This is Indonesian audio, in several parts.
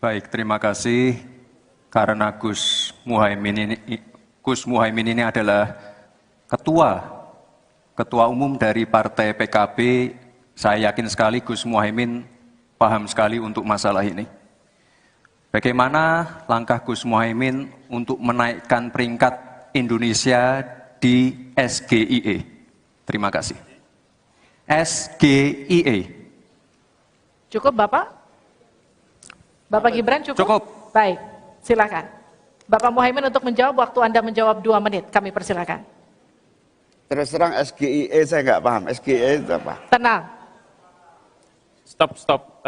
Baik, terima kasih. Karena Gus Muhaimin ini adalah ketua umum dari Partai PKB, saya yakin sekali Gus Muhaimin paham sekali untuk masalah ini. Bagaimana langkah Gus Muhaimin untuk menaikkan peringkat Indonesia di SGIE? Terima kasih. SGIE. Cukup Bapak? Bapak Gibran cukup? Cukup. Baik, silakan. Bapak Muhaimin untuk menjawab, waktu Anda menjawab 2 menit, kami persilakan. Terus terang SGIE saya nggak paham, SGIE itu apa? Tenang. Stop.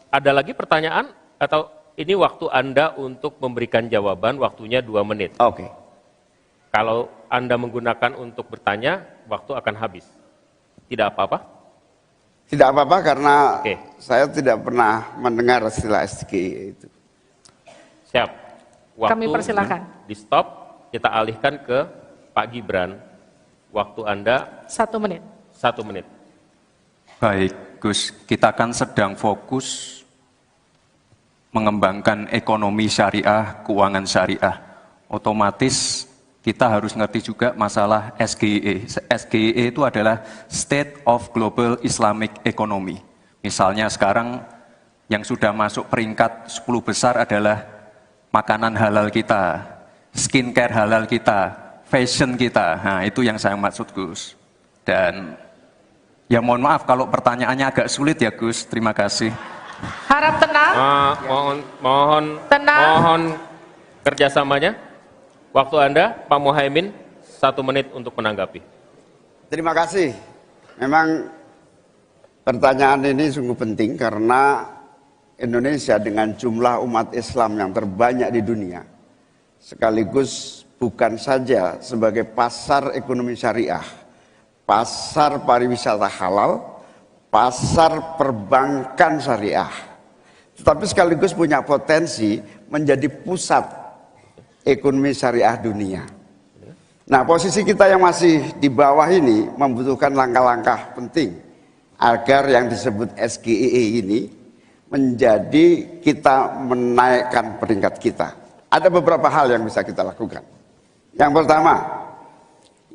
Ada lagi pertanyaan atau ini waktu Anda untuk memberikan jawaban, waktunya 2 menit. Oke. Kalau Anda menggunakan untuk bertanya, waktu akan habis. Tidak apa-apa? Tidak apa-apa karena Oke. saya tidak pernah mendengar istilah SGIE itu. Siap. Waktu Kami persilakan. di stop, kita alihkan ke Pak Gibran. Waktu Anda 1 menit. 1 menit. Baik, Gus, kita kan sedang fokus mengembangkan ekonomi syariah, keuangan syariah. Otomatis kita harus ngerti juga masalah SGIE. SGIE itu adalah State of Global Islamic Economy. Misalnya sekarang yang sudah masuk peringkat 10 besar adalah makanan halal kita, skincare halal kita, fashion kita. Nah, itu yang saya maksud, Gus. Dan ya mohon maaf kalau pertanyaannya agak sulit ya, Gus. Terima kasih. Harap tenang. Mohon kerjasamanya. Waktu Anda, Pak Muhaimin, 1 menit untuk menanggapi. Terima kasih. Memang pertanyaan ini sungguh penting karena Indonesia dengan jumlah umat Islam yang terbanyak di dunia, sekaligus bukan saja sebagai pasar ekonomi syariah, pasar pariwisata halal, pasar perbankan syariah, tetapi sekaligus punya potensi menjadi pusat ekonomi syariah dunia. Nah, posisi kita yang masih di bawah ini membutuhkan langkah-langkah penting agar yang disebut SGIE ini menjadi kita menaikkan peringkat kita. Ada beberapa hal yang bisa kita lakukan. Yang pertama,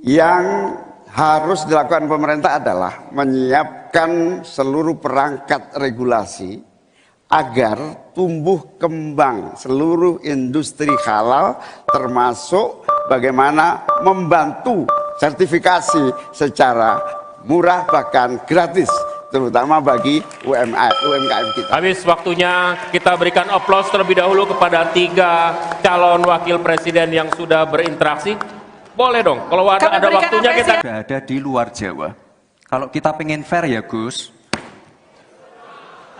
yang harus dilakukan pemerintah adalah menyiapkan seluruh perangkat regulasi agar tumbuh kembang seluruh industri halal, termasuk bagaimana membantu sertifikasi secara murah bahkan gratis, terutama bagi UMKM kita. Habis waktunya, kita berikan aplaus terlebih dahulu kepada 3 calon wakil presiden yang sudah berinteraksi. Boleh dong, kalau ada waktunya kita... Sudah ada di luar Jawa. Kalau kita pengen fair ya, Gus,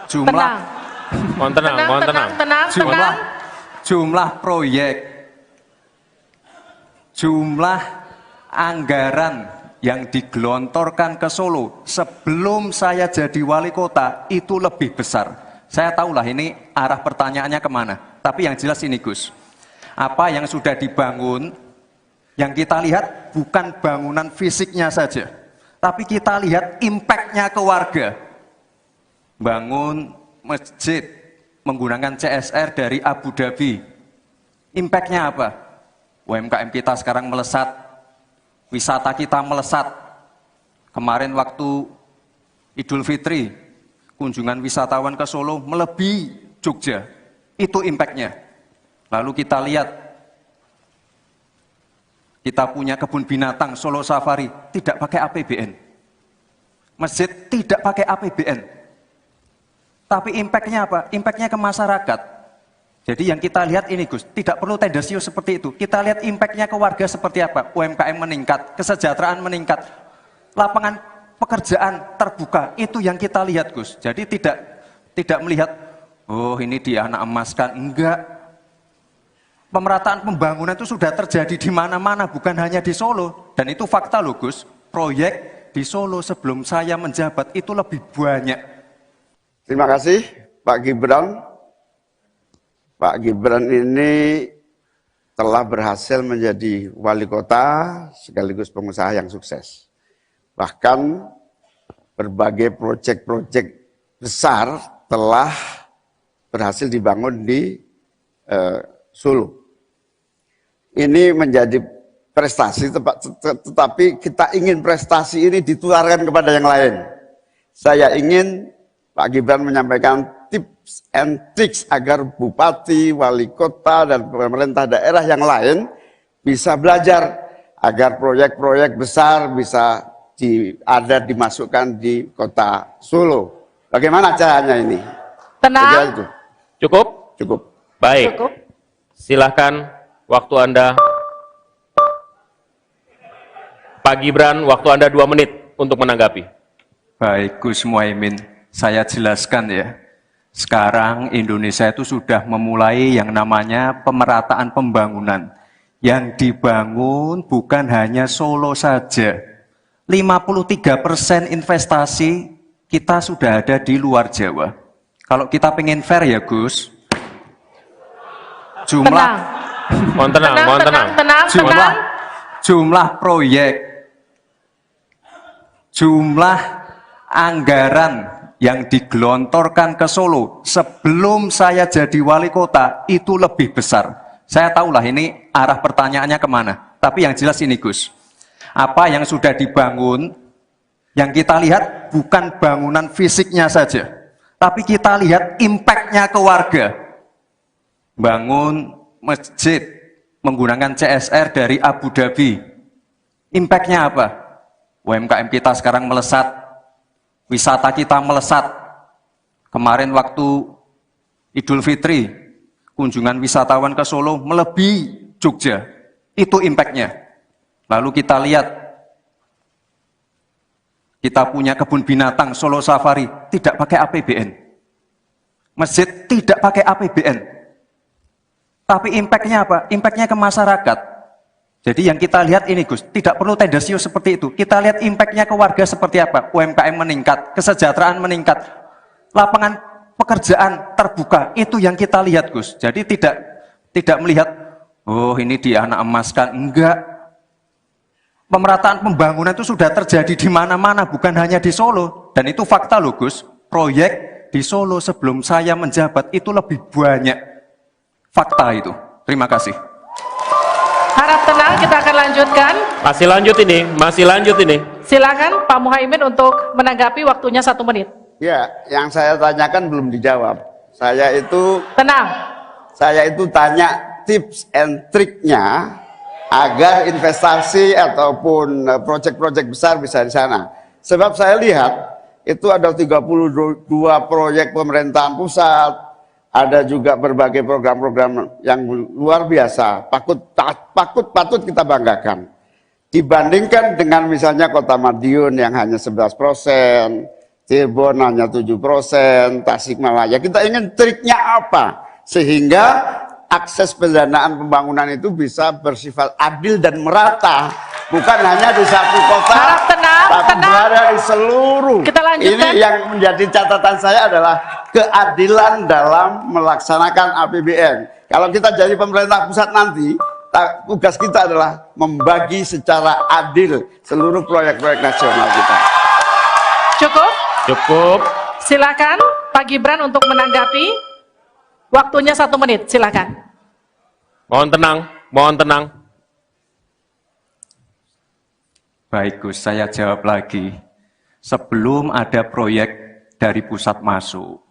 Tenang. Mohon tenang. Jumlah proyek, jumlah anggaran yang digelontorkan ke Solo sebelum saya jadi wali kota itu lebih besar. Saya tahulah ini arah pertanyaannya kemana. Tapi yang jelas ini, Gus, apa yang sudah dibangun, yang kita lihat bukan bangunan fisiknya saja, tapi kita lihat impact-nya ke warga. Bangun masjid menggunakan CSR dari Abu Dhabi. Impact-nya apa? UMKM kita sekarang melesat, wisata kita melesat. Kemarin waktu Idul Fitri, kunjungan wisatawan ke Solo melebihi Jogja. Itu impact-nya. Lalu kita lihat, kita punya kebun binatang Solo Safari, tidak pakai APBN. Masjid tidak pakai APBN. Tapi impact-nya apa? Impact-nya ke masyarakat. Jadi yang kita lihat ini, Gus, tidak perlu tendensius seperti itu. Kita lihat impact-nya ke warga seperti apa? UMKM meningkat, kesejahteraan meningkat, lapangan pekerjaan terbuka. Itu yang kita lihat, Gus. Jadi tidak melihat, oh ini dia anak emaskan. Enggak. Pemerataan pembangunan itu sudah terjadi di mana-mana, bukan hanya di Solo. Dan itu fakta loh, Gus. Proyek di Solo sebelum saya menjabat itu lebih banyak. Terima kasih Pak Gibran. Pak Gibran ini telah berhasil menjadi wali kota sekaligus pengusaha yang sukses. Bahkan berbagai proyek-proyek besar telah berhasil dibangun di Solo. Ini menjadi prestasi, tetapi kita ingin prestasi ini ditularkan kepada yang lain. Saya ingin Pak Gibran menyampaikan tips and tricks agar bupati, wali kota, dan pemerintah daerah yang lain bisa belajar agar proyek-proyek besar bisa dimasukkan di kota Solo. Bagaimana caranya ini? Tenang. Cukup? Cukup. Baik. Cukup. Silahkan waktu Anda. Pak Gibran, waktu Anda 2 menit untuk menanggapi. Baik, Gus Muhaimin, saya jelaskan ya. Sekarang Indonesia itu sudah memulai yang namanya pemerataan pembangunan. Yang dibangun bukan hanya Solo saja. 53% investasi kita sudah ada di luar Jawa. Kalau kita pengen fair ya Gus, Mohon tenang. jumlah proyek, jumlah anggaran yang digelontorkan ke Solo sebelum saya jadi wali kota itu lebih besar. Saya tahulah ini arah pertanyaannya kemana. Tapi yang jelas ini Gus, apa yang sudah dibangun, yang kita lihat bukan bangunan fisiknya saja, tapi kita lihat impact-nya ke warga. Bangun masjid menggunakan CSR dari Abu Dhabi. Impact-nya apa? UMKM kita sekarang melesat, wisata kita melesat. Kemarin waktu Idul Fitri, kunjungan wisatawan ke Solo melebihi Jogja. Itu impact-nya. Lalu kita lihat, kita punya kebun binatang Solo Safari, tidak pakai APBN. Masjid tidak pakai APBN. Tapi impact-nya apa? Impact-nya ke masyarakat. Jadi yang kita lihat ini Gus, tidak perlu tendensius seperti itu. Kita lihat impact-nya ke warga seperti apa? UMKM meningkat, kesejahteraan meningkat, lapangan pekerjaan terbuka. Itu yang kita lihat Gus. Jadi tidak melihat, oh ini dianak emaskan. Enggak. Pemerataan pembangunan itu sudah terjadi di mana-mana, bukan hanya di Solo. Dan itu fakta loh Gus. Proyek di Solo sebelum saya menjabat itu lebih banyak. Fakta itu. Terima kasih. Harap tenang, kita akan lanjutkan. Masih lanjut ini. Silakan Pak Muhaimin untuk menanggapi, waktunya 1 menit. Ya, yang saya tanyakan belum dijawab. Tenang. Saya itu tanya tips and triknya agar investasi ataupun proyek-proyek besar bisa di sana. Sebab saya lihat itu ada 32 proyek pemerintahan pusat, ada juga berbagai program-program yang luar biasa, patut kita banggakan. Dibandingkan dengan misalnya Kota Madiun yang hanya 11%, Cirebon hanya 7%, Tasikmalaya. Kita ingin triknya apa? Sehingga akses pendanaan pembangunan itu bisa bersifat adil dan merata. Bukan hanya di satu kota, Harap tenang, tapi berada di seluruh. Kita lanjutkan. Ini yang menjadi catatan saya adalah keadilan dalam melaksanakan APBN. Kalau kita jadi pemerintah pusat nanti, tugas kita adalah membagi secara adil seluruh proyek-proyek nasional kita. Cukup. Silakan Pak Gibran untuk menanggapi. Waktunya 1 menit, silakan. Mohon tenang. Baik Gus, saya jawab lagi. Sebelum ada proyek dari pusat masuk,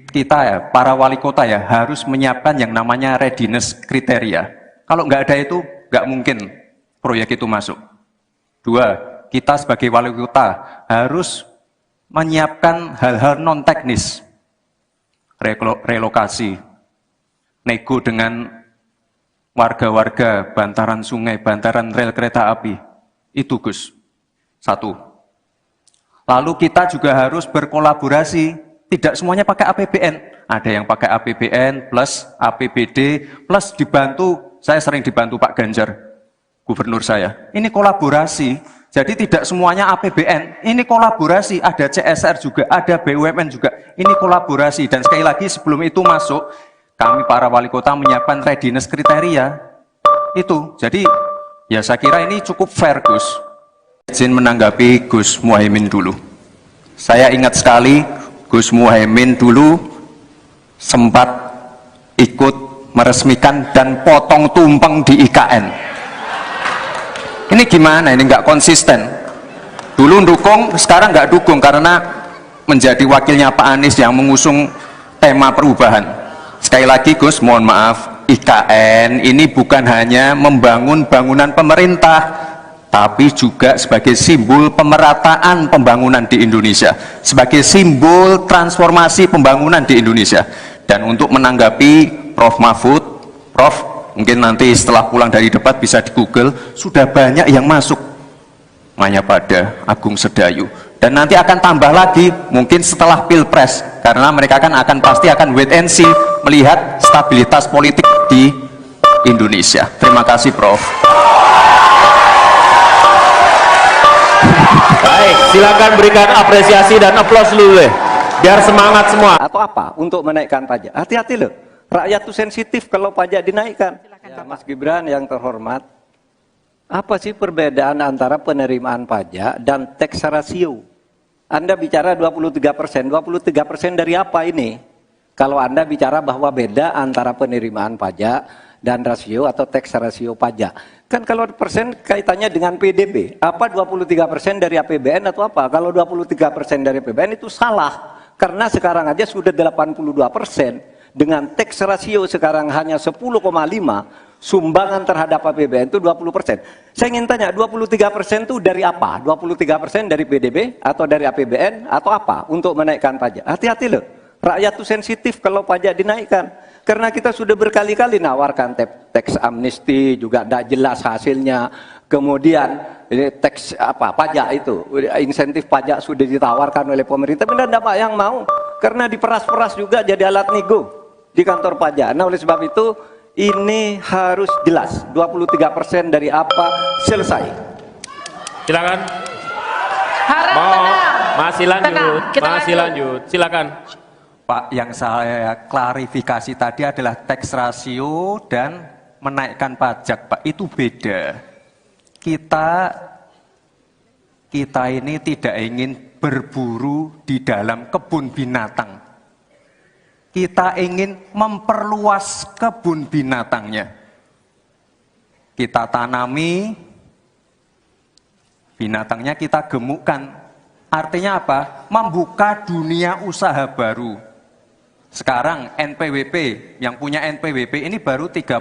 kita ya, para wali kota ya, harus menyiapkan yang namanya readiness kriteria. Kalau nggak ada itu, nggak mungkin proyek itu masuk. 2, kita sebagai wali kota harus menyiapkan hal-hal non-teknis. Relokasi, nego dengan warga-warga, bantaran sungai, bantaran rel kereta api. Itu Gus, 1. Lalu kita juga harus berkolaborasi, tidak semuanya pakai APBN. Ada yang pakai APBN plus APBD plus dibantu, saya sering dibantu Pak Ganjar, gubernur saya. Ini kolaborasi, jadi tidak semuanya APBN, ini kolaborasi, ada CSR juga, ada BUMN juga, ini kolaborasi. Dan sekali lagi sebelum itu masuk, kami para wali kota menyiapkan readiness kriteria, itu. Jadi ya saya kira ini cukup fair Gus. Izin menanggapi Gus Muhaimin dulu. Saya ingat sekali Gus Muhaimin dulu sempat ikut meresmikan dan potong tumpeng di IKN. Ini gimana? Ini nggak konsisten. Dulu dukung, sekarang nggak dukung karena menjadi wakilnya Pak Anies yang mengusung tema perubahan. Sekali lagi Gus, mohon maaf, IKN ini bukan hanya membangun bangunan pemerintah, tapi juga sebagai simbol pemerataan pembangunan di Indonesia, sebagai simbol transformasi pembangunan di Indonesia. Dan untuk menanggapi Prof. Mahfud, Prof, mungkin nanti setelah pulang dari debat bisa di Google, sudah banyak yang masuk Mayapada, Agung Sedayu, dan nanti akan tambah lagi mungkin setelah Pilpres, karena mereka pasti akan wait and see melihat stabilitas politik di Indonesia. Terima kasih Prof. Baik, silakan berikan apresiasi dan aplaus dulu deh, biar semangat semua. Atau apa untuk menaikkan pajak? Hati-hati loh, rakyat tuh sensitif kalau pajak dinaikkan. Ya, Mas Gibran yang terhormat, apa sih perbedaan antara penerimaan pajak dan tax ratio? Anda bicara 23%, 23% dari apa ini? Kalau Anda bicara bahwa beda antara penerimaan pajak dan rasio atau tax ratio pajak. Kan kalau persen kaitannya dengan PDB, apa 23% dari APBN atau apa? Kalau 23% dari APBN itu salah. Karena sekarang aja sudah 82%, dengan tax ratio sekarang hanya 10,5%, sumbangan terhadap APBN itu 20%. Saya ingin tanya, 23% itu dari apa? 23% dari PDB atau dari APBN atau apa untuk menaikkan pajak? Hati-hati loh, rakyat itu sensitif kalau pajak dinaikkan. Karena kita sudah berkali-kali nawarkan tax amnesty, juga tidak jelas hasilnya. Kemudian tax pajak itu, insentif pajak sudah ditawarkan oleh pemerintah, tapi tidak ada yang mau. Karena diperas-peras juga jadi alat nego di kantor pajak. Nah oleh sebab itu, ini harus jelas, 23% dari apa, selesai. Silakan. Harap tenang. Masih lanjut, Tenang, kita masih lanjut. Silakan. Pak, yang saya klarifikasi tadi adalah tax ratio dan menaikkan pajak, Pak. Itu beda. Kita ini tidak ingin berburu di dalam kebun binatang. Kita ingin memperluas kebun binatangnya. Kita tanami, binatangnya kita gemukkan. Artinya apa? Membuka dunia usaha baru. Sekarang NPWP, yang punya NPWP ini baru 30%.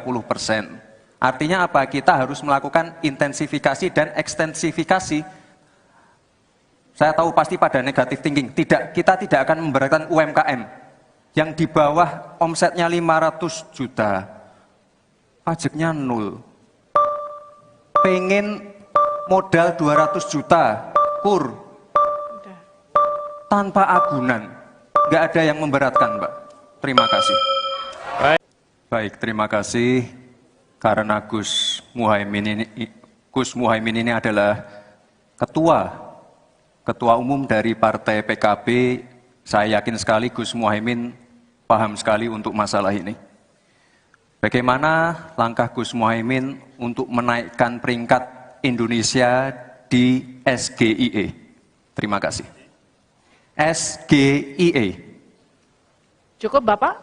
Artinya apa? Kita harus melakukan intensifikasi dan ekstensifikasi. Saya tahu pasti pada negatif thinking. Kita tidak akan memberatkan UMKM. Yang di bawah omsetnya 500 juta, pajaknya 0. Pengen modal 200 juta, kur. Tanpa agunan. Nggak ada yang memberatkan, Mbak. Terima kasih. Baik, terima kasih. Karena Gus Muhaimin ini adalah ketua umum dari Partai PKB. Saya yakin sekali Gus Muhaimin paham sekali untuk masalah ini. Bagaimana langkah Gus Muhaimin untuk menaikkan peringkat Indonesia di SGIE? Terima kasih. SGIE. Cukup Bapak?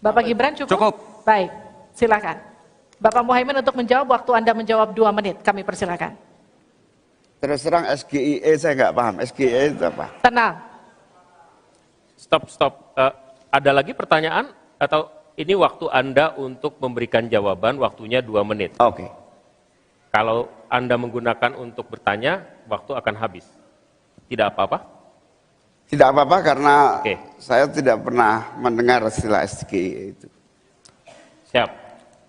Bapak Gibran cukup? Cukup. Baik, silakan. Bapak Muhaimin untuk menjawab, waktu Anda menjawab 2 menit, kami persilakan. Terus terang SGIE saya nggak paham. SGIE itu apa? Tenang. Stop. Ada lagi pertanyaan? Atau ini waktu Anda untuk memberikan jawaban, waktunya 2 menit. Oke. Kalau Anda menggunakan untuk bertanya, waktu akan habis. Tidak apa-apa? Tidak apa-apa karena Oke. saya tidak pernah mendengar istilah SGIE itu. Siap.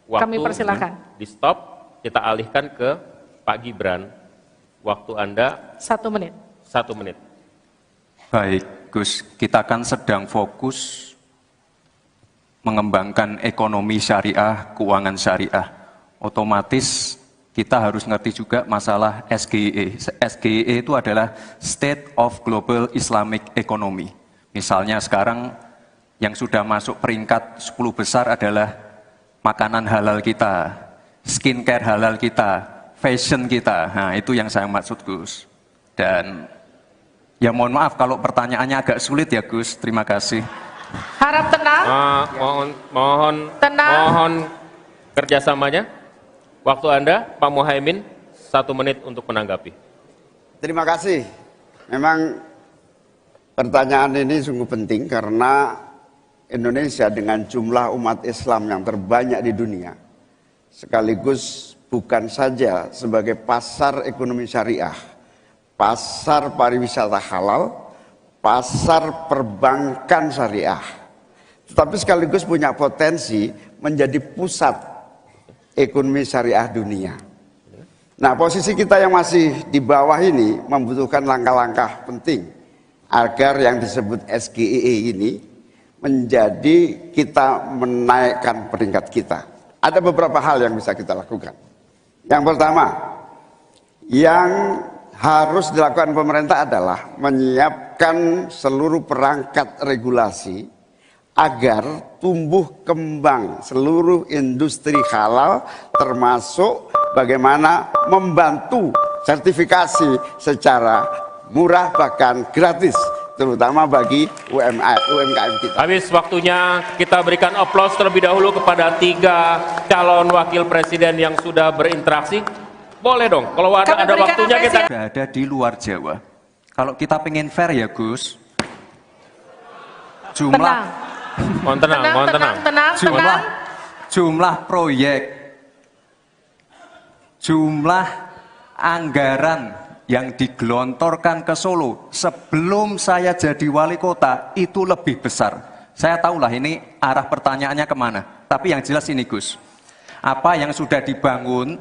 Waktu Kami persilakan. di stop, kita alihkan ke Pak Gibran. Waktu Anda 1 menit. 1 menit. Baik, Gus, kita kan sedang fokus mengembangkan ekonomi syariah, keuangan syariah. Otomatis kita harus ngerti juga masalah SGIE. SGIE itu adalah State of Global Islamic Economy. Misalnya sekarang yang sudah masuk peringkat 10 besar adalah makanan halal kita, skincare halal kita, fashion kita. Nah, itu yang saya maksud, Gus. Dan ya mohon maaf kalau pertanyaannya agak sulit ya, Gus. Terima kasih. Harap tenang. Tenang. Mohon kerjasamanya. Waktu Anda, Pak Muhaimin, 1 menit untuk menanggapi. Terima kasih. Memang pertanyaan ini sungguh penting karena Indonesia dengan jumlah umat Islam yang terbanyak di dunia, sekaligus bukan saja sebagai pasar ekonomi syariah, pasar pariwisata halal, pasar perbankan syariah, tetapi sekaligus punya potensi menjadi pusat ekonomi syariah dunia. Nah, posisi kita yang masih di bawah ini membutuhkan langkah-langkah penting agar yang disebut SGEE ini menjadi kita menaikkan peringkat kita. Ada beberapa hal yang bisa kita lakukan. Yang pertama, yang harus dilakukan pemerintah adalah menyiapkan seluruh perangkat regulasi agar tumbuh kembang seluruh industri halal, termasuk bagaimana membantu sertifikasi secara murah bahkan gratis, terutama bagi UMKM kita. Habis waktunya, kita berikan aplaus terlebih dahulu kepada 3 calon wakil presiden yang sudah berinteraksi. Boleh dong, kalau ada waktunya kita... Sudah ada di luar Jawa. Kalau kita pengen fair ya Gus, jumlah Mohon tenang. Jumlah proyek, jumlah anggaran yang digelontorkan ke Solo sebelum saya jadi wali kota itu lebih besar. Saya tahulah ini arah pertanyaannya kemana. Tapi yang jelas ini Gus, apa yang sudah dibangun,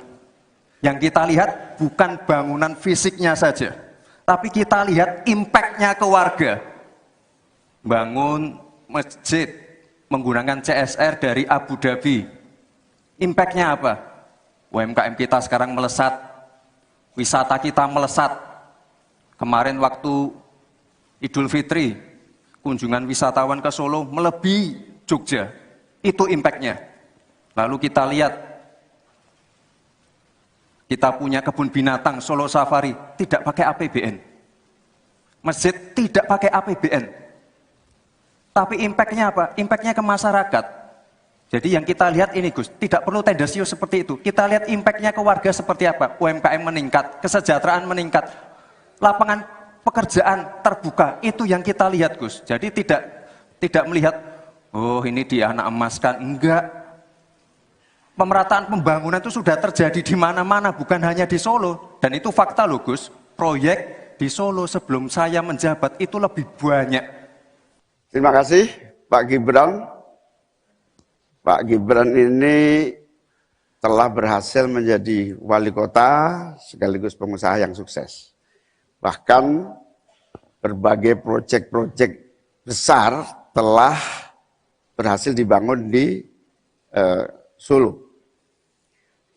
yang kita lihat bukan bangunan fisiknya saja, tapi kita lihat impact-nya ke warga. Bangun masjid menggunakan CSR dari Abu Dhabi. Impact-nya apa? UMKM kita sekarang melesat, wisata kita melesat. Kemarin waktu Idul Fitri, kunjungan wisatawan ke Solo melebihi Jogja. Itu impact-nya. Lalu kita lihat, kita punya kebun binatang Solo Safari, tidak pakai APBN. Masjid tidak pakai APBN. Tapi impact-nya apa? Impact-nya ke masyarakat. Jadi yang kita lihat ini Gus, tidak perlu tendensius seperti itu. Kita lihat impact-nya ke warga seperti apa? UMKM meningkat, kesejahteraan meningkat, lapangan pekerjaan terbuka. Itu yang kita lihat Gus. Jadi tidak melihat, oh ini dia anak emaskan. Enggak. Pemerataan pembangunan itu sudah terjadi di mana-mana, bukan hanya di Solo. Dan itu fakta loh Gus. Proyek di Solo sebelum saya menjabat itu lebih banyak. Terima kasih Pak Gibran. Pak Gibran ini telah berhasil menjadi wali kota sekaligus pengusaha yang sukses. Bahkan berbagai proyek-proyek besar telah berhasil dibangun di Solo.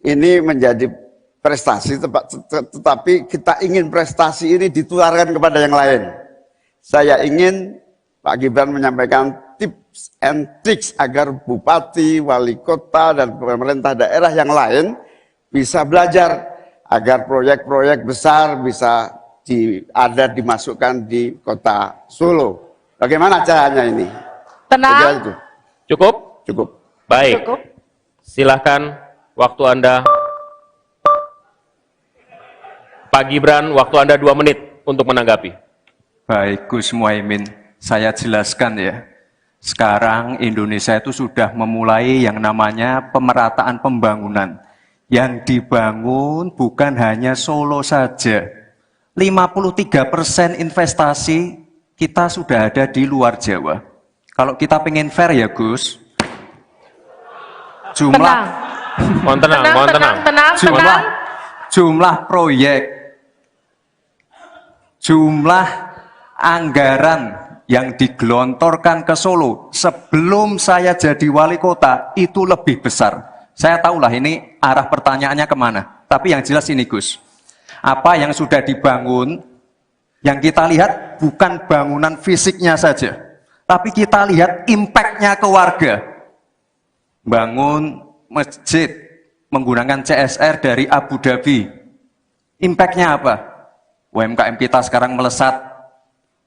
Ini menjadi prestasi, tetapi kita ingin prestasi ini ditularkan kepada yang lain. Saya ingin Pak Gibran menyampaikan tips and tricks agar bupati, wali kota, dan pemerintah daerah yang lain bisa belajar agar proyek-proyek besar bisa dimasukkan di kota Solo. Bagaimana caranya ini? Tenang. Cukup? Cukup. Baik. Cukup. Silahkan, waktu Anda. Pak Gibran, waktu Anda 2 menit untuk menanggapi. Baik Gus Muhaimin, saya jelaskan ya. Sekarang Indonesia itu sudah memulai yang namanya pemerataan pembangunan. Yang dibangun bukan hanya Solo saja. 53% investasi kita sudah ada di luar Jawa. Kalau kita pengen fair ya Gus, Mohon tenang. Jumlah proyek, jumlah anggaran yang digelontorkan ke Solo sebelum saya jadi wali kota itu lebih besar. Saya tahulah ini arah pertanyaannya kemana. Tapi yang jelas ini Gus, apa yang sudah dibangun, yang kita lihat bukan bangunan fisiknya saja, tapi kita lihat impact-nya ke warga. Bangun masjid menggunakan CSR dari Abu Dhabi. Impact-nya apa? UMKM kita sekarang melesat,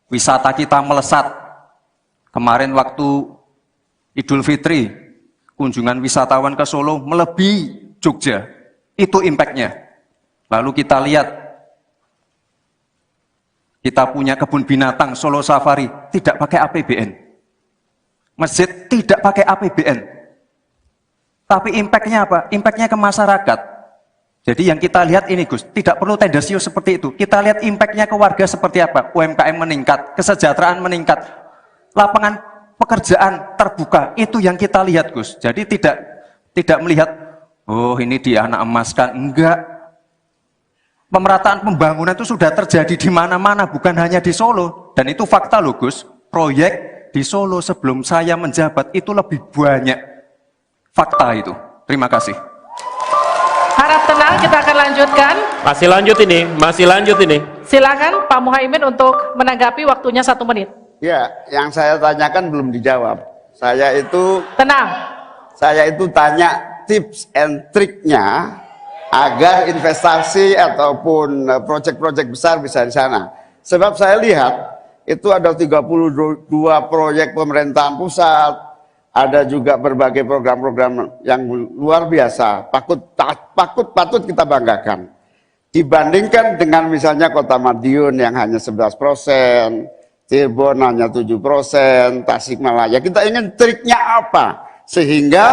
wisata kita melesat. Kemarin waktu Idul Fitri, kunjungan wisatawan ke Solo melebihi Jogja. Itu impact-nya. Lalu kita lihat, kita punya kebun binatang Solo Safari, tidak pakai APBN. Masjid tidak pakai APBN. Tapi impact-nya apa? Impact-nya ke masyarakat. Jadi yang kita lihat ini Gus, tidak perlu tendensius seperti itu. Kita lihat impact-nya ke warga seperti apa. UMKM meningkat, kesejahteraan meningkat, lapangan pekerjaan terbuka. Itu yang kita lihat Gus. Jadi tidak melihat, oh ini dianak emaskan. Enggak. Pemerataan pembangunan itu sudah terjadi di mana-mana, bukan hanya di Solo. Dan itu fakta loh Gus. Proyek di Solo sebelum saya menjabat itu lebih banyak. Fakta itu. Terima kasih. Harap tenang, kita akan lanjutkan. Masih lanjut ini. Silakan Pak Muhaimin untuk menanggapi, waktunya 1 menit. Ya, yang saya tanyakan belum dijawab. Tenang. Saya itu tanya tips and triknya agar investasi ataupun proyek-proyek besar bisa di sana. Sebab saya lihat itu ada 32 proyek pemerintahan pusat, ada juga berbagai program-program yang luar biasa, patut kita banggakan. Dibandingkan dengan misalnya Kota Madiun yang hanya 11%, Cirebon hanya 7%, Tasikmalaya. Kita ingin triknya apa? Sehingga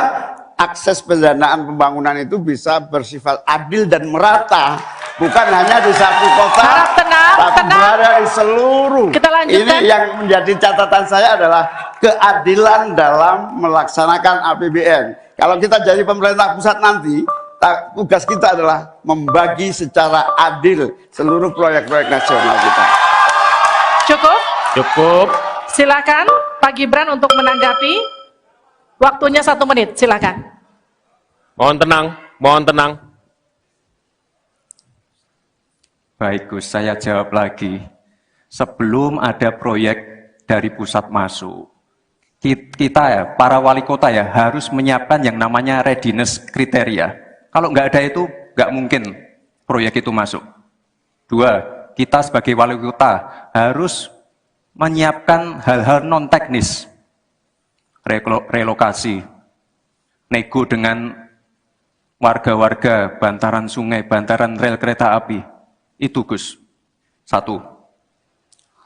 akses pendanaan pembangunan itu bisa bersifat adil dan merata. Bukan hanya di satu kota, Harap tenang, tapi berada di seluruh. Kita lanjutkan. Ini yang menjadi catatan saya adalah keadilan dalam melaksanakan APBN. Kalau kita jadi pemerintah pusat nanti, tugas kita adalah membagi secara adil seluruh proyek-proyek nasional kita. Cukup. Silakan Pak Gibran untuk menanggapi. Waktunya 1 menit, silakan. Mohon tenang. Baik Gus, saya jawab lagi. Sebelum ada proyek dari pusat masuk, kita ya, para wali kota ya, harus menyiapkan yang namanya readiness kriteria. Kalau nggak ada itu, nggak mungkin proyek itu masuk. 2, kita sebagai wali kota harus menyiapkan hal-hal non-teknis. Relokasi, nego dengan warga-warga, bantaran sungai, bantaran rel kereta api. Itu Gus. 1.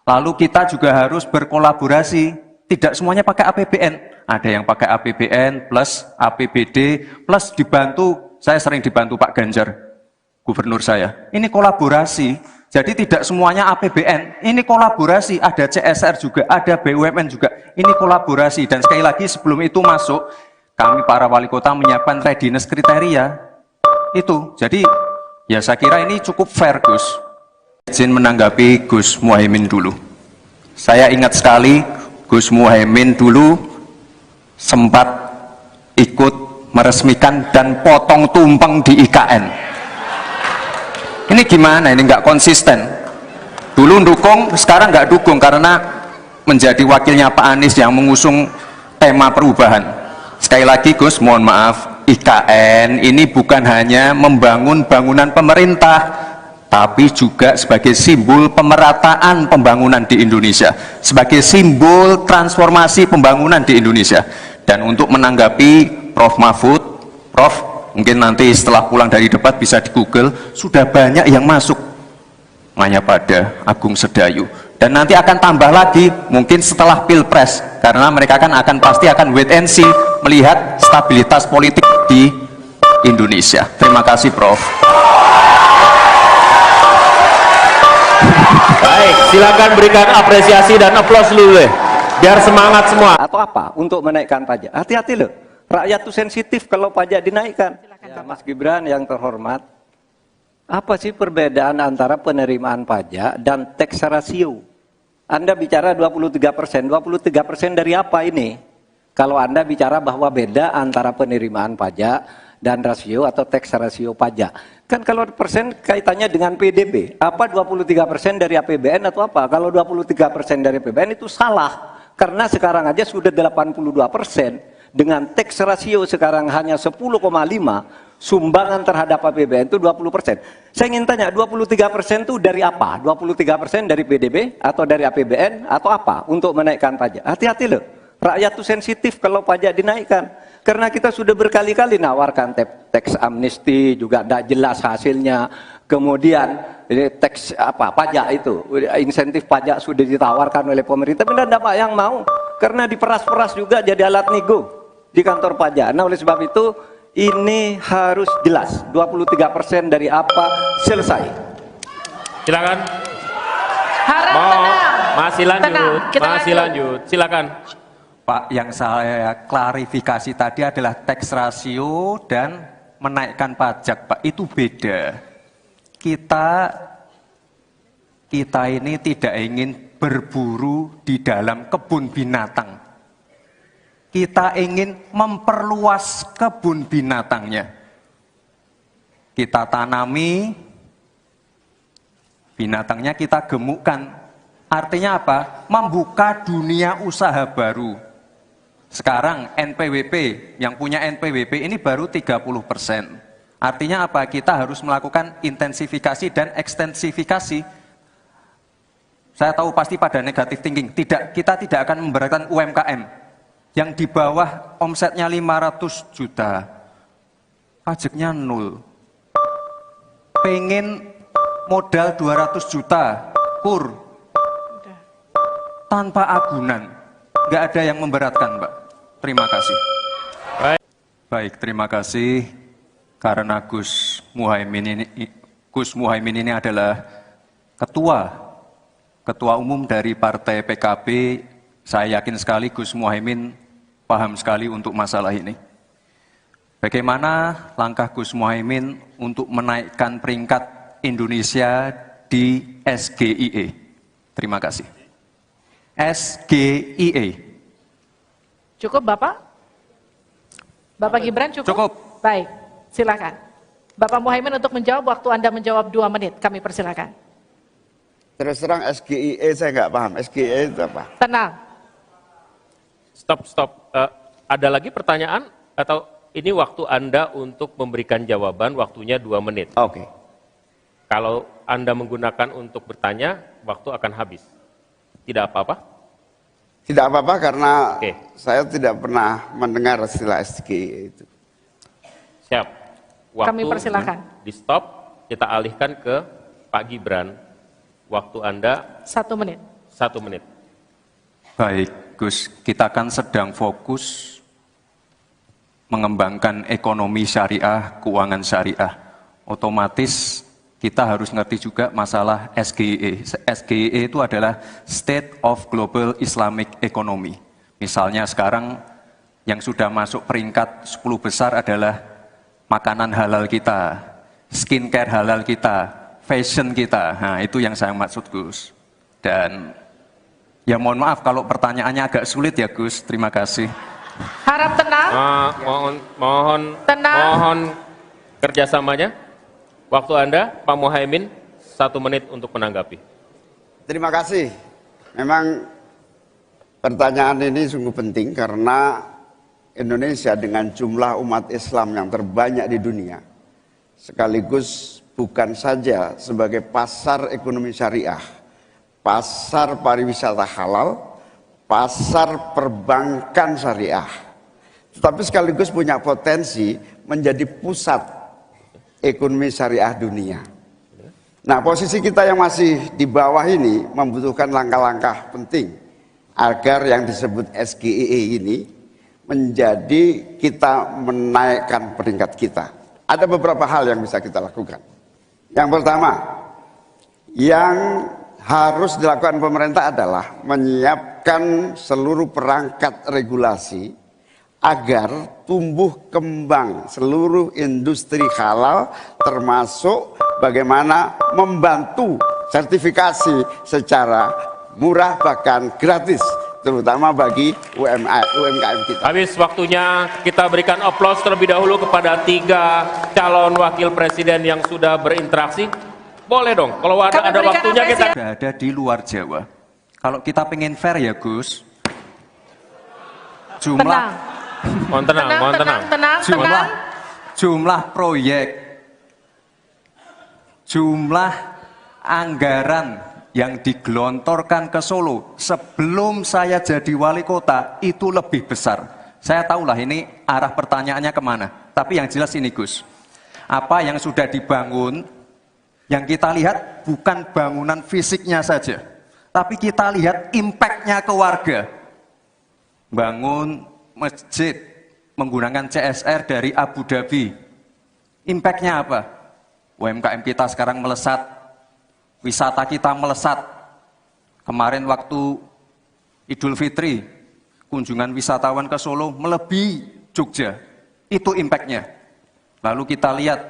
Lalu kita juga harus berkolaborasi. Tidak semuanya pakai APBN. Ada yang pakai APBN plus APBD plus dibantu. Saya sering dibantu Pak Ganjar, gubernur saya. Ini kolaborasi. Jadi tidak semuanya APBN. Ini kolaborasi. Ada CSR juga, ada BUMN juga. Ini kolaborasi. Dan sekali lagi sebelum itu masuk, kami para wali kota menyiapkan readiness kriteria. Itu. Jadi ya saya kira ini cukup fair Gus. Izin menanggapi Gus Muhaimin dulu. Saya ingat sekali Gus Muhaimin dulu sempat ikut meresmikan dan potong tumpeng di IKN. Ini gimana? Ini nggak konsisten. Dulu dukung, sekarang nggak dukung karena menjadi wakilnya Pak Anies yang mengusung tema perubahan. Sekali lagi Gus, mohon maaf, IKN ini bukan hanya membangun bangunan pemerintah, tapi juga sebagai simbol pemerataan pembangunan di Indonesia, sebagai simbol transformasi pembangunan di Indonesia. Dan untuk menanggapi Prof. Mahfud, Prof, mungkin nanti setelah pulang dari debat bisa di Google, sudah banyak yang masuk Mayapada, Agung Sedayu. Dan nanti akan tambah lagi mungkin setelah Pilpres, karena mereka pasti akan wait and see, melihat stabilitas politik di Indonesia. Terima kasih Prof. Baik, silakan berikan apresiasi dan aplaus dulu deh, biar semangat semua. Atau apa? Untuk menaikkan pajak. Hati-hati loh, rakyat tuh sensitif kalau pajak dinaikkan. Ya, Mas Gibran yang terhormat, apa sih perbedaan antara penerimaan pajak dan tax ratio? Anda bicara 23%, 23% dari apa ini? Kalau Anda bicara bahwa beda antara penerimaan pajak dan rasio atau tax ratio pajak. Kan kalau persen kaitannya dengan PDB, apa 23% dari APBN atau apa? Kalau 23% dari APBN itu salah, karena sekarang aja sudah 82%. dengan tax ratio sekarang hanya 10,5, sumbangan terhadap APBN itu 20%. Saya ingin tanya, 23% itu dari apa? 23% dari PDB atau dari APBN atau apa untuk menaikkan pajak? Hati-hati loh, rakyat itu sensitif kalau pajak dinaikkan. Karena kita sudah berkali-kali nawarkan tax amnesty, juga tidak jelas hasilnya. Kemudian tax pajak itu, insentif pajak sudah ditawarkan oleh pemerintah, tapi tidak ada yang mau. Karena diperas-peras juga jadi alat nego di kantor pajak. Nah oleh sebab itu, ini harus jelas, 23% dari apa, selesai. Silakan. Harap tenang. Masih lanjut, Tenang, kita masih lanjut. Silakan. Pak, yang saya klarifikasi tadi adalah tax ratio dan menaikkan pajak, Pak. Itu beda. Kita ini tidak ingin berburu di dalam kebun binatang. Kita ingin memperluas kebun binatangnya. Kita tanami, binatangnya kita gemukkan. Artinya apa? Membuka dunia usaha baru. Sekarang NPWP, yang punya NPWP ini baru 30%. Artinya apa? Kita harus melakukan intensifikasi dan ekstensifikasi. Saya tahu pasti pada negatif thinking. Kita tidak akan memberatkan UMKM. Yang di bawah omsetnya 500 juta, pajaknya 0. Pengen modal 200 juta, kur. Tanpa agunan. Nggak ada yang memberatkan, Mbak. Terima kasih. Baik, terima kasih. Karena Gus Muhaimin ini adalah ketua umum dari Partai PKB. Saya yakin sekali Gus Muhaimin paham sekali untuk masalah ini. Bagaimana langkah Gus Muhaimin untuk menaikkan peringkat Indonesia di SGIE? Terima kasih. SGIE. Cukup Bapak? Bapak Gibran cukup? Cukup. Baik, silakan. Bapak Muhaimin untuk menjawab, waktu Anda menjawab 2 menit, kami persilakan. Terus terang SGIE saya nggak paham. SGIE itu apa? Tenang. Stop. Ada lagi pertanyaan? Atau ini waktu Anda untuk memberikan jawaban, waktunya 2 menit. Oke. Kalau Anda menggunakan untuk bertanya, waktu akan habis. Tidak apa-apa? Tidak apa-apa karena Oke. saya tidak pernah mendengar istilah SGIE itu. Siap. Waktu Kami persilakan. di stop, kita alihkan ke Pak Gibran. Waktu Anda 1 menit. 1 menit. Baik, Gus, kita kan sedang fokus mengembangkan ekonomi syariah, keuangan syariah. Otomatis kita harus ngerti juga masalah SGIE. SGIE itu adalah State of Global Islamic Economy. Misalnya sekarang yang sudah masuk peringkat 10 besar adalah makanan halal kita, skincare halal kita, fashion kita. Nah, itu yang saya maksud, Gus. Dan ya mohon maaf kalau pertanyaannya agak sulit ya, Gus. Terima kasih. Harap tenang. Mohon kerjasamanya. Waktu Anda, Pak Muhaimin, 1 menit untuk menanggapi. Terima kasih. Memang pertanyaan ini sungguh penting karena Indonesia dengan jumlah umat Islam yang terbanyak di dunia, sekaligus bukan saja sebagai pasar ekonomi syariah, pasar pariwisata halal, pasar perbankan syariah, tetapi sekaligus punya potensi menjadi pusat ekonomi syariah dunia. Nah, posisi kita yang masih di bawah ini membutuhkan langkah-langkah penting agar yang disebut SGIE ini menjadi kita menaikkan peringkat kita. Ada beberapa hal yang bisa kita lakukan. Yang pertama, yang harus dilakukan pemerintah adalah menyiapkan seluruh perangkat regulasi agar tumbuh kembang seluruh industri halal, termasuk bagaimana membantu sertifikasi secara murah bahkan gratis, terutama bagi UMKM kita. Habis waktunya, kita berikan aplaus terlebih dahulu kepada 3 calon wakil presiden yang sudah berinteraksi. Boleh dong, kalau ada waktunya kita... Ada di luar Jawa. Kalau kita pengen fair ya, Gus, jumlah Tenang. Mohon tenang, mohon tenang. Jumlah proyek, jumlah anggaran yang digelontorkan ke Solo sebelum saya jadi wali kota itu lebih besar. Saya tahulah ini arah pertanyaannya kemana. Tapi yang jelas ini Gus, apa yang sudah dibangun, yang kita lihat bukan bangunan fisiknya saja, tapi kita lihat impact-nya ke warga. Bangun masjid menggunakan CSR dari Abu Dhabi. Impact-nya apa? UMKM kita sekarang melesat, wisata kita melesat. Kemarin waktu Idul Fitri, kunjungan wisatawan ke Solo melebihi Jogja. Itu impact-nya. Lalu kita lihat,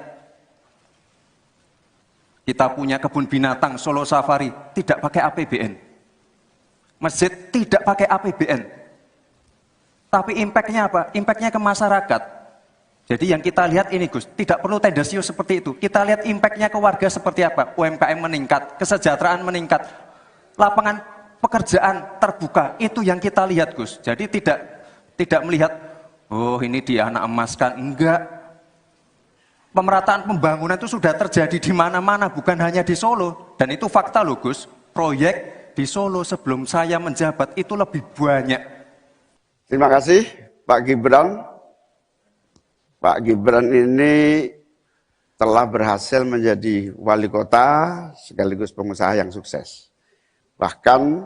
kita punya kebun binatang Solo Safari, tidak pakai APBN. Masjid tidak pakai APBN. Tapi impact-nya apa? Impact-nya ke masyarakat. Jadi yang kita lihat ini Gus, tidak perlu tendensius seperti itu. Kita lihat impact-nya ke warga seperti apa? UMKM meningkat, kesejahteraan meningkat, lapangan pekerjaan terbuka. Itu yang kita lihat Gus. Jadi tidak melihat, oh ini dia anak emaskan. Enggak. Pemerataan pembangunan itu sudah terjadi di mana-mana, bukan hanya di Solo. Dan itu fakta loh Gus. Proyek di Solo sebelum saya menjabat itu lebih banyak. Terima kasih Pak Gibran. Pak Gibran ini telah berhasil menjadi wali kota sekaligus pengusaha yang sukses. Bahkan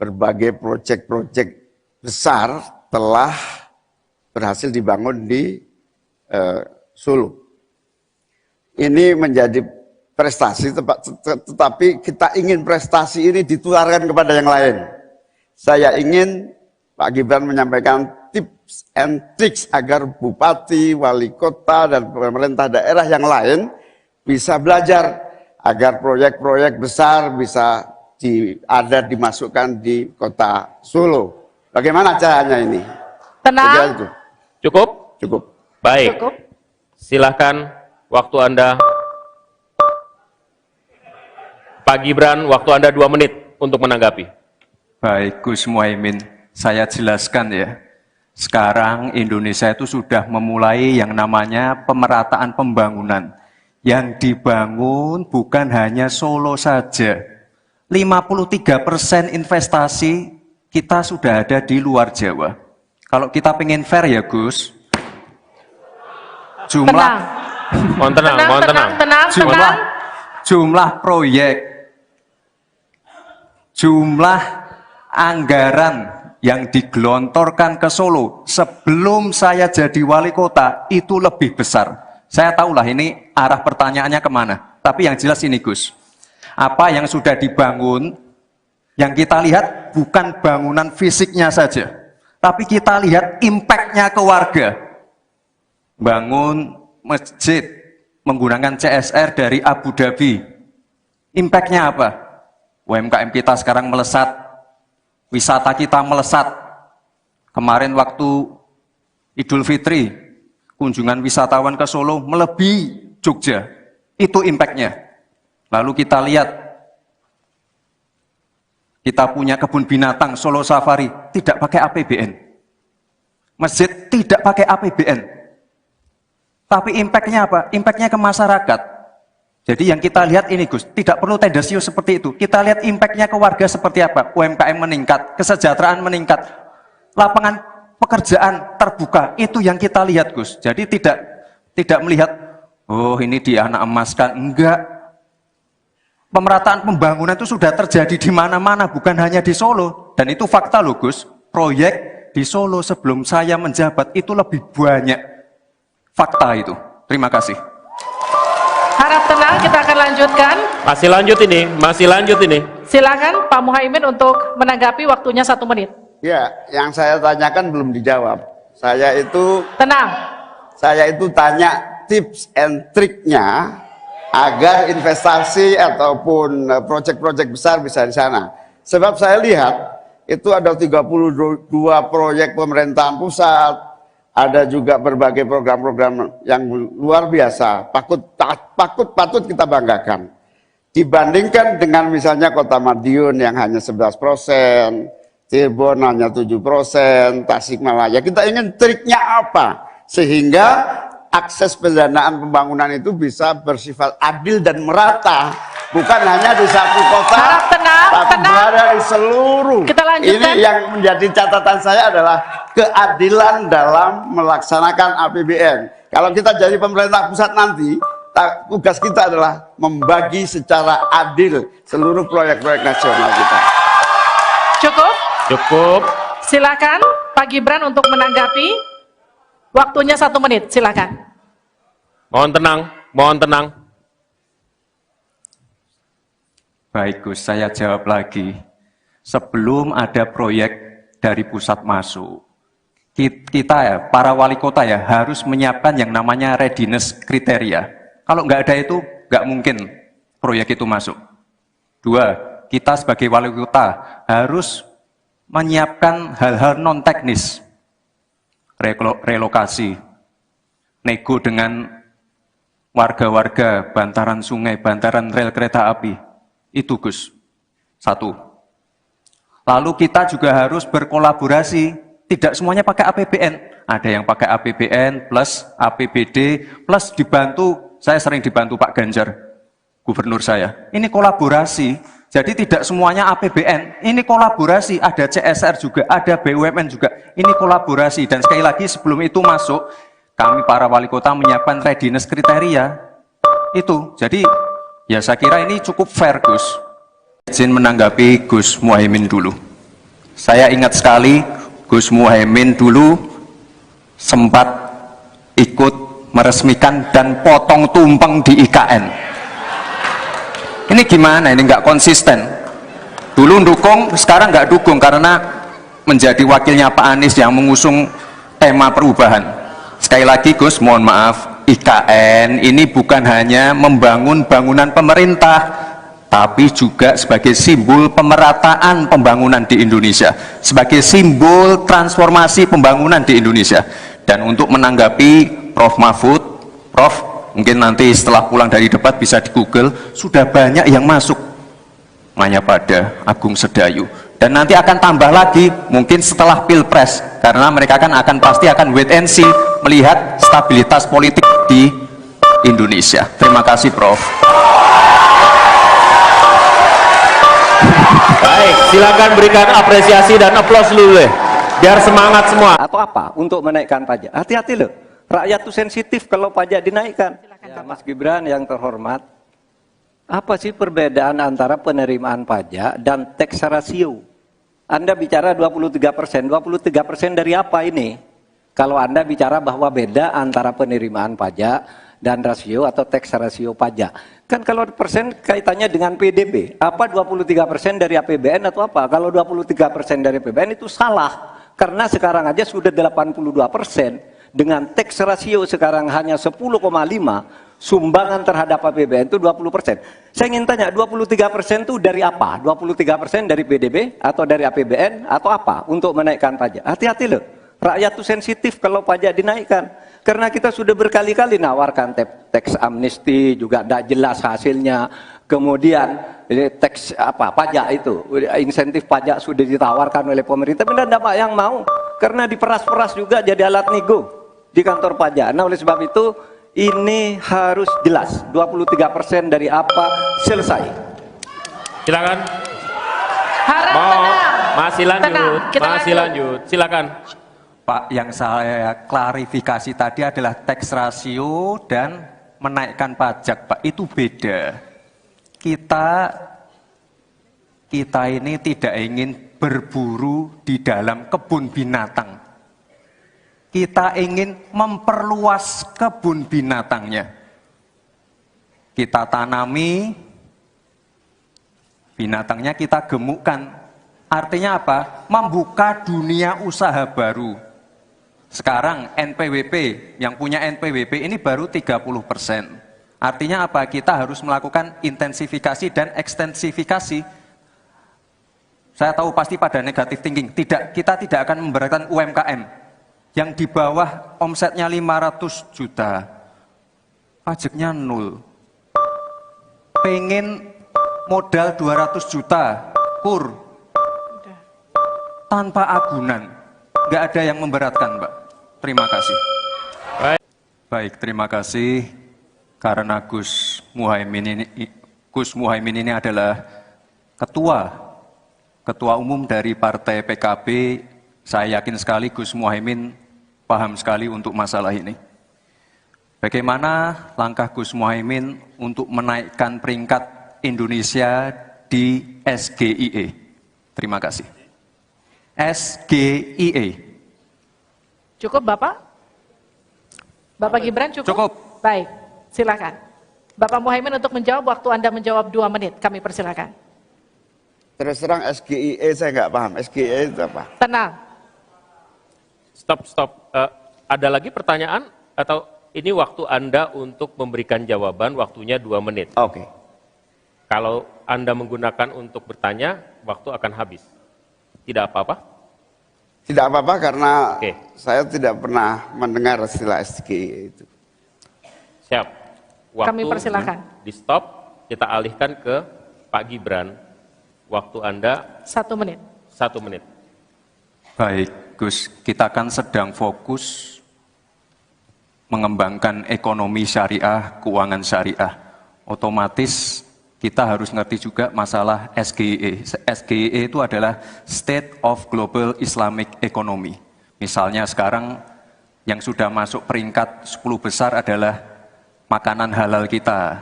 berbagai proyek-proyek besar telah berhasil dibangun di Solo. Ini menjadi prestasi, tetapi kita ingin prestasi ini ditularkan kepada yang lain. Saya ingin Pak Gibran menyampaikan tips and tricks agar bupati, wali kota, dan pemerintah daerah yang lain bisa belajar agar proyek-proyek besar bisa dimasukkan di kota Solo. Bagaimana caranya ini? Tenang. Cukup? Cukup. Baik. Cukup. Silahkan waktu Anda. Pak Gibran, waktu Anda 2 menit untuk menanggapi. Baik Gus Muhaimin, saya jelaskan ya. Sekarang Indonesia itu sudah memulai yang namanya pemerataan pembangunan. Yang dibangun bukan hanya Solo saja. 53% investasi kita sudah ada di luar Jawa. Kalau kita pengen fair ya Gus, jumlah proyek, jumlah anggaran yang digelontorkan ke Solo sebelum saya jadi wali kota itu lebih besar. Saya tahulah ini arah pertanyaannya kemana. Tapi yang jelas ini Gus, apa yang sudah dibangun, yang kita lihat bukan bangunan fisiknya saja, tapi kita lihat impact-nya ke warga. Bangun masjid menggunakan CSR dari Abu Dhabi. Impact-nya apa? UMKM kita sekarang melesat, wisata kita melesat. Kemarin waktu Idul Fitri, kunjungan wisatawan ke Solo melebihi Jogja. Itu impact-nya. Lalu kita lihat, kita punya kebun binatang Solo Safari, tidak pakai APBN. Masjid tidak pakai APBN. Tapi impact-nya apa? Impact-nya ke masyarakat. Jadi yang kita lihat ini Gus, tidak perlu tendensius seperti itu. Kita lihat impact-nya ke warga seperti apa? UMKM meningkat, kesejahteraan meningkat, lapangan pekerjaan terbuka. Itu yang kita lihat Gus. Jadi tidak melihat, oh ini dia anak emaskan. Enggak. Pemerataan pembangunan itu sudah terjadi di mana-mana, bukan hanya di Solo. Dan itu fakta loh Gus. Proyek di Solo sebelum saya menjabat itu lebih banyak. Fakta itu. Terima kasih. Harap tenang, kita akan lanjutkan. Masih lanjut ini. Silakan Pak Muhaimin untuk menanggapi, waktunya 1 menit. Ya, yang saya tanyakan belum dijawab. Saya itu tanya tips and triknya agar investasi ataupun proyek-proyek besar bisa di sana. Sebab saya lihat itu ada 32 proyek pemerintahan pusat, ada juga berbagai program-program yang luar biasa, patut kita banggakan. Dibandingkan dengan misalnya Kota Madiun yang hanya 11%, Cirebon hanya 7%, Tasikmalaya. Kita ingin triknya apa? Sehingga akses pendanaan pembangunan itu bisa bersifat adil dan merata. Bukan hanya di satu kota, Harap tenang, tapi tenang. berada di seluruh. Kita lanjutkan. Ini yang menjadi catatan saya adalah keadilan dalam melaksanakan APBN. Kalau kita jadi pemerintah pusat nanti, tugas kita adalah membagi secara adil seluruh proyek-proyek nasional kita. Cukup? Cukup. Silakan Pak Gibran untuk menanggapi. Waktunya 1 menit, silakan. Mohon tenang, mohon tenang. Baik Gus, saya jawab lagi. Sebelum ada proyek dari pusat masuk, kita ya, para wali kota ya, harus menyiapkan yang namanya readiness kriteria. Kalau nggak ada itu, nggak mungkin proyek itu masuk. 2, kita sebagai wali kota harus menyiapkan hal-hal non-teknis, relokasi, nego dengan warga-warga, bantaran sungai, bantaran rel kereta api, itu Gus. 1. Lalu kita juga harus berkolaborasi, tidak semuanya pakai APBN, ada yang pakai APBN plus APBD plus dibantu, saya sering dibantu Pak Ganjar, gubernur saya. Ini kolaborasi. Jadi tidak semuanya APBN, ini kolaborasi, ada CSR juga, ada BUMN juga, ini kolaborasi. Dan sekali lagi sebelum itu masuk, kami para wali kota menyiapkan readiness kriteria, itu. Jadi ya saya kira ini cukup fair Gus. Izin menanggapi Gus Muhaimin dulu. Saya ingat sekali Gus Muhaimin dulu sempat ikut meresmikan dan potong tumpeng di IKN. Ini gimana? Ini nggak konsisten. Dulu dukung, sekarang nggak dukung karena menjadi wakilnya Pak Anies yang mengusung tema perubahan. Sekali lagi Gus, mohon maaf, IKN ini bukan hanya membangun bangunan pemerintah, tapi juga sebagai simbol pemerataan pembangunan di Indonesia, sebagai simbol transformasi pembangunan di Indonesia. Dan untuk menanggapi Prof. Mahfud, Prof, mungkin nanti setelah pulang dari debat bisa di Google, sudah banyak yang masuk Mayapada, Agung Sedayu, dan nanti akan tambah lagi mungkin setelah Pilpres, karena mereka pasti akan wait and see melihat stabilitas politik di Indonesia. Terima kasih Prof. Baik, silakan berikan apresiasi dan aplaus dulu deh, biar semangat semua. Atau apa? Untuk menaikkan pajak. Hati-hati loh. Rakyat itu sensitif kalau pajak dinaikkan. Ya, Mas Gibran yang terhormat, apa sih perbedaan antara penerimaan pajak dan tax ratio? Anda bicara 23%, 23% dari apa ini? Kalau Anda bicara bahwa beda antara penerimaan pajak dan rasio atau tax ratio pajak. Kan kalau persen kaitannya dengan PDB, apa 23% dari APBN atau apa? Kalau 23% dari APBN itu salah. Karena sekarang aja sudah 82%. Dengan tax ratio sekarang hanya 10,5, sumbangan terhadap APBN itu 20%. Saya ingin tanya, 23% itu dari apa? 23% dari PDB atau dari APBN atau apa untuk menaikkan pajak? Hati-hati loh, rakyat itu sensitif kalau pajak dinaikkan. Karena kita sudah berkali-kali nawarkan tax amnesty, juga tidak jelas hasilnya. Kemudian tax pajak itu, insentif pajak sudah ditawarkan oleh pemerintah, tapi tidak banyak yang mau. Karena diperas-peras juga jadi alat nego di kantor pajak. Nah oleh sebab itu ini harus jelas 23% dari apa selesai. Silakan. Harap tenang. Masih lanjut. Tenang, kita Masih lanjut. Silakan. Pak, yang saya klarifikasi tadi adalah tax ratio dan menaikkan pajak, Pak. Itu beda. Kita ini tidak ingin berburu di dalam kebun binatang. Kita ingin memperluas kebun binatangnya. Kita tanami, binatangnya kita gemukkan. Artinya apa? Membuka dunia usaha baru. Sekarang NPWP, yang punya NPWP ini baru 30%. Artinya apa? Kita harus melakukan intensifikasi dan ekstensifikasi. Saya tahu pasti pada negatif thinking. Kita tidak akan memberatkan UMKM. Yang di bawah omsetnya 500 juta, pajaknya 0. Pengen modal 200 juta, kur. tanpa agunan. Nggak ada yang memberatkan, Mbak. Terima kasih. Baik, terima kasih. Karena Gus Muhaimin ini adalah ketua umum dari Partai PKB, saya yakin sekali Gus Muhaimin paham sekali untuk masalah ini. Bagaimana langkah Gus Muhaimin untuk menaikkan peringkat Indonesia di SGIE? Terima kasih. SGIE. Cukup Bapak? Bapak Gibran cukup? Cukup. Baik, silakan. Bapak Muhaimin untuk menjawab, waktu Anda menjawab 2 menit, kami persilakan. Terus terang SGIE saya nggak paham. SGIE itu apa? Tenang. Stop. Ada lagi pertanyaan atau ini waktu Anda untuk memberikan jawaban, waktunya 2 menit. Oke. Kalau Anda menggunakan untuk bertanya, waktu akan habis. Tidak apa-apa? Tidak apa-apa karena Oke. saya tidak pernah mendengar istilah SGIE itu. Siap. Waktu Kami persilakan. di stop, kita alihkan ke Pak Gibran. Waktu Anda 1 menit. 1 menit. Baik, Gus, kita kan sedang fokus mengembangkan ekonomi syariah, keuangan syariah. Otomatis kita harus ngerti juga masalah SGIE. SGIE itu adalah State of Global Islamic Economy. Misalnya sekarang yang sudah masuk peringkat 10 besar adalah makanan halal kita,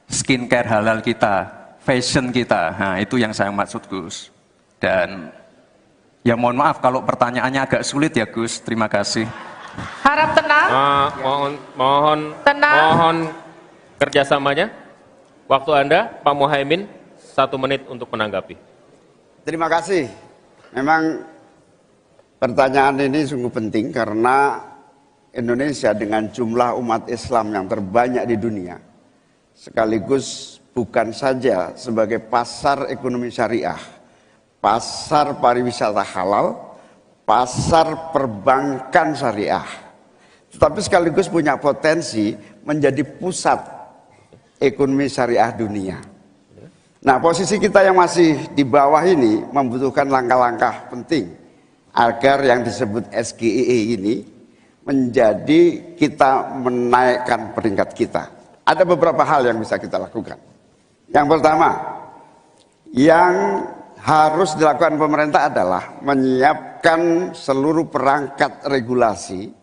skincare halal kita, fashion kita. Nah, itu yang saya maksud, Gus. Dan ya mohon maaf kalau pertanyaannya agak sulit ya, Gus. Terima kasih. Harap tenang. Mohon kerjasamanya. Waktu Anda, Pak Muhaimin, 1 menit untuk menanggapi. Terima kasih. Memang pertanyaan ini sungguh penting karena Indonesia dengan jumlah umat Islam yang terbanyak di dunia, sekaligus bukan saja sebagai pasar ekonomi syariah, pasar pariwisata halal, pasar perbankan syariah, tetapi sekaligus punya potensi menjadi pusat ekonomi syariah dunia. Nah, posisi kita yang masih di bawah ini membutuhkan langkah-langkah penting agar yang disebut SGIE ini menjadi kita menaikkan peringkat kita. Ada beberapa hal yang bisa kita lakukan. Yang pertama, yang harus dilakukan pemerintah adalah menyiapkan seluruh perangkat regulasi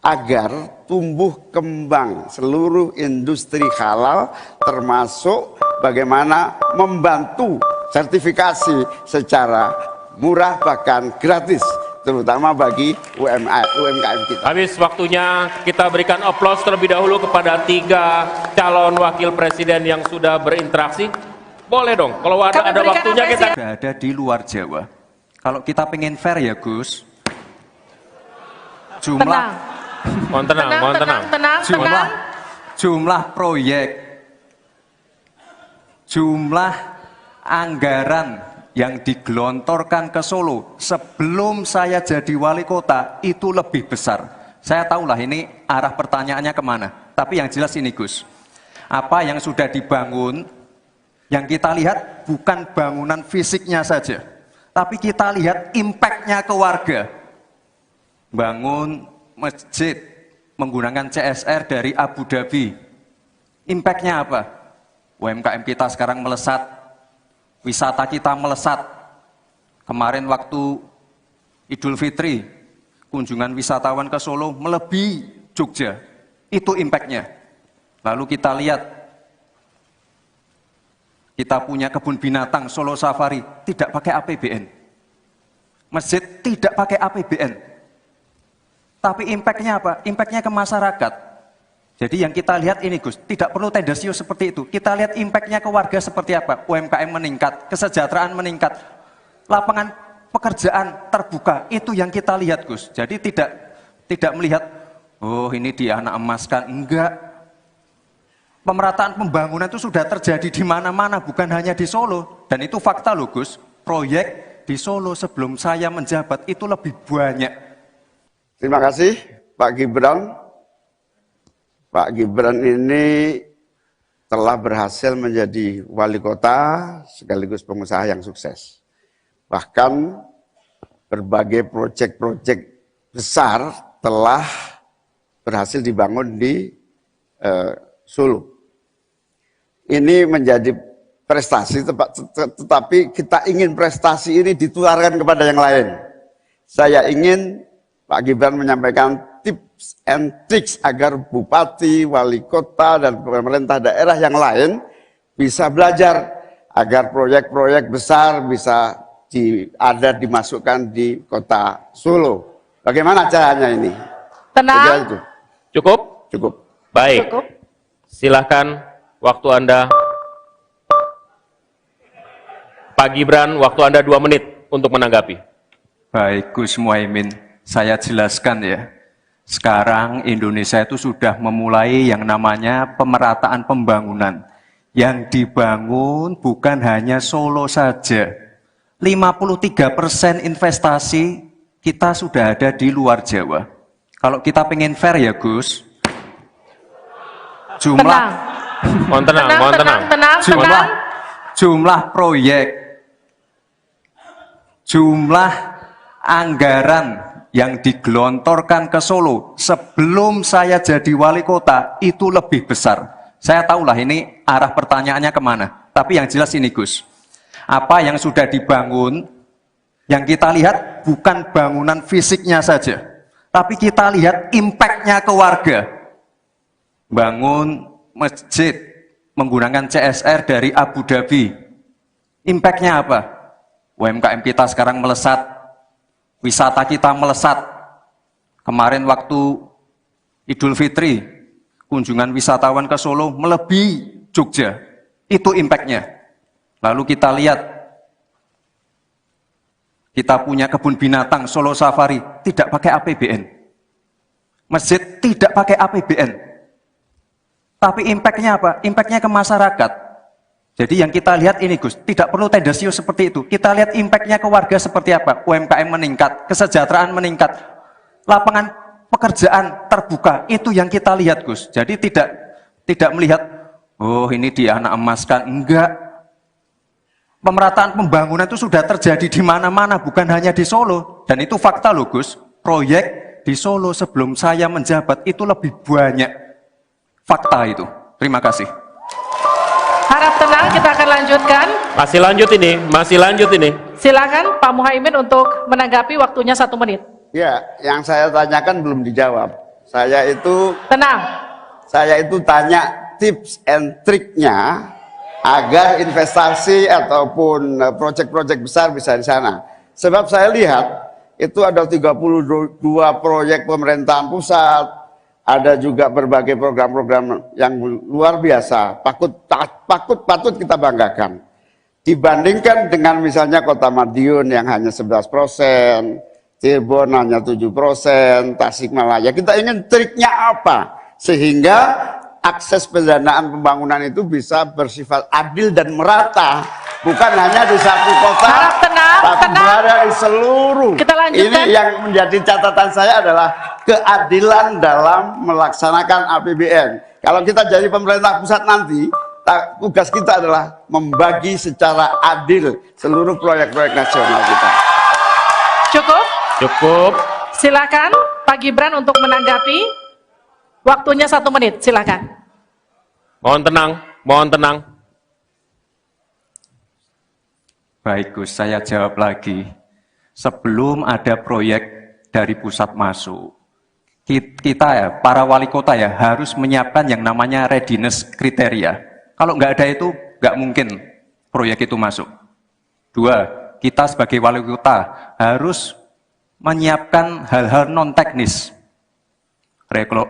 agar tumbuh kembang seluruh industri halal, termasuk bagaimana membantu sertifikasi secara murah bahkan gratis, terutama bagi UMKM kita. Habis waktunya, kita berikan aplaus terlebih dahulu kepada 3 calon wakil presiden yang sudah berinteraksi. Boleh dong, kalau ada waktunya kita... Ada di luar Jawa. Kalau kita pengen fair ya, Gus, Tenang. Mohon tenang. jumlah proyek, jumlah anggaran yang digelontorkan ke Solo sebelum saya jadi wali kota itu lebih besar. Saya tahulah ini arah pertanyaannya kemana. Tapi yang jelas ini, Gus, apa yang sudah dibangun, yang kita lihat bukan bangunan fisiknya saja, tapi kita lihat impact-nya ke warga. Bangun masjid menggunakan CSR dari Abu Dhabi. Impact-nya apa? UMKM kita sekarang melesat, wisata kita melesat. Kemarin waktu Idul Fitri, kunjungan wisatawan ke Solo melebihi Jogja. Itu impact-nya. Lalu kita lihat, kita punya kebun binatang Solo Safari, tidak pakai APBN. Masjid tidak pakai APBN. Tapi impact-nya apa? Impact-nya ke masyarakat. Jadi yang kita lihat ini, Gus, tidak perlu tendensius seperti itu. Kita lihat impact-nya ke warga seperti apa? UMKM meningkat, kesejahteraan meningkat, lapangan pekerjaan terbuka. Itu yang kita lihat, Gus. Jadi tidak melihat, oh ini dia anak emaskan. Enggak. Pemerataan pembangunan itu sudah terjadi di mana-mana, bukan hanya di Solo. Dan itu fakta loh, Gus. Proyek di Solo sebelum saya menjabat itu lebih banyak. Terima kasih Pak Gibran. Pak Gibran ini telah berhasil menjadi wali kota sekaligus pengusaha yang sukses. Bahkan berbagai proyek-proyek besar telah berhasil dibangun di Solo. Ini menjadi prestasi, tetapi kita ingin prestasi ini ditularkan kepada yang lain. Saya ingin Pak Gibran menyampaikan tips and tricks agar bupati, wali kota, dan pemerintah daerah yang lain bisa belajar agar proyek-proyek besar bisa dimasukkan di kota Solo. Bagaimana caranya ini? Tenang. Cukup? Cukup. Baik. Cukup. Silahkan waktu Anda. Pak Gibran, waktu Anda 2 menit untuk menanggapi. Baik, Gus Muhaimin, saya jelaskan ya. Sekarang Indonesia itu sudah memulai yang namanya pemerataan pembangunan. Yang dibangun bukan hanya Solo saja. 53% investasi kita sudah ada di luar Jawa. Kalau kita pengen fair ya Gus, Mohon tenang. jumlah proyek, jumlah anggaran yang digelontorkan ke Solo sebelum saya jadi wali kota itu lebih besar. Saya tahulah ini arah pertanyaannya kemana. Tapi yang jelas ini Gus, apa yang sudah dibangun, yang kita lihat bukan bangunan fisiknya saja, tapi kita lihat impact-nya ke warga. Bangun masjid menggunakan CSR dari Abu Dhabi. Impact-nya apa? UMKM kita sekarang melesat, wisata kita melesat. Kemarin waktu Idul Fitri, kunjungan wisatawan ke Solo melebihi Jogja. Itu impact-nya. Lalu kita lihat, kita punya kebun binatang Solo Safari, tidak pakai APBN. Masjid tidak pakai APBN. Tapi impact-nya apa? Impact-nya ke masyarakat. Jadi yang kita lihat ini Gus, tidak perlu tendensius seperti itu. Kita lihat impact-nya ke warga seperti apa? UMKM meningkat, kesejahteraan meningkat, lapangan pekerjaan terbuka. Itu yang kita lihat Gus. Jadi tidak melihat, oh ini dianak emaskan. Enggak. Pemerataan pembangunan itu sudah terjadi di mana-mana, bukan hanya di Solo. Dan itu fakta loh Gus. Proyek di Solo sebelum saya menjabat itu lebih banyak. Fakta itu. Terima kasih. Harap tenang, kita akan lanjutkan. Masih lanjut ini. Silakan Pak Muhaimin untuk menanggapi, waktunya 1 menit. Ya, yang saya tanyakan belum dijawab. Tenang. Saya itu tanya tips and triknya agar investasi ataupun proyek-proyek besar bisa di sana. Sebab saya lihat itu ada 32 proyek pemerintahan pusat, ada juga berbagai program-program yang luar biasa, patut kita banggakan. Dibandingkan dengan misalnya Kota Madiun yang hanya 11%, Cirebon hanya 7%, Tasikmalaya. Kita ingin triknya apa? Sehingga akses pendanaan pembangunan itu bisa bersifat adil dan merata. Bukan hanya di satu kota, tapi berada di seluruh. Kita lanjutkan. Ini yang menjadi catatan saya adalah keadilan dalam melaksanakan APBN. Kalau kita jadi pemerintah pusat nanti, tugas kita adalah membagi secara adil seluruh proyek-proyek nasional kita. Cukup. Silakan Pak Gibran untuk menanggapi. Waktunya 1 menit, silakan. Mohon tenang. Baik Gus, saya jawab lagi. Sebelum ada proyek dari pusat masuk, kita ya, para wali kota ya, harus menyiapkan yang namanya readiness kriteria. Kalau nggak ada itu, nggak mungkin proyek itu masuk. 2, kita sebagai wali kota harus menyiapkan hal-hal non-teknis.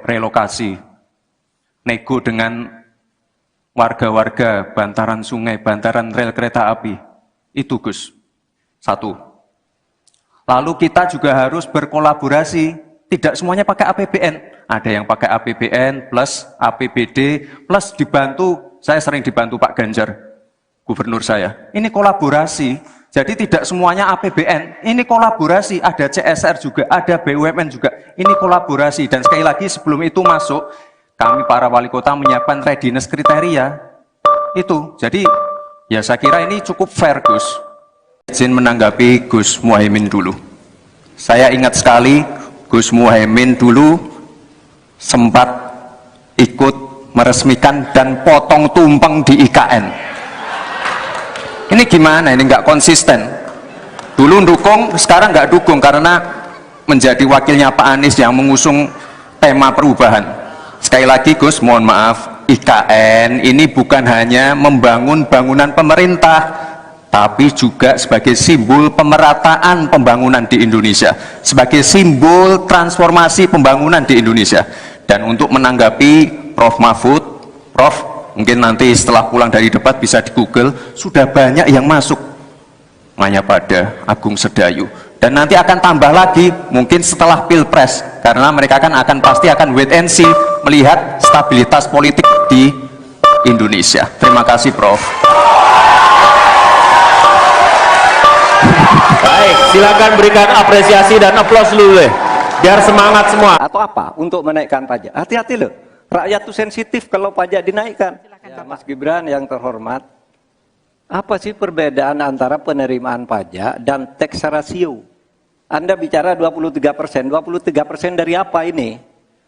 Relokasi, nego dengan warga-warga, bantaran sungai, bantaran rel kereta api. Itu Gus, 1. Lalu kita juga harus berkolaborasi, tidak semuanya pakai APBN. Ada yang pakai APBN plus APBD plus dibantu, saya sering dibantu Pak Ganjar, gubernur saya. Ini kolaborasi, jadi tidak semuanya APBN, ini kolaborasi, ada CSR juga, ada BUMN juga, ini kolaborasi. Dan sekali lagi sebelum itu masuk, kami para wali kota menyiapkan readiness kriteria, itu. Jadi ya saya kira ini cukup fair Gus. Izin menanggapi Gus Muhaimin dulu. Saya ingat sekali Gus Muhaimin dulu sempat ikut meresmikan dan potong tumpeng di IKN. Ini gimana? Ini nggak konsisten. Dulu dukung, sekarang nggak dukung karena menjadi wakilnya Pak Anies yang mengusung tema perubahan. Sekali lagi Gus, mohon maaf, IKN ini bukan hanya membangun bangunan pemerintah, tapi juga sebagai simbol pemerataan pembangunan di Indonesia, sebagai simbol transformasi pembangunan di Indonesia. Dan untuk menanggapi Prof. Mahfud, Prof, mungkin nanti setelah pulang dari debat bisa di Google, sudah banyak yang masuk Mayapada, Agung Sedayu, dan nanti akan tambah lagi mungkin setelah Pilpres, karena mereka pasti akan wait and see melihat stabilitas politik di Indonesia. Terima kasih Prof. Baik, silakan berikan apresiasi dan aplaus dulu deh, biar semangat semua. Atau apa untuk menaikkan pajak? Hati-hati loh, rakyat tuh sensitif kalau pajak dinaikkan. Ya, Mas Gibran yang terhormat, apa sih perbedaan antara penerimaan pajak dan tax ratio? Anda bicara 23%, 23% dari apa ini?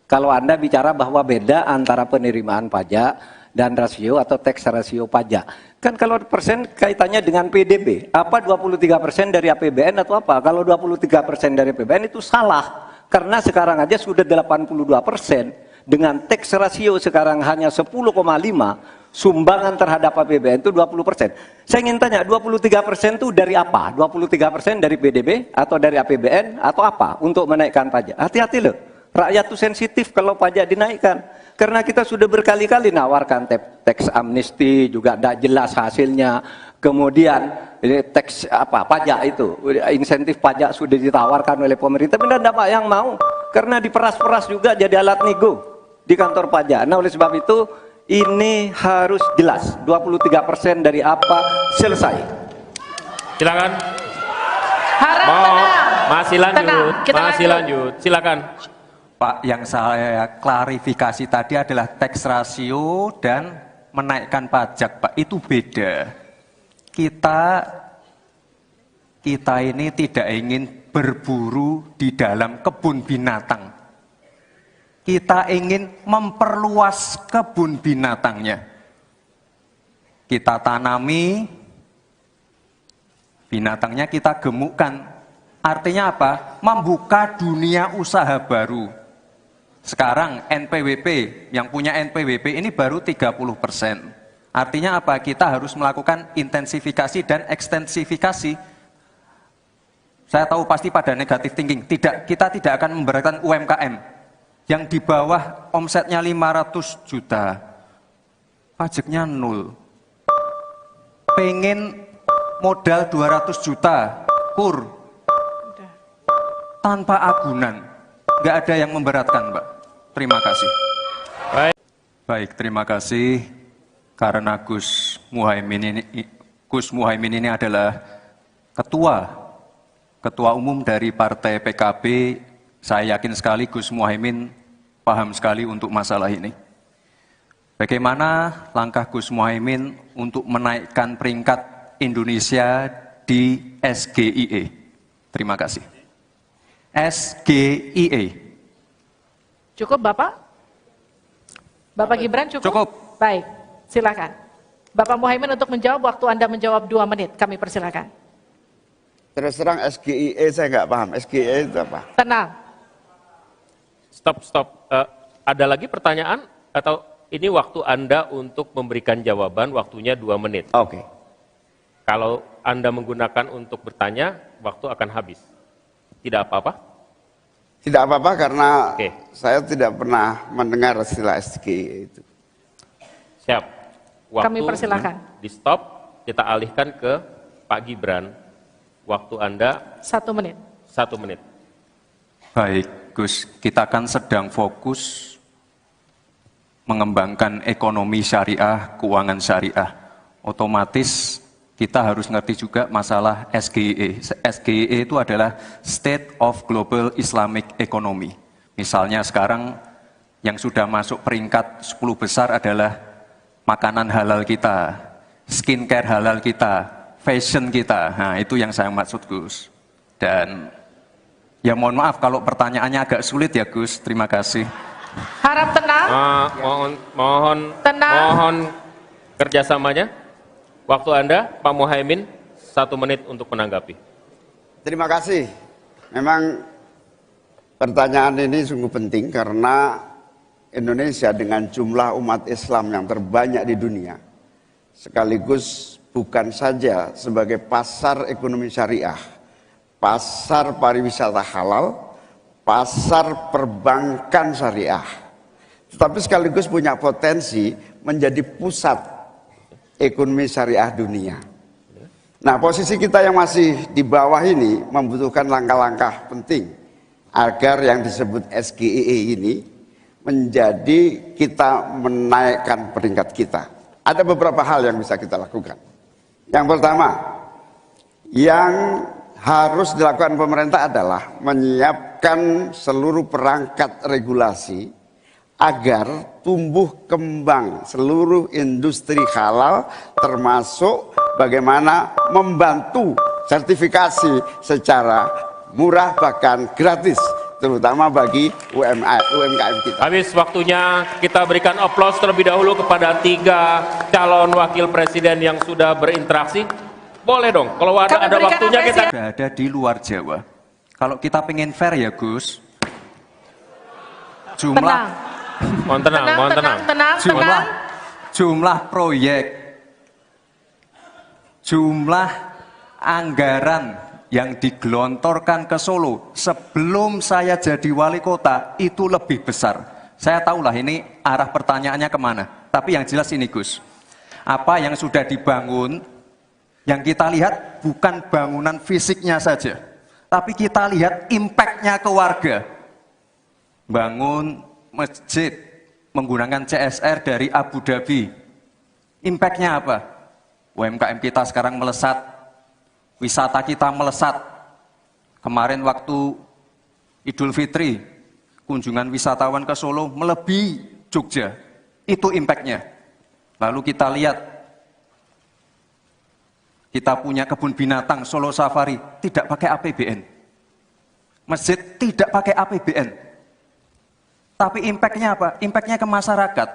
Kalau Anda bicara bahwa beda antara penerimaan pajak dan rasio atau tax ratio pajak. Kan kalau persen kaitannya dengan PDB, apa 23% dari APBN atau apa? Kalau 23% dari APBN itu salah, karena sekarang aja sudah 82%, dengan tax ratio sekarang hanya 10,5, sumbangan terhadap APBN itu 20%. Saya ingin tanya, 23% itu dari apa? 23% dari PDB atau dari APBN atau apa untuk menaikkan pajak? Hati-hati loh, rakyat itu sensitif kalau pajak dinaikkan. Karena kita sudah berkali-kali nawarkan tax amnesty, juga tidak jelas hasilnya. Kemudian tax pajak itu, insentif pajak sudah ditawarkan oleh pemerintah, tapi tidak ada yang mau. Karena diperas-peras juga jadi alat nego di kantor pajak. Nah oleh sebab itu ini harus jelas, 23% dari apa, selesai. Silakan. Harap tenang. Masih lanjut, Tenang, kita masih lanjut. Silakan. Pak, yang saya klarifikasi tadi adalah tax ratio dan menaikkan pajak, Pak. Itu beda. Kita ini tidak ingin berburu di dalam kebun binatang. Kita ingin memperluas kebun binatangnya. Kita tanami, binatangnya kita gemukkan. Artinya apa? Membuka dunia usaha baru. Sekarang NPWP, yang punya NPWP ini baru 30%. Artinya apa? Kita harus melakukan intensifikasi dan ekstensifikasi. Saya tahu pasti pada negatif thinking. Kita tidak akan memberatkan UMKM yang di bawah omsetnya 500 juta. Pajaknya 0. Pengen modal 200 juta, kur. Tanpa agunan. Nggak ada yang memberatkan, Mbak. Terima kasih. Baik, terima kasih. Karena Gus Muhaimin ini adalah ketua umum dari Partai PKB. Saya yakin sekali Gus Muhaimin paham sekali untuk masalah ini. Bagaimana langkah Gus Muhaimin untuk menaikkan peringkat Indonesia di SGIE? Terima kasih. SGIE. Cukup Bapak? Bapak Gibran cukup? Cukup. Baik, silakan. Bapak Muhaimin untuk menjawab, waktu Anda menjawab 2 menit, kami persilakan. Terus terang SGIE saya nggak paham. SGIE itu apa? Tenang. Stop. Ada lagi pertanyaan? Atau ini waktu Anda untuk memberikan jawaban, waktunya 2 menit. Oke. Kalau Anda menggunakan untuk bertanya, waktu akan habis. Tidak apa-apa? Tidak apa-apa karena Oke. saya tidak pernah mendengar istilah SGIE itu. Siap. Waktu Kami persilakan. di stop, kita alihkan ke Pak Gibran. Waktu Anda 1 menit. 1 menit. Baik, Gus, kita kan sedang fokus mengembangkan ekonomi syariah, keuangan syariah. Otomatis kita harus ngerti juga masalah SGIE. SGIE itu adalah State of Global Islamic Economy. Misalnya sekarang yang sudah masuk peringkat 10 besar adalah makanan halal kita, skincare halal kita, fashion kita. Nah, itu yang saya maksud, Gus. Dan Ya mohon maaf kalau pertanyaannya agak sulit ya Gus, terima kasih. Harap tenang. Mohon kerjasamanya. Waktu Anda, Pak Muhaimin, 1 menit untuk menanggapi. Terima kasih. Memang pertanyaan ini sungguh penting karena Indonesia dengan jumlah umat Islam yang terbanyak di dunia, sekaligus bukan saja sebagai pasar ekonomi syariah, pasar pariwisata halal, pasar perbankan syariah, tetapi sekaligus punya potensi menjadi pusat ekonomi syariah dunia. Nah, posisi kita yang masih di bawah ini membutuhkan langkah-langkah penting agar yang disebut SGEE ini menjadi kita menaikkan peringkat kita. Ada beberapa hal yang bisa kita lakukan. Yang pertama, yang harus dilakukan pemerintah adalah menyiapkan seluruh perangkat regulasi agar tumbuh kembang seluruh industri halal, termasuk bagaimana membantu sertifikasi secara murah bahkan gratis, terutama bagi UMKM kita. Habis waktunya, kita berikan aplaus terlebih dahulu kepada 3 calon wakil presiden yang sudah berinteraksi. Boleh dong, kalau ada waktunya kita... Sudah ada di luar Jawa. Kalau kita pengen fair ya Gus, Mohon tenang. Jumlah proyek, jumlah anggaran yang digelontorkan ke Solo sebelum saya jadi wali kota itu lebih besar. Saya tahulah ini arah pertanyaannya kemana. Tapi yang jelas ini Gus, apa yang sudah dibangun, yang kita lihat bukan bangunan fisiknya saja, tapi kita lihat impact-nya ke warga. Bangun masjid menggunakan CSR dari Abu Dhabi. Impact-nya apa? UMKM kita sekarang melesat, wisata kita melesat. Kemarin waktu Idul Fitri, kunjungan wisatawan ke Solo melebihi Jogja. Itu impact-nya. Lalu kita lihat, kita punya kebun binatang Solo Safari, tidak pakai APBN. Masjid tidak pakai APBN. Tapi impact-nya apa? Impact-nya ke masyarakat.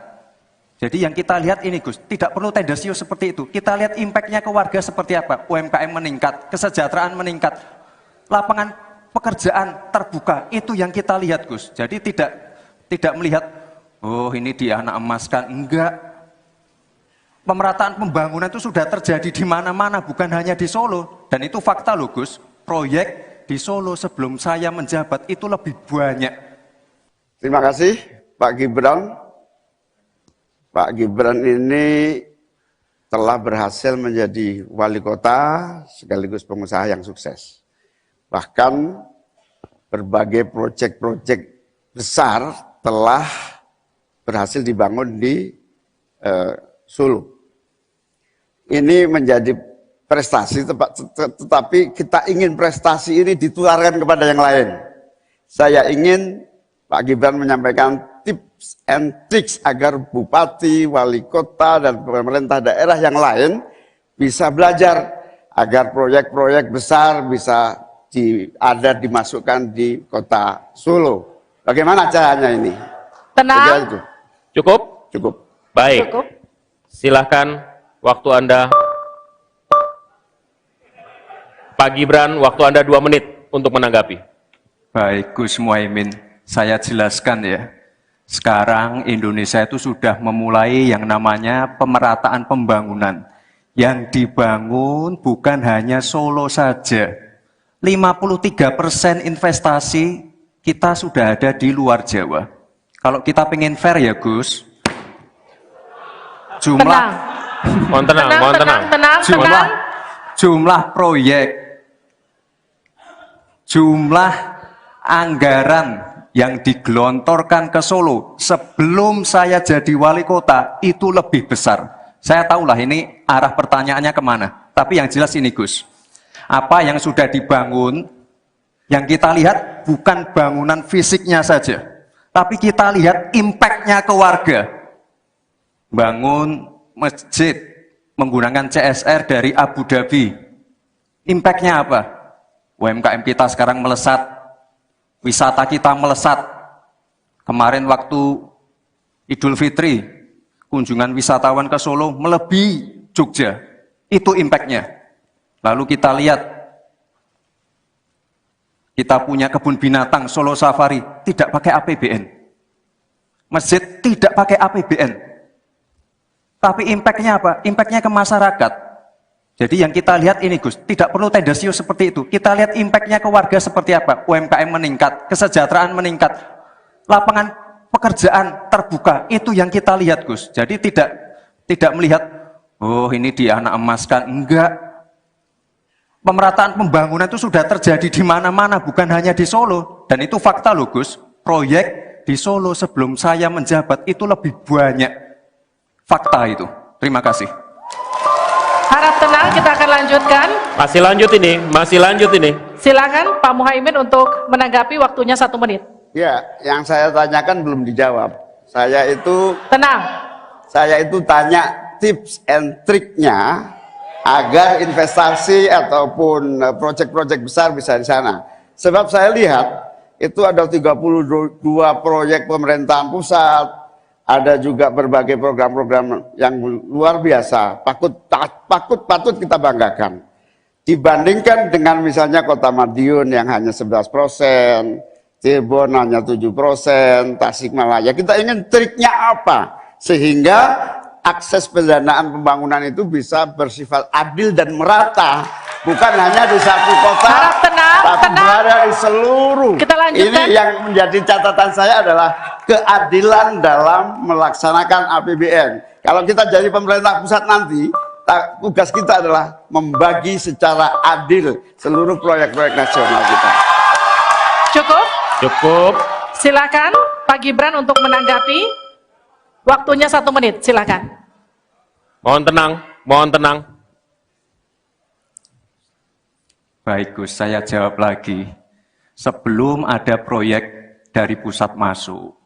Jadi yang kita lihat ini Gus, tidak perlu tendensius seperti itu. Kita lihat impact-nya ke warga seperti apa. UMKM meningkat, kesejahteraan meningkat, lapangan pekerjaan terbuka. Itu yang kita lihat Gus. Jadi tidak melihat, oh ini dia anak emaskan. Enggak. Pemerataan pembangunan itu sudah terjadi di mana-mana, bukan hanya di Solo. Dan itu fakta loh Gus. Proyek di Solo sebelum saya menjabat itu lebih banyak. Terima kasih Pak Gibran. Pak Gibran ini telah berhasil menjadi wali kota sekaligus pengusaha yang sukses. Bahkan berbagai proyek-proyek besar telah berhasil dibangun di Solo. Ini menjadi prestasi, tetapi kita ingin prestasi ini ditularkan kepada yang lain. Saya ingin Pak Gibran menyampaikan tips and tricks agar bupati, wali kota, dan pemerintah daerah yang lain bisa belajar agar proyek-proyek besar bisa dimasukkan di kota Solo. Bagaimana caranya ini? Tenang. Cukup? Cukup. Baik. Cukup. Silahkan, waktu Anda. Pak Gibran, waktu Anda 2 menit untuk menanggapi. Baik Gus Muhaimin, saya jelaskan ya. Sekarang Indonesia itu sudah memulai yang namanya pemerataan pembangunan. Yang dibangun bukan hanya Solo saja. 53% investasi kita sudah ada di luar Jawa. Kalau kita pengen fair ya Gus, jumlah proyek, jumlah anggaran yang digelontorkan ke Solo sebelum saya jadi wali kota itu lebih besar. Saya tahulah ini arah pertanyaannya kemana. Tapi yang jelas ini Gus, apa yang sudah dibangun, yang kita lihat bukan bangunan fisiknya saja, tapi kita lihat impact-nya ke warga. Bangun masjid menggunakan CSR dari Abu Dhabi. Impact-nya apa? UMKM kita sekarang melesat, wisata kita melesat. Kemarin waktu Idul Fitri, kunjungan wisatawan ke Solo melebihi Jogja. Itu impact-nya. Lalu kita lihat, kita punya kebun binatang Solo Safari, tidak pakai APBN. Masjid tidak pakai APBN. Tapi impact-nya apa? Impact-nya ke masyarakat. Jadi yang kita lihat ini Gus, tidak perlu tendensius seperti itu. Kita lihat impact-nya ke warga seperti apa? UMKM meningkat, kesejahteraan meningkat, lapangan pekerjaan terbuka. Itu yang kita lihat Gus. Jadi tidak melihat, oh ini di anak emaskan. Enggak. Pemerataan pembangunan itu sudah terjadi di mana-mana, bukan hanya di Solo. Dan itu fakta loh Gus. Proyek di Solo sebelum saya menjabat itu lebih banyak. Fakta itu. Terima kasih. Harap tenang, kita akan lanjutkan. Masih lanjut ini. Silakan Pak Muhaimin untuk menanggapi, waktunya 1 menit. Ya, yang saya tanyakan belum dijawab. Tenang. Saya itu tanya tips and triknya agar investasi ataupun proyek-proyek besar bisa di sana. Sebab saya lihat itu ada 32 proyek pemerintahan pusat, ada juga berbagai program-program yang luar biasa, patut kita banggakan. Dibandingkan dengan misalnya Kota Madiun yang hanya 11%, Cirebon hanya 7%, Tasikmalaya. Kita ingin triknya apa? Sehingga akses pendanaan pembangunan itu bisa bersifat adil dan merata. Bukan hanya di satu kota, Harap tenang, tapi berada di seluruh. Kita lanjutkan. Ini yang menjadi catatan saya adalah keadilan dalam melaksanakan APBN. Kalau kita jadi pemerintah pusat nanti, tugas kita adalah membagi secara adil seluruh proyek-proyek nasional kita. Cukup. Silakan Pak Gibran untuk menanggapi. Waktunya 1 menit, silakan. Mohon tenang. Baik Gus, saya jawab lagi. Sebelum ada proyek dari pusat masuk,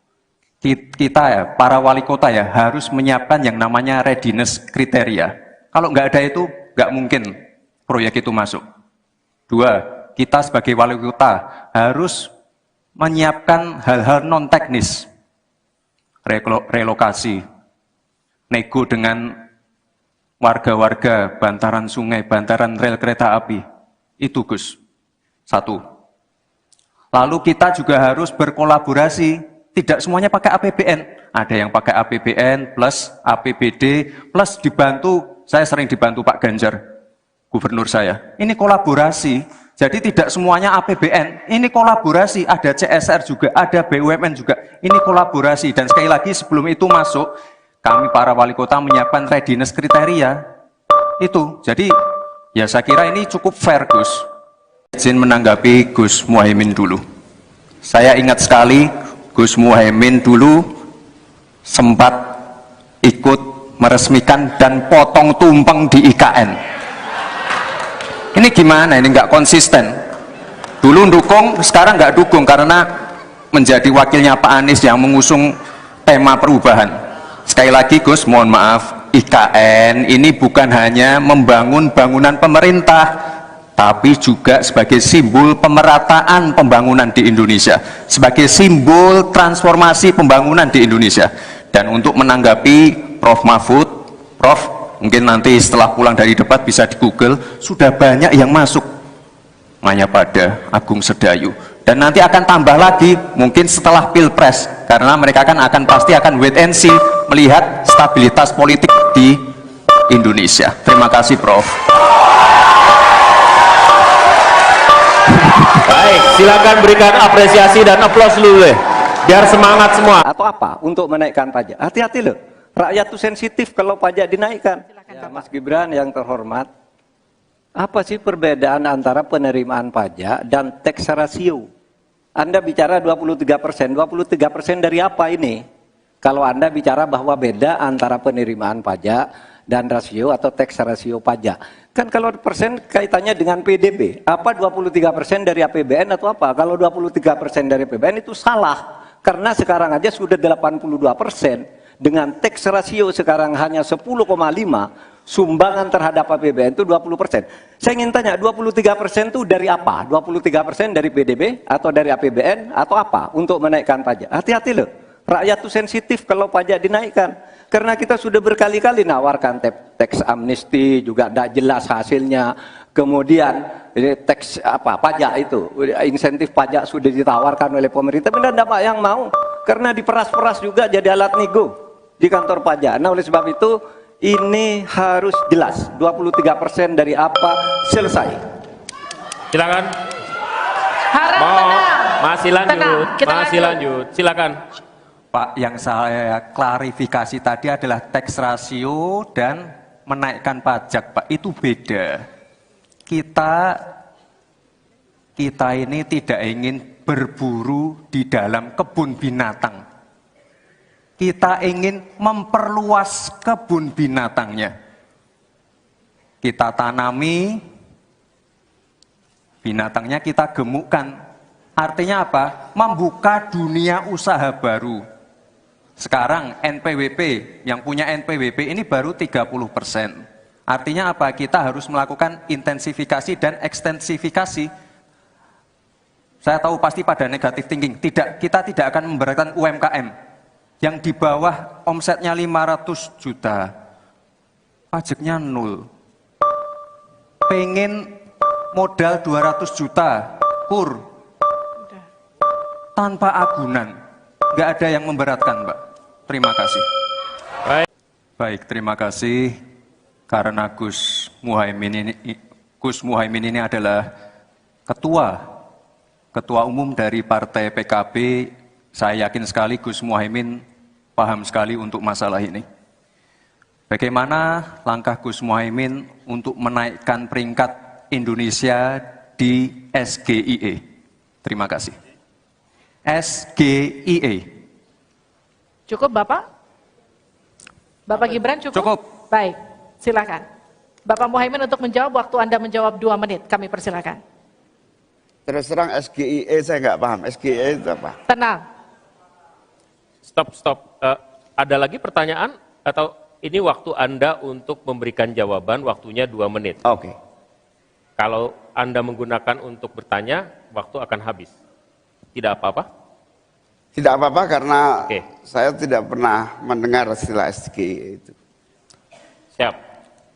kita ya, para wali kota ya, harus menyiapkan yang namanya readiness kriteria. Kalau nggak ada itu, nggak mungkin proyek itu masuk. 2, kita sebagai wali kota harus menyiapkan hal-hal non-teknis. Relokasi, nego dengan warga-warga, bantaran sungai, bantaran rel kereta api. Itu Gus. 1. Lalu kita juga harus berkolaborasi. Tidak semuanya pakai APBN. Ada yang pakai APBN plus APBD plus dibantu. Saya sering dibantu Pak Ganjar, gubernur saya. Ini kolaborasi. Jadi tidak semuanya APBN. Ini kolaborasi. Ada CSR juga, ada BUMN juga. Ini kolaborasi. Dan sekali lagi sebelum itu masuk, kami para wali kota menyiapkan readiness kriteria. Itu. Jadi ya saya kira ini cukup fair Gus. Izin menanggapi Gus Muhaimin dulu. Saya ingat sekali Gus Muhaimin dulu sempat ikut meresmikan dan potong tumpeng di IKN. Ini gimana? Ini nggak konsisten. Dulu dukung, sekarang nggak dukung karena menjadi wakilnya Pak Anies yang mengusung tema perubahan. Sekali lagi Gus, mohon maaf, IKN ini bukan hanya membangun bangunan pemerintah, tapi juga sebagai simbol pemerataan pembangunan di Indonesia, sebagai simbol transformasi pembangunan di Indonesia. Dan untuk menanggapi Prof. Mahfud, Prof, mungkin nanti setelah pulang dari debat bisa di Google, sudah banyak yang masuk. Mayapada, Agung Sedayu. Dan nanti akan tambah lagi, mungkin setelah Pilpres, karena mereka akan pasti akan wait and see, melihat stabilitas politik di Indonesia. Terima kasih Prof. Baik, silakan berikan apresiasi dan aplaus dulu deh, biar semangat semua. Atau apa? Untuk menaikkan pajak. Hati-hati loh. Rakyat itu sensitif kalau pajak dinaikkan. Ya, Mas Gibran yang terhormat, apa sih perbedaan antara penerimaan pajak dan tax ratio? Anda bicara 23%. 23% dari apa ini? Kalau Anda bicara bahwa beda antara penerimaan pajak dan rasio atau tax ratio pajak. Kan kalau persen kaitannya dengan PDB. Apa 23% dari APBN atau apa? Kalau 23% dari APBN itu salah. Karena sekarang aja sudah 82%. Dengan tax ratio sekarang hanya 10,5, sumbangan terhadap APBN itu 20%. Saya ingin tanya, 23% itu dari apa? 23% dari PDB atau dari APBN atau apa untuk menaikkan pajak? Hati-hati loh, rakyat itu sensitif kalau pajak dinaikkan. Karena kita sudah berkali-kali nawarkan teks amnesti, juga tidak jelas hasilnya. Kemudian teks pajak itu, insentif pajak sudah ditawarkan oleh pemerintah, benar tidak Pak yang mau? Karena diperas-peras juga jadi alat nego di kantor pajak. Nah oleh sebab itu ini harus jelas, 23% dari apa selesai. Silakan. Harap tenang. Masih lanjut, Tenang, kita masih lanjut. Silakan. Pak, yang saya klarifikasi tadi adalah tax ratio dan menaikkan pajak, Pak. Itu beda. Kita ini tidak ingin berburu di dalam kebun binatang. Kita ingin memperluas kebun binatangnya. Kita tanami, binatangnya kita gemukkan. Artinya apa? Membuka dunia usaha baru. Sekarang NPWP, yang punya NPWP ini baru 30%. Artinya apa? Kita harus melakukan intensifikasi dan ekstensifikasi. Saya tahu pasti pada negatif thinking. Kita tidak akan memberatkan UMKM yang di bawah omsetnya 500 juta. Pajaknya 0. Pengen modal 200 juta, kur. Tanpa agunan. Nggak ada yang memberatkan, Mbak. Terima kasih. Baik, terima kasih. Karena Gus Muhaimin ini adalah ketua umum dari Partai PKB, saya yakin sekali Gus Muhaimin paham sekali untuk masalah ini. Bagaimana langkah Gus Muhaimin untuk menaikkan peringkat Indonesia di SGIE? Terima kasih. SGIE. Cukup Bapak? Bapak Gibran cukup? Cukup. Baik, silakan. Bapak Muhaimin untuk menjawab, waktu Anda menjawab 2 menit, kami persilakan. Terus terang SGIE saya nggak paham. SGIE itu apa? Tenang. Stop. Ada lagi pertanyaan? Atau ini waktu Anda untuk memberikan jawaban, waktunya 2 menit. Oke. Kalau Anda menggunakan untuk bertanya, waktu akan habis. Tidak apa-apa? Tidak apa-apa karena Oke. saya tidak pernah mendengar istilah SGIE itu. Siap.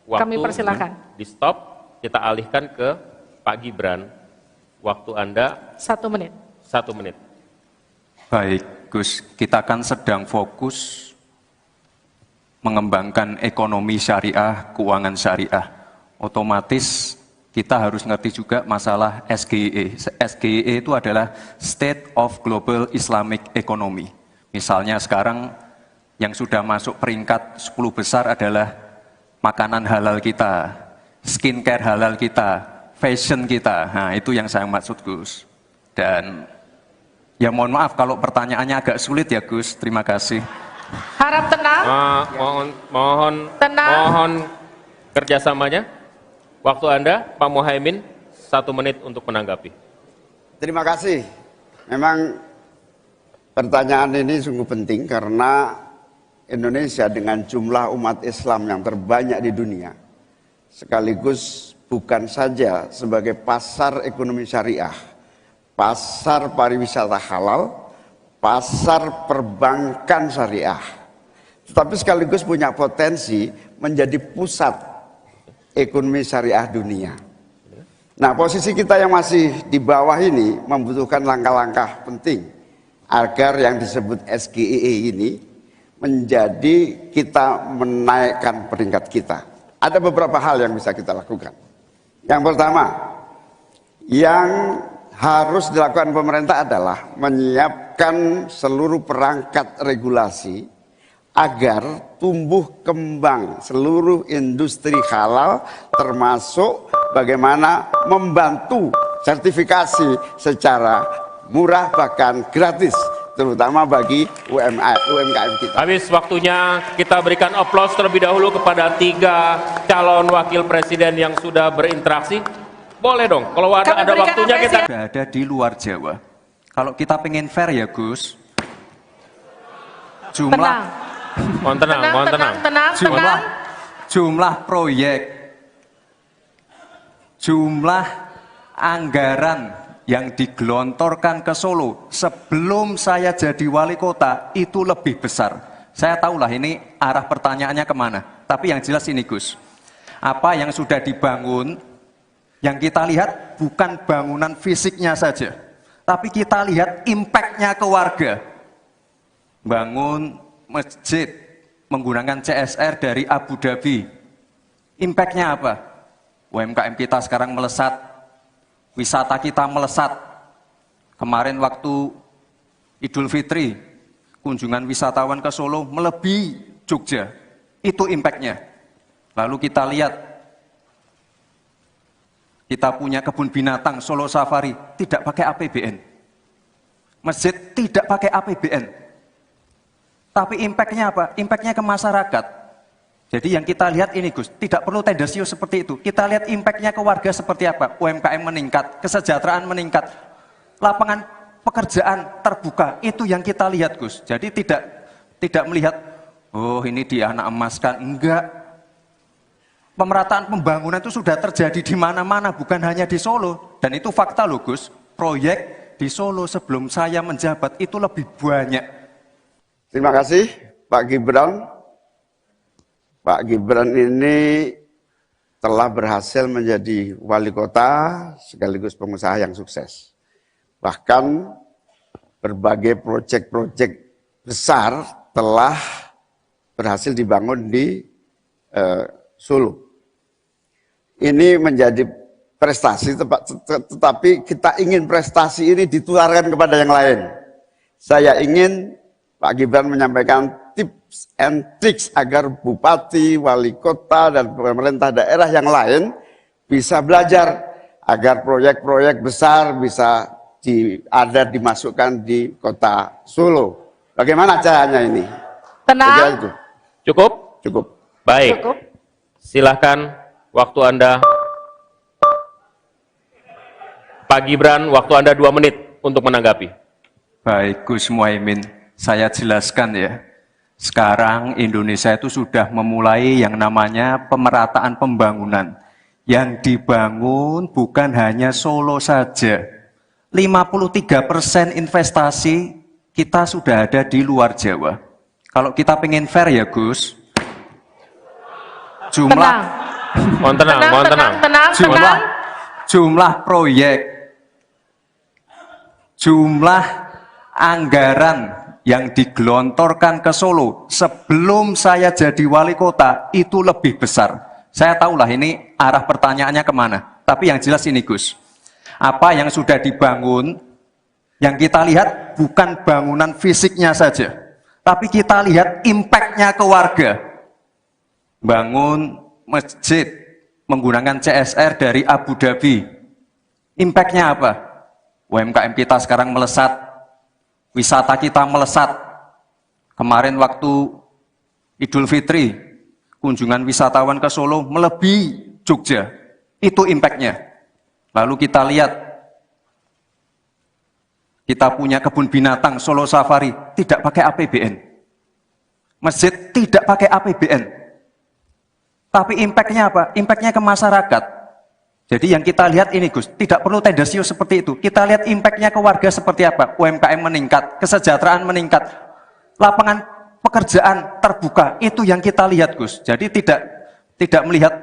Waktu Kami persilakan. di stop, kita alihkan ke Pak Gibran. Waktu Anda 1 menit. 1 menit. Baik, Gus. Kita kan sedang fokus mengembangkan ekonomi syariah, keuangan syariah. Otomatis kita harus ngerti juga masalah SGIE. SGIE itu adalah State of Global Islamic Economy. Misalnya sekarang yang sudah masuk peringkat 10 besar adalah makanan halal kita, skincare halal kita, fashion kita. Nah, itu yang saya maksud, Gus. Dan ya mohon maaf kalau pertanyaannya agak sulit ya, Gus. Terima kasih. Harap tenang. Tenang. Mohon kerjasamanya. Waktu Anda, Pak Muhaimin, 1 menit untuk menanggapi. Terima kasih. Memang pertanyaan ini sungguh penting karena Indonesia dengan jumlah umat Islam yang terbanyak di dunia, sekaligus bukan saja sebagai pasar ekonomi syariah, pasar pariwisata halal, pasar perbankan syariah, tetapi sekaligus punya potensi menjadi pusat ekonomi syariah dunia. Nah, posisi kita yang masih di bawah ini membutuhkan langkah-langkah penting agar yang disebut SGIE ini menjadi kita menaikkan peringkat kita. Ada beberapa hal yang bisa kita lakukan. Yang pertama, yang harus dilakukan pemerintah adalah menyiapkan seluruh perangkat regulasi agar tumbuh kembang seluruh industri halal, termasuk bagaimana membantu sertifikasi secara murah bahkan gratis, terutama bagi UMKM kita. Habis waktunya, kita berikan aplaus terlebih dahulu kepada 3 calon wakil presiden yang sudah berinteraksi. Boleh dong, kalau ada waktunya kita... Ada di luar Jawa. Kalau kita pengen fair ya, Gus, jumlah Tenang. Mohon tenang. Tenang. jumlah proyek, jumlah anggaran yang digelontorkan ke Solo sebelum saya jadi wali kota itu lebih besar. Saya tahulah ini arah pertanyaannya kemana. Tapi yang jelas ini Gus, apa yang sudah dibangun, yang kita lihat bukan bangunan fisiknya saja, tapi kita lihat impact-nya ke warga. Bangun masjid menggunakan CSR dari Abu Dhabi. Impact-nya apa? UMKM kita sekarang melesat, wisata kita melesat. Kemarin waktu Idul Fitri, kunjungan wisatawan ke Solo melebihi Jogja. Itu impact-nya. Lalu kita lihat, kita punya kebun binatang Solo Safari, tidak pakai APBN. Masjid tidak pakai APBN. Tapi impact-nya apa? Impact-nya ke masyarakat. Jadi yang kita lihat ini Gus, tidak perlu tendensius seperti itu. Kita lihat impact-nya ke warga seperti apa. UMKM meningkat, kesejahteraan meningkat, lapangan pekerjaan terbuka. Itu yang kita lihat Gus. Jadi tidak melihat, oh ini dia anak emaskan. Enggak. Pemerataan pembangunan itu sudah terjadi di mana-mana, bukan hanya di Solo. Dan itu fakta loh Gus. Proyek di Solo sebelum saya menjabat itu lebih banyak. Terima kasih Pak Gibran. Pak Gibran ini telah berhasil menjadi wali kota sekaligus pengusaha yang sukses. Bahkan berbagai proyek-proyek besar telah berhasil dibangun di Solo. Ini menjadi prestasi, tetapi kita ingin prestasi ini ditularkan kepada yang lain. Saya ingin Pak Gibran menyampaikan tips and tricks agar bupati, wali kota, dan pemerintah daerah yang lain bisa belajar agar proyek-proyek besar bisa dimasukkan di kota Solo. Bagaimana caranya ini? Tenang. Cukup? Cukup. Baik. Cukup. Silahkan waktu Anda. Pak Gibran, waktu Anda 2 menit untuk menanggapi. Baik Gus Muhaimin, saya jelaskan ya. Sekarang Indonesia itu sudah memulai yang namanya pemerataan pembangunan. Yang dibangun bukan hanya Solo saja. 53% investasi kita sudah ada di luar Jawa. Kalau kita pengen fair ya Gus, jumlah jumlah proyek, jumlah anggaran yang digelontorkan ke Solo sebelum saya jadi wali kota itu lebih besar. Saya tahulah ini arah pertanyaannya kemana. Tapi yang jelas ini Gus, apa yang sudah dibangun, yang kita lihat bukan bangunan fisiknya saja, tapi kita lihat impact-nya ke warga. Bangun masjid menggunakan CSR dari Abu Dhabi. Impact-nya apa? UMKM kita sekarang melesat, wisata kita melesat. Kemarin waktu Idul Fitri, kunjungan wisatawan ke Solo melebihi Jogja. Itu impact-nya. Lalu kita lihat, kita punya kebun binatang Solo Safari, tidak pakai APBN. Masjid tidak pakai APBN. Tapi impact-nya apa? Impact-nya ke masyarakat. Jadi yang kita lihat ini Gus, tidak perlu tendensius seperti itu. Kita lihat impact-nya ke warga seperti apa. UMKM meningkat, kesejahteraan meningkat, lapangan pekerjaan terbuka. Itu yang kita lihat Gus. Jadi tidak melihat,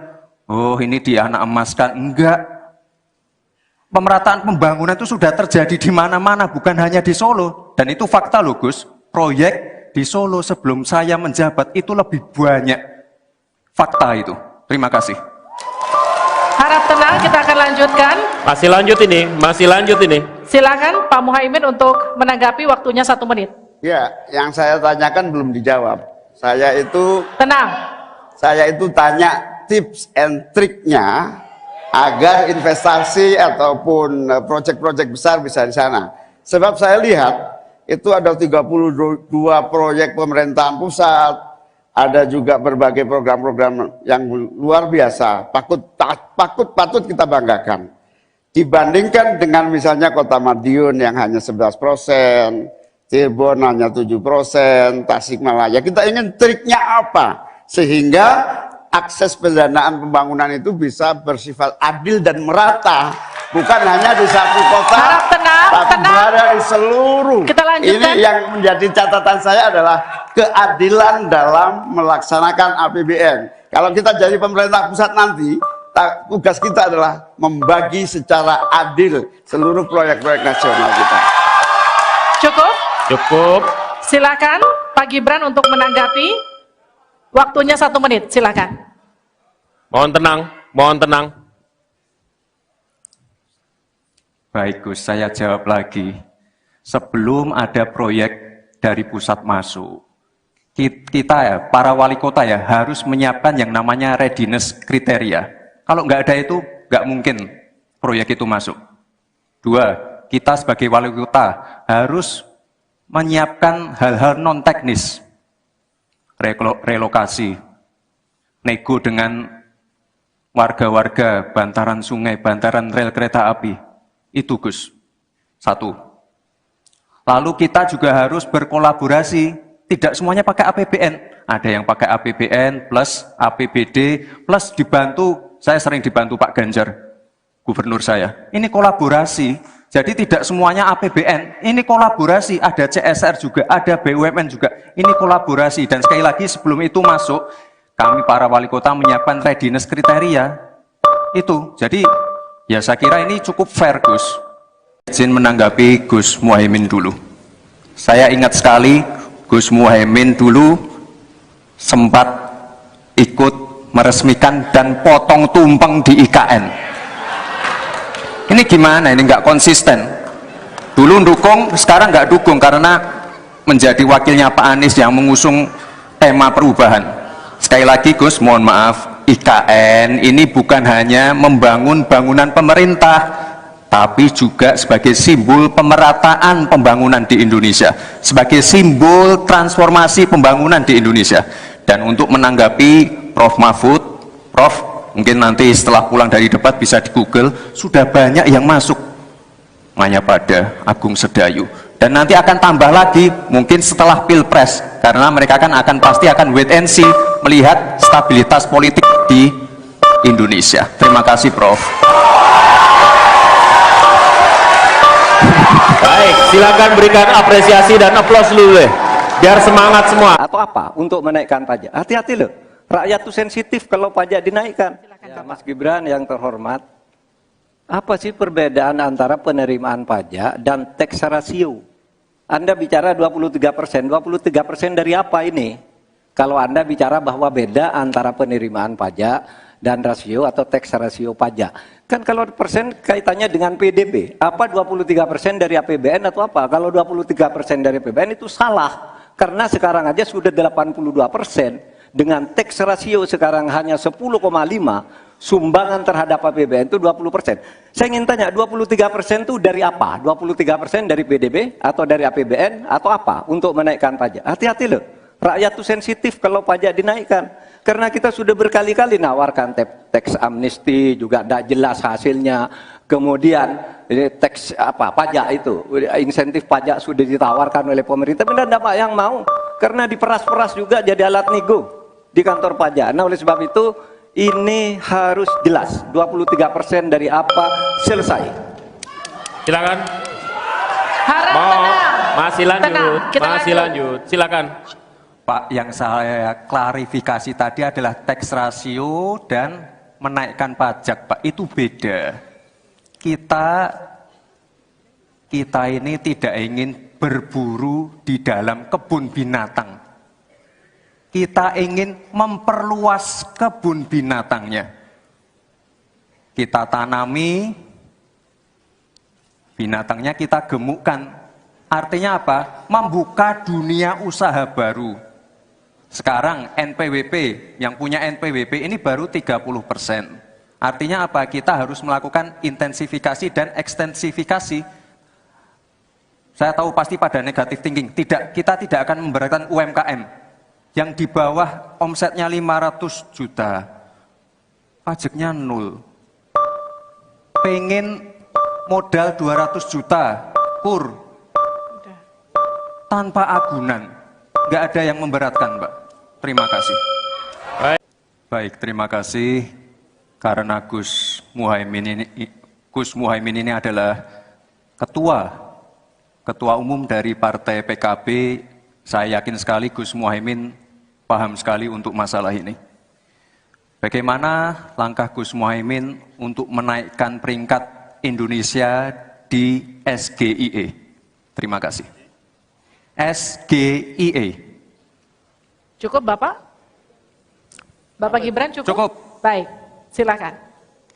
oh ini dia anak emaskan. Enggak. Pemerataan pembangunan itu sudah terjadi di mana-mana, bukan hanya di Solo. Dan itu fakta loh Gus. Proyek di Solo sebelum saya menjabat itu lebih banyak. Fakta itu. Terima kasih. Harap tenang, kita akan lanjutkan. Masih lanjut ini. Silakan Pak Muhaimin untuk menanggapi, waktunya 1 menit. Ya, yang saya tanyakan belum dijawab. Tenang. Saya itu tanya tips and triknya agar investasi ataupun proyek-proyek besar bisa di sana. Sebab saya lihat itu ada 32 proyek pemerintahan pusat, ada juga berbagai program-program yang luar biasa, patut kita banggakan. Dibandingkan dengan misalnya Kota Madiun yang hanya 11%, Cirebon hanya 7%, Tasikmalaya. Kita ingin triknya apa? Sehingga akses pendanaan pembangunan itu bisa bersifat adil dan merata, bukan hanya di satu kota, Harap tenang, tapi tenang. berada di seluruh. Kita lanjutkan. Ini yang menjadi catatan saya adalah keadilan dalam melaksanakan APBN. Kalau kita jadi pemerintah pusat nanti, tugas kita adalah membagi secara adil seluruh proyek-proyek nasional kita. Cukup? Cukup. Silakan Pak Gibran untuk menanggapi. Waktunya 1 menit, silakan. Mohon tenang, mohon tenang. Baik Gus, saya jawab lagi. Sebelum ada proyek dari pusat masuk, kita ya, para wali kota ya, harus menyiapkan yang namanya readiness kriteria. Kalau nggak ada itu, nggak mungkin proyek itu masuk. 2, kita sebagai wali kota harus menyiapkan hal-hal non-teknis. Relokasi, nego dengan warga-warga, bantaran sungai, bantaran rel kereta api. Itu Gus. 1. Lalu kita juga harus berkolaborasi. Tidak semuanya pakai APBN. Ada yang pakai APBN plus APBD plus dibantu. Saya sering dibantu Pak Ganjar, gubernur saya. Ini kolaborasi. Jadi tidak semuanya APBN. Ini kolaborasi. Ada CSR juga, ada BUMN juga. Ini kolaborasi. Dan sekali lagi sebelum itu masuk, kami para wali kota menyiapkan readiness kriteria. Itu. Jadi ya saya kira ini cukup fair Gus. Izin menanggapi Gus Muhaimin dulu. Saya ingat sekali Gus Muhaimin dulu sempat ikut meresmikan dan potong tumpeng di IKN. Ini gimana? Ini nggak konsisten. Dulu dukung, sekarang nggak dukung karena menjadi wakilnya Pak Anies yang mengusung tema perubahan. Sekali lagi Gus, mohon maaf, IKN ini bukan hanya membangun bangunan pemerintah, tapi juga sebagai simbol pemerataan pembangunan di Indonesia, sebagai simbol transformasi pembangunan di Indonesia. Dan untuk menanggapi Prof. Mahfud, Prof, mungkin nanti setelah pulang dari debat bisa di Google, sudah banyak yang masuk Mayapada, Agung Sedayu. Dan nanti akan tambah lagi mungkin setelah Pilpres, karena mereka akan pasti akan wait and see, melihat stabilitas politik di Indonesia. Terima kasih Prof. Baik, silakan berikan apresiasi dan aplaus dulu deh, biar semangat semua. Atau apa? Untuk menaikkan pajak. Hati-hati loh. Rakyat itu sensitif kalau pajak dinaikkan. Ya, Mas Gibran yang terhormat, apa sih perbedaan antara penerimaan pajak dan tax ratio? Anda bicara 23%, 23% dari apa ini? Kalau Anda bicara bahwa beda antara penerimaan pajak dan rasio atau tax ratio pajak. Kan kalau persen kaitannya dengan PDB, apa 23% dari APBN atau apa? Kalau 23% dari APBN itu salah. Karena sekarang aja sudah 82%. Dengan tax ratio sekarang hanya 10,5, sumbangan terhadap APBN itu 20%. Saya ingin tanya, 23% itu dari apa? 23% dari PDB atau dari APBN atau apa untuk menaikkan pajak? Hati-hati loh, rakyat itu sensitif kalau pajak dinaikkan. Karena kita sudah berkali-kali nawarkan tax amnesty, juga tidak jelas hasilnya. Kemudian tax pajak itu, insentif pajak sudah ditawarkan oleh pemerintah, benar tidak Pak yang mau? Karena diperas-peras juga jadi alat nego di kantor pajak. Nah oleh sebab itu ini harus jelas 23% dari apa selesai. Silakan. Harap tenang. Masih lanjut. Tenang, kita Masih lanjut. Silakan. Pak, yang saya klarifikasi tadi adalah tax ratio dan menaikkan pajak, Pak. Itu beda. Kita ini tidak ingin berburu di dalam kebun binatang. Kita ingin memperluas kebun binatangnya. Kita tanami, binatangnya kita gemukkan. Artinya apa? Membuka dunia usaha baru. Sekarang NPWP, yang punya NPWP ini baru 30%. Artinya apa? Kita harus melakukan intensifikasi dan ekstensifikasi. Saya tahu pasti pada negatif thinking. Tidak, kita tidak akan memberatkan UMKM yang di bawah omsetnya 500 juta, pajaknya 0. Pengen modal 200 juta, kur, tanpa agunan. Nggak ada yang memberatkan, Mbak. Terima kasih. Baik, terima kasih. Karena Gus Muhaimin ini adalah ketua umum dari Partai PKB, saya yakin sekali Gus Muhaimin paham sekali untuk masalah ini. Bagaimana langkah Gus Muhaimin untuk menaikkan peringkat Indonesia di SGIE? Terima kasih. SGIE. Cukup Bapak? Bapak Gibran cukup? Cukup. Baik, silakan.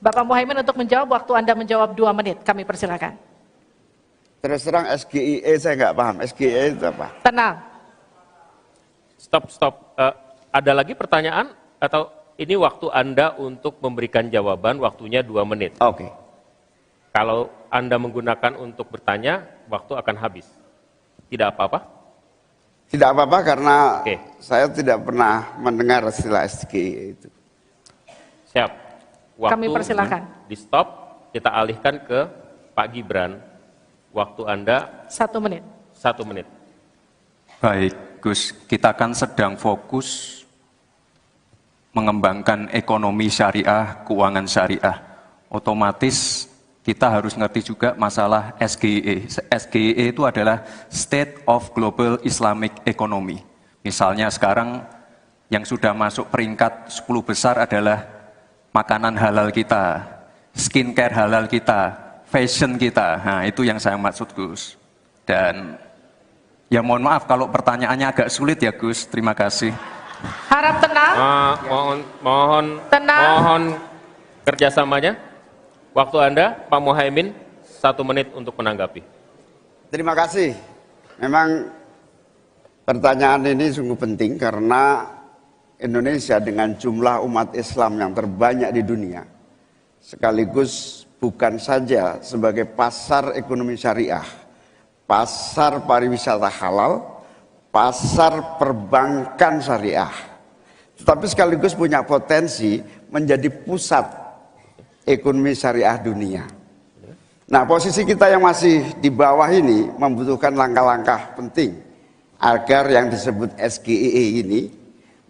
Bapak Muhaimin untuk menjawab, waktu Anda menjawab 2 menit, kami persilakan. Terus terang SGIE saya nggak paham. SGIE itu apa? Tenang. Stop. Ada lagi pertanyaan? Atau ini waktu Anda untuk memberikan jawaban, waktunya 2 menit. Oke. Kalau Anda menggunakan untuk bertanya, waktu akan habis. Tidak apa-apa? Tidak apa-apa karena Oke. saya tidak pernah mendengar istilah SGIE itu. Siap. Waktu Kami persilakan. di stop, kita alihkan ke Pak Gibran. Waktu Anda 1 menit. 1 menit. Baik, Gus, kita kan sedang fokus mengembangkan ekonomi syariah, keuangan syariah. Otomatis kita harus ngerti juga masalah SGIE. SGIE itu adalah State of Global Islamic Economy. Misalnya sekarang yang sudah masuk peringkat 10 besar adalah makanan halal kita, skincare halal kita, fashion kita. Nah, itu yang saya maksud, Gus. Dan ya mohon maaf kalau pertanyaannya agak sulit ya, Gus. Terima kasih. Harap tenang. Tenang. Mohon kerjasamanya. Waktu Anda, Pak Muhaimin, 1 menit untuk menanggapi. Terima kasih. Memang pertanyaan ini sungguh penting karena Indonesia dengan jumlah umat Islam yang terbanyak di dunia, sekaligus bukan saja sebagai pasar ekonomi syariah, pasar pariwisata halal, pasar perbankan syariah, tetapi sekaligus punya potensi menjadi pusat ekonomi syariah dunia. Nah, posisi kita yang masih di bawah ini membutuhkan langkah-langkah penting agar yang disebut SGIE ini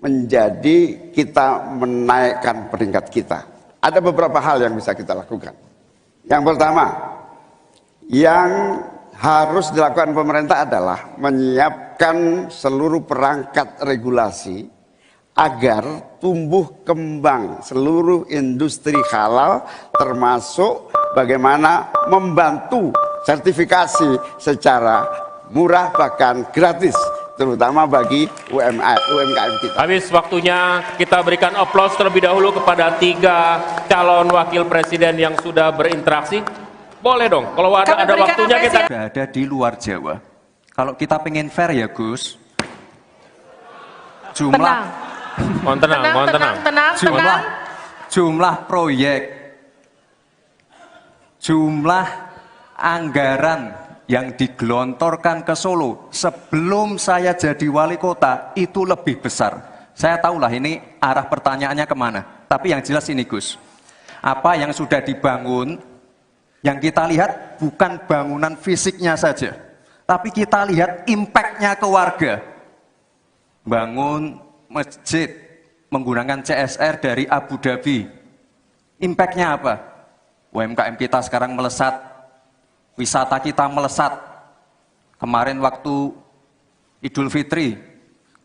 menjadi kita menaikkan peringkat kita. Ada beberapa hal yang bisa kita lakukan. Yang pertama, yang harus dilakukan pemerintah adalah menyiapkan seluruh perangkat regulasi agar tumbuh kembang seluruh industri halal, termasuk bagaimana membantu sertifikasi secara murah bahkan gratis, terutama bagi UMKM kita. Habis waktunya, kita berikan aplaus terlebih dahulu kepada 3 calon wakil presiden yang sudah berinteraksi. Boleh dong, kalau ada waktunya kita... Berada di luar Jawa. Kalau kita pengen fair ya, Gus, Tenang. Mohon tenang. jumlah proyek, jumlah anggaran yang digelontorkan ke Solo sebelum saya jadi wali kota itu lebih besar. Saya tahulah ini arah pertanyaannya kemana. Tapi yang jelas ini, Gus, apa yang sudah dibangun, yang kita lihat bukan bangunan fisiknya saja, tapi kita lihat impact-nya ke warga. Bangun masjid menggunakan CSR dari Abu Dhabi. Impact-nya apa? UMKM kita sekarang melesat, wisata kita melesat. Kemarin waktu Idul Fitri,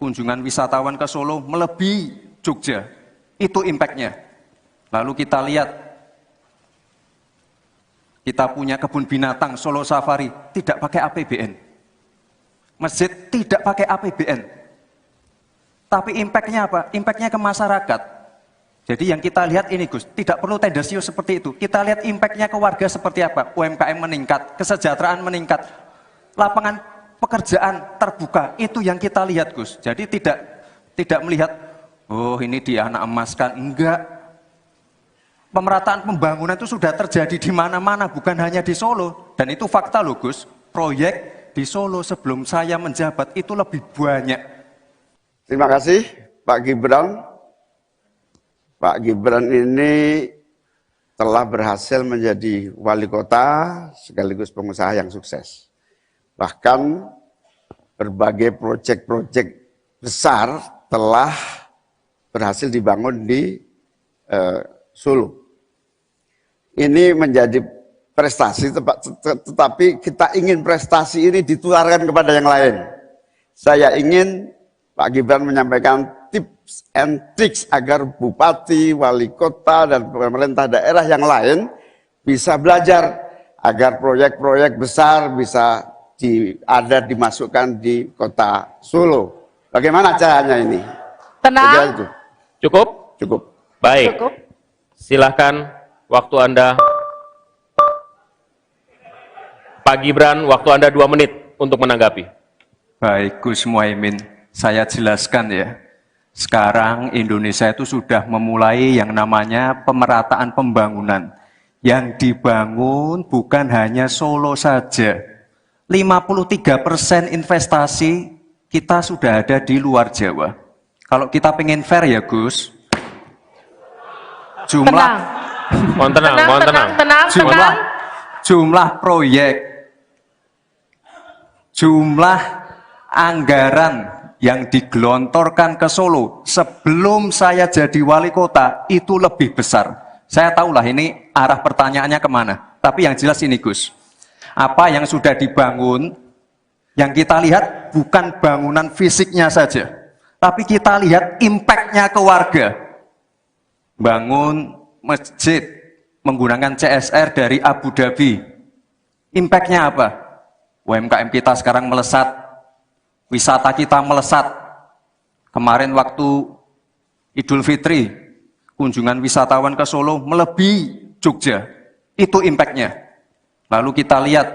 kunjungan wisatawan ke Solo melebihi Jogja. Itu impact-nya. Lalu kita lihat, kita punya kebun binatang Solo Safari, tidak pakai APBN. Masjid tidak pakai APBN. Tapi impact-nya apa? Impact-nya ke masyarakat. Jadi yang kita lihat ini, Gus, tidak perlu tendensius seperti itu. Kita lihat impact-nya ke warga seperti apa. UMKM meningkat, kesejahteraan meningkat, lapangan pekerjaan terbuka. Itu yang kita lihat, Gus. Jadi tidak melihat, oh ini dia anak emaskan. Enggak. Pemerataan pembangunan itu sudah terjadi di mana-mana, bukan hanya di Solo. Dan itu fakta loh, Gus. Proyek di Solo sebelum saya menjabat itu lebih banyak. Terima kasih Pak Gibran. Pak Gibran ini telah berhasil menjadi wali kota sekaligus pengusaha yang sukses. Bahkan berbagai proyek-proyek besar telah berhasil dibangun di Solo. Ini menjadi prestasi, tetapi kita ingin prestasi ini ditularkan kepada yang lain. Saya ingin Pak Gibran menyampaikan tips and tricks agar bupati, wali kota, dan pemerintah daerah yang lain bisa belajar agar proyek-proyek besar bisa dimasukkan di kota Solo. Bagaimana caranya ini? Tenang. Cukup? Cukup. Baik. Cukup. Silahkan waktu Anda. Pak Gibran, waktu Anda 2 menit untuk menanggapi. Baik, Gus Muhaimin, saya jelaskan ya. Sekarang Indonesia itu sudah memulai yang namanya pemerataan pembangunan. Yang dibangun bukan hanya Solo saja. 53% investasi kita sudah ada di luar Jawa. Kalau kita pengen fair ya Gus, jumlah jumlah proyek, jumlah anggaran yang digelontorkan ke Solo sebelum saya jadi wali kota itu lebih besar. Saya tahulah ini arah pertanyaannya kemana. Tapi yang jelas ini Gus, apa yang sudah dibangun, yang kita lihat bukan bangunan fisiknya saja, tapi kita lihat impact-nya ke warga. Bangun masjid menggunakan CSR dari Abu Dhabi. Impact-nya apa? UMKM kita sekarang melesat, wisata kita melesat. Kemarin waktu Idul Fitri, kunjungan wisatawan ke Solo melebihi Jogja. Itu impact-nya. Lalu kita lihat,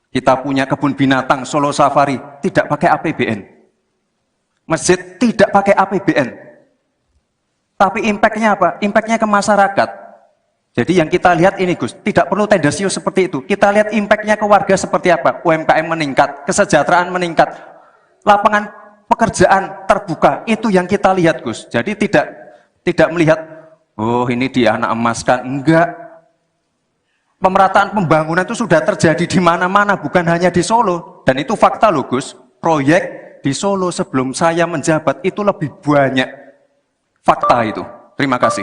kita punya kebun binatang Solo Safari, tidak pakai APBN. Masjid tidak pakai APBN. Tapi impact-nya apa? Impact-nya ke masyarakat. Jadi yang kita lihat ini Gus, tidak perlu tendensius seperti itu. Kita lihat impact-nya ke warga seperti apa? UMKM meningkat, kesejahteraan meningkat, lapangan pekerjaan terbuka. Itu yang kita lihat Gus. Jadi tidak melihat, oh ini dia anak emaskan. Enggak. Pemerataan pembangunan itu sudah terjadi di mana-mana, bukan hanya di Solo. Dan itu fakta loh Gus. Proyek di Solo sebelum saya menjabat itu lebih banyak. Fakta itu. Terima kasih.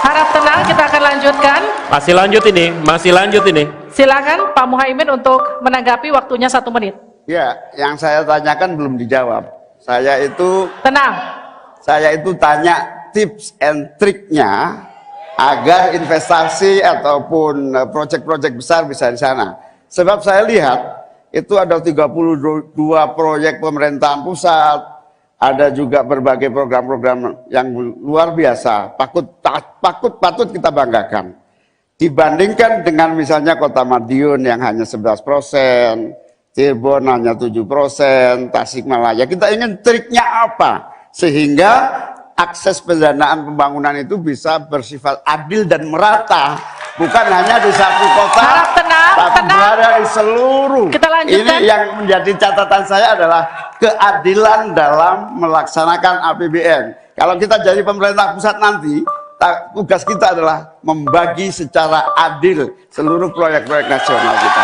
Harap tenang, kita akan lanjutkan. Masih lanjut ini. Silakan Pak Muhaimin untuk menanggapi, waktunya 1 menit. Ya, yang saya tanyakan belum dijawab. Tenang. Saya itu tanya tips and triknya agar investasi ataupun proyek-proyek besar bisa di sana. Sebab saya lihat itu ada 32 proyek pemerintahan pusat, ada juga berbagai program-program yang luar biasa, patut kita banggakan. Dibandingkan dengan misalnya Kota Madiun yang hanya 11%, Cirebon hanya 7%, Tasikmalaya. Kita ingin triknya apa? Sehingga akses pendanaan pembangunan itu bisa bersifat adil dan merata. Bukan hanya di satu kota, tapi berada di seluruh. Kita lanjutkan. Ini yang menjadi catatan saya adalah keadilan dalam melaksanakan APBN. Kalau kita jadi pemerintah pusat nanti, tugas kita adalah membagi secara adil seluruh proyek-proyek nasional kita.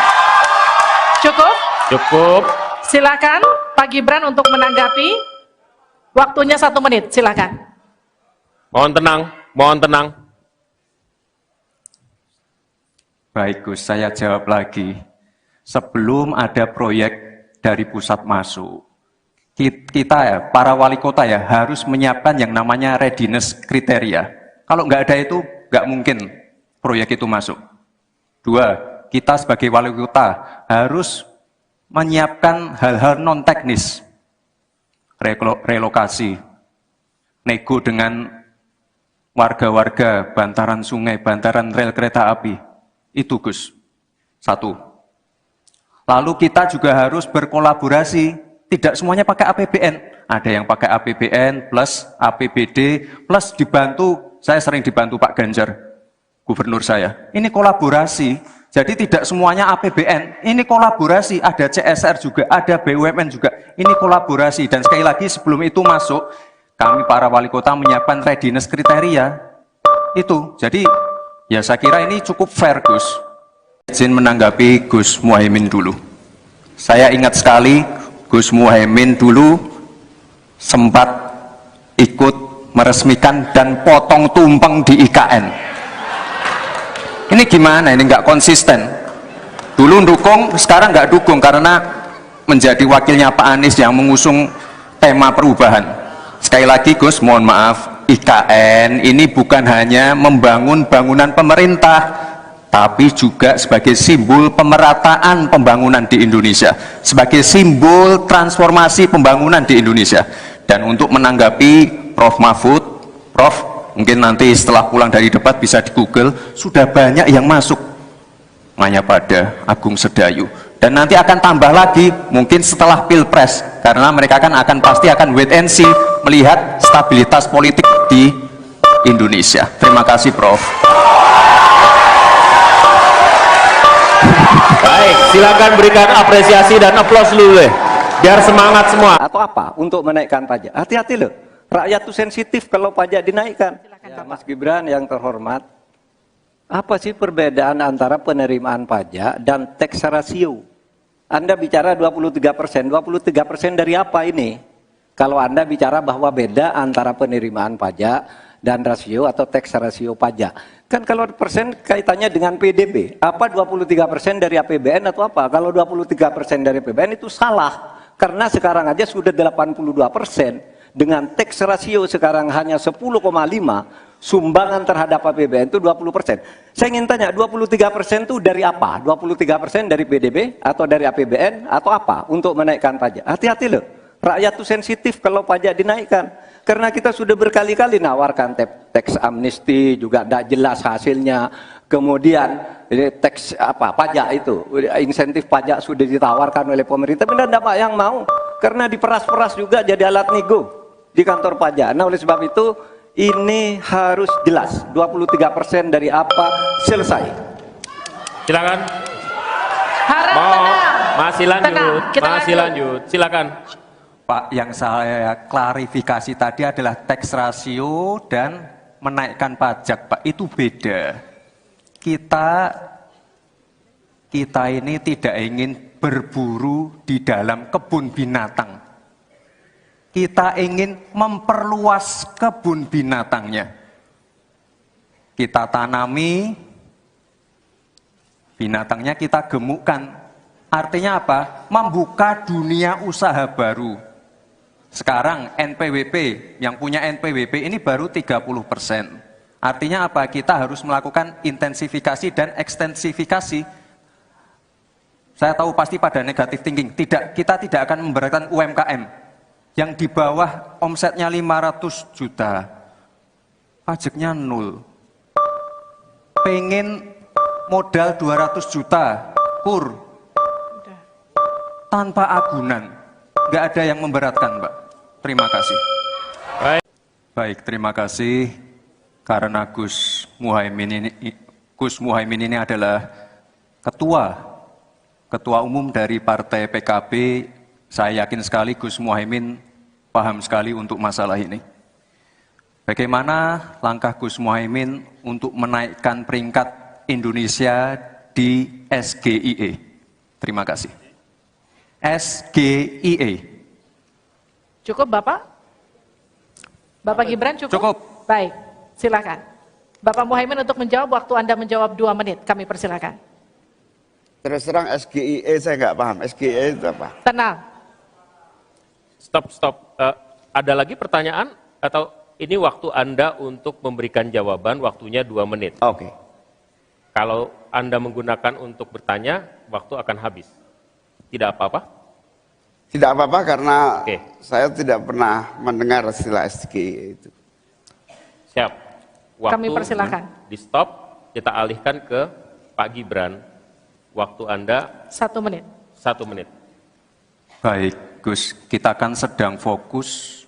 Cukup. Silakan Pak Gibran untuk menanggapi. Waktunya 1 menit, silakan. Mohon tenang. Baik Gus, saya jawab lagi. Sebelum ada proyek dari pusat masuk, kita ya, para wali kota ya, harus menyiapkan yang namanya readiness kriteria. Kalau nggak ada itu, nggak mungkin proyek itu masuk. 2, kita sebagai wali kota harus menyiapkan hal-hal non-teknis. Relokasi, nego dengan warga-warga, bantaran sungai, bantaran rel kereta api. Itu Gus. 1. Lalu kita juga harus berkolaborasi. Tidak semuanya pakai APBN. Ada yang pakai APBN plus APBD plus dibantu. Saya sering dibantu Pak Ganjar, gubernur saya. Ini kolaborasi. Jadi tidak semuanya APBN. Ini kolaborasi. Ada CSR juga, ada BUMN juga. Ini kolaborasi. Dan sekali lagi sebelum itu masuk, kami para wali kota menyiapkan readiness kriteria. Itu. Jadi ya saya kira ini cukup fair Gus. Izin menanggapi Gus Muhaimin dulu. Saya ingat sekali Gus Muhaimin dulu sempat ikut meresmikan dan potong tumpeng di IKN. Ini gimana? Ini nggak konsisten. Dulu dukung, sekarang nggak dukung karena menjadi wakilnya Pak Anies yang mengusung tema perubahan. Sekali lagi Gus, mohon maaf, IKN ini bukan hanya membangun bangunan pemerintah, tapi juga sebagai simbol pemerataan pembangunan di Indonesia, sebagai simbol transformasi pembangunan di Indonesia. Dan untuk menanggapi Prof. Mahfud, Prof, mungkin nanti setelah pulang dari debat bisa di Google, sudah banyak yang masuk Mayapada, Agung Sedayu, dan nanti akan tambah lagi mungkin setelah Pilpres, karena mereka akan pasti akan wait and see, melihat stabilitas politik di Indonesia. Terima kasih Prof. Baik, silakan berikan apresiasi dan aplaus dulu deh, biar semangat semua. Atau apa? Untuk menaikkan pajak. Hati-hati loh. Rakyat tuh sensitif kalau pajak dinaikkan. Ya, Mas Gibran yang terhormat, apa sih perbedaan antara penerimaan pajak dan tax ratio? Anda bicara 23%. 23% dari apa ini? Kalau Anda bicara bahwa beda antara penerimaan pajak dan rasio atau tax ratio pajak. Kan kalau persen kaitannya dengan PDB. Apa 23% dari APBN atau apa? Kalau 23% dari APBN itu salah. Karena sekarang aja sudah 82%. Dengan tax ratio sekarang hanya 10,5, sumbangan terhadap APBN itu 20%. Saya ingin tanya, 23% itu dari apa? 23% dari PDB atau dari APBN atau apa untuk menaikkan pajak? Hati-hati loh. Rakyat itu sensitif kalau pajak dinaikkan. Karena kita sudah berkali-kali nawarkan tax amnesty, juga tidak jelas hasilnya. Kemudian tax pajak itu, insentif pajak sudah ditawarkan oleh pemerintah, benar tidak yang mau? Karena diperas-peras juga jadi alat nego di kantor pajak. Nah oleh sebab itu ini harus jelas. 23% dari apa selesai. Silakan. Harap tenang. Masih lanjut. Tenang, kita Masih lanjut. Silakan. Pak, yang saya klarifikasi tadi adalah tax ratio dan menaikkan pajak, Pak. Itu beda. Kita ini tidak ingin berburu di dalam kebun binatang. Kita ingin memperluas kebun binatangnya. Kita tanami, binatangnya kita gemukkan. Artinya apa? Membuka dunia usaha baru. Sekarang NPWP, yang punya NPWP ini baru 30%. Artinya apa? Kita harus melakukan intensifikasi dan ekstensifikasi. Saya tahu pasti pada negatif thinking. Kita tidak akan memberatkan UMKM yang di bawah omsetnya 500 juta. Pajaknya 0. Pengen modal 200 juta, kur. Tanpa agunan. Nggak ada yang memberatkan, Mbak. Terima kasih. Baik, terima kasih. Karena Gus Muhaimin ini adalah ketua umum dari Partai PKB, saya yakin sekali Gus Muhaimin paham sekali untuk masalah ini. Bagaimana langkah Gus Muhaimin untuk menaikkan peringkat Indonesia di SGIE? Terima kasih. SGIE. Cukup Bapak? Bapak Gibran cukup? Cukup. Baik, silakan. Bapak Muhaimin untuk menjawab, waktu Anda menjawab 2 menit, kami persilakan. Terus terang SGIE saya nggak paham. SGIE itu apa? Tenang. Stop. Ada lagi pertanyaan? Atau ini waktu Anda untuk memberikan jawaban, waktunya 2 menit. Oke. Kalau Anda menggunakan untuk bertanya, waktu akan habis. Tidak apa-apa? Tidak apa-apa karena Oke. saya tidak pernah mendengar istilah SGIE itu. Siap. Waktu Kami persilakan. di stop, kita alihkan ke Pak Gibran. Waktu Anda 1 menit. 1 menit. Baik, Gus, kita kan sedang fokus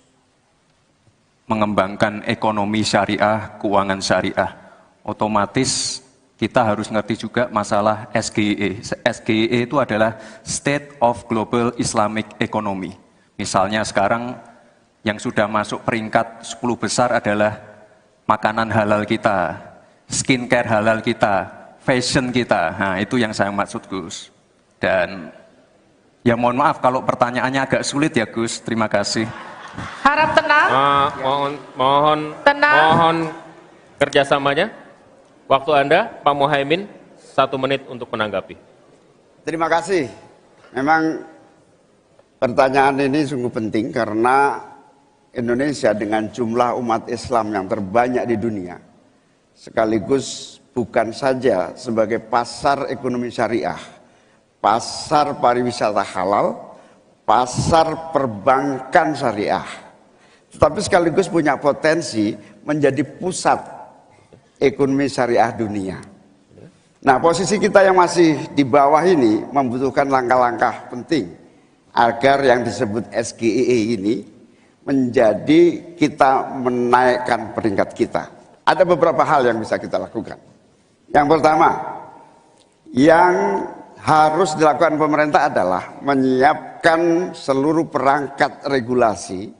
mengembangkan ekonomi syariah, keuangan syariah. Otomatis kita harus ngerti juga masalah SGIE. SGIE itu adalah State of Global Islamic Economy. Misalnya sekarang yang sudah masuk peringkat 10 besar adalah makanan halal kita, skincare halal kita, fashion kita. Nah, itu yang saya maksud, Gus. Dan ya mohon maaf kalau pertanyaannya agak sulit ya, Gus. Terima kasih. Harap tenang. Tenang. Mohon kerjasamanya. Waktu Anda, Pak Muhaimin, 1 menit untuk menanggapi. Terima kasih. Memang pertanyaan ini sungguh penting karena Indonesia dengan jumlah umat Islam yang terbanyak di dunia, sekaligus bukan saja sebagai pasar ekonomi syariah, pasar pariwisata halal, pasar perbankan syariah, tetapi sekaligus punya potensi menjadi pusat ekonomi syariah dunia. Nah, posisi kita yang masih di bawah ini membutuhkan langkah-langkah penting agar yang disebut SGEE ini menjadi kita menaikkan peringkat kita. Ada beberapa hal yang bisa kita lakukan. Yang pertama, yang harus dilakukan pemerintah adalah menyiapkan seluruh perangkat regulasi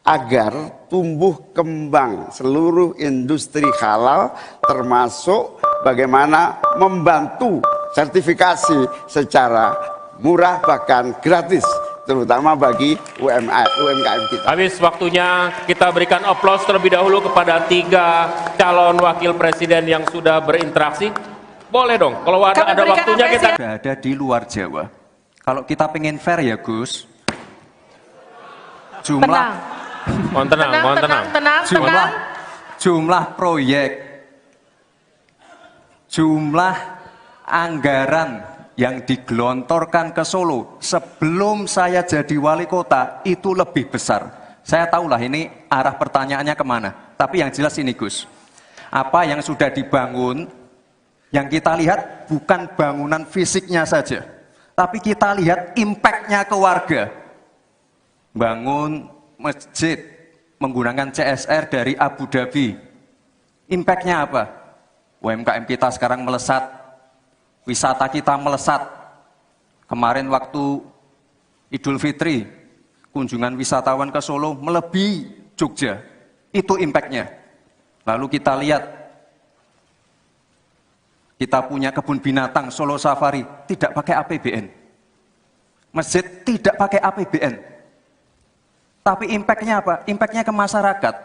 agar tumbuh kembang seluruh industri halal, termasuk bagaimana membantu sertifikasi secara murah bahkan gratis, terutama bagi UMKM kita. Habis waktunya, kita berikan aplaus terlebih dahulu kepada 3 calon wakil presiden yang sudah berinteraksi. Boleh dong, kalau ada waktunya kita... Sudah ada di luar Jawa. Kalau kita pengen fair ya Gus, jumlah Mohon tenang. Jumlah proyek, jumlah anggaran yang digelontorkan ke Solo sebelum saya jadi wali kota itu lebih besar. Saya tahulah ini arah pertanyaannya kemana. Tapi yang jelas ini Gus, apa yang sudah dibangun, yang kita lihat bukan bangunan fisiknya saja, tapi kita lihat impact-nya ke warga. Bangun masjid menggunakan CSR dari Abu Dhabi. Impact-nya apa? UMKM kita sekarang melesat, wisata kita melesat. Kemarin waktu Idul Fitri, kunjungan wisatawan ke Solo melebihi Jogja. Itu impact-nya. Lalu kita lihat, kita punya kebun binatang Solo Safari, tidak pakai APBN. Masjid tidak pakai APBN. Tapi impact-nya apa? Impact-nya ke masyarakat.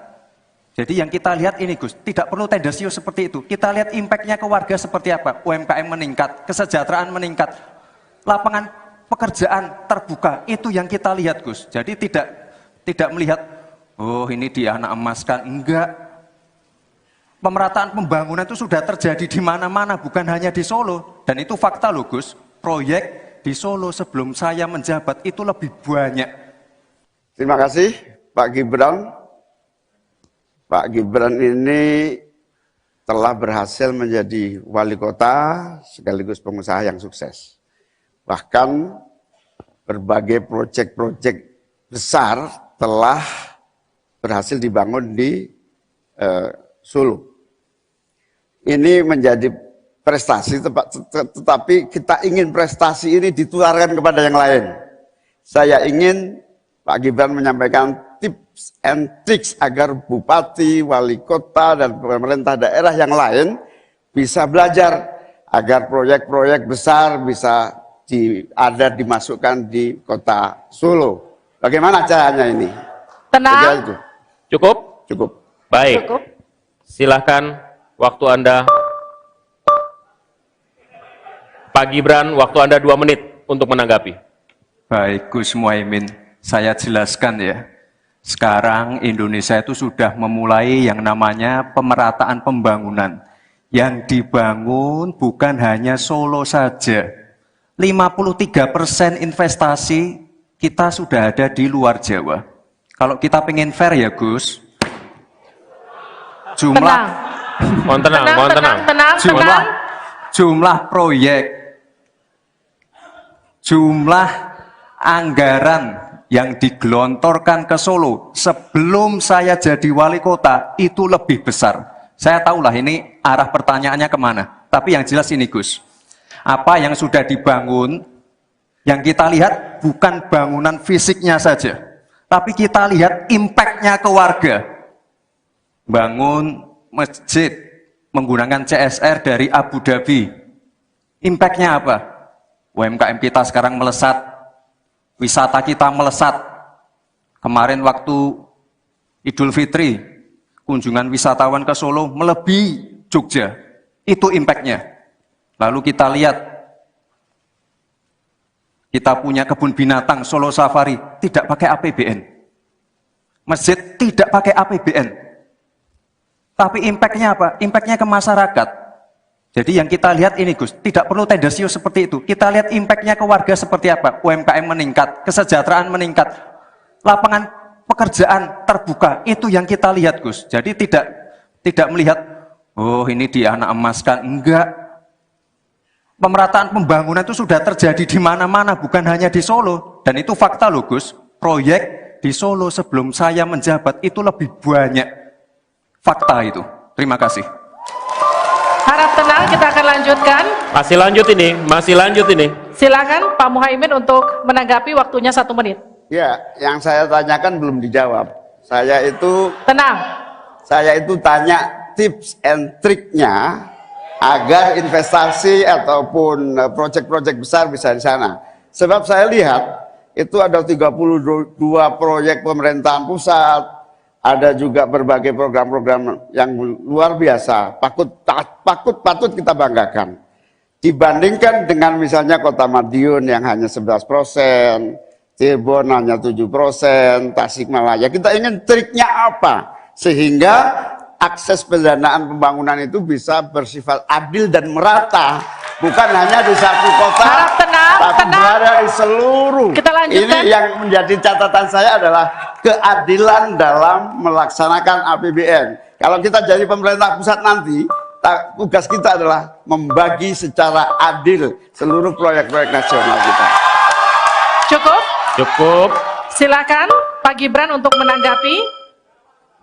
Jadi yang kita lihat ini Gus, tidak perlu tendensius seperti itu. Kita lihat impact-nya ke warga seperti apa? UMKM meningkat, kesejahteraan meningkat, lapangan pekerjaan terbuka. Itu yang kita lihat Gus. Jadi tidak melihat, oh ini dia anak emaskan. Enggak. Pemerataan pembangunan itu sudah terjadi di mana-mana, bukan hanya di Solo. Dan itu fakta loh Gus. Proyek di Solo sebelum saya menjabat itu lebih banyak. Terima kasih Pak Gibran. Pak Gibran ini telah berhasil menjadi wali kota sekaligus pengusaha yang sukses. Bahkan berbagai proyek-proyek besar telah berhasil dibangun di Solo. Ini menjadi prestasi, tetapi kita ingin prestasi ini ditularkan kepada yang lain. Saya ingin Pak Gibran menyampaikan tips and tricks agar bupati, wali kota, dan pemerintah daerah yang lain bisa belajar agar proyek-proyek besar bisa dimasukkan di kota Solo. Bagaimana caranya ini? Tenang. Cukup? Cukup. Baik. Cukup. Silahkan, waktu Anda. Pak Gibran, waktu Anda 2 menit untuk menanggapi. Baik Gus Muhaimin. Saya jelaskan ya, sekarang Indonesia itu sudah memulai yang namanya pemerataan pembangunan. Yang dibangun bukan hanya Solo saja. 53% investasi kita sudah ada di luar Jawa. Kalau kita pengen fair ya Gus, jumlah proyek, jumlah anggaran yang digelontorkan ke Solo sebelum saya jadi wali kota itu lebih besar. Saya tahulah ini arah pertanyaannya kemana. Tapi yang jelas ini Gus, apa yang sudah dibangun, yang kita lihat bukan bangunan fisiknya saja, tapi kita lihat impact-nya ke warga. Bangun masjid menggunakan CSR dari Abu Dhabi. Impact-nya apa? UMKM kita sekarang melesat, wisata kita melesat. Kemarin waktu Idul Fitri, kunjungan wisatawan ke Solo melebihi Jogja. Itu impact-nya. Lalu kita lihat, kita punya kebun binatang Solo Safari, tidak pakai APBN. Masjid tidak pakai APBN. Tapi impact-nya apa? Impact-nya ke masyarakat. Jadi yang kita lihat ini Gus, tidak perlu tendensius seperti itu. Kita lihat impact-nya ke warga seperti apa. UMKM meningkat, kesejahteraan meningkat, lapangan pekerjaan terbuka. Itu yang kita lihat Gus. Jadi tidak melihat, oh ini dianak emaskan. Enggak. Pemerataan pembangunan itu sudah terjadi di mana-mana, bukan hanya di Solo. Dan itu fakta loh Gus. Proyek di Solo sebelum saya menjabat itu lebih banyak. Fakta itu. Terima kasih. Harap tenang, kita akan lanjutkan. Masih lanjut ini. Silakan Pak Muhaimin untuk menanggapi, waktunya 1 menit. Ya, yang saya tanyakan belum dijawab. Tenang. Saya itu tanya tips and triknya agar investasi ataupun proyek-proyek besar bisa di sana. Sebab saya lihat itu ada 32 proyek pemerintahan pusat, ada juga berbagai program-program yang luar biasa, patut kita banggakan. Dibandingkan dengan misalnya Kota Madiun yang hanya 11%, Cirebon hanya 7%, Tasikmalaya. Kita ingin triknya apa? Sehingga akses pendanaan pembangunan itu bisa bersifat adil dan merata. Bukan hanya di satu kota, Harap tenang, tapi berada di seluruh. Kita lanjutkan. Ini yang menjadi catatan saya adalah keadilan dalam melaksanakan APBN. Kalau kita jadi pemerintah pusat nanti, tugas kita adalah membagi secara adil seluruh proyek-proyek nasional kita. Cukup. Silakan Pak Gibran untuk menanggapi.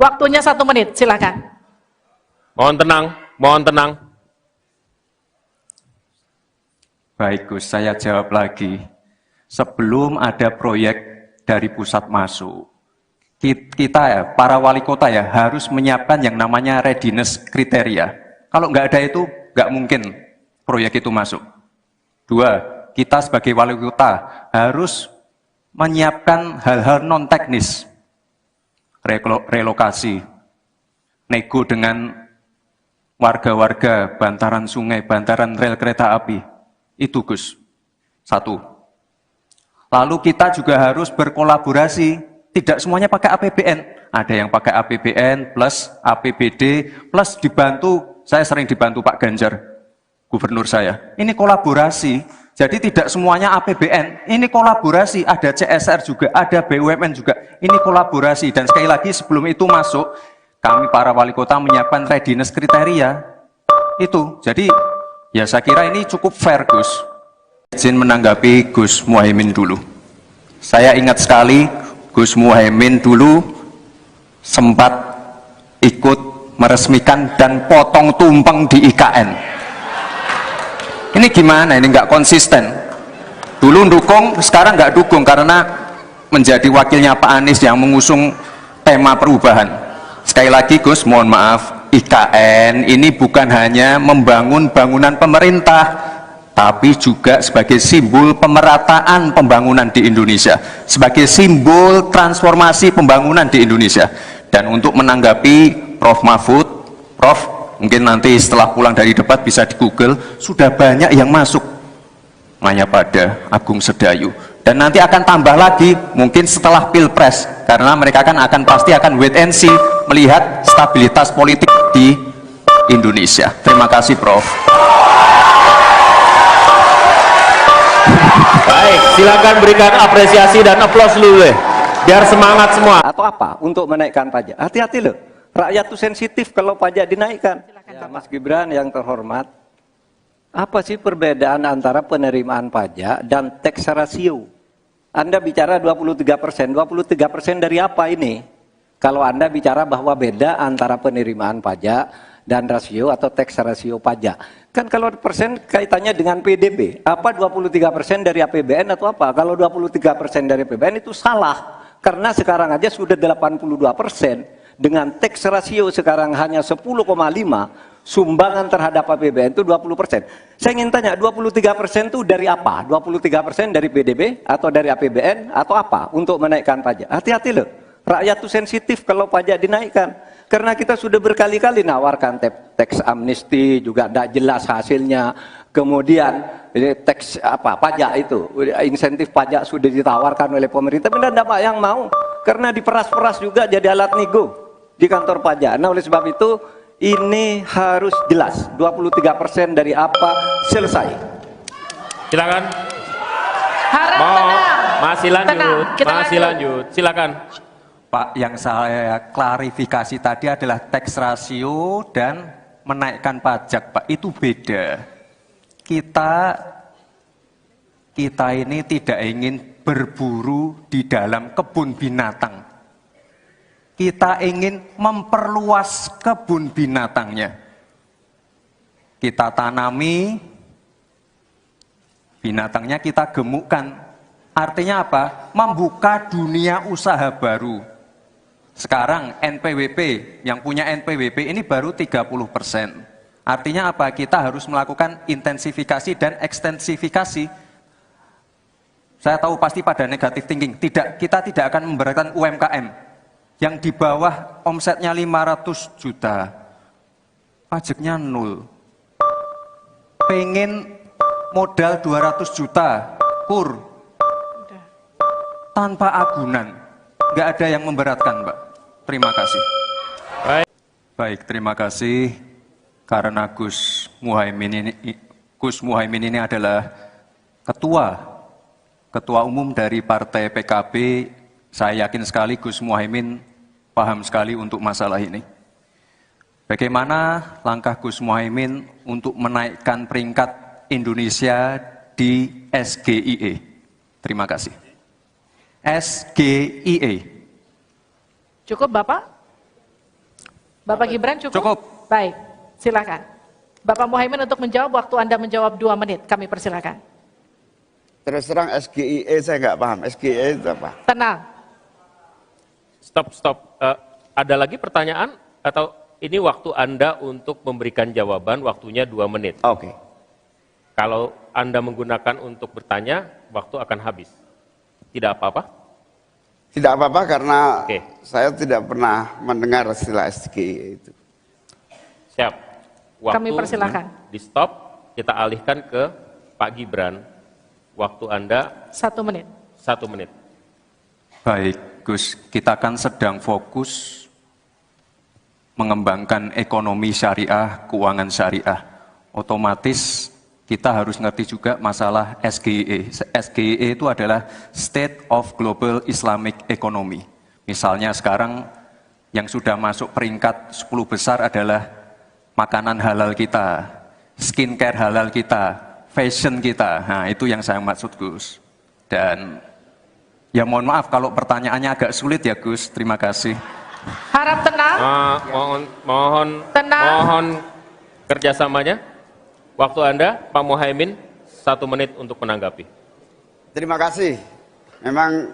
Waktunya 1 menit, silakan. Mohon tenang. Baik Gus, saya jawab lagi. Sebelum ada proyek dari pusat masuk, kita ya, para wali kota ya, harus menyiapkan yang namanya readiness kriteria. Kalau nggak ada itu, nggak mungkin proyek itu masuk. 2, kita sebagai wali kota harus menyiapkan hal-hal non-teknis. Relokasi, nego dengan warga-warga, bantaran sungai, bantaran rel kereta api. Itu Gus. 1. Lalu kita juga harus berkolaborasi. Tidak semuanya pakai APBN. Ada yang pakai APBN plus APBD plus dibantu. Saya sering dibantu Pak Ganjar, gubernur saya. Ini kolaborasi. Jadi tidak semuanya APBN. Ini kolaborasi. Ada CSR juga, ada BUMN juga. Ini kolaborasi. Dan sekali lagi sebelum itu masuk, kami para wali kota menyiapkan readiness kriteria. Itu. Jadi ya saya kira ini cukup fair Gus. Izin menanggapi Gus Muhaimin dulu. Saya ingat sekali Gus Muhaimin dulu sempat ikut meresmikan dan potong tumpeng di IKN. Ini gimana? Ini nggak konsisten. Dulu dukung, sekarang nggak dukung karena menjadi wakilnya Pak Anies yang mengusung tema perubahan. Sekali lagi Gus, mohon maaf, IKN ini bukan hanya membangun bangunan pemerintah, tapi juga sebagai simbol pemerataan pembangunan di Indonesia, sebagai simbol transformasi pembangunan di Indonesia. Dan untuk menanggapi Prof. Mahfud, Prof, mungkin nanti setelah pulang dari debat bisa di Google, sudah banyak yang masuk Mayapada, Agung Sedayu. Dan nanti akan tambah lagi mungkin setelah Pilpres, karena mereka pasti akan wait and see, melihat stabilitas politik di Indonesia. Terima kasih Prof. Baik, silakan berikan apresiasi dan aplaus dulu deh, biar semangat semua. Atau apa? Untuk menaikkan pajak. Hati-hati loh, rakyat tuh sensitif kalau pajak dinaikkan. Ya, Mas Gibran yang terhormat, apa sih perbedaan antara penerimaan pajak dan tax ratio? Anda bicara 23%, 23% dari apa ini? Kalau Anda bicara bahwa beda antara penerimaan pajak dan rasio atau tax ratio pajak. Kan kalau persen kaitannya dengan PDB, apa 23% dari APBN atau apa? Kalau 23% dari APBN itu salah, karena sekarang aja sudah 82%. dengan tax ratio sekarang hanya 10,5, sumbangan terhadap APBN itu 20%. Saya ingin tanya, 23% itu dari apa? 23% dari PDB atau dari APBN atau apa untuk menaikkan pajak? Hati-hati loh, rakyat itu sensitif kalau pajak dinaikkan. Karena kita sudah berkali-kali nawarkan tax amnesty, juga tidak jelas hasilnya. Kemudian tax pajak itu, insentif pajak sudah ditawarkan oleh pemerintah, tapi tidak banyak yang mau. Karena diperas-peras juga jadi alat nego di kantor pajak. Nah oleh sebab itu, ini harus jelas, 23% dari apa, selesai. Silakan. Harap tenang. Masih lanjut, Tenang, kita masih lanjut. Silakan. Pak, yang saya klarifikasi tadi adalah tax ratio dan menaikkan pajak, Pak. Itu beda. Kita ini tidak ingin berburu di dalam kebun binatang. Kita ingin memperluas kebun binatangnya. Kita tanami, binatangnya kita gemukkan. Artinya apa? Membuka dunia usaha baru. Sekarang NPWP, yang punya NPWP ini baru 30%. Artinya apa? Kita harus melakukan intensifikasi dan ekstensifikasi. Saya tahu pasti pada negatif thinking. Kita tidak akan memberatkan UMKM. Yang di bawah omsetnya 500 juta, pajaknya 0. Pengen modal 200 juta, kur. Tanpa agunan. Nggak ada yang memberatkan, Mbak. Terima kasih. Baik, terima kasih. Karena Gus Muhaimin ini adalah ketua umum dari Partai PKB. Saya yakin sekali Gus Muhaimin paham sekali untuk masalah ini. Bagaimana langkah Gus Muhaimin untuk menaikkan peringkat Indonesia di SGIE? Terima kasih. SGIE. Cukup Bapak? Bapak Gibran cukup? Cukup. Baik, silakan. Bapak Muhaimin untuk menjawab, waktu Anda menjawab 2 menit, kami persilakan. Terus terang SGIE saya nggak paham. SGIE itu apa? Tenang. Stop. Ada lagi pertanyaan atau ini waktu Anda untuk memberikan jawaban, waktunya 2 menit. Oke. Kalau Anda menggunakan untuk bertanya, waktu akan habis. Tidak apa-apa? Tidak apa-apa karena Oke. saya tidak pernah mendengar istilah SGIE itu. Siap. Waktu Kami persilakan. di stop, kita alihkan ke Pak Gibran. Waktu Anda 1 menit. 1 menit. Baik, Gus, kita kan sedang fokus mengembangkan ekonomi syariah, keuangan syariah. Otomatis kita harus ngerti juga masalah SGIE. SGIE itu adalah State of Global Islamic Economy. Misalnya sekarang yang sudah masuk peringkat 10 besar adalah makanan halal kita, skincare halal kita, fashion kita. Nah, itu yang saya maksud, Gus. Dan ya mohon maaf kalau pertanyaannya agak sulit ya, Gus. Terima kasih. Harap tenang. Mohon kerjasamanya. Waktu Anda, Pak Muhaimin, 1 menit untuk menanggapi. Terima kasih. Memang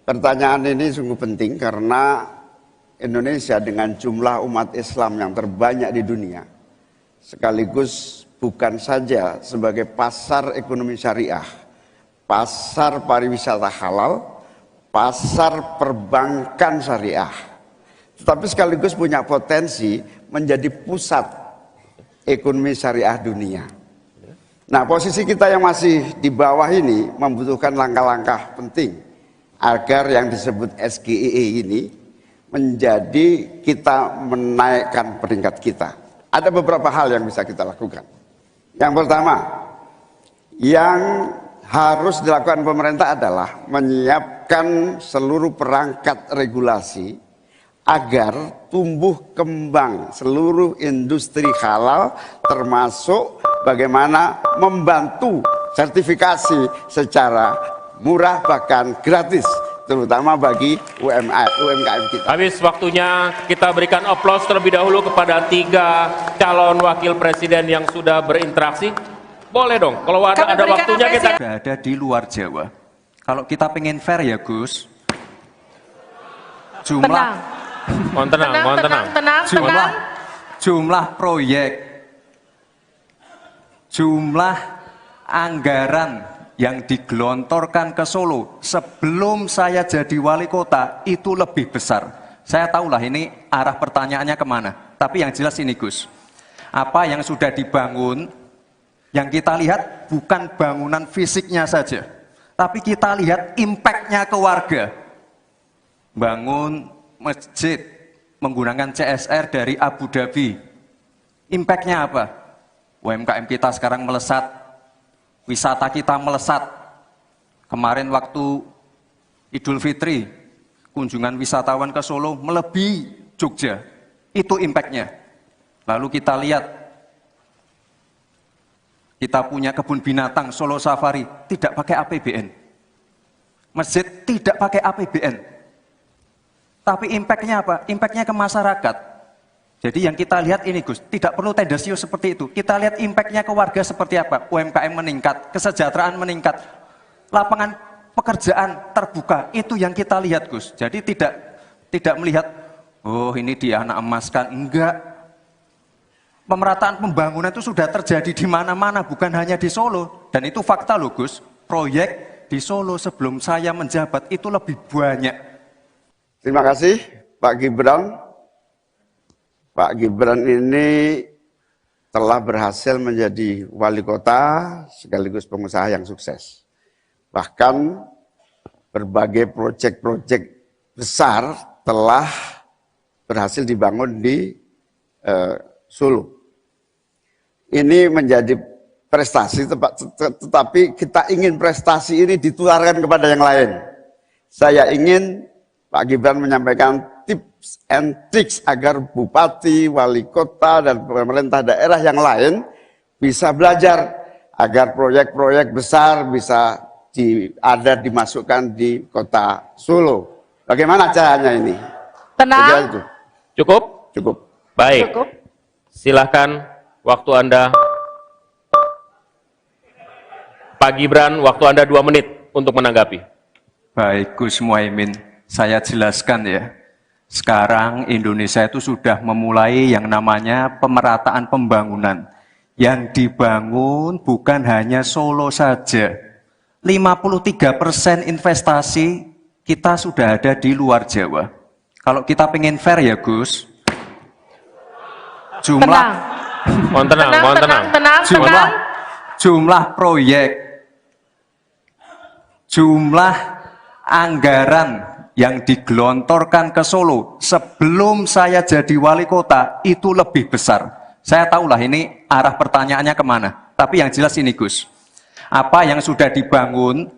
pertanyaan ini sungguh penting karena Indonesia dengan jumlah umat Islam yang terbanyak di dunia, sekaligus bukan saja sebagai pasar ekonomi syariah, pasar pariwisata halal, pasar perbankan syariah, tetapi sekaligus punya potensi menjadi pusat ekonomi syariah dunia. Nah, posisi kita yang masih di bawah ini membutuhkan langkah-langkah penting agar yang disebut SGIE ini menjadi kita menaikkan peringkat kita. Ada beberapa hal yang bisa kita lakukan. Yang pertama, yang harus dilakukan pemerintah adalah menyiapkan seluruh perangkat regulasi agar tumbuh kembang seluruh industri halal, termasuk bagaimana membantu sertifikasi secara murah bahkan gratis, terutama bagi UMKM kita. Habis waktunya, kita berikan aplaus terlebih dahulu kepada 3 calon wakil presiden yang sudah berinteraksi. Boleh dong, kalau ada waktunya kita... Berada di luar Jawa. Kalau kita pengen fair ya, Gus, jumlah Tenang. Mohon tenang, mohon tenang. Jumlah proyek, jumlah anggaran yang digelontorkan ke Solo sebelum saya jadi wali kota itu lebih besar. Saya tahulah ini arah pertanyaannya kemana. Tapi yang jelas ini Gus, apa yang sudah dibangun, yang kita lihat bukan bangunan fisiknya saja, tapi kita lihat impact-nya ke warga. Bangun masjid menggunakan CSR dari Abu Dhabi. Impact-nya apa? UMKM kita sekarang melesat, wisata kita melesat. Kemarin waktu Idul Fitri, kunjungan wisatawan ke Solo melebihi Jogja. Itu impact-nya. Lalu kita lihat, kita punya kebun binatang Solo Safari, tidak pakai APBN. Masjid tidak pakai APBN. Tapi impact-nya apa? Impact-nya ke masyarakat. Jadi yang kita lihat ini Gus, tidak perlu tendensius seperti itu. Kita lihat impact-nya ke warga seperti apa? UMKM meningkat, kesejahteraan meningkat, lapangan pekerjaan terbuka. Itu yang kita lihat Gus. Jadi tidak melihat, oh ini dia anak emaskan. Enggak. Pemerataan pembangunan itu sudah terjadi di mana-mana, bukan hanya di Solo. Dan itu fakta loh Gus. Proyek di Solo sebelum saya menjabat itu lebih banyak. Terima kasih Pak Gibran. Pak Gibran ini telah berhasil menjadi wali kota sekaligus pengusaha yang sukses. Bahkan berbagai proyek-proyek besar telah berhasil dibangun di Solo. Ini menjadi prestasi, tetapi kita ingin prestasi ini ditularkan kepada yang lain. Saya ingin Pak Gibran menyampaikan tips and tricks agar bupati, wali kota, dan pemerintah daerah yang lain bisa belajar agar proyek-proyek besar bisa dimasukkan di kota Solo. Bagaimana caranya ini? Tenang. Cukup? Cukup. Baik. Cukup. Silahkan waktu Anda. Pak Gibran, waktu Anda 2 menit untuk menanggapi. Baik Gus Muhaimin, saya jelaskan ya. Sekarang Indonesia itu sudah memulai yang namanya pemerataan pembangunan. Yang dibangun bukan hanya Solo saja. 53% investasi kita sudah ada di luar Jawa. Kalau kita pengen fair ya Gus, jumlah Mohon tenang, mohon tenang. jumlah proyek, jumlah anggaran yang digelontorkan ke Solo sebelum saya jadi wali kota itu lebih besar. Saya tahulah ini arah pertanyaannya kemana. Tapi yang jelas ini Gus, apa yang sudah dibangun,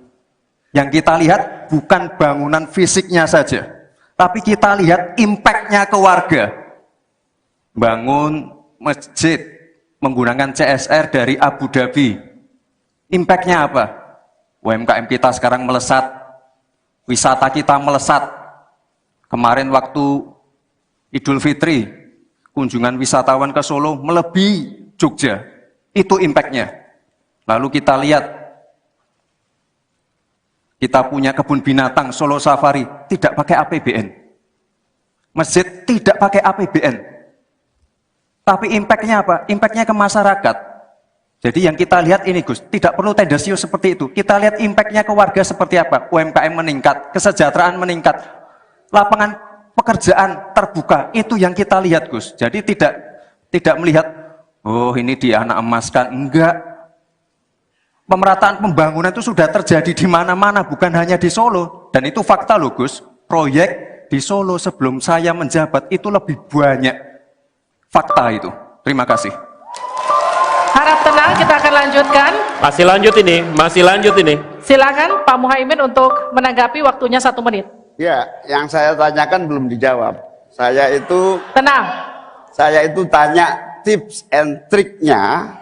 yang kita lihat bukan bangunan fisiknya saja, tapi kita lihat impact-nya ke warga. Bangun masjid menggunakan CSR dari Abu Dhabi. Impact-nya apa? UMKM kita sekarang melesat, wisata kita melesat. Kemarin waktu Idul Fitri, kunjungan wisatawan ke Solo melebihi Jogja. Itu impact-nya. Lalu kita lihat, kita punya kebun binatang Solo Safari, tidak pakai APBN. Masjid tidak pakai APBN. Tapi impact-nya apa? Impact-nya ke masyarakat. Jadi yang kita lihat ini Gus, tidak perlu tendensius seperti itu. Kita lihat impact-nya ke warga seperti apa? UMKM meningkat, kesejahteraan meningkat, lapangan pekerjaan terbuka. Itu yang kita lihat Gus. Jadi tidak melihat, oh ini dia anak emaskan. Enggak. Pemerataan pembangunan itu sudah terjadi di mana-mana, bukan hanya di Solo. Dan itu fakta loh Gus. Proyek di Solo sebelum saya menjabat itu lebih banyak. Fakta itu. Terima kasih. Harap tenang, kita akan lanjutkan. Masih lanjut ini. Silakan Pak Muhaimin untuk menanggapi, waktunya 1 menit. Ya, yang saya tanyakan belum dijawab. Saya itu tanya tips and triknya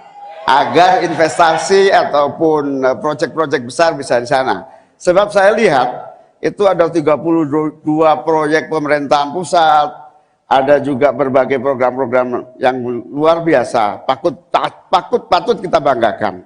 agar investasi ataupun proyek-proyek besar bisa di sana. Sebab saya lihat itu ada 32 proyek pemerintahan pusat, ada juga berbagai program-program yang luar biasa, patut kita banggakan.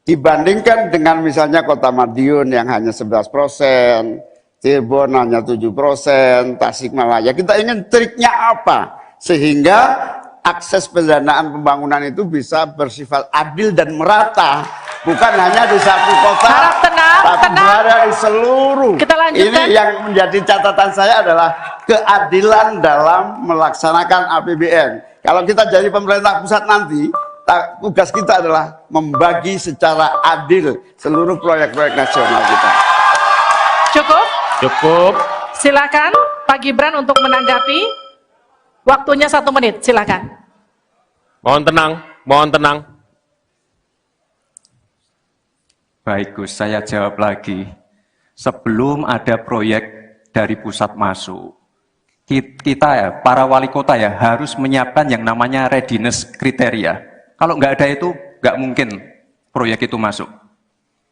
Dibandingkan dengan misalnya Kota Madiun yang hanya 11%, Cirebon hanya 7%, Tasikmalaya. Kita ingin triknya apa? Sehingga akses pendanaan pembangunan itu bisa bersifat adil dan merata. Bukan hanya di satu kota, Harap tenang, tapi tenang. berada di seluruh. Kita lanjutkan. Ini yang menjadi catatan saya adalah keadilan dalam melaksanakan APBN. Kalau kita jadi pemerintah pusat nanti, tugas kita adalah membagi secara adil seluruh proyek-proyek nasional kita. Cukup? Cukup. Silakan Pak Gibran untuk menanggapi. Waktunya 1 menit, silakan. Mohon tenang, mohon tenang. Baik Gus, saya jawab lagi. Sebelum ada proyek dari pusat masuk, kita ya, para wali kota ya, harus menyiapkan yang namanya readiness kriteria. Kalau nggak ada itu, nggak mungkin proyek itu masuk.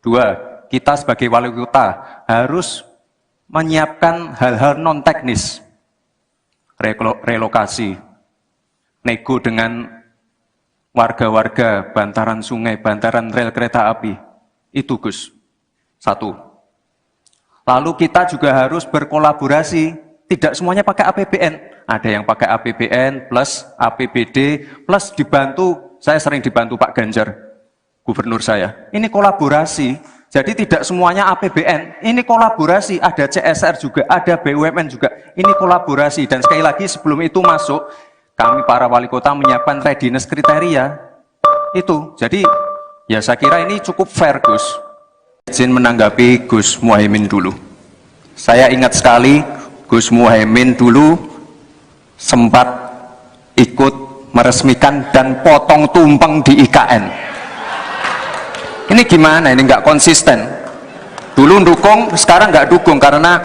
2, kita sebagai wali kota harus menyiapkan hal-hal non-teknis. Relokasi, nego dengan warga-warga, bantaran sungai, bantaran rel kereta api. Itu Gus, 1. Lalu kita juga harus berkolaborasi, tidak semuanya pakai APBN. Ada yang pakai APBN plus APBD plus dibantu, saya sering dibantu Pak Ganjar, gubernur saya. Ini kolaborasi, jadi tidak semuanya APBN, ini kolaborasi, ada CSR juga, ada BUMN juga, ini kolaborasi. Dan sekali lagi sebelum itu masuk, kami para wali kota menyiapkan readiness kriteria, itu. Jadi ya saya kira ini cukup fair Gus. Izin menanggapi Gus Muhaimin dulu. Saya ingat sekali Gus Muhaimin dulu sempat ikut meresmikan dan potong tumpeng di IKN. Ini gimana? Ini nggak konsisten. Dulu dukung, sekarang nggak dukung karena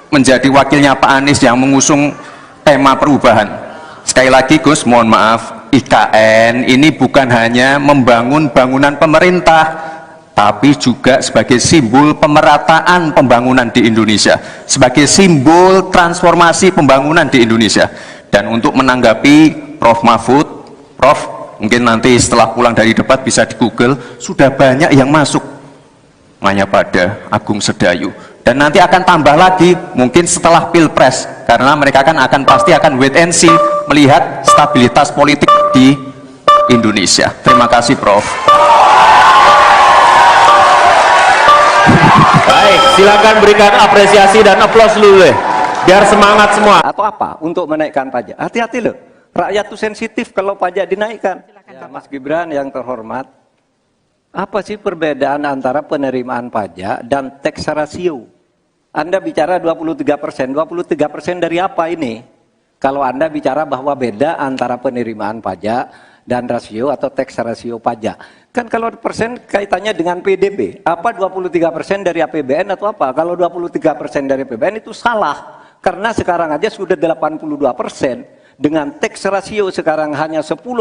menjadi wakilnya Pak Anies yang mengusung tema perubahan. Sekali lagi Gus, mohon maaf, IKN ini bukan hanya membangun bangunan pemerintah, tapi juga sebagai simbol pemerataan pembangunan di Indonesia, sebagai simbol transformasi pembangunan di Indonesia. Dan untuk menanggapi Prof. Mahfud, Prof, mungkin nanti setelah pulang dari debat bisa di Google, sudah banyak yang masuk Mayapada, Agung Sedayu. Dan nanti akan tambah lagi mungkin setelah Pilpres, karena mereka pasti akan wait and see, melihat stabilitas politik di Indonesia. Terima kasih Prof. Baik, silakan berikan apresiasi dan aplaus dulu deh, biar semangat semua. Atau apa? Untuk menaikkan pajak. Hati-hati loh, rakyat itu sensitif kalau pajak dinaikkan. Ya, Mas Gibran yang terhormat, apa sih perbedaan antara penerimaan pajak dan tax ratio? Anda bicara 23%, 23% dari apa ini? Kalau Anda bicara bahwa beda antara penerimaan pajak dan rasio atau tax ratio pajak. Kan kalau persen kaitannya dengan PDB, apa 23% dari APBN atau apa? Kalau 23% dari APBN itu salah. Karena sekarang aja sudah 82%, dengan tax ratio sekarang hanya 10,5,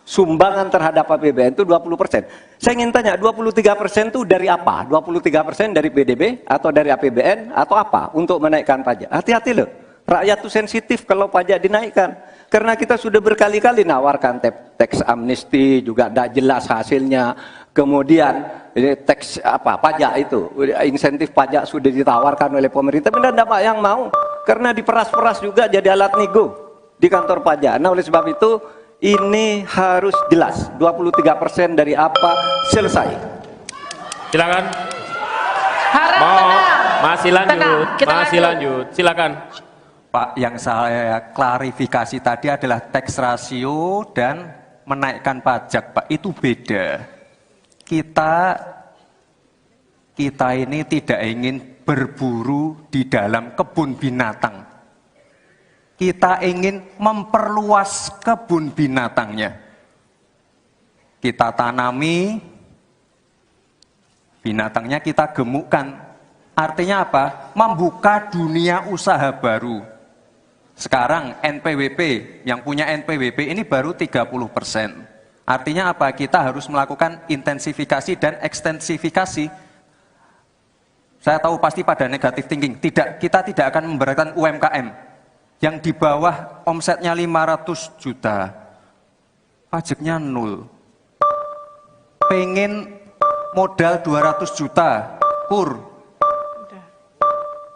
sumbangan terhadap APBN itu 20%. Saya ingin tanya, 23% itu dari apa? 23% dari PDB atau dari APBN atau apa untuk menaikkan pajak? Hati-hati loh, rakyat itu sensitif kalau pajak dinaikkan. Karena kita sudah berkali-kali nawarkan tax amnesty, juga tidak jelas hasilnya. Kemudian tax pajak itu, insentif pajak sudah ditawarkan oleh pemerintah, tapi tidak ada yang mau. Karena diperas-peras juga jadi alat nego di kantor pajak. Nah oleh sebab itu ini harus jelas, 23% dari apa selesai. Silakan. Harap Mau tenang. masih lanjut, Tenang, kita masih lanjut. lanjut. Silakan. Pak, yang saya klarifikasi tadi adalah tax ratio dan menaikkan pajak, Pak. Itu beda. Kita ini tidak ingin berburu di dalam kebun binatang. Kita ingin memperluas kebun binatangnya. Kita tanami, binatangnya kita gemukkan. Artinya apa? Membuka dunia usaha baru. Sekarang NPWP, yang punya NPWP ini baru 30%. Artinya apa? Kita harus melakukan intensifikasi dan ekstensifikasi. Saya tahu pasti pada negatif thinking. Kita tidak akan memberatkan UMKM yang di bawah omsetnya 500 juta, pajaknya 0. Pengen modal 200 juta, kur.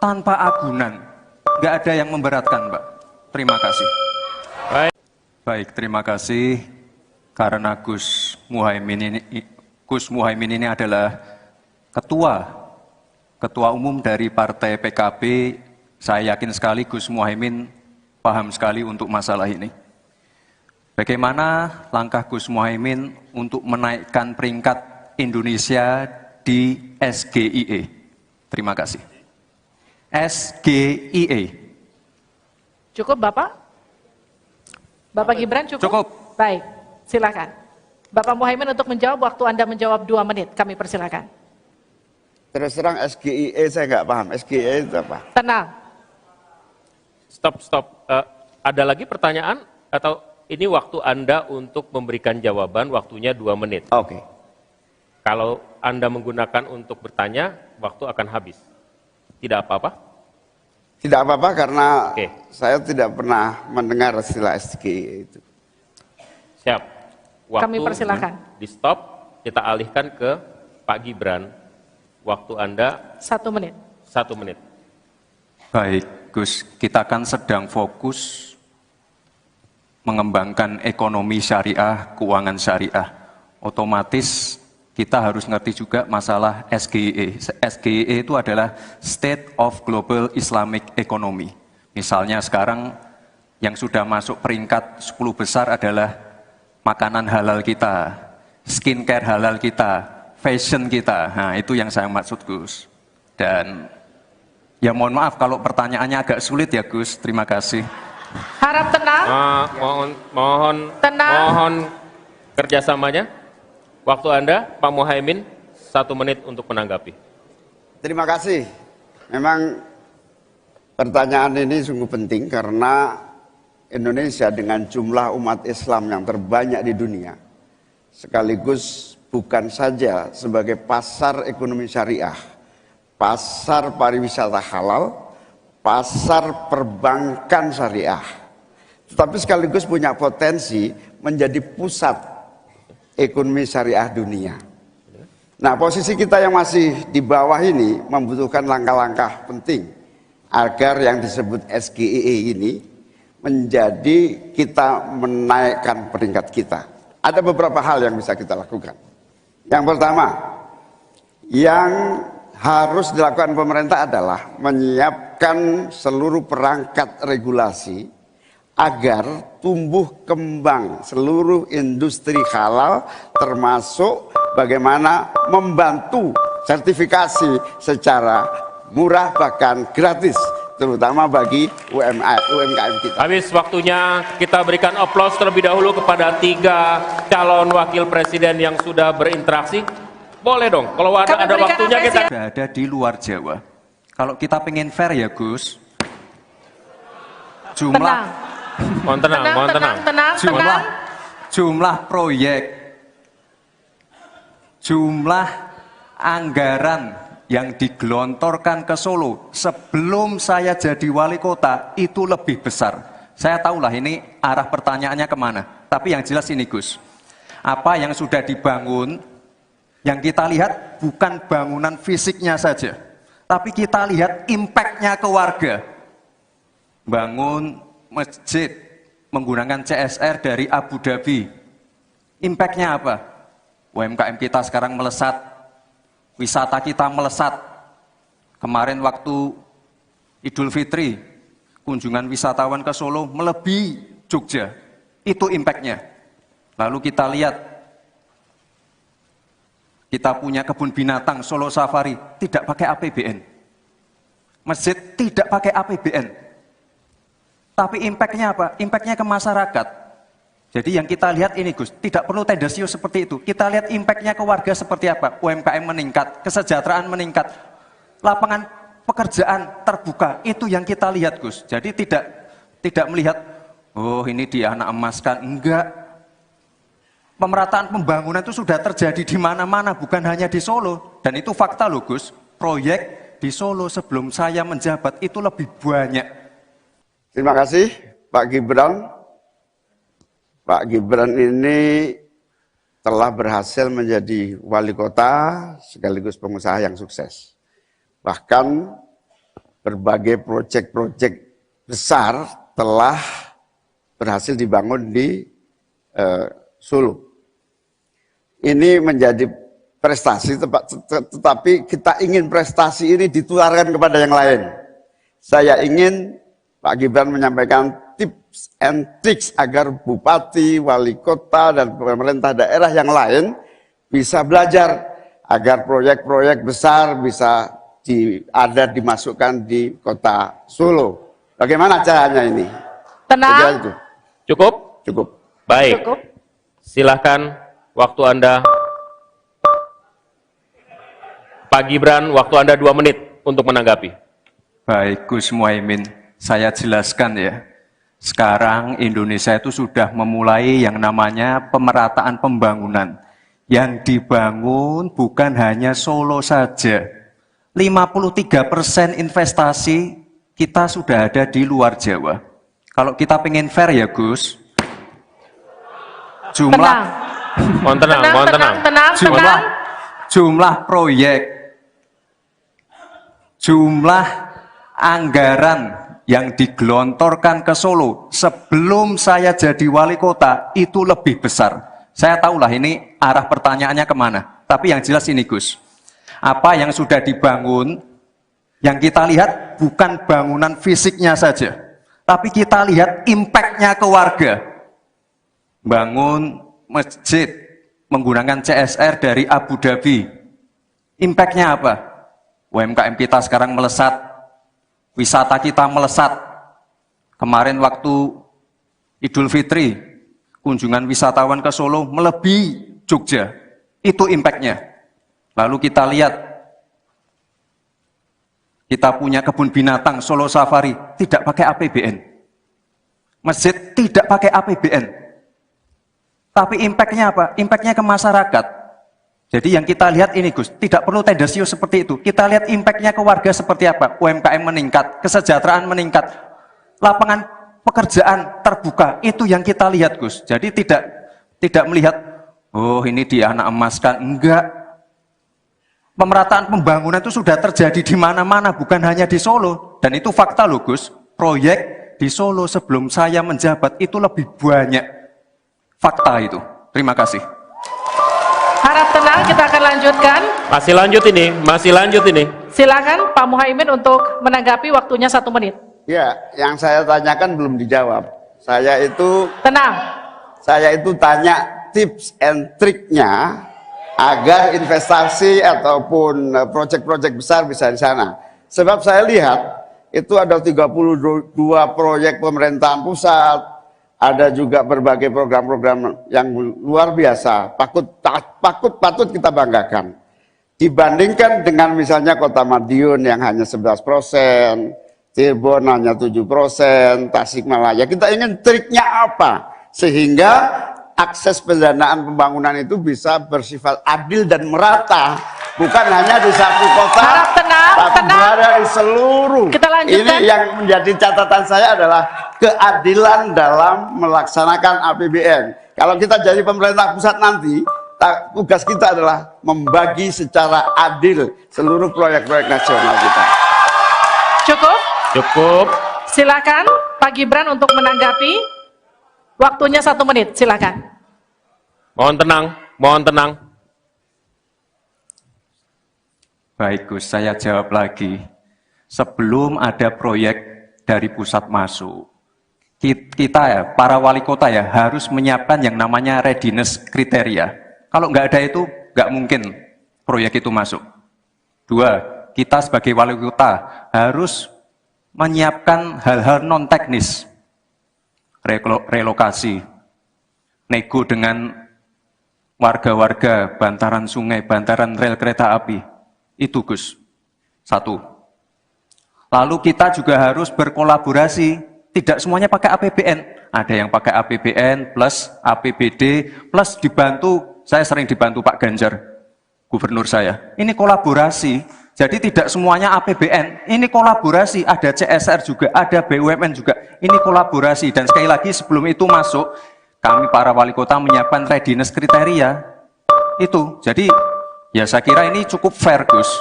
tanpa agunan. Nggak ada yang memberatkan, Mbak. Terima kasih. Baik. Baik, terima kasih. Karena Gus Muhaimin ini adalah ketua umum dari Partai PKB. Saya yakin sekali Gus Muhaimin paham sekali untuk masalah ini. Bagaimana langkah Gus Muhaimin untuk menaikkan peringkat Indonesia di SGIE? Terima kasih. SGIE. Cukup Bapak? Bapak Gibran cukup? Cukup. Baik, silakan. Bapak Muhaimin untuk menjawab, waktu Anda menjawab 2 menit, kami persilakan. Terus terang SGIE saya nggak paham. SGIE itu apa? Tenang. Stop. Ada lagi pertanyaan? Atau ini waktu Anda untuk memberikan jawaban, waktunya 2 menit. Oke. Kalau Anda menggunakan untuk bertanya, waktu akan habis. Tidak apa-apa? Tidak apa-apa karena Oke. saya tidak pernah mendengar istilah SGIE itu. Siap. Waktu Kami persilakan. di stop, kita alihkan ke Pak Gibran. Waktu Anda 1 menit. 1 menit. Baik, Gus, kita kan sedang fokus mengembangkan ekonomi syariah, keuangan syariah. Otomatis kita harus ngerti juga masalah SGIE. SGIE itu adalah State of Global Islamic Economy. Misalnya sekarang yang sudah masuk peringkat 10 besar adalah makanan halal kita, skincare halal kita, fashion kita. Nah, itu yang saya maksud, Gus. Dan ya mohon maaf kalau pertanyaannya agak sulit ya, Gus. Terima kasih. Harap tenang. Tenang. Mohon kerjasamanya. Waktu Anda, Pak Muhaimin, 1 menit untuk menanggapi. Terima kasih. Memang pertanyaan ini sungguh penting karena Indonesia dengan jumlah umat Islam yang terbanyak di dunia, sekaligus bukan saja sebagai pasar ekonomi syariah, pasar pariwisata halal, pasar perbankan syariah, tetapi sekaligus punya potensi menjadi pusat ekonomi syariah dunia. Nah, posisi kita yang masih di bawah ini membutuhkan langkah-langkah penting agar yang disebut SGIE ini menjadi kita menaikkan peringkat kita. Ada beberapa hal yang bisa kita lakukan. Yang pertama, yang harus dilakukan pemerintah adalah menyiapkan seluruh perangkat regulasi agar tumbuh kembang seluruh industri halal, termasuk bagaimana membantu sertifikasi secara murah bahkan gratis, terutama bagi UMKM kita. Habis waktunya, kita berikan aplaus terlebih dahulu kepada 3 calon wakil presiden yang sudah berinteraksi. Boleh dong, kalau ada waktunya kita... Berada di luar Jawa. Kalau kita pengen fair ya, Gus, Tenang. Mohon tenang. jumlah proyek, jumlah anggaran yang digelontorkan ke Solo sebelum saya jadi wali kota itu lebih besar. Saya tahulah ini arah pertanyaannya kemana. Tapi yang jelas ini, Gus, apa yang sudah dibangun, yang kita lihat bukan bangunan fisiknya saja, tapi kita lihat impact-nya ke warga. Bangun masjid menggunakan CSR dari Abu Dhabi. Impact-nya apa? UMKM kita sekarang melesat, wisata kita melesat. Kemarin waktu Idul Fitri, kunjungan wisatawan ke Solo melebihi Jogja. Itu impact-nya. Lalu kita lihat, kita punya kebun binatang Solo Safari, tidak pakai APBN. Masjid tidak pakai APBN. Tapi impact-nya apa? Impact-nya ke masyarakat. Jadi yang kita lihat ini, Gus, tidak perlu tendensius seperti itu. Kita lihat impact-nya ke warga seperti apa. UMKM meningkat, kesejahteraan meningkat, lapangan pekerjaan terbuka. Itu yang kita lihat, Gus. Jadi tidak melihat, oh ini dia anak emaskan. Enggak. Pemerataan pembangunan itu sudah terjadi di mana-mana, bukan hanya di Solo. Dan itu fakta loh, Gus. Proyek di Solo sebelum saya menjabat itu lebih banyak. Terima kasih Pak Gibran. Pak Gibran ini telah berhasil menjadi wali kota sekaligus pengusaha yang sukses. Bahkan berbagai proyek-proyek besar telah berhasil dibangun di Solo. Ini menjadi prestasi, tetapi kita ingin prestasi ini ditularkan kepada yang lain. Saya ingin Pak Gibran menyampaikan tips and tricks agar bupati, wali kota, dan pemerintah daerah yang lain bisa belajar agar proyek-proyek besar bisa dimasukkan di kota Solo. Bagaimana caranya ini? Tenang. Cukup? Cukup. Baik. Cukup. Silahkan waktu Anda. Pak Gibran, waktu Anda 2 menit untuk menanggapi. Baik, Gus Muhaimin, saya jelaskan ya. Sekarang Indonesia itu sudah memulai yang namanya pemerataan pembangunan. Yang dibangun bukan hanya Solo saja. 53% investasi kita sudah ada di luar Jawa. Kalau kita pengen fair ya Gus, Mohon tenang. jumlah proyek, jumlah anggaran yang digelontorkan ke Solo sebelum saya jadi wali kota itu lebih besar. Saya tahulah ini arah pertanyaannya kemana. Tapi yang jelas ini Gus, apa yang sudah dibangun, yang kita lihat bukan bangunan fisiknya saja, tapi kita lihat impact-nya ke warga. Bangun masjid menggunakan CSR dari Abu Dhabi. Impact-nya apa? UMKM kita sekarang melesat, wisata kita melesat. Kemarin waktu Idul Fitri, kunjungan wisatawan ke Solo melebihi Jogja. Itu impact-nya. Lalu kita lihat, kita punya kebun binatang Solo Safari, tidak pakai APBN. Masjid tidak pakai APBN. Tapi impact-nya apa? Impact-nya ke masyarakat. Jadi yang kita lihat ini Gus, tidak perlu tendensius seperti itu. Kita lihat impact-nya ke warga seperti apa? UMKM meningkat, kesejahteraan meningkat, lapangan pekerjaan terbuka. Itu yang kita lihat Gus. Jadi tidak melihat, oh ini dia anak emaskan. Enggak. Pemerataan pembangunan itu sudah terjadi di mana-mana, bukan hanya di Solo. Dan itu fakta loh Gus. Proyek di Solo sebelum saya menjabat itu lebih banyak. Fakta itu. Terima kasih. Harap tenang, kita akan lanjutkan. Masih lanjut ini. Silakan Pak Muhaimin untuk menanggapi, waktunya 1 menit. Ya, yang saya tanyakan belum dijawab. Tenang. Saya itu tanya tips and triknya agar investasi ataupun proyek-proyek besar bisa di sana. Sebab saya lihat itu ada 32 proyek pemerintahan pusat, ada juga berbagai program-program yang luar biasa, patut kita banggakan. Dibandingkan dengan misalnya Kota Madiun yang hanya 11%, Cirebon hanya 7%, Tasikmalaya. Kita ingin triknya apa? Sehingga akses pendanaan pembangunan itu bisa bersifat adil dan merata. Bukan hanya di satu kota, tapi berada di seluruh. Kita lanjutkan. Ini yang menjadi catatan saya adalah keadilan dalam melaksanakan APBN. Kalau kita jadi pemerintah pusat nanti, tugas kita adalah membagi secara adil seluruh proyek-proyek nasional kita. Cukup. Silakan Pak Gibran untuk menanggapi. Waktunya 1 menit, silakan. Mohon tenang. Baik Gus, saya jawab lagi. Sebelum ada proyek dari pusat masuk, kita ya, para wali kota ya, harus menyiapkan yang namanya readiness kriteria. Kalau nggak ada itu, nggak mungkin proyek itu masuk. 2, kita sebagai wali kota harus menyiapkan hal-hal non-teknis. Relokasi, nego dengan warga-warga, bantaran sungai, bantaran rel kereta api. Itu Gus. 1. Lalu kita juga harus berkolaborasi. Tidak semuanya pakai APBN. Ada yang pakai APBN plus APBD plus dibantu. Saya sering dibantu Pak Ganjar, gubernur saya. Ini kolaborasi. Jadi tidak semuanya APBN. Ini kolaborasi. Ada CSR juga, ada BUMN juga. Ini kolaborasi. Dan sekali lagi sebelum itu masuk, kami para wali kota menyiapkan readiness kriteria. Itu. Jadi ya saya kira ini cukup fair Gus.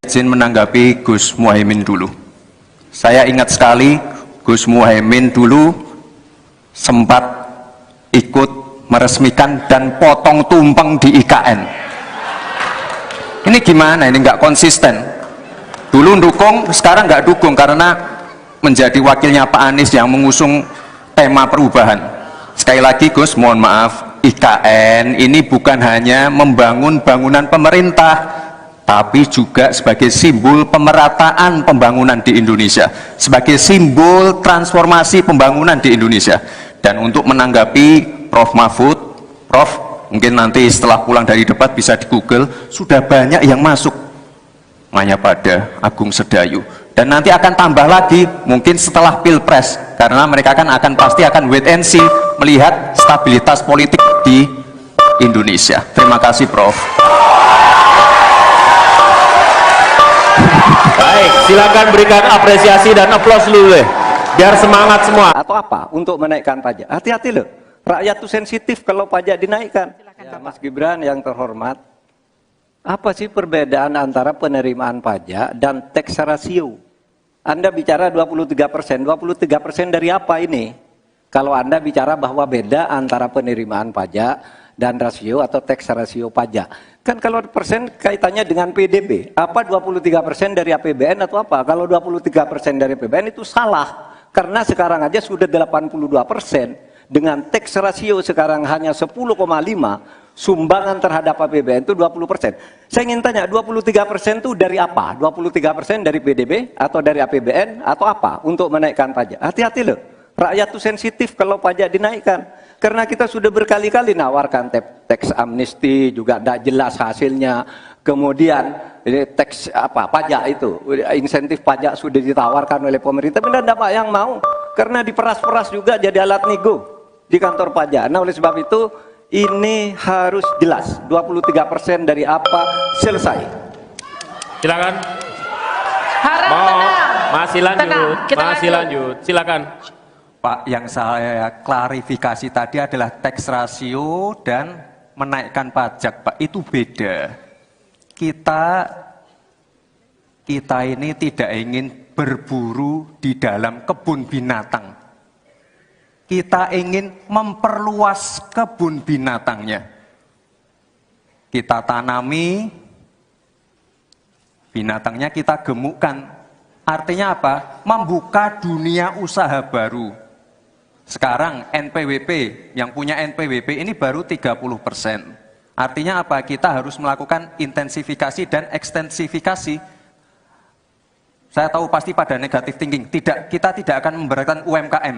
Izin menanggapi Gus Muhaimin dulu. Saya ingat sekali Gus Muhaimin dulu sempat ikut meresmikan dan potong tumpeng di IKN. Ini gimana? Ini nggak konsisten. Dulu dukung, sekarang nggak dukung karena menjadi wakilnya Pak Anies yang mengusung tema perubahan. Sekali lagi Gus, mohon maaf, IKN ini bukan hanya membangun bangunan pemerintah, tapi juga sebagai simbol pemerataan pembangunan di Indonesia, sebagai simbol transformasi pembangunan di Indonesia. Dan untuk menanggapi Prof. Mahfud, Prof, mungkin nanti setelah pulang dari debat bisa di Google, sudah banyak yang masuk Mayapada, Agung Sedayu, dan nanti akan tambah lagi mungkin setelah Pilpres, karena mereka akan pasti akan wait and see melihat stabilitas politik di Indonesia. Terima kasih Prof. Baik, silakan berikan apresiasi dan aplaus dulu deh, biar semangat semua. Atau apa? Untuk menaikkan pajak. Hati-hati loh, rakyat itu sensitif kalau pajak dinaikkan. Ya, Mas Gibran yang terhormat, apa sih perbedaan antara penerimaan pajak dan tax ratio? Anda bicara 23%, 23% dari apa ini? Kalau Anda bicara bahwa beda antara penerimaan pajak dan rasio atau tax ratio pajak. Kan kalau persen kaitannya dengan PDB, apa 23% dari APBN atau apa? Kalau 23% dari APBN itu salah. Karena sekarang aja sudah 82%, dengan tax ratio sekarang hanya 10,5%, sumbangan terhadap APBN itu 20%. Saya ingin tanya, 23% itu dari apa? 23% dari PDB atau dari APBN atau apa untuk menaikkan pajak? Hati-hati loh, rakyat itu sensitif kalau pajak dinaikkan. Karena kita sudah berkali-kali nawarkan tax amnesty, juga tidak jelas hasilnya. Kemudian tax pajak itu, insentif pajak sudah ditawarkan oleh pemerintah, benar tidak yang mau? Karena diperas-peras juga jadi alat nego di kantor pajak. Nah oleh sebab itu ini harus jelas, 23% dari apa, selesai. Silakan. Harap tenang. Masih lanjut, Tenang, kita masih lanjut. Silakan. Pak, yang saya klarifikasi tadi adalah tax ratio dan menaikkan pajak, Pak. Itu beda. Kita ini tidak ingin berburu di dalam kebun binatang. Kita ingin memperluas kebun binatangnya. Kita tanami, binatangnya kita gemukkan. Artinya apa? Membuka dunia usaha baru. Sekarang NPWP, yang punya NPWP ini baru 30%. Artinya apa? Kita harus melakukan intensifikasi dan ekstensifikasi. Saya tahu pasti pada negatif thinking. Kita tidak akan memberatkan UMKM.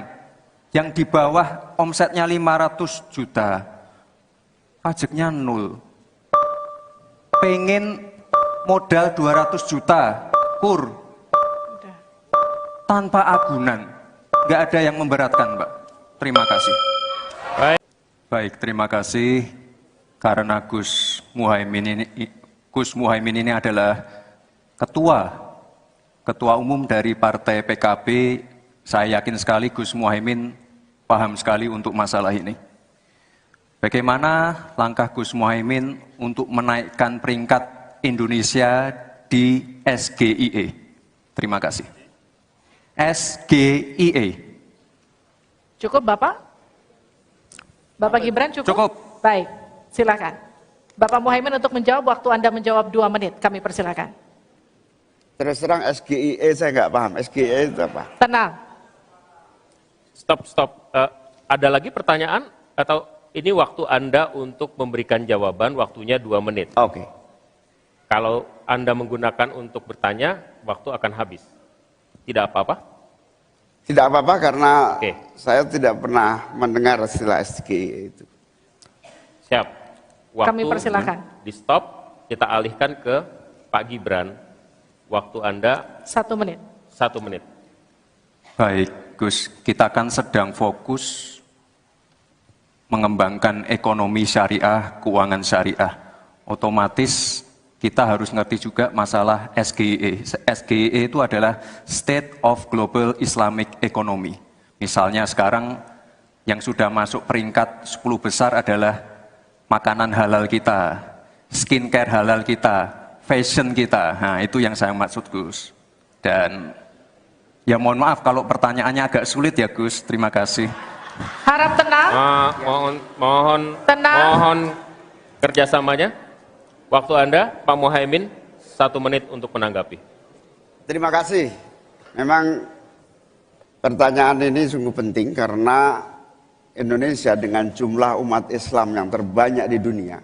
Yang di bawah omsetnya 500 juta, pajaknya 0. Pengen modal 200 juta, kur, tanpa agunan. Nggak ada yang memberatkan, Mbak. Terima kasih. Baik, terima kasih. Karena Gus Muhaimin ini adalah ketua umum dari Partai PKB, saya yakin sekali Gus Muhaimin paham sekali untuk masalah ini. Bagaimana langkah Gus Muhaimin untuk menaikkan peringkat Indonesia di SGIE? Terima kasih. SGIE. Cukup Bapak? Bapak Gibran cukup? Cukup. Baik, silakan. Bapak Muhaimin untuk menjawab, waktu Anda menjawab 2 menit, kami persilakan. Terus terang SGIE saya nggak paham. SGIE itu apa? Tenang. Stop. Ada lagi pertanyaan? Atau ini waktu Anda untuk memberikan jawaban, waktunya 2 menit. Oke. Kalau Anda menggunakan untuk bertanya, waktu akan habis. Tidak apa-apa? Tidak apa-apa karena Oke. saya tidak pernah mendengar istilah SGIE itu. Siap. Waktu Kami persilakan. di stop, kita alihkan ke Pak Gibran. Waktu Anda 1 menit. 1 menit. Baik, Gus, kita kan sedang fokus mengembangkan ekonomi syariah, keuangan syariah. Otomatis kita harus ngerti juga masalah SGIE. SGIE itu adalah State of Global Islamic Economy. Misalnya sekarang yang sudah masuk peringkat 10 besar adalah makanan halal kita, skincare halal kita, fashion kita. Nah, itu yang saya maksud, Gus. Dan Ya mohon maaf kalau pertanyaannya agak sulit ya Gus, terima kasih. Harap tenang. Mohon kerjasamanya. Waktu Anda, Pak Muhaimin, 1 menit untuk menanggapi. Terima kasih. Memang pertanyaan ini sungguh penting karena Indonesia dengan jumlah umat Islam yang terbanyak di dunia,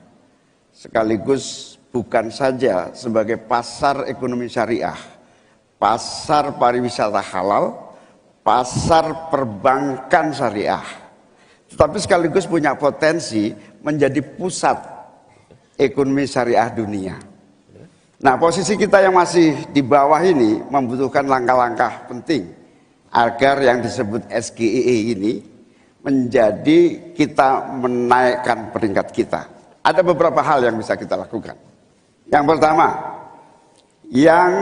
sekaligus bukan saja sebagai pasar ekonomi syariah, pasar pariwisata halal, pasar perbankan syariah, tetapi sekaligus punya potensi menjadi pusat ekonomi syariah dunia. Nah, posisi kita yang masih di bawah ini membutuhkan langkah-langkah penting agar yang disebut SGEE ini menjadi kita menaikkan peringkat kita. Ada beberapa hal yang bisa kita lakukan. Yang pertama, yang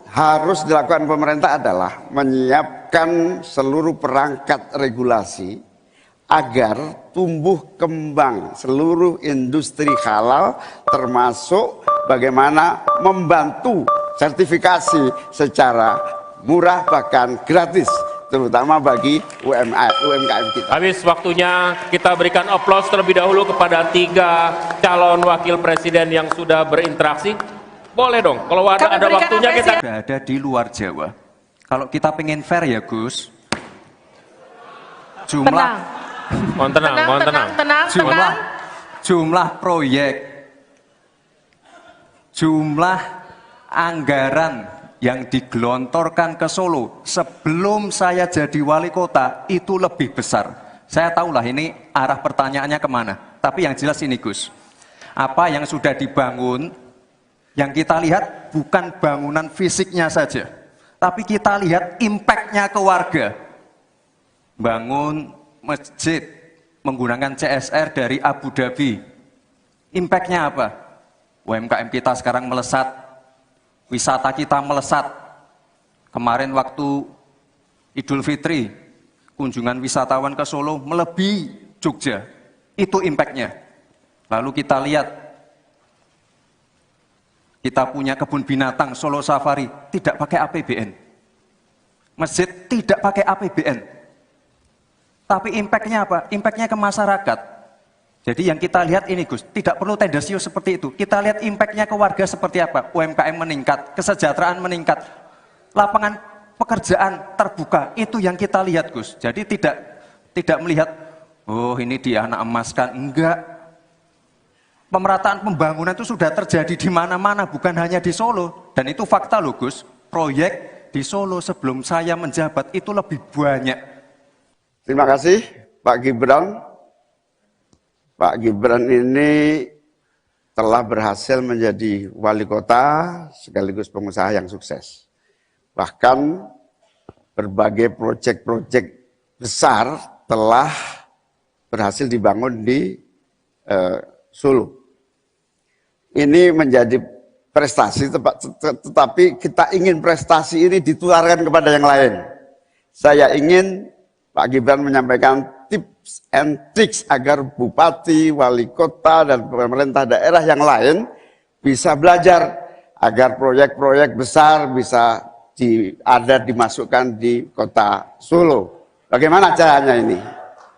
harus dilakukan pemerintah adalah menyiapkan seluruh perangkat regulasi agar tumbuh kembang seluruh industri halal, termasuk bagaimana membantu sertifikasi secara murah bahkan gratis, terutama bagi UMKM kita. Habis waktunya, kita berikan aplaus terlebih dahulu kepada 3 calon wakil presiden yang sudah berinteraksi. Boleh dong, kalau ada waktunya kita... Sudah ada di luar Jawa. Kalau kita pengen fair ya Gus, jumlah jumlah proyek, jumlah anggaran yang digelontorkan ke Solo sebelum saya jadi wali kota itu lebih besar. Saya tahulah ini arah pertanyaannya kemana. Tapi yang jelas ini Gus, apa yang sudah dibangun, yang kita lihat bukan bangunan fisiknya saja, tapi kita lihat impact-nya ke warga. Bangun masjid menggunakan CSR dari Abu Dhabi. Impact-nya apa? UMKM kita sekarang melesat, wisata kita melesat. Kemarin waktu Idul Fitri, kunjungan wisatawan ke Solo melebihi Jogja. Itu impact-nya. Lalu kita lihat, kita punya kebun binatang Solo Safari, tidak pakai APBN. Masjid tidak pakai APBN. Tapi impact-nya apa? Impact-nya ke masyarakat. Jadi yang kita lihat ini Gus, tidak perlu tendensius seperti itu. Kita lihat impact-nya ke warga seperti apa? UMKM meningkat, kesejahteraan meningkat, lapangan pekerjaan terbuka. Itu yang kita lihat Gus. Jadi tidak melihat, oh ini dia anak emaskan. Enggak. Pemerataan pembangunan itu sudah terjadi di mana-mana, bukan hanya di Solo. Dan itu fakta loh Gus. Proyek di Solo sebelum saya menjabat itu lebih banyak. Terima kasih Pak Gibran. Pak Gibran ini telah berhasil menjadi wali kota sekaligus pengusaha yang sukses. Bahkan berbagai proyek-proyek besar telah berhasil dibangun di Solo. Ini menjadi prestasi, tetapi kita ingin prestasi ini ditularkan kepada yang lain. Saya ingin Pak Gibran menyampaikan tips and tricks agar bupati, wali kota, dan pemerintah daerah yang lain bisa belajar agar proyek-proyek besar bisa dimasukkan di kota Solo. Bagaimana caranya ini?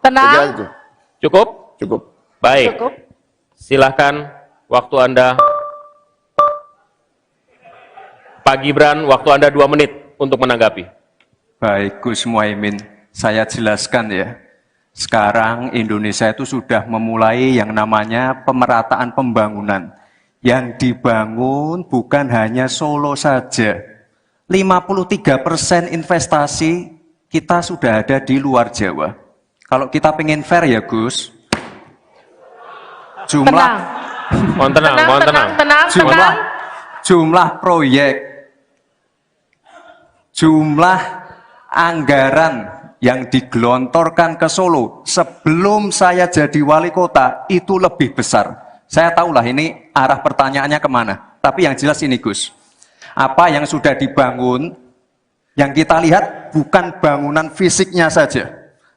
Tenang. Cukup? Cukup. Baik. Cukup. Silahkan, waktu Anda. Pak Gibran, waktu Anda 2 menit untuk menanggapi. Baik Gus Muhaimin, saya jelaskan ya. Sekarang Indonesia itu sudah memulai yang namanya pemerataan pembangunan. Yang dibangun bukan hanya Solo saja. 53% investasi kita sudah ada di luar Jawa. Kalau kita pengen fair ya Gus, jumlah proyek, jumlah anggaran yang digelontorkan ke Solo sebelum saya jadi wali kota itu lebih besar. Saya tahulah ini arah pertanyaannya kemana. Tapi yang jelas ini Gus, apa yang sudah dibangun, yang kita lihat bukan bangunan fisiknya saja,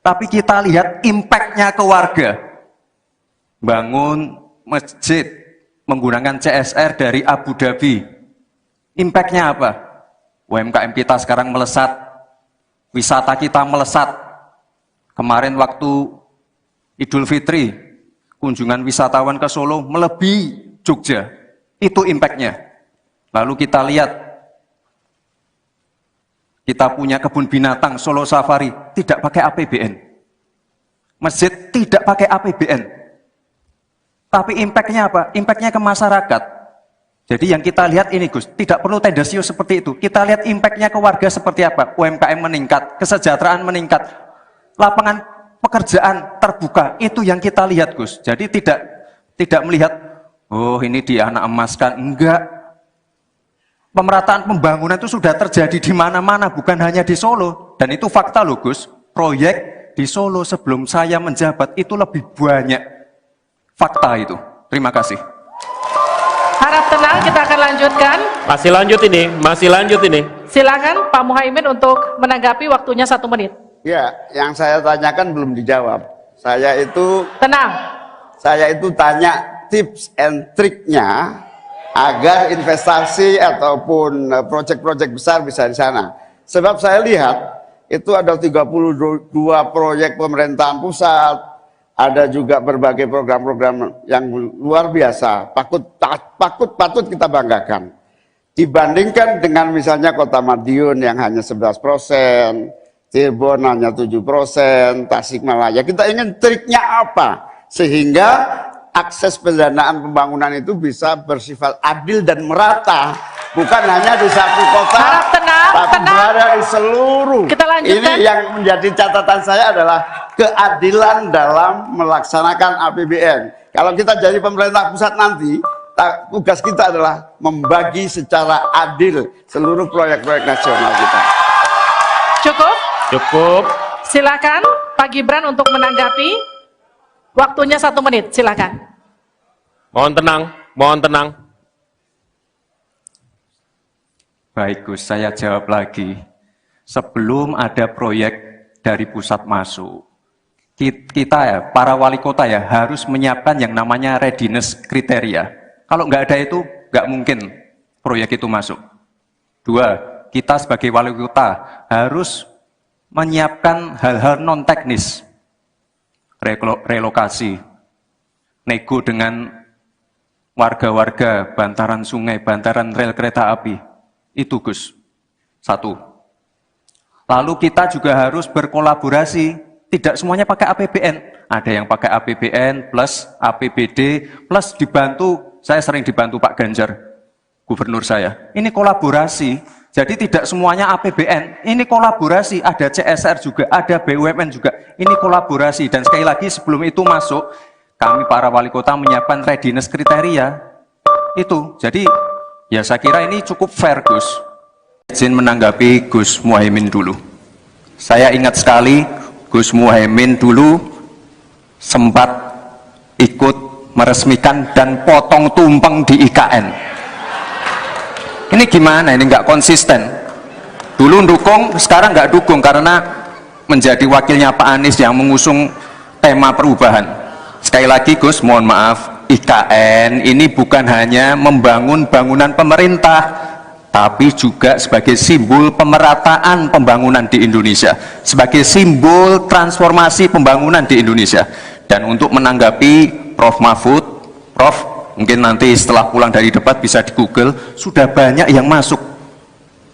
tapi kita lihat impact-nya ke warga. Bangun masjid menggunakan CSR dari Abu Dhabi. Impact-nya apa? UMKM kita sekarang melesat, wisata kita melesat. Kemarin waktu Idul Fitri, kunjungan wisatawan ke Solo melebihi Jogja. Itu impact-nya. Lalu kita lihat, kita punya kebun binatang Solo Safari, tidak pakai APBN. Masjid tidak pakai APBN. Tapi impact-nya apa? Impact-nya ke masyarakat. Jadi yang kita lihat ini Gus, tidak perlu tendensius seperti itu. Kita lihat impact-nya ke warga seperti apa. UMKM meningkat, kesejahteraan meningkat, lapangan pekerjaan terbuka. Itu yang kita lihat Gus. Jadi tidak melihat, oh ini dia anak emaskan. Enggak. Pemerataan pembangunan itu sudah terjadi di mana-mana, bukan hanya di Solo. Dan itu fakta loh Gus. Proyek di Solo sebelum saya menjabat itu lebih banyak. Fakta itu. Terima kasih. Harap tenang, kita akan lanjutkan. Masih lanjut ini. Silakan Pak Muhaimin untuk menanggapi, waktunya 1 menit. Ya, yang saya tanyakan belum dijawab. Saya itu tanya tips and triknya agar investasi ataupun proyek-proyek besar bisa di sana. Sebab saya lihat itu ada 32 proyek pemerintahan pusat, ada juga berbagai program-program yang luar biasa, patut kita banggakan. Dibandingkan dengan misalnya Kota Madiun yang hanya 11%, Cirebon hanya 7%, Tasikmalaya. Kita ingin triknya apa? Sehingga akses pendanaan pembangunan itu bisa bersifat adil dan merata. Bukan hanya di satu kota, Harap tenang, tapi berada di seluruh. Kita lanjutkan. Ini yang menjadi catatan saya adalah keadilan dalam melaksanakan APBN. Kalau kita jadi pemerintah pusat nanti, tugas kita adalah membagi secara adil seluruh proyek-proyek nasional kita. Cukup. Silakan Pak Gibran untuk menanggapi. Waktunya 1 menit, silakan. Mohon tenang. Baik Gus, saya jawab lagi. Sebelum ada proyek dari pusat masuk, kita ya, para wali kota ya, harus menyiapkan yang namanya readiness kriteria. Kalau nggak ada itu, nggak mungkin proyek itu masuk. 2, kita sebagai wali kota harus menyiapkan hal-hal non-teknis. Relokasi, nego dengan warga-warga, bantaran sungai, bantaran rel kereta api. Itu Gus, 1. Lalu kita juga harus berkolaborasi, tidak semuanya pakai APBN. Ada yang pakai APBN plus APBD plus dibantu, saya sering dibantu Pak Ganjar, gubernur saya. Ini kolaborasi, jadi tidak semuanya APBN, ini kolaborasi, ada CSR juga, ada BUMN juga, ini kolaborasi. Dan sekali lagi sebelum itu masuk, kami para wali kota menyiapkan readiness kriteria, itu. Jadi ya saya kira ini cukup fair Gus. Izin menanggapi Gus Muhaimin dulu. Saya ingat sekali Gus Muhaimin dulu sempat ikut meresmikan dan potong tumpeng di IKN. Ini gimana? Ini nggak konsisten. Dulu dukung, sekarang nggak dukung karena menjadi wakilnya Pak Anies yang mengusung tema perubahan. Sekali lagi Gus, mohon maaf, IKN ini bukan hanya membangun bangunan pemerintah, tapi juga sebagai simbol pemerataan pembangunan di Indonesia, sebagai simbol transformasi pembangunan di Indonesia. Dan untuk menanggapi Prof. Mahfud, Prof, mungkin nanti setelah pulang dari debat bisa di Google, sudah banyak yang masuk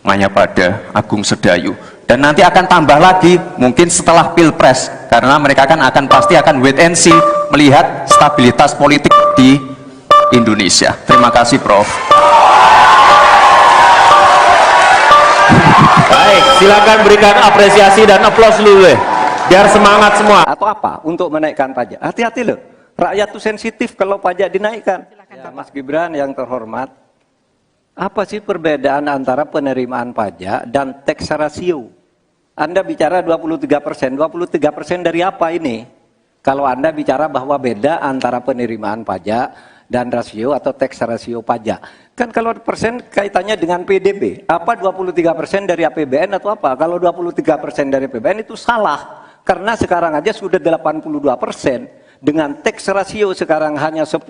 Mayapada, Agung Sedayu, dan nanti akan tambah lagi mungkin setelah Pilpres, karena mereka akan pasti akan wait and see, melihat stabilitas politik di Indonesia. Terima kasih Prof. Baik, silakan berikan apresiasi dan aplaus dulu deh, biar semangat semua. Atau apa? Untuk menaikkan pajak. Hati-hati loh, rakyat tuh sensitif kalau pajak dinaikkan. Ya, Mas Gibran yang terhormat, apa sih perbedaan antara penerimaan pajak dan tax ratio? Anda bicara 23%, 23% dari apa ini? Kalau Anda bicara bahwa beda antara penerimaan pajak dan rasio atau tax ratio pajak. Kan kalau persen kaitannya dengan PDB, apa 23% dari APBN atau apa? Kalau 23% dari APBN itu salah. Karena sekarang aja sudah 82%, dengan tax ratio sekarang hanya 10,5,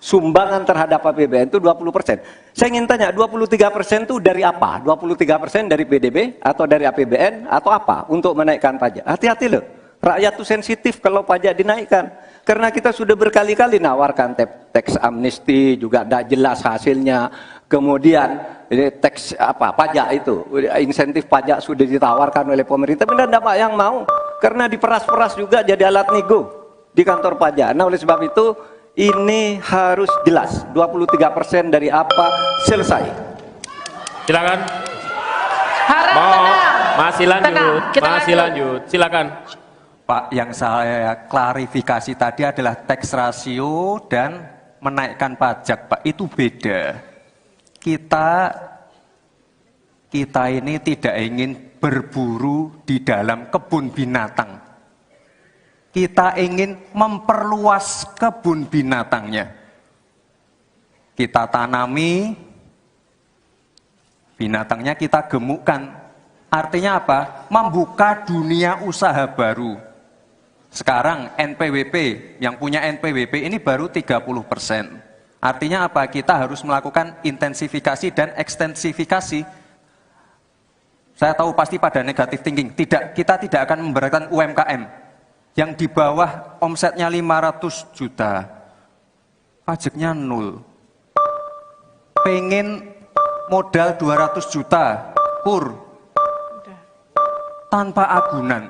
sumbangan terhadap APBN itu 20%. Saya ingin tanya, 23% itu dari apa? 23% dari PDB atau dari APBN atau apa untuk menaikkan pajak? Hati-hati loh, rakyat itu sensitif kalau pajak dinaikkan. Karena kita sudah berkali-kali nawarkan teks amnesti, juga tidak jelas hasilnya. Kemudian teks pajak itu, insentif pajak sudah ditawarkan oleh pemerintah, benar tidak Pak yang mau? Karena diperas-peras juga jadi alat nego di kantor pajak. Nah oleh sebab itu, ini harus jelas, 23% dari apa selesai. Silakan. Harap tenang. Masih lanjut, Tenang, kita masih lanjut. Silakan. Pak, yang saya klarifikasi tadi adalah tax ratio dan menaikkan pajak, Pak. Itu beda. Kita ini tidak ingin berburu di dalam kebun binatang. Kita ingin memperluas kebun binatangnya. Kita tanami, binatangnya kita gemukkan. Artinya apa? Membuka dunia usaha baru. Sekarang NPWP, yang punya NPWP ini baru 30%. Artinya apa? Kita harus melakukan intensifikasi dan ekstensifikasi. Saya tahu pasti pada negatif thinking. Kita tidak akan memberatkan UMKM. Yang di bawah omsetnya 500 juta, pajaknya 0. Pengen modal 200 juta, kur. Tanpa agunan.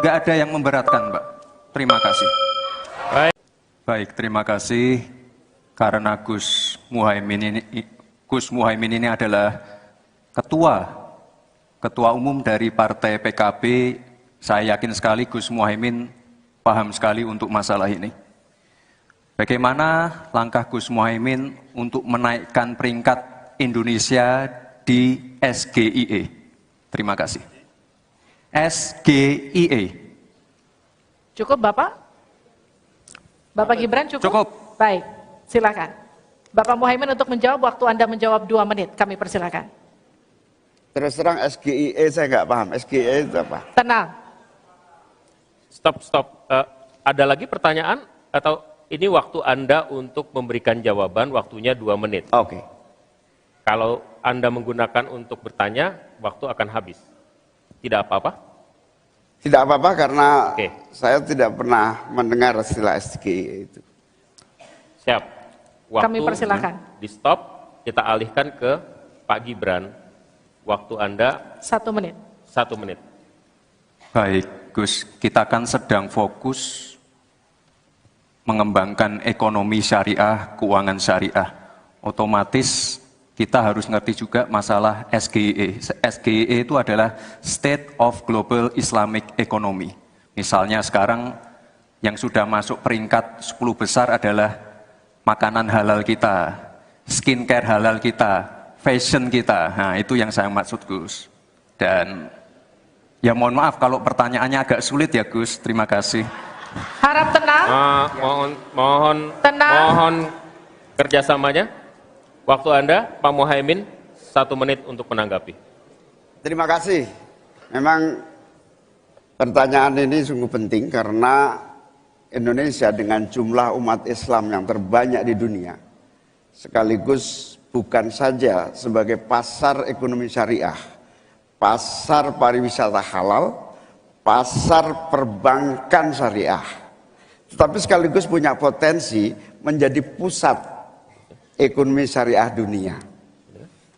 Nggak ada yang memberatkan, Mbak. Terima kasih. Baik, terima kasih. Karena Gus Muhaimin ini adalah ketua umum dari Partai PKB. Saya yakin sekali Gus Muhaimin paham sekali untuk masalah ini. Bagaimana langkah Gus Muhaimin untuk menaikkan peringkat Indonesia di SGIE? Terima kasih. SGIE. Cukup Bapak? Bapak Gibran cukup? Cukup. Baik, silakan. Bapak Muhaimin untuk menjawab, waktu Anda menjawab 2 menit, kami persilakan. Terus terang SGIE saya nggak paham. SGIE itu apa? Tenang. Stop. Ada lagi pertanyaan atau ini waktu Anda untuk memberikan jawaban, waktunya 2 menit. Oke. Kalau Anda menggunakan untuk bertanya, waktu akan habis. Tidak apa-apa? Tidak apa-apa karena Oke. saya tidak pernah mendengar istilah SGIE itu. Siap. Waktu Kami persilakan. di stop, kita alihkan ke Pak Gibran. Waktu Anda 1 menit. 1 menit. Baik, Gus, kita kan sedang fokus mengembangkan ekonomi syariah, keuangan syariah. Otomatis kita harus ngerti juga masalah SGIE. SGIE itu adalah State of Global Islamic Economy. Misalnya sekarang yang sudah masuk peringkat 10 besar adalah makanan halal kita, skincare halal kita, fashion kita. Nah, itu yang saya maksud, Gus. Dan ya mohon maaf kalau pertanyaannya agak sulit ya, Gus. Terima kasih. Harap tenang. Tenang. Mohon kerjasamanya. Waktu Anda, Pak Muhaimin, 1 menit untuk menanggapi. Terima kasih. Memang pertanyaan ini sungguh penting karena Indonesia dengan jumlah umat Islam yang terbanyak di dunia, sekaligus bukan saja sebagai pasar ekonomi syariah, pasar pariwisata halal, pasar perbankan syariah, tetapi sekaligus punya potensi menjadi pusat ekonomi syariah dunia.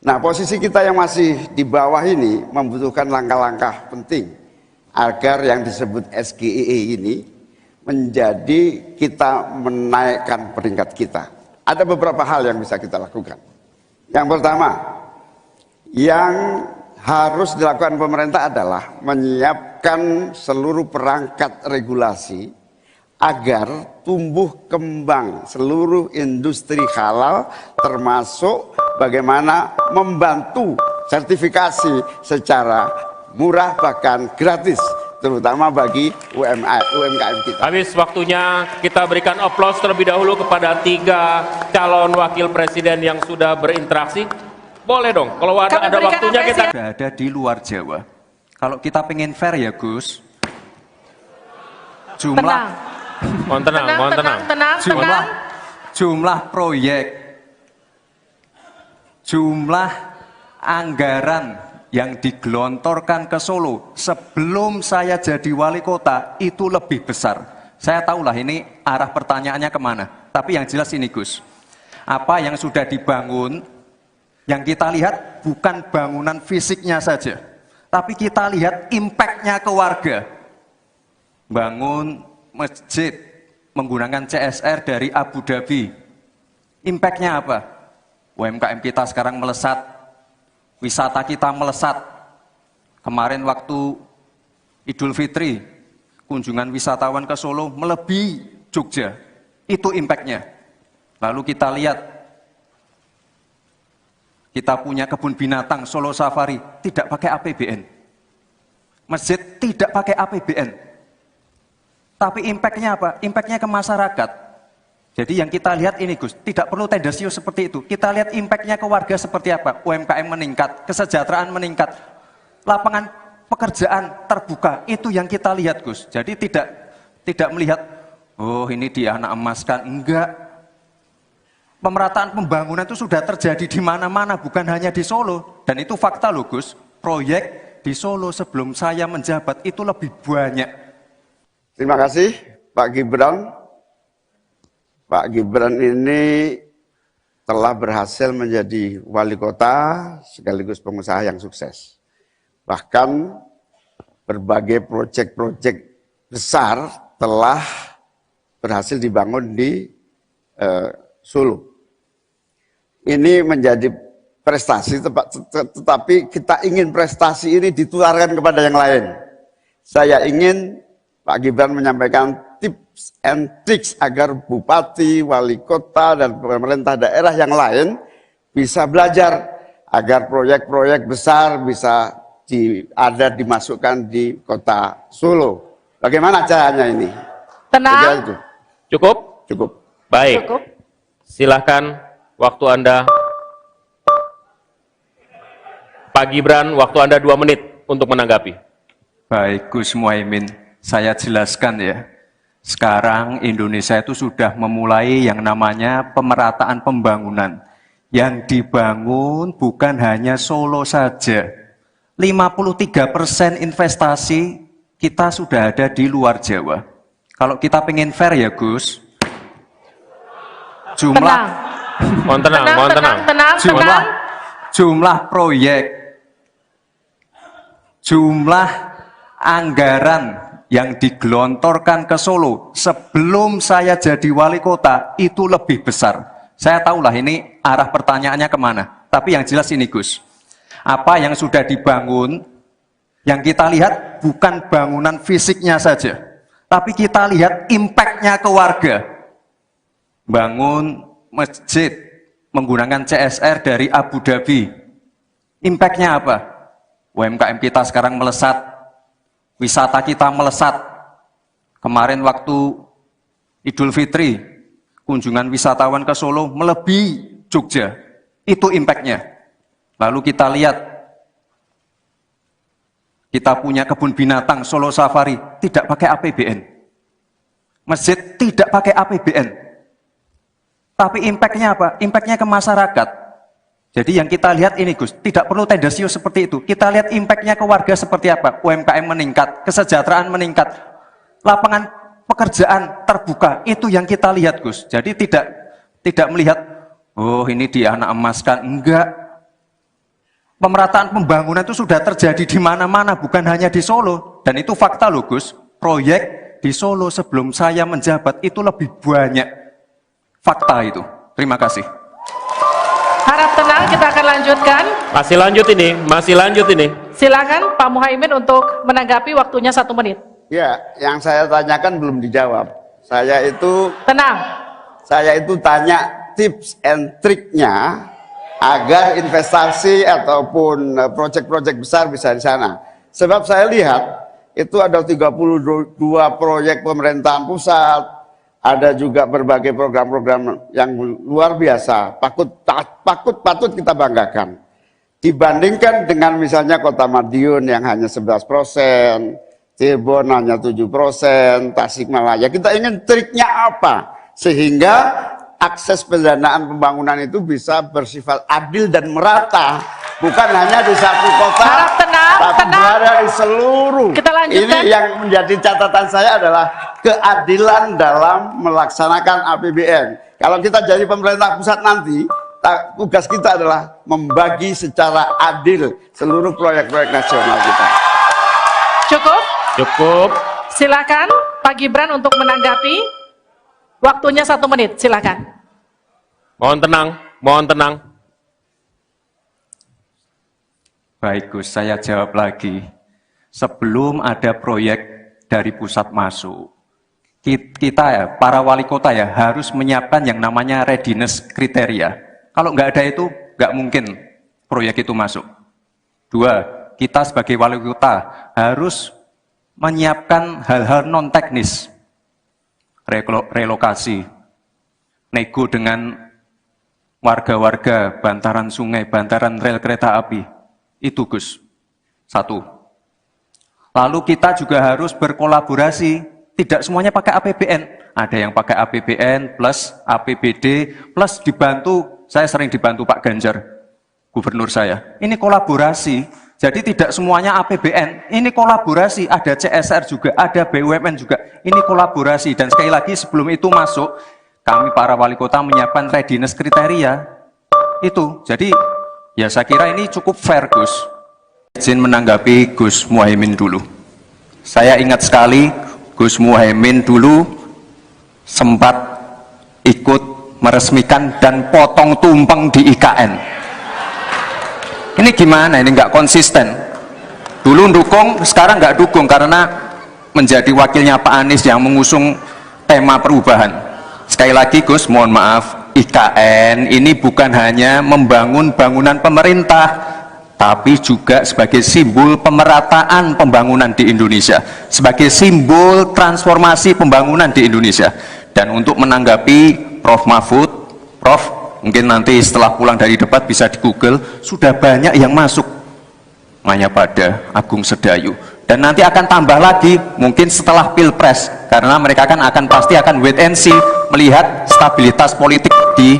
Nah, posisi kita yang masih di bawah ini membutuhkan langkah-langkah penting agar yang disebut SGIE ini menjadi kita menaikkan peringkat kita. Ada beberapa hal yang bisa kita lakukan. Yang pertama, yang harus dilakukan pemerintah adalah menyiapkan seluruh perangkat regulasi agar tumbuh kembang seluruh industri halal, termasuk bagaimana membantu sertifikasi secara murah bahkan gratis, terutama bagi UMKM kita. Habis waktunya, kita berikan aplaus terlebih dahulu kepada 3 calon wakil presiden yang sudah berinteraksi. Boleh dong, kalau ada waktunya kita... Berada di luar Jawa. Kalau kita pengen fair ya, Gus, jumlah Tenang. Mohon tenang. jumlah proyek, jumlah anggaran yang digelontorkan ke Solo sebelum saya jadi wali kota itu lebih besar. Saya tahulah ini arah pertanyaannya kemana. Tapi yang jelas ini Gus, apa yang sudah dibangun, yang kita lihat bukan bangunan fisiknya saja, tapi kita lihat impact-nya ke warga. Bangun masjid menggunakan CSR dari Abu Dhabi. Impact-nya apa? UMKM kita sekarang melesat, wisata kita melesat. Kemarin waktu Idul Fitri, kunjungan wisatawan ke Solo melebihi Jogja. Itu impact-nya. Lalu kita lihat, kita punya kebun binatang Solo Safari, tidak pakai APBN. Masjid tidak pakai APBN. Tapi impact-nya apa? Impact-nya ke masyarakat. Jadi yang kita lihat ini Gus, tidak perlu tendensius seperti itu. Kita lihat impact-nya ke warga seperti apa? UMKM meningkat, kesejahteraan meningkat, lapangan pekerjaan terbuka. Itu yang kita lihat Gus. Jadi tidak melihat, oh ini dianak emaskan. Enggak. Pemerataan pembangunan itu sudah terjadi di mana-mana, bukan hanya di Solo. Dan itu fakta loh Gus. Proyek di Solo sebelum saya menjabat itu lebih banyak. Terima kasih Pak Gibran. Pak Gibran ini telah berhasil menjadi wali kota sekaligus pengusaha yang sukses. Bahkan berbagai proyek-proyek besar telah berhasil dibangun di Solo. Ini menjadi prestasi, tetapi kita ingin prestasi ini ditularkan kepada yang lain. Saya ingin Pak Gibran menyampaikan tips and tricks agar bupati, wali kota, dan pemerintah daerah yang lain bisa belajar agar proyek-proyek besar bisa dimasukkan di kota Solo. Bagaimana caranya ini? Tenang. Cukup? Cukup. Baik. Cukup. Silahkan waktu Anda. Pak Gibran, waktu Anda 2 menit untuk menanggapi. Baik Gus Muhaimin, saya jelaskan ya. Sekarang Indonesia itu sudah memulai yang namanya pemerataan pembangunan. Yang dibangun bukan hanya Solo saja. 53% investasi kita sudah ada di luar Jawa. Kalau kita pengen fair ya Gus, jumlah jumlah proyek, jumlah anggaran yang digelontorkan ke Solo sebelum saya jadi wali kota itu lebih besar. Saya tahulah ini arah pertanyaannya kemana. Tapi yang jelas ini Gus, apa yang sudah dibangun, yang kita lihat bukan bangunan fisiknya saja, tapi kita lihat impact-nya ke warga. Bangun masjid menggunakan CSR dari Abu Dhabi. Impact-nya apa? UMKM kita sekarang melesat, wisata kita melesat. Kemarin waktu Idul Fitri, kunjungan wisatawan ke Solo melebihi Jogja. Itu impact-nya. Lalu kita lihat, kita punya kebun binatang Solo Safari, tidak pakai APBN. Masjid tidak pakai APBN. Tapi impact-nya apa? Impact-nya ke masyarakat. Jadi yang kita lihat ini Gus, tidak perlu tendensius seperti itu. Kita lihat impact-nya ke warga seperti apa? UMKM meningkat, kesejahteraan meningkat, lapangan pekerjaan terbuka. Itu yang kita lihat Gus. Jadi tidak melihat, oh ini dianak emaskan. Enggak. Pemerataan pembangunan itu sudah terjadi di mana-mana, bukan hanya di Solo. Dan itu fakta loh Gus. Proyek di Solo sebelum saya menjabat itu lebih banyak. Fakta itu. Terima kasih. Harap tenang, kita akan lanjutkan. Masih lanjut ini. Silakan Pak Muhaimin untuk menanggapi, waktunya 1 menit. Ya, yang saya tanyakan belum dijawab. Tenang. Saya itu tanya tips and triknya agar investasi ataupun proyek-proyek besar bisa di sana. Sebab saya lihat itu ada 32 proyek pemerintahan pusat, ada juga berbagai program-program yang luar biasa, patut kita banggakan. Dibandingkan dengan misalnya Kota Madiun yang hanya 11%, Cirebon hanya 7%, Tasikmalaya. Kita ingin triknya apa? Sehingga akses pendanaan pembangunan itu bisa bersifat adil dan merata, bukan hanya di satu kota, Harap tenang, tapi tenang. berada di seluruh. Kita lanjutkan. Ini yang menjadi catatan saya adalah keadilan dalam melaksanakan APBN. Kalau kita jadi pemerintah pusat nanti, tugas kita adalah membagi secara adil seluruh proyek-proyek nasional kita. Cukup? Cukup. Silakan Pak Gibran untuk menanggapi. Waktunya 1 menit, silakan. Mohon tenang, mohon tenang. Baik Gus, saya jawab lagi. Sebelum ada proyek dari pusat masuk, kita ya, para wali kota ya, harus menyiapkan yang namanya readiness kriteria. Kalau nggak ada itu, nggak mungkin proyek itu masuk. 2, kita sebagai wali kota harus menyiapkan hal-hal non-teknis. Relokasi, nego dengan warga-warga, bantaran sungai, bantaran rel kereta api. Itu Gus, 1. Lalu kita juga harus berkolaborasi, tidak semuanya pakai APBN. Ada yang pakai APBN plus APBD plus dibantu, saya sering dibantu Pak Ganjar, gubernur saya. Ini kolaborasi. Jadi tidak semuanya APBN, ini kolaborasi, ada CSR juga, ada BUMN juga, ini kolaborasi. Dan sekali lagi sebelum itu masuk, kami para wali kota menyiapkan readiness kriteria, itu. Jadi ya saya kira ini cukup fair Gus. Izin menanggapi Gus Muhaimin dulu. Saya ingat sekali Gus Muhaimin dulu sempat ikut meresmikan dan potong tumpeng di IKN. Ini gimana? Ini nggak konsisten. Dulu dukung, sekarang nggak dukung karena menjadi wakilnya Pak Anies yang mengusung tema perubahan. Sekali lagi Gus, mohon maaf, IKN ini bukan hanya membangun bangunan pemerintah, tapi juga sebagai simbol pemerataan pembangunan di Indonesia, sebagai simbol transformasi pembangunan di Indonesia. Dan untuk menanggapi Prof. Mahfud, Prof, mungkin nanti setelah pulang dari debat bisa di Google, sudah banyak yang masuk Mayapada, Agung Sedayu, dan nanti akan tambah lagi mungkin setelah Pilpres, karena mereka akan pasti akan wait and see melihat stabilitas politik di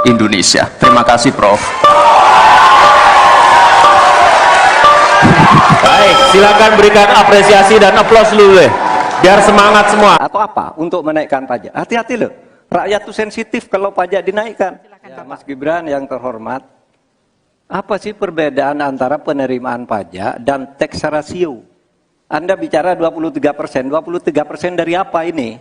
Indonesia. Terima kasih Prof. Baik, silakan berikan apresiasi dan aplaus dulu deh, biar semangat semua. Atau apa? Untuk menaikkan pajak. Hati-hati loh. Rakyat itu sensitif kalau pajak dinaikkan. Ya, Mas Gibran yang terhormat, apa sih perbedaan antara penerimaan pajak dan tax ratio? Anda bicara 23%, 23% dari apa ini?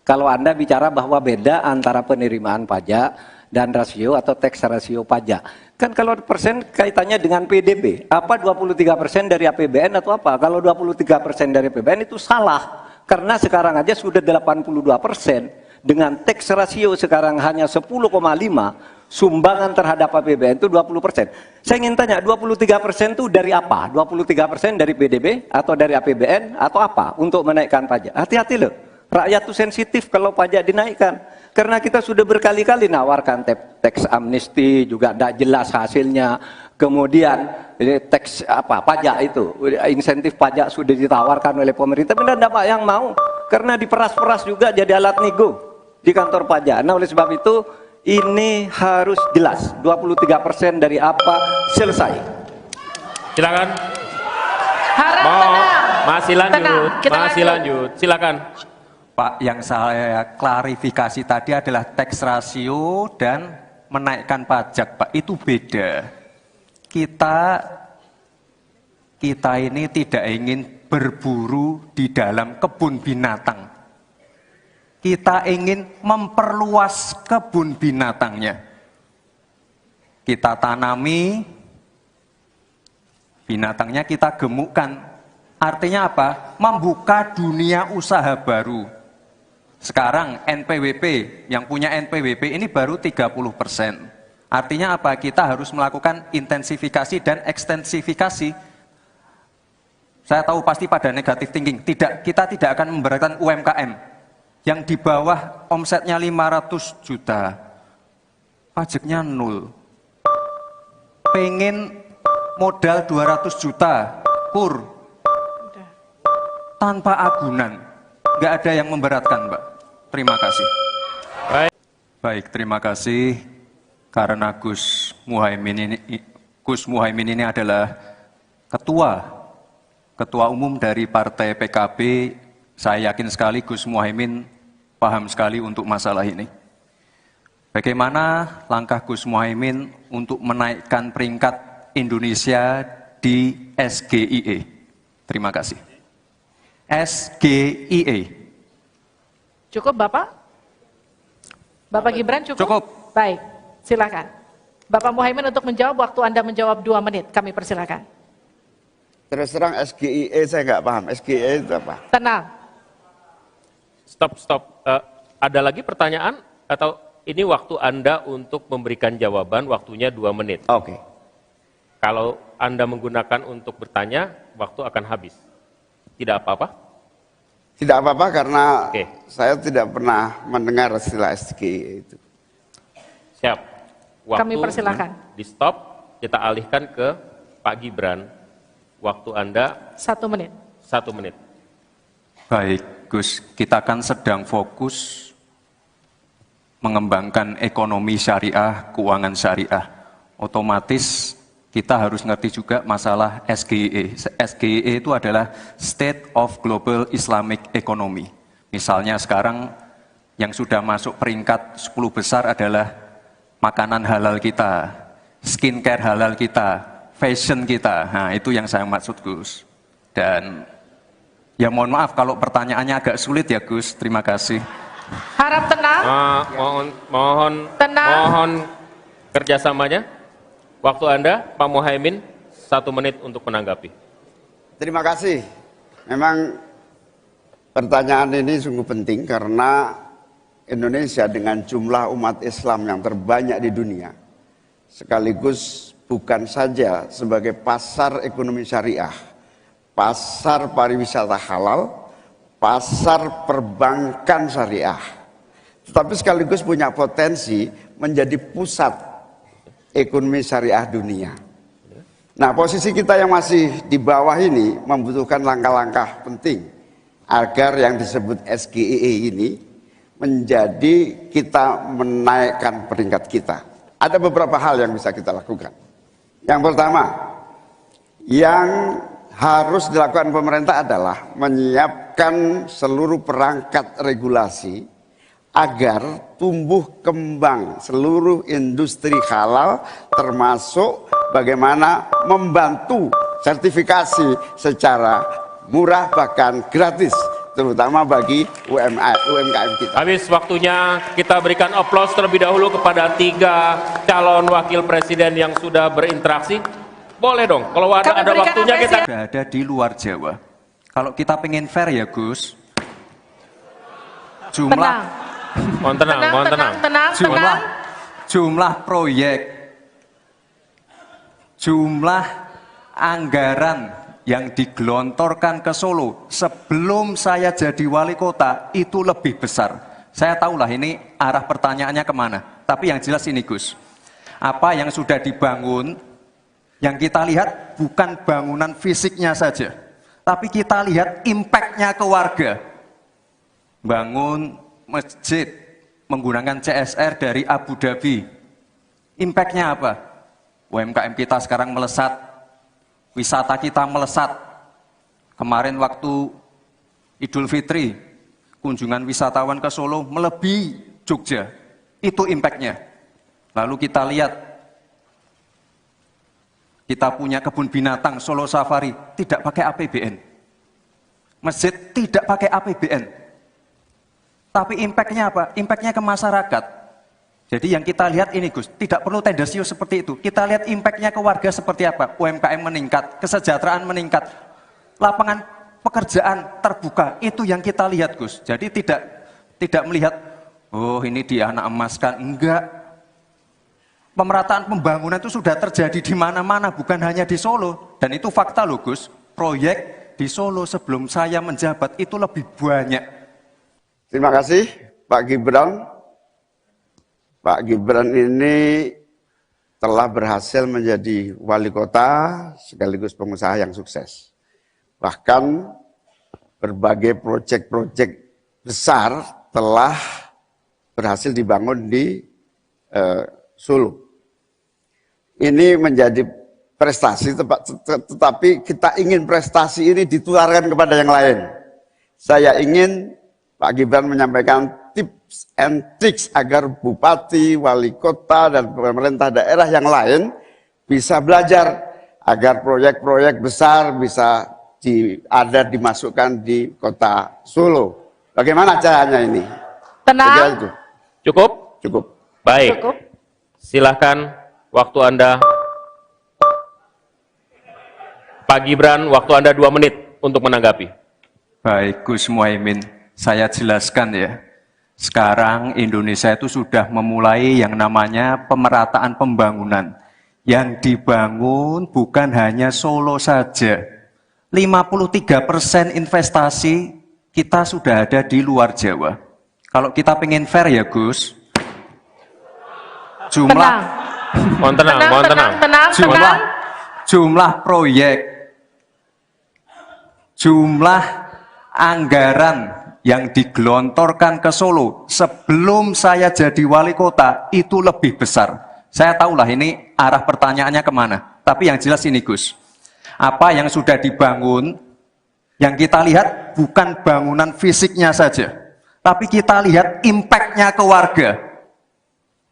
Kalau Anda bicara bahwa beda antara penerimaan pajak dan rasio atau tax ratio pajak. Kan kalau persen kaitannya dengan PDB, apa 23% dari APBN atau apa? Kalau 23% dari APBN itu salah, karena sekarang aja sudah 82%. Dengan tax ratio sekarang hanya 10,5, sumbangan terhadap APBN itu 20%. Saya ingin tanya, 23% itu dari apa? 23% dari PDB atau dari APBN atau apa untuk menaikkan pajak? Hati-hati loh, rakyat itu sensitif kalau pajak dinaikkan. Karena kita sudah berkali-kali nawarkan tax amnesty, juga tidak jelas hasilnya. Kemudian tax pajak itu, insentif pajak sudah ditawarkan oleh pemerintah, tapi tidak ada yang mau. Karena diperas-peras juga jadi alat nego di kantor pajak. Nah oleh sebab itu ini harus jelas 23% dari apa selesai. Silakan. Harap Mau tenang. masih lanjut, Tenang, kita masih lanjut. Silakan. Pak, yang saya klarifikasi tadi adalah tax ratio dan menaikkan pajak Pak, itu beda. Kita ini tidak ingin berburu di dalam kebun binatang. Kita ingin memperluas kebun binatangnya. Kita tanami, binatangnya kita gemukkan. Artinya apa? Membuka dunia usaha baru. Sekarang NPWP, yang punya NPWP ini baru 30%. Artinya apa? Kita harus melakukan intensifikasi dan ekstensifikasi. Saya tahu pasti pada negatif thinking, kita tidak akan memberatkan UMKM. Yang di bawah omsetnya 500 juta, pajaknya 0. Pengen modal 200 juta, kur, tanpa agunan. Nggak ada yang memberatkan, Mbak. Terima kasih. Baik. Baik, terima kasih. Karena Gus Muhaimin ini adalah ketua umum dari Partai PKB, saya yakin sekali Gus Muhaimin paham sekali untuk masalah ini. Bagaimana langkah Gus Muhaimin untuk menaikkan peringkat Indonesia di SGIE? Terima kasih. SGIE. Cukup Bapak? Bapak Gibran cukup? Cukup. Baik, silakan. Bapak Muhaimin untuk menjawab, waktu Anda menjawab 2 menit, kami persilakan. Terus terang SGIE saya nggak paham. SGIE itu apa? Tenang. Stop. Ada lagi pertanyaan atau ini waktu Anda untuk memberikan jawaban, waktunya 2 menit. Oke. Kalau Anda menggunakan untuk bertanya, waktu akan habis. Tidak apa-apa? Tidak apa-apa karena Oke. saya tidak pernah mendengar istilah SGIE itu. Siap. Kami persilakan. Di stop, kita alihkan ke Pak Gibran. Waktu Anda 1 menit. 1 menit. Baik, Gus, kita kan sedang fokus mengembangkan ekonomi syariah, keuangan syariah. Otomatis kita harus ngerti juga masalah SGIE. SGIE itu adalah State of Global Islamic Economy. Misalnya sekarang yang sudah masuk peringkat 10 besar adalah makanan halal kita, skincare halal kita, fashion kita. Nah, itu yang saya maksud, Gus. Dan ya mohon maaf kalau pertanyaannya agak sulit ya, Gus. Terima kasih. Harap tenang. Mohon kerjasamanya. Waktu Anda, Pak Muhaimin, 1 menit untuk menanggapi. Terima kasih. Memang pertanyaan ini sungguh penting karena Indonesia dengan jumlah umat Islam yang terbanyak di dunia, sekaligus bukan saja sebagai pasar ekonomi syariah, pasar pariwisata halal, pasar perbankan syariah, tetapi sekaligus punya potensi menjadi pusat ekonomi syariah dunia. Nah, posisi kita yang masih di bawah ini membutuhkan langkah-langkah penting agar yang disebut SGIE ini menjadi kita menaikkan peringkat kita. Ada beberapa hal yang bisa kita lakukan. Yang pertama, yang harus dilakukan pemerintah adalah menyiapkan seluruh perangkat regulasi agar tumbuh kembang seluruh industri halal, termasuk bagaimana membantu sertifikasi secara murah bahkan gratis, terutama bagi UMKM kita. Habis waktunya, kita berikan aplaus terlebih dahulu kepada 3 calon wakil presiden yang sudah berinteraksi. Boleh dong, kalau ada waktunya kita... Berada di luar Jawa. Kalau kita pengen fair ya, Gus, Tenang. Mohon tenang. jumlah proyek, jumlah anggaran yang digelontorkan ke Solo sebelum saya jadi wali kota itu lebih besar. Saya tahulah ini arah pertanyaannya kemana, tapi yang jelas ini, Gus, apa yang sudah dibangun, yang kita lihat bukan bangunan fisiknya saja, tapi kita lihat impact-nya ke warga. Bangun masjid menggunakan CSR dari Abu Dhabi. Impact-nya apa? UMKM kita sekarang melesat, wisata kita melesat. Kemarin waktu Idul Fitri, kunjungan wisatawan ke Solo melebihi Jogja. Itu impact-nya. Lalu kita lihat, kita punya kebun binatang Solo Safari, tidak pakai APBN. Masjid tidak pakai APBN. Tapi impact-nya apa? Impact-nya ke masyarakat. Jadi yang kita lihat ini, Gus, tidak perlu tendensius seperti itu. Kita lihat impact-nya ke warga seperti apa. UMKM meningkat, kesejahteraan meningkat, lapangan pekerjaan terbuka. Itu yang kita lihat, Gus. Jadi tidak melihat, oh ini dia anak emas kan. Enggak. Pemerataan pembangunan itu sudah terjadi di mana-mana, bukan hanya di Solo. Dan itu fakta loh, Gus. Proyek di Solo sebelum saya menjabat itu lebih banyak. Terima kasih Pak Gibran. Pak Gibran ini telah berhasil menjadi wali kota sekaligus pengusaha yang sukses. Bahkan berbagai proyek-proyek besar telah berhasil dibangun di Solo. Ini menjadi prestasi, tetapi kita ingin prestasi ini ditularkan kepada yang lain. Saya ingin Pak Gibran menyampaikan tips and tricks agar bupati, wali kota, dan pemerintah daerah yang lain bisa belajar agar proyek-proyek besar bisa dimasukkan di kota Solo. Bagaimana caranya ini? Tenang. Cukup? Cukup. Baik. Cukup. Silahkan waktu Anda. Pak Gibran, waktu Anda 2 menit untuk menanggapi. Baik, Gus Muhaimin, saya jelaskan ya. Sekarang Indonesia itu sudah memulai yang namanya pemerataan pembangunan. Yang dibangun bukan hanya Solo saja. 53% investasi kita sudah ada di luar Jawa. Kalau kita pengen fair ya Gus, jumlah Mohon tenang. jumlah proyek, jumlah anggaran yang digelontorkan ke Solo sebelum saya jadi wali kota itu lebih besar. Saya tahulah ini arah pertanyaannya kemana. Tapi yang jelas ini Gus, apa yang sudah dibangun, yang kita lihat bukan bangunan fisiknya saja, tapi kita lihat impact-nya ke warga.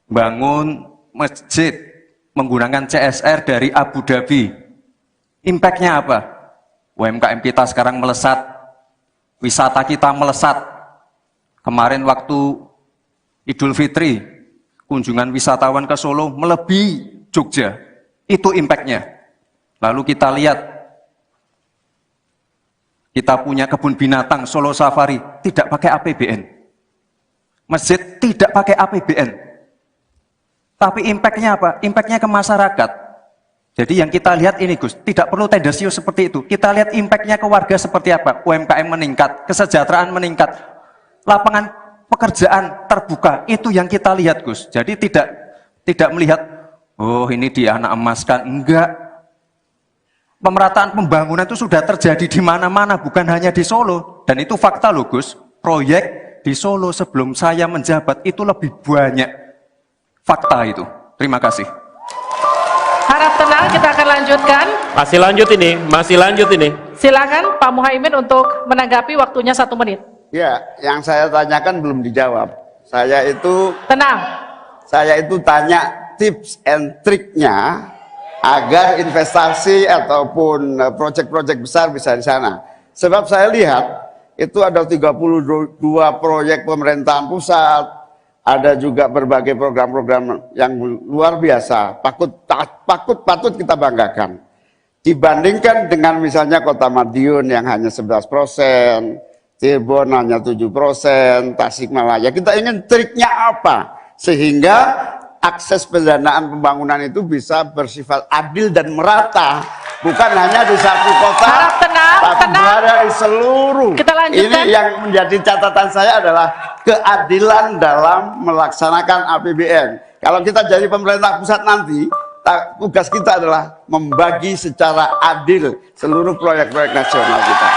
Bangun masjid menggunakan CSR dari Abu Dhabi. Impact-nya apa? UMKM kita sekarang melesat, wisata kita melesat. Kemarin waktu Idul Fitri, kunjungan wisatawan ke Solo melebihi Jogja. Itu impact-nya. Lalu kita lihat, kita punya kebun binatang Solo Safari, tidak pakai APBN. Masjid tidak pakai APBN. Tapi impact-nya apa? Impact-nya ke masyarakat. Jadi yang kita lihat ini Gus, tidak perlu tendensius seperti itu. Kita lihat impact-nya ke warga seperti apa? UMKM meningkat, kesejahteraan meningkat, lapangan pekerjaan terbuka. Itu yang kita lihat Gus. Jadi tidak melihat, oh ini di anak emaskan. Enggak. Pemerataan pembangunan itu sudah terjadi di mana-mana, bukan hanya di Solo. Dan itu fakta loh Gus. Proyek di Solo sebelum saya menjabat itu lebih banyak. Fakta itu. Terima kasih. Harap tenang, kita akan lanjutkan. Masih lanjut ini. Silakan Pak Muhaimin untuk menanggapi, waktunya 1 menit. Ya, yang saya tanyakan belum dijawab. Saya itu tanya tips and triknya agar investasi ataupun proyek-proyek besar bisa di sana. Sebab saya lihat itu ada 32 proyek pemerintahan pusat, ada juga berbagai program-program yang luar biasa, patut kita banggakan. Dibandingkan dengan misalnya Kota Madiun yang hanya 11%, Cirebon hanya 7%, Tasikmalaya. Kita ingin triknya apa? Sehingga akses pendanaan pembangunan itu bisa bersifat adil dan merata. Bukan hanya di satu kota, tapi berada di seluruh. Kita lanjutkan. Ini yang menjadi catatan saya adalah keadilan dalam melaksanakan APBN. Kalau kita jadi pemerintah pusat nanti, tugas kita adalah membagi secara adil seluruh proyek-proyek nasional kita.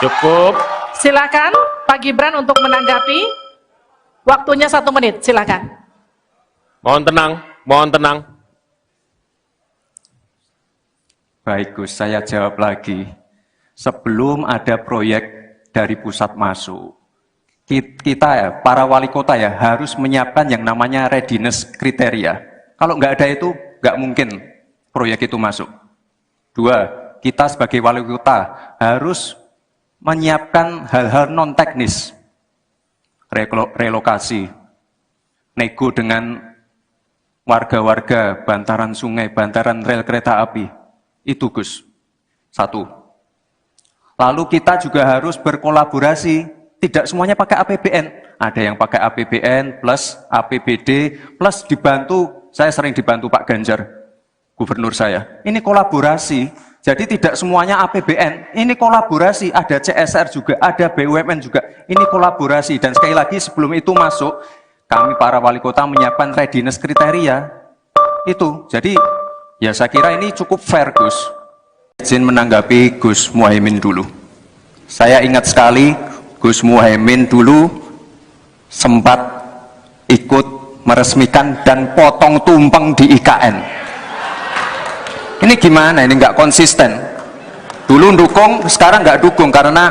Cukup. Silakan Pak Gibran untuk menanggapi. Waktunya 1 menit, silakan. Mohon tenang. Baik Gus, saya jawab lagi. Sebelum ada proyek dari pusat masuk, kita ya, para wali kota ya, harus menyiapkan yang namanya readiness kriteria. Kalau nggak ada itu, nggak mungkin proyek itu masuk. 2, kita sebagai wali kota harus menyiapkan hal-hal non-teknis. Relokasi, nego dengan warga-warga, bantaran sungai, bantaran rel kereta api. Itu Gus, 1. Lalu kita juga harus berkolaborasi, tidak semuanya pakai APBN. Ada yang pakai APBN plus APBD plus dibantu, saya sering dibantu Pak Ganjar, gubernur saya. Ini kolaborasi, jadi tidak semuanya APBN, ini kolaborasi, ada CSR juga, ada BUMN juga, ini kolaborasi. Dan sekali lagi sebelum itu masuk, kami para wali kota menyiapkan readiness kriteria, itu. Jadi ya saya kira ini cukup fair Gus. Izin menanggapi Gus Muhaimin dulu. Saya ingat sekali Gus Muhaimin dulu sempat ikut meresmikan dan potong tumpeng di IKN. Ini gimana? Ini nggak konsisten. Dulu dukung, sekarang nggak dukung karena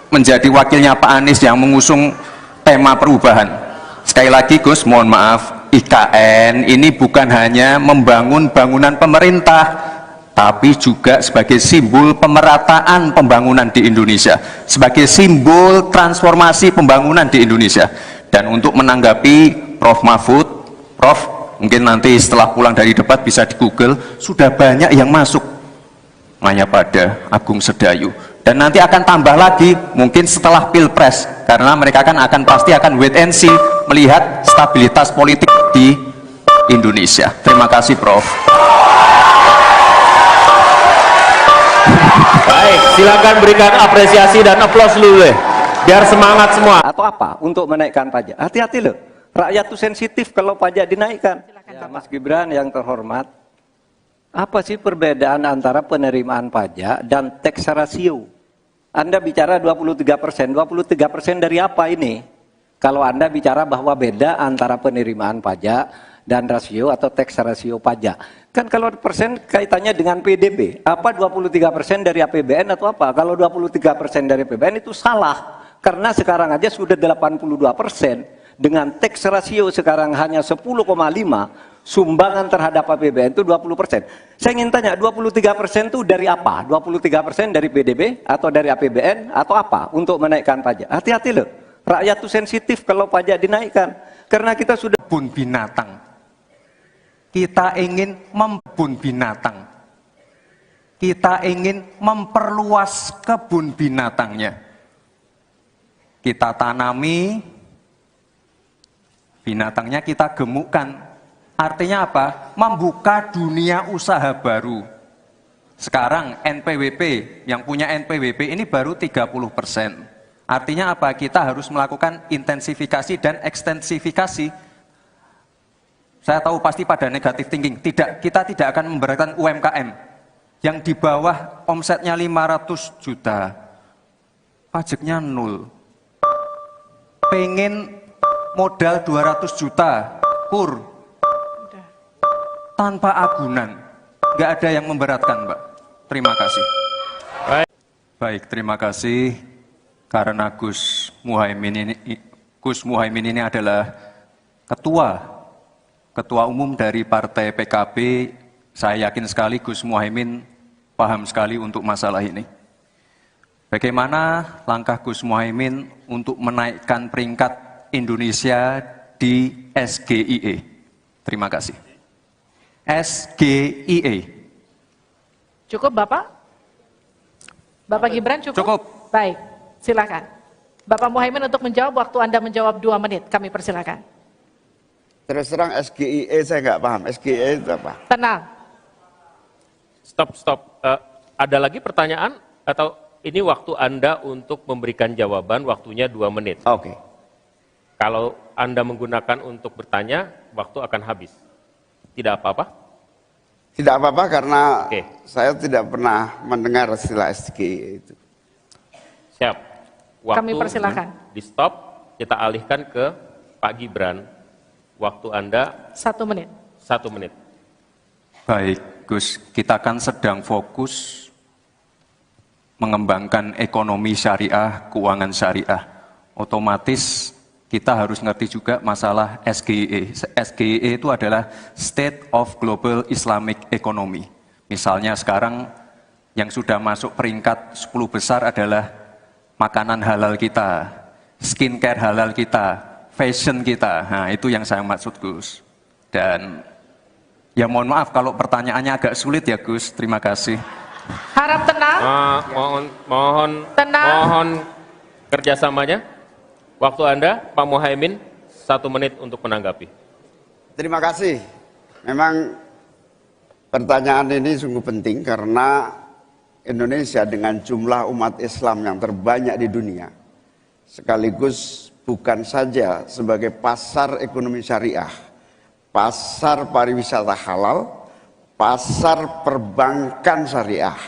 menjadi wakilnya Pak Anies yang mengusung tema perubahan. Sekali lagi Gus, mohon maaf, IKN ini bukan hanya membangun bangunan pemerintah, tapi juga sebagai simbol pemerataan pembangunan di Indonesia, sebagai simbol transformasi pembangunan di Indonesia. Dan untuk menanggapi Prof. Mahfud, Prof, mungkin nanti setelah pulang dari debat bisa di Google, sudah banyak yang masuk Mayapada, Agung Sedayu, dan nanti akan tambah lagi mungkin setelah Pilpres, karena mereka akan pasti akan wait and see, melihat stabilitas politik di Indonesia. Terima kasih Prof. Baik, silakan berikan apresiasi dan aplaus dulu deh, biar semangat semua. Atau apa untuk menaikkan pajak? Hati-hati loh, rakyat itu sensitif kalau pajak dinaikkan. Ya, Mas Gibran yang terhormat, apa sih perbedaan antara penerimaan pajak dan tax ratio? Anda bicara 23%, 23% dari apa ini? Kalau Anda bicara bahwa beda antara penerimaan pajak dan rasio atau tax ratio pajak. Kan kalau persen kaitannya dengan PDB, apa 23% dari APBN atau apa? Kalau 23% dari APBN itu salah, karena sekarang aja sudah 82%, dengan tax ratio sekarang hanya 10,5, sumbangan terhadap APBN itu 20%. Saya ingin tanya, 23% itu dari apa? 23% dari PDB atau dari APBN atau apa untuk menaikkan pajak? Hati-hati loh, rakyat itu sensitif kalau pajak dinaikkan, karena kita sudah Kebun binatang. Kita ingin membun binatang. Kita ingin memperluas kebun binatangnya. Kita tanami, binatangnya kita gemukkan. Artinya apa? Membuka dunia usaha baru. Sekarang NPWP, yang punya NPWP ini baru 30%. Artinya apa? Kita harus melakukan intensifikasi dan ekstensifikasi. Saya tahu pasti pada negatif thinking. Tidak, kita tidak akan memberatkan UMKM yang di bawah omsetnya 500 juta, pajaknya 0. Pengen modal 200 juta, kur, tanpa agunan. Nggak ada yang memberatkan, Mbak. Terima kasih. Baik, terima kasih. Karena Gus Muhaimin ini adalah Ketua Umum dari Partai PKB, saya yakin sekali Gus Muhaimin paham sekali untuk masalah ini. Bagaimana langkah Gus Muhaimin untuk menaikkan peringkat Indonesia di SGIE? Terima kasih. SGIE. Cukup Bapak? Bapak Gibran cukup? Cukup. Baik, silakan. Bapak Muhaimin untuk menjawab, waktu Anda menjawab 2 menit, kami persilakan. Terus terang SGIE saya nggak paham. SGIE itu apa? Tenang. Stop. Ada lagi pertanyaan? Atau ini waktu Anda untuk memberikan jawaban, waktunya 2 menit. Oke. Kalau Anda menggunakan untuk bertanya, waktu akan habis. Tidak apa-apa? Tidak apa-apa karena Oke. saya tidak pernah mendengar istilah SGIE itu. Siap. Waktu Kami persilakan. di stop, kita alihkan ke Pak Gibran. Waktu Anda 1 menit. 1 menit. Baik, Gus, kita kan sedang fokus mengembangkan ekonomi syariah, keuangan syariah. Otomatis kita harus ngerti juga masalah SGIE. SGIE itu adalah State of Global Islamic Economy. Misalnya sekarang yang sudah masuk peringkat 10 besar adalah makanan halal kita, skincare halal kita, fashion kita. Nah, itu yang saya maksud, Gus. Dan ya mohon maaf kalau pertanyaannya agak sulit ya, Gus. Terima kasih. Harap tenang. Tenang. Mohon kerjasamanya. Waktu Anda, Pak Muhaimin, 1 menit untuk menanggapi. Terima kasih. Memang pertanyaan ini sungguh penting karena Indonesia dengan jumlah umat Islam yang terbanyak di dunia, sekaligus bukan saja sebagai pasar ekonomi syariah, pasar pariwisata halal, pasar perbankan syariah,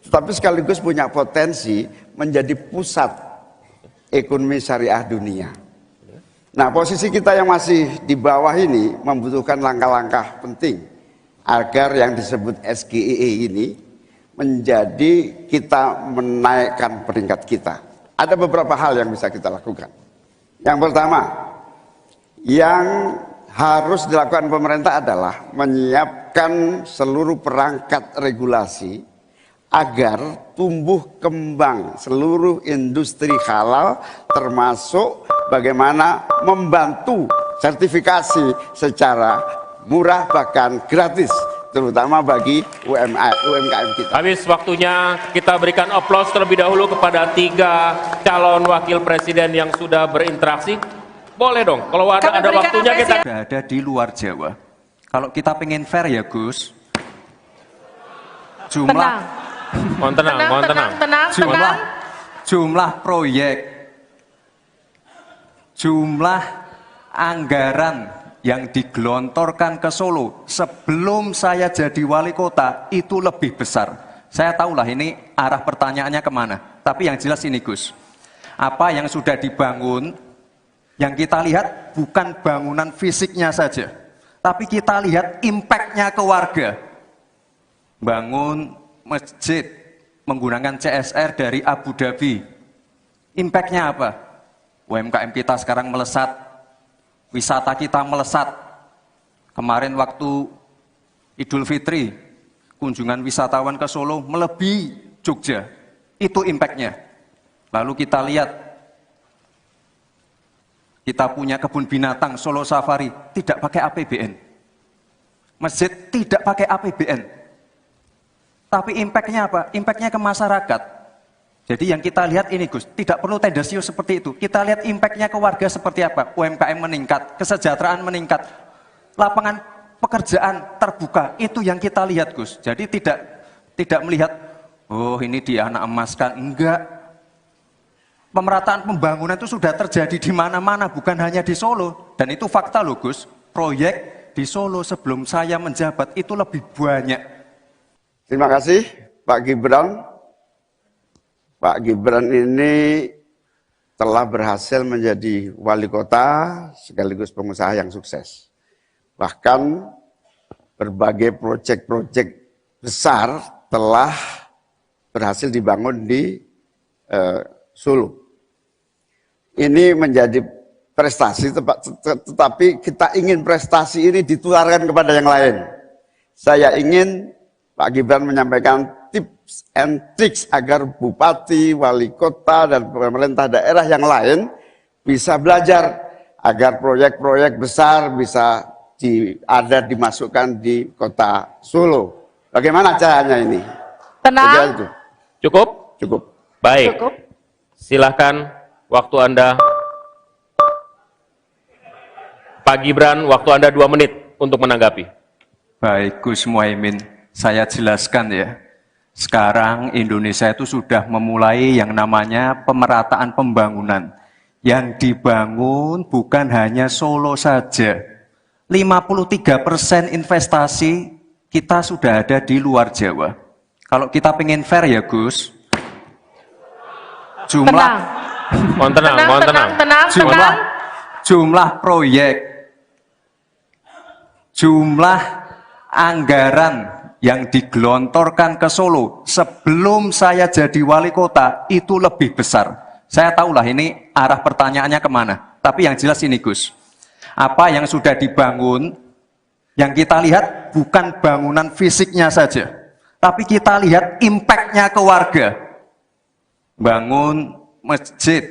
tetapi sekaligus punya potensi menjadi pusat ekonomi syariah dunia. Nah, posisi kita yang masih di bawah ini membutuhkan langkah-langkah penting agar yang disebut SGEE ini menjadi kita menaikkan peringkat kita. Ada beberapa hal yang bisa kita lakukan. Yang pertama, yang harus dilakukan pemerintah adalah menyiapkan seluruh perangkat regulasi agar tumbuh kembang seluruh industri halal, termasuk bagaimana membantu sertifikasi secara murah bahkan gratis, terutama bagi UMKM kita. Habis waktunya, kita berikan aplaus terlebih dahulu kepada 3 calon wakil presiden yang sudah berinteraksi. Boleh dong, kalau ada waktunya kita... Sudah ada di luar Jawa. Kalau kita pengen fair ya Gus, jumlah Mohon tenang. jumlah proyek, jumlah anggaran yang digelontorkan ke Solo sebelum saya jadi wali kota itu lebih besar. Saya tahulah ini arah pertanyaannya kemana. Tapi yang jelas ini Gus, apa yang sudah dibangun, yang kita lihat bukan bangunan fisiknya saja, tapi kita lihat impact-nya ke warga. Bangun masjid menggunakan CSR dari Abu Dhabi. Impact-nya apa? UMKM kita sekarang melesat, wisata kita melesat. Kemarin waktu Idul Fitri, kunjungan wisatawan ke Solo melebihi Jogja. Itu impact-nya. Lalu kita lihat, kita punya kebun binatang Solo Safari, tidak pakai APBN. Masjid tidak pakai APBN. Tapi impact-nya apa? Impact-nya ke masyarakat. Jadi yang kita lihat ini Gus, tidak perlu tendensius seperti itu. Kita lihat impact-nya ke warga seperti apa? UMKM meningkat, kesejahteraan meningkat, lapangan pekerjaan terbuka. Itu yang kita lihat Gus. Jadi tidak melihat, oh ini dianak emaskan. Enggak. Pemerataan pembangunan itu sudah terjadi di mana-mana, bukan hanya di Solo. Dan itu fakta loh Gus. Proyek di Solo sebelum saya menjabat itu lebih banyak. Terima kasih Pak Gibran. Pak Gibran ini telah berhasil menjadi wali kota sekaligus pengusaha yang sukses. Bahkan berbagai proyek-proyek besar telah berhasil dibangun di Solo. Ini menjadi prestasi, tetapi kita ingin prestasi ini ditularkan kepada yang lain. Saya ingin Pak Gibran menyampaikan tips and tricks agar bupati, wali kota, dan pemerintah daerah yang lain bisa belajar agar proyek-proyek besar bisa dimasukkan di kota Solo. Bagaimana caranya ini? Tenang. Cukup? Cukup. Baik. Cukup. Silahkan waktu Anda. Pak Gibran, waktu Anda 2 menit untuk menanggapi. Baik Gus Muhaimin, saya jelaskan ya. Sekarang Indonesia itu sudah memulai yang namanya pemerataan pembangunan. Yang dibangun bukan hanya Solo saja. 53% investasi kita sudah ada di luar Jawa. Kalau kita pengen fair ya Gus, jumlah proyek, jumlah anggaran yang digelontorkan ke Solo sebelum saya jadi wali kota itu lebih besar. Saya tahulah ini arah pertanyaannya kemana. Tapi yang jelas ini Gus, apa yang sudah dibangun, yang kita lihat bukan bangunan fisiknya saja, tapi kita lihat impact-nya ke warga. Bangun masjid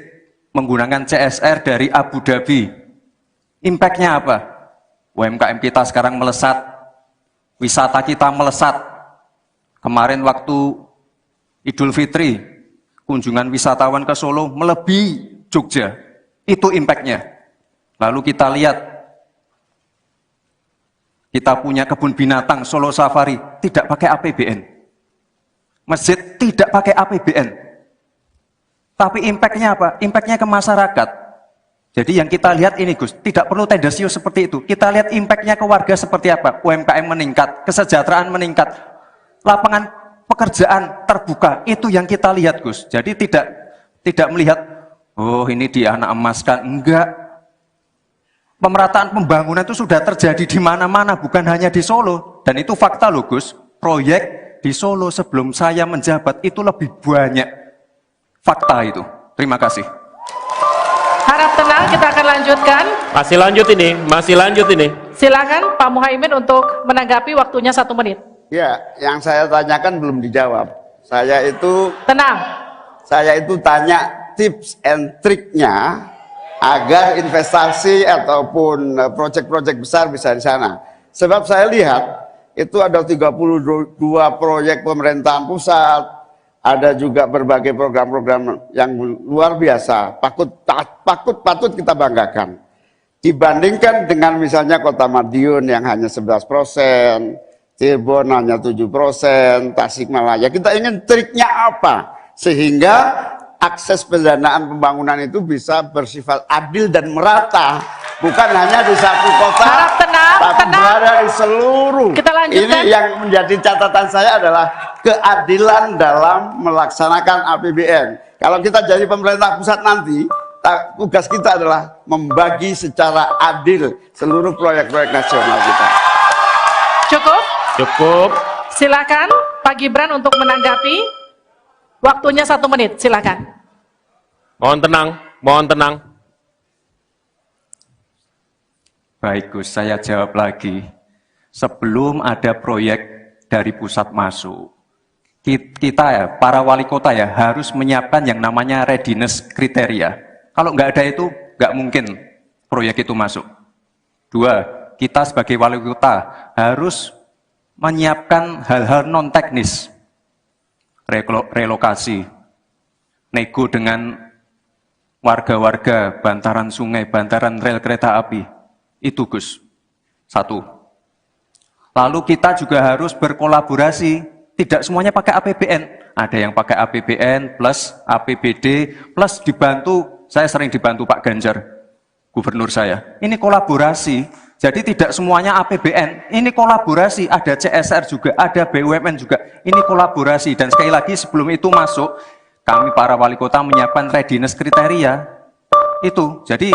menggunakan CSR dari Abu Dhabi. Impact-nya apa? UMKM kita sekarang melesat, wisata kita melesat. Kemarin waktu Idul Fitri, kunjungan wisatawan ke Solo melebihi Jogja. Itu impact-nya. Lalu kita lihat, kita punya kebun binatang Solo Safari, tidak pakai APBN. Masjid tidak pakai APBN. Tapi impact-nya apa? Impact-nya ke masyarakat. Jadi yang kita lihat ini Gus, tidak perlu tendensius seperti itu. Kita lihat impact-nya ke warga seperti apa? UMKM meningkat, kesejahteraan meningkat, lapangan pekerjaan terbuka. Itu yang kita lihat Gus. Jadi tidak melihat, oh ini dianak emaskan. Enggak. Pemerataan pembangunan itu sudah terjadi di mana-mana, bukan hanya di Solo. Dan itu fakta loh Gus, proyek di Solo sebelum saya menjabat itu lebih banyak. Fakta itu. Terima kasih. Harap tenang, kita akan lanjutkan. Masih lanjut ini. Silakan Pak Muhaimin untuk menanggapi, waktunya 1 menit. Ya, yang saya tanyakan belum dijawab. Tenang. Saya itu tanya tips and triknya agar investasi ataupun proyek-proyek besar bisa di sana. Sebab saya lihat itu ada 32 proyek pemerintahan pusat, ada juga berbagai program-program yang luar biasa, patut kita banggakan. Dibandingkan dengan misalnya Kota Madiun yang hanya 11%, Cirebon hanya 7%, Tasikmalaya. Kita ingin triknya apa? Sehingga akses pendanaan pembangunan itu bisa bersifat adil dan merata. Bukan hanya di satu kota, Harap tenang, tapi berada di seluruh. Kita lanjutkan. Ini yang menjadi catatan saya adalah keadilan dalam melaksanakan APBN. Kalau kita jadi pemerintah pusat nanti, tugas kita adalah membagi secara adil seluruh proyek-proyek nasional kita. Cukup. Silakan Pak Gibran untuk menanggapi. Waktunya 1 menit, silakan. Mohon tenang. Baik Gus, saya jawab lagi. Sebelum ada proyek dari pusat masuk, kita ya, para wali kota ya, harus menyiapkan yang namanya readiness kriteria. Kalau nggak ada itu, nggak mungkin proyek itu masuk. 2, kita sebagai wali kota harus menyiapkan hal-hal non-teknis. Relokasi, nego dengan warga-warga, bantaran sungai, bantaran rel kereta api. Itu Gus. 1. Lalu kita juga harus berkolaborasi. Tidak semuanya pakai APBN. Ada yang pakai APBN plus APBD plus dibantu. Saya sering dibantu Pak Ganjar, gubernur saya. Ini kolaborasi. Jadi tidak semuanya APBN. Ini kolaborasi. Ada CSR juga, ada BUMN juga. Ini kolaborasi. Dan sekali lagi sebelum itu masuk, kami para wali kota menyiapkan readiness kriteria. Itu. Jadi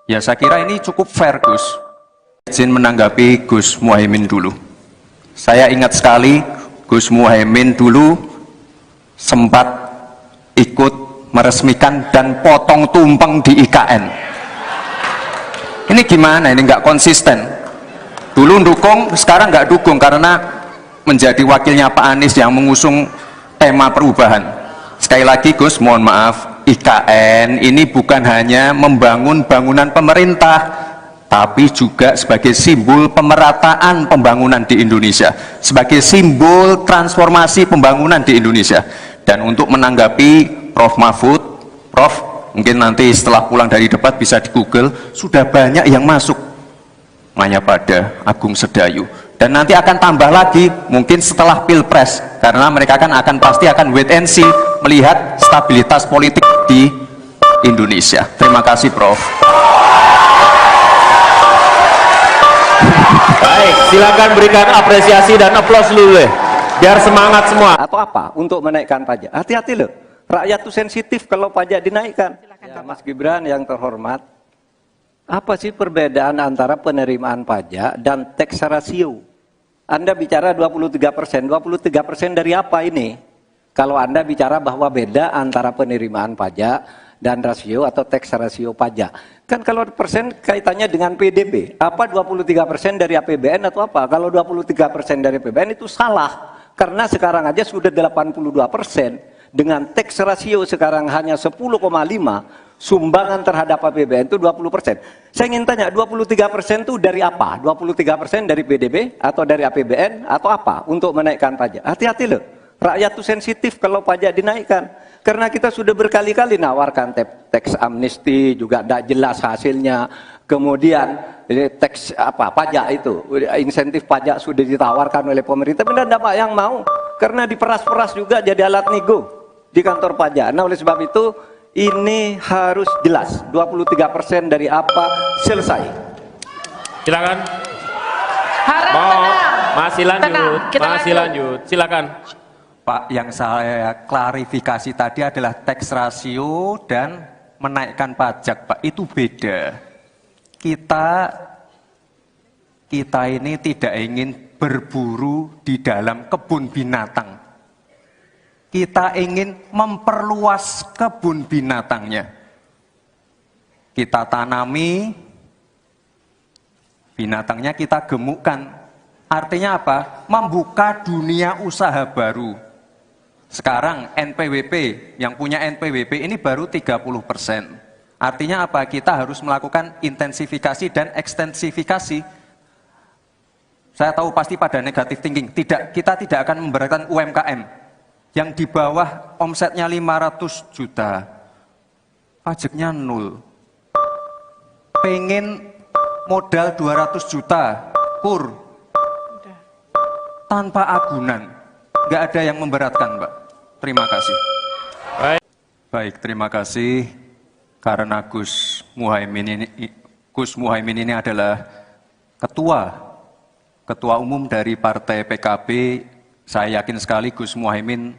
ya saya kira ini cukup fair Gus. Izin menanggapi Gus Muhaimin dulu. Saya ingat sekali Gus Muhaimin dulu sempat ikut meresmikan dan potong tumpeng di IKN. Ini gimana? Ini nggak konsisten. Dulu dukung, sekarang nggak dukung karena menjadi wakilnya Pak Anies yang mengusung tema perubahan. Sekali lagi Gus, mohon maaf. IKN ini bukan hanya membangun bangunan pemerintah, tapi juga sebagai simbol pemerataan pembangunan di Indonesia, sebagai simbol transformasi pembangunan di Indonesia. Dan untuk menanggapi Prof. Mahfud, Prof, mungkin nanti setelah pulang dari debat bisa di Google, sudah banyak yang masuk. Mayapada, Agung Sedayu. Dan nanti akan tambah lagi mungkin setelah Pilpres, karena mereka akan pasti akan wait and see, melihat stabilitas politik di Indonesia. Terima kasih Prof. Baik, silakan berikan apresiasi dan aplaus dulu deh, biar semangat semua. Atau apa? Untuk menaikkan pajak. Hati-hati loh, rakyat tuh sensitif kalau pajak dinaikkan. Ya, Mas Gibran yang terhormat, apa sih perbedaan antara penerimaan pajak dan tax ratio? Anda bicara 23%, 23% dari apa ini? Kalau Anda bicara bahwa beda antara penerimaan pajak dan rasio atau tax ratio pajak. Kan kalau persen kaitannya dengan PDB, apa 23% dari APBN atau apa? Kalau 23% dari APBN itu salah. Karena sekarang aja sudah 82%, dengan tax ratio sekarang hanya 10,5%, sumbangan terhadap APBN itu 20%. Saya ingin tanya, 23% itu dari apa? 23% dari PDB atau dari APBN atau apa untuk menaikkan pajak? Hati-hati loh, rakyat itu sensitif kalau pajak dinaikkan. Karena kita sudah berkali-kali nawarkan tax amnesty, juga tidak jelas hasilnya. Kemudian tax pajak itu, insentif pajak sudah ditawarkan oleh pemerintah, benar tidak Pak yang mau? Karena diperas-peras juga jadi alat nego di kantor pajak. Nah oleh sebab itu ini harus jelas, 23% dari apa selesai. Silakan. Harap tenang. Masih lanjut. Tenang, kita lanjut. Silakan. Pak, yang saya klarifikasi tadi adalah tax ratio dan menaikkan pajak, Pak. Itu beda. kita ini tidak ingin berburu di dalam kebun binatang. Kita ingin memperluas kebun binatangnya. Kita tanami, binatangnya kita gemukkan. Artinya apa? Membuka dunia usaha baru. Sekarang NPWP, yang punya NPWP ini baru 30%. Artinya apa? Kita harus melakukan intensifikasi dan ekstensifikasi. Saya tahu pasti pada negatif thinking. Kita tidak akan memberatkan UMKM yang di bawah omsetnya 500 juta. Pajaknya 0. Pengen modal 200 juta, kur. Tanpa agunan. Nggak ada yang memberatkan, Mbak. Terima kasih. Baik, terima kasih. Karena Gus Muhaimin ini adalah ketua umum dari Partai PKB, saya yakin sekali Gus Muhaimin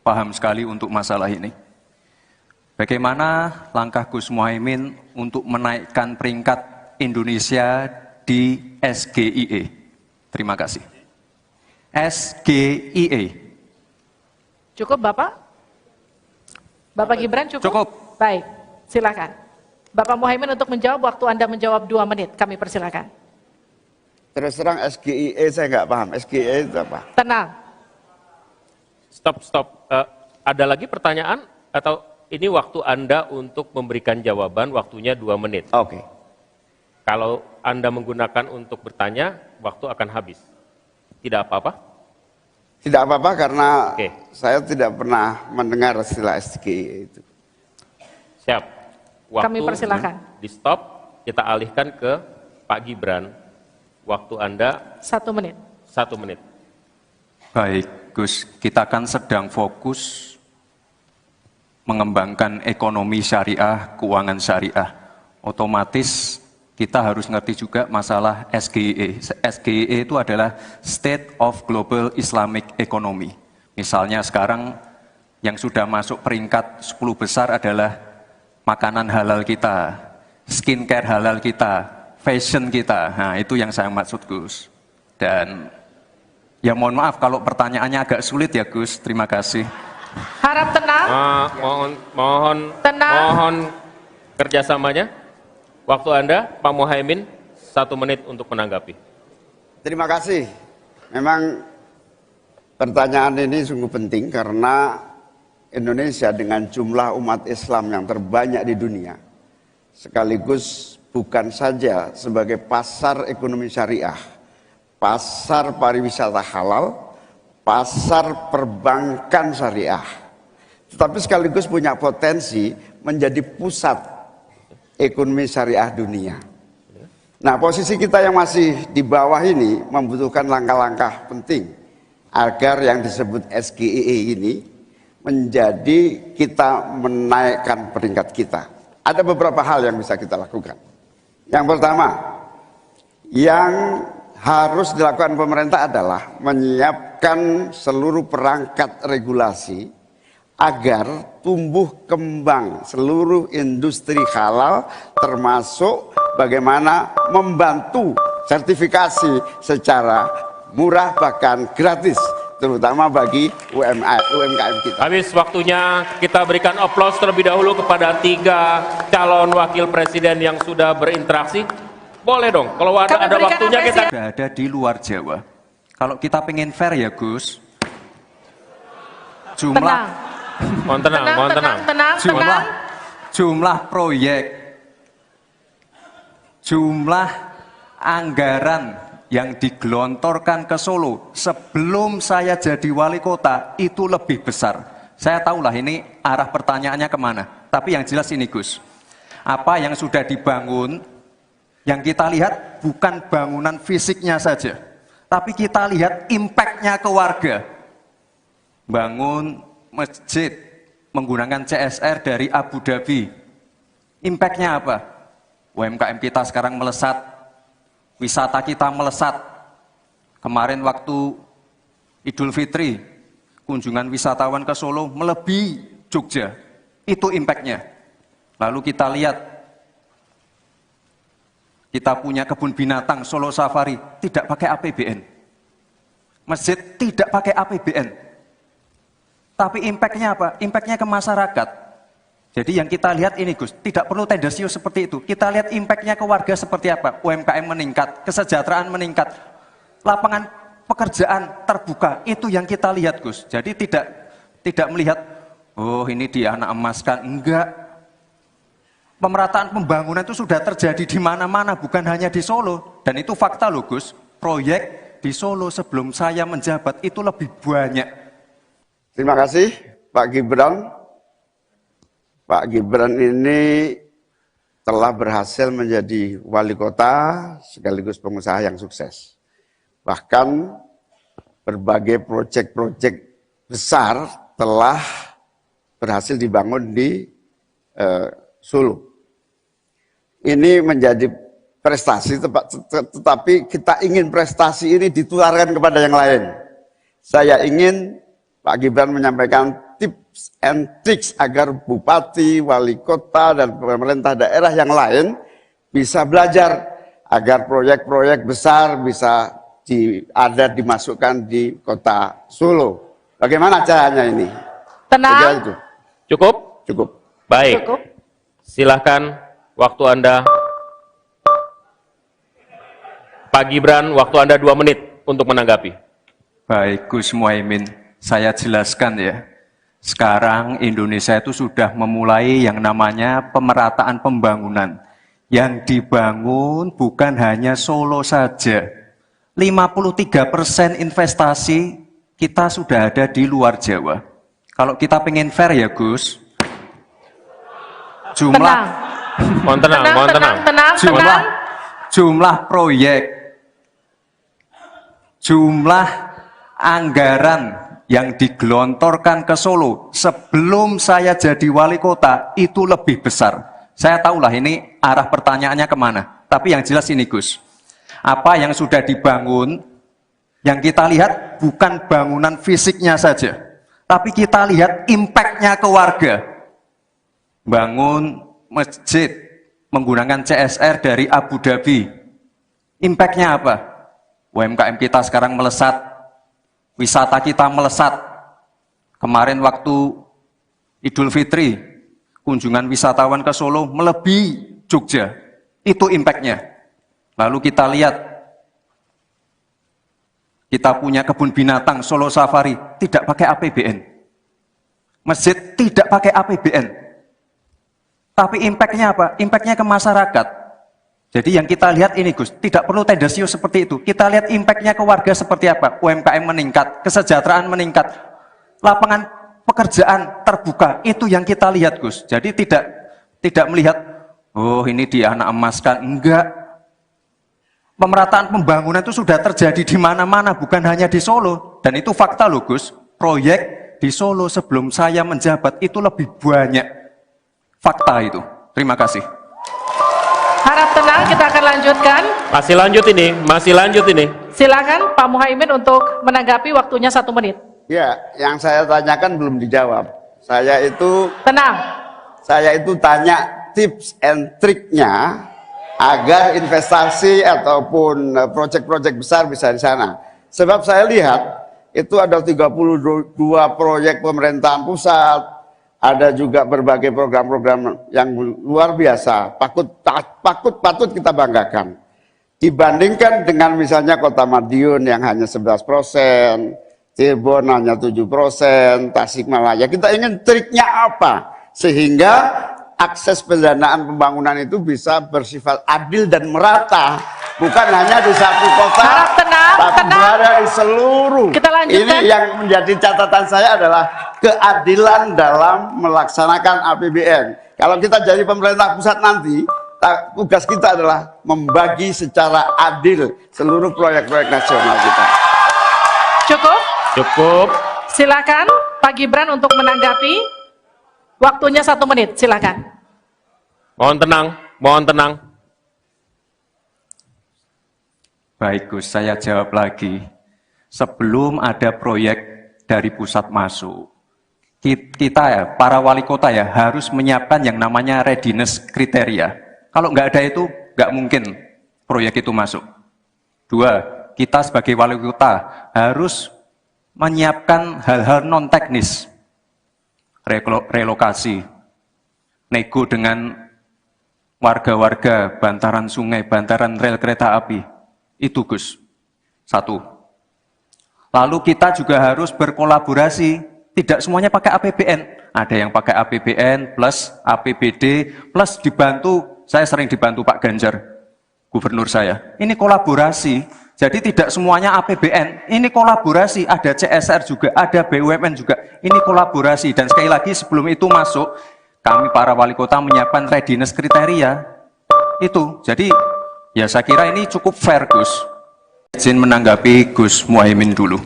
paham sekali untuk masalah ini. Bagaimana langkah Gus Muhaimin untuk menaikkan peringkat Indonesia di SGIE? Terima kasih. SGIE. Cukup Bapak? Bapak Gibran cukup? Cukup. Baik, silakan. Bapak Muhaimin untuk menjawab, waktu Anda menjawab 2 menit, kami persilakan. Terus terang SGIE saya nggak paham. SGIE itu apa? Tenang. Stop. Ada lagi pertanyaan atau ini waktu Anda untuk memberikan jawaban, waktunya 2 menit. Oke. Kalau Anda menggunakan untuk bertanya, waktu akan habis. Tidak apa-apa? Tidak apa-apa karena Oke. saya tidak pernah mendengar istilah SGIE itu. Siap. Waktu Kami persilakan. di stop, kita alihkan ke Pak Gibran. Waktu Anda 1 menit. 1 menit. Baik, Gus, kita kan sedang fokus mengembangkan ekonomi syariah, keuangan syariah. Otomatis kita harus ngerti juga masalah SGIE. SGIE itu adalah State of Global Islamic Economy. Misalnya sekarang yang sudah masuk peringkat 10 besar adalah makanan halal kita, skincare halal kita, fashion kita. Nah, itu yang saya maksud, Gus. Dan ya mohon maaf kalau pertanyaannya agak sulit ya, Gus. Terima kasih. Harap tenang. Tenang. Mohon kerjasamanya. Waktu Anda, Pak Muhaimin, 1 menit untuk menanggapi. Terima kasih. Memang pertanyaan ini sungguh penting karena Indonesia dengan jumlah umat Islam yang terbanyak di dunia, sekaligus bukan saja sebagai pasar ekonomi syariah, pasar pariwisata halal, pasar perbankan syariah, tetapi sekaligus punya potensi menjadi pusat ekonomi syariah dunia. Nah, posisi kita yang masih di bawah ini membutuhkan langkah-langkah penting agar yang disebut SGIE ini menjadi kita menaikkan peringkat kita. Ada beberapa hal yang bisa kita lakukan. Yang pertama, yang harus dilakukan pemerintah adalah menyiapkan seluruh perangkat regulasi agar tumbuh kembang seluruh industri halal, termasuk bagaimana membantu sertifikasi secara murah bahkan gratis, terutama bagi UMKM kita. Habis waktunya, kita berikan aplaus terlebih dahulu kepada 3 calon wakil presiden yang sudah berinteraksi. Boleh dong, kalau ada waktunya kita... Sudah ada di luar Jawa. Kalau kita pengen fair ya, Gus, Tenang. Mohon tenang. Jumlah proyek, jumlah anggaran yang digelontorkan ke Solo sebelum saya jadi wali kota itu lebih besar. Saya tahulah ini arah pertanyaannya kemana. Tapi yang jelas ini, Gus, apa yang sudah dibangun, yang kita lihat bukan bangunan fisiknya saja, tapi kita lihat impact-nya ke warga. Bangun masjid menggunakan CSR dari Abu Dhabi. Impact-nya apa? UMKM kita sekarang melesat, wisata kita melesat. Kemarin waktu Idul Fitri, kunjungan wisatawan ke Solo melebihi Jogja. Itu impact-nya. Lalu kita lihat Kita punya kebun binatang Solo Safari, tidak pakai APBN. Masjid tidak pakai APBN. Tapi impact-nya apa? Impact-nya ke masyarakat. Jadi yang kita lihat ini Gus, tidak perlu tendensius seperti itu. Kita lihat impact-nya ke warga seperti apa. UMKM meningkat, kesejahteraan meningkat, lapangan pekerjaan terbuka. Itu yang kita lihat Gus. Jadi tidak melihat, oh ini dia anak emaskan. Enggak. Pemerataan pembangunan itu sudah terjadi di mana-mana, bukan hanya di Solo. Dan itu fakta loh Gus, proyek di Solo sebelum saya menjabat itu lebih banyak. Terima kasih Pak Gibran. Pak Gibran ini telah berhasil menjadi wali kota sekaligus pengusaha yang sukses. Bahkan berbagai proyek-proyek besar telah berhasil dibangun di Solo. Ini menjadi prestasi, tetapi kita ingin prestasi ini ditularkan kepada yang lain. Saya ingin Pak Gibran menyampaikan tips and tricks agar bupati, wali kota, dan pemerintah daerah yang lain bisa belajar agar proyek-proyek besar bisa dimasukkan di kota Solo. Bagaimana caranya ini? Tenang. Cukup? Cukup. Baik. Cukup. Silahkan. Waktu Anda, Pak Gibran, waktu Anda 2 menit untuk menanggapi. Baik Gus Muhaimin, saya jelaskan ya. Sekarang Indonesia itu sudah memulai yang namanya pemerataan pembangunan. Yang dibangun bukan hanya Solo saja. 53% investasi kita sudah ada di luar Jawa. Kalau kita pengen fair ya Gus, jumlah Mohon tenang. Jumlah proyek, jumlah anggaran yang digelontorkan ke Solo sebelum saya jadi wali kota itu lebih besar. Saya tahulah ini arah pertanyaannya kemana. Tapi yang jelas ini Gus, apa yang sudah dibangun, yang kita lihat bukan bangunan fisiknya saja, tapi kita lihat impact-nya ke warga. Bangun masjid menggunakan CSR dari Abu Dhabi. Impact-nya apa? UMKM kita sekarang melesat, wisata kita melesat. Kemarin waktu Idul Fitri, kunjungan wisatawan ke Solo melebihi Jogja. Itu impact-nya. Lalu kita lihat, kita punya kebun binatang Solo Safari, tidak pakai APBN. Masjid tidak pakai APBN. Tapi impact-nya apa? Impact-nya ke masyarakat. Jadi yang kita lihat ini Gus, tidak perlu tendensius seperti itu. Kita lihat impact-nya ke warga seperti apa. UMKM meningkat, kesejahteraan meningkat, lapangan pekerjaan terbuka. Itu yang kita lihat Gus. Jadi tidak melihat, oh ini dia anak emaskan. Enggak. Pemerataan pembangunan itu sudah terjadi di mana-mana, bukan hanya di Solo. Dan itu fakta loh Gus. Proyek di Solo sebelum saya menjabat itu lebih banyak. Fakta itu. Terima kasih. Harap tenang, kita akan lanjutkan. Masih lanjut ini. Silakan Pak Muhaimin untuk menanggapi, waktunya 1 menit. Ya, yang saya tanyakan belum dijawab. Tenang. Saya itu tanya tips and triknya agar investasi ataupun proyek-proyek besar bisa di sana. Sebab saya lihat itu ada 32 proyek pemerintahan pusat, ada juga berbagai program-program yang luar biasa, patut kita banggakan. Dibandingkan dengan misalnya Kota Madiun yang hanya 11%, Cirebon hanya 7%, Tasikmalaya. Kita ingin triknya apa? Sehingga akses pendanaan pembangunan itu bisa bersifat adil dan merata. Bukan hanya di satu kota, tapi berada di seluruh. Kita lanjutkan. Ini yang menjadi catatan saya adalah keadilan dalam melaksanakan APBN. Kalau kita jadi pemerintah pusat nanti, tugas kita adalah membagi secara adil seluruh proyek-proyek nasional kita. Cukup. Silakan Pak Gibran untuk menanggapi. Waktunya 1 menit, silakan. Mohon tenang. Baik Gus, saya jawab lagi. Sebelum ada proyek dari pusat masuk, kita ya, para wali kota ya, harus menyiapkan yang namanya readiness kriteria. Kalau nggak ada itu, nggak mungkin proyek itu masuk. Dua, kita sebagai wali kota harus menyiapkan hal-hal non-teknis, relokasi, nego dengan warga-warga, bantaran sungai, bantaran rel kereta api. Itu Gus, satu. Lalu kita juga harus berkolaborasi, tidak semuanya pakai APBN. Ada yang pakai APBN plus APBD plus dibantu, saya sering dibantu Pak Ganjar, gubernur saya. Ini kolaborasi, jadi tidak semuanya APBN, ini kolaborasi, ada CSR juga, ada BUMN juga, ini kolaborasi. Dan sekali lagi sebelum itu masuk, kami para wali kota menyiapkan readiness kriteria, itu. Jadi ya saya kira ini cukup fair Gus. Izin menanggapi Gus Muhaimin dulu.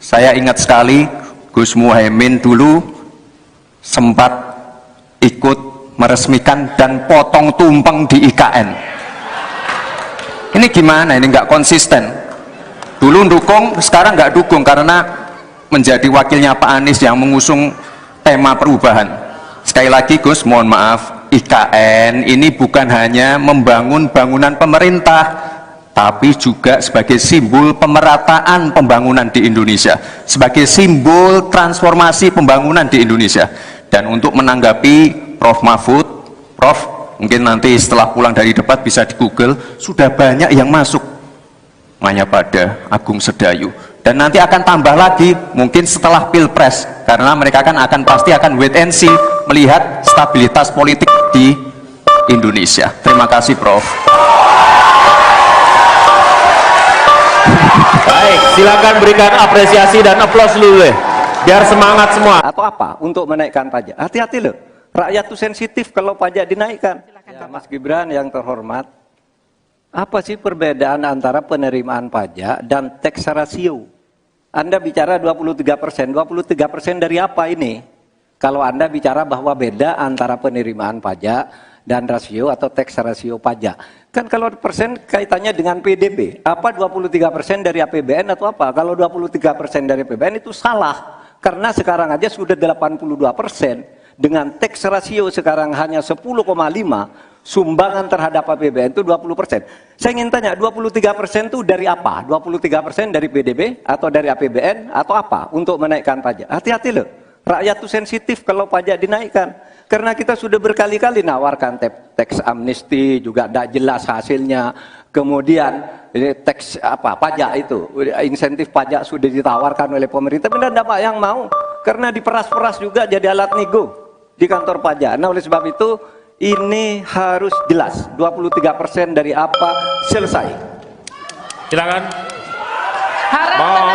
Saya ingat sekali Gus Muhaimin dulu sempat ikut meresmikan dan potong tumpeng di IKN. Ini gimana? Ini nggak konsisten. Dulu dukung, sekarang nggak dukung karena menjadi wakilnya Pak Anies yang mengusung tema perubahan. Sekali lagi Gus, mohon maaf, IKN ini bukan hanya membangun bangunan pemerintah, tapi juga sebagai simbol pemerataan pembangunan di Indonesia, sebagai simbol transformasi pembangunan di Indonesia. Dan untuk menanggapi Prof. Mahfud, Prof, mungkin nanti setelah pulang dari debat bisa di Google, sudah banyak yang masuk Mayapada, Agung Sedayu, dan nanti akan tambah lagi mungkin setelah Pilpres, karena mereka pasti akan wait and see, melihat stabilitas politik di Indonesia. Terima kasih Prof. Baik, silakan berikan apresiasi dan aplaus dulu deh, biar semangat semua. Atau apa untuk menaikkan pajak? Hati-hati loh, rakyat tuh sensitif kalau pajak dinaikkan. Ya, Mas Gibran yang terhormat, apa sih perbedaan antara penerimaan pajak dan tax ratio? Anda bicara 23%, 23% dari apa ini? Kalau Anda bicara bahwa beda antara penerimaan pajak dan rasio atau tax ratio pajak. Kan kalau persen kaitannya dengan PDB, apa 23% dari APBN atau apa? Kalau 23% dari APBN itu salah, karena sekarang aja sudah 82%, dengan tax ratio sekarang hanya 10,5, sumbangan terhadap APBN itu 20%. Saya ingin tanya, 23% itu dari apa? 23% dari PDB atau dari APBN atau apa untuk menaikkan pajak? Hati-hati loh, rakyat itu sensitif kalau pajak dinaikkan. Karena kita sudah berkali-kali nawarkan tax amnesty, juga tidak jelas hasilnya. Kemudian tax pajak itu, insentif pajak sudah ditawarkan oleh pemerintah, tapi tidak ada yang mau. Karena diperas-peras juga jadi alat nego di kantor pajak. Nah oleh sebab itu ini harus jelas, 23% dari apa, selesai. Silakan. Harap tenang.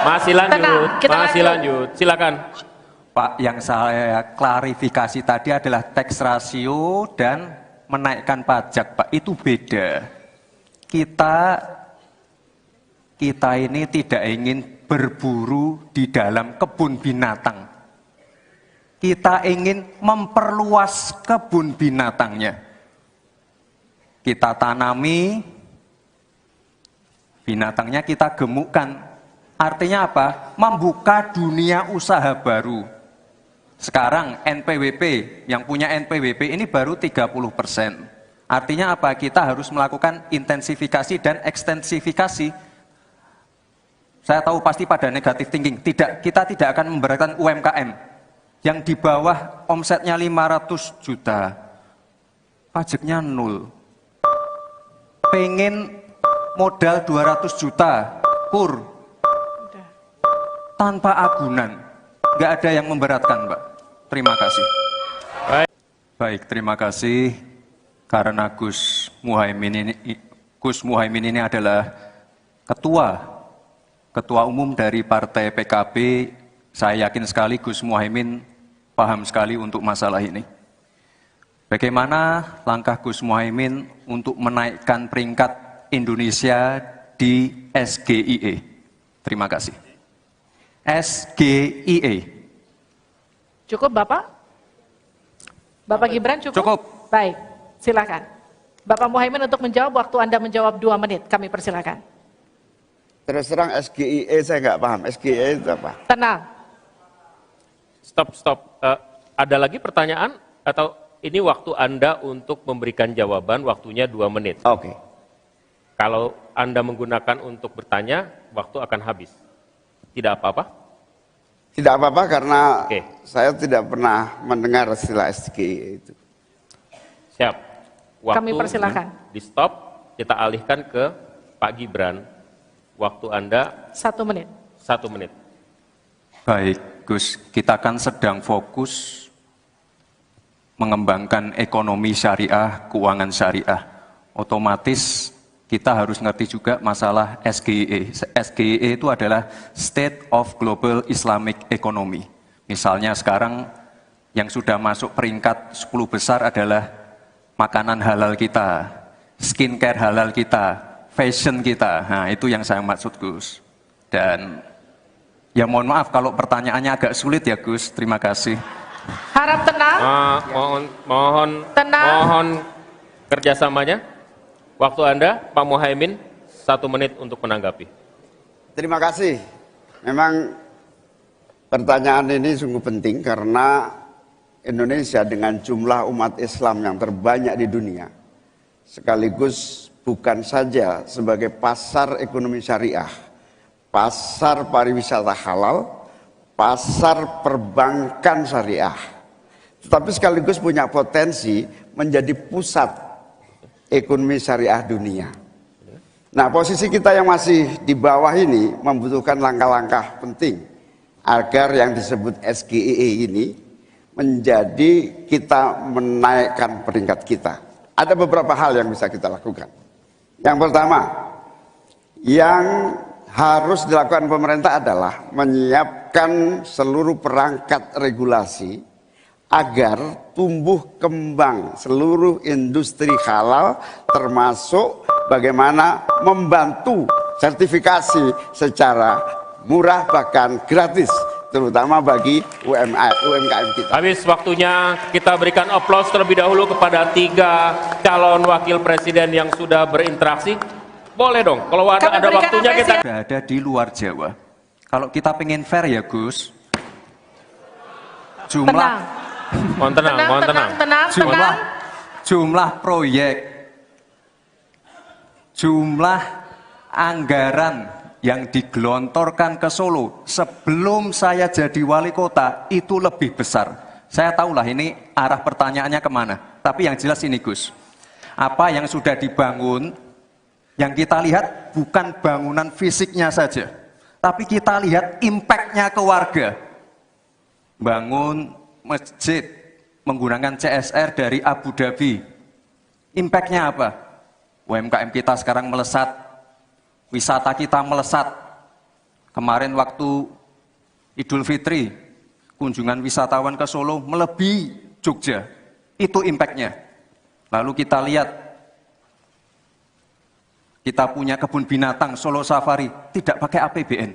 Masih lanjut, Tenang, kita masih lanjut. Silakan. Pak, yang saya klarifikasi tadi adalah tax ratio dan menaikkan pajak, Pak. Itu beda. Kita ini tidak ingin berburu di dalam kebun binatang. Kita ingin memperluas kebun binatangnya. Kita tanami, binatangnya kita gemukkan. Artinya apa? Membuka dunia usaha baru. Sekarang NPWP, yang punya NPWP ini baru 30%. Artinya apa? Kita harus melakukan intensifikasi dan ekstensifikasi. Saya tahu pasti pada negatif thinking. Kita tidak akan memberatkan UMKM yang di bawah omsetnya 500 juta. Pajaknya 0. Pengen modal 200 juta, kur. Tanpa agunan. Nggak ada yang memberatkan, Pak. Terima kasih. Baik, terima kasih. Karena Gus Muhaimin ini adalah ketua umum dari Partai PKB. Saya yakin sekali Gus Muhaimin paham sekali untuk masalah ini. Bagaimana langkah Gus Muhaimin untuk menaikkan peringkat Indonesia di SGIE? Terima kasih. SGIE. Cukup Bapak? Bapak Gibran cukup? Cukup. Baik, silakan. Bapak Muhaimin untuk menjawab, waktu Anda menjawab 2 menit, kami persilakan. Terus terang SGIE saya nggak paham. SGIE itu apa? Tenang. Stop. Ada lagi pertanyaan atau ini waktu Anda untuk memberikan jawaban, waktunya 2 menit. Oke. Kalau Anda menggunakan untuk bertanya, waktu akan habis. Tidak apa-apa? Tidak apa-apa karena Oke. saya tidak pernah mendengar istilah SGE itu. Siap. Waktu Kami persilakan. di stop, kita alihkan ke Pak Gibran. Waktu Anda 1 menit. 1 menit. Baik, Gus, kita kan sedang fokus mengembangkan ekonomi syariah, keuangan syariah. Otomatis kita harus ngerti juga masalah SGE. SGE itu adalah State of Global Islamic Economy. Misalnya sekarang yang sudah masuk peringkat 10 besar adalah makanan halal kita, skincare halal kita, fashion kita. Nah, itu yang saya maksud, Gus. Dan ya mohon maaf kalau pertanyaannya agak sulit ya, Gus. Terima kasih. Harap tenang. Tenang. Mohon kerjasamanya. Waktu Anda, Pak Muhaimin, 1 menit untuk menanggapi. Terima kasih. Memang pertanyaan ini sungguh penting karena Indonesia dengan jumlah umat Islam yang terbanyak di dunia, sekaligus bukan saja sebagai pasar ekonomi syariah, pasar pariwisata halal, pasar perbankan syariah, tetapi sekaligus punya potensi menjadi pusat ekonomi syariah dunia. Nah, posisi kita yang masih di bawah ini membutuhkan langkah-langkah penting agar yang disebut SGE ini menjadi kita menaikkan peringkat kita. Ada beberapa hal yang bisa kita lakukan. Yang pertama, yang harus dilakukan pemerintah adalah menyiapkan seluruh perangkat regulasi agar tumbuh kembang seluruh industri halal, termasuk bagaimana membantu sertifikasi secara murah bahkan gratis, terutama bagi UMKM kita. Habis waktunya, kita berikan aplaus terlebih dahulu kepada 3 calon wakil presiden yang sudah berinteraksi. Boleh dong, kalau ada waktunya kita... Berada di luar Jawa. Kalau kita pengen fair ya, Gus, Tenang. Mohon tenang. jumlah proyek, jumlah anggaran yang digelontorkan ke Solo sebelum saya jadi wali kota itu lebih besar. Saya tahulah ini arah pertanyaannya kemana. Tapi yang jelas ini, Gus, apa yang sudah dibangun, yang kita lihat bukan bangunan fisiknya saja, tapi kita lihat impact-nya ke warga. Bangun masjid menggunakan CSR dari Abu Dhabi. Impact-nya apa? UMKM kita sekarang melesat, wisata kita melesat. Kemarin waktu Idul Fitri, kunjungan wisatawan ke Solo melebihi Jogja. Itu impact-nya. Lalu kita lihat, kita punya kebun binatang Solo Safari, tidak pakai APBN.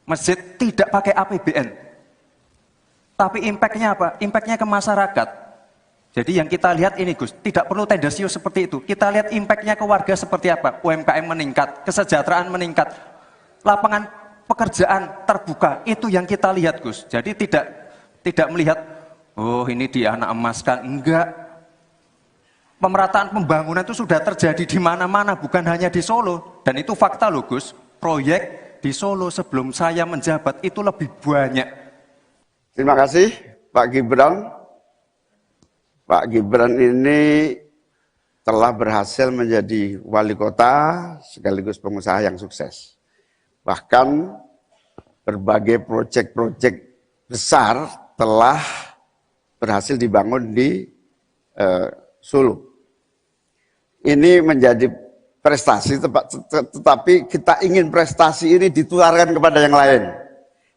Masjid tidak pakai APBN. Tapi impact-nya apa? Impact-nya ke masyarakat. Jadi yang kita lihat ini, Gus, tidak perlu tendensius seperti itu. Kita lihat impact-nya ke warga seperti apa? UMKM meningkat, kesejahteraan meningkat, lapangan pekerjaan terbuka. Itu yang kita lihat, Gus. Jadi tidak melihat, oh ini di anak emaskan. Enggak. Pemerataan pembangunan itu sudah terjadi di mana-mana, bukan hanya di Solo. Dan itu fakta loh, Gus. Proyek di Solo sebelum saya menjabat itu lebih banyak. Terima kasih Pak Gibran. Pak Gibran ini telah berhasil menjadi wali kota sekaligus pengusaha yang sukses. Bahkan berbagai proyek-proyek besar telah berhasil dibangun di Solo. Ini menjadi prestasi, tetapi kita ingin prestasi ini ditularkan kepada yang lain.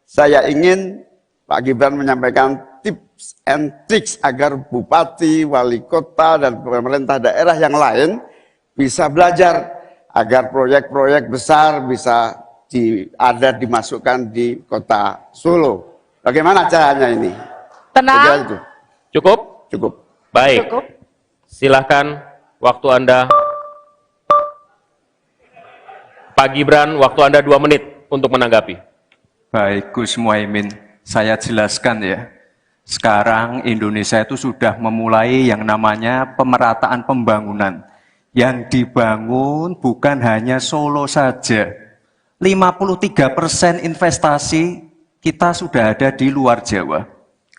Saya ingin Pak Gibran menyampaikan tips and tricks agar bupati, wali kota, dan pemerintah daerah yang lain bisa belajar agar proyek-proyek besar bisa dimasukkan di kota Solo. Bagaimana caranya ini? Tenang. Cukup? Cukup. Baik. Cukup. Silahkan, waktu Anda. Pak Gibran, waktu Anda 2 menit untuk menanggapi. Baik, Gus Muhaimin, saya jelaskan ya. Sekarang Indonesia itu sudah memulai yang namanya pemerataan pembangunan. Yang dibangun bukan hanya Solo saja. 53% investasi kita sudah ada di luar Jawa.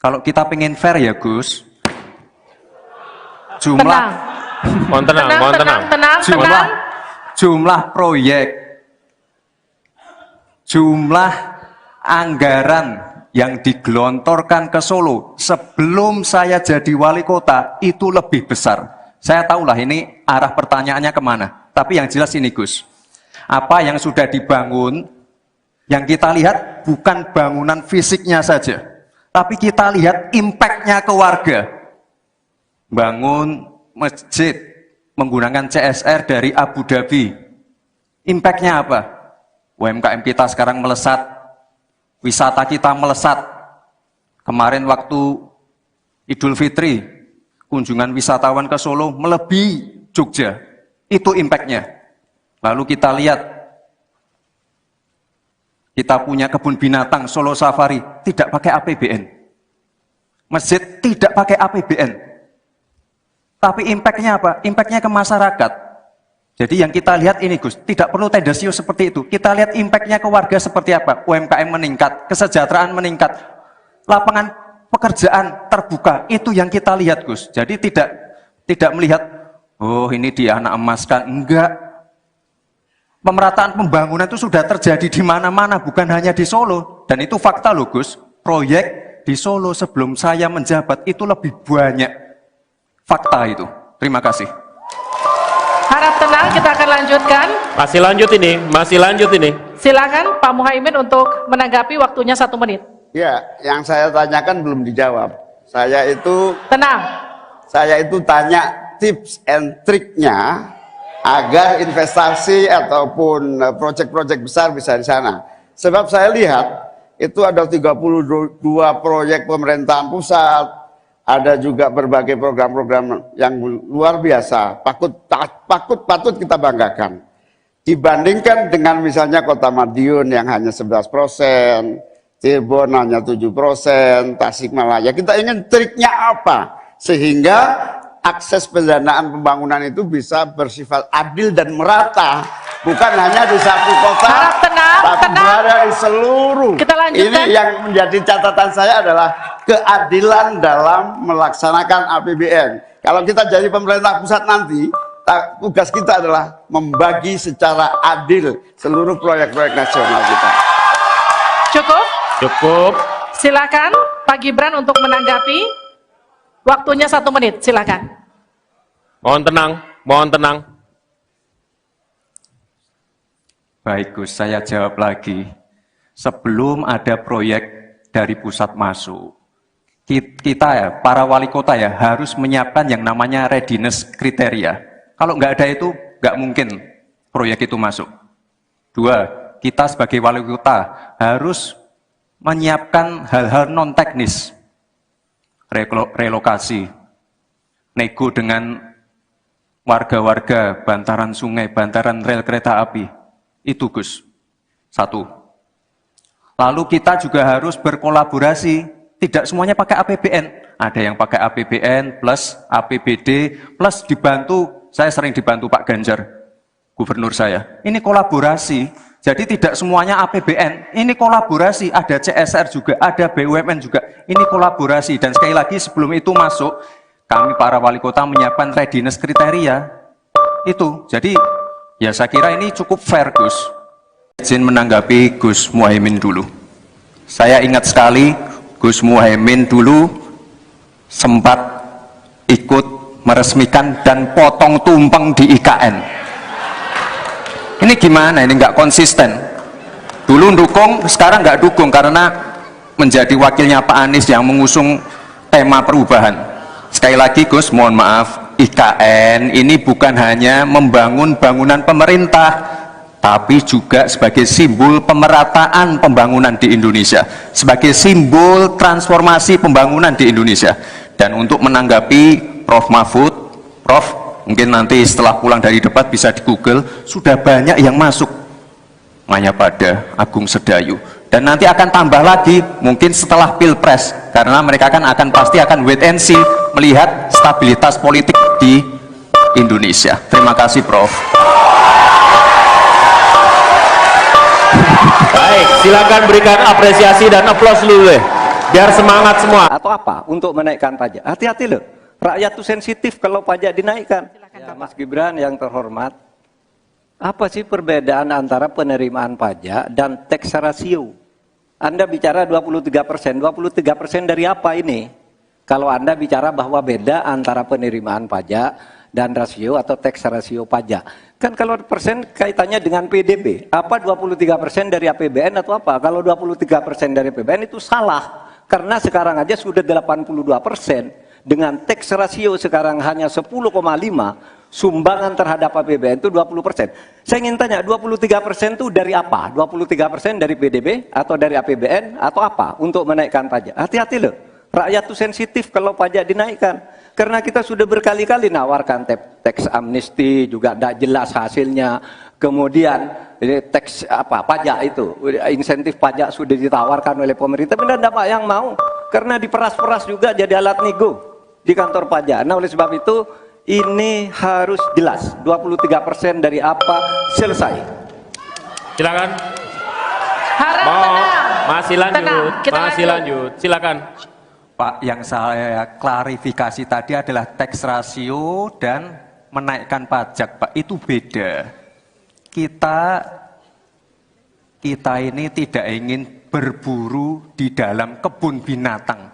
Kalau kita pengen fair ya Gus, jumlah jumlah proyek, jumlah anggaran yang digelontorkan ke Solo sebelum saya jadi wali kota itu lebih besar. Saya tahulah ini arah pertanyaannya kemana. Tapi yang jelas ini Gus, apa yang sudah dibangun, yang kita lihat bukan bangunan fisiknya saja, tapi kita lihat impact-nya ke warga. Bangun masjid menggunakan CSR dari Abu Dhabi. Impact-nya apa? UMKM kita sekarang melesat, wisata kita melesat. Kemarin waktu Idul Fitri, kunjungan wisatawan ke Solo melebihi Jogja. Itu impact-nya. Lalu kita lihat, kita punya kebun binatang Solo Safari, tidak pakai APBN. Masjid tidak pakai APBN. Tapi impact-nya apa? Impact-nya ke masyarakat. Jadi yang kita lihat ini Gus, tidak perlu tendensius seperti itu. Kita lihat impact-nya ke warga seperti apa. UMKM meningkat, kesejahteraan meningkat, lapangan pekerjaan terbuka. Itu yang kita lihat Gus. Jadi tidak melihat, oh ini dia anak emaskan. Enggak. Pemerataan pembangunan itu sudah terjadi di mana-mana, bukan hanya di Solo. Dan itu fakta loh Gus. Proyek di Solo sebelum saya menjabat itu lebih banyak. Fakta itu. Terima kasih. Harap tenang, kita akan lanjutkan. Masih lanjut ini. Silakan Pak Muhaimin untuk menanggapi, waktunya 1 menit. Ya, yang saya tanyakan belum dijawab. Tenang. Saya itu tanya tips and triknya agar investasi ataupun proyek-proyek besar bisa di sana. Sebab saya lihat itu ada 32 proyek pemerintahan pusat, ada juga berbagai program-program yang luar biasa, patut kita banggakan. Dibandingkan dengan misalnya Kota Madiun yang hanya 11%, Cirebon hanya 7%, Tasikmalaya. Kita ingin triknya apa? Sehingga akses pendanaan pembangunan itu bisa bersifat adil dan merata. Bukan hanya di satu kota, Harap tenang, tapi berada di seluruh. Kita lanjutkan. Ini yang menjadi catatan saya adalah keadilan dalam melaksanakan APBN. Kalau kita jadi pemerintah pusat nanti, tugas kita adalah membagi secara adil seluruh proyek-proyek nasional kita. Cukup. Silakan Pak Gibran untuk menanggapi. Waktunya 1 menit, silakan. Mohon tenang. Baik Gus, saya jawab lagi. Sebelum ada proyek dari pusat masuk, kita ya, para wali kota ya, harus menyiapkan yang namanya readiness kriteria. Kalau nggak ada itu, nggak mungkin proyek itu masuk. 2, kita sebagai wali kota harus menyiapkan hal-hal non-teknis. Relokasi, nego dengan warga-warga, bantaran sungai, bantaran rel kereta api. Itu Gus, 1. Lalu kita juga harus berkolaborasi, tidak semuanya pakai APBN. Ada yang pakai APBN plus APBD plus dibantu, saya sering dibantu Pak Ganjar, gubernur saya. Ini kolaborasi, jadi tidak semuanya APBN, ini kolaborasi, ada CSR juga, ada BUMN juga, ini kolaborasi. Dan sekali lagi sebelum itu masuk, kami para wali kota menyiapkan readiness kriteria, itu. Jadi ya saya kira ini cukup fair Gus. Izin menanggapi Gus Muhaimin dulu. Saya ingat sekali Gus Muhaimin dulu sempat ikut meresmikan dan potong tumpeng di IKN. Ini gimana? Ini nggak konsisten. Dulu dukung, sekarang nggak dukung karena menjadi wakilnya Pak Anies yang mengusung tema perubahan. Sekali lagi Gus, mohon maaf, IKN ini bukan hanya membangun bangunan pemerintah, tapi juga sebagai simbol pemerataan pembangunan di Indonesia, sebagai simbol transformasi pembangunan di Indonesia. Dan untuk menanggapi Prof. Mahfud, Prof, mungkin nanti setelah pulang dari debat bisa di Google, sudah banyak yang masuk Mayapada, Agung Sedayu, dan nanti akan tambah lagi mungkin setelah Pilpres, karena mereka akan pasti akan wait and see, melihat stabilitas politik di Indonesia. Terima kasih, Prof. Baik, silakan berikan apresiasi dan aplaus dulu deh, biar semangat semua. Atau apa untuk menaikkan pajak? Hati-hati loh, rakyat tuh sensitif kalau pajak dinaikkan. Ya, Mas Gibran yang terhormat, apa sih perbedaan antara penerimaan pajak dan tax ratio? Anda bicara 23%, 23% dari apa ini? Kalau Anda bicara bahwa beda antara penerimaan pajak dan rasio atau tax ratio pajak. Kan kalau persen kaitannya dengan PDB, apa 23% dari APBN atau apa? Kalau 23% dari APBN itu salah. Karena sekarang aja sudah 82%, dengan tax ratio sekarang hanya 10,5, sumbangan terhadap APBN itu 20%. Saya ingin tanya, 23% itu dari apa? 23% dari PDB atau dari APBN atau apa untuk menaikkan pajak? Hati-hati loh, rakyat itu sensitif kalau pajak dinaikkan. Karena kita sudah berkali-kali nawarkan tax amnesty, juga tidak jelas hasilnya. Kemudian tax pajak itu, insentif pajak sudah ditawarkan oleh pemerintah, tapi tidak ada yang mau. Karena diperas-peras juga jadi alat nego di kantor pajak. Nah, oleh sebab itu ini harus jelas. 23% dari apa, selesai. Silakan. Harap tenang. Masih lanjut. Tenang, kita Masih lanjut. Silakan. Pak, yang saya klarifikasi tadi adalah tax ratio dan menaikkan pajak, Pak. Itu beda. Kita ini tidak ingin berburu di dalam kebun binatang.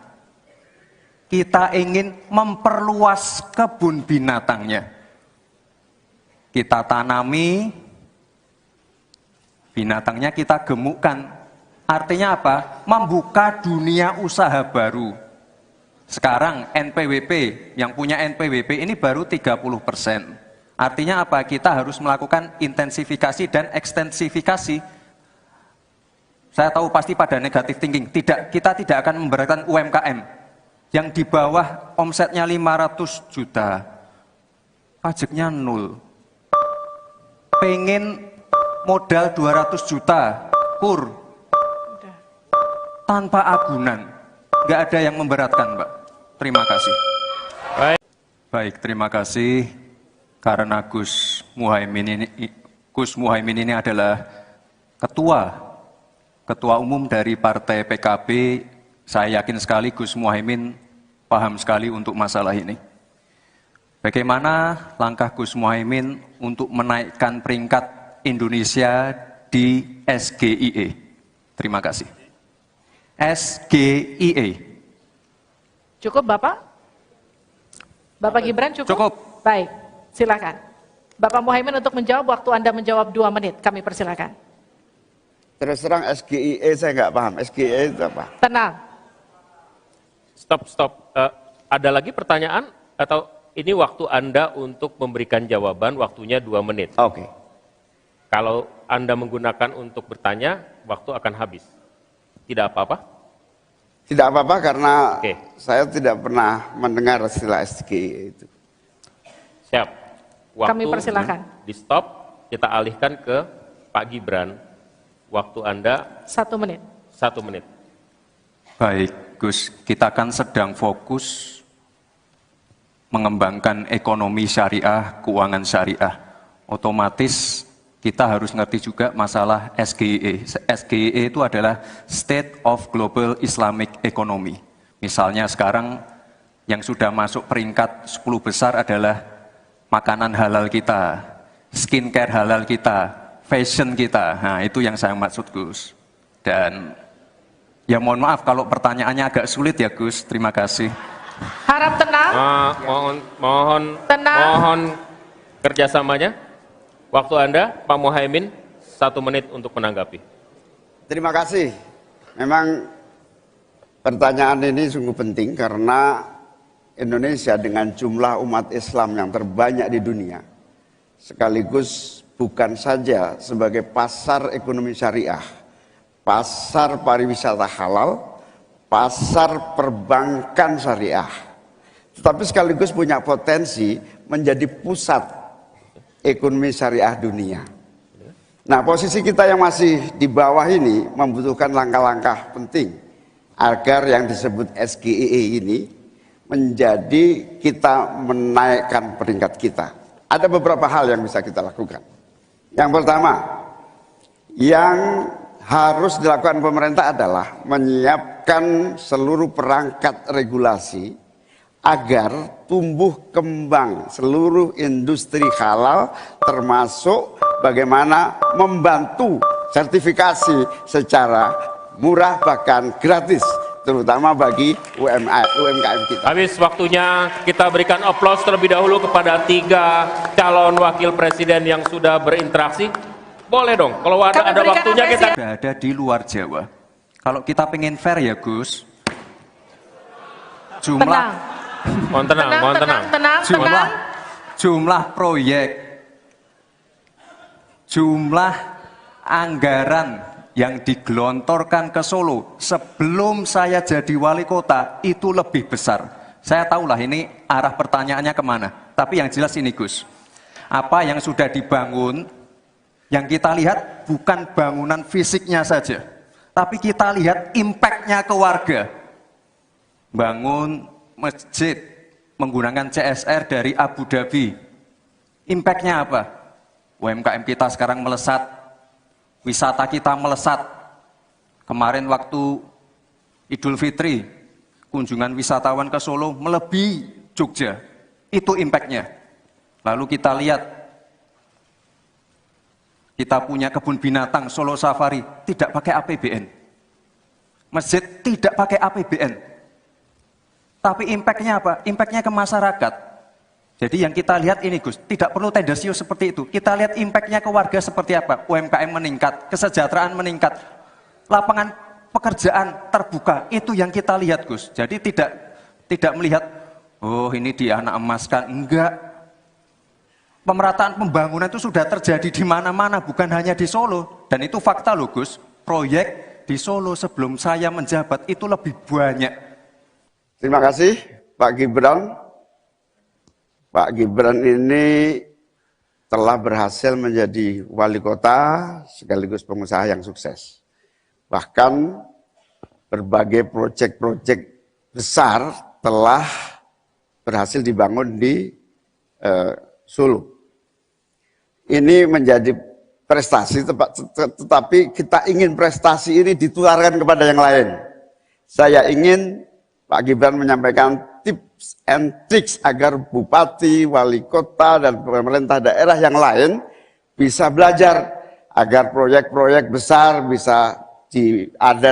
Kita ingin memperluas kebun binatangnya. Kita tanami, binatangnya kita gemukkan. Artinya apa? Membuka dunia usaha baru. Sekarang NPWP, yang punya NPWP ini baru 30%. Artinya apa? Kita harus melakukan intensifikasi dan ekstensifikasi. Saya tahu pasti pada negatif thinking. Kita tidak akan memberatkan UMKM yang di bawah omsetnya 500 juta. Pajaknya 0. Pengen modal 200 juta, kur. Tanpa agunan. Nggak ada yang memberatkan, Pak. Terima kasih. Baik, terima kasih. Karena Gus Muhaimin ini adalah ketua umum dari Partai PKB. Saya yakin sekali Gus Muhaimin paham sekali untuk masalah ini. Bagaimana langkah Gus Muhaimin untuk menaikkan peringkat Indonesia di SGIE? Terima kasih. SGIE. Cukup Bapak? Bapak Gibran cukup? Cukup. Baik, silakan. Bapak Muhaimin untuk menjawab, waktu Anda menjawab 2 menit, kami persilakan. Terus terang SGIE saya nggak paham. SGIE itu apa? Tenang. Stop. Ada lagi pertanyaan? Atau ini waktu Anda untuk memberikan jawaban, waktunya 2 menit. Oke. Kalau Anda menggunakan untuk bertanya, waktu akan habis. Tidak apa-apa? Tidak apa-apa karena Oke. saya tidak pernah mendengar istilah SGIE itu. Siap. Waktu Kami persilakan. di stop, kita alihkan ke Pak Gibran. Waktu Anda 1 menit. 1 menit. Baik, Gus, kita kan sedang fokus mengembangkan ekonomi syariah, keuangan syariah. Otomatis kita harus ngerti juga masalah SGIE. SGIE itu adalah State of Global Islamic Economy. Misalnya sekarang yang sudah masuk peringkat 10 besar adalah makanan halal kita, skincare halal kita, fashion kita. Nah, itu yang saya maksud, Gus. Dan ya mohon maaf kalau pertanyaannya agak sulit ya, Gus. Terima kasih. Harap tenang. Mohon kerjasamanya. Waktu Anda, Pak Muhaimin, 1 menit untuk menanggapi. Terima kasih. Memang pertanyaan ini sungguh penting karena Indonesia dengan jumlah umat Islam yang terbanyak di dunia, sekaligus bukan saja sebagai pasar ekonomi syariah, pasar pariwisata halal, pasar perbankan syariah, tetapi sekaligus punya potensi menjadi pusat ekonomi syariah dunia. Nah, posisi kita yang masih di bawah ini membutuhkan langkah-langkah penting agar yang disebut SGIE ini menjadi kita menaikkan peringkat kita. ada beberapa hal yang bisa kita lakukan. Yang pertama, yang harus dilakukan pemerintah adalah menyiapkan seluruh perangkat regulasi agar tumbuh kembang seluruh industri halal, termasuk bagaimana membantu sertifikasi secara murah bahkan gratis, terutama bagi UMKM kita. Habis waktunya, kita berikan aplaus terlebih dahulu kepada 3 calon wakil presiden yang sudah berinteraksi. Boleh dong, kalau ada waktunya kita... Sudah ada di luar Jawa. Kalau kita pengen fair ya Gus, jumlah jumlah proyek, jumlah anggaran yang digelontorkan ke Solo sebelum saya jadi wali kota itu lebih besar. Saya tahulah ini arah pertanyaannya kemana, tapi yang jelas ini Gus, apa yang sudah dibangun, yang kita lihat bukan bangunan fisiknya saja, tapi kita lihat impact-nya ke warga. Bangun masjid menggunakan CSR dari Abu Dhabi. Impact-nya apa? UMKM kita sekarang melesat, wisata kita melesat. Kemarin waktu Idul Fitri, kunjungan wisatawan ke Solo melebihi Jogja. Itu impact-nya. Lalu kita lihat, kita punya kebun binatang Solo Safari, tidak pakai APBN. Masjid tidak pakai APBN. Tapi impact-nya apa? Impact-nya ke masyarakat. Jadi yang kita lihat ini Gus, tidak perlu tendensius seperti itu. Kita lihat impact-nya ke warga seperti apa. UMKM meningkat, kesejahteraan meningkat, lapangan pekerjaan terbuka. Itu yang kita lihat Gus. Jadi tidak melihat, oh ini dianak emaskan. Enggak. Pemerataan pembangunan itu sudah terjadi di mana-mana, bukan hanya di Solo. Dan itu fakta loh Gus, proyek di Solo sebelum saya menjabat itu lebih banyak. Terima kasih Pak Gibran. Pak Gibran ini telah berhasil menjadi wali kota sekaligus pengusaha yang sukses. Bahkan berbagai proyek-proyek besar telah berhasil dibangun di Solo. Ini menjadi prestasi, tetapi kita ingin prestasi ini ditularkan kepada yang lain. Saya ingin Pak Gibran menyampaikan tips and tricks agar bupati, wali kota, dan pemerintah daerah yang lain bisa belajar agar proyek-proyek besar bisa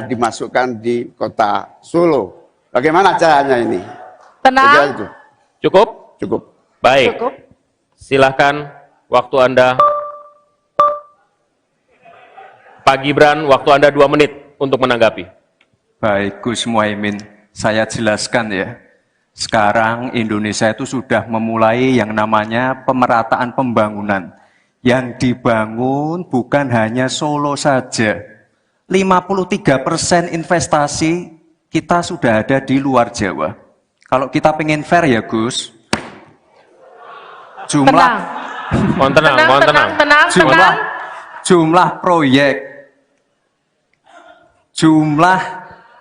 dimasukkan di kota Solo. Bagaimana caranya ini? Tenang. Cukup? Cukup. Baik. Cukup. Silahkan, waktu Anda. Pak Gibran, waktu Anda 2 menit untuk menanggapi. Baik Gus Muhaimin, saya jelaskan ya. Sekarang Indonesia itu sudah memulai yang namanya pemerataan pembangunan. Yang dibangun bukan hanya Solo saja. 53% investasi kita sudah ada di luar Jawa. Kalau kita pengen fair ya Gus, jumlah proyek, jumlah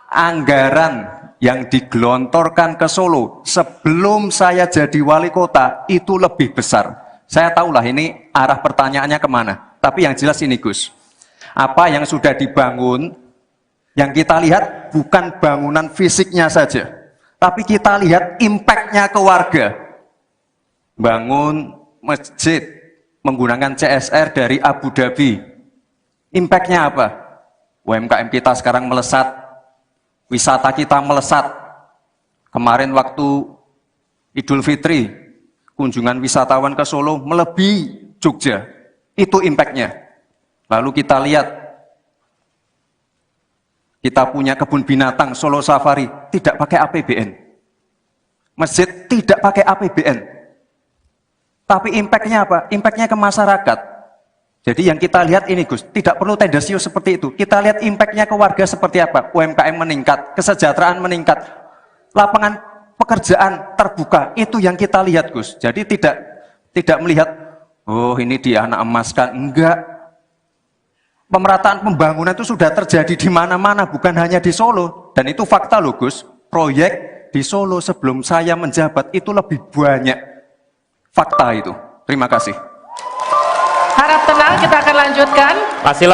anggaran yang digelontorkan ke Solo sebelum saya jadi wali kota itu lebih besar. Saya tahulah ini arah pertanyaannya kemana, tapi yang jelas ini Gus, apa yang sudah dibangun, yang kita lihat bukan bangunan fisiknya saja, tapi kita lihat impact-nya ke warga. Bangun masjid menggunakan CSR dari Abu Dhabi. Impact-nya apa? UMKM kita sekarang melesat, wisata kita melesat. Kemarin waktu Idul Fitri, kunjungan wisatawan ke Solo melebihi Jogja. Itu impact-nya. Lalu kita lihat, kita punya kebun binatang Solo Safari, tidak pakai APBN. Masjid tidak pakai APBN. Tapi impact-nya apa? Impact-nya ke masyarakat. Jadi yang kita lihat ini Gus, tidak perlu tendensius seperti itu. Kita lihat impact-nya ke warga seperti apa. UMKM meningkat, kesejahteraan meningkat, lapangan pekerjaan terbuka. Itu yang kita lihat Gus. Jadi tidak melihat, oh ini dianak emaskan. Enggak. Pemerataan pembangunan itu sudah terjadi di mana-mana, bukan hanya di Solo. Dan itu fakta loh Gus. Proyek di Solo sebelum saya menjabat itu lebih banyak. Fakta itu. Terima kasih. Harap tenang, kita akan lanjutkan. Masih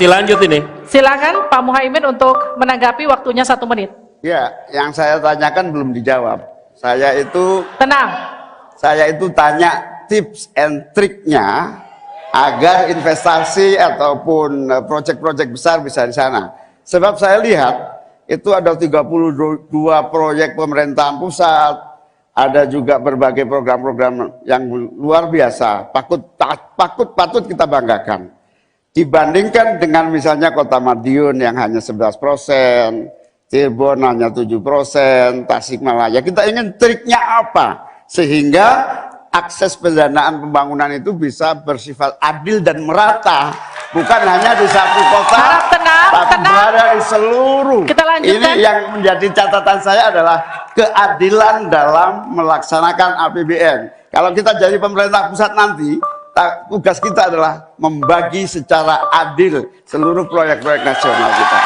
lanjut ini. Silakan Pak Muhaimin untuk menanggapi, waktunya 1 menit. Ya, yang saya tanyakan belum dijawab. Tenang. Saya itu tanya tips and triknya agar investasi ataupun proyek-proyek besar bisa di sana. Sebab saya lihat itu ada 32 proyek pemerintahan pusat, ada juga berbagai program-program yang luar biasa, patut kita banggakan. Dibandingkan dengan misalnya Kota Madiun yang hanya 11%, Cirebon hanya 7%, Tasikmalaya. Kita ingin triknya apa? Sehingga akses pendanaan pembangunan itu bisa bersifat adil dan merata. Bukan hanya di satu kota, Harap tenang, tapi tenang. berada di seluruh. Kita lanjutkan. Ini yang menjadi catatan saya adalah keadilan dalam melaksanakan APBN. Kalau kita jadi pemerintah pusat nanti, tugas kita adalah membagi secara adil seluruh proyek-proyek nasional kita.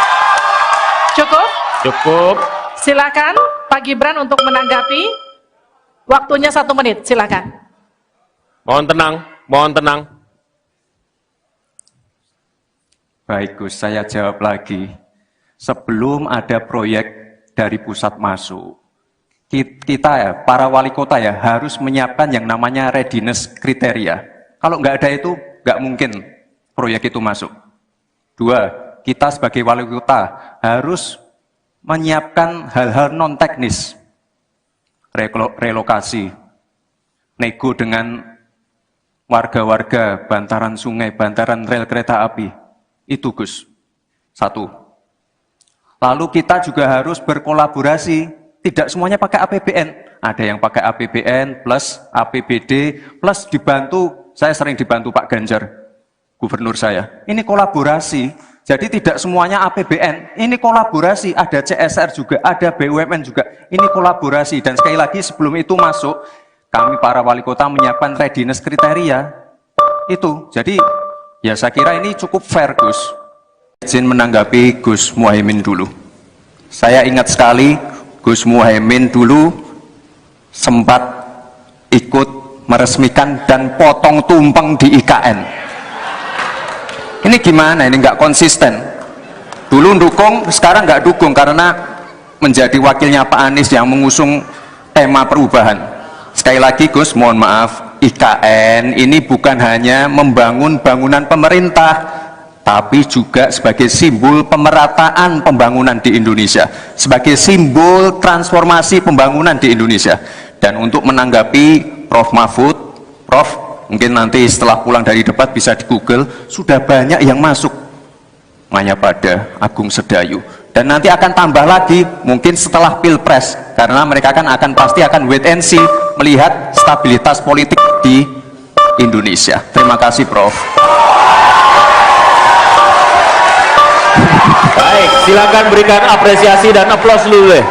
Cukup. Silakan Pak Gibran untuk menanggapi. Waktunya 1 menit, silakan. Mohon tenang. Baik Gus, saya jawab lagi. Sebelum ada proyek dari pusat masuk, kita ya, para wali kota ya, harus menyiapkan yang namanya readiness kriteria. Kalau nggak ada itu, nggak mungkin proyek itu masuk. 2, kita sebagai wali kota harus menyiapkan hal-hal non-teknis. Relokasi, nego dengan warga-warga, bantaran sungai, bantaran rel kereta api. Itu Gus. 1. Lalu kita juga harus berkolaborasi. Tidak semuanya pakai APBN. Ada yang pakai APBN plus APBD plus dibantu. Saya sering dibantu Pak Ganjar, gubernur saya. Ini kolaborasi. Jadi tidak semuanya APBN. Ini kolaborasi. Ada CSR juga, ada BUMN juga. Ini kolaborasi. Dan sekali lagi sebelum itu masuk, kami para wali kota menyiapkan readiness kriteria. Itu. Jadi ya saya kira ini cukup fair Gus. Izin menanggapi Gus Muhaimin dulu. Saya ingat sekali Gus Muhaimin dulu sempat ikut meresmikan dan potong tumpeng di IKN. Ini gimana? Ini nggak konsisten. Dulu dukung, sekarang nggak dukung karena menjadi wakilnya Pak Anies yang mengusung tema perubahan. Sekali lagi Gus, mohon maaf, IKN ini bukan hanya membangun bangunan pemerintah, tapi juga sebagai simbol pemerataan pembangunan di Indonesia, sebagai simbol transformasi pembangunan di Indonesia. Dan untuk menanggapi Prof. Mahfud, Prof, mungkin nanti setelah pulang dari debat bisa di Google, sudah banyak yang masuk Mayapada, Agung Sedayu. Dan nanti akan tambah lagi mungkin setelah Pilpres, karena mereka akan pasti akan wait and see, melihat stabilitas politik di Indonesia. Terima kasih Prof. Baik, silakan berikan apresiasi dan aplaus dulu deh,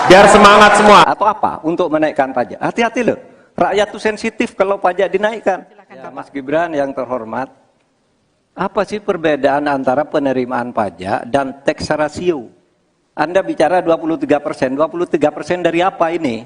biar semangat semua. Atau apa? Untuk menaikkan pajak. Hati-hati loh. Rakyat itu sensitif kalau pajak dinaikkan. Ya, Mas Gibran yang terhormat, apa sih perbedaan antara penerimaan pajak dan tax ratio? Anda bicara 23%, 23% dari apa ini?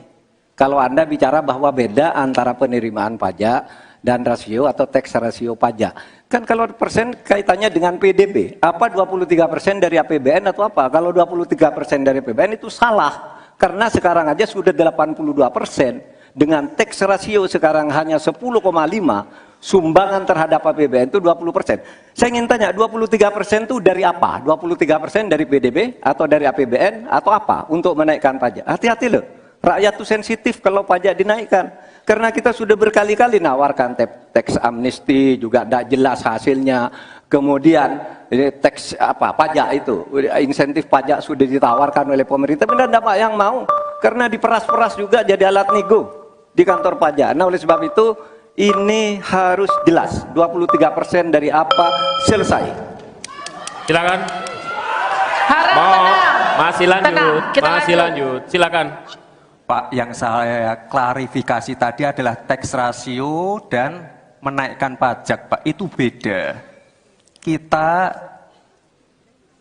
Kalau Anda bicara bahwa beda antara penerimaan pajak dan rasio atau tax ratio pajak. Kan kalau persen kaitannya dengan PDB, apa 23% dari APBN atau apa? Kalau 23% dari APBN itu salah. Karena sekarang aja sudah 82%. Dengan tax ratio sekarang hanya 10,5, sumbangan terhadap APBN itu 20%. Saya ingin tanya, 23% itu dari apa? 23% dari PDB atau dari APBN atau apa untuk menaikkan pajak? Hati-hati loh, rakyat itu sensitif kalau pajak dinaikkan. Karena kita sudah berkali-kali nawarkan tax amnesty, juga tidak jelas hasilnya. Kemudian tax pajak itu, insentif pajak sudah ditawarkan oleh pemerintah, tapi tidak yang mau. Karena diperas-peras juga jadi alat nego di kantor pajak. Nah oleh sebab itu ini harus jelas 23% dari apa selesai. Silakan. Masih lanjut. Silakan. Pak, yang saya klarifikasi tadi adalah tax ratio dan menaikkan pajak, Pak. Itu beda.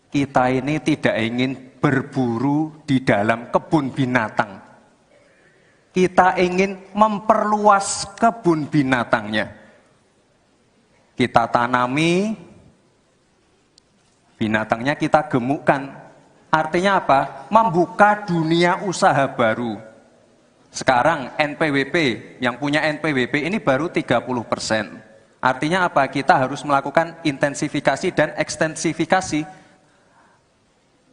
Kita ini tidak ingin berburu di dalam kebun binatang. Kita ingin memperluas kebun binatangnya. Kita tanami, binatangnya kita gemukkan. Artinya apa? Membuka dunia usaha baru. Sekarang NPWP, yang punya NPWP ini baru 30%. Artinya apa? Kita harus melakukan intensifikasi dan ekstensifikasi.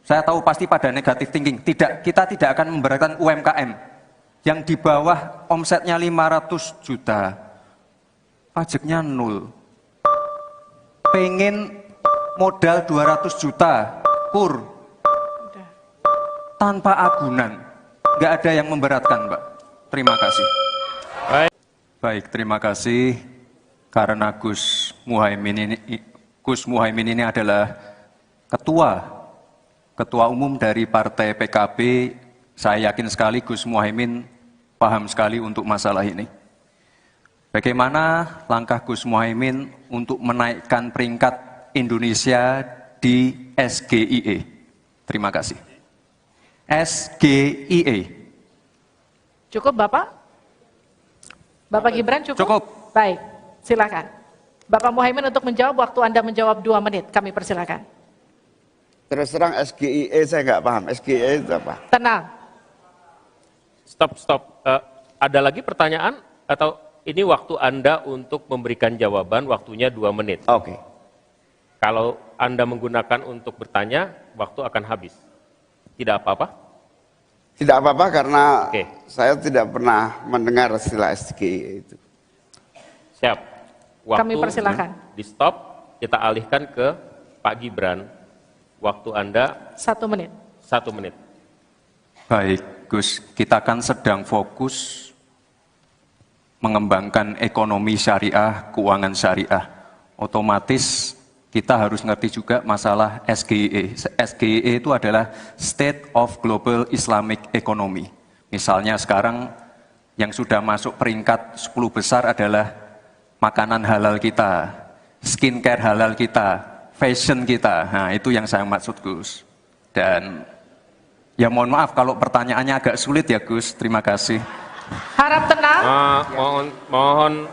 Saya tahu pasti pada negatif thinking. Tidak, kita tidak akan memberatkan UMKM yang di bawah omsetnya 500 juta. Pajaknya 0. Pengen modal 200 juta, kur. Tanpa agunan. Nggak ada yang memberatkan, Mbak. Terima kasih. Baik, terima kasih. Karena Gus Muhaimin ini adalah ketua umum dari Partai PKB, saya yakin sekali Gus Muhaimin paham sekali untuk masalah ini. Bagaimana langkah Gus Muhaimin untuk menaikkan peringkat Indonesia di SGIE? Terima kasih. SGIE. Cukup Bapak? Bapak Gibran cukup? Cukup. Baik, silakan. Bapak Muhaimin untuk menjawab, waktu Anda menjawab 2 menit, kami persilakan. Terus terang SGIE saya nggak paham. SGIE itu apa? Tenang. Stop. Ada lagi pertanyaan? Atau ini waktu Anda untuk memberikan jawaban, waktunya 2 menit. Oke. Kalau Anda menggunakan untuk bertanya, waktu akan habis. Tidak apa-apa? Tidak apa-apa karena Oke. saya tidak pernah mendengar istilah SGIE itu. Siap. Waktu Kami persilakan. di stop, kita alihkan ke Pak Gibran. Waktu Anda 1 menit. 1 menit. Baik, Gus, kita kan sedang fokus mengembangkan ekonomi syariah, keuangan syariah. Otomatis kita harus ngerti juga masalah SGIE. SGIE itu adalah State of Global Islamic Economy. Misalnya sekarang yang sudah masuk peringkat 10 besar adalah makanan halal kita, skincare halal kita, fashion kita. Nah, itu yang saya maksud, Gus. Dan ya mohon maaf kalau pertanyaannya agak sulit ya, Gus. Terima kasih. Harap tenang.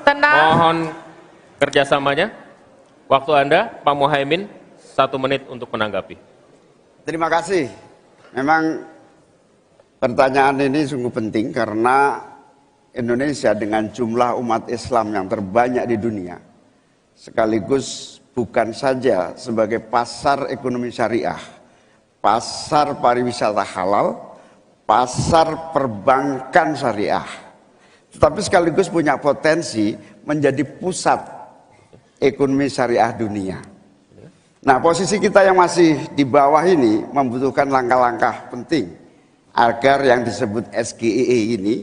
Tenang. Mohon kerjasamanya. Waktu Anda, Pak Muhaimin, 1 menit untuk menanggapi. Terima kasih. Memang pertanyaan ini sungguh penting karena Indonesia dengan jumlah umat Islam yang terbanyak di dunia, sekaligus bukan saja sebagai pasar ekonomi syariah, pasar pariwisata halal, pasar perbankan syariah, tetapi sekaligus punya potensi menjadi pusat ekonomi syariah dunia. Nah, posisi kita yang masih di bawah ini membutuhkan langkah-langkah penting agar yang disebut SGIE ini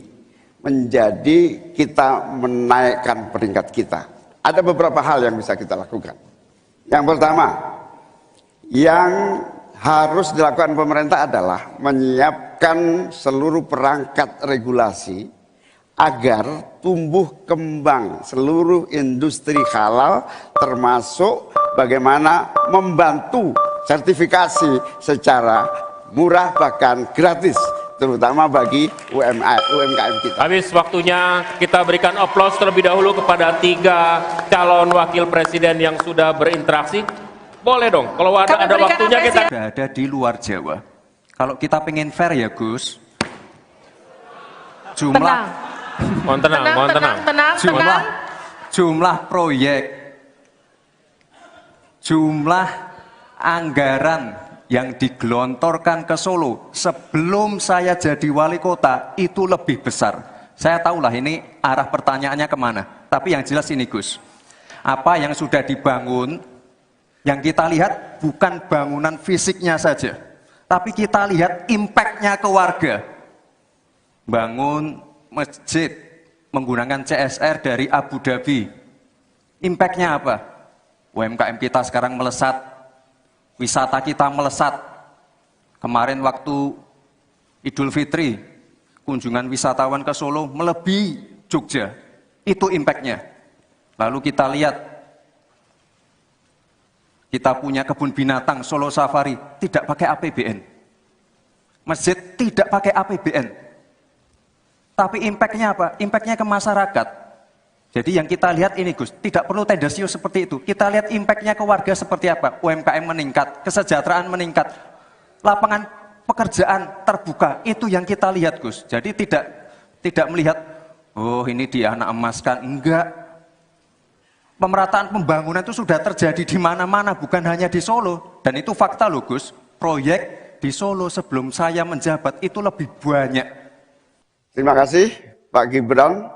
menjadi kita menaikkan peringkat kita. Ada beberapa hal yang bisa kita lakukan. Yang pertama, yang harus dilakukan pemerintah adalah menyiapkan seluruh perangkat regulasi agar tumbuh kembang seluruh industri halal, termasuk bagaimana membantu sertifikasi secara murah bahkan gratis, terutama bagi UMKM kita. Habis waktunya, kita berikan aplaus terlebih dahulu kepada 3 calon wakil presiden yang sudah berinteraksi. Boleh dong, kalau ada waktunya kita... Ada di luar Jawa. Kalau kita pengen fair ya, Gus, Tenang. Mohon tenang. jumlah proyek, jumlah anggaran yang digelontorkan ke Solo sebelum saya jadi wali kota itu lebih besar. Saya tahulah ini arah pertanyaannya kemana. Tapi yang jelas ini, Gus, apa yang sudah dibangun, yang kita lihat bukan bangunan fisiknya saja, tapi kita lihat impact-nya ke warga. Bangun masjid menggunakan CSR dari Abu Dhabi. Impact-nya apa? UMKM kita sekarang melesat, wisata kita melesat. Kemarin waktu Idul Fitri, kunjungan wisatawan ke Solo melebihi Jogja. Itu impact-nya. Lalu kita lihat, kita punya kebun binatang Solo Safari, tidak pakai APBN. Masjid tidak pakai APBN. Tapi impact-nya apa? Impact-nya ke masyarakat. Jadi yang kita lihat ini Gus, tidak perlu tendensius seperti itu. Kita lihat impact-nya ke warga seperti apa. UMKM meningkat, kesejahteraan meningkat, lapangan pekerjaan terbuka. Itu yang kita lihat Gus. Jadi tidak melihat, oh ini dia anak emaskan. Enggak. Pemerataan pembangunan itu sudah terjadi di mana-mana, bukan hanya di Solo. Dan itu fakta loh Gus. Proyek di Solo sebelum saya menjabat itu lebih banyak. Terima kasih Pak Gibran.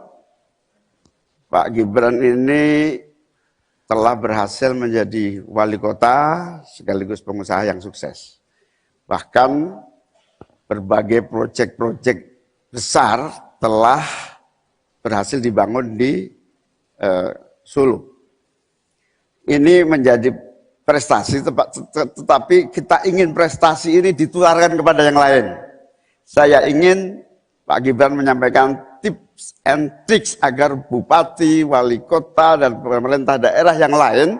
Pak Gibran ini telah berhasil menjadi wali kota sekaligus pengusaha yang sukses. Bahkan berbagai proyek-proyek besar telah berhasil dibangun di Solo. Ini menjadi prestasi, tetapi kita ingin prestasi ini ditularkan kepada yang lain. Saya ingin Pak Gibran menyampaikan tips and tricks agar bupati, wali kota, dan pemerintah daerah yang lain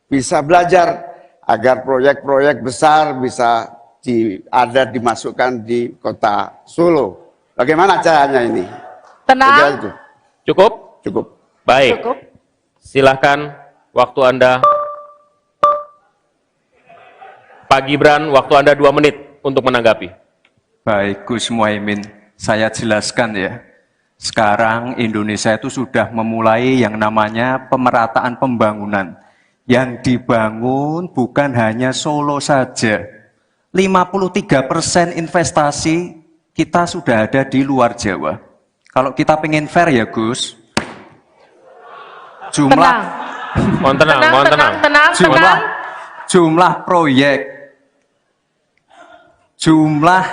bisa belajar agar proyek-proyek besar bisa dimasukkan di kota Solo. Bagaimana caranya ini? Tenang. Cukup? Cukup. Baik. Cukup. Silahkan waktu Anda. Pak Gibran, waktu Anda 2 menit untuk menanggapi. Baik Gus Muhaimin, saya jelaskan ya. Sekarang Indonesia itu sudah memulai yang namanya pemerataan pembangunan. Yang dibangun bukan hanya Solo saja. 53% investasi kita sudah ada di luar Jawa. Kalau kita pengen fair ya Gus, jumlah jumlah proyek, jumlah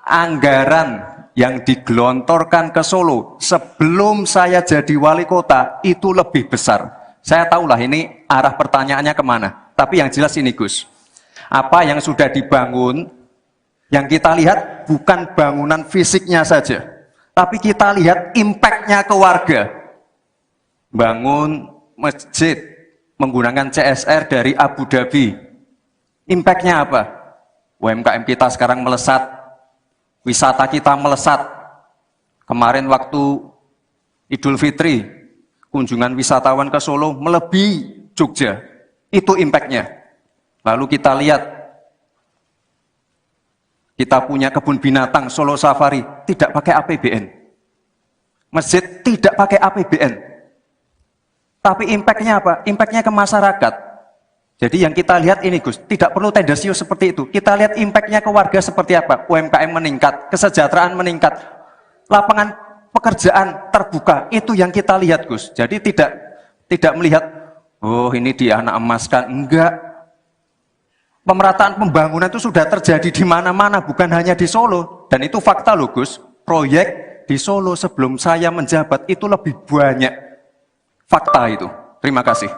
anggaran yang digelontorkan ke Solo sebelum saya jadi wali kota itu lebih besar. Saya tahulah ini arah pertanyaannya kemana. Tapi yang jelas ini Gus, apa yang sudah dibangun, yang kita lihat bukan bangunan fisiknya saja, tapi kita lihat impact-nya ke warga. Bangun masjid menggunakan CSR dari Abu Dhabi. Impact-nya apa? UMKM kita sekarang melesat, wisata kita melesat. Kemarin waktu Idul Fitri, kunjungan wisatawan ke Solo melebihi Jogja. Itu impact-nya. Lalu kita lihat, kita punya kebun binatang Solo Safari, tidak pakai APBN. Masjid tidak pakai APBN. Tapi impact-nya apa? Impact-nya ke masyarakat. Jadi yang kita lihat ini Gus, tidak perlu tendensius seperti itu. Kita lihat impact-nya ke warga seperti apa. UMKM meningkat, kesejahteraan meningkat, lapangan pekerjaan terbuka. Itu yang kita lihat Gus. Jadi tidak melihat, oh ini dia anak emaskan. Enggak. Pemerataan pembangunan itu sudah terjadi di mana-mana, bukan hanya di Solo. Dan itu fakta loh Gus. Proyek di Solo sebelum saya menjabat itu lebih banyak. Fakta itu. Terima kasih.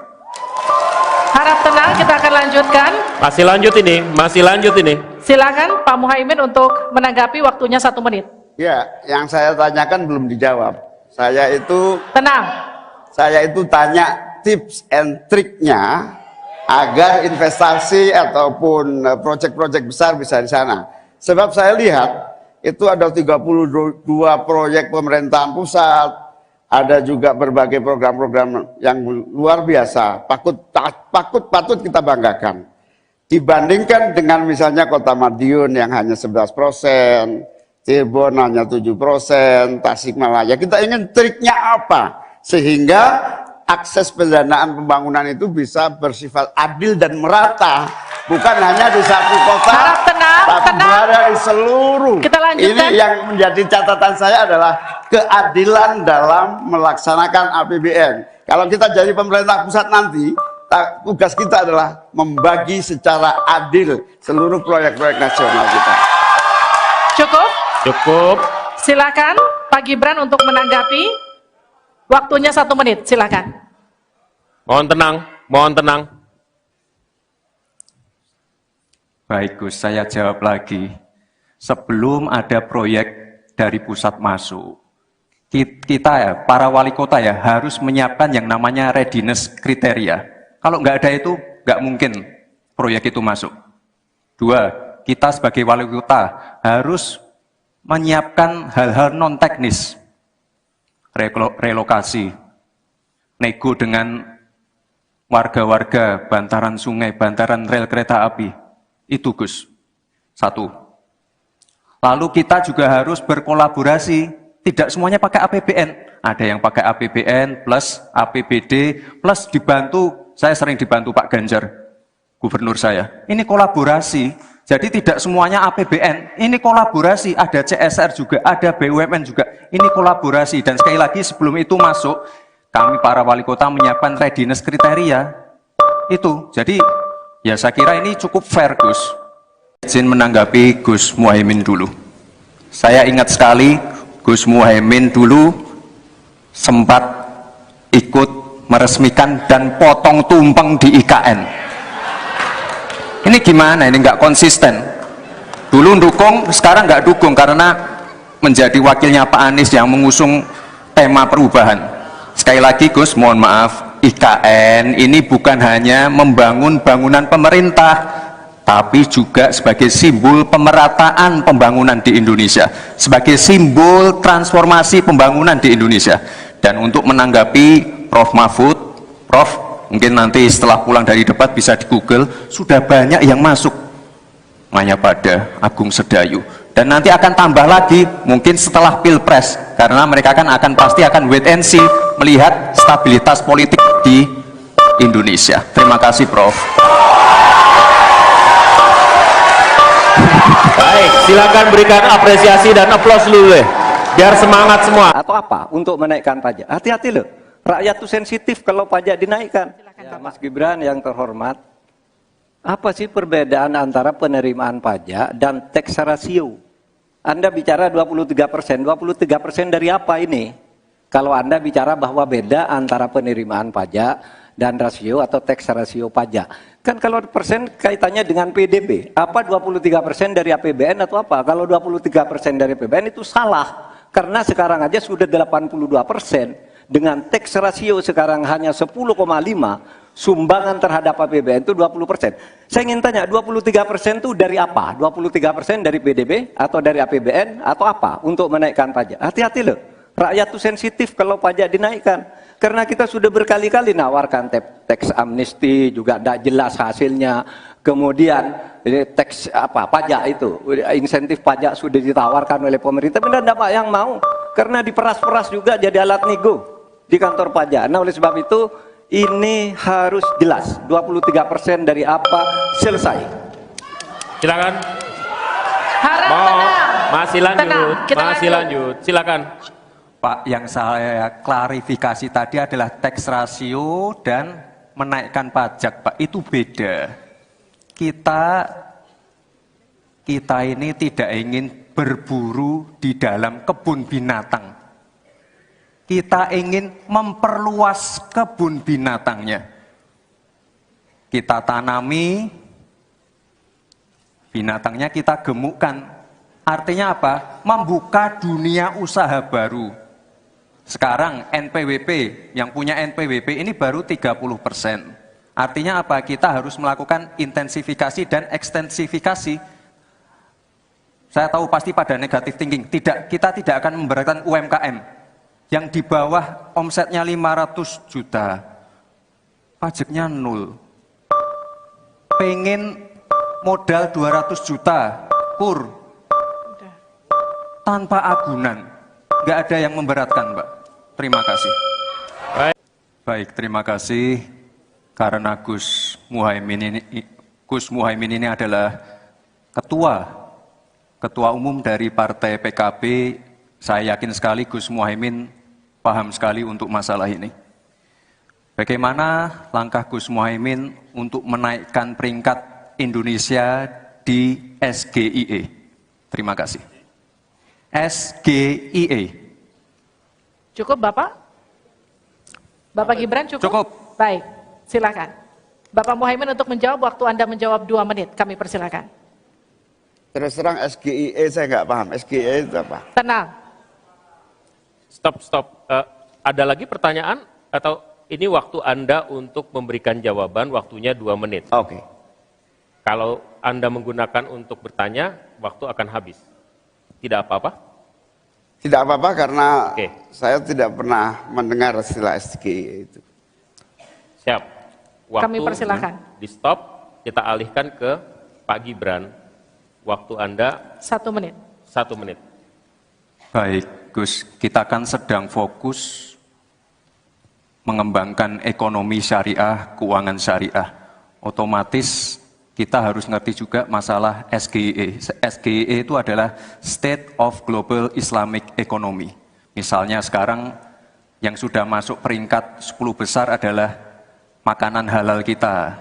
Harap tenang, kita akan lanjutkan. Masih lanjut ini. Silakan Pak Muhaimin untuk menanggapi, waktunya 1 menit. Ya, yang saya tanyakan belum dijawab. Tenang. Saya itu tanya tips and triknya agar investasi ataupun proyek-proyek besar bisa di sana. Sebab saya lihat itu ada 32 proyek pemerintahan pusat, ada juga berbagai program-program yang luar biasa, patut kita banggakan. Dibandingkan dengan misalnya Kota Madiun yang hanya 11%, Cirebon hanya 7%, Tasikmalaya. Kita ingin triknya apa? Sehingga akses pendanaan pembangunan itu bisa bersifat adil dan merata. Bukan hanya di satu kota, Harap tenang, tapi berada di seluruh. Kita lanjutkan. Ini yang menjadi catatan saya adalah keadilan dalam melaksanakan APBN. Kalau kita jadi pemerintah pusat nanti, tugas kita adalah membagi secara adil seluruh proyek-proyek nasional kita. Cukup. Silakan Pak Gibran untuk menanggapi. Waktunya 1 menit, silakan. Mohon tenang. Baik Gus, saya jawab lagi. Sebelum ada proyek dari pusat masuk, kita ya, para wali kota ya, harus menyiapkan yang namanya readiness kriteria. Kalau nggak ada itu, nggak mungkin proyek itu masuk. 2, kita sebagai wali kota harus menyiapkan hal-hal non teknis. relokasi, nego dengan warga-warga bantaran sungai, bantaran rel kereta api. Itu Gus. Satu. Lalu kita juga harus berkolaborasi. Tidak semuanya pakai APBN. Ada yang pakai APBN plus APBD plus dibantu. Saya sering dibantu Pak Ganjar, gubernur saya. Ini kolaborasi. Jadi tidak semuanya APBN. Ini kolaborasi. Ada CSR juga, ada BUMN juga. Ini kolaborasi. Dan sekali lagi sebelum itu masuk, kami para wali kota menyiapkan readiness kriteria. Itu. Jadi ya saya kira ini cukup fair Gus. Izin menanggapi Gus Muhaimin dulu. Saya ingat sekali Gus Muhaimin dulu sempat ikut meresmikan dan potong tumpeng di IKN. Ini gimana? Ini nggak konsisten. Dulu dukung, sekarang nggak dukung karena menjadi wakilnya Pak Anies yang mengusung tema perubahan. Sekali lagi Gus, mohon maaf, IKN ini bukan hanya membangun bangunan pemerintah, tapi juga sebagai simbol pemerataan pembangunan di Indonesia, sebagai simbol transformasi pembangunan di Indonesia. Dan untuk menanggapi Prof. Mahfud, Prof, mungkin nanti setelah pulang dari debat bisa di Google, sudah banyak yang masuk Mayapada, Agung Sedayu. Dan nanti akan tambah lagi, mungkin setelah Pilpres, karena mereka akan pasti akan wait and see, melihat stabilitas politik di Indonesia. Terima kasih Prof. Baik, silakan berikan apresiasi dan aplaus dulu deh, biar semangat semua. Atau apa? Untuk menaikkan pajak. Hati-hati loh. Rakyat tuh sensitif kalau pajak dinaikkan. Ya, Mas Gibran yang terhormat, apa sih perbedaan antara penerimaan pajak dan tax ratio? Anda bicara 23%. 23% dari apa ini? Kalau Anda bicara bahwa beda antara penerimaan pajak dan rasio atau tax ratio pajak. Kan kalau persen kaitannya dengan PDB. Apa 23% dari APBN atau apa? Kalau 23% dari APBN itu salah. Karena sekarang aja sudah 82%. Dengan tax ratio sekarang hanya 10,5, sumbangan terhadap APBN itu 20%. Saya ingin tanya, 23% itu dari apa? 23% dari PDB atau dari APBN atau apa untuk menaikkan pajak? Hati-hati loh. Rakyat itu sensitif kalau pajak dinaikkan. Karena kita sudah berkali-kali nawarkan tax amnesty, juga tidak jelas hasilnya. Kemudian tax pajak itu, insentif pajak sudah ditawarkan oleh pemerintah, benar tidak Pak yang mau? Karena diperas-peras juga jadi alat nego di kantor pajak. Nah oleh sebab itu ini harus jelas 23% dari apa selesai. Silakan. Harap tenang. Masih lanjut. Tenang, kita Masih lanjut. Silakan. Pak, yang saya klarifikasi tadi adalah tax ratio dan menaikkan pajak, Pak. Itu beda. Kita ini tidak ingin berburu di dalam kebun binatang. Kita ingin memperluas kebun binatangnya. Kita tanami, binatangnya kita gemukkan. Artinya apa? Membuka dunia usaha baru. Sekarang NPWP, yang punya NPWP ini baru 30%. Artinya apa? Kita harus melakukan intensifikasi dan ekstensifikasi. Saya tahu pasti pada negatif thinking. Kita tidak akan memberatkan UMKM yang di bawah omsetnya 500 juta. Pajaknya 0. Pengen modal 200 juta, kur. Tanpa agunan. Nggak ada yang memberatkan, Mbak. Terima kasih. Baik, terima kasih. Karena Gus Muhaimin ini adalah ketua umum dari Partai PKB, saya yakin sekali Gus Muhaimin paham sekali untuk masalah ini. Bagaimana langkah Gus Muhaimin untuk menaikkan peringkat Indonesia di SGIE? Terima kasih. SGIE. Cukup Bapak? Bapak Gibran cukup? Cukup. Baik, silakan. Bapak Muhaimin untuk menjawab, waktu Anda menjawab 2 menit, kami persilakan. Terus terang SGIE saya nggak paham. SGIE itu apa? Tenang. Stop. Ada lagi pertanyaan? Atau ini waktu Anda untuk memberikan jawaban, waktunya 2 menit. Oke. Kalau Anda menggunakan untuk bertanya, waktu akan habis. Tidak apa-apa? Tidak apa-apa karena Oke. saya tidak pernah mendengar istilah SGE itu. Siap. Waktu Kami persilahkan. di stop, kita alihkan ke Pak Gibran. Waktu Anda 1 menit. 1 menit. Baik, Gus, kita kan sedang fokus mengembangkan ekonomi syariah, keuangan syariah. Otomatis kita harus ngerti juga masalah SGE. SGE itu adalah State of Global Islamic Economy. Misalnya sekarang yang sudah masuk peringkat 10 besar adalah makanan halal kita,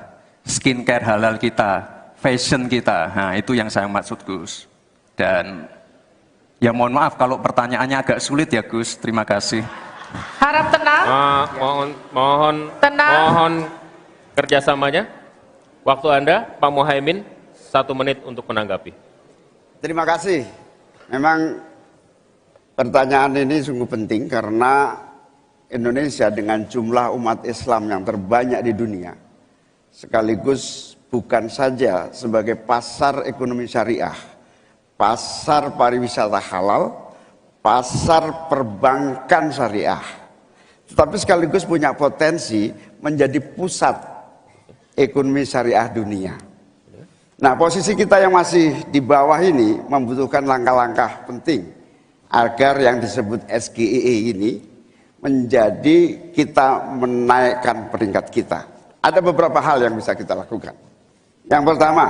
skincare halal kita, fashion kita. Nah, itu yang saya maksud, Gus. Dan ya mohon maaf kalau pertanyaannya agak sulit ya, Gus. Terima kasih. Harap tenang. Tenang. Mohon kerjasamanya. Waktu Anda, Pak Muhaimin, 1 menit untuk menanggapi. Terima kasih. Memang pertanyaan ini sungguh penting karena Indonesia dengan jumlah umat Islam yang terbanyak di dunia, sekaligus bukan saja sebagai pasar ekonomi syariah, pasar pariwisata halal, pasar perbankan syariah, tetapi sekaligus punya potensi menjadi pusat ekonomi syariah dunia. Nah, posisi kita yang masih di bawah ini membutuhkan langkah-langkah penting agar yang disebut SGE ini menjadi kita menaikkan peringkat kita. Ada beberapa hal yang bisa kita lakukan. Yang pertama,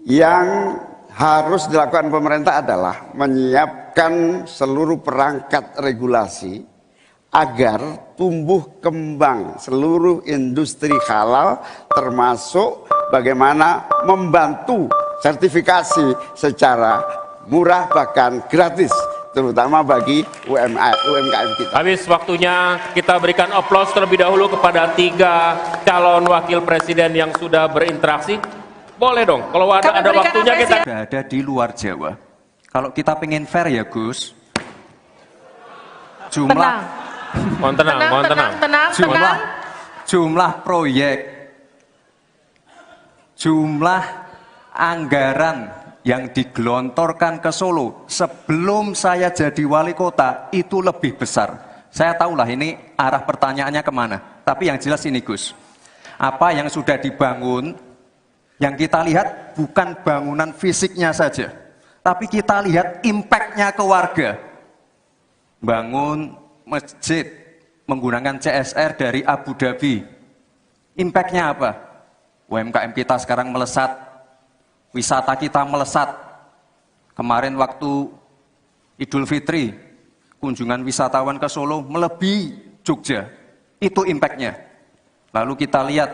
yang harus dilakukan pemerintah adalah menyiapkan seluruh perangkat regulasi agar tumbuh kembang seluruh industri halal, termasuk bagaimana membantu sertifikasi secara murah bahkan gratis, terutama bagi UMKM kita. Habis waktunya, kita berikan aplaus terlebih dahulu kepada 3 calon wakil presiden yang sudah berinteraksi. Boleh dong, kalau ada waktunya kita... Ada di luar Jawa. Kalau kita pengen fair ya, Gus, Tenang. Mohon tenang. jumlah proyek, jumlah anggaran yang digelontorkan ke Solo sebelum saya jadi wali kota itu lebih besar. Saya tahulah ini arah pertanyaannya kemana. Tapi yang jelas ini, Gus, apa yang sudah dibangun, yang kita lihat bukan bangunan fisiknya saja, tapi kita lihat impact-nya ke warga. Bangun masjid menggunakan CSR dari Abu Dhabi. Impact-nya apa? UMKM kita sekarang melesat, wisata kita melesat. Kemarin waktu Idul Fitri, kunjungan wisatawan ke Solo melebihi Jogja. Itu impact-nya. Lalu kita lihat,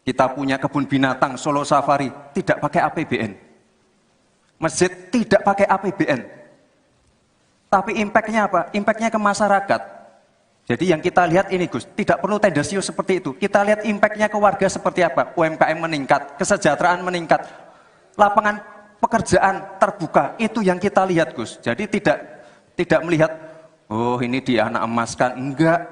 kita punya kebun binatang Solo Safari, tidak pakai APBN. Masjid tidak pakai APBN. Tapi impact-nya apa? Impact-nya ke masyarakat. Jadi yang kita lihat ini, Gus, tidak perlu tendensius seperti itu. Kita lihat impact-nya ke warga seperti apa. UMKM meningkat, kesejahteraan meningkat, lapangan pekerjaan terbuka. Itu yang kita lihat, Gus. Jadi tidak melihat, oh ini dia anak emaskan. Enggak.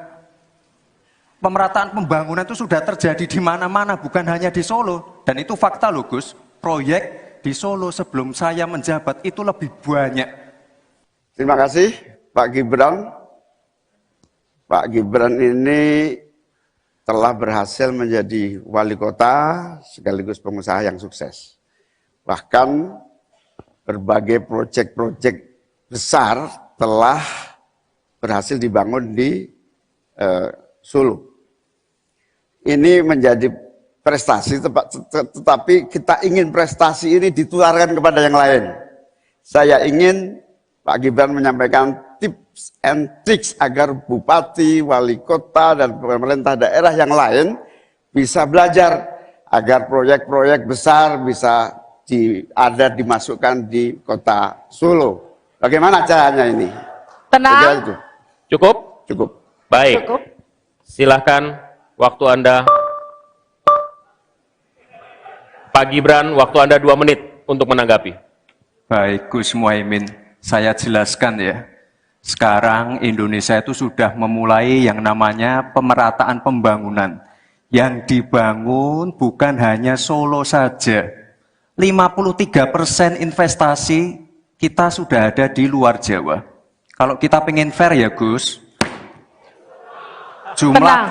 Pemerataan pembangunan itu sudah terjadi di mana-mana, bukan hanya di Solo. Dan itu fakta loh, Gus. Proyek di Solo sebelum saya menjabat itu lebih banyak. Terima kasih Pak Gibran. Pak Gibran ini telah berhasil menjadi wali kota sekaligus pengusaha yang sukses. Bahkan berbagai proyek-proyek besar telah berhasil dibangun di Solo. Ini menjadi prestasi, tetapi kita ingin prestasi ini ditularkan kepada yang lain. Saya ingin Pak Gibran menyampaikan tips and tricks agar bupati, wali kota, dan pemerintah daerah yang lain bisa belajar agar proyek-proyek besar bisa dimasukkan di kota Solo. Bagaimana caranya ini? Tenang. Cukup? Cukup. Baik. Cukup. Silahkan, waktu Anda. Pak Gibran, waktu Anda 2 menit untuk menanggapi. Baik, Gus Muhaimin. Saya jelaskan ya, sekarang Indonesia itu sudah memulai yang namanya pemerataan pembangunan. Yang dibangun bukan hanya Solo saja. 53% investasi kita sudah ada di luar Jawa. Kalau kita pengen fair ya Gus, jumlah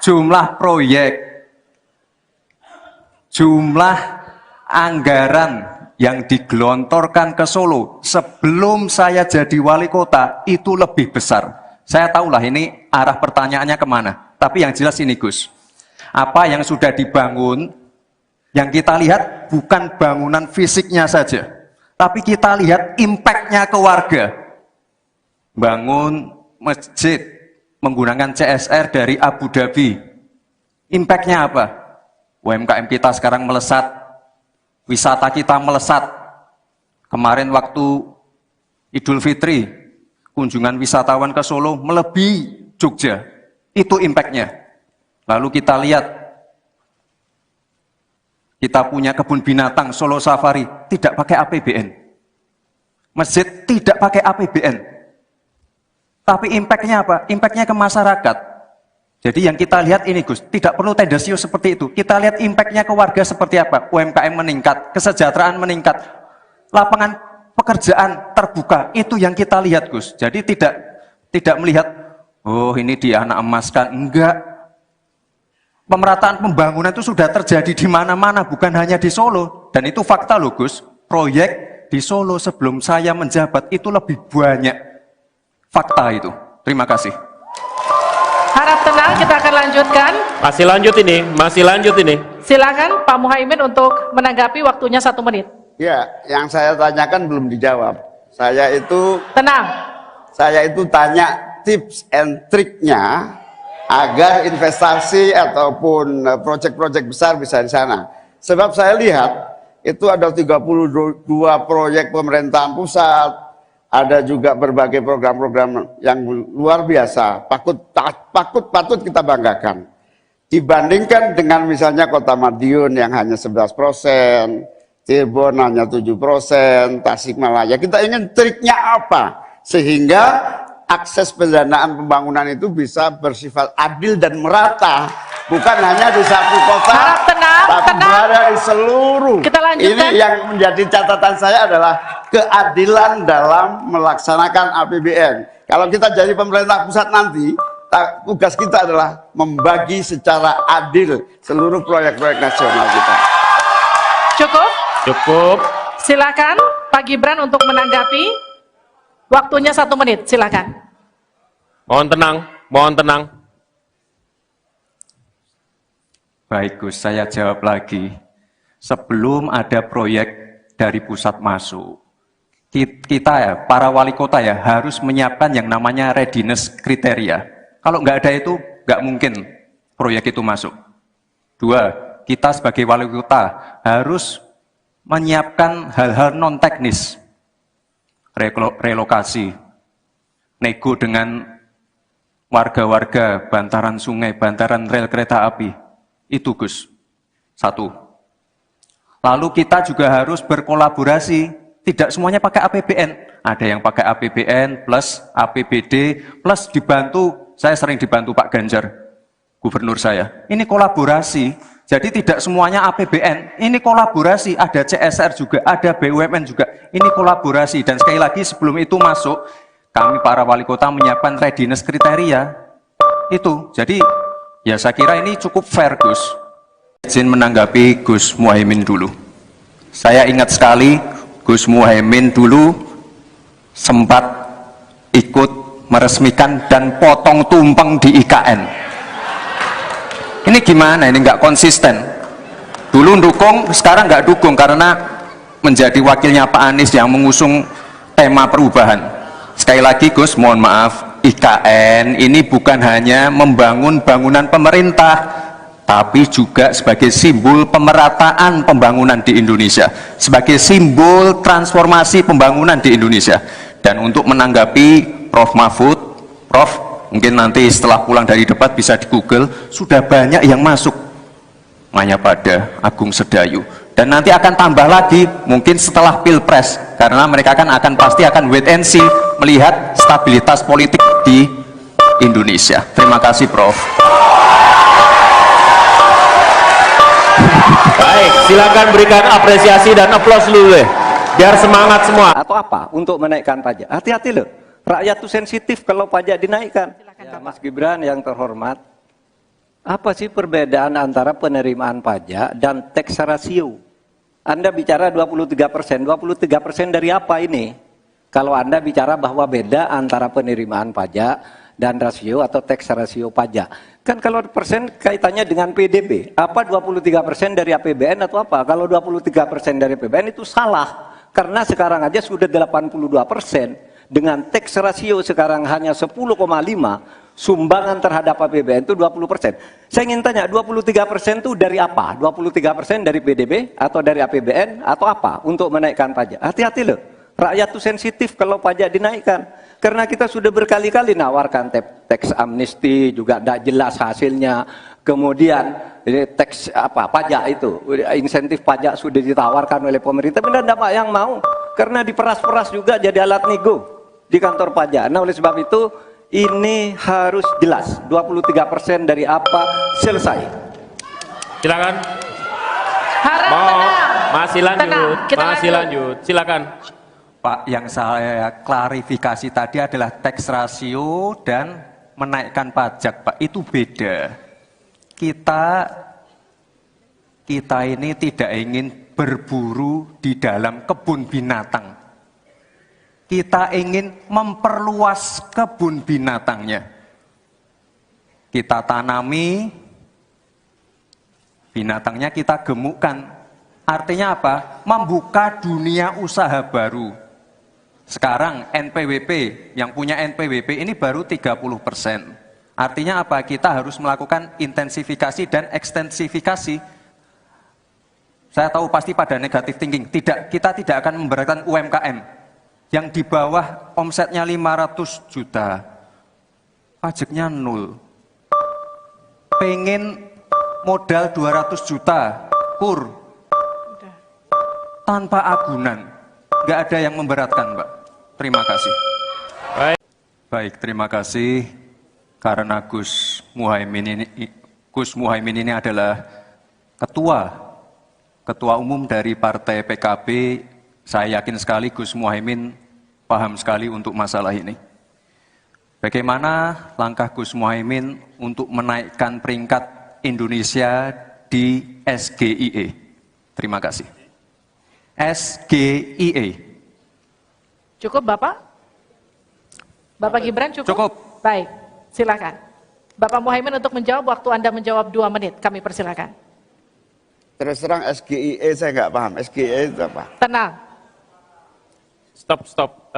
jumlah proyek, jumlah anggaran yang digelontorkan ke Solo sebelum saya jadi wali kota itu lebih besar. Saya tahulah ini arah pertanyaannya kemana. Tapi yang jelas ini Gus, apa yang sudah dibangun, yang kita lihat bukan bangunan fisiknya saja, tapi kita lihat impact-nya ke warga. Bangun masjid menggunakan CSR dari Abu Dhabi. Impact-nya apa? UMKM kita sekarang melesat, wisata kita melesat. Kemarin waktu Idul Fitri, kunjungan wisatawan ke Solo melebihi Jogja. Itu impact-nya. Lalu kita lihat, kita punya kebun binatang Solo Safari, tidak pakai APBN. Masjid tidak pakai APBN. Tapi impact-nya apa? Impact-nya ke masyarakat. Jadi yang kita lihat ini Gus, tidak perlu tendensius seperti itu. Kita lihat impact-nya ke warga seperti apa. UMKM meningkat, kesejahteraan meningkat, lapangan pekerjaan terbuka. Itu yang kita lihat Gus. Jadi tidak melihat, oh ini dia anak emaskan. Enggak. Pemerataan pembangunan itu sudah terjadi di mana-mana, bukan hanya di Solo. Dan itu fakta loh Gus. Proyek di Solo sebelum saya menjabat itu lebih banyak. Fakta itu. Terima kasih. Harap tenang, kita akan lanjutkan. Masih lanjut ini. Silakan Pak Muhaimin untuk menanggapi, waktunya 1 menit. Ya, yang saya tanyakan belum dijawab. Saya itu tanya tips and triknya agar investasi ataupun proyek-proyek besar bisa di sana. Sebab saya lihat itu ada 32 proyek pemerintahan pusat, ada juga berbagai program-program yang luar biasa, patut kita banggakan. Dibandingkan dengan misalnya Kota Madiun yang hanya 11%, Cirebon hanya 7%, Tasikmalaya. Kita ingin triknya apa? Sehingga akses pendanaan pembangunan itu bisa bersifat adil dan merata. Bukan hanya di satu kota, tapi berada di seluruh. Kita lanjutkan. Ini yang menjadi catatan saya adalah keadilan dalam melaksanakan APBN. Kalau kita jadi pemerintah pusat nanti, tugas kita adalah membagi secara adil seluruh proyek-proyek nasional kita. Cukup. Silakan Pak Gibran untuk menanggapi. Waktunya 1 menit, silakan. Mohon tenang. Baik Gus, saya jawab lagi. Sebelum ada proyek dari pusat masuk, kita ya, para wali kota ya, harus menyiapkan yang namanya readiness kriteria. Kalau nggak ada itu, nggak mungkin proyek itu masuk. 2, kita sebagai wali kota harus menyiapkan hal-hal non-teknis. Relokasi, nego dengan warga-warga, bantaran sungai, bantaran rel kereta api. Itu Gus, 1. Lalu kita juga harus berkolaborasi, tidak semuanya pakai APBN. Ada yang pakai APBN plus APBD plus dibantu, saya sering dibantu Pak Ganjar, gubernur saya. Ini kolaborasi, jadi tidak semuanya APBN, ini kolaborasi, ada CSR juga, ada BUMN juga, ini kolaborasi. Dan sekali lagi sebelum itu masuk, kami para wali kota menyiapkan readiness kriteria, itu. Jadi ya saya kira ini cukup fair Gus. Izin menanggapi Gus Muhaimin dulu. Saya ingat sekali Gus Muhaimin dulu sempat ikut meresmikan dan potong tumpeng di IKN. Ini gimana? Ini nggak konsisten. Dulu dukung, sekarang nggak dukung karena menjadi wakilnya Pak Anies yang mengusung tema perubahan. Sekali lagi Gus, mohon maaf, IKN ini bukan hanya membangun bangunan pemerintah, tapi juga sebagai simbol pemerataan pembangunan di Indonesia, sebagai simbol transformasi pembangunan di Indonesia. Dan untuk menanggapi Prof. Mahfud, Prof, mungkin nanti setelah pulang dari debat bisa di Google, sudah banyak yang masuk Mayapada, Agung Sedayu, dan nanti akan tambah lagi mungkin setelah Pilpres, karena mereka akan pasti akan wait and see, melihat stabilitas politik di Indonesia. Terima kasih Prof. Baik, silakan berikan apresiasi dan aplaus dulu deh, biar semangat semua. Atau apa untuk menaikkan pajak? Hati-hati loh, rakyat tuh sensitif kalau pajak dinaikkan. Ya, Mas Gibran yang terhormat, apa sih perbedaan antara penerimaan pajak dan tax ratio? Anda bicara 23%, 23% dari apa ini? Kalau Anda bicara bahwa beda antara penerimaan pajak dan rasio atau tax ratio pajak. Kan kalau persen kaitannya dengan PDB, apa 23% dari APBN atau apa? Kalau 23% dari APBN itu salah. Karena sekarang aja sudah 82%. Dengan tax ratio sekarang hanya 10,5, sumbangan terhadap APBN itu 20%. Saya ingin tanya, 23% itu dari apa? 23% dari PDB atau dari APBN atau apa untuk menaikkan pajak? Hati-hati loh, rakyat itu sensitif kalau pajak dinaikkan. Karena kita sudah berkali-kali nawarkan tax amnesty, juga tidak jelas hasilnya. Kemudian tax pajak itu, insentif pajak sudah ditawarkan oleh pemerintah, benar tidak yang mau? Karena diperas-peras juga jadi alat nego di kantor pajak. Nah oleh sebab itu ini harus jelas, 23% dari apa, selesai. Silakan. Harap tenang. Masih lanjut, Tenang, kita masih lanjut. Silakan. Pak, yang saya klarifikasi tadi adalah tax ratio dan menaikkan pajak, Pak. Itu beda. Kita ini tidak ingin berburu di dalam kebun binatang. Kita ingin memperluas kebun binatangnya. Kita tanami, binatangnya kita gemukkan. Artinya apa? Membuka dunia usaha baru. Sekarang NPWP, yang punya NPWP ini baru 30%. Artinya apa? Kita harus melakukan intensifikasi dan ekstensifikasi. Saya tahu pasti pada negatif thinking. Kita tidak akan memberatkan UMKM yang di bawah omsetnya 500 juta. Pajaknya 0. Pengen modal 200 juta, kur. Tanpa agunan. Nggak ada yang memberatkan, Mbak. Terima kasih. Baik, terima kasih. Karena Gus Muhaimin ini adalah ketua umum dari Partai PKB, saya yakin sekali Gus Muhaimin paham sekali untuk masalah ini. Bagaimana langkah Gus Muhaimin untuk menaikkan peringkat Indonesia di SGIE? Terima kasih. SGIE. Cukup Bapak? Bapak Gibran cukup? Cukup. Baik, silakan. Bapak Muhaimin untuk menjawab, waktu Anda menjawab 2 menit, kami persilakan. Terus terang SGIE saya nggak paham. SGIE itu apa? Tenang. Stop.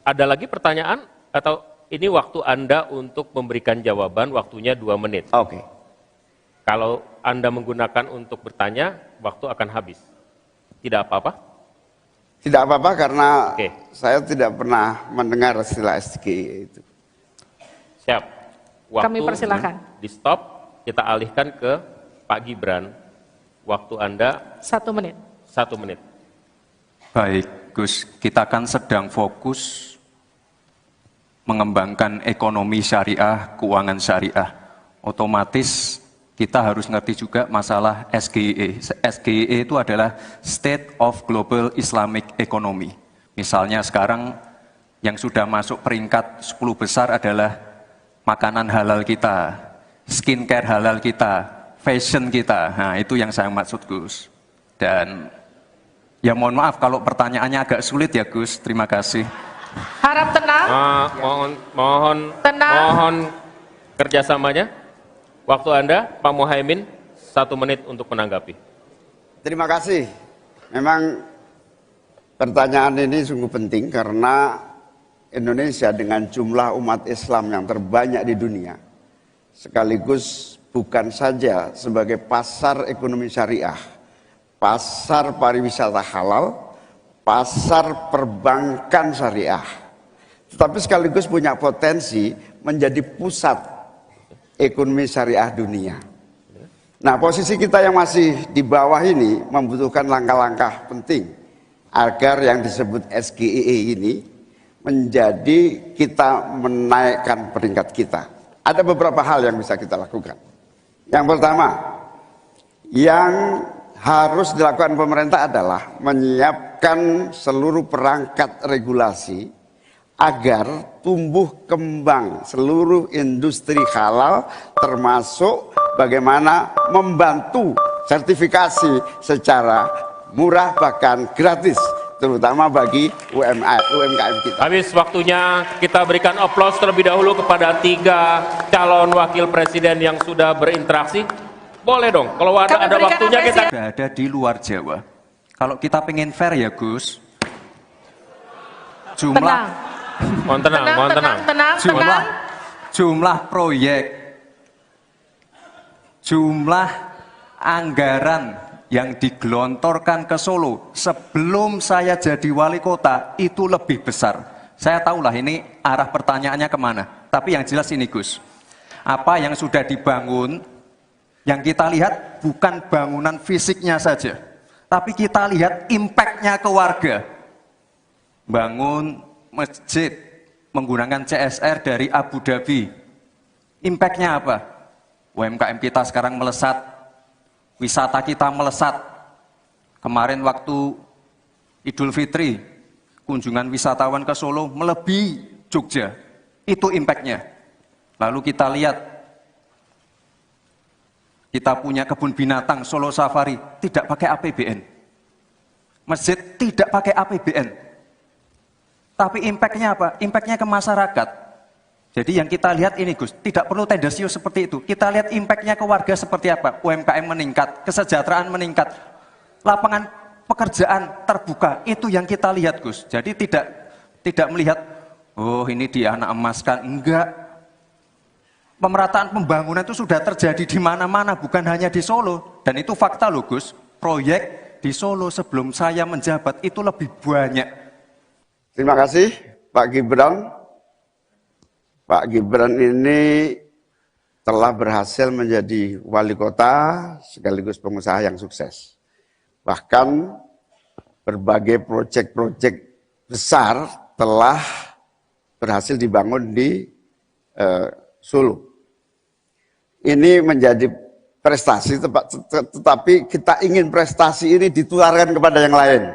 Ada lagi pertanyaan atau ini waktu Anda untuk memberikan jawaban, waktunya 2 menit. Oke. Kalau Anda menggunakan untuk bertanya, waktu akan habis. Tidak apa-apa? Tidak apa-apa karena Oke. saya tidak pernah mendengar istilah SGIE itu. Siap. Waktu Kami persilakan. di stop, kita alihkan ke Pak Gibran. Waktu Anda 1 menit. 1 menit. Baik, Gus, kita kan sedang fokus mengembangkan ekonomi syariah, keuangan syariah. Otomatis kita harus ngerti juga masalah SGIE. SGIE itu adalah State of Global Islamic Economy. Misalnya sekarang yang sudah masuk peringkat 10 besar adalah makanan halal kita, skincare halal kita, fashion kita. Nah, itu yang saya maksud, Gus. Dan ya mohon maaf kalau pertanyaannya agak sulit ya, Gus. Terima kasih. Harap tenang. Tenang. Mohon kerjasamanya. Waktu Anda, Pak Muhaimin, 1 menit untuk menanggapi. Terima kasih. Memang pertanyaan ini sungguh penting karena Indonesia dengan jumlah umat Islam yang terbanyak di dunia, sekaligus bukan saja sebagai pasar ekonomi syariah, pasar pariwisata halal, pasar perbankan syariah, tetapi sekaligus punya potensi menjadi pusat ekonomi syariah dunia. Nah, posisi kita yang masih di bawah ini membutuhkan langkah-langkah penting agar yang disebut SGIE ini menjadi kita menaikkan peringkat kita. Ada beberapa hal yang bisa kita lakukan. Yang pertama, yang harus dilakukan pemerintah adalah menyiapkan seluruh perangkat regulasi agar tumbuh kembang seluruh industri halal, termasuk bagaimana membantu sertifikasi secara murah bahkan gratis, terutama bagi UMKM kita. Habis waktunya, kita berikan aplaus terlebih dahulu kepada 3 calon wakil presiden yang sudah berinteraksi. Boleh dong, kalau ada waktunya kita... Sudah ada di luar Jawa. Kalau kita pengen fair ya Gus, jumlah jumlah proyek, jumlah anggaran yang digelontorkan ke Solo sebelum saya jadi wali kota itu lebih besar. Saya tahulah ini arah pertanyaannya kemana. Tapi yang jelas ini Gus, apa yang sudah dibangun, yang kita lihat bukan bangunan fisiknya saja, tapi kita lihat impact-nya ke warga. Bangun masjid menggunakan CSR dari Abu Dhabi. Impact-nya apa? UMKM kita sekarang melesat, wisata kita melesat. Kemarin waktu Idul Fitri, kunjungan wisatawan ke Solo melebihi Jogja. Itu impact-nya. Lalu kita lihat, kita punya kebun binatang Solo Safari, tidak pakai APBN. Masjid tidak pakai APBN. Tapi impact-nya apa? Impact-nya ke masyarakat. Jadi yang kita lihat ini Gus, tidak perlu tendensius seperti itu. Kita lihat impact-nya ke warga seperti apa. UMKM meningkat, kesejahteraan meningkat, lapangan pekerjaan terbuka. Itu yang kita lihat Gus. Jadi tidak melihat, oh ini dianak emaskan. Enggak. Pemerataan pembangunan itu sudah terjadi di mana-mana, bukan hanya di Solo. Dan itu fakta loh Gus. Proyek di Solo sebelum saya menjabat itu lebih banyak. Terima kasih Pak Gibran. Pak Gibran ini telah berhasil menjadi wali kota sekaligus pengusaha yang sukses. Bahkan berbagai proyek-proyek besar telah berhasil dibangun di Solo. Ini menjadi prestasi, tetapi kita ingin prestasi ini ditularkan kepada yang lain.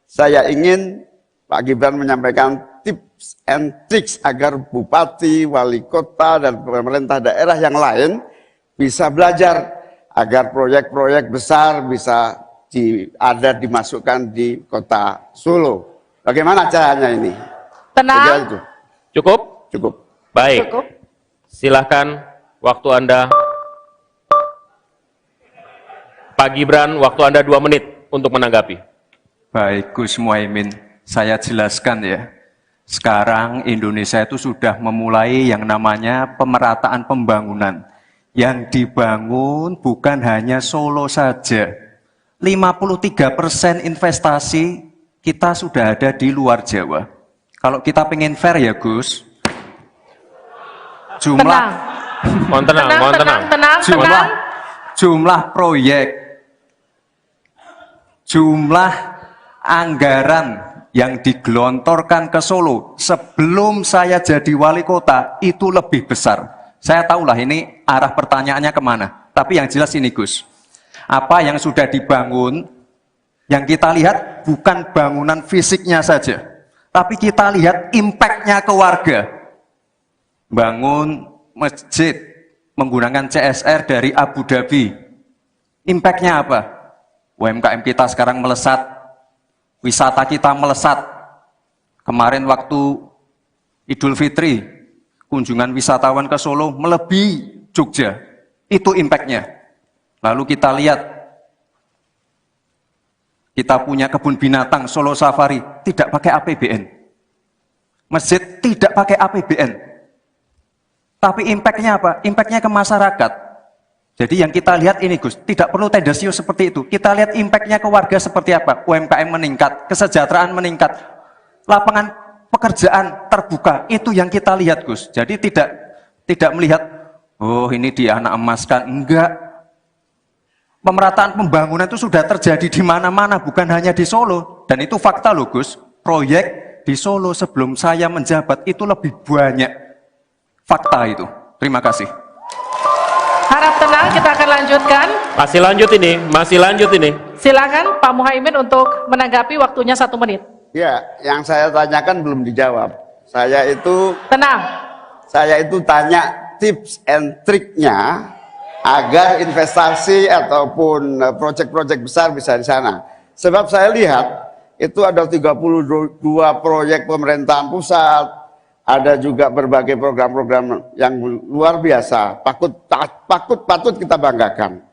Saya ingin Pak Gibran menyampaikan tips and tricks agar bupati, wali kota, dan pemerintah daerah yang lain bisa belajar agar proyek-proyek besar bisa dimasukkan di kota Solo. Bagaimana caranya ini? Tenang. Cukup? Cukup. Baik. Cukup. Silahkan, waktu Anda. Pak Gibran, waktu Anda 2 menit untuk menanggapi. Baik Gus Muhaimin, saya jelaskan ya. Sekarang Indonesia itu sudah memulai yang namanya pemerataan pembangunan. Yang dibangun bukan hanya Solo saja. 53% investasi kita sudah ada di luar Jawa. Kalau kita pengen fair ya Gus, jumlah proyek, jumlah anggaran yang digelontorkan ke Solo sebelum saya jadi wali kota itu lebih besar. Saya tahulah ini arah pertanyaannya kemana. Tapi yang jelas ini Gus, apa yang sudah dibangun, yang kita lihat bukan bangunan fisiknya saja, tapi kita lihat impact-nya ke warga. Bangun masjid menggunakan CSR dari Abu Dhabi. Impact-nya apa? UMKM kita sekarang melesat, wisata kita melesat. Kemarin waktu Idul Fitri, kunjungan wisatawan ke Solo melebihi Jogja. Itu impact-nya. Lalu kita lihat, kita punya kebun binatang Solo Safari, tidak pakai APBN. Masjid tidak pakai APBN. Tapi impact-nya apa? Impact-nya ke masyarakat. Jadi yang kita lihat ini Gus, tidak perlu tendensius seperti itu. Kita lihat impact-nya ke warga seperti apa. UMKM meningkat, kesejahteraan meningkat, lapangan pekerjaan terbuka. Itu yang kita lihat Gus. Jadi tidak melihat, oh ini dianak emaskan. Enggak. Pemerataan pembangunan itu sudah terjadi di mana-mana, bukan hanya di Solo. Dan itu fakta loh Gus. Proyek di Solo sebelum saya menjabat itu lebih banyak. Fakta itu. Terima kasih. Harap tenang, kita akan lanjutkan. Masih lanjut ini. Silakan Pak Muhaimin untuk menanggapi, waktunya 1 menit. Ya, yang saya tanyakan belum dijawab. Saya itu tanya tips and triknya agar investasi ataupun proyek-proyek besar bisa di sana. Sebab saya lihat itu ada 32 proyek pemerintahan pusat, ada juga berbagai program-program yang luar biasa, patut kita banggakan.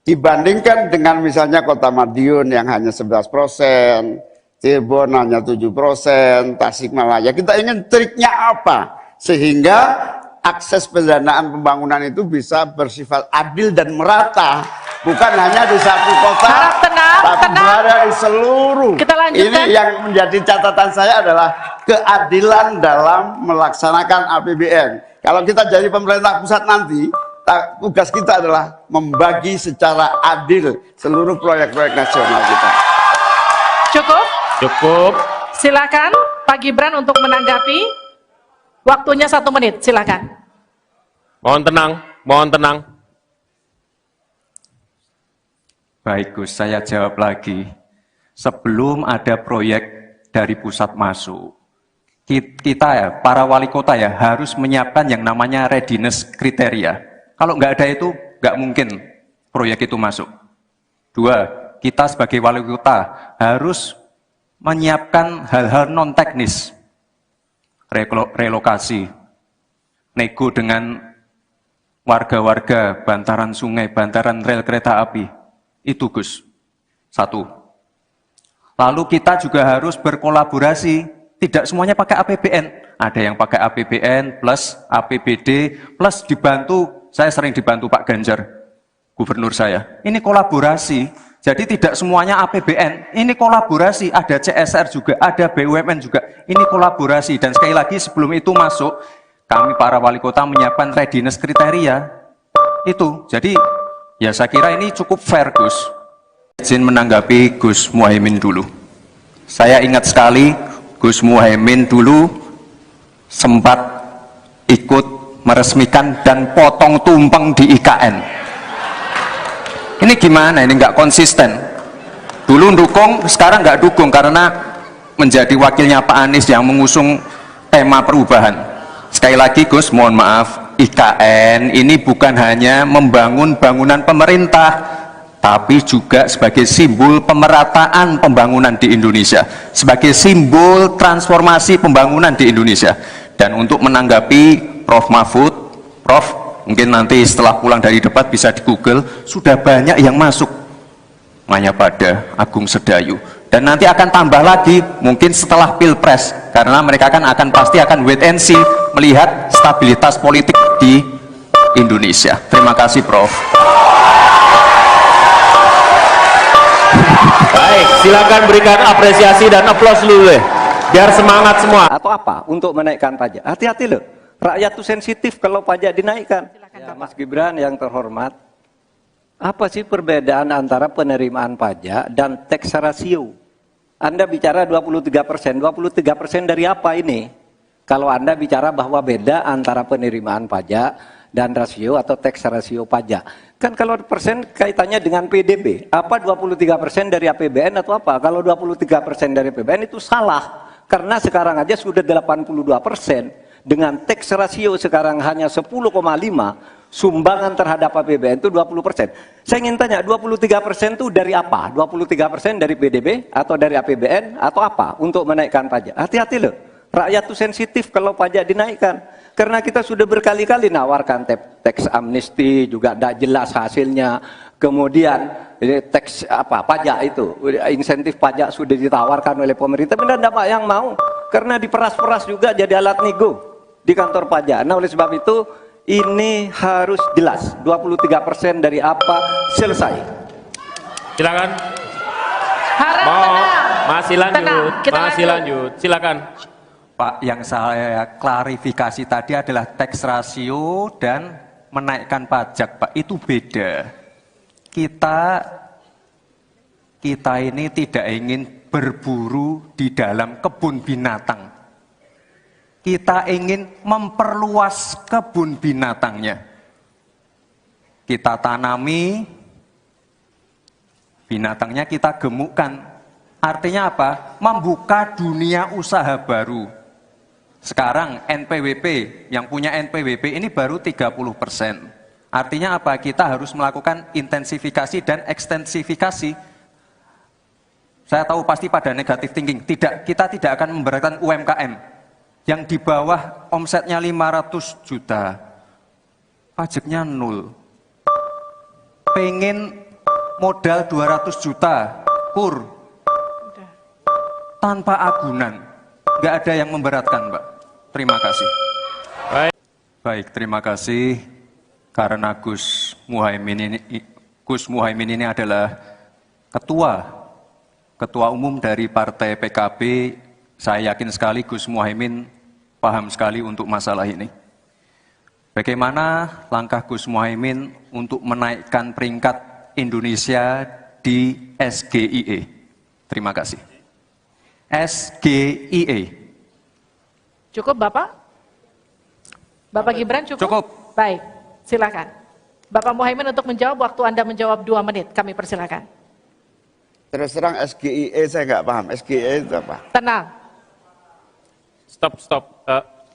Dibandingkan dengan misalnya Kota Madiun yang hanya 11%, Cirebon hanya 7%, Tasikmalaya. Kita ingin triknya apa? Sehingga akses pendanaan pembangunan itu bisa bersifat adil dan merata. Bukan hanya di satu kota, Harap tenang, tapi berada di seluruh. Kita lanjutkan. Ini yang menjadi catatan saya adalah keadilan dalam melaksanakan APBN. Kalau kita jadi pemerintah pusat nanti, tugas kita adalah membagi secara adil seluruh proyek-proyek nasional kita. Cukup. Silakan Pak Gibran untuk menanggapi. Waktunya 1 menit, silakan. Mohon tenang. Baik Gus, saya jawab lagi. Sebelum ada proyek dari pusat masuk, kita ya, para wali kota ya, harus menyiapkan yang namanya readiness kriteria. Kalau nggak ada itu, nggak mungkin proyek itu masuk. 2, kita sebagai wali kota harus menyiapkan hal-hal non-teknis, relokasi, nego dengan warga-warga, bantaran sungai, bantaran rel kereta api, itu Gus. 1. Lalu kita juga harus berkolaborasi, tidak semuanya pakai APBN, ada yang pakai APBN plus APBD plus dibantu, saya sering dibantu Pak Ganjar, gubernur saya. Ini kolaborasi. Jadi tidak semuanya APBN, ini kolaborasi, ada CSR juga, ada BUMN juga, ini kolaborasi. Dan sekali lagi sebelum itu masuk, kami para wali kota menyiapkan readiness kriteria, itu. Jadi ya saya kira ini cukup fair Gus. Izin menanggapi Gus Muhaimin dulu. Saya ingat sekali Gus Muhaimin dulu sempat ikut meresmikan dan potong tumpeng di IKN. Ini gimana? Ini nggak konsisten. Dulu dukung, sekarang nggak dukung karena menjadi wakilnya Pak Anies yang mengusung tema perubahan. Sekali lagi Gus, mohon maaf, IKN ini bukan hanya membangun bangunan pemerintah, tapi juga sebagai simbol pemerataan pembangunan di Indonesia, sebagai simbol transformasi pembangunan di Indonesia. Dan untuk menanggapi Prof. Mahfud, Prof, mungkin nanti setelah pulang dari debat bisa di Google, sudah banyak yang masuk Mayapada, Agung Sedayu, dan nanti akan tambah lagi mungkin setelah Pilpres, karena mereka pasti akan wait and see melihat stabilitas politik di Indonesia. Terima kasih Prof. Baik, silakan berikan apresiasi dan aplaus dulu deh, biar semangat semua. Atau apa? Untuk menaikkan pajak. Hati-hati loh. Rakyat itu sensitif kalau pajak dinaikkan. Ya, Mas Gibran yang terhormat, apa sih perbedaan antara penerimaan pajak dan tax ratio? Anda bicara 23%, 23% dari apa ini? Kalau Anda bicara bahwa beda antara penerimaan pajak dan rasio atau tax ratio pajak. Kan kalau persen kaitannya dengan PDB, apa 23% dari APBN atau apa? Kalau 23% dari APBN itu salah. Karena sekarang aja sudah 82%. Dengan tax ratio sekarang hanya 10,5, sumbangan terhadap APBN itu 20%. Saya ingin tanya, 23% itu dari apa? 23% dari PDB atau dari APBN atau apa untuk menaikkan pajak? Hati-hati loh, rakyat itu sensitif kalau pajak dinaikkan. Karena kita sudah berkali-kali nawarkan tax amnesty, juga tidak jelas hasilnya. Kemudian tax pajak itu, insentif pajak sudah ditawarkan oleh pemerintah, benar tidak Pak yang mau? Karena diperas-peras juga jadi alat nego di kantor pajak. Nah oleh sebab itu ini harus jelas 23% dari apa selesai. Silakan. Harap tenang. Masih lanjut. Tenang, kita lanjut. Silakan. Pak, yang saya klarifikasi tadi adalah tax ratio dan menaikkan pajak Pak, itu beda. Kita ini tidak ingin berburu di dalam kebun binatang. Kita ingin memperluas kebun binatangnya. kita tanami, binatangnya kita gemukkan. Artinya apa? Membuka dunia usaha baru. Sekarang NPWP, yang punya NPWP ini baru 30%. Artinya apa? Kita harus melakukan intensifikasi dan ekstensifikasi. Saya tahu pasti pada negatif thinking. Kita tidak akan memberatkan UMKM yang di bawah omsetnya 500 juta. Pajaknya 0. Pengen modal 200 juta, kur. Tanpa agunan. Nggak ada yang memberatkan, Mbak. Terima kasih. Baik, terima kasih. Karena Gus Muhaimin ini adalah ketua umum dari Partai PKB, saya yakin sekali Gus Muhaimin paham sekali untuk masalah ini. Bagaimana langkah Gus Muhaimin untuk menaikkan peringkat Indonesia di SGIE? Terima kasih. SGIE. Cukup Bapak? Bapak Gibran cukup? Cukup. Baik, silakan. Bapak Muhaimin untuk menjawab, waktu Anda menjawab 2 menit, kami persilakan. Terus terang SGIE saya nggak paham. SGIE itu apa? Tenang. Stop.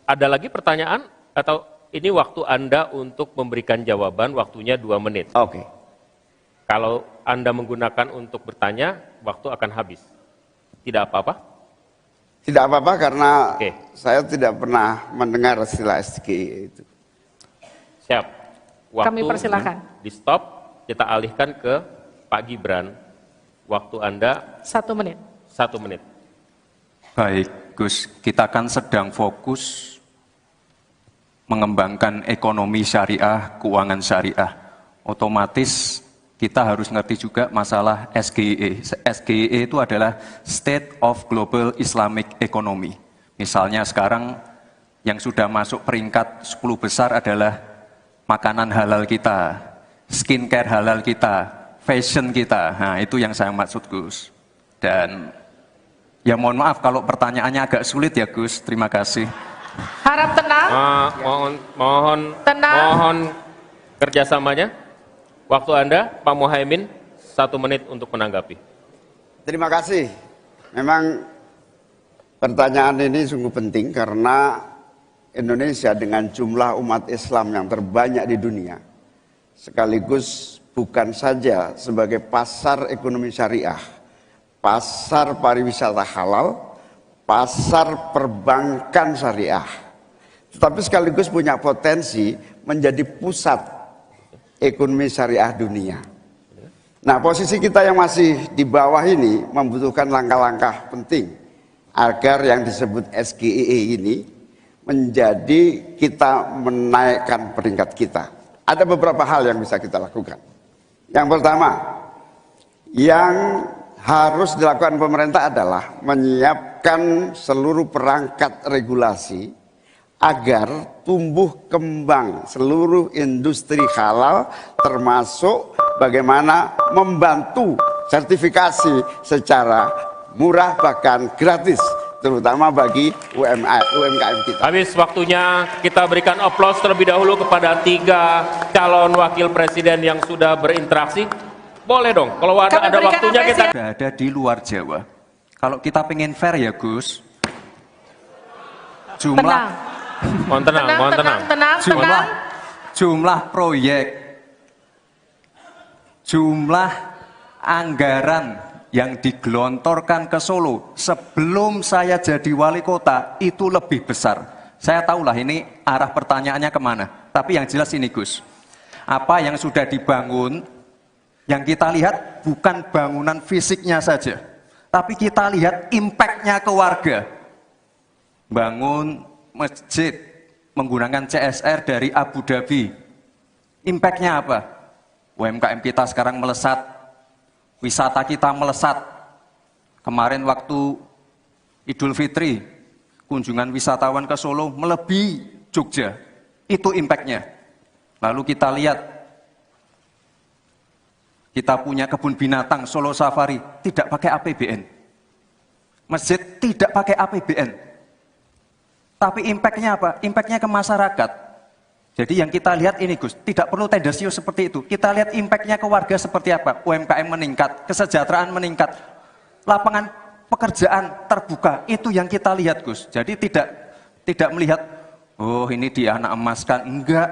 Ada lagi pertanyaan atau ini waktu Anda untuk memberikan jawaban, waktunya 2 menit. Oke. Kalau Anda menggunakan untuk bertanya, waktu akan habis. Tidak apa-apa? Tidak apa-apa karena Oke. saya tidak pernah mendengar istilah SGIE itu. Siap. Waktu Kami persilakan. di stop, kita alihkan ke Pak Gibran. Waktu Anda 1 menit. 1 menit. Baik, Gus, kita kan sedang fokus mengembangkan ekonomi syariah, keuangan syariah. Otomatis kita harus ngerti juga masalah SGIE. SGIE itu adalah State of Global Islamic Economy. Misalnya sekarang yang sudah masuk peringkat 10 besar adalah makanan halal kita, skincare halal kita, fashion kita. Nah, itu yang saya maksud, Gus. Dan ya mohon maaf kalau pertanyaannya agak sulit ya, Gus. Terima kasih. Harap tenang. Mohon kerjasamanya. Waktu Anda, Pak Muhaimin, 1 menit untuk menanggapi. Terima kasih. Memang pertanyaan ini sungguh penting karena Indonesia dengan jumlah umat Islam yang terbanyak di dunia, sekaligus bukan saja sebagai pasar ekonomi syariah, pasar pariwisata halal, pasar perbankan syariah, tetapi sekaligus punya potensi menjadi pusat ekonomi syariah dunia. Nah, posisi kita yang masih di bawah ini membutuhkan langkah-langkah penting agar yang disebut SGIE ini menjadi kita menaikkan peringkat kita. Ada beberapa hal yang bisa kita lakukan. Yang pertama, yang harus dilakukan pemerintah adalah menyiapkan seluruh perangkat regulasi agar tumbuh kembang seluruh industri halal, termasuk bagaimana membantu sertifikasi secara murah bahkan gratis, terutama bagi UMKM kita. Habis waktunya, kita berikan aplaus terlebih dahulu kepada 3 calon wakil presiden yang sudah berinteraksi. Boleh dong, kalau ada waktunya kita... Sudah ada di luar Jawa. Kalau kita pengen fair ya, Gus, Tenang. Mohon tenang. Jumlah proyek, jumlah anggaran yang digelontorkan ke Solo sebelum saya jadi wali kota itu lebih besar. Saya tahulah ini arah pertanyaannya kemana. Tapi yang jelas ini, Gus, apa yang sudah dibangun, yang kita lihat bukan bangunan fisiknya saja, tapi kita lihat impact-nya ke warga. Bangun masjid menggunakan CSR dari Abu Dhabi. Impact-nya apa? UMKM kita sekarang melesat, wisata kita melesat. Kemarin waktu Idul Fitri, kunjungan wisatawan ke Solo melebihi Jogja. Itu impact-nya. Lalu kita lihat, kita punya kebun binatang Solo Safari, tidak pakai APBN. Masjid tidak pakai APBN. Tapi impact-nya apa? Impact-nya ke masyarakat. Jadi yang kita lihat ini Gus, tidak perlu tendensius seperti itu. Kita lihat impact-nya ke warga seperti apa. UMKM meningkat, kesejahteraan meningkat, lapangan pekerjaan terbuka. Itu yang kita lihat Gus. Jadi tidak melihat, oh ini dianak emaskan. Enggak.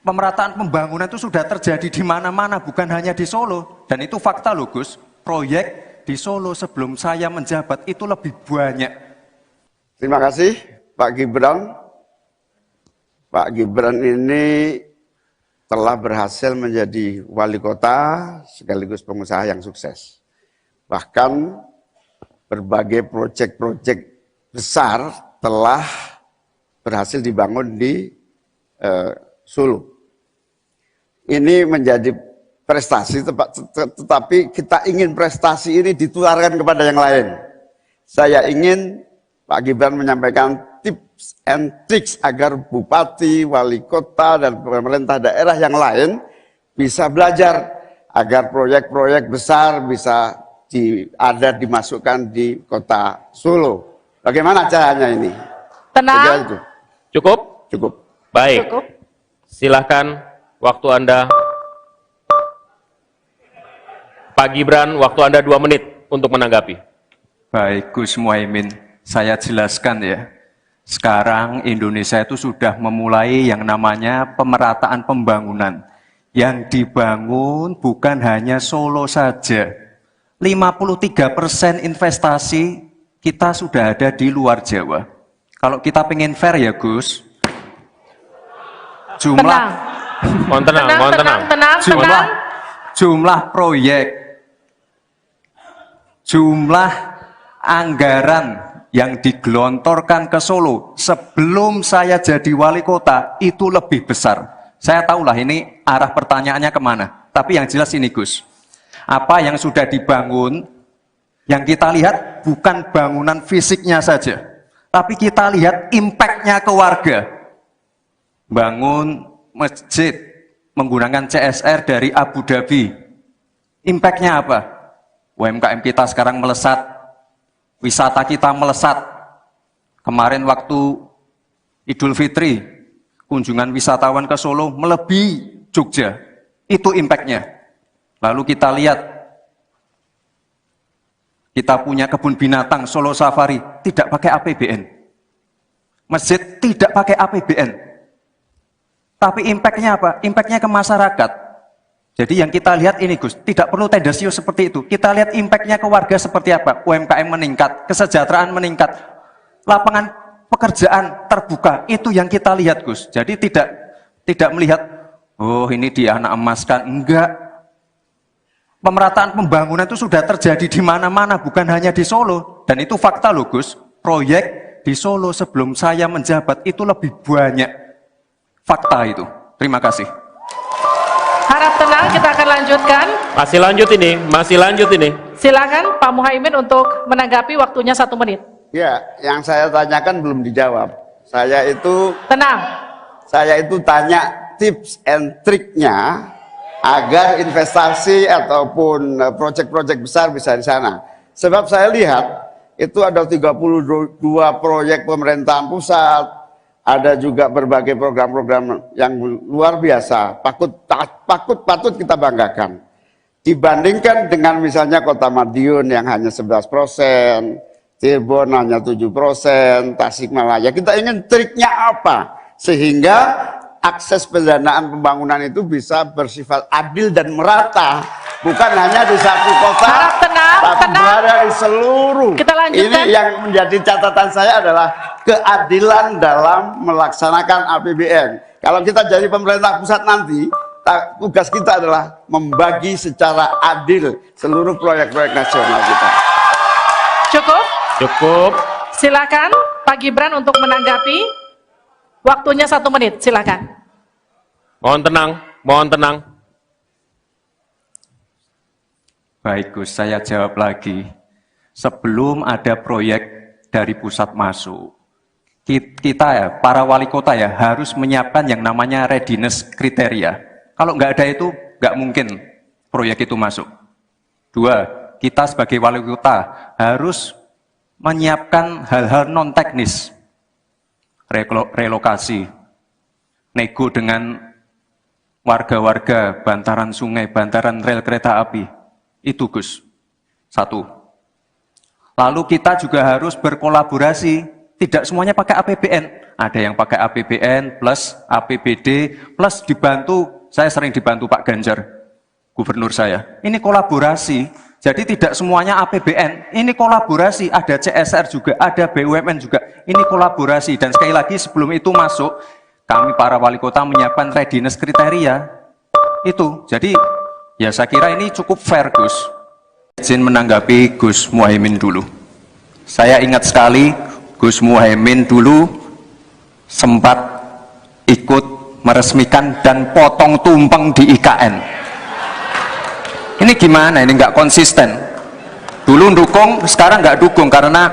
Pemerataan pembangunan itu sudah terjadi di mana-mana, bukan hanya di Solo. Dan itu fakta loh Gus. Proyek di Solo sebelum saya menjabat itu lebih banyak. Terima kasih Pak Gibran. Pak Gibran ini telah berhasil menjadi wali kota sekaligus pengusaha yang sukses. Bahkan berbagai proyek-proyek besar telah berhasil dibangun di Solo. Ini menjadi prestasi, tetapi kita ingin prestasi ini ditularkan kepada yang lain. Saya ingin Pak Gibran menyampaikan tips and tricks agar bupati, wali kota, dan pemerintah daerah yang lain bisa belajar agar proyek-proyek besar bisa dimasukkan di kota Solo. Bagaimana caranya ini? Tenang. Cukup? Cukup. Baik. Cukup. Silahkan waktu Anda. Pak Gibran, waktu Anda 2 menit untuk menanggapi. Baik Gus Muhaimin, saya jelaskan ya. Sekarang Indonesia itu sudah memulai yang namanya pemerataan pembangunan. Yang dibangun bukan hanya Solo saja. 53% investasi kita sudah ada di luar Jawa. Kalau kita pengen fair ya Gus, Mohon tenang. jumlah proyek, jumlah anggaran yang digelontorkan ke Solo sebelum saya jadi wali kota itu lebih besar. Saya tahulah ini arah pertanyaannya kemana. Tapi yang jelas ini Gus, apa yang sudah dibangun, yang kita lihat bukan bangunan fisiknya saja, tapi kita lihat impact-nya ke warga. Bangun masjid menggunakan CSR dari Abu Dhabi. Impact-nya apa? UMKM kita sekarang melesat. Wisata kita melesat. Kemarin waktu Idul Fitri, kunjungan wisatawan ke Solo melebihi Jogja. Itu impact-nya. Lalu kita lihat, kita punya kebun binatang Solo Safari, tidak pakai APBN. Masjid tidak pakai APBN. Tapi impact-nya apa? Impact-nya ke masyarakat. Jadi yang kita lihat ini Gus, tidak perlu tendensius seperti itu. Kita lihat impact-nya ke warga seperti apa. UMKM meningkat, kesejahteraan meningkat, lapangan pekerjaan terbuka. Itu yang kita lihat Gus. Jadi tidak melihat, oh ini dianak emaskan. Enggak. Pemerataan pembangunan itu sudah terjadi di mana-mana, bukan hanya di Solo. Dan itu fakta loh Gus. Proyek di Solo sebelum saya menjabat itu lebih banyak. Fakta itu. Terima kasih. Harap tenang, kita akan lanjutkan. Masih lanjut ini. Silakan Pak Muhaimin untuk menanggapi, waktunya 1 menit. Ya, yang saya tanyakan belum dijawab. Tenang. Saya itu tanya tips and triknya agar investasi ataupun proyek-proyek besar bisa di sana. Sebab saya lihat itu ada 32 proyek pemerintahan pusat, ada juga berbagai program-program yang luar biasa, patut kita banggakan. Dibandingkan dengan misalnya Kota Madiun yang hanya 11%, Cirebon hanya 7%, Tasikmalaya. Kita ingin triknya apa? Sehingga akses pendanaan pembangunan itu bisa bersifat adil dan merata. Bukan hanya di satu kota, Harap tenang, tapi berada di seluruh. Kita lanjutkan. Ini yang menjadi catatan saya adalah keadilan dalam melaksanakan APBN. Kalau kita jadi pemerintah pusat nanti, tugas kita adalah membagi secara adil seluruh proyek-proyek nasional kita. Cukup. Silakan Pak Gibran untuk menanggapi. Waktunya 1 menit, silakan. Mohon tenang. Baik Gus, saya jawab lagi. Sebelum ada proyek dari pusat masuk, kita ya, para wali kota ya, harus menyiapkan yang namanya readiness kriteria. Kalau nggak ada itu, nggak mungkin proyek itu masuk. 2, kita sebagai wali kota harus menyiapkan hal-hal non-teknis. Relokasi, nego dengan warga-warga bantaran sungai, bantaran rel kereta api. Itu Gus. Satu. Lalu kita juga harus berkolaborasi. Tidak semuanya pakai APBN. Ada yang pakai APBN plus APBD plus dibantu. Saya sering dibantu Pak Ganjar, gubernur saya. Ini kolaborasi. Jadi tidak semuanya APBN. Ini kolaborasi. Ada CSR juga, ada BUMN juga. Ini kolaborasi. Dan sekali lagi sebelum itu masuk, kami para wali kota menyiapkan readiness kriteria. Itu. Jadi ya saya kira ini cukup fair Gus. Izin menanggapi Gus Muhaimin dulu. Saya ingat sekali Gus Muhaimin dulu sempat ikut meresmikan dan potong tumpeng di IKN. Ini gimana? Ini nggak konsisten. Dulu dukung, sekarang nggak dukung karena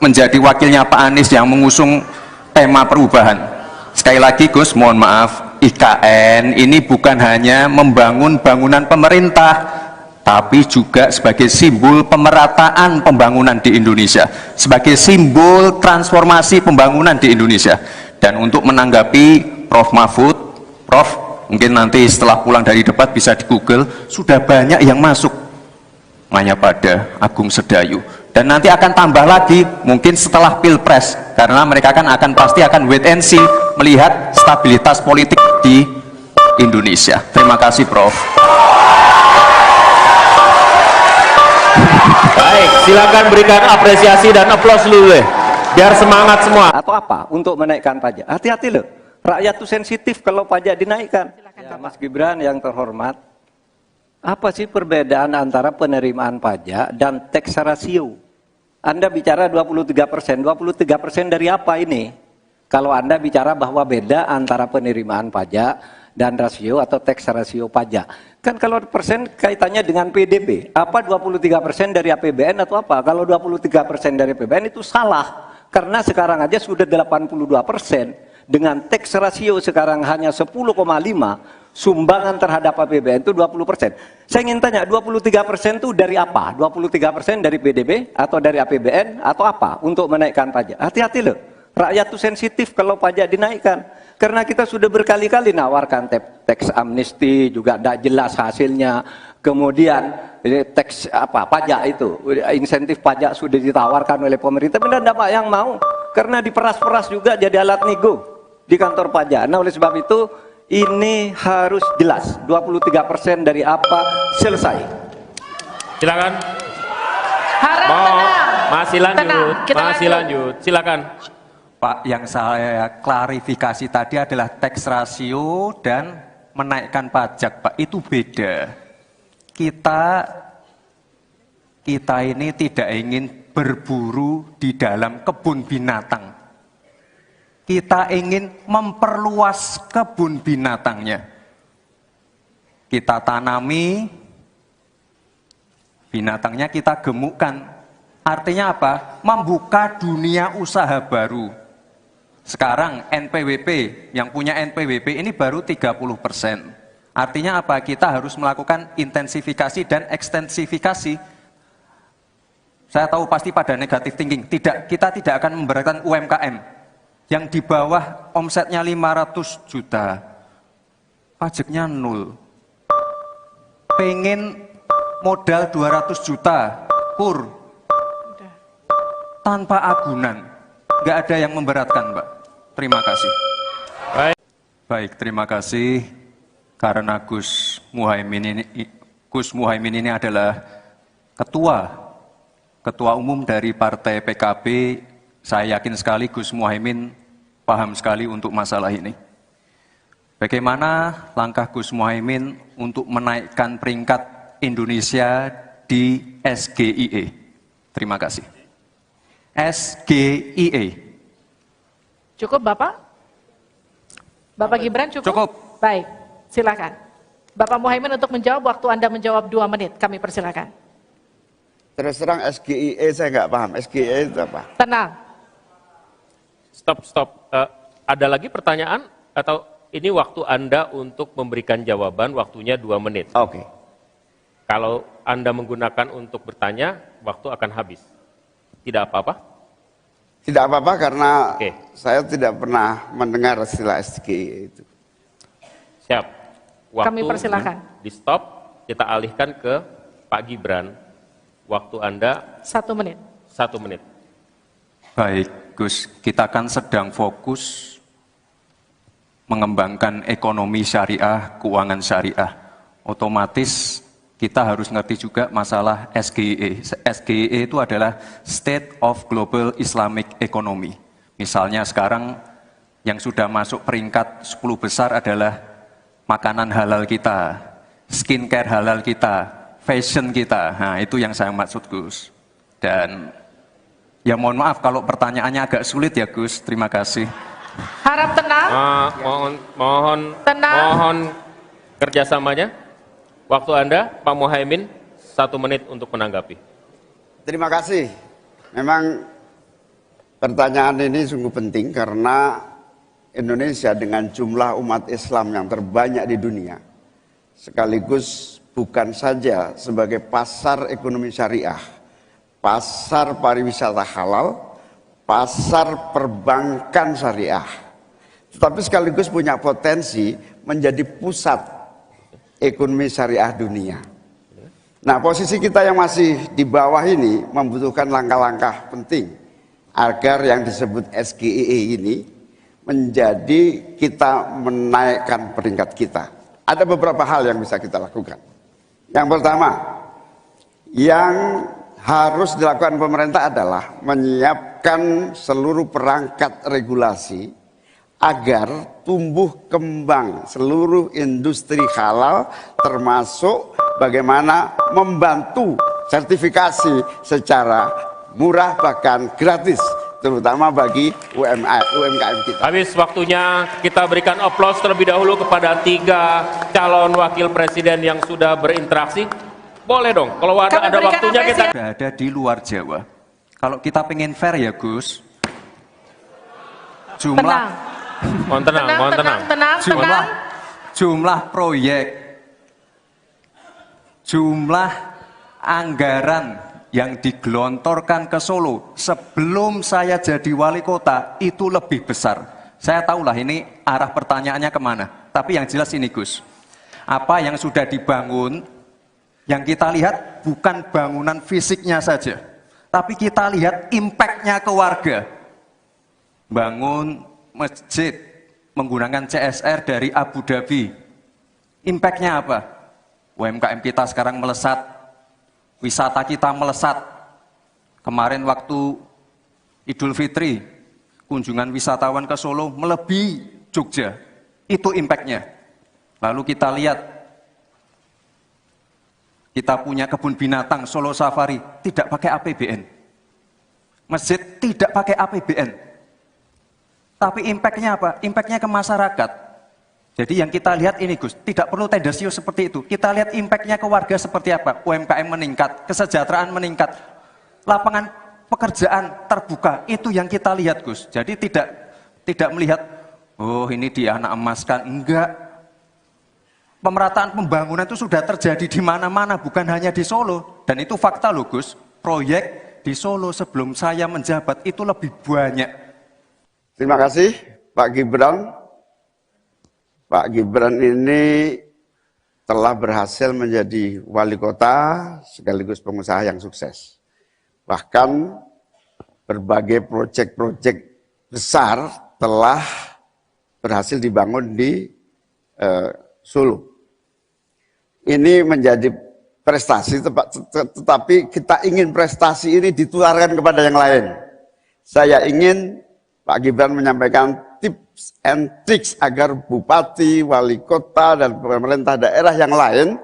menjadi wakilnya Pak Anies yang mengusung tema perubahan. Sekali lagi Gus, mohon maaf, IKN ini bukan hanya membangun bangunan pemerintah, tapi juga sebagai simbol pemerataan pembangunan di Indonesia, sebagai simbol transformasi pembangunan di Indonesia. Dan untuk menanggapi Prof. Mahfud, Prof, mungkin nanti setelah pulang dari debat bisa di Google, sudah banyak yang masuk Mayapada, Agung Sedayu. Dan nanti akan tambah lagi, mungkin setelah Pilpres, karena mereka akan pasti akan wait and see, melihat stabilitas politik di Indonesia. Terima kasih Prof. Baik, silakan berikan apresiasi dan aplaus dulu deh, biar semangat semua. Atau apa untuk menaikkan pajak? Hati-hati loh, rakyat itu sensitif kalau pajak dinaikkan. Ya, Mas Gibran yang terhormat, apa sih perbedaan antara penerimaan pajak dan tax ratio? Anda bicara 23%, 23% dari apa ini? Kalau Anda bicara bahwa beda antara penerimaan pajak dan rasio atau tax ratio pajak. Kan kalau persen kaitannya dengan PDB, apa 23% dari APBN atau apa? Kalau 23% dari APBN itu salah, karena sekarang aja sudah 82%, dengan tax ratio sekarang hanya 10,5, sumbangan terhadap APBN itu 20%. Saya ingin tanya, 23% itu dari apa? 23% dari PDB atau dari APBN atau apa untuk menaikkan pajak? Hati-hati loh, rakyat itu sensitif kalau pajak dinaikkan. Karena kita sudah berkali-kali nawarkan teks amnesti juga tidak jelas hasilnya. Kemudian teks pajak itu, insentif pajak sudah ditawarkan oleh pemerintah, benar tidak Pak yang mau? Karena diperas-peras juga jadi alat nego di kantor pajak. Nah oleh sebab itu ini harus jelas 23% dari apa selesai. Silakan. Harap tenang. Masih lanjut, Tenang, kita masih lanjut. Silakan. Pak, yang saya klarifikasi tadi adalah tax ratio dan menaikkan pajak, Pak. Itu beda. Kita ini tidak ingin berburu di dalam kebun binatang. Kita ingin memperluas kebun binatangnya. Kita tanami, binatangnya kita gemukkan. Artinya apa? Membuka dunia usaha baru. Sekarang NPWP, yang punya NPWP ini baru 30%. Artinya apa? Kita harus melakukan intensifikasi dan ekstensifikasi. Saya tahu pasti pada negatif thinking. Kita tidak akan memberatkan UMKM. Yang di bawah omsetnya 500 juta. Pajaknya 0. Pengen modal 200 juta. Kur. Tanpa agunan. Nggak ada yang memberatkan, Mbak. Terima kasih. Baik, terima kasih. Karena Gus Muhaimin ini adalah ketua umum dari Partai PKB. Saya yakin sekali Gus Muhaimin paham sekali untuk masalah ini. Bagaimana langkah Gus Muhaimin untuk menaikkan peringkat Indonesia di SGIE? Terima kasih. SGIE. Cukup Bapak? Bapak Gibran cukup? Cukup. Baik, silakan. Bapak Muhaimin untuk menjawab, waktu Anda menjawab 2 menit, kami persilakan. Terus terang SGIE saya nggak paham. SGIE itu apa? Tenang. Stop. Ada lagi pertanyaan? Atau ini waktu Anda untuk memberikan jawaban, waktunya 2 menit. Oke. Kalau Anda menggunakan untuk bertanya, waktu akan habis. Tidak apa-apa? Tidak apa-apa karena Oke. saya tidak pernah mendengar istilah SGE itu. Siap. Waktu Kami persilakan. di stop, kita alihkan ke Pak Gibran. Waktu Anda 1 menit. 1 menit. Baik, Gus, kita kan sedang fokus mengembangkan ekonomi syariah, keuangan syariah. Otomatis kita harus ngerti juga masalah SGE. SGE itu adalah State of Global Islamic Economy. Misalnya sekarang yang sudah masuk peringkat 10 besar adalah makanan halal kita, skincare halal kita, fashion kita. Nah, itu yang saya maksud, Gus. Dan ya mohon maaf kalau pertanyaannya agak sulit ya, Gus. Terima kasih. Harap tenang. Tenang. Mohon kerjasamanya. Waktu Anda, Pak Muhaimin, 1 menit untuk menanggapi. Terima kasih. Memang pertanyaan ini sungguh penting karena Indonesia dengan jumlah umat Islam yang terbanyak di dunia, sekaligus bukan saja sebagai pasar ekonomi syariah, pasar pariwisata halal, pasar perbankan syariah, tetapi sekaligus punya potensi menjadi pusat ekonomi syariah dunia. Nah, posisi kita yang masih di bawah ini membutuhkan langkah-langkah penting agar yang disebut SGE ini menjadi kita menaikkan peringkat kita. Ada beberapa hal yang bisa kita lakukan. Yang pertama, yang harus dilakukan pemerintah adalah menyiapkan seluruh perangkat regulasi agar tumbuh kembang seluruh industri halal, termasuk bagaimana membantu sertifikasi secara murah bahkan gratis, terutama bagi UMKM kita. Habis waktunya, kita berikan aplaus terlebih dahulu kepada 3 calon wakil presiden yang sudah berinteraksi. Boleh dong, kalau ada waktunya kita... Berada di luar Jawa. Kalau kita pengen fair ya, Gus, Tenang. Mohon tenang. jumlah proyek, jumlah anggaran yang digelontorkan ke Solo sebelum saya jadi wali kota itu lebih besar. Saya tahulah ini arah pertanyaannya kemana. Tapi yang jelas ini, Gus, apa yang sudah dibangun, yang kita lihat bukan bangunan fisiknya saja, tapi kita lihat impact-nya ke warga. Bangun masjid menggunakan CSR dari Abu Dhabi. Impact-nya apa? UMKM kita sekarang melesat, wisata kita melesat. Kemarin waktu Idul Fitri, kunjungan wisatawan ke Solo melebihi Jogja. Itu impact-nya. Lalu kita lihat, kita punya kebun binatang Solo Safari, tidak pakai APBN. Masjid tidak pakai APBN. Tapi impact-nya apa? Impact-nya ke masyarakat. Jadi yang kita lihat ini, Gus, tidak perlu tendensius seperti itu. Kita lihat impact-nya ke warga seperti apa. UMKM meningkat, kesejahteraan meningkat, lapangan pekerjaan terbuka. Itu yang kita lihat, Gus. Jadi tidak melihat, oh ini dia anak emaskan. Enggak. Pemerataan pembangunan itu sudah terjadi di mana-mana, bukan hanya di Solo. Dan itu fakta loh, Gus. Proyek di Solo sebelum saya menjabat itu lebih banyak. Terima kasih Pak Gibran. Pak Gibran ini telah berhasil menjadi wali kota sekaligus pengusaha yang sukses. Bahkan berbagai proyek-proyek besar telah berhasil dibangun di Solo. Ini menjadi prestasi, tetapi kita ingin prestasi ini ditularkan kepada yang lain. Saya ingin Pak Gibran menyampaikan tips and tricks agar bupati, wali kota, dan pemerintah daerah yang lain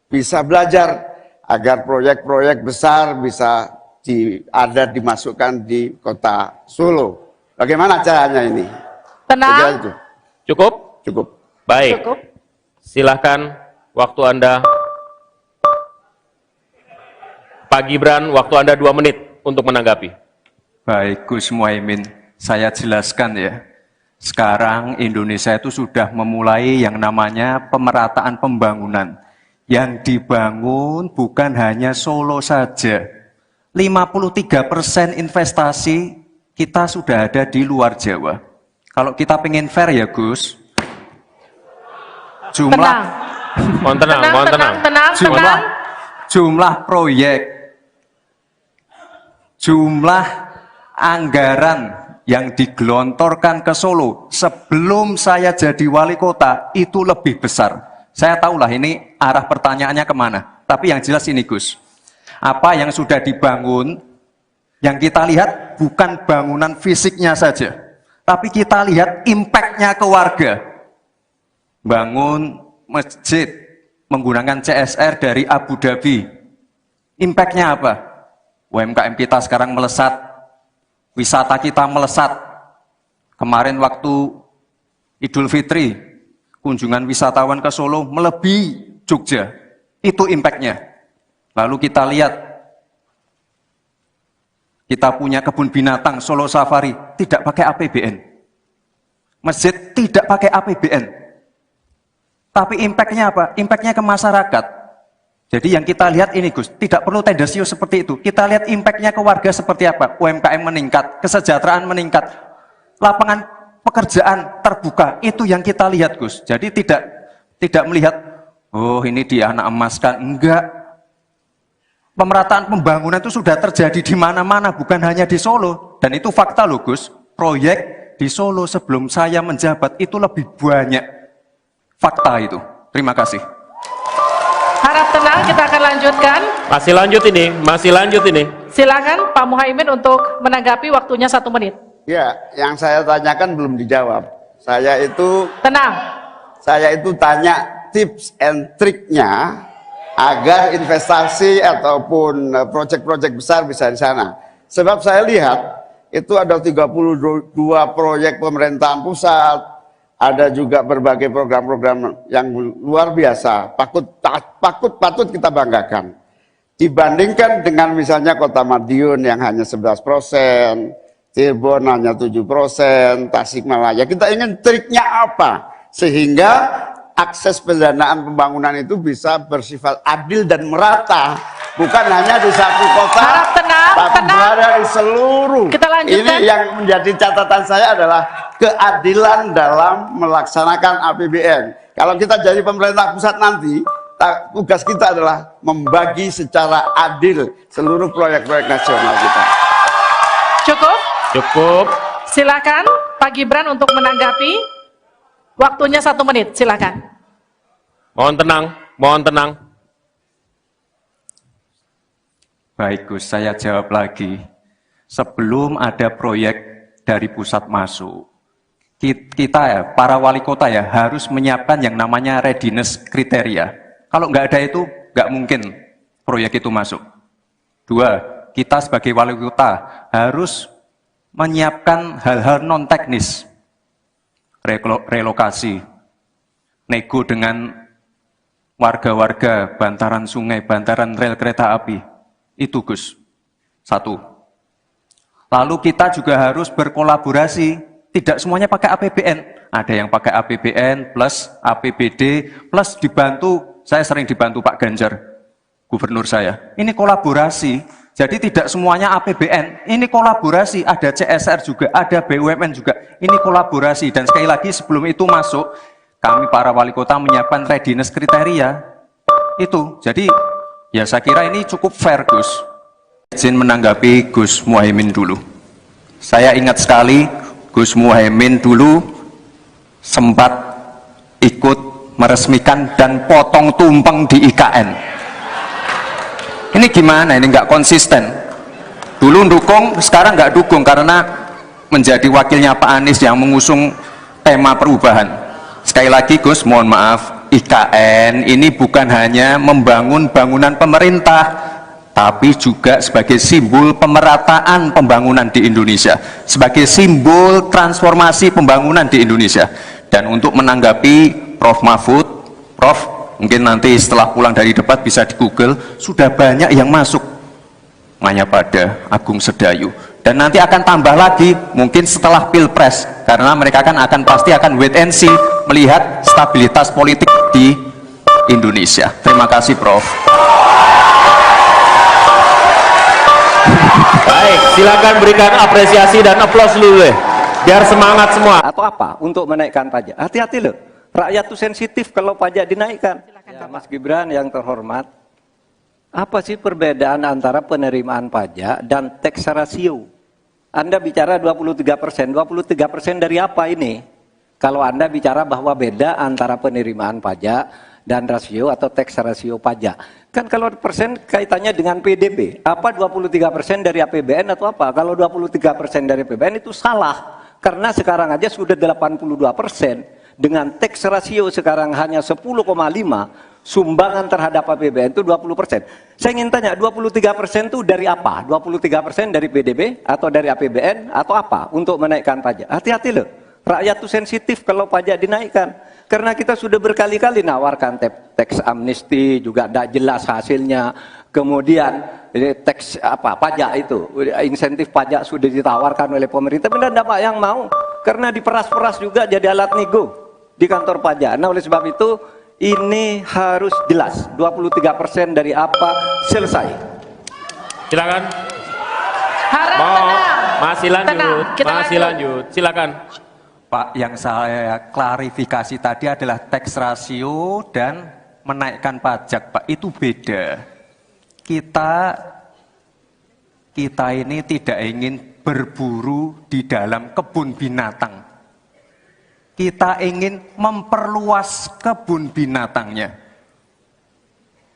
bisa belajar agar proyek-proyek besar bisa dimasukkan di kota Solo. Bagaimana caranya ini? Tenang. Cukup? Cukup. Baik. Cukup. Silahkan waktu Anda. Pak Gibran, waktu Anda 2 menit untuk menanggapi. Baik, Gus Muhaimin, saya jelaskan ya. Sekarang Indonesia itu sudah memulai yang namanya pemerataan pembangunan. Yang dibangun bukan hanya Solo saja. 53% investasi kita sudah ada di luar Jawa. Kalau kita pengen fair ya Gus, jumlah jumlah proyek, jumlah anggaran yang digelontorkan ke Solo sebelum saya jadi wali kota itu lebih besar. Saya tahulah ini arah pertanyaannya kemana. Tapi yang jelas ini Gus, apa yang sudah dibangun, yang kita lihat bukan bangunan fisiknya saja, tapi kita lihat impact-nya ke warga. Bangun masjid menggunakan CSR dari Abu Dhabi. Impact-nya apa? UMKM kita sekarang melesat, wisata kita melesat. Kemarin waktu Idul Fitri, kunjungan wisatawan ke Solo melebihi Jogja. Itu impact-nya. Lalu kita lihat, kita punya kebun binatang Solo Safari, tidak pakai APBN. Masjid tidak pakai APBN. Tapi impact-nya apa? Impact-nya ke masyarakat. Jadi yang kita lihat ini Gus, tidak perlu tendensius seperti itu. Kita lihat impact-nya ke warga seperti apa? UMKM meningkat, kesejahteraan meningkat, lapangan pekerjaan terbuka. Itu yang kita lihat Gus. Jadi tidak melihat, oh ini dia anak emaskan. Enggak. Pemerataan pembangunan itu sudah terjadi di mana-mana, bukan hanya di Solo. Dan itu fakta loh Gus. Proyek di Solo sebelum saya menjabat itu lebih banyak. Fakta itu. Terima kasih. Harap tenang, kita akan lanjutkan. Masih lanjut ini. Silakan Pak Muhaimin untuk menanggapi, waktunya 1 menit. Ya, yang saya tanyakan belum dijawab. Saya itu tanya tips and triknya agar investasi ataupun proyek-proyek besar bisa di sana. Sebab saya lihat itu ada 32 proyek pemerintahan pusat, ada juga berbagai program-program yang luar biasa, patut kita banggakan. Dibandingkan dengan misalnya Kota Madiun yang hanya 11%, Cirebon hanya 7%, Tasikmalaya. Kita ingin triknya apa? Sehingga akses pendanaan pembangunan itu bisa bersifat adil dan merata. Bukan hanya di satu kota, tapi berada di seluruh. Kita lanjutkan. Ini yang menjadi catatan saya adalah keadilan dalam melaksanakan APBN. Kalau kita jadi pemerintah pusat nanti, tugas kita adalah membagi secara adil seluruh proyek-proyek nasional kita. Cukup. Silakan Pak Gibran untuk menanggapi. Waktunya 1 menit, silakan. Mohon tenang. Baik Gus, saya jawab lagi. Sebelum ada proyek dari pusat masuk, kita ya, para wali kota ya, harus menyiapkan yang namanya readiness kriteria. Kalau nggak ada itu, nggak mungkin proyek itu masuk. 2, kita sebagai wali kota harus menyiapkan hal-hal non-teknis. Relokasi, nego dengan warga-warga, bantaran sungai, bantaran rel kereta api. Itu Gus. 1. Lalu kita juga harus berkolaborasi. Tidak semuanya pakai APBN. Ada yang pakai APBN plus APBD plus dibantu. Saya sering dibantu Pak Ganjar, gubernur saya. Ini kolaborasi. Jadi tidak semuanya APBN. Ini kolaborasi. Ada CSR juga, ada BUMN juga. Ini kolaborasi. Dan sekali lagi sebelum itu masuk, kami para wali kota menyiapkan readiness kriteria. Itu. Jadi ya saya kira ini cukup fair Gus. Izin menanggapi Gus Muhaimin dulu. Saya ingat sekali Gus Muhaimin dulu sempat ikut meresmikan dan potong tumpeng di IKN. Ini gimana? Ini nggak konsisten. Dulu dukung, sekarang nggak dukung karena menjadi wakilnya Pak Anies yang mengusung tema perubahan. Sekali lagi Gus, mohon maaf, IKN ini bukan hanya membangun bangunan pemerintah, tapi juga sebagai simbol pemerataan pembangunan di Indonesia, sebagai simbol transformasi pembangunan di Indonesia. Dan untuk menanggapi Prof. Mahfud, Prof, mungkin nanti setelah pulang dari debat bisa di Google, sudah banyak yang masuk Mayapada, Agung Sedayu. Dan nanti akan tambah lagi mungkin setelah Pilpres, karena mereka akan pasti akan wait and see, melihat stabilitas politik di Indonesia. Terima kasih Prof. Baik, Silakan berikan apresiasi dan aplaus dulu deh, biar semangat semua. Atau apa untuk menaikkan pajak? Hati-hati loh, rakyat tuh sensitif kalau pajak dinaikkan. Ya, Mas Gibran yang terhormat, apa sih perbedaan antara penerimaan pajak dan tax ratio? Anda bicara 23%, 23% dari apa ini? Kalau Anda bicara bahwa beda antara penerimaan pajak dan rasio atau tax ratio pajak. Kan kalau persen kaitannya dengan PDB, apa 23% dari APBN atau apa? Kalau 23% dari APBN itu salah. Karena sekarang aja sudah 82%. Dengan tax ratio sekarang hanya 10,5, sumbangan terhadap APBN itu 20%. Saya ingin tanya, 23% itu dari apa? 23% dari PDB atau dari APBN atau apa untuk menaikkan pajak? Hati-hati loh, rakyat itu sensitif kalau pajak dinaikkan. Karena kita sudah berkali-kali nawarkan tax amnesty, juga tidak jelas hasilnya. Kemudian tax pajak itu, insentif pajak sudah ditawarkan oleh pemerintah, benar tidak yang mau? Karena diperas-peras juga jadi alat nego di kantor pajak. Nah oleh sebab itu ini harus jelas, 23% dari apa, selesai. Silakan. Harap tenang. Masih lanjut, Tenang, kita masih lanjut. Silakan. Pak, yang saya klarifikasi tadi adalah tax ratio dan menaikkan pajak, Pak. Itu beda. Kita ini tidak ingin berburu di dalam kebun binatang. Kita ingin memperluas kebun binatangnya.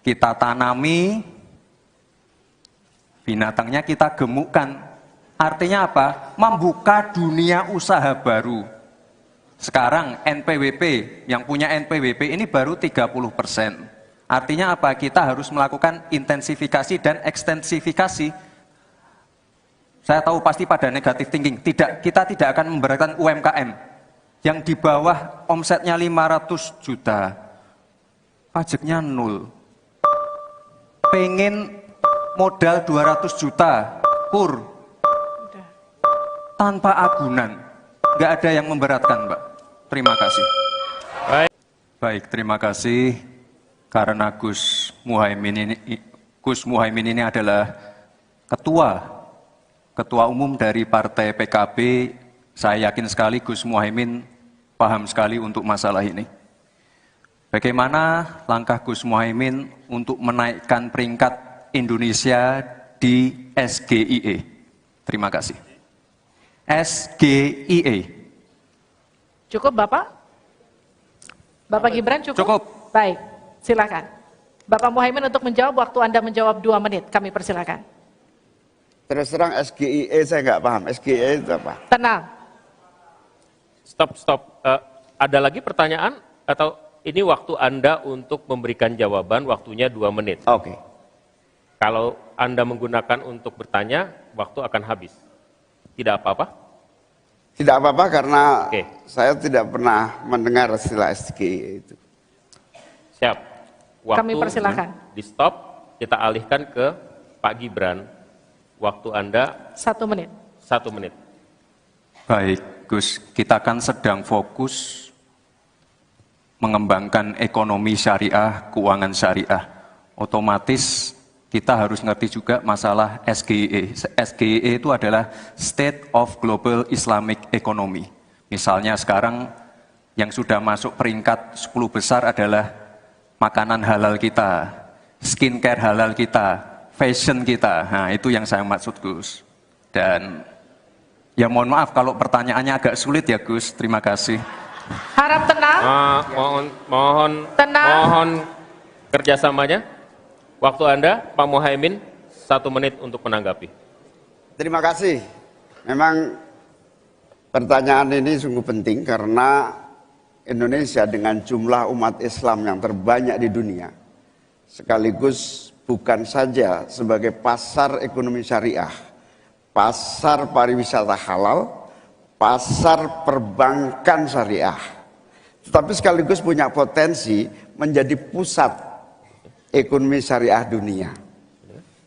Kita tanami, binatangnya kita gemukkan. Artinya apa? Membuka dunia usaha baru. Sekarang NPWP, yang punya NPWP ini baru 30%. Artinya apa? Kita harus melakukan intensifikasi dan ekstensifikasi. Saya tahu pasti pada negatif thinking. Kita tidak akan memberatkan UMKM yang di bawah omsetnya 500 juta. Pajaknya 0. Pengen modal 200 juta, kur. Tanpa agunan. Nggak ada yang memberatkan, Mbak. Terima kasih. Baik, terima kasih. Karena Gus Muhaimin ini adalah ketua umum dari Partai PKB, saya yakin sekali Gus Muhaimin paham sekali untuk masalah ini. Bagaimana langkah Gus Muhaimin untuk menaikkan peringkat Indonesia di SGIE? Terima kasih. SGIE. Cukup Bapak? Bapak Gibran cukup? Cukup. Baik, silakan. Bapak Muhaimin untuk menjawab, waktu Anda menjawab 2 menit, kami persilakan. Terus terang SGIE saya nggak paham. SGIE itu apa? Tenang. Stop. Ada lagi pertanyaan? Atau ini waktu Anda untuk memberikan jawaban, waktunya 2 menit. Oke. Kalau Anda menggunakan untuk bertanya, waktu akan habis. Tidak apa-apa? Tidak apa-apa karena Oke. saya tidak pernah mendengar istilah SGIE itu. Siap. Waktu Kami persilakan. di stop, kita alihkan ke Pak Gibran. Waktu Anda 1 menit. 1 menit. Baik, Gus. Kita kan sedang fokus mengembangkan ekonomi syariah, keuangan syariah. Otomatis kita harus ngerti juga masalah SGIE. SGIE itu adalah State of Global Islamic Economy. Misalnya sekarang yang sudah masuk peringkat 10 besar adalah makanan halal kita, skincare halal kita, fashion kita. Nah, itu yang saya maksud, Gus. Dan ya mohon maaf kalau pertanyaannya agak sulit ya, Gus. Terima kasih. Harap tenang. Mohon kerjasamanya. Waktu Anda, Pak Muhaimin, 1 menit untuk menanggapi. Terima kasih. Memang pertanyaan ini sungguh penting karena Indonesia dengan jumlah umat Islam yang terbanyak di dunia, sekaligus bukan saja sebagai pasar ekonomi syariah, pasar pariwisata halal, pasar perbankan syariah, tetapi sekaligus punya potensi menjadi pusat ekonomi syariah dunia.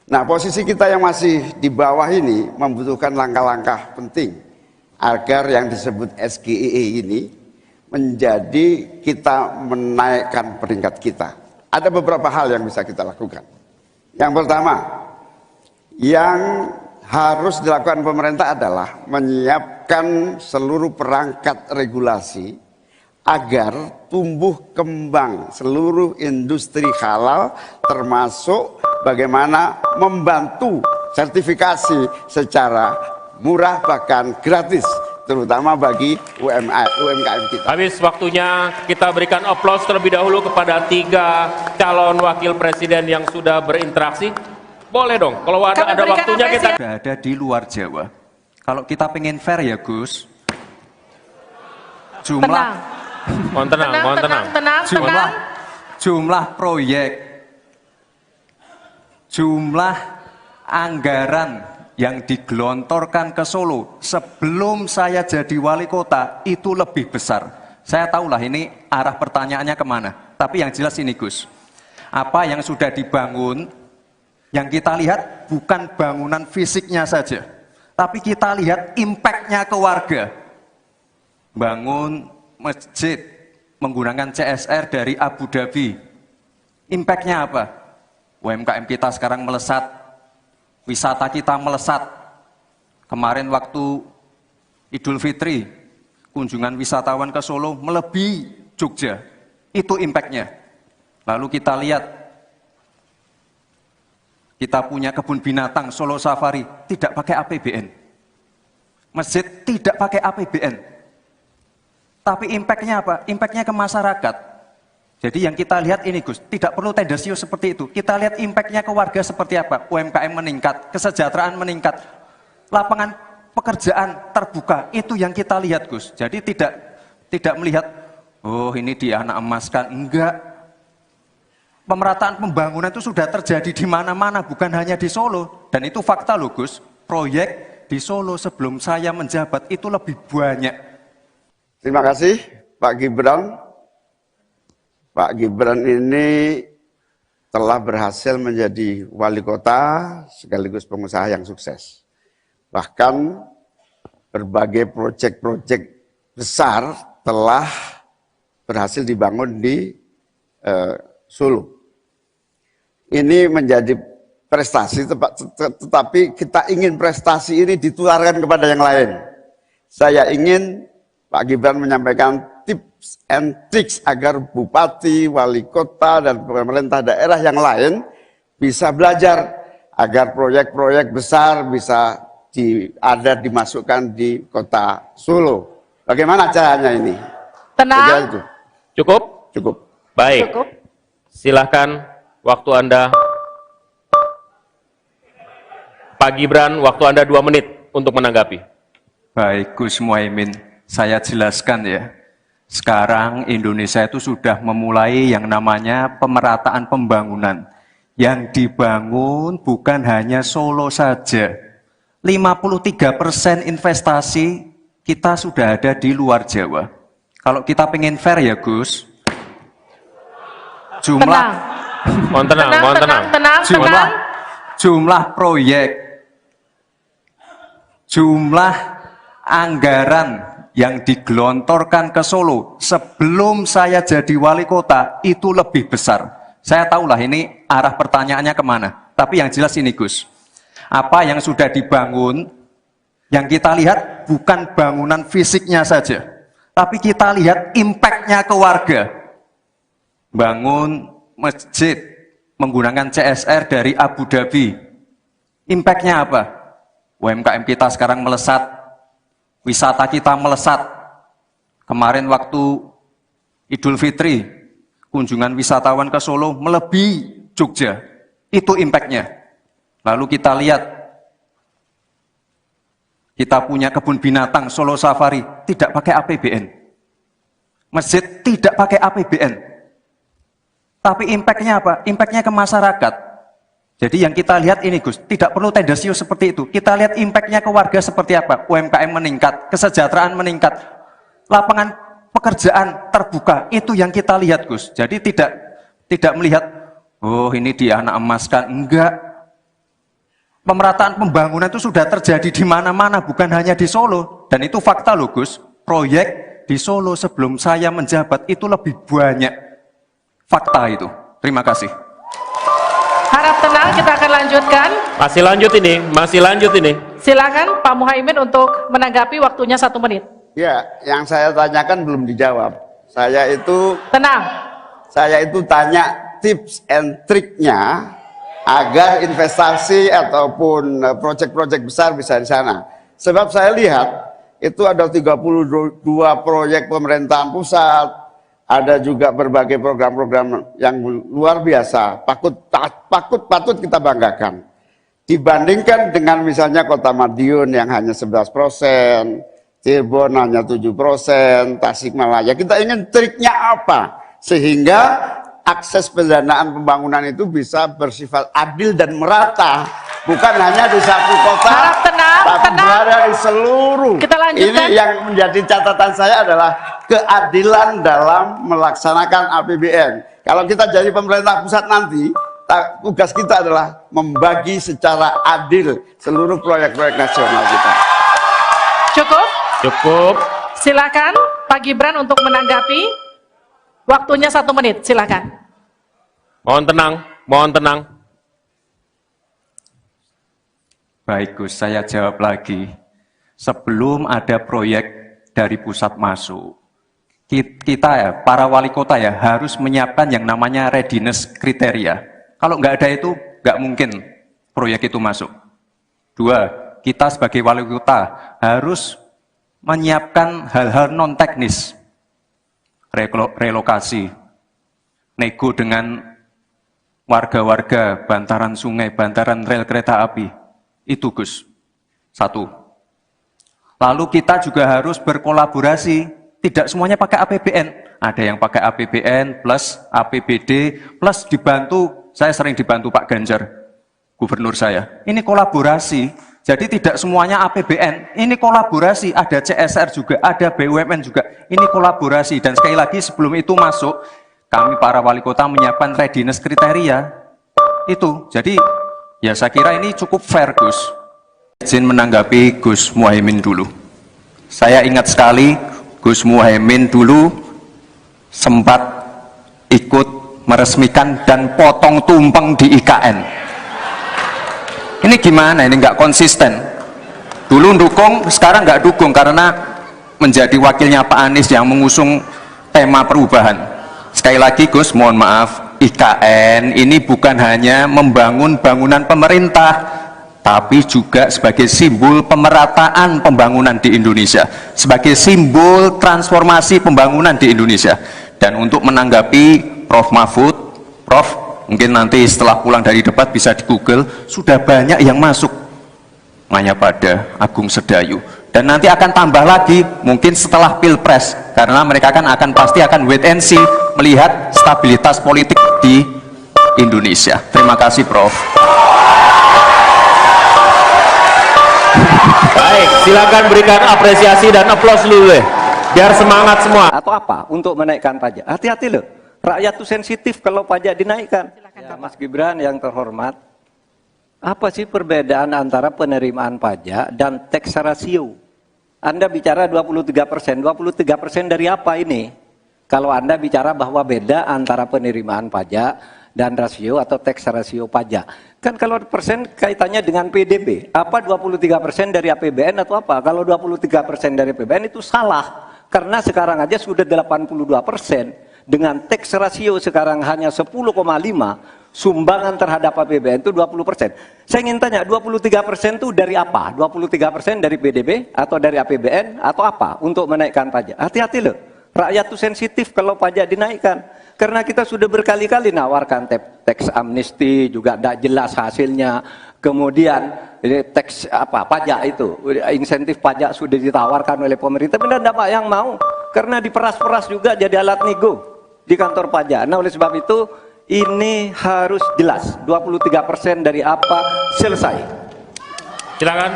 Nah, posisi kita yang masih di bawah ini membutuhkan langkah-langkah penting agar yang disebut SGIE ini menjadi kita menaikkan peringkat kita. Ada beberapa hal yang bisa kita lakukan. Yang pertama, yang harus dilakukan pemerintah adalah menyiapkan seluruh perangkat regulasi agar tumbuh kembang seluruh industri halal, termasuk bagaimana membantu sertifikasi secara murah bahkan gratis, terutama bagi UMKM kita. Habis waktunya, kita berikan aplaus terlebih dahulu kepada 3 calon wakil presiden yang sudah berinteraksi. Boleh dong, kalau ada waktunya kita... Sudah ada di luar Jawa. Kalau kita pengen fair ya Gus, jumlah Mohon tenang. jumlah proyek, jumlah anggaran yang digelontorkan ke Solo sebelum saya jadi wali kota itu lebih besar. Saya tahulah ini arah pertanyaannya kemana. Tapi yang jelas ini Gus, apa yang sudah dibangun, yang kita lihat bukan bangunan fisiknya saja, tapi kita lihat impact-nya ke warga. Bangun masjid menggunakan CSR dari Abu Dhabi. Impact-nya apa? UMKM kita sekarang melesat, wisata kita melesat. Kemarin waktu Idul Fitri, kunjungan wisatawan ke Solo melebihi Jogja. Itu impact-nya. Lalu kita lihat, kita punya kebun binatang Solo Safari, tidak pakai APBN. Masjid tidak pakai APBN. Tapi impact-nya apa? Impact-nya ke masyarakat. Jadi yang kita lihat ini Gus, tidak perlu tendensius seperti itu. Kita lihat impact-nya ke warga seperti apa. UMKM meningkat, kesejahteraan meningkat, lapangan pekerjaan terbuka. Itu yang kita lihat Gus. Jadi tidak melihat, oh ini dianak emaskan. Enggak. Pemerataan pembangunan itu sudah terjadi di mana-mana, bukan hanya di Solo. Dan itu fakta loh Gus. Proyek di Solo sebelum saya menjabat itu lebih banyak. Terima kasih Pak Gibran. Pak Gibran ini telah berhasil menjadi wali kota sekaligus pengusaha yang sukses. Bahkan berbagai proyek-proyek besar telah berhasil dibangun di Solo. Ini menjadi prestasi, tetapi kita ingin prestasi ini ditularkan kepada yang lain. Saya ingin Pak Gibran menyampaikan tips and tricks agar bupati, wali kota, dan pemerintah daerah yang lain bisa belajar agar proyek-proyek besar bisa dimasukkan di kota Solo. Bagaimana caranya ini? Tenang. Cukup? Cukup. Baik. Cukup. Silahkan waktu Anda. Pak Gibran, waktu Anda 2 menit untuk menanggapi. Baik Gus Muhaimin, saya jelaskan ya. Sekarang Indonesia itu sudah memulai yang namanya pemerataan pembangunan. Yang dibangun bukan hanya Solo saja. 53% investasi kita sudah ada di luar Jawa. Kalau kita pengen fair ya Gus, jumlah proyek, jumlah anggaran yang digelontorkan ke Solo sebelum saya jadi wali kota itu lebih besar. Saya tahulah ini arah pertanyaannya kemana. Tapi yang jelas ini Gus, apa yang sudah dibangun, yang kita lihat bukan bangunan fisiknya saja, tapi kita lihat impact-nya ke warga. Bangun masjid menggunakan CSR dari Abu Dhabi. Impact-nya apa? UMKM kita sekarang melesat, wisata kita melesat. Kemarin waktu Idul Fitri, kunjungan wisatawan ke Solo melebihi Jogja. Itu impact-nya. Lalu kita lihat, kita punya kebun binatang Solo Safari, tidak pakai APBN. Masjid tidak pakai APBN. Tapi impact-nya apa? Impact-nya ke masyarakat. Jadi yang kita lihat ini Gus, tidak perlu tendensius seperti itu. Kita lihat impact-nya ke warga seperti apa. UMKM meningkat, kesejahteraan meningkat, lapangan pekerjaan terbuka. Itu yang kita lihat Gus. Jadi tidak melihat, oh ini dianak emaskan. Enggak. Pemerataan pembangunan itu sudah terjadi di mana-mana, bukan hanya di Solo. Dan itu fakta loh Gus. Proyek di Solo sebelum saya menjabat itu lebih banyak. Fakta itu. Terima kasih. Harap tenang, kita akan lanjutkan. Masih lanjut ini. Silakan Pak Muhaimin untuk menanggapi, waktunya 1 menit. Ya, yang saya tanyakan belum dijawab. Tenang. Saya itu tanya tips and triknya agar investasi ataupun proyek-proyek besar bisa di sana. Sebab saya lihat itu ada 32 proyek pemerintahan pusat, ada juga berbagai program-program yang luar biasa, patut kita banggakan. Dibandingkan dengan misalnya Kota Madiun yang hanya 11%, Cirebon hanya 7%, Tasikmalaya. Kita ingin triknya apa? Sehingga akses pendanaan pembangunan itu bisa bersifat adil dan merata. Bukan hanya di satu kota, Harap tenang, tapi berada di seluruh. Kita lanjutkan. Ini yang menjadi catatan saya adalah keadilan dalam melaksanakan APBN. Kalau kita jadi pemerintah pusat nanti, tugas kita adalah membagi secara adil seluruh proyek-proyek nasional kita. Cukup. Silakan Pak Gibran untuk menanggapi. Waktunya 1 menit, silakan. Mohon tenang. Baik Gus, saya jawab lagi. Sebelum ada proyek dari pusat masuk, kita ya, para wali kota ya, harus menyiapkan yang namanya readiness kriteria. Kalau nggak ada itu, nggak mungkin proyek itu masuk. 2, kita sebagai wali kota harus menyiapkan hal-hal non-teknis. Relokasi, nego dengan warga-warga, bantaran sungai, bantaran rel kereta api. Itu Gus, 1. Lalu kita juga harus berkolaborasi, tidak semuanya pakai APBN. Ada yang pakai APBN plus APBD plus dibantu, saya sering dibantu Pak Ganjar, gubernur saya. Ini kolaborasi. Jadi tidak semuanya APBN, ini kolaborasi, ada CSR juga, ada BUMN juga, ini kolaborasi. Dan sekali lagi sebelum itu masuk, kami para wali kota menyiapkan readiness kriteria, itu. Jadi ya saya kira ini cukup fair Gus. Izin menanggapi Gus Muhaimin dulu. Saya ingat sekali Gus Muhaimin dulu sempat ikut meresmikan dan potong tumpeng di IKN. Ini gimana? Ini nggak konsisten. Dulu dukung, sekarang nggak dukung karena menjadi wakilnya Pak Anies yang mengusung tema perubahan. Sekali lagi Gus, mohon maaf, IKN ini bukan hanya membangun bangunan pemerintah, tapi juga sebagai simbol pemerataan pembangunan di Indonesia, sebagai simbol transformasi pembangunan di Indonesia. Dan untuk menanggapi Prof. Mahfud, Prof, mungkin nanti setelah pulang dari debat bisa di Google, sudah banyak yang masuk Mayapada, Agung Sedayu, dan nanti akan tambah lagi mungkin setelah Pilpres, karena mereka akan pasti akan wait and see melihat stabilitas politik di Indonesia. Terima kasih Prof. Baik, silakan berikan apresiasi dan aplaus dulu deh, biar semangat semua. Atau apa? Untuk menaikkan pajak. Hati-hati loh. Rakyat itu sensitif kalau pajak dinaikkan. Ya, Mas Gibran yang terhormat, apa sih perbedaan antara penerimaan pajak dan tax ratio? Anda bicara 23%, 23% dari apa ini? Kalau Anda bicara bahwa beda antara penerimaan pajak dan rasio atau tax ratio pajak. Kan kalau persen kaitannya dengan PDB, apa 23% dari APBN atau apa? Kalau 23% dari APBN itu salah, karena sekarang aja sudah 82%. Dengan tax ratio sekarang hanya 10,5, sumbangan terhadap APBN itu 20%. Saya ingin tanya, 23% itu dari apa? 23% dari PDB atau dari APBN atau apa untuk menaikkan pajak? Hati-hati loh, rakyat itu sensitif kalau pajak dinaikkan. Karena kita sudah berkali-kali nawarkan tax amnesty, juga tidak jelas hasilnya. Kemudian tax pajak itu, insentif pajak sudah ditawarkan oleh pemerintah, benar tidak Pak yang mau? Karena diperas-peras juga jadi alat nego di kantor pajak. Nah oleh sebab itu ini harus jelas 23% dari apa selesai. Silakan.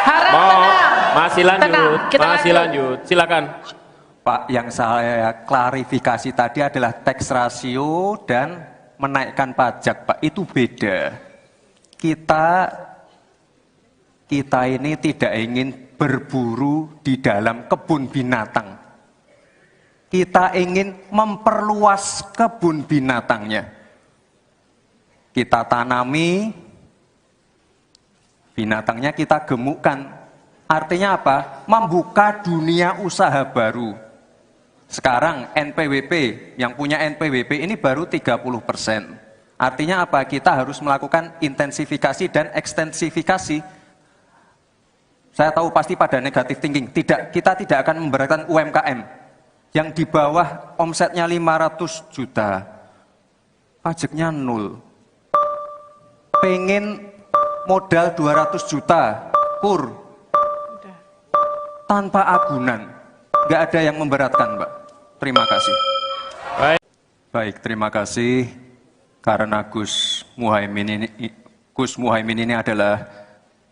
Harap tenang. Masih lanjut. Tenang, kita lanjut. Silakan. Pak, yang saya klarifikasi tadi adalah tax ratio dan menaikkan pajak, Pak. Itu beda. Kita ini tidak ingin berburu di dalam kebun binatang. Kita ingin memperluas kebun binatangnya. kita tanami, binatangnya kita gemukkan. Artinya apa? Membuka dunia usaha baru. Sekarang NPWP, yang punya NPWP ini baru 30%. Artinya apa? Kita harus melakukan intensifikasi dan ekstensifikasi. Saya tahu pasti pada negatif thinking. Tidak, kita tidak akan memberatkan UMKM yang di bawah omsetnya 500 juta. Pajaknya 0. Pengen modal 200 juta, pur. Tanpa agunan. Nggak ada yang memberatkan, Mbak. Terima kasih. Baik, terima kasih. Karena Gus Muhaimin ini adalah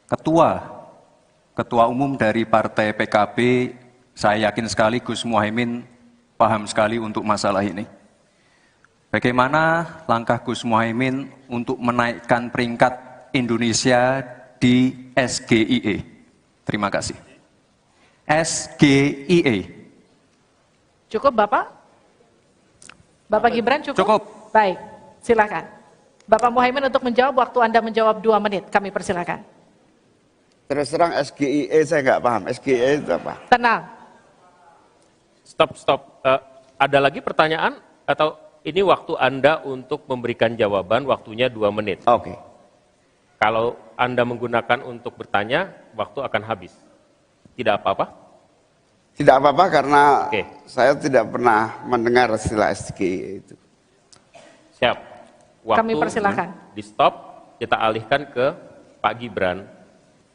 ketua umum dari Partai PKB, saya yakin sekali Gus Muhaimin paham sekali untuk masalah ini. Bagaimana langkah Gus Muhaimin untuk menaikkan peringkat Indonesia di SGIE? Terima kasih. SGIE. Cukup Bapak? Bapak Gibran cukup? Cukup. Baik, silakan. Bapak Muhaimin untuk menjawab, waktu Anda menjawab 2 menit, kami persilakan. Terus terang SGIE saya nggak paham. SGIE itu apa? Tenang. Stop. Ada lagi pertanyaan atau ini waktu Anda untuk memberikan jawaban, waktunya 2 menit. Oke. Kalau Anda menggunakan untuk bertanya, waktu akan habis. Tidak apa-apa? Tidak apa-apa karena Oke. saya tidak pernah mendengar istilah SGIE itu. Siap. Waktu Kami persilakan. di stop, kita alihkan ke Pak Gibran.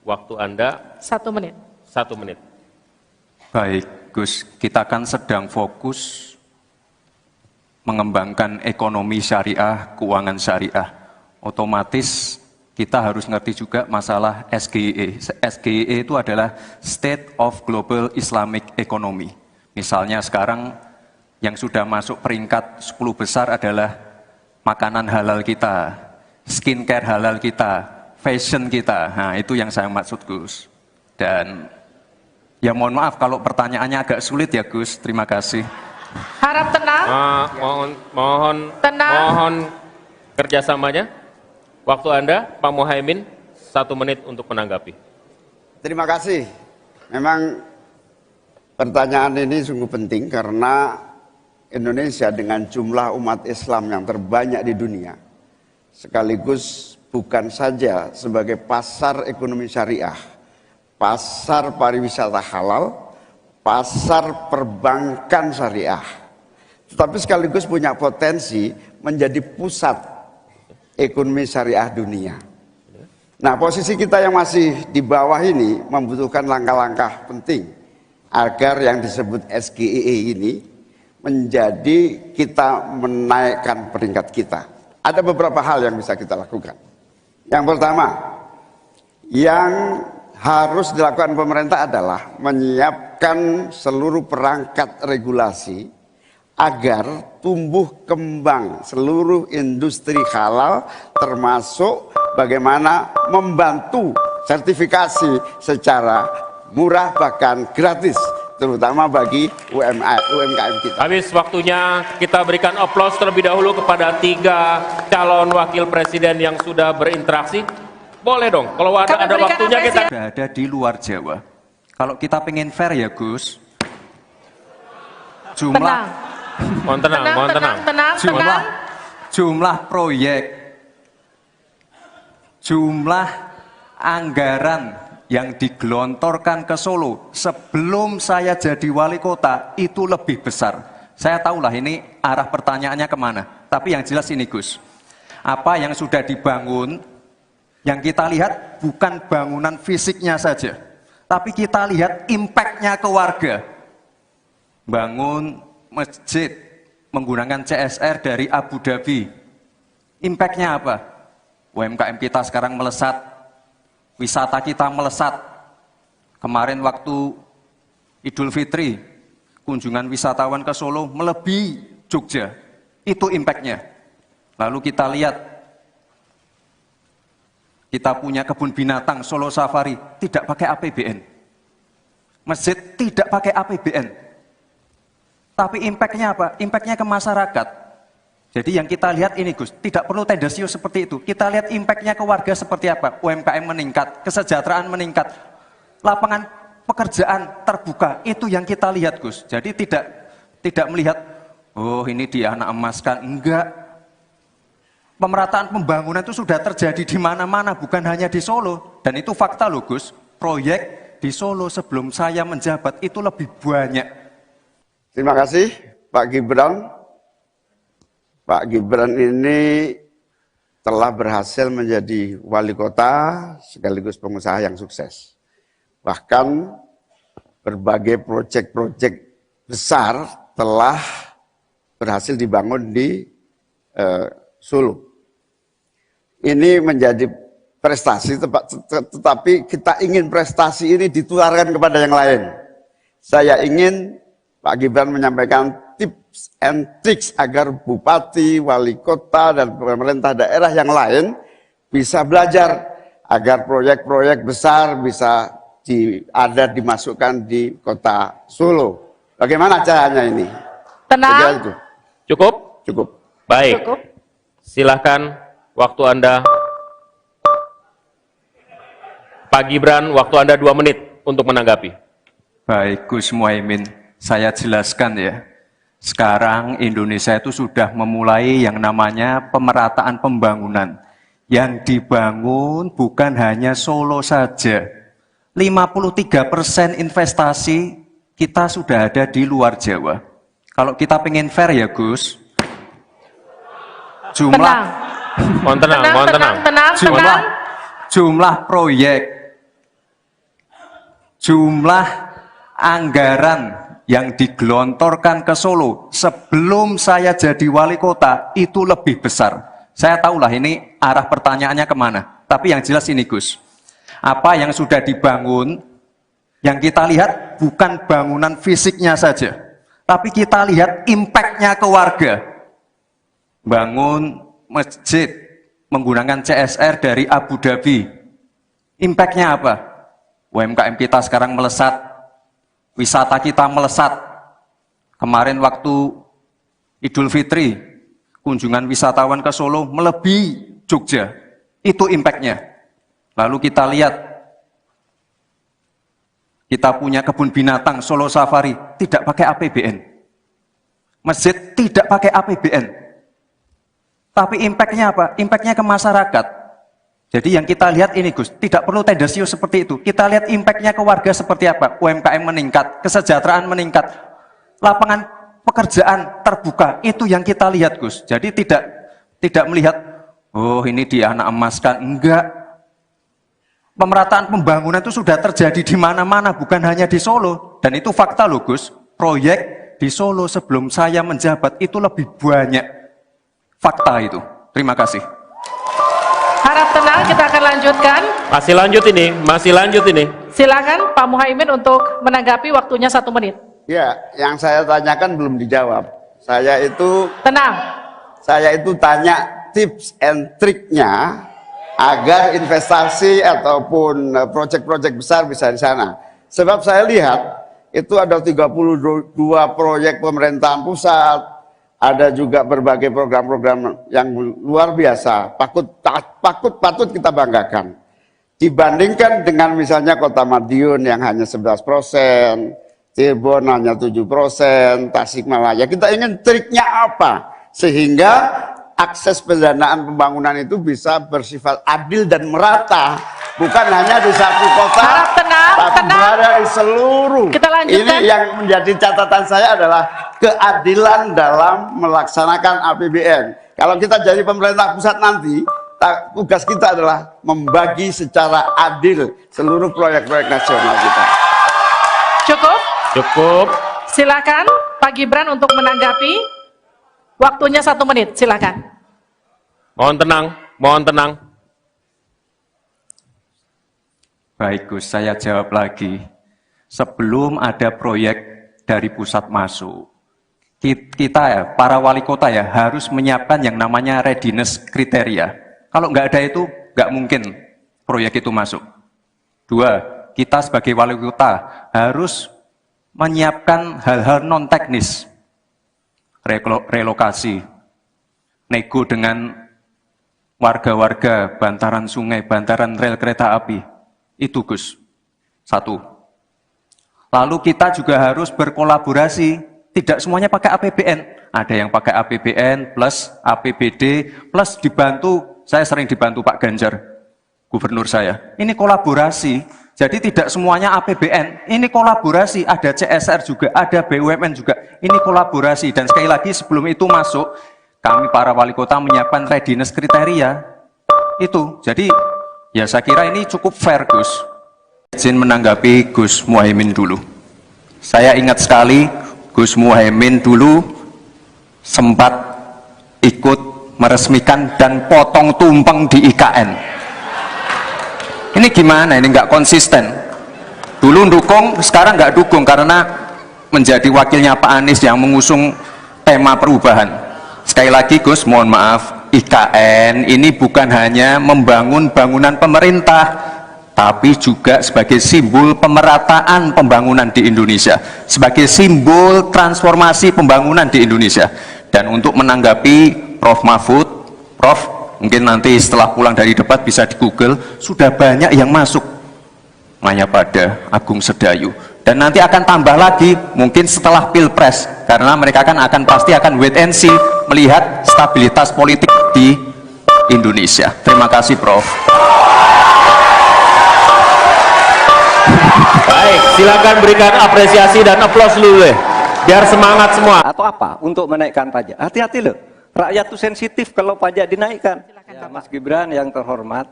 Waktu Anda 1 menit. 1 menit. Baik, Gus, kita kan sedang fokus mengembangkan ekonomi syariah, keuangan syariah. Otomatis kita harus ngerti juga masalah SGIE. SGIE itu adalah State of Global Islamic Economy. Misalnya sekarang yang sudah masuk peringkat 10 besar adalah makanan halal kita, skincare halal kita, fashion kita. Nah, itu yang saya maksud, Gus. Dan ya mohon maaf kalau pertanyaannya agak sulit ya, Gus. Terima kasih. Harap tenang. Mohon kerjasamanya. Waktu Anda, Pak Muhaimin, 1 menit untuk menanggapi. Terima kasih. Memang pertanyaan ini sungguh penting karena Indonesia dengan jumlah umat Islam yang terbanyak di dunia, sekaligus bukan saja sebagai pasar ekonomi syariah, pasar pariwisata halal, pasar perbankan syariah, tetapi sekaligus punya potensi menjadi pusat ekonomi syariah dunia. Nah, posisi kita yang masih di bawah ini membutuhkan langkah-langkah penting agar yang disebut SGIE ini menjadi kita menaikkan peringkat kita. Ada beberapa hal yang bisa kita lakukan. Yang pertama, yang harus dilakukan pemerintah adalah menyiapkan seluruh perangkat regulasi agar tumbuh kembang seluruh industri halal, termasuk bagaimana membantu sertifikasi secara murah bahkan gratis, terutama bagi UMKM kita. Habis waktunya, kita berikan aplaus terlebih dahulu kepada 3 calon wakil presiden yang sudah berinteraksi. Boleh dong, kalau ada waktunya kita... Sudah ada di luar Jawa. Kalau kita pengen fair ya, Gus, Tenang. Mohon tenang. Jumlah proyek, jumlah anggaran yang digelontorkan ke Solo sebelum saya jadi wali kota itu lebih besar. Saya tahulah ini arah pertanyaannya kemana. Tapi yang jelas ini, Gus, apa yang sudah dibangun, yang kita lihat bukan bangunan fisiknya saja, tapi kita lihat impact-nya ke warga. Bangun masjid menggunakan CSR dari Abu Dhabi. Impact-nya apa? UMKM kita sekarang melesat, wisata kita melesat. Kemarin waktu Idul Fitri, kunjungan wisatawan ke Solo melebihi Jogja. Itu impact-nya. Lalu kita lihat, kita punya kebun binatang Solo Safari, tidak pakai APBN. Masjid tidak pakai APBN. Tapi impact-nya apa? Impact-nya ke masyarakat. Jadi yang kita lihat ini Gus, tidak perlu tendensius seperti itu. Kita lihat impact-nya ke warga seperti apa. UMKM meningkat, kesejahteraan meningkat, lapangan pekerjaan terbuka. Itu yang kita lihat Gus. Jadi tidak melihat, oh ini dia anak emaskan. Enggak. Pemerataan pembangunan itu sudah terjadi di mana-mana, bukan hanya di Solo. Dan itu fakta loh Gus. Proyek di Solo sebelum saya menjabat itu lebih banyak. Terima kasih Pak Gibran. Pak Gibran ini telah berhasil menjadi wali kota sekaligus pengusaha yang sukses. Bahkan berbagai proyek-proyek besar telah berhasil dibangun di Solo. Ini menjadi prestasi, tetapi kita ingin prestasi ini ditularkan kepada yang lain. Saya ingin Pak Gibran menyampaikan tips and tricks agar bupati, wali kota, dan pemerintah daerah yang lain bisa belajar agar proyek-proyek besar bisa dimasukkan di kota Solo. Bagaimana caranya ini? Tenang. Cukup? Cukup. Baik. Cukup. Silahkan waktu Anda. Pak Gibran, waktu Anda 2 menit untuk menanggapi. Baik Gus Muhaimin, saya jelaskan ya. Sekarang Indonesia itu sudah memulai yang namanya pemerataan pembangunan. Yang dibangun bukan hanya Solo saja. 53% investasi kita sudah ada di luar Jawa. Kalau kita pengen fair ya Gus, Mohon tenang. jumlah proyek, jumlah anggaran yang digelontorkan ke Solo sebelum saya jadi wali kota itu lebih besar. Saya tahulah ini arah pertanyaannya kemana. Tapi yang jelas ini Gus, apa yang sudah dibangun, yang kita lihat bukan bangunan fisiknya saja, tapi kita lihat impact-nya ke warga. Bangun masjid menggunakan CSR dari Abu Dhabi. Impact-nya apa? UMKM kita sekarang melesat, wisata kita melesat. Kemarin waktu Idul Fitri, kunjungan wisatawan ke Solo melebihi Jogja. Itu impact-nya. Lalu kita lihat, kita punya kebun binatang Solo Safari, tidak pakai APBN. Masjid tidak pakai APBN. Tapi impact-nya apa? Impact-nya ke masyarakat. Jadi yang kita lihat ini Gus, tidak perlu tendensius seperti itu. Kita lihat impact-nya ke warga seperti apa. UMKM meningkat, kesejahteraan meningkat, lapangan pekerjaan terbuka. Itu yang kita lihat Gus. Jadi tidak melihat, oh ini dia anak emaskan. Enggak. Pemerataan pembangunan itu sudah terjadi di mana-mana, bukan hanya di Solo. Dan itu fakta loh Gus. Proyek di Solo sebelum saya menjabat itu lebih banyak. Fakta itu. Terima kasih. Harap tenang, kita akan lanjutkan. Masih lanjut ini. Silakan Pak Muhaimin untuk menanggapi, waktunya 1 menit. Ya, yang saya tanyakan belum dijawab. Tenang. Saya itu tanya tips and triknya agar investasi ataupun proyek-proyek besar bisa di sana. Sebab saya lihat itu ada 32 proyek pemerintahan pusat, ada juga berbagai program-program yang luar biasa, patut kita banggakan. Dibandingkan dengan misalnya Kota Madiun yang hanya 11%, Cirebon hanya 7%, Tasikmalaya. Kita ingin triknya apa? Sehingga akses pendanaan pembangunan itu bisa bersifat adil dan merata. Bukan hanya di satu kota, Harap tenang, tapi berada di seluruh. Kita lanjutkan. Ini yang menjadi catatan saya adalah keadilan dalam melaksanakan APBN. Kalau kita jadi pemerintah pusat nanti, tugas kita adalah membagi secara adil seluruh proyek-proyek nasional kita. Cukup. Silakan Pak Gibran untuk menanggapi. Waktunya 1 menit, silakan. Mohon tenang. Baik Gus, saya jawab lagi. Sebelum ada proyek dari pusat masuk, kita ya, para wali kota ya, harus menyiapkan yang namanya readiness kriteria. Kalau nggak ada itu, nggak mungkin proyek itu masuk. 2, kita sebagai wali kota harus menyiapkan hal-hal non-teknis. Relokasi, nego dengan warga-warga bantaran sungai, bantaran rel kereta api. Itu Gus. Satu. Lalu kita juga harus berkolaborasi. Tidak semuanya pakai APBN. Ada yang pakai APBN plus APBD plus dibantu. Saya sering dibantu Pak Ganjar, gubernur saya. Ini kolaborasi. Jadi tidak semuanya APBN. Ini kolaborasi. Ada CSR juga, ada BUMN juga. Ini kolaborasi. Dan sekali lagi sebelum itu masuk, kami para wali kota menyiapkan readiness kriteria. Itu. Jadi ya saya kira ini cukup fair Gus. Izin menanggapi Gus Muhaimin dulu. Saya ingat sekali Gus Muhaimin dulu sempat ikut meresmikan dan potong tumpeng di IKN. Ini gimana? Ini nggak konsisten. Dulu dukung, sekarang nggak dukung karena menjadi wakilnya Pak Anies yang mengusung tema perubahan. Sekali lagi Gus, mohon maaf, IKN ini bukan hanya membangun bangunan pemerintah, tapi juga sebagai simbol pemerataan pembangunan di Indonesia, sebagai simbol transformasi pembangunan di Indonesia. Dan untuk menanggapi Prof. Mahfud, Prof, mungkin nanti setelah pulang dari debat bisa di Google, sudah banyak yang masuk Mayapada, Agung Sedayu. Dan nanti akan tambah lagi, mungkin setelah Pilpres, karena mereka akan pasti akan wait and see, melihat stabilitas politik di Indonesia. Terima kasih Prof. Baik, silakan berikan apresiasi dan aplaus dulu deh, biar semangat semua. Atau apa untuk menaikkan pajak? Hati-hati loh, rakyat itu sensitif kalau pajak dinaikkan. Ya, Mas Gibran yang terhormat,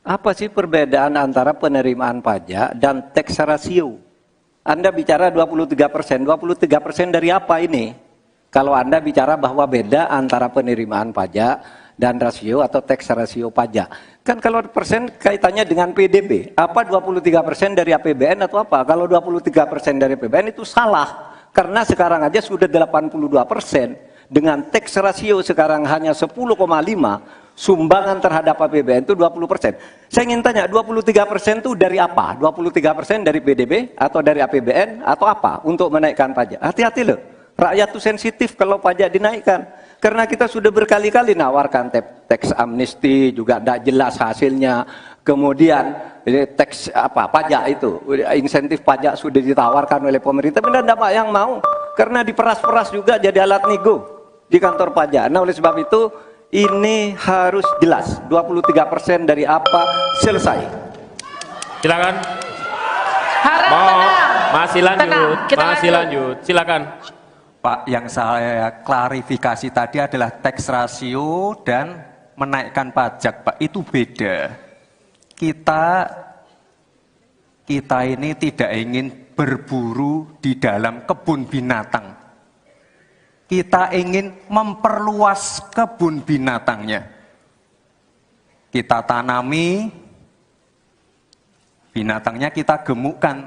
apa sih perbedaan antara penerimaan pajak dan tax ratio? Anda bicara 23%, 23% dari apa ini? Kalau Anda bicara bahwa beda antara penerimaan pajak dan rasio atau tax ratio pajak. Kan kalau persen kaitannya dengan PDB, apa 23% dari APBN atau apa? Kalau 23% dari APBN itu salah, karena sekarang aja sudah 82%, dengan tax ratio sekarang hanya 10,5, sumbangan terhadap APBN itu 20%. Saya ingin tanya, 23% itu dari apa? 23% dari PDB atau dari APBN atau apa untuk menaikkan pajak? Hati-hati loh, rakyat itu sensitif kalau pajak dinaikkan. Karena kita sudah berkali-kali nawarkan teks amnesti juga tidak jelas hasilnya. Kemudian teks pajak itu, insentif pajak sudah ditawarkan oleh pemerintah, tapi tidak ada yang mau. Karena diperas-peras juga jadi alat nego di kantor pajak. Nah oleh sebab itu ini harus jelas. 23% dari apa selesai. Silakan. Harap tenang. Masih lanjut. Tenang, kita Masih lanjut. Silakan. Pak, yang saya klarifikasi tadi adalah tax ratio dan menaikkan pajak, Pak. Itu beda. Kita ini tidak ingin berburu di dalam kebun binatang. Kita ingin memperluas kebun binatangnya. Kita tanami, binatangnya kita gemukkan.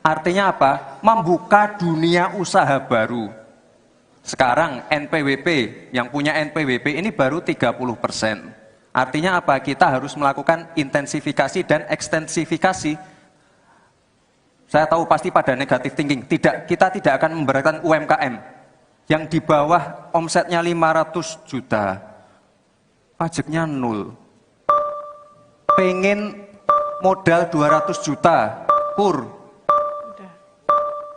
Artinya apa? Membuka dunia usaha baru. Sekarang NPWP, yang punya NPWP ini baru 30%. Artinya apa? Kita harus melakukan intensifikasi dan ekstensifikasi. Saya tahu pasti pada negatif thinking, kita tidak akan memberatkan UMKM yang di bawah omsetnya 500 juta, pajaknya 0. Pengen modal 200 juta, kur,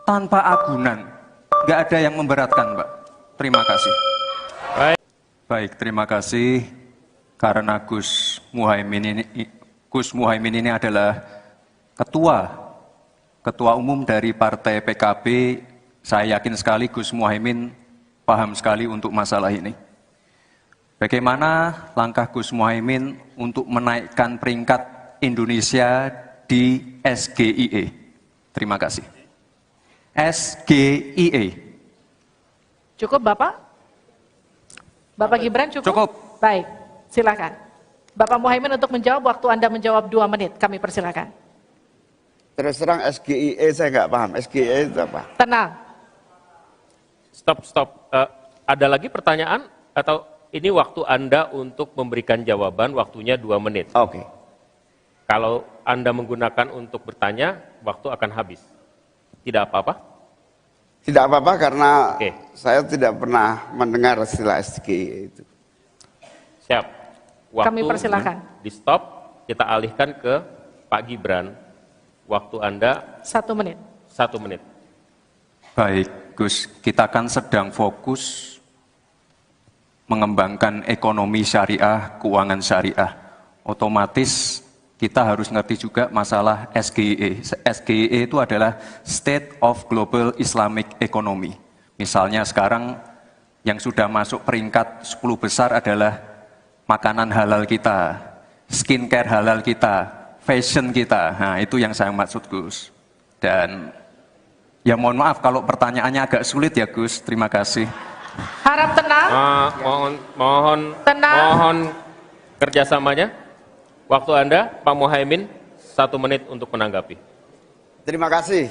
tanpa agunan. Nggak ada yang memberatkan, Mbak. Terima kasih. Baik, terima kasih. Karena Gus Muhaimin ini adalah ketua umum dari Partai PKB. Saya yakin sekali Gus Muhaimin paham sekali untuk masalah ini. Bagaimana langkah Gus Muhaimin untuk menaikkan peringkat Indonesia di SGIE? Terima kasih. SGIE. Cukup Bapak? Bapak Gibran cukup? Cukup. Baik, silakan. Bapak Muhaimin untuk menjawab, waktu Anda menjawab 2 menit, kami persilakan. Terus terang SGIE saya nggak paham. SGIE itu apa? Tenang. Stop. Ada lagi pertanyaan? Atau ini waktu Anda untuk memberikan jawaban, waktunya 2 menit. Oke. Kalau Anda menggunakan untuk bertanya, waktu akan habis. Tidak apa-apa? Tidak apa-apa karena Oke. saya tidak pernah mendengar istilah SGE itu. Siap. Kami persilakan. Di stop, kita alihkan ke Pak Gibran. Waktu Anda 1 menit. 1 menit. Baik, Gus, kita kan sedang fokus mengembangkan ekonomi syariah, keuangan syariah. Otomatis kita harus ngerti juga masalah SGE. SGE itu adalah State of Global Islamic Economy. Misalnya sekarang yang sudah masuk peringkat 10 besar adalah makanan halal kita, skincare halal kita, fashion kita. Nah, itu yang saya maksud, Gus. Dan ya mohon maaf kalau pertanyaannya agak sulit ya, Gus. Terima kasih. Harap tenang. Mohon kerjasamanya. Waktu Anda, Pak Muhaimin, 1 menit untuk menanggapi. Terima kasih.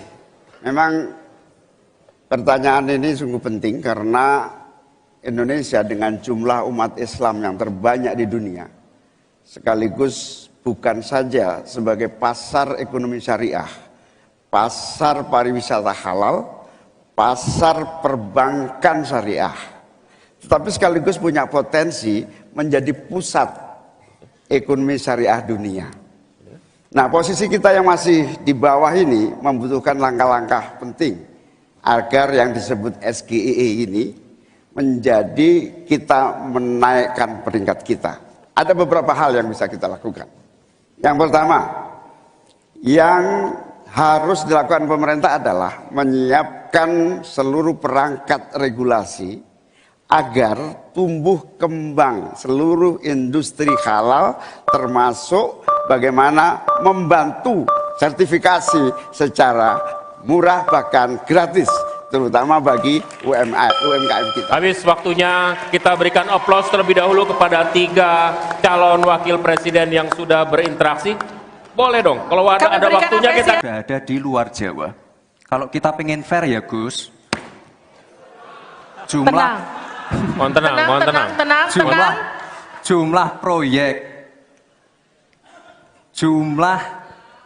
Memang pertanyaan ini sungguh penting karena Indonesia dengan jumlah umat Islam yang terbanyak di dunia, sekaligus bukan saja sebagai pasar ekonomi syariah, pasar pariwisata halal, pasar perbankan syariah, tetapi sekaligus punya potensi menjadi pusat ekonomi syariah dunia. Nah, posisi kita yang masih di bawah ini membutuhkan langkah-langkah penting agar yang disebut SGE ini menjadi kita menaikkan peringkat kita. Ada beberapa hal yang bisa kita lakukan. Yang pertama, yang harus dilakukan pemerintah adalah menyiapkan seluruh perangkat regulasi agar tumbuh kembang seluruh industri halal, termasuk bagaimana membantu sertifikasi secara murah bahkan gratis, terutama bagi UMKM kita. Habis waktunya, kita berikan aplaus terlebih dahulu kepada 3 calon wakil presiden yang sudah berinteraksi. Boleh dong, kalau ada waktunya kita... Berada di luar Jawa. Kalau kita pengen fair ya, Gus, Tenang. Mohon tenang. jumlah proyek, jumlah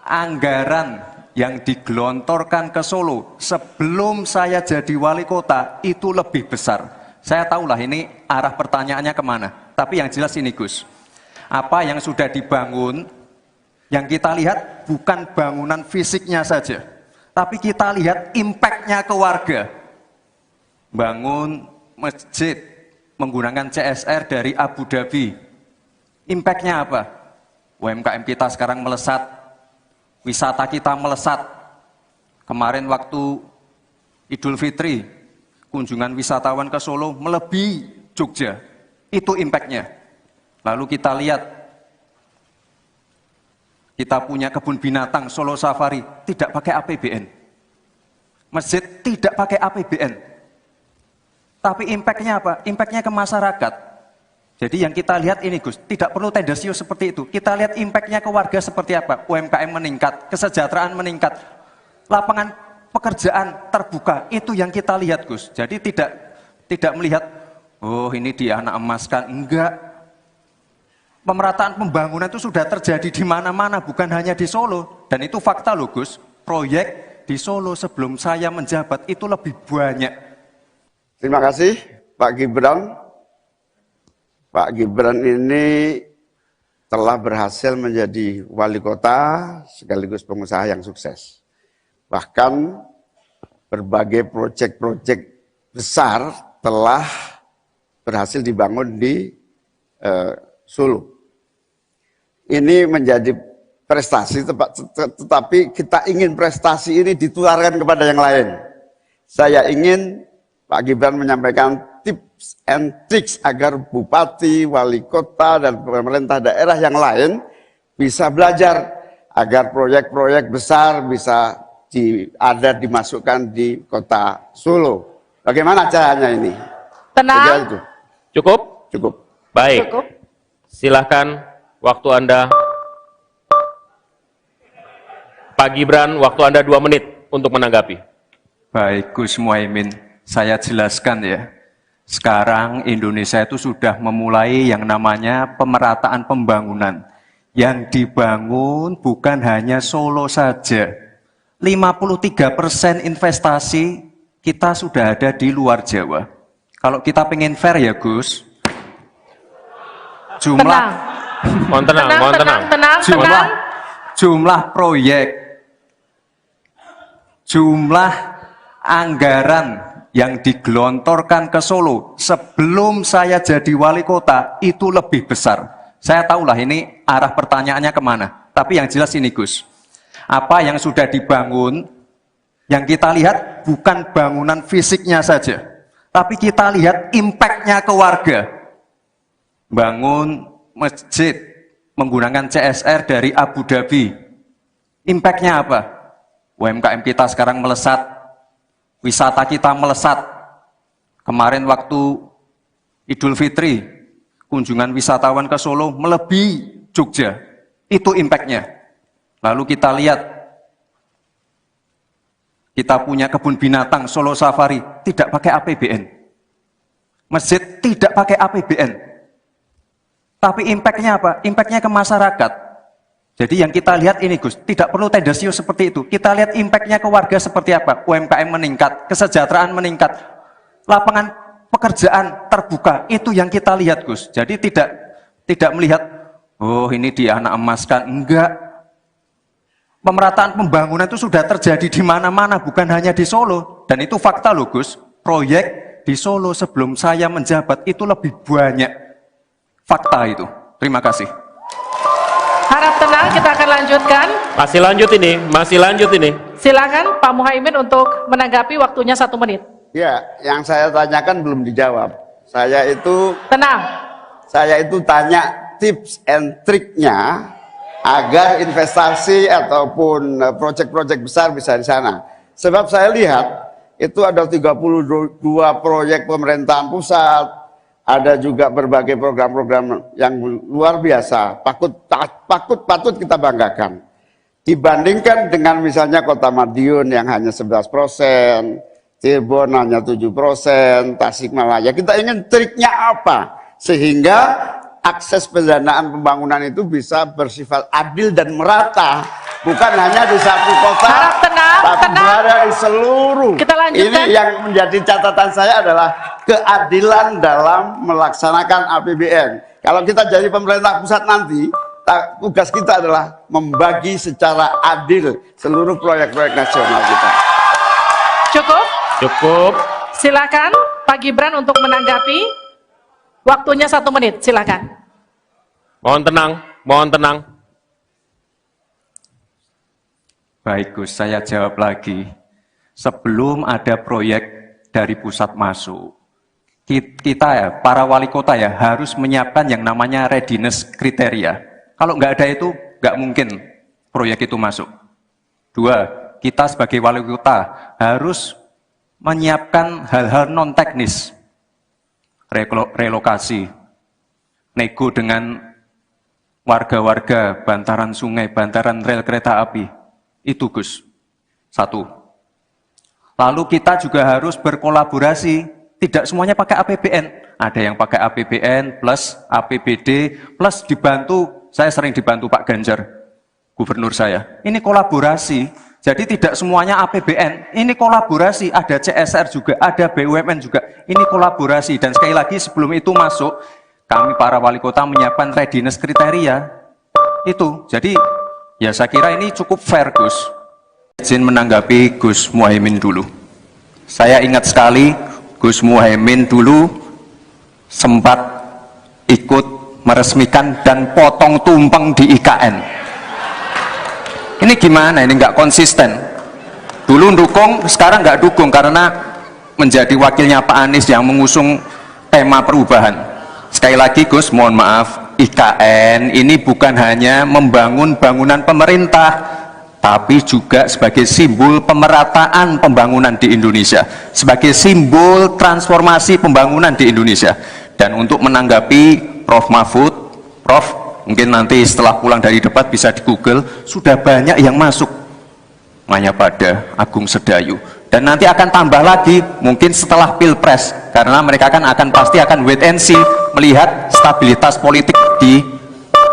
anggaran yang digelontorkan ke Solo sebelum saya jadi wali kota itu lebih besar. Saya tahulah ini arah pertanyaannya kemana. Tapi yang jelas ini, Gus, apa yang sudah dibangun, yang kita lihat bukan bangunan fisiknya saja, tapi kita lihat impact-nya ke warga. Bangun masjid menggunakan CSR dari Abu Dhabi. Impact-nya apa? UMKM kita sekarang melesat, wisata kita melesat. Kemarin waktu Idul Fitri, kunjungan wisatawan ke Solo melebihi Jogja. Itu impact-nya. Lalu kita lihat, kita punya kebun binatang Solo Safari, tidak pakai APBN. Masjid tidak pakai APBN. Tapi impact-nya apa? Impact-nya ke masyarakat. Jadi yang kita lihat ini, Gus, tidak perlu tendensius seperti itu. Kita lihat impact-nya ke warga seperti apa. UMKM meningkat, kesejahteraan meningkat, lapangan pekerjaan terbuka. Itu yang kita lihat, Gus. Jadi tidak melihat, oh ini dia anak emaskan. Enggak. Pemerataan pembangunan itu sudah terjadi di mana-mana, bukan hanya di Solo. Dan itu fakta loh, Gus. Proyek di Solo sebelum saya menjabat itu lebih banyak. Terima kasih Pak Gibran. Pak Gibran ini telah berhasil menjadi wali kota sekaligus pengusaha yang sukses. Bahkan berbagai proyek-proyek besar telah berhasil dibangun di Solo. Ini menjadi prestasi, tetapi kita ingin prestasi ini ditularkan kepada yang lain. Saya ingin Pak Gibran menyampaikan tips and tricks agar bupati, wali kota, dan pemerintah daerah yang lain bisa belajar agar proyek-proyek besar bisa dimasukkan di kota Solo. Bagaimana caranya ini? Tenang. Cukup? Cukup. Baik. Cukup. Silahkan waktu Anda. Pak Gibran, waktu Anda 2 menit untuk menanggapi. Baik, Gus Muhaimin, saya jelaskan ya. Sekarang Indonesia itu sudah memulai yang namanya pemerataan pembangunan. Yang dibangun bukan hanya Solo saja. 53% investasi kita sudah ada di luar Jawa. Kalau kita pengen fair ya Gus, jumlah Mohon tenang, mohon tenang. jumlah proyek, jumlah anggaran yang digelontorkan ke Solo sebelum saya jadi wali kota itu lebih besar. Saya tahulah ini arah pertanyaannya kemana. Tapi yang jelas ini Gus, apa yang sudah dibangun, yang kita lihat bukan bangunan fisiknya saja, tapi kita lihat impact-nya ke warga. Bangun masjid menggunakan CSR dari Abu Dhabi. Impact-nya apa? UMKM kita sekarang melesat, wisata kita melesat. Kemarin waktu Idul Fitri, kunjungan wisatawan ke Solo melebihi Jogja. Itu impact-nya. Lalu kita lihat, kita punya kebun binatang Solo Safari, tidak pakai APBN. Masjid tidak pakai APBN. Tapi impact-nya apa? Impact-nya ke masyarakat. Jadi yang kita lihat ini Gus, tidak perlu tendensius seperti itu. Kita lihat impact-nya ke warga seperti apa. UMKM meningkat, kesejahteraan meningkat, lapangan pekerjaan terbuka. Itu yang kita lihat Gus. Jadi tidak melihat, oh ini di anak emaskan. Enggak. Pemerataan pembangunan itu sudah terjadi di mana-mana, bukan hanya di Solo. Dan itu fakta loh Gus. Proyek di Solo sebelum saya menjabat itu lebih banyak. Fakta itu. Terima kasih. Harap tenang, kita akan lanjutkan. Masih lanjut ini. Silakan Pak Muhaimin untuk menanggapi, waktunya 1 menit. Ya, yang saya tanyakan belum dijawab. Saya itu tanya tips and triknya agar investasi ataupun proyek-proyek besar bisa di sana. Sebab saya lihat itu ada 32 proyek pemerintahan pusat, ada juga berbagai program-program yang luar biasa, patut kita banggakan. Dibandingkan dengan misalnya Kota Madiun yang hanya 11%, Cirebon hanya 7%, Tasikmalaya. Kita ingin triknya apa? Sehingga akses pendanaan pembangunan itu bisa bersifat adil dan merata, bukan hanya di satu kota, Harap tenang, tapi berada di seluruh. Kita lanjutkan. Ini yang menjadi catatan saya adalah keadilan dalam melaksanakan APBN. Kalau kita jadi pemerintah pusat nanti, tugas kita adalah membagi secara adil seluruh proyek-proyek nasional kita. Cukup. Silakan Pak Gibran untuk menanggapi. Waktunya 1 menit, silakan. Mohon tenang. Baik Gus, saya jawab lagi. Sebelum ada proyek dari pusat masuk, kita ya, para wali kota ya, harus menyiapkan yang namanya readiness kriteria. Kalau nggak ada itu, nggak mungkin proyek itu masuk. 2, kita sebagai wali kota harus menyiapkan hal-hal non-teknis. Relokasi, nego dengan warga-warga, bantaran sungai, bantaran rel kereta api. Itu Gus. 1. Lalu kita juga harus berkolaborasi. Tidak semuanya pakai APBN. Ada yang pakai APBN plus APBD plus dibantu. Saya sering dibantu Pak Ganjar, gubernur saya. Ini kolaborasi. Jadi tidak semuanya APBN, ini kolaborasi, ada CSR juga, ada BUMN juga, ini kolaborasi. Dan sekali lagi sebelum itu masuk, kami para wali kota menyiapkan readiness kriteria, itu. Jadi ya saya kira ini cukup fair Gus. Izin menanggapi Gus Muhaimin dulu. Saya ingat sekali Gus Muhaimin dulu sempat ikut meresmikan dan potong tumpeng di IKN. Ini gimana? Ini nggak konsisten. Dulu dukung, sekarang nggak dukung karena menjadi wakilnya Pak Anies yang mengusung tema perubahan. Sekali lagi Gus, mohon maaf, IKN ini bukan hanya membangun bangunan pemerintah, tapi juga sebagai simbol pemerataan pembangunan di Indonesia, sebagai simbol transformasi pembangunan di Indonesia. Dan untuk menanggapi Prof. Mahfud, Prof, mungkin nanti setelah pulang dari debat bisa di Google, sudah banyak yang masuk Mayapada, Agung Sedayu. Dan nanti akan tambah lagi mungkin setelah Pilpres, karena mereka akan pasti akan wait and see, melihat stabilitas politik di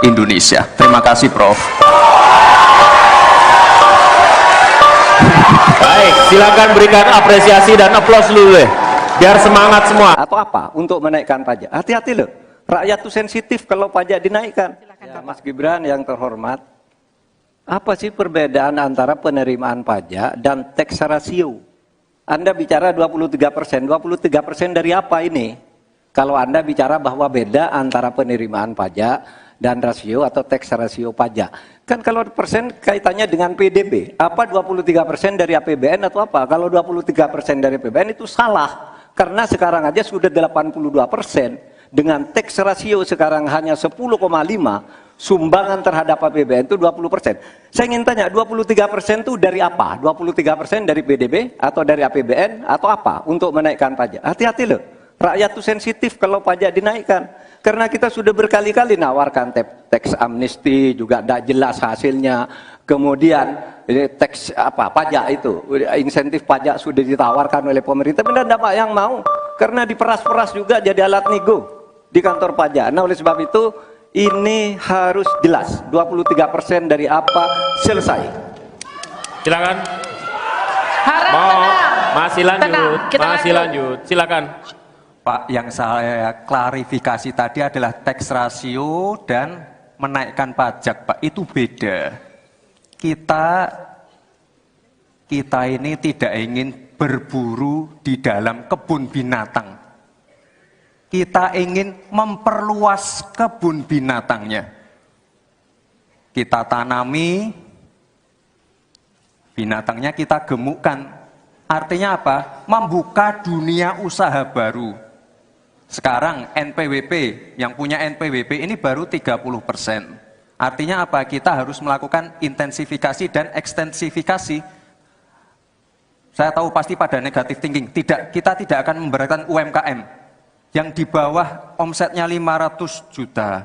Indonesia. Terima kasih Prof. Baik, silakan berikan apresiasi dan aplaus dulu deh, biar semangat semua. Atau apa untuk menaikkan pajak? Hati-hati loh, rakyat tuh sensitif kalau pajak dinaikkan. Ya, Mas Gibran yang terhormat, apa sih perbedaan antara penerimaan pajak dan tax ratio? Anda bicara 23%, 23% dari apa ini? Kalau Anda bicara bahwa beda antara penerimaan pajak dan rasio atau tax ratio pajak. Kan kalau persen kaitannya dengan PDB, apa 23% dari APBN atau apa? Kalau 23% dari APBN itu salah. Karena sekarang aja sudah 82%, dengan tax ratio sekarang hanya 10,5, sumbangan terhadap APBN itu 20%. Saya ingin tanya, 23% itu dari apa? 23% dari PDB atau dari APBN atau apa untuk menaikkan pajak? Hati-hati loh, rakyat itu sensitif kalau pajak dinaikkan. Karena kita sudah berkali-kali nawarkan tax amnesty, juga tidak jelas hasilnya. Kemudian tax pajak itu, insentif pajak sudah ditawarkan oleh pemerintah, benar tidak yang mau? Karena diperas-peras juga jadi alat nego di kantor pajak. Nah oleh sebab itu ini harus jelas, 23% dari apa selesai. Silakan. Harap tenang. Masih lanjut, Tenang, kita masih lanjut. Silakan. Pak, yang saya klarifikasi tadi adalah tax ratio dan menaikkan pajak, Pak. Itu beda. Kita ini tidak ingin berburu di dalam kebun binatang. Kita ingin memperluas kebun binatangnya. Kita tanami, binatangnya kita gemukkan. Artinya apa? Membuka dunia usaha baru. Sekarang NPWP, yang punya NPWP ini baru 30%. Artinya apa? Kita harus melakukan intensifikasi dan ekstensifikasi. Saya tahu pasti pada negatif thinking. Kita tidak akan memberatkan UMKM yang di bawah omsetnya 500 juta.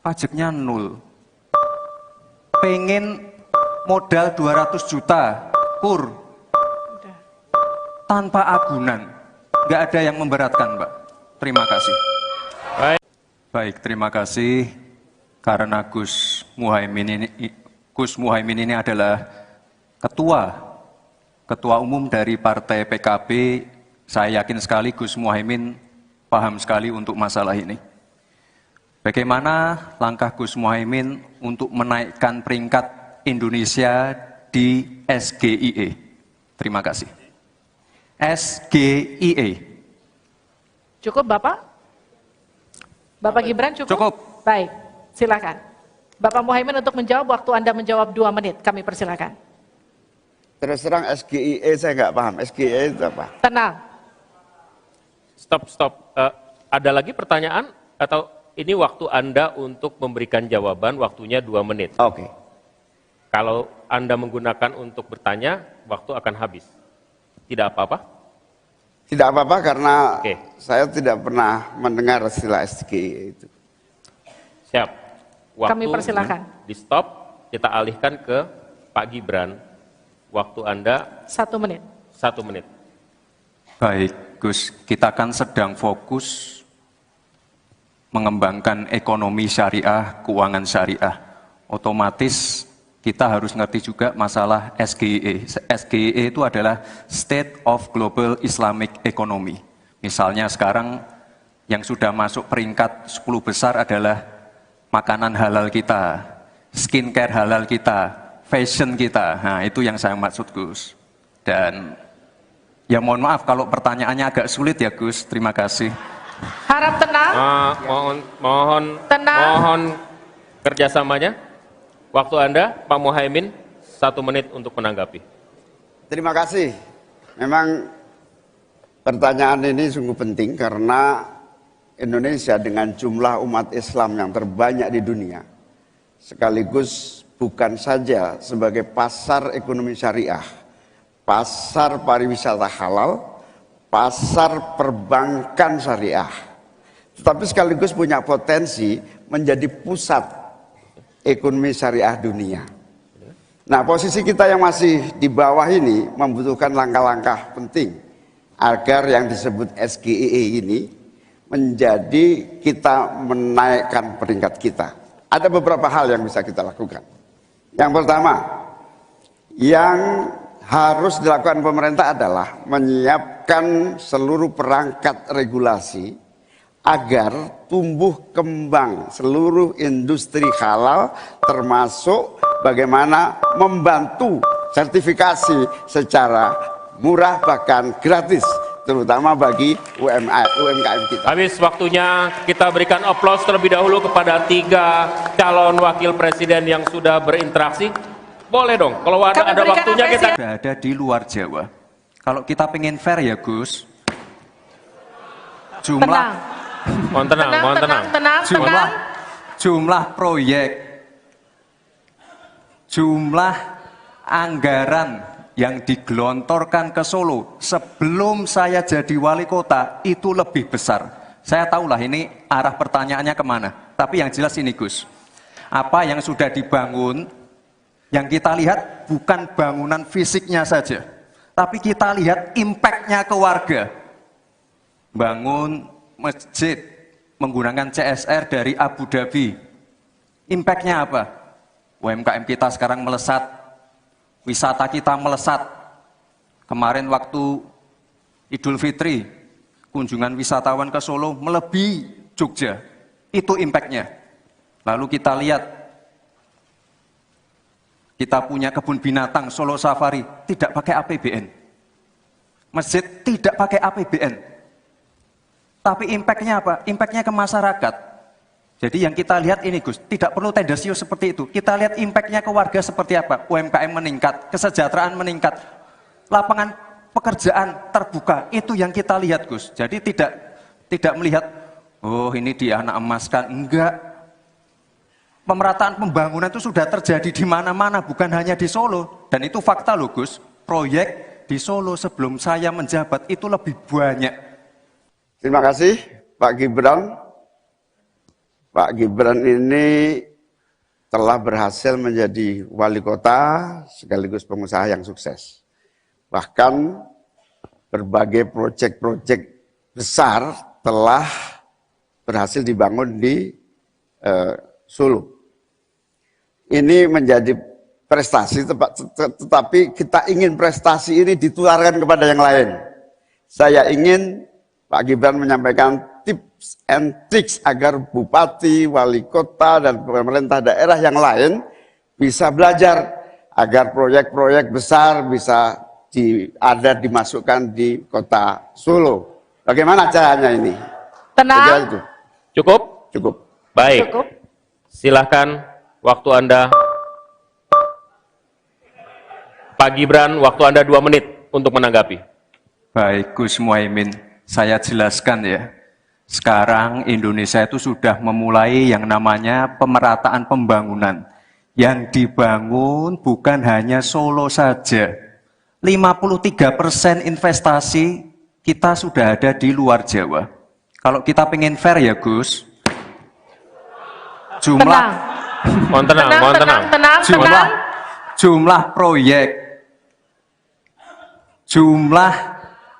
Pajaknya 0. Pengen modal 200 juta, kur. Tanpa agunan. Nggak ada yang memberatkan, Mbak. Terima kasih. Baik, terima kasih. Karena Gus Muhaimin ini adalah ketua umum dari Partai PKB, saya yakin sekali Gus Muhaimin paham sekali untuk masalah ini. Bagaimana langkah Gus Muhaimin untuk menaikkan peringkat Indonesia di SGIE? Terima kasih. SGIE. Cukup Bapak? Bapak Gibran cukup? Cukup. Baik, silakan. Bapak Muhaimin untuk menjawab, waktu Anda menjawab 2 menit, kami persilakan. Terus terang SGIE saya nggak paham. SGIE itu apa? Tenang. Stop. Ada lagi pertanyaan? Atau ini waktu Anda untuk memberikan jawaban, waktunya 2 menit. Oke. Kalau Anda menggunakan untuk bertanya, waktu akan habis. Tidak apa-apa? Tidak apa-apa karena Oke. saya tidak pernah mendengar istilah SGIE itu. Siap. Waktu Kami persilakan. di stop, kita alihkan ke Pak Gibran. Waktu Anda 1 menit. 1 menit. Baik, Gus. Kita kan sedang fokus mengembangkan ekonomi syariah, keuangan syariah. Otomatis kita harus ngerti juga masalah SGIE. SGIE itu adalah State of Global Islamic Economy. Misalnya sekarang yang sudah masuk peringkat 10 besar adalah makanan halal kita, skincare halal kita, fashion kita. Nah, itu yang saya maksud, Gus. Dan ya mohon maaf kalau pertanyaannya agak sulit ya, Gus. Terima kasih. Harap tenang. Tenang. Mohon kerjasamanya. Waktu Anda, Pak Muhaimin, 1 menit untuk menanggapi. Terima kasih. Memang pertanyaan ini sungguh penting karena Indonesia dengan jumlah umat Islam yang terbanyak di dunia, sekaligus bukan saja sebagai pasar ekonomi syariah, pasar pariwisata halal, pasar perbankan syariah, tetapi sekaligus punya potensi menjadi pusat ekonomi syariah dunia. Nah, posisi kita yang masih di bawah ini membutuhkan langkah-langkah penting agar yang disebut SGIE ini menjadi kita menaikkan peringkat kita. Ada beberapa hal yang bisa kita lakukan. Yang pertama, yang harus dilakukan pemerintah adalah menyiapkan seluruh perangkat regulasi agar tumbuh kembang seluruh industri halal, termasuk bagaimana membantu sertifikasi secara murah bahkan gratis, terutama bagi UMKM kita. Habis waktunya, kita berikan aplaus terlebih dahulu kepada 3 calon wakil presiden yang sudah berinteraksi. Boleh dong, kalau ada waktunya kita... Sudah ada di luar Jawa. Kalau kita pengen fair ya Gus, jumlah Mohon tenang. jumlah proyek, jumlah anggaran yang digelontorkan ke Solo sebelum saya jadi wali kota itu lebih besar. Saya tahulah ini arah pertanyaannya kemana. Tapi yang jelas ini Gus, apa yang sudah dibangun, yang kita lihat bukan bangunan fisiknya saja, tapi kita lihat impact-nya ke warga. Bangun masjid menggunakan CSR dari Abu Dhabi. Impact-nya apa? UMKM kita sekarang melesat, wisata kita melesat. Kemarin waktu Idul Fitri, kunjungan wisatawan ke Solo melebihi Jogja. Itu impact-nya. Lalu kita lihat, kita punya kebun binatang Solo Safari, tidak pakai APBN. Masjid tidak pakai APBN. Tapi impact-nya apa? Impact-nya ke masyarakat. Jadi yang kita lihat ini Gus, tidak perlu tendensius seperti itu. Kita lihat impact-nya ke warga seperti apa? UMKM meningkat, kesejahteraan meningkat, lapangan pekerjaan terbuka. Itu yang kita lihat Gus. Jadi tidak melihat, oh ini dianak emaskan. Enggak. Pemerataan pembangunan itu sudah terjadi di mana-mana, bukan hanya di Solo. Dan itu fakta loh Gus. Proyek di Solo sebelum saya menjabat itu lebih banyak. Terima kasih Pak Gibran. Pak Gibran ini telah berhasil menjadi wali kota sekaligus pengusaha yang sukses. Bahkan berbagai proyek-proyek besar telah berhasil dibangun di Solo. Ini menjadi prestasi, tetapi kita ingin prestasi ini ditularkan kepada yang lain. Saya ingin Pak Gibran menyampaikan tips and tricks agar bupati, wali kota, dan pemerintah daerah yang lain bisa belajar agar proyek-proyek besar bisa dimasukkan di kota Solo. Bagaimana caranya ini? Tenang. Cukup? Cukup. Baik. Cukup. Silahkan waktu Anda. Pak Gibran, waktu Anda 2 menit untuk menanggapi. Baik Gus Muhaimin, saya jelaskan ya. Sekarang Indonesia itu sudah memulai yang namanya pemerataan pembangunan. Yang dibangun bukan hanya Solo saja. 53% investasi kita sudah ada di luar Jawa. Kalau kita pengen fair ya Gus, jumlah proyek, jumlah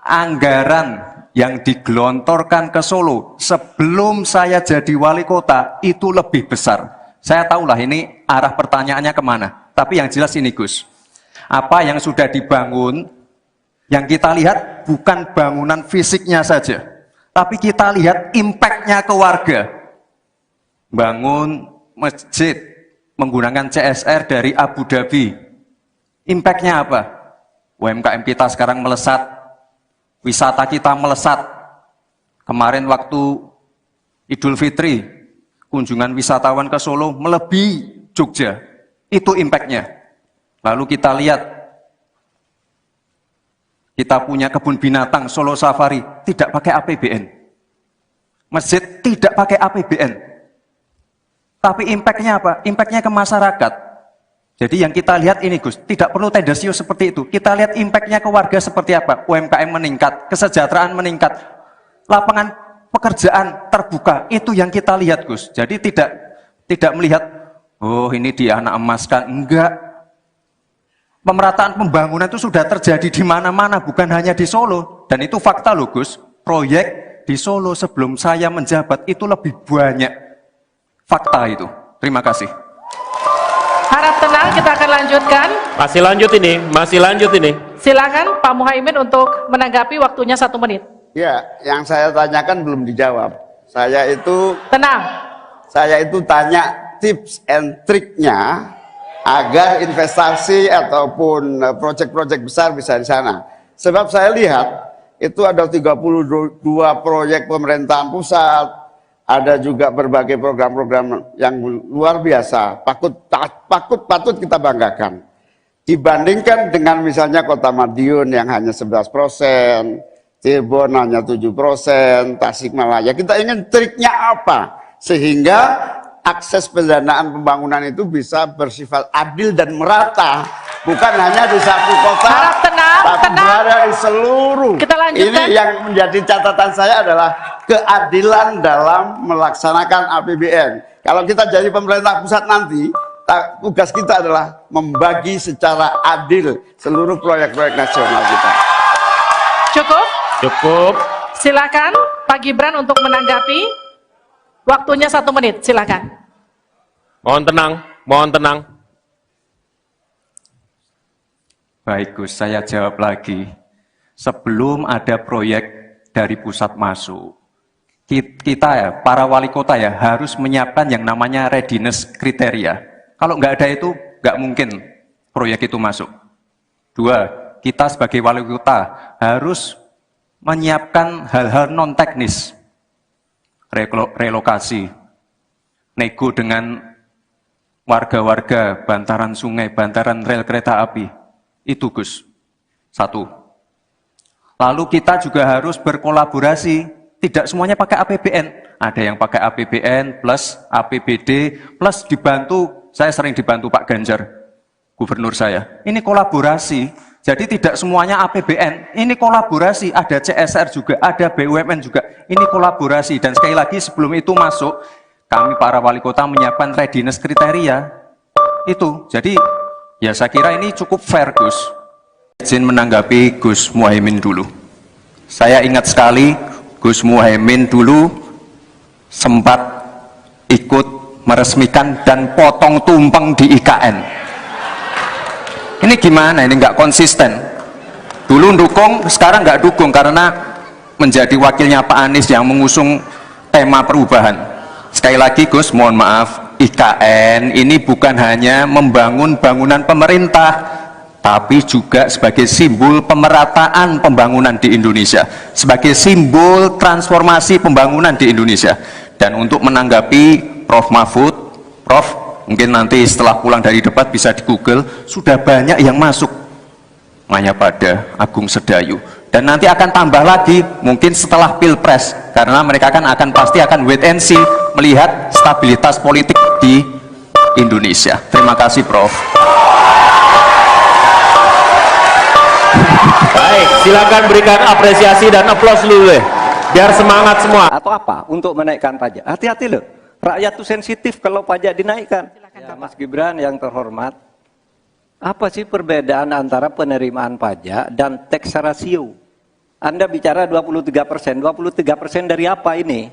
anggaran yang digelontorkan ke Solo sebelum saya jadi wali kota itu lebih besar. Saya tahulah ini arah pertanyaannya kemana. Tapi yang jelas ini Gus, apa yang sudah dibangun, yang kita lihat bukan bangunan fisiknya saja, tapi kita lihat impact-nya ke warga. Bangun masjid menggunakan CSR dari Abu Dhabi. Impact-nya apa? UMKM kita sekarang melesat, wisata kita melesat. Kemarin waktu Idul Fitri, kunjungan wisatawan ke Solo melebihi Jogja. Itu impact-nya. Lalu kita lihat, kita punya kebun binatang Solo Safari, tidak pakai APBN. Masjid tidak pakai APBN. Tapi impact-nya apa? Impact-nya ke masyarakat. Jadi yang kita lihat ini Gus, tidak perlu tendensius seperti itu. Kita lihat impact-nya ke warga seperti apa? UMKM meningkat, kesejahteraan meningkat, lapangan pekerjaan terbuka. Itu yang kita lihat Gus. Jadi tidak melihat, oh ini dianak emaskan. Enggak. Pemerataan pembangunan itu sudah terjadi di mana-mana, bukan hanya di Solo. Dan itu fakta loh Gus. Proyek di Solo sebelum saya menjabat itu lebih banyak. Fakta itu. Terima kasih. Harap tenang, kita akan lanjutkan. Masih lanjut ini. Silakan Pak Muhaimin untuk menanggapi, waktunya 1 menit. Ya, yang saya tanyakan belum dijawab. Tenang. Saya itu tanya tips and triknya agar investasi ataupun proyek-proyek besar bisa di sana. Sebab saya lihat itu ada 32 proyek pemerintahan pusat, ada juga berbagai program-program yang luar biasa, patut kita banggakan. Dibandingkan dengan misalnya Kota Madiun yang hanya 11%, Cirebon hanya 7%, Tasikmalaya. Kita ingin triknya apa? Sehingga akses pendanaan pembangunan itu bisa bersifat adil dan merata. Bukan hanya di satu kota, Harap tenang, tapi berada di seluruh. Kita lanjutkan. Ini yang menjadi catatan saya adalah keadilan dalam melaksanakan APBN. Kalau kita jadi pemerintah pusat nanti, tugas kita adalah membagi secara adil seluruh proyek-proyek nasional kita. Cukup. Silakan Pak Gibran untuk menanggapi. Waktunya 1 menit, silakan. Mohon tenang. Baik Gus, saya jawab lagi. Sebelum ada proyek dari pusat masuk, kita ya, para wali kota ya, harus menyiapkan yang namanya readiness kriteria. Kalau nggak ada itu, nggak mungkin proyek itu masuk. 2, kita sebagai wali kota harus menyiapkan hal-hal non-teknis. Relokasi, nego dengan warga-warga, bantaran sungai, bantaran rel kereta api. Itu Gus. 1. Lalu kita juga harus berkolaborasi. Tidak semuanya pakai APBN. Ada yang pakai APBN plus APBD plus dibantu. Saya sering dibantu Pak Ganjar, gubernur saya. Ini kolaborasi. Jadi tidak semuanya APBN. Ini kolaborasi. Ada CSR juga, ada BUMN juga. Ini kolaborasi. Dan sekali lagi sebelum itu masuk, kami para wali kota menyiapkan readiness kriteria. Itu. Jadi ya saya kira ini cukup fair Gus. Izin menanggapi Gus Muhaimin dulu. Saya ingat sekali Gus Muhaimin dulu sempat ikut meresmikan dan potong tumpeng di IKN. Ini gimana? Ini nggak konsisten. Dulu dukung, sekarang nggak dukung karena menjadi wakilnya Pak Anies yang mengusung tema perubahan. Sekali lagi Gus, mohon maaf, IKN ini bukan hanya membangun bangunan pemerintah, tapi juga sebagai simbol pemerataan pembangunan di Indonesia, sebagai simbol transformasi pembangunan di Indonesia. Dan untuk menanggapi Prof. Mahfud, Prof, mungkin nanti setelah pulang dari debat bisa di Google, sudah banyak yang masuk Mayapada, Agung Sedayu. Dan nanti akan tambah lagi mungkin setelah Pilpres, karena mereka akan pasti akan wait and see, melihat stabilitas politik di Indonesia. Terima kasih Prof. Baik, silakan berikan apresiasi dan aplaus dulu deh, biar semangat semua. Atau apa? Untuk menaikkan pajak. Hati-hati loh. Rakyat itu sensitif kalau pajak dinaikkan. Ya, Mas Gibran yang terhormat, apa sih perbedaan antara penerimaan pajak dan tax ratio? Anda bicara 23%, 23% dari apa ini?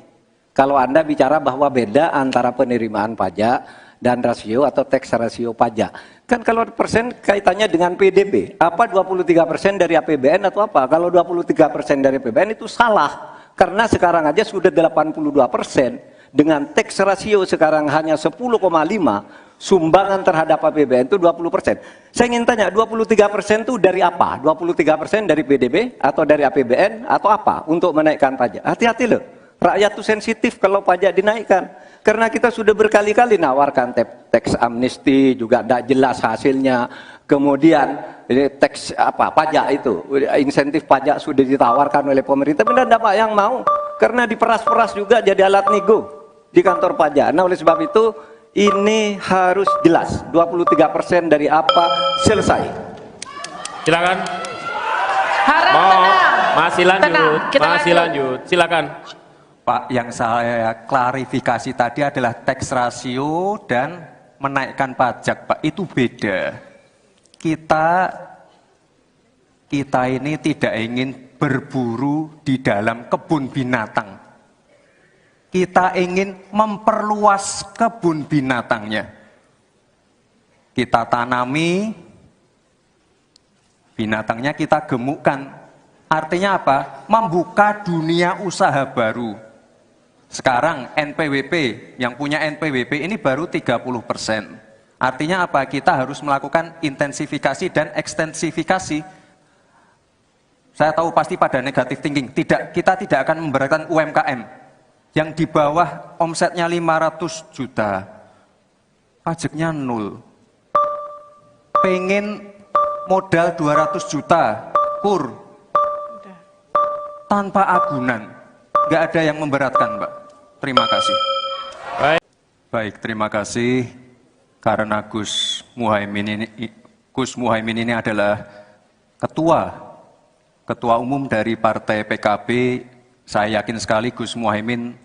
Kalau Anda bicara bahwa beda antara penerimaan pajak dan rasio atau tax ratio pajak. Kan kalau persen kaitannya dengan PDB, apa 23% dari APBN atau apa? Kalau 23% dari APBN itu salah. Karena sekarang aja sudah 82%. Dengan tax ratio sekarang hanya 10,5, sumbangan terhadap APBN itu 20%. Saya ingin tanya, 23% itu dari apa? 23% dari PDB atau dari APBN atau apa untuk menaikkan pajak? Hati-hati loh, rakyat itu sensitif kalau pajak dinaikkan. Karena kita sudah berkali-kali nawarkan tax amnesty, juga tidak jelas hasilnya. Kemudian ini tax pajak itu, insentif pajak sudah ditawarkan oleh pemerintah, benar tidak Pak yang mau? Karena diperas-peras juga jadi alat nego di kantor pajak. Nah oleh sebab itu ini harus jelas 23% dari apa selesai. Silakan. Harap tenang. Masih lanjut. Tenang, kita lanjut. Silakan. Pak, yang saya klarifikasi tadi adalah tax ratio dan menaikkan pajak, Pak. Itu beda. Kita ini tidak ingin berburu di dalam kebun binatang. Kita ingin memperluas kebun binatangnya. kita tanami, binatangnya kita gemukkan. Artinya apa? Membuka dunia usaha baru. Sekarang NPWP, yang punya NPWP ini baru 30%. Artinya apa? Kita harus melakukan intensifikasi dan ekstensifikasi. Saya tahu pasti pada negatif thinking. Tidak, kita tidak akan memberatkan UMKM yang di bawah omsetnya 500 juta. Pajaknya 0. Pengen modal 200 juta, kur. Tanpa agunan. Nggak ada yang memberatkan, Mbak. Terima kasih. Baik, terima kasih. Karena Gus Muhaimin ini adalah ketua umum dari Partai PKB, saya yakin sekali Gus Muhaimin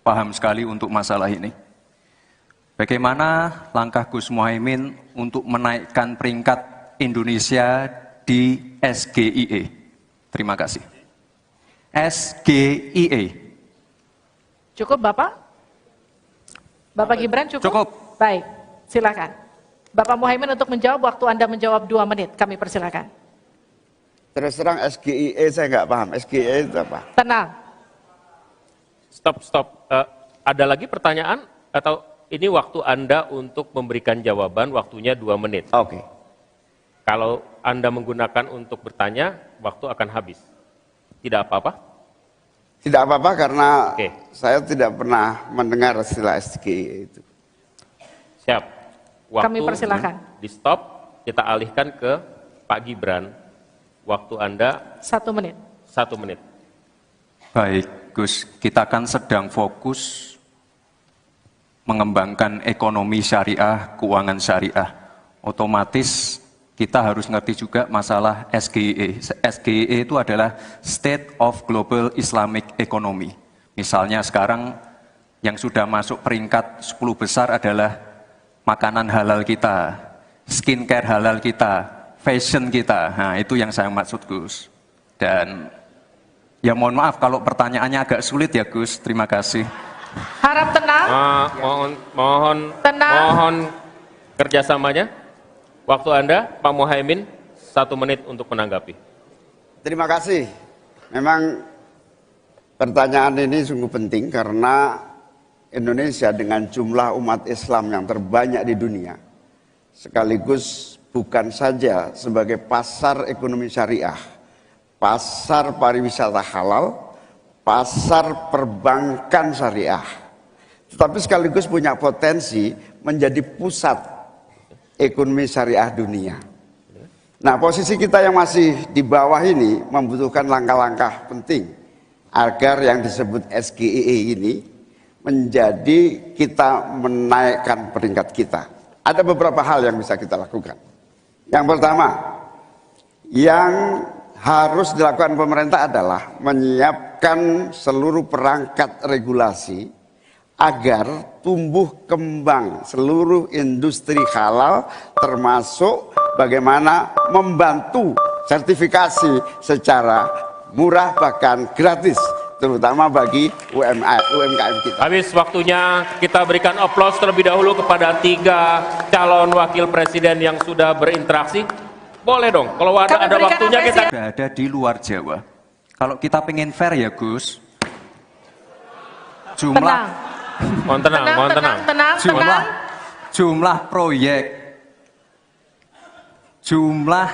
paham sekali untuk masalah ini. Bagaimana langkah Gus Muhaimin untuk menaikkan peringkat Indonesia di SGIE? Terima kasih. SGIE. Cukup Bapak? Bapak Gibran cukup? Cukup. Baik, silakan. Bapak Muhaimin untuk menjawab, waktu Anda menjawab 2 menit, kami persilakan. Terus terang SGIE saya nggak paham. SGIE itu apa? Tenang. Stop. Ada lagi pertanyaan atau ini waktu Anda untuk memberikan jawaban, waktunya 2 menit. Oke. Kalau Anda menggunakan untuk bertanya, waktu akan habis. Tidak apa-apa? Tidak apa-apa karena Oke. saya tidak pernah mendengar istilah SGIE itu. Siap. Waktu Kami persilakan. di stop, kita alihkan ke Pak Gibran. Waktu Anda 1 menit. 1 menit. Baik, Gus, kita kan sedang fokus mengembangkan ekonomi syariah, keuangan syariah. Otomatis kita harus ngerti juga masalah SGIE. SGIE itu adalah State of Global Islamic Economy. Misalnya sekarang yang sudah masuk peringkat 10 besar adalah makanan halal kita, skincare halal kita, fashion kita. Nah, itu yang saya maksud, Gus. Dan ya mohon maaf kalau pertanyaannya agak sulit ya, Gus. Terima kasih. Harap tenang. Tenang. Mohon kerjasamanya. Waktu Anda, Pak Muhaimin, 1 menit untuk menanggapi. Terima kasih. Memang pertanyaan ini sungguh penting karena Indonesia dengan jumlah umat Islam yang terbanyak di dunia, sekaligus bukan saja sebagai pasar ekonomi syariah, pasar pariwisata halal, pasar perbankan syariah, tetapi sekaligus punya potensi menjadi pusat ekonomi syariah dunia. Nah, posisi kita yang masih di bawah ini membutuhkan langkah-langkah penting agar yang disebut SGIE ini menjadi kita menaikkan peringkat kita. Ada beberapa hal yang bisa kita lakukan. Yang pertama, yang harus dilakukan pemerintah adalah menyiapkan seluruh perangkat regulasi agar tumbuh kembang seluruh industri halal, termasuk bagaimana membantu sertifikasi secara murah bahkan gratis, terutama bagi UMKM kita. Habis waktunya, kita berikan aplaus terlebih dahulu kepada 3 calon wakil presiden yang sudah berinteraksi. Boleh dong, kalau ada waktunya kita... Sudah ada di luar Jawa. Kalau kita pengen fair ya, Gus, Tenang. Mohon tenang. Jumlah proyek, jumlah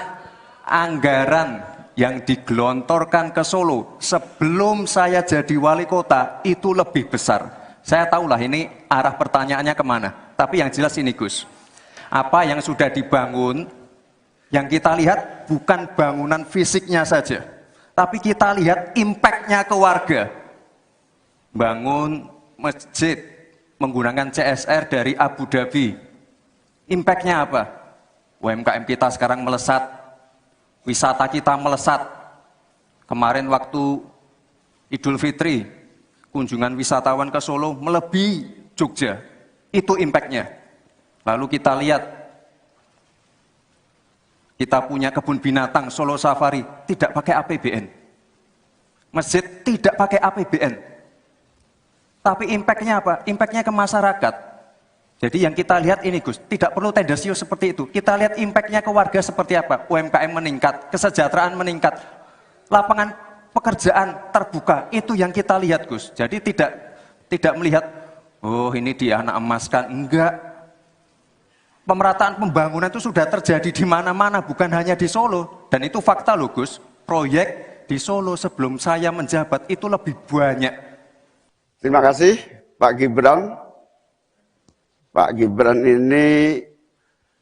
anggaran yang digelontorkan ke Solo sebelum saya jadi wali kota itu lebih besar. Saya tahulah ini arah pertanyaannya kemana. Tapi yang jelas ini, Gus, apa yang sudah dibangun, yang kita lihat bukan bangunan fisiknya saja, tapi kita lihat impact-nya ke warga. Bangun masjid menggunakan CSR dari Abu Dhabi. Impact-nya apa? UMKM kita sekarang melesat, wisata kita melesat. Kemarin waktu Idul Fitri, kunjungan wisatawan ke Solo melebihi Jogja. Itu impact-nya. Lalu kita lihat, kita punya kebun binatang Solo Safari, tidak pakai APBN. Masjid tidak pakai APBN. Tapi impact-nya apa? Impact-nya ke masyarakat. Jadi yang kita lihat ini Gus, tidak perlu tendensius seperti itu. Kita lihat impact-nya ke warga seperti apa. UMKM meningkat, kesejahteraan meningkat, lapangan pekerjaan terbuka. Itu yang kita lihat Gus. Jadi tidak melihat, oh ini dianak emaskan. Enggak. Pemerataan pembangunan itu sudah terjadi di mana-mana, bukan hanya di Solo. Dan itu fakta loh Gus. Proyek di Solo sebelum saya menjabat itu lebih banyak. Terima kasih Pak Gibran. Pak Gibran ini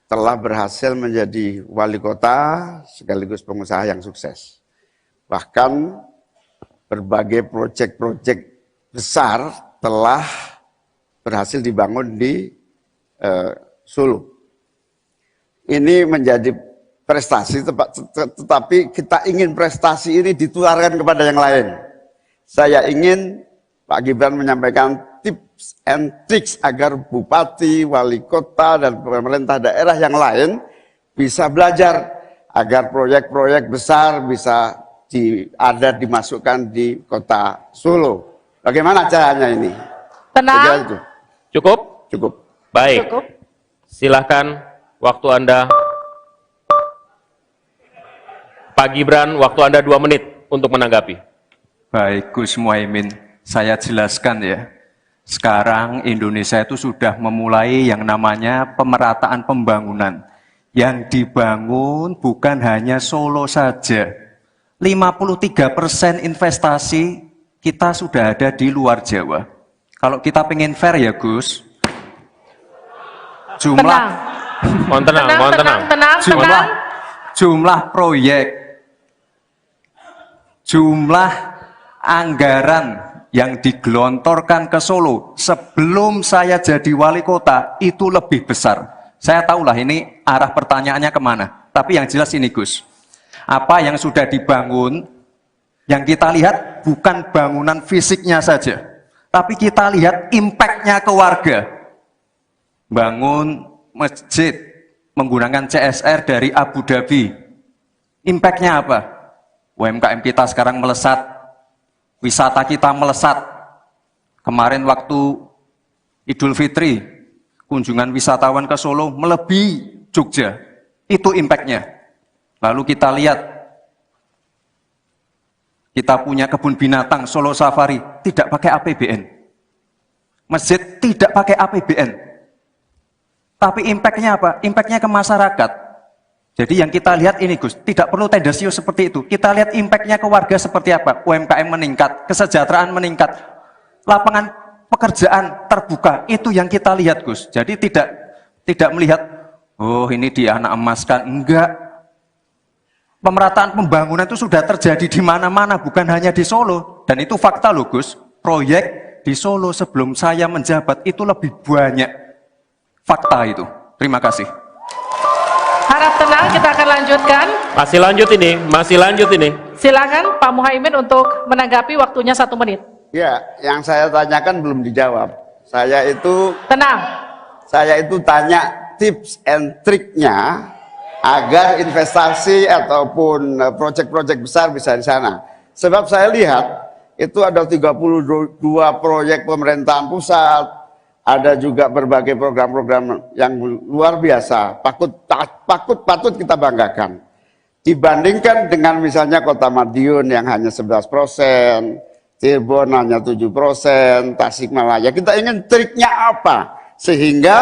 telah berhasil menjadi wali kota sekaligus pengusaha yang sukses. Bahkan berbagai proyek-proyek besar telah berhasil dibangun di Solo. Ini menjadi prestasi, tetapi kita ingin prestasi ini ditularkan kepada yang lain. Saya ingin Pak Gibran menyampaikan tips and tricks agar bupati, wali kota, dan pemerintah daerah yang lain bisa belajar agar proyek-proyek besar bisa dimasukkan di kota Solo. Bagaimana caranya ini? Tenang. Cukup? Cukup. Baik. Cukup. Silahkan waktu Anda. Pak Gibran, waktu Anda 2 menit untuk menanggapi. Baik Gus Muhaimin, saya jelaskan ya. Sekarang Indonesia itu sudah memulai yang namanya pemerataan pembangunan. Yang dibangun bukan hanya Solo saja. 53% investasi kita sudah ada di luar Jawa. Kalau kita pengen fair ya Gus, Mohon tenang. jumlah proyek, jumlah anggaran yang digelontorkan ke Solo sebelum saya jadi wali kota itu lebih besar. Saya tahulah ini arah pertanyaannya kemana. Tapi yang jelas ini Gus, apa yang sudah dibangun, yang kita lihat bukan bangunan fisiknya saja, tapi kita lihat impact-nya ke warga. Bangun masjid menggunakan CSR dari Abu Dhabi. Impact-nya apa? UMKM kita sekarang melesat. Wisata kita melesat. Kemarin waktu Idul Fitri, kunjungan wisatawan ke Solo melebihi Jogja. Itu impact-nya. Lalu kita lihat, kita punya kebun binatang Solo Safari, tidak pakai APBN. Masjid tidak pakai APBN. Tapi impact-nya apa? Impact-nya ke masyarakat. Jadi yang kita lihat ini Gus, tidak perlu tendensius seperti itu. Kita lihat impact-nya ke warga seperti apa. UMKM meningkat, kesejahteraan meningkat, lapangan pekerjaan terbuka. Itu yang kita lihat Gus. Jadi tidak melihat, oh ini dianak emaskan. Enggak. Pemerataan pembangunan itu sudah terjadi di mana-mana, bukan hanya di Solo. Dan itu fakta loh Gus. Proyek di Solo sebelum saya menjabat itu lebih banyak. Fakta itu. Terima kasih. Harap tenang, kita akan lanjutkan. Masih lanjut ini. Silakan Pak Muhaimin untuk menanggapi, waktunya 1 menit. Ya, yang saya tanyakan belum dijawab. Tenang. Saya itu tanya tips and triknya agar investasi ataupun proyek-proyek besar bisa di sana. Sebab saya lihat itu ada 32 proyek pemerintahan pusat, ada juga berbagai program-program yang luar biasa, patut kita banggakan. Dibandingkan dengan misalnya Kota Madiun yang hanya 11%, Cirebon hanya 7%, Tasikmalaya. Kita ingin triknya apa? Sehingga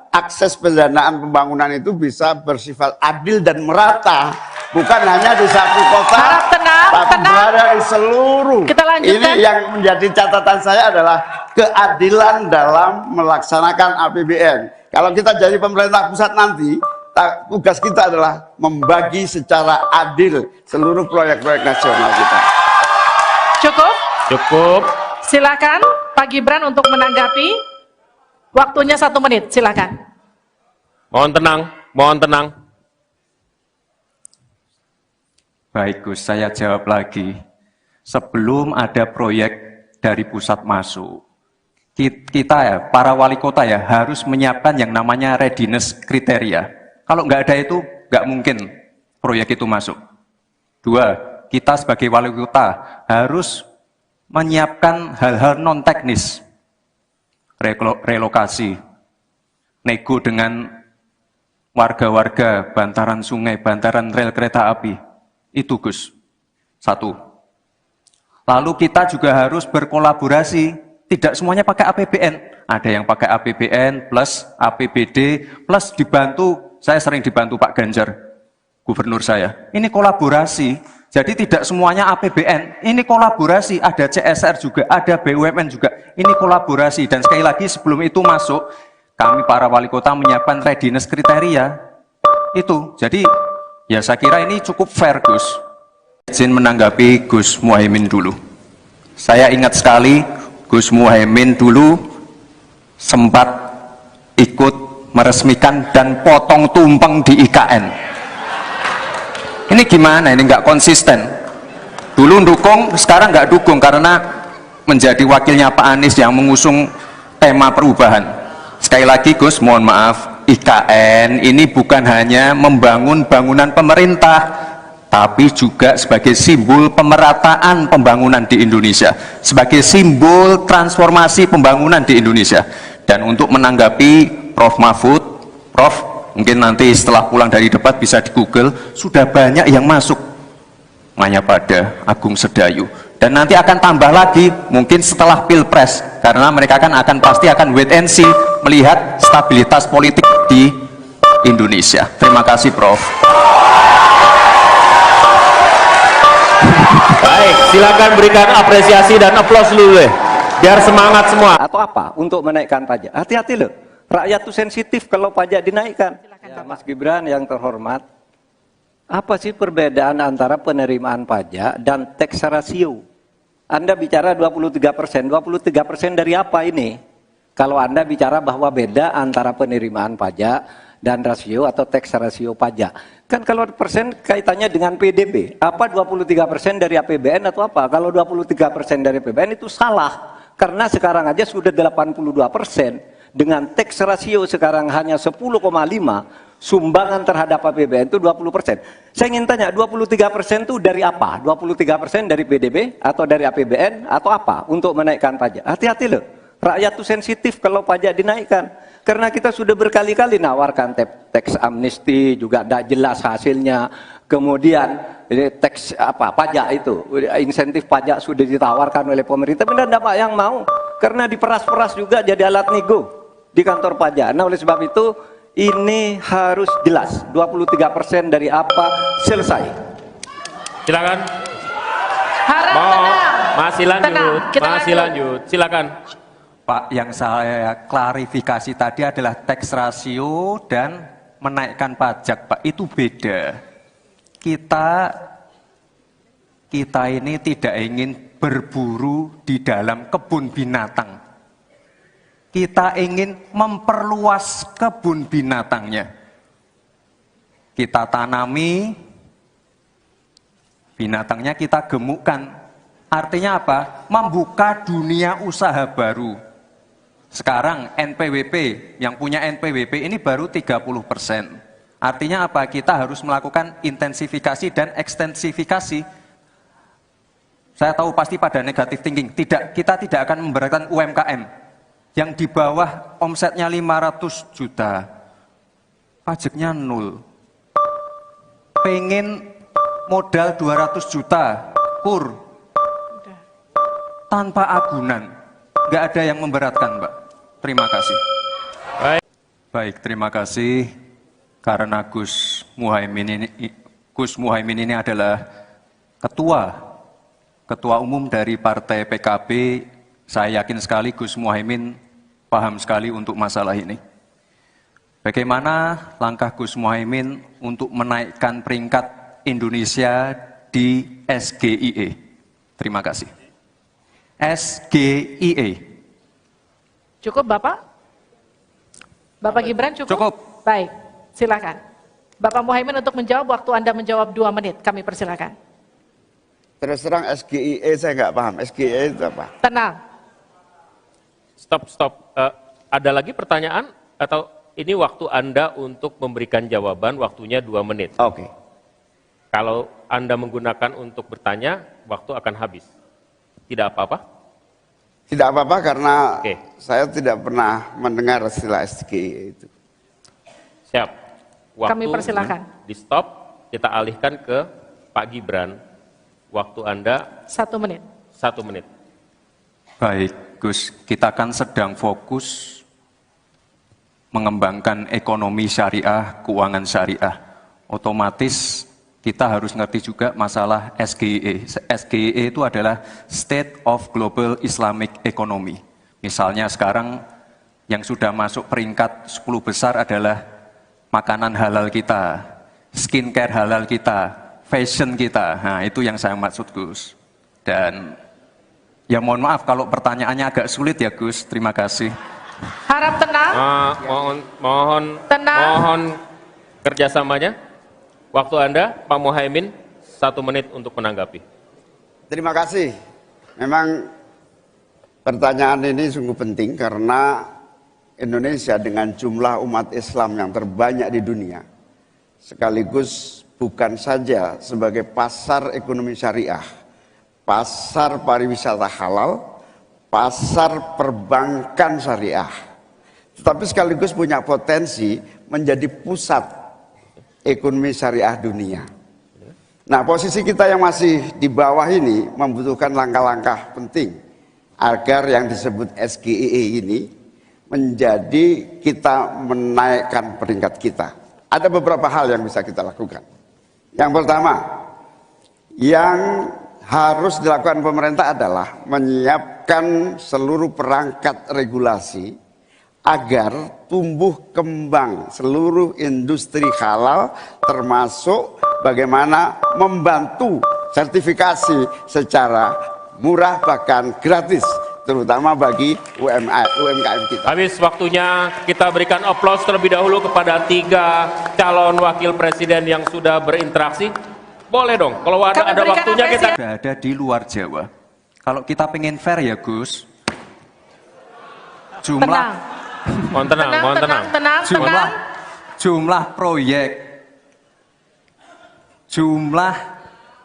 akses pendanaan pembangunan itu bisa bersifat adil dan merata. Bukan hanya di satu kota, Harap tenang, tapi berada di seluruh. Kita lanjutkan. Ini yang menjadi catatan saya adalah keadilan dalam melaksanakan APBN. Kalau kita jadi pemerintah pusat nanti, tugas kita adalah membagi secara adil seluruh proyek-proyek nasional kita. Cukup. Silakan Pak Gibran untuk menanggapi. Waktunya 1 menit, silakan. Mohon tenang. Baik Gus, saya jawab lagi. Sebelum ada proyek dari pusat masuk, kita ya, para wali kota ya, harus menyiapkan yang namanya readiness kriteria. Kalau nggak ada itu, nggak mungkin proyek itu masuk. 2, kita sebagai wali kota harus menyiapkan hal-hal non-teknis. Relokasi, nego dengan warga-warga bantaran sungai, bantaran rel kereta api. Itu Gus. Satu. Lalu kita juga harus berkolaborasi. Tidak semuanya pakai APBN. Ada yang pakai APBN plus APBD plus dibantu. Saya sering dibantu Pak Ganjar, gubernur saya. Ini kolaborasi. Jadi tidak semuanya APBN. Ini kolaborasi. Ada CSR juga, ada BUMN juga. Ini kolaborasi. Dan sekali lagi sebelum itu masuk, kami para wali kota menyiapkan readiness kriteria. Itu. Jadi ya saya kira ini cukup fair Gus. Izin menanggapi Gus Muhaimin dulu. Saya ingat sekali Gus Muhaimin dulu sempat ikut meresmikan dan potong tumpeng di IKN. Ini gimana? Ini nggak konsisten. Dulu dukung, sekarang nggak dukung karena menjadi wakilnya Pak Anies yang mengusung tema perubahan. Sekali lagi Gus, mohon maaf, IKN ini bukan hanya membangun bangunan pemerintah, tapi juga sebagai simbol pemerataan pembangunan di Indonesia, sebagai simbol transformasi pembangunan di Indonesia. Dan untuk menanggapi Prof. Mahfud, Prof, mungkin nanti setelah pulang dari debat bisa di Google, sudah banyak yang masuk Mayapada, Agung Sedayu. Dan nanti akan tambah lagi, mungkin setelah Pilpres, karena mereka pasti akan wait and see, melihat stabilitas politik di Indonesia. Terima kasih Prof. Baik, silakan berikan apresiasi dan aplaus dulu deh, biar semangat semua. Atau apa untuk menaikkan pajak? Hati-hati loh, rakyat tuh sensitif kalau pajak dinaikkan. Ya, Mas Gibran yang terhormat, apa sih perbedaan antara penerimaan pajak dan tax ratio? Anda bicara 23%, 23% dari apa ini? Kalau Anda bicara bahwa beda antara penerimaan pajak dan rasio atau tax ratio pajak. Kan kalau persen kaitannya dengan PDB, apa 23% dari APBN atau apa? Kalau 23% dari APBN itu salah, karena sekarang aja sudah 82%, dengan tax ratio sekarang hanya 10,5, sumbangan terhadap APBN itu 20%. Saya ingin tanya, 23% itu dari apa? 23% dari PDB atau dari APBN atau apa untuk menaikkan pajak? Hati-hati loh, rakyat itu sensitif kalau pajak dinaikkan. Karena kita sudah berkali-kali nawarkan teks amnesti juga tidak jelas hasilnya. Kemudian teks pajak itu, insentif pajak sudah ditawarkan oleh pemerintah, tapi tidak Pak yang mau. Karena diperas-peras juga jadi alat nego di kantor pajak. Nah oleh sebab itu ini harus jelas. 23% dari apa selesai. Silakan. Harap tenang. Masih lanjut. Tenang, kita Masih lanjut. Silakan. Pak, yang saya klarifikasi tadi adalah tax ratio dan menaikkan pajak, Pak. Itu beda. Kita ini tidak ingin berburu di dalam kebun binatang. Kita ingin memperluas kebun binatangnya. Kita tanami, binatangnya kita gemukkan. Artinya apa? Membuka dunia usaha baru. Sekarang NPWP, yang punya NPWP ini baru 30%. Artinya apa? Kita harus melakukan intensifikasi dan ekstensifikasi. Saya tahu pasti pada negatif thinking. Kita tidak akan memberatkan UMKM yang di bawah omsetnya 500 juta. Pajaknya 0. Pengen modal 200 juta, kur. Tanpa agunan. Nggak ada yang memberatkan, Mbak. Terima kasih. Baik, terima kasih. Karena Gus Muhaimin ini adalah ketua umum dari Partai PKB. Saya yakin sekali Gus Muhaimin paham sekali untuk masalah ini. Bagaimana langkah Gus Muhaimin untuk menaikkan peringkat Indonesia di SGIE? Terima kasih. SGIE. Cukup Bapak? Bapak Gibran cukup? Cukup. Baik, silakan. Bapak Muhaimin untuk menjawab, waktu Anda menjawab 2 menit, kami persilakan. Terus terang SGIE saya nggak paham. SGIE itu apa? Tenang. Stop. Ada lagi pertanyaan? Atau ini waktu Anda untuk memberikan jawaban, waktunya 2 menit. Oke. Kalau Anda menggunakan untuk bertanya, waktu akan habis. Tidak apa-apa? Tidak apa-apa karena Oke. saya tidak pernah mendengar istilah SGE itu. Siap. Waktu Kami persilakan. di stop, kita alihkan ke Pak Gibran. Waktu Anda 1 menit. 1 menit. Baik, Gus, kita kan sedang fokus mengembangkan ekonomi syariah, keuangan syariah. Otomatis kita harus ngerti juga masalah SGE. SGE itu adalah State of Global Islamic Economy. Misalnya sekarang yang sudah masuk peringkat 10 besar adalah makanan halal kita, skincare halal kita, fashion kita. Nah, itu yang saya maksud, Gus. Dan ya mohon maaf kalau pertanyaannya agak sulit ya, Gus. Terima kasih. Harap tenang. Mohon kerjasamanya. Waktu Anda, Pak Muhaimin, 1 menit untuk menanggapi. Terima kasih. Memang pertanyaan ini sungguh penting karena Indonesia dengan jumlah umat Islam yang terbanyak di dunia, sekaligus bukan saja sebagai pasar ekonomi syariah, pasar pariwisata halal, pasar perbankan syariah, tetapi sekaligus punya potensi menjadi pusat ekonomi syariah dunia. Nah, posisi kita yang masih di bawah ini membutuhkan langkah-langkah penting agar yang disebut SGE ini menjadi kita menaikkan peringkat kita. Ada beberapa hal yang bisa kita lakukan. Yang pertama, yang harus dilakukan pemerintah adalah menyiapkan seluruh perangkat regulasi agar tumbuh kembang seluruh industri halal, termasuk bagaimana membantu sertifikasi secara murah bahkan gratis, terutama bagi UMKM kita. Habis waktunya, kita berikan aplaus terlebih dahulu kepada 3 calon wakil presiden yang sudah berinteraksi. Boleh dong, kalau ada waktunya kita... Sudah ada di luar Jawa. Kalau kita pengen fair ya, Gus, Tenang. Mohon tenang. jumlah proyek, jumlah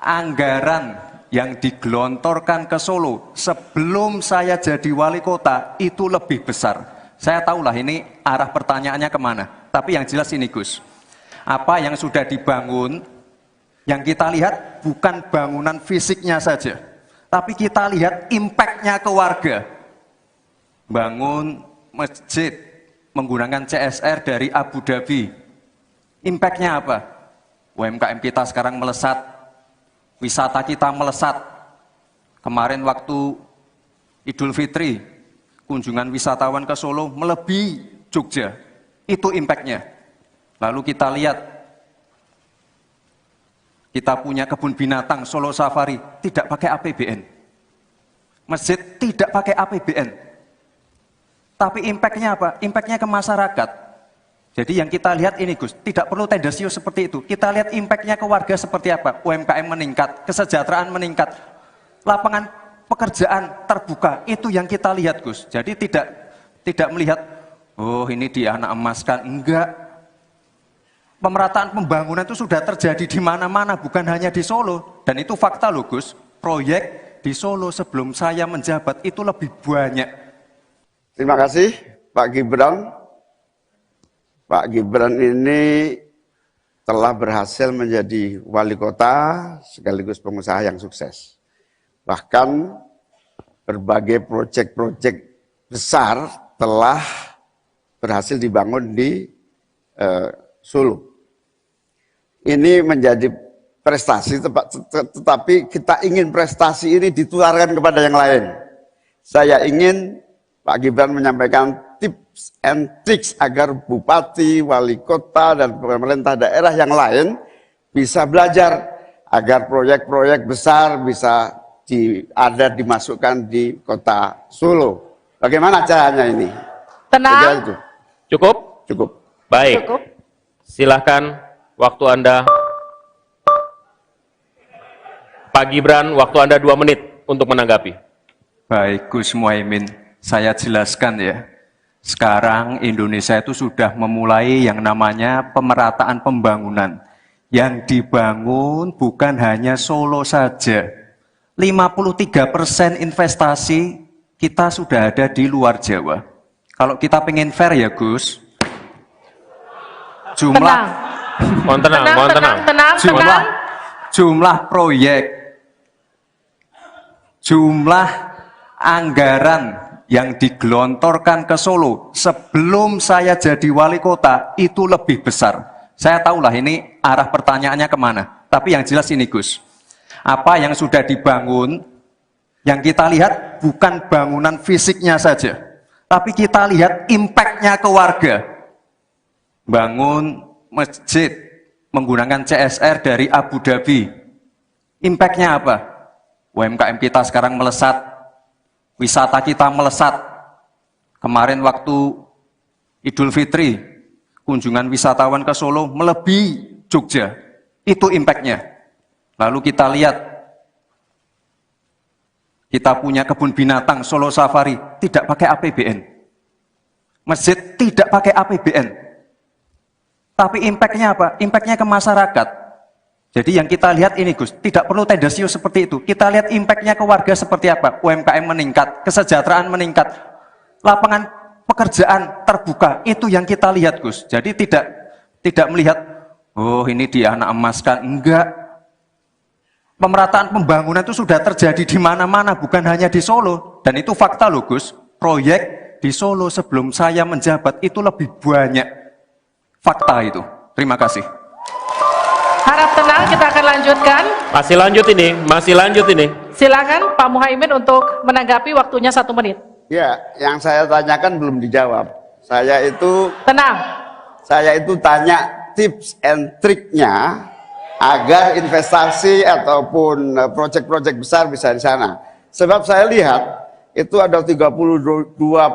anggaran yang digelontorkan ke Solo sebelum saya jadi wali kota itu lebih besar. Saya tahulah ini arah pertanyaannya kemana. Tapi yang jelas ini, Gus, apa yang sudah dibangun, yang kita lihat bukan bangunan fisiknya saja, tapi kita lihat impact-nya ke warga. Bangun masjid menggunakan CSR dari Abu Dhabi. Impact-nya apa? UMKM kita sekarang melesat, wisata kita melesat. Kemarin waktu Idul Fitri, kunjungan wisatawan ke Solo melebihi Jogja. Itu impact-nya. Lalu kita lihat, kita punya kebun binatang Solo Safari, tidak pakai APBN. Masjid tidak pakai APBN. Tapi impact-nya apa? Impact-nya ke masyarakat. Jadi yang kita lihat ini, Gus, tidak perlu tendensius seperti itu. Kita lihat impact-nya ke warga seperti apa? UMKM meningkat, kesejahteraan meningkat, lapangan pekerjaan terbuka. Itu yang kita lihat, Gus. Jadi tidak melihat, oh ini di anak emaskan. Enggak. Pemerataan pembangunan itu sudah terjadi di mana-mana, bukan hanya di Solo. Dan itu fakta loh, Gus. Proyek di Solo sebelum saya menjabat itu lebih banyak. Terima kasih Pak Gibran. Pak Gibran ini telah berhasil menjadi wali kota sekaligus pengusaha yang sukses. Bahkan berbagai proyek-proyek besar telah berhasil dibangun di Solo. Ini menjadi prestasi, tetapi kita ingin prestasi ini ditularkan kepada yang lain. Saya ingin Pak Gibran menyampaikan tips and tricks agar bupati, wali kota, dan pemerintah daerah yang lain bisa belajar agar proyek-proyek besar bisa dimasukkan di kota Solo. Bagaimana caranya ini? Tenang. Cukup? Cukup. Baik. Cukup. Silahkan, waktu Anda. Pak Gibran, waktu Anda 2 menit untuk menanggapi. Baik, Gus Muhaimin, saya jelaskan ya. Sekarang Indonesia itu sudah memulai yang namanya pemerataan pembangunan. Yang dibangun bukan hanya Solo saja. 53% investasi kita sudah ada di luar Jawa. Kalau kita pengen fair ya Gus, jumlah Mohon tenang, mohon tenang. jumlah proyek, jumlah anggaran yang digelontorkan ke Solo sebelum saya jadi wali kota itu lebih besar. Saya tahulah ini arah pertanyaannya kemana. Tapi yang jelas ini Gus, apa yang sudah dibangun, yang kita lihat bukan bangunan fisiknya saja, tapi kita lihat impact-nya ke warga. Bangun masjid menggunakan CSR dari Abu Dhabi. Impact-nya apa? UMKM kita sekarang melesat, wisata kita melesat. Kemarin waktu Idul Fitri, kunjungan wisatawan ke Solo melebihi Jogja. Itu impact-nya. Lalu kita lihat, kita punya kebun binatang Solo Safari, tidak pakai APBN. Masjid tidak pakai APBN. Tapi impact-nya apa? Impact-nya ke masyarakat. Jadi yang kita lihat ini Gus, tidak perlu tendensius seperti itu. Kita lihat impact-nya ke warga seperti apa? UMKM meningkat, kesejahteraan meningkat, lapangan pekerjaan terbuka. Itu yang kita lihat Gus. Jadi tidak melihat, oh ini dia anak emaskan. Enggak. Pemerataan pembangunan itu sudah terjadi di mana-mana, bukan hanya di Solo. Dan itu fakta loh Gus. Proyek di Solo sebelum saya menjabat itu lebih banyak. Fakta itu. Terima kasih. Harap tenang, kita akan lanjutkan. Masih lanjut ini. Silakan Pak Muhaimin untuk menanggapi, waktunya 1 menit. Ya, yang saya tanyakan belum dijawab. Saya itu tanya tips and triknya agar investasi ataupun proyek-proyek besar bisa di sana. Sebab saya lihat itu ada 32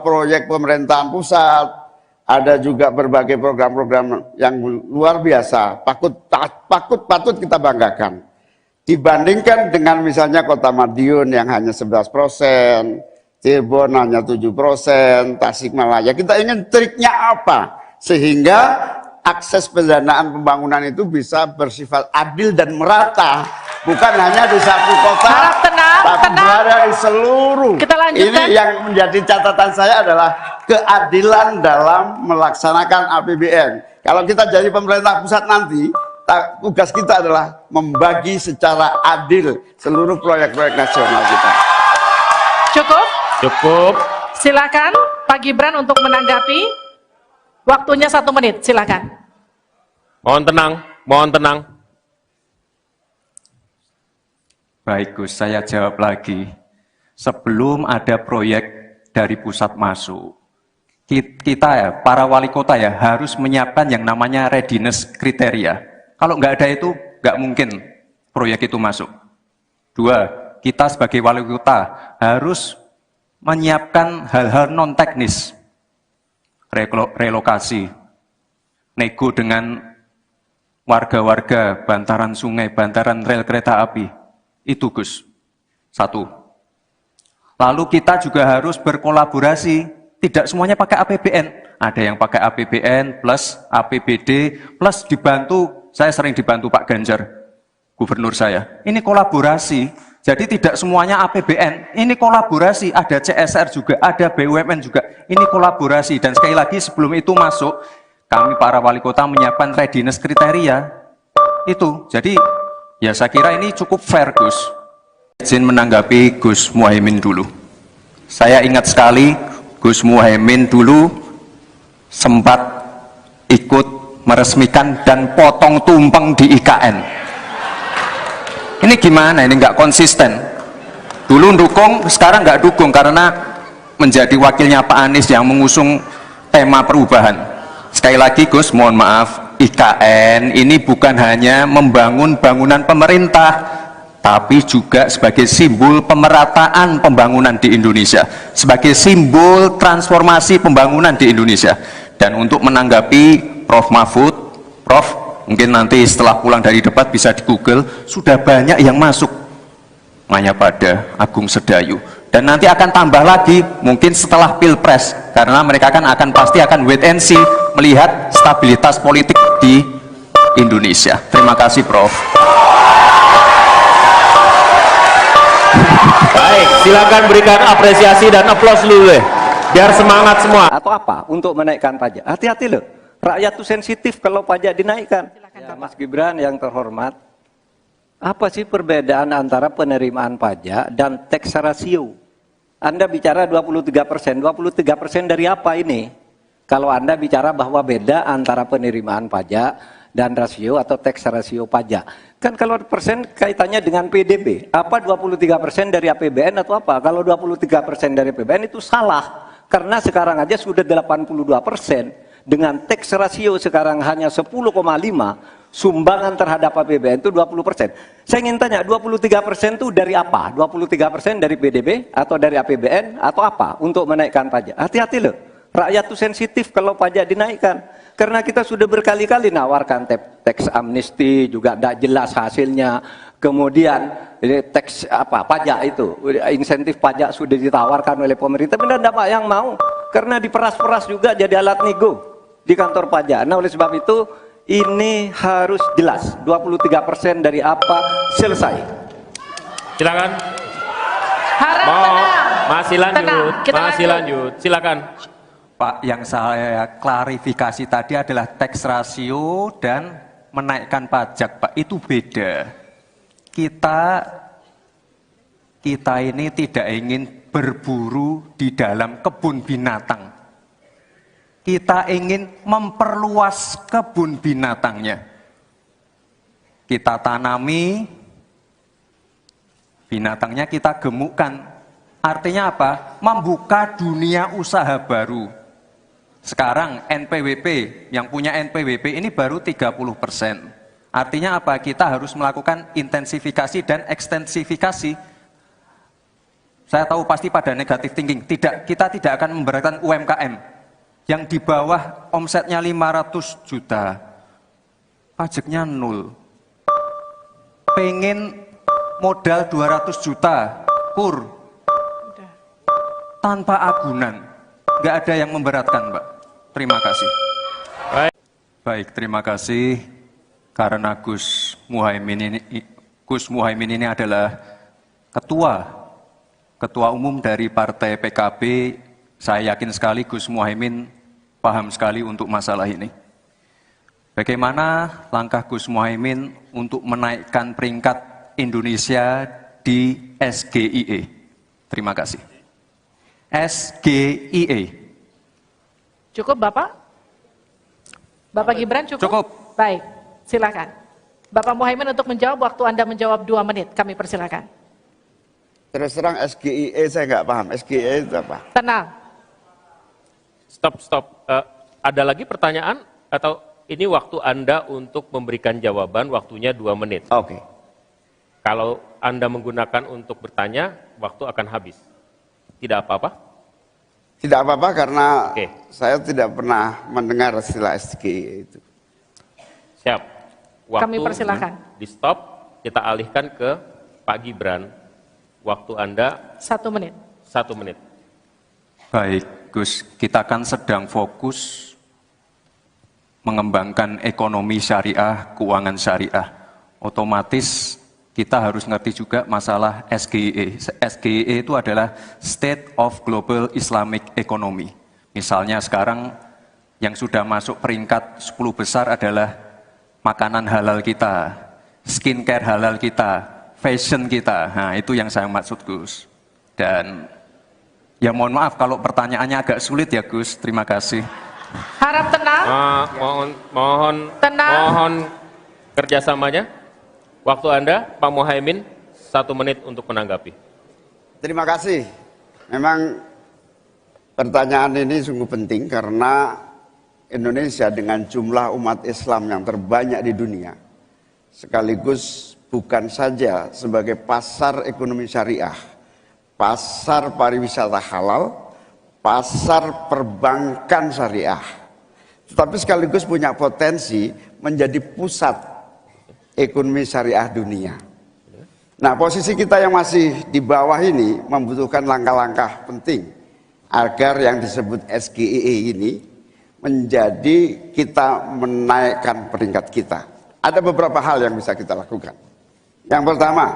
proyek pemerintahan pusat, ada juga berbagai program-program yang luar biasa, patut kita banggakan. Dibandingkan dengan misalnya Kota Madiun yang hanya 11%, Cirebon hanya 7%, Tasikmalaya. Kita ingin triknya apa? Sehingga akses pendanaan pembangunan itu bisa bersifat adil dan merata. Bukan hanya di satu kota, Harap tenang, tapi berada di seluruh. Kita lanjutkan. Ini yang menjadi catatan saya adalah keadilan dalam melaksanakan APBN. Kalau kita jadi pemerintah pusat nanti, tugas kita adalah membagi secara adil seluruh proyek-proyek nasional kita. Cukup. Silakan Pak Gibran untuk menanggapi. Waktunya 1 menit, silakan. Mohon tenang. Baik Gus, saya jawab lagi. Sebelum ada proyek dari pusat masuk, kita ya, para wali kota ya, harus menyiapkan yang namanya readiness kriteria. Kalau nggak ada itu, nggak mungkin proyek itu masuk. 2, kita sebagai wali kota harus menyiapkan hal-hal non-teknis. Relokasi, nego dengan warga-warga, bantaran sungai, bantaran rel kereta api. Itu Gus, 1. Lalu kita juga harus berkolaborasi, tidak semuanya pakai APBN. Ada yang pakai APBN plus APBD plus dibantu, saya sering dibantu Pak Ganjar, gubernur saya. Ini kolaborasi, jadi tidak semuanya APBN, ini kolaborasi, ada CSR juga, ada BUMN juga, ini kolaborasi. Dan sekali lagi sebelum itu masuk, kami para wali kota menyiapkan readiness kriteria, itu. Jadi ya saya kira ini cukup fair Gus. Izin menanggapi Gus Muhaimin dulu. Saya ingat sekali Gus Muhaimin dulu sempat ikut meresmikan dan potong tumpeng di IKN. Ini gimana? Ini nggak konsisten. Dulu dukung, sekarang nggak dukung karena menjadi wakilnya Pak Anies yang mengusung tema perubahan. Sekali lagi Gus, mohon maaf, IKN ini bukan hanya membangun bangunan pemerintah, tapi juga sebagai simbol pemerataan pembangunan di Indonesia, sebagai simbol transformasi pembangunan di Indonesia. Dan untuk menanggapi Prof. Mahfud, Prof, mungkin nanti setelah pulang dari debat bisa di Google, sudah banyak yang masuk Mayapada, Agung Sedayu, dan nanti akan tambah lagi mungkin setelah Pilpres, karena mereka pasti akan wait and see, melihat stabilitas politik di Indonesia. Terima kasih Prof. Baik, silakan berikan apresiasi dan aplaus dulu deh, biar semangat semua. Atau apa untuk menaikkan pajak? Hati-hati loh, rakyat itu sensitif kalau pajak dinaikkan. Ya, Mas Gibran yang terhormat, apa sih perbedaan antara penerimaan pajak dan tax ratio? Anda bicara 23%, 23% dari apa ini? Kalau Anda bicara bahwa beda antara penerimaan pajak dan rasio atau tax ratio pajak. Kan kalau persen kaitannya dengan PDB. Apa 23% dari APBN atau apa? Kalau 23% dari APBN itu salah. Karena sekarang aja sudah 82%. Dengan tax ratio sekarang hanya 10,5, sumbangan terhadap APBN itu 20%. Saya ingin tanya, 23% itu dari apa? 23% dari PDB atau dari APBN atau apa untuk menaikkan pajak? Hati-hati loh. Rakyat itu sensitif kalau pajak dinaikkan. Karena kita sudah berkali-kali nawarkan teks amnesti juga tidak jelas hasilnya. Kemudian teks pajak itu, insentif pajak sudah ditawarkan oleh pemerintah, tapi tidak ada yang mau. Karena diperas-peras juga jadi alat nego di kantor pajak. Nah oleh sebab itu ini harus jelas. 23% dari apa selesai. Silakan. Harap tenang. Masih lanjut. Tenang, kita Masih lanjut. Silakan. Pak, yang saya klarifikasi tadi adalah tax ratio dan menaikkan pajak, Pak. Itu beda. Kita ini tidak ingin berburu di dalam kebun binatang. Kita ingin memperluas kebun binatangnya. Kita tanami, binatangnya kita gemukkan. Artinya apa? Membuka dunia usaha baru. Sekarang NPWP, yang punya NPWP ini baru 30%. Artinya apa? Kita harus melakukan intensifikasi dan ekstensifikasi. Saya tahu pasti pada negatif thinking, kita tidak akan memberatkan UMKM yang di bawah omsetnya 500 juta, pajaknya 0. Pengen modal 200 juta, kur, tanpa agunan. Nggak ada yang memberatkan, Mbak. Terima kasih. Baik, terima kasih. Karena Gus Muhaimin ini adalah ketua umum dari Partai PKB, saya yakin sekali Gus Muhaimin paham sekali untuk masalah ini. Bagaimana langkah Gus Muhaimin untuk menaikkan peringkat Indonesia di SGIE? Terima kasih. SGIE. Cukup Bapak? Bapak Gibran cukup? Cukup. Baik, silakan. Bapak Muhaimin untuk menjawab, waktu Anda menjawab 2 menit, kami persilakan. Terus terang SGIE saya nggak paham. SGIE itu apa? Tenang. Stop. Ada lagi pertanyaan? Atau ini waktu Anda untuk memberikan jawaban, waktunya 2 menit. Oke. Kalau Anda menggunakan untuk bertanya, waktu akan habis. Tidak apa-apa? Tidak apa-apa karena Oke. saya tidak pernah mendengar istilah SGIE itu. Siap. Waktu Kami persilakan. di stop, kita alihkan ke Pak Gibran. Waktu Anda 1 menit. 1 menit. Baik, Gus, kita kan sedang fokus mengembangkan ekonomi syariah, keuangan syariah. Otomatis kita harus ngerti juga masalah SGIE. SGIE itu adalah State of Global Islamic Economy. Misalnya sekarang yang sudah masuk peringkat 10 besar adalah makanan halal kita, skincare halal kita, fashion kita. Nah, itu yang saya maksud, Gus. Dan ya mohon maaf kalau pertanyaannya agak sulit ya, Gus. Terima kasih. Harap tenang. Tenang. Mohon kerjasamanya. Waktu Anda, Pak Muhaimin, 1 menit untuk menanggapi. Terima kasih. Memang pertanyaan ini sungguh penting karena Indonesia dengan jumlah umat Islam yang terbanyak di dunia, sekaligus bukan saja sebagai pasar ekonomi syariah, pasar pariwisata halal, pasar perbankan syariah, tetapi sekaligus punya potensi menjadi pusat ekonomi syariah dunia. Nah, posisi kita yang masih di bawah ini membutuhkan langkah-langkah penting agar yang disebut SGIE ini menjadi kita menaikkan peringkat kita. Ada beberapa hal yang bisa kita lakukan. Yang pertama,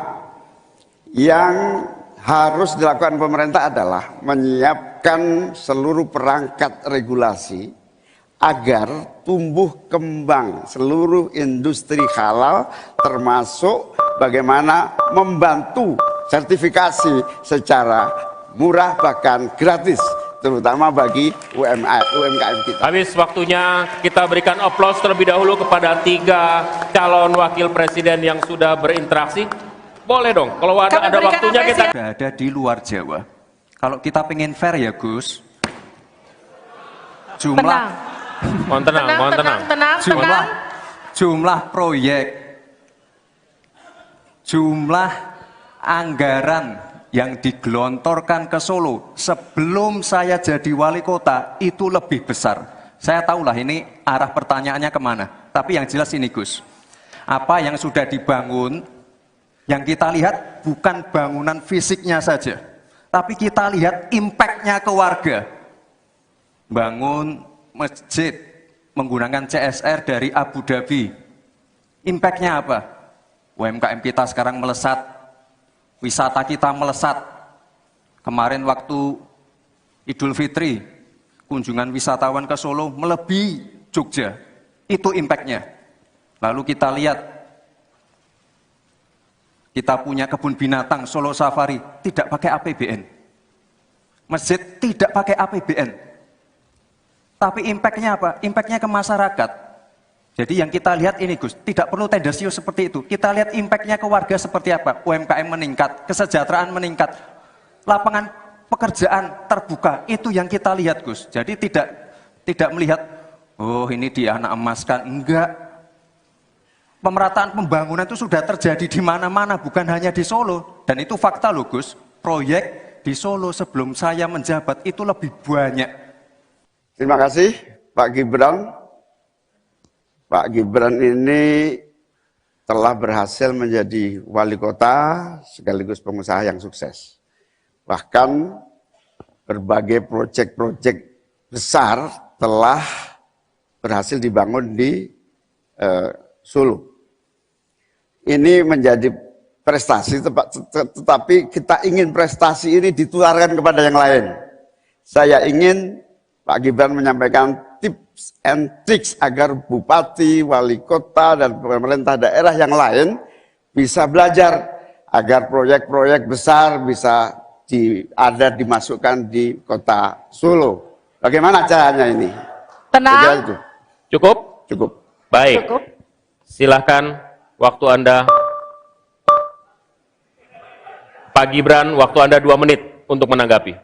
yang harus dilakukan pemerintah adalah menyiapkan seluruh perangkat regulasi agar tumbuh kembang seluruh industri halal, termasuk bagaimana membantu sertifikasi secara murah bahkan gratis, terutama bagi UMKM kita. Habis waktunya, kita berikan aplaus terlebih dahulu kepada 3 calon wakil presiden yang sudah berinteraksi. Boleh dong, kalau ada waktunya kita... Sudah ada di luar Jawa. Kalau kita pengen fair ya Gus, jumlah jumlah proyek, jumlah anggaran yang digelontorkan ke Solo sebelum saya jadi wali kota itu lebih besar. Saya tahulah ini arah pertanyaannya kemana, tapi yang jelas ini Gus, apa yang sudah dibangun, yang kita lihat bukan bangunan fisiknya saja, tapi kita lihat impact-nya ke warga. Bangun masjid menggunakan CSR dari Abu Dhabi. Impact-nya apa? UMKM kita sekarang melesat, wisata kita melesat. Kemarin waktu Idul Fitri, kunjungan wisatawan ke Solo melebihi Jogja. Itu impact-nya. Lalu kita lihat, kita punya kebun binatang Solo Safari, tidak pakai APBN. Masjid tidak pakai APBN. Tapi impact-nya apa? Impact-nya ke masyarakat. Jadi yang kita lihat ini Gus, tidak perlu tendensius seperti itu. Kita lihat impact-nya ke warga seperti apa. UMKM meningkat, kesejahteraan meningkat, lapangan pekerjaan terbuka. Itu yang kita lihat Gus. Jadi tidak melihat, oh ini dianak emaskan. Enggak. Pemerataan pembangunan itu sudah terjadi di mana-mana, bukan hanya di Solo. Dan itu fakta loh Gus, proyek di Solo sebelum saya menjabat itu lebih banyak. Terima kasih Pak Gibran. Pak Gibran ini telah berhasil menjadi wali kota sekaligus pengusaha yang sukses. Bahkan berbagai proyek-proyek besar telah berhasil dibangun di Solo. Ini menjadi prestasi, tetapi kita ingin prestasi ini ditularkan kepada yang lain. Saya ingin Pak Gibran menyampaikan tips and tricks agar bupati, wali kota, dan pemerintah daerah yang lain bisa belajar agar proyek-proyek besar bisa dimasukkan di kota Solo. Bagaimana caranya ini? Tenang. Cukup? Cukup. Baik. Cukup. Silahkan, waktu Anda. Pak Gibran, waktu Anda 2 menit untuk menanggapi.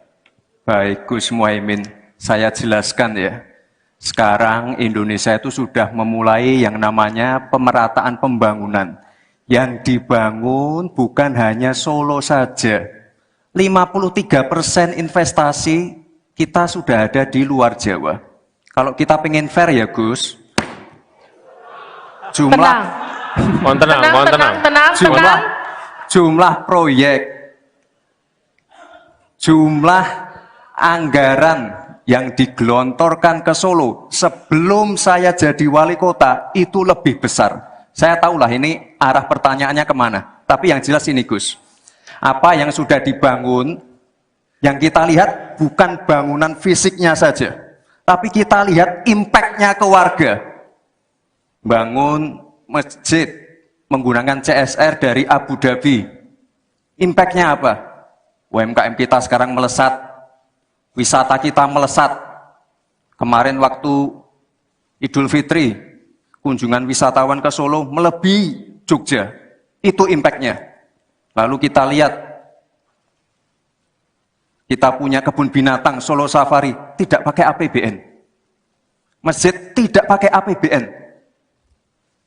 Baik Gus Muhaimin, saya jelaskan ya. Sekarang Indonesia itu sudah memulai yang namanya pemerataan pembangunan. Yang dibangun bukan hanya Solo saja. 53% investasi kita sudah ada di luar Jawa. Kalau kita pengen fair ya Gus, jumlah proyek, jumlah anggaran yang digelontorkan ke Solo sebelum saya jadi wali kota itu lebih besar. Saya tahulah ini arah pertanyaannya kemana, tapi yang jelas ini Gus, apa yang sudah dibangun, yang kita lihat bukan bangunan fisiknya saja, tapi kita lihat impact-nya ke warga. Bangun masjid menggunakan CSR dari Abu Dhabi. Impact-nya apa? UMKM kita sekarang melesat, wisata kita melesat. Kemarin waktu Idul Fitri, kunjungan wisatawan ke Solo melebihi Jogja. Itu impact-nya. Lalu kita lihat, kita punya kebun binatang Solo Safari, tidak pakai APBN. Masjid tidak pakai APBN.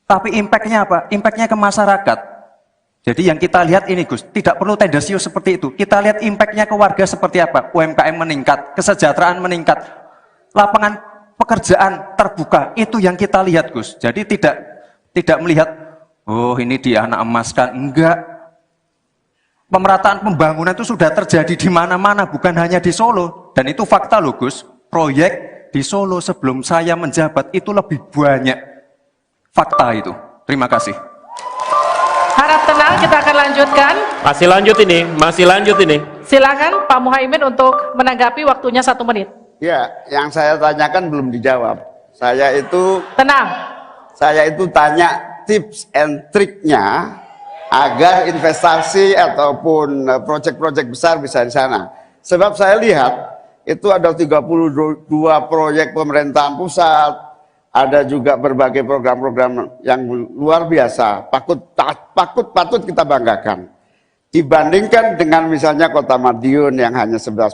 Tapi impact-nya apa? Impact-nya ke masyarakat. Jadi yang kita lihat ini Gus, tidak perlu tendensius seperti itu. Kita lihat impact-nya ke warga seperti apa. UMKM meningkat, kesejahteraan meningkat, lapangan pekerjaan terbuka. Itu yang kita lihat Gus. Jadi tidak melihat, oh ini dianak emaskan. Enggak. Pemerataan pembangunan itu sudah terjadi di mana-mana, bukan hanya di Solo. Dan itu fakta loh Gus. Proyek di Solo sebelum saya menjabat itu lebih banyak. Fakta itu. Terima kasih. Harap tenang, kita akan lanjutkan. Masih lanjut ini. Silakan Pak Muhaimin untuk menanggapi, waktunya 1 menit. Ya, yang saya tanyakan belum dijawab. Tenang. Saya itu tanya tips and triknya agar investasi ataupun proyek-proyek besar bisa di sana. Sebab saya lihat itu ada 32 proyek pemerintahan pusat, ada juga berbagai program-program yang luar biasa, patut kita banggakan. Dibandingkan dengan misalnya Kota Madiun yang hanya 11%,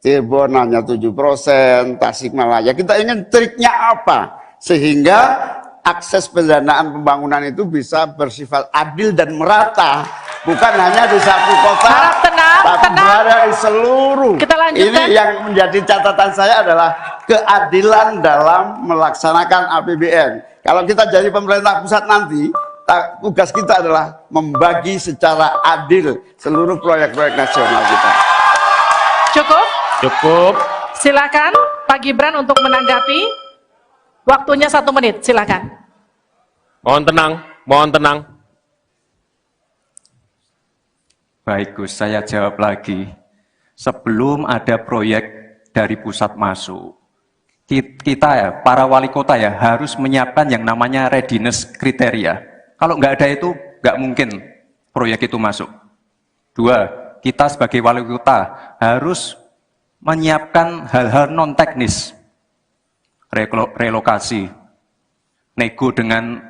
Cirebon hanya 7%, Tasikmalaya. Kita ingin triknya apa? Sehingga akses pendanaan pembangunan itu bisa bersifat adil dan merata. Bukan hanya di satu kota, Harap tenang, tapi tenang. berada di seluruh. Kita lanjutkan. Ini yang menjadi catatan saya adalah keadilan dalam melaksanakan APBN. Kalau kita jadi pemerintah pusat nanti, tugas kita adalah membagi secara adil seluruh proyek-proyek nasional kita. Cukup. Silakan Pak Gibran untuk menanggapi. Waktunya 1 menit, silakan. Mohon tenang. Baik Gus, saya jawab lagi. Sebelum ada proyek dari pusat masuk, kita ya, para wali kota ya, harus menyiapkan yang namanya readiness kriteria. Kalau nggak ada itu, nggak mungkin proyek itu masuk. 2, kita sebagai wali kota harus menyiapkan hal-hal non-teknis, relokasi, nego dengan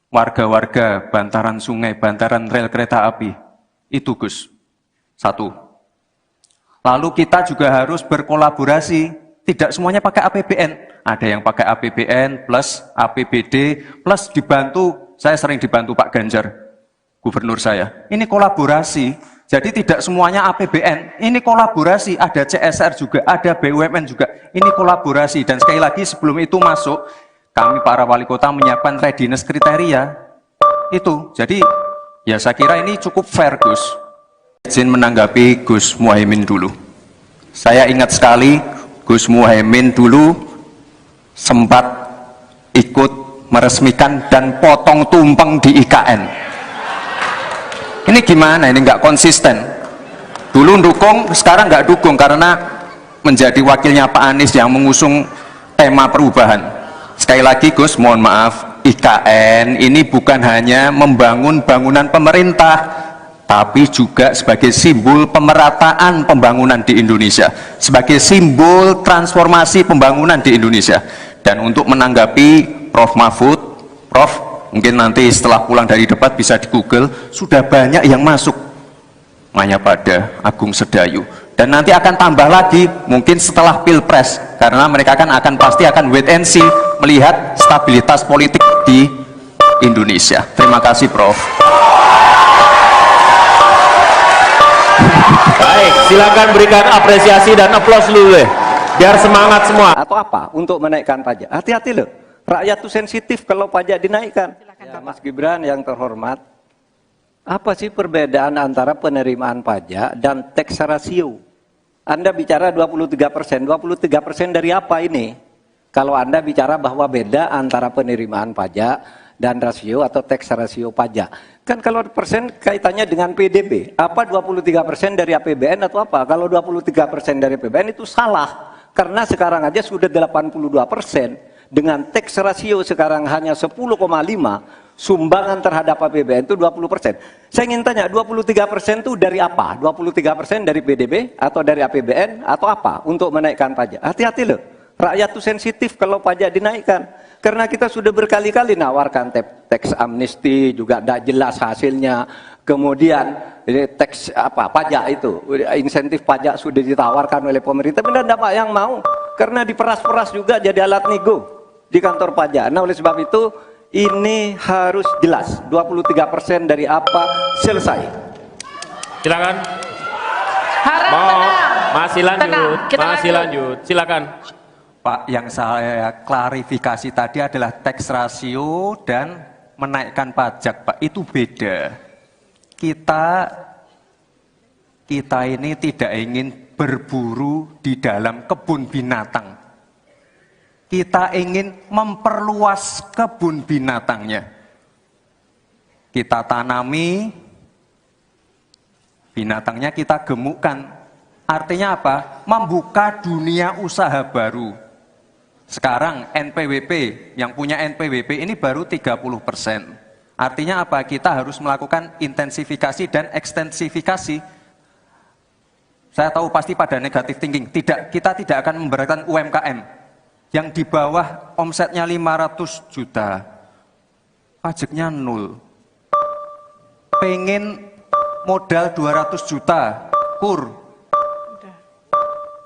warga-warga, bantaran sungai, bantaran rel kereta api. Itu Gus, 1. Lalu kita juga harus berkolaborasi, tidak semuanya pakai APBN. Ada yang pakai APBN plus APBD plus dibantu, saya sering dibantu Pak Ganjar, gubernur saya. Ini kolaborasi. Jadi tidak semuanya APBN, ini kolaborasi, ada CSR juga, ada BUMN juga, ini kolaborasi. Dan sekali lagi sebelum itu masuk, kami para wali kota menyiapkan readiness kriteria, itu. Jadi ya saya kira ini cukup fair Gus. Izin menanggapi Gus Muhaimin dulu. Saya ingat sekali Gus Muhaimin dulu sempat ikut meresmikan dan potong tumpeng di IKN. Ini gimana? Ini nggak konsisten. Dulu dukung, sekarang nggak dukung karena menjadi wakilnya Pak Anies yang mengusung tema perubahan. Sekali lagi Gus, mohon maaf, IKN ini bukan hanya membangun bangunan pemerintah, tapi juga sebagai simbol pemerataan pembangunan di Indonesia, sebagai simbol transformasi pembangunan di Indonesia. Dan untuk menanggapi Prof. Mahfud, Prof, mungkin nanti setelah pulang dari debat bisa di Google, sudah banyak yang masuk Mayapada, Agung Sedayu, dan nanti akan tambah lagi mungkin setelah Pilpres, karena mereka akan pasti akan wait and see melihat stabilitas politik di Indonesia. Terima kasih Prof. Baik, silakan berikan apresiasi dan aplaus dulu deh, biar semangat semua. Atau apa? Untuk menaikkan pajak. Hati-hati loh. Rakyat itu sensitif kalau pajak dinaikkan. Ya, Mas Gibran yang terhormat, apa sih perbedaan antara penerimaan pajak dan tax ratio? Anda bicara 23%, 23% dari apa ini? Kalau Anda bicara bahwa beda antara penerimaan pajak dan rasio atau tax ratio pajak. Kan kalau persen kaitannya dengan PDB, apa 23% dari APBN atau apa? Kalau 23% dari APBN itu salah, karena sekarang aja sudah 82%. Dengan tax ratio sekarang hanya 10,5, sumbangan terhadap APBN itu 20%. Saya ingin tanya, 23% itu dari apa? 23% dari PDB atau dari APBN atau apa untuk menaikkan pajak? Hati-hati loh, rakyat itu sensitif kalau pajak dinaikkan. Karena kita sudah berkali-kali nawarkan tax amnesty, juga tidak jelas hasilnya. Kemudian tax pajak itu, insentif pajak sudah ditawarkan oleh pemerintah, tapi tidak yang mau. Karena diperas-peras juga jadi alat nego di kantor pajak. Nah oleh sebab itu ini harus jelas 23% dari apa, selesai. Silakan. Harap tenang. Masih lanjut. Tenang, kita lanjut. Silakan. Pak, yang saya klarifikasi tadi adalah tax ratio dan menaikkan pajak Pak, itu beda. Kita ini tidak ingin berburu di dalam kebun binatang. Kita ingin memperluas kebun binatangnya. kita tanami, binatangnya kita gemukkan. Artinya apa? Membuka dunia usaha baru. Sekarang NPWP, yang punya NPWP ini baru 30%. Artinya apa? Kita harus melakukan intensifikasi dan ekstensifikasi. Saya tahu pasti pada negatif thinking. Kita tidak akan memberatkan UMKM yang di bawah omsetnya 500 juta. Pajaknya 0. Pengen modal 200 juta, kur.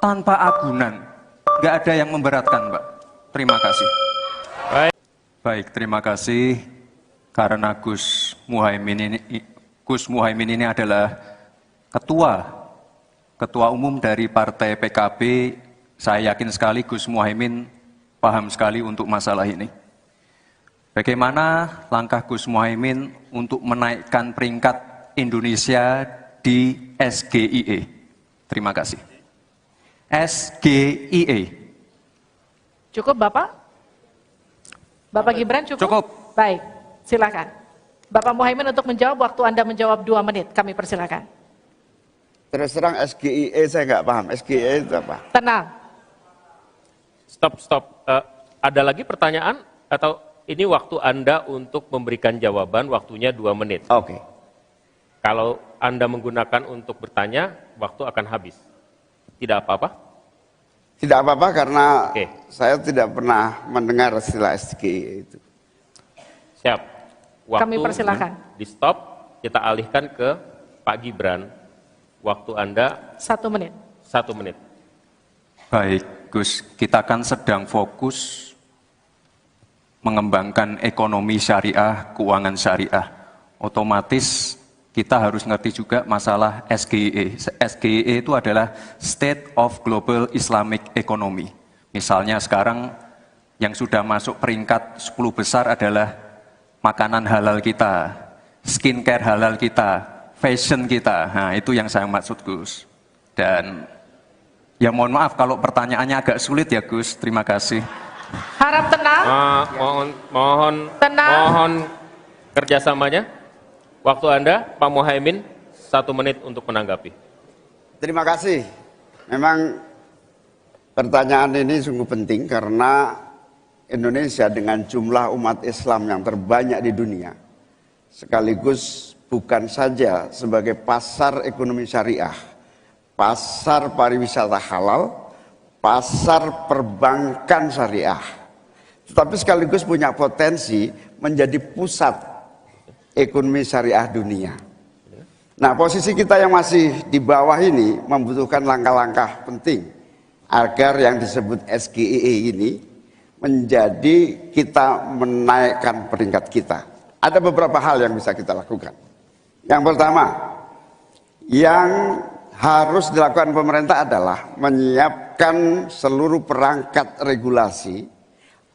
Tanpa agunan. Nggak ada yang memberatkan, Mbak. Terima kasih. Baik, terima kasih. Karena Gus Muhaimin ini adalah ketua umum dari Partai PKB, saya yakin sekali Gus Muhaimin paham sekali untuk masalah ini. Bagaimana langkah Gus Muhaimin untuk menaikkan peringkat Indonesia di SGIE? Terima kasih. SGIE. Cukup Bapak? Bapak Gibran cukup? Cukup. Baik, silakan. Bapak Muhaimin untuk menjawab, waktu Anda menjawab 2 menit, kami persilakan. Terus terang SGIE saya nggak paham. SGIE itu apa? Tenang. Stop. Ada lagi pertanyaan? Atau ini waktu Anda untuk memberikan jawaban, waktunya 2 menit. Oke. Kalau Anda menggunakan untuk bertanya, waktu akan habis. Tidak apa-apa? Tidak apa-apa karena Oke. saya tidak pernah mendengar istilah SGIE itu. Siap. Waktu Kami persilakan. di stop, kita alihkan ke Pak Gibran. Waktu Anda 1 menit. 1 menit. Baik, Gus, kita kan sedang fokus mengembangkan ekonomi syariah, keuangan syariah. Otomatis kita harus ngerti juga masalah SGIE. SGIE itu adalah State of Global Islamic Economy. Misalnya sekarang yang sudah masuk peringkat 10 besar adalah makanan halal kita, skincare halal kita, fashion kita. Nah, itu yang saya maksud, Gus. Dan ya mohon maaf kalau pertanyaannya agak sulit ya, Gus. Terima kasih. Harap tenang. Tenang. Mohon kerjasamanya. Waktu Anda, Pak Muhaimin, 1 menit untuk menanggapi. Terima kasih. Memang pertanyaan ini sungguh penting karena Indonesia dengan jumlah umat Islam yang terbanyak di dunia, sekaligus bukan saja sebagai pasar ekonomi syariah, pasar pariwisata halal, pasar perbankan syariah, tetapi sekaligus punya potensi menjadi pusat ekonomi syariah dunia. Nah, posisi kita yang masih di bawah ini membutuhkan langkah-langkah penting agar yang disebut SGIE ini menjadi kita menaikkan peringkat kita. Ada beberapa hal yang bisa kita lakukan. Yang pertama, yang harus dilakukan pemerintah adalah menyiapkan seluruh perangkat regulasi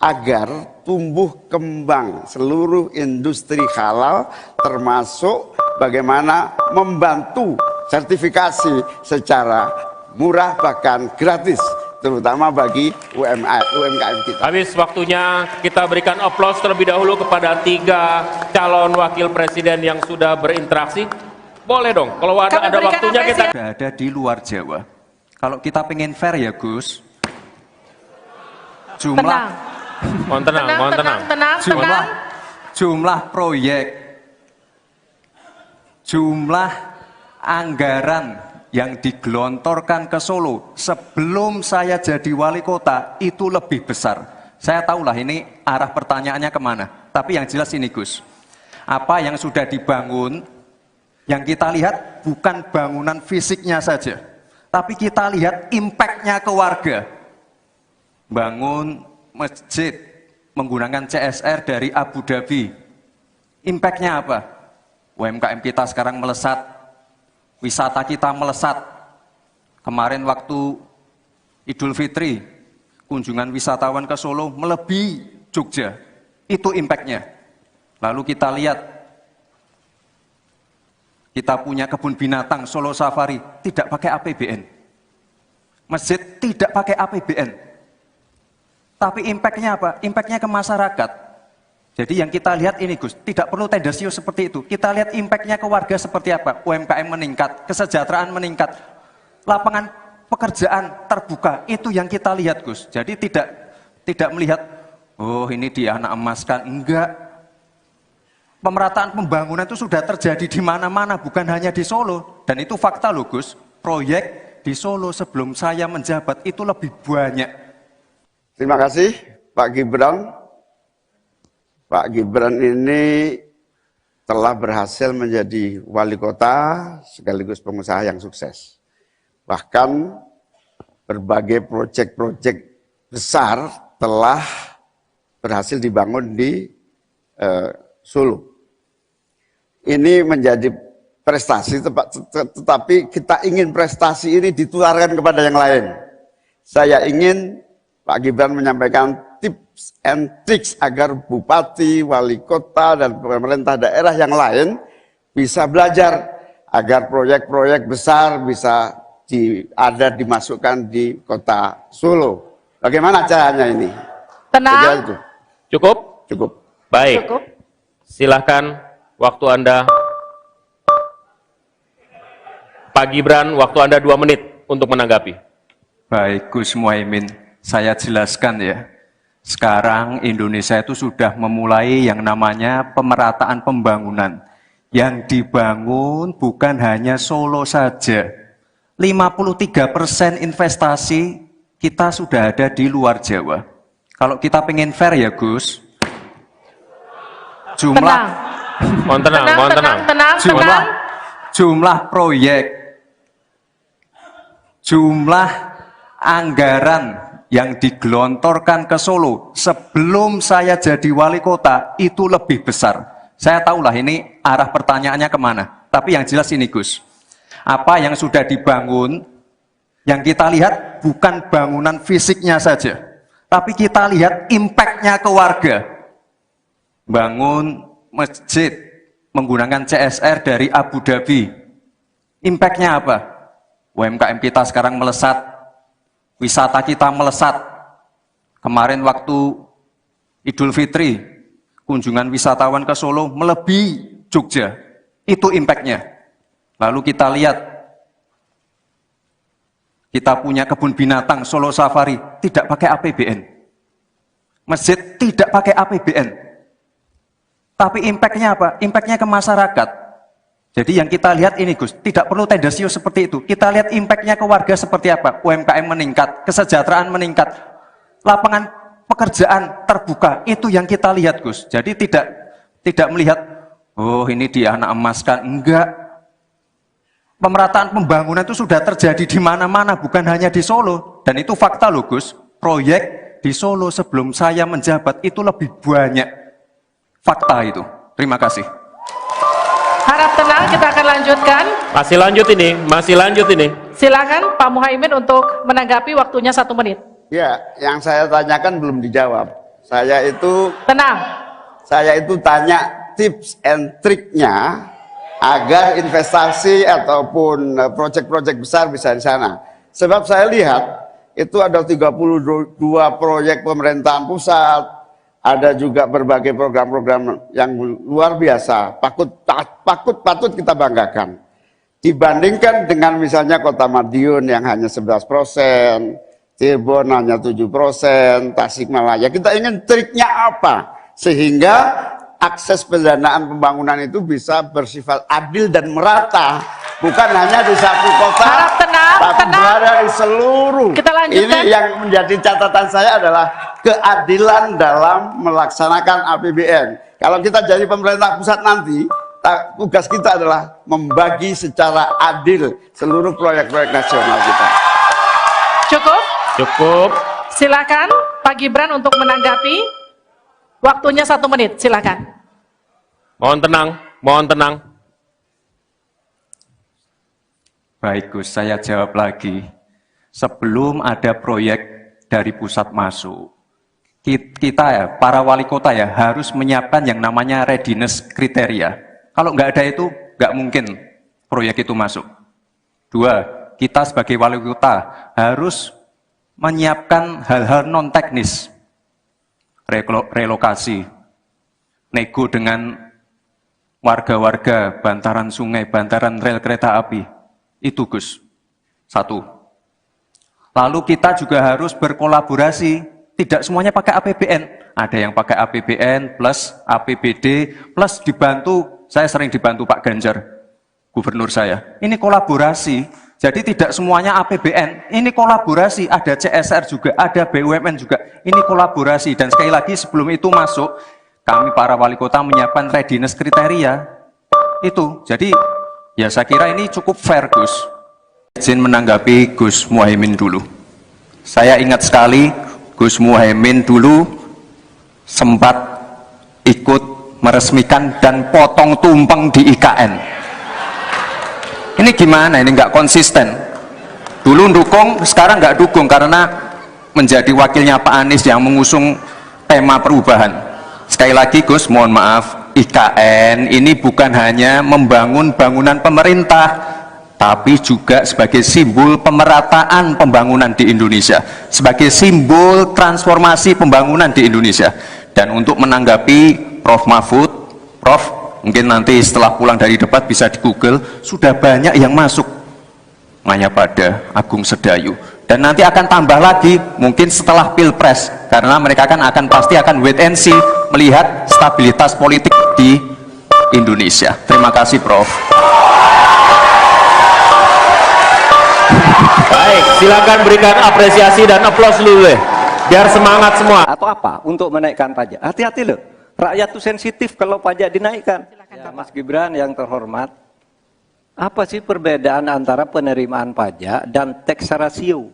agar tumbuh kembang seluruh industri halal, termasuk bagaimana membantu sertifikasi secara murah bahkan gratis, terutama bagi UMKM kita. Habis waktunya, kita berikan aplaus terlebih dahulu kepada 3 calon wakil presiden yang sudah berinteraksi. Boleh dong, kalau ada waktunya kita... Sudah ada di luar Jawa. Kalau kita pengen fair ya, Gus, Tenang. Mohon tenang. jumlah proyek, jumlah anggaran yang digelontorkan ke Solo sebelum saya jadi wali kota itu lebih besar. Saya tahulah ini arah pertanyaannya kemana. Tapi yang jelas ini, Gus, apa yang sudah dibangun, yang kita lihat bukan bangunan fisiknya saja, tapi kita lihat impact-nya ke warga. Bangun masjid menggunakan CSR dari Abu Dhabi. Impact-nya apa? UMKM kita sekarang melesat, wisata kita melesat. Kemarin waktu Idul Fitri, kunjungan wisatawan ke Solo melebihi Jogja. Itu impact-nya. Lalu kita lihat, kita punya kebun binatang Solo Safari, tidak pakai APBN. Masjid tidak pakai APBN. Tapi impact-nya apa? Impact-nya ke masyarakat. Jadi yang kita lihat ini Gus, tidak perlu tendensius seperti itu. Kita lihat impact-nya ke warga seperti apa. UMKM meningkat, kesejahteraan meningkat, lapangan pekerjaan terbuka. Itu yang kita lihat Gus. Jadi tidak melihat, oh ini dia anak emaskan. Enggak. Pemerataan pembangunan itu sudah terjadi di mana-mana, bukan hanya di Solo. Dan itu fakta loh Gus. Proyek di Solo sebelum saya menjabat itu lebih banyak. Terima kasih Pak Gibran. Pak Gibran ini telah berhasil menjadi wali kota sekaligus pengusaha yang sukses. Bahkan berbagai proyek-proyek besar telah berhasil dibangun di Solo. Ini menjadi prestasi, tetapi kita ingin prestasi ini ditularkan kepada yang lain. Saya ingin Pak Gibran menyampaikan tips and tricks agar bupati, wali kota, dan pemerintah daerah yang lain bisa belajar agar proyek-proyek besar bisa dimasukkan di kota Solo. Bagaimana caranya ini? Tenang. Cukup? Cukup. Baik. Cukup. Silahkan waktu Anda. Pak Gibran, waktu Anda 2 menit untuk menanggapi. Baik Gus Muhaimin, saya jelaskan ya. Sekarang Indonesia itu sudah memulai yang namanya pemerataan pembangunan. Yang dibangun bukan hanya Solo saja. 53% investasi kita sudah ada di luar Jawa. Kalau kita pengen fair ya Gus, jumlah jumlah proyek, jumlah anggaran yang digelontorkan ke Solo sebelum saya jadi wali kota itu lebih besar. Saya tahulah ini arah pertanyaannya kemana. Tapi yang jelas ini Gus, apa yang sudah dibangun, yang kita lihat bukan bangunan fisiknya saja, tapi kita lihat impact-nya ke warga. Bangun masjid menggunakan CSR dari Abu Dhabi. Impact-nya apa? UMKM kita sekarang melesat, wisata kita melesat. Kemarin waktu Idul Fitri, kunjungan wisatawan ke Solo melebihi Jogja. Itu impact-nya. Lalu kita lihat, kita punya kebun binatang Solo Safari, tidak pakai APBN. Masjid tidak pakai APBN. Tapi impact-nya apa? Impact-nya ke masyarakat. Jadi yang kita lihat ini Gus, tidak perlu tendensius seperti itu. Kita lihat impact-nya ke warga seperti apa. UMKM meningkat, kesejahteraan meningkat, lapangan pekerjaan terbuka. Itu yang kita lihat Gus. Jadi tidak melihat, oh ini dia anak emaskan. Enggak. Pemerataan pembangunan itu sudah terjadi di mana-mana, bukan hanya di Solo. Dan itu fakta loh Gus. Proyek di Solo sebelum saya menjabat itu lebih banyak. Fakta itu. Terima kasih. Harap tenang, kita akan lanjutkan. Masih lanjut ini. Silakan Pak Muhaimin untuk menanggapi, waktunya 1 menit. Ya, yang saya tanyakan belum dijawab. Saya itu tanya tips and triknya agar investasi ataupun proyek-proyek besar bisa di sana. Sebab saya lihat itu ada 32 proyek pemerintahan pusat, ada juga berbagai program-program yang luar biasa, patut kita banggakan. Dibandingkan dengan misalnya Kota Madiun yang hanya 11%, Cirebon hanya 7%, Tasikmalaya. Kita ingin triknya apa? Sehingga akses pendanaan pembangunan itu bisa bersifat adil dan merata. Bukan hanya di satu kota, tapi berada di seluruh. Kita lanjutkan. Ini yang menjadi catatan saya adalah keadilan dalam melaksanakan APBN. Kalau kita jadi pemerintah pusat nanti, tugas kita adalah membagi secara adil seluruh proyek-proyek nasional kita. Cukup. Silakan Pak Gibran untuk menanggapi. Waktunya 1 menit, silakan. Mohon tenang. Baik Gus, saya jawab lagi. Sebelum ada proyek dari pusat masuk, kita ya, para wali kota ya, harus menyiapkan yang namanya readiness kriteria. Kalau nggak ada itu, nggak mungkin proyek itu masuk. 2, kita sebagai wali kota harus menyiapkan hal-hal non-teknis. Relokasi, nego dengan warga-warga bantaran sungai, bantaran rel kereta api. Itu Gus. Satu. Lalu kita juga harus berkolaborasi. Tidak semuanya pakai APBN. Ada yang pakai APBN plus APBD plus dibantu. Saya sering dibantu Pak Ganjar, gubernur saya. Ini kolaborasi. Jadi tidak semuanya APBN. Ini kolaborasi. Ada CSR juga, ada BUMN juga. Ini kolaborasi. Dan sekali lagi sebelum itu masuk, kami para wali kota menyiapkan readiness kriteria. Itu. Jadi ya saya kira ini cukup fair Gus. Izin menanggapi Gus Muhaimin dulu. Saya ingat sekali Gus Muhaimin dulu sempat ikut meresmikan dan potong tumpeng di IKN. Ini gimana? Ini nggak konsisten. Dulu dukung, sekarang nggak dukung karena menjadi wakilnya Pak Anies yang mengusung tema perubahan. Sekali lagi Gus, mohon maaf, IKN ini bukan hanya membangun bangunan pemerintah, tapi juga sebagai simbol pemerataan pembangunan di Indonesia, sebagai simbol transformasi pembangunan di Indonesia. Dan untuk menanggapi Prof. Mahfud, Prof, mungkin nanti setelah pulang dari debat bisa di Google, sudah banyak yang masuk Mayapada, Agung Sedayu. Dan nanti akan tambah lagi mungkin setelah Pilpres, karena mereka akan pasti akan wait and see, melihat stabilitas politik di Indonesia. Terima kasih Prof. Baik, silakan berikan apresiasi dan aplaus dulu deh, biar semangat semua. Atau apa? Untuk menaikkan pajak. Hati-hati loh. Rakyat itu sensitif kalau pajak dinaikkan. Ya, Mas Gibran yang terhormat, apa sih perbedaan antara penerimaan pajak dan tax ratio?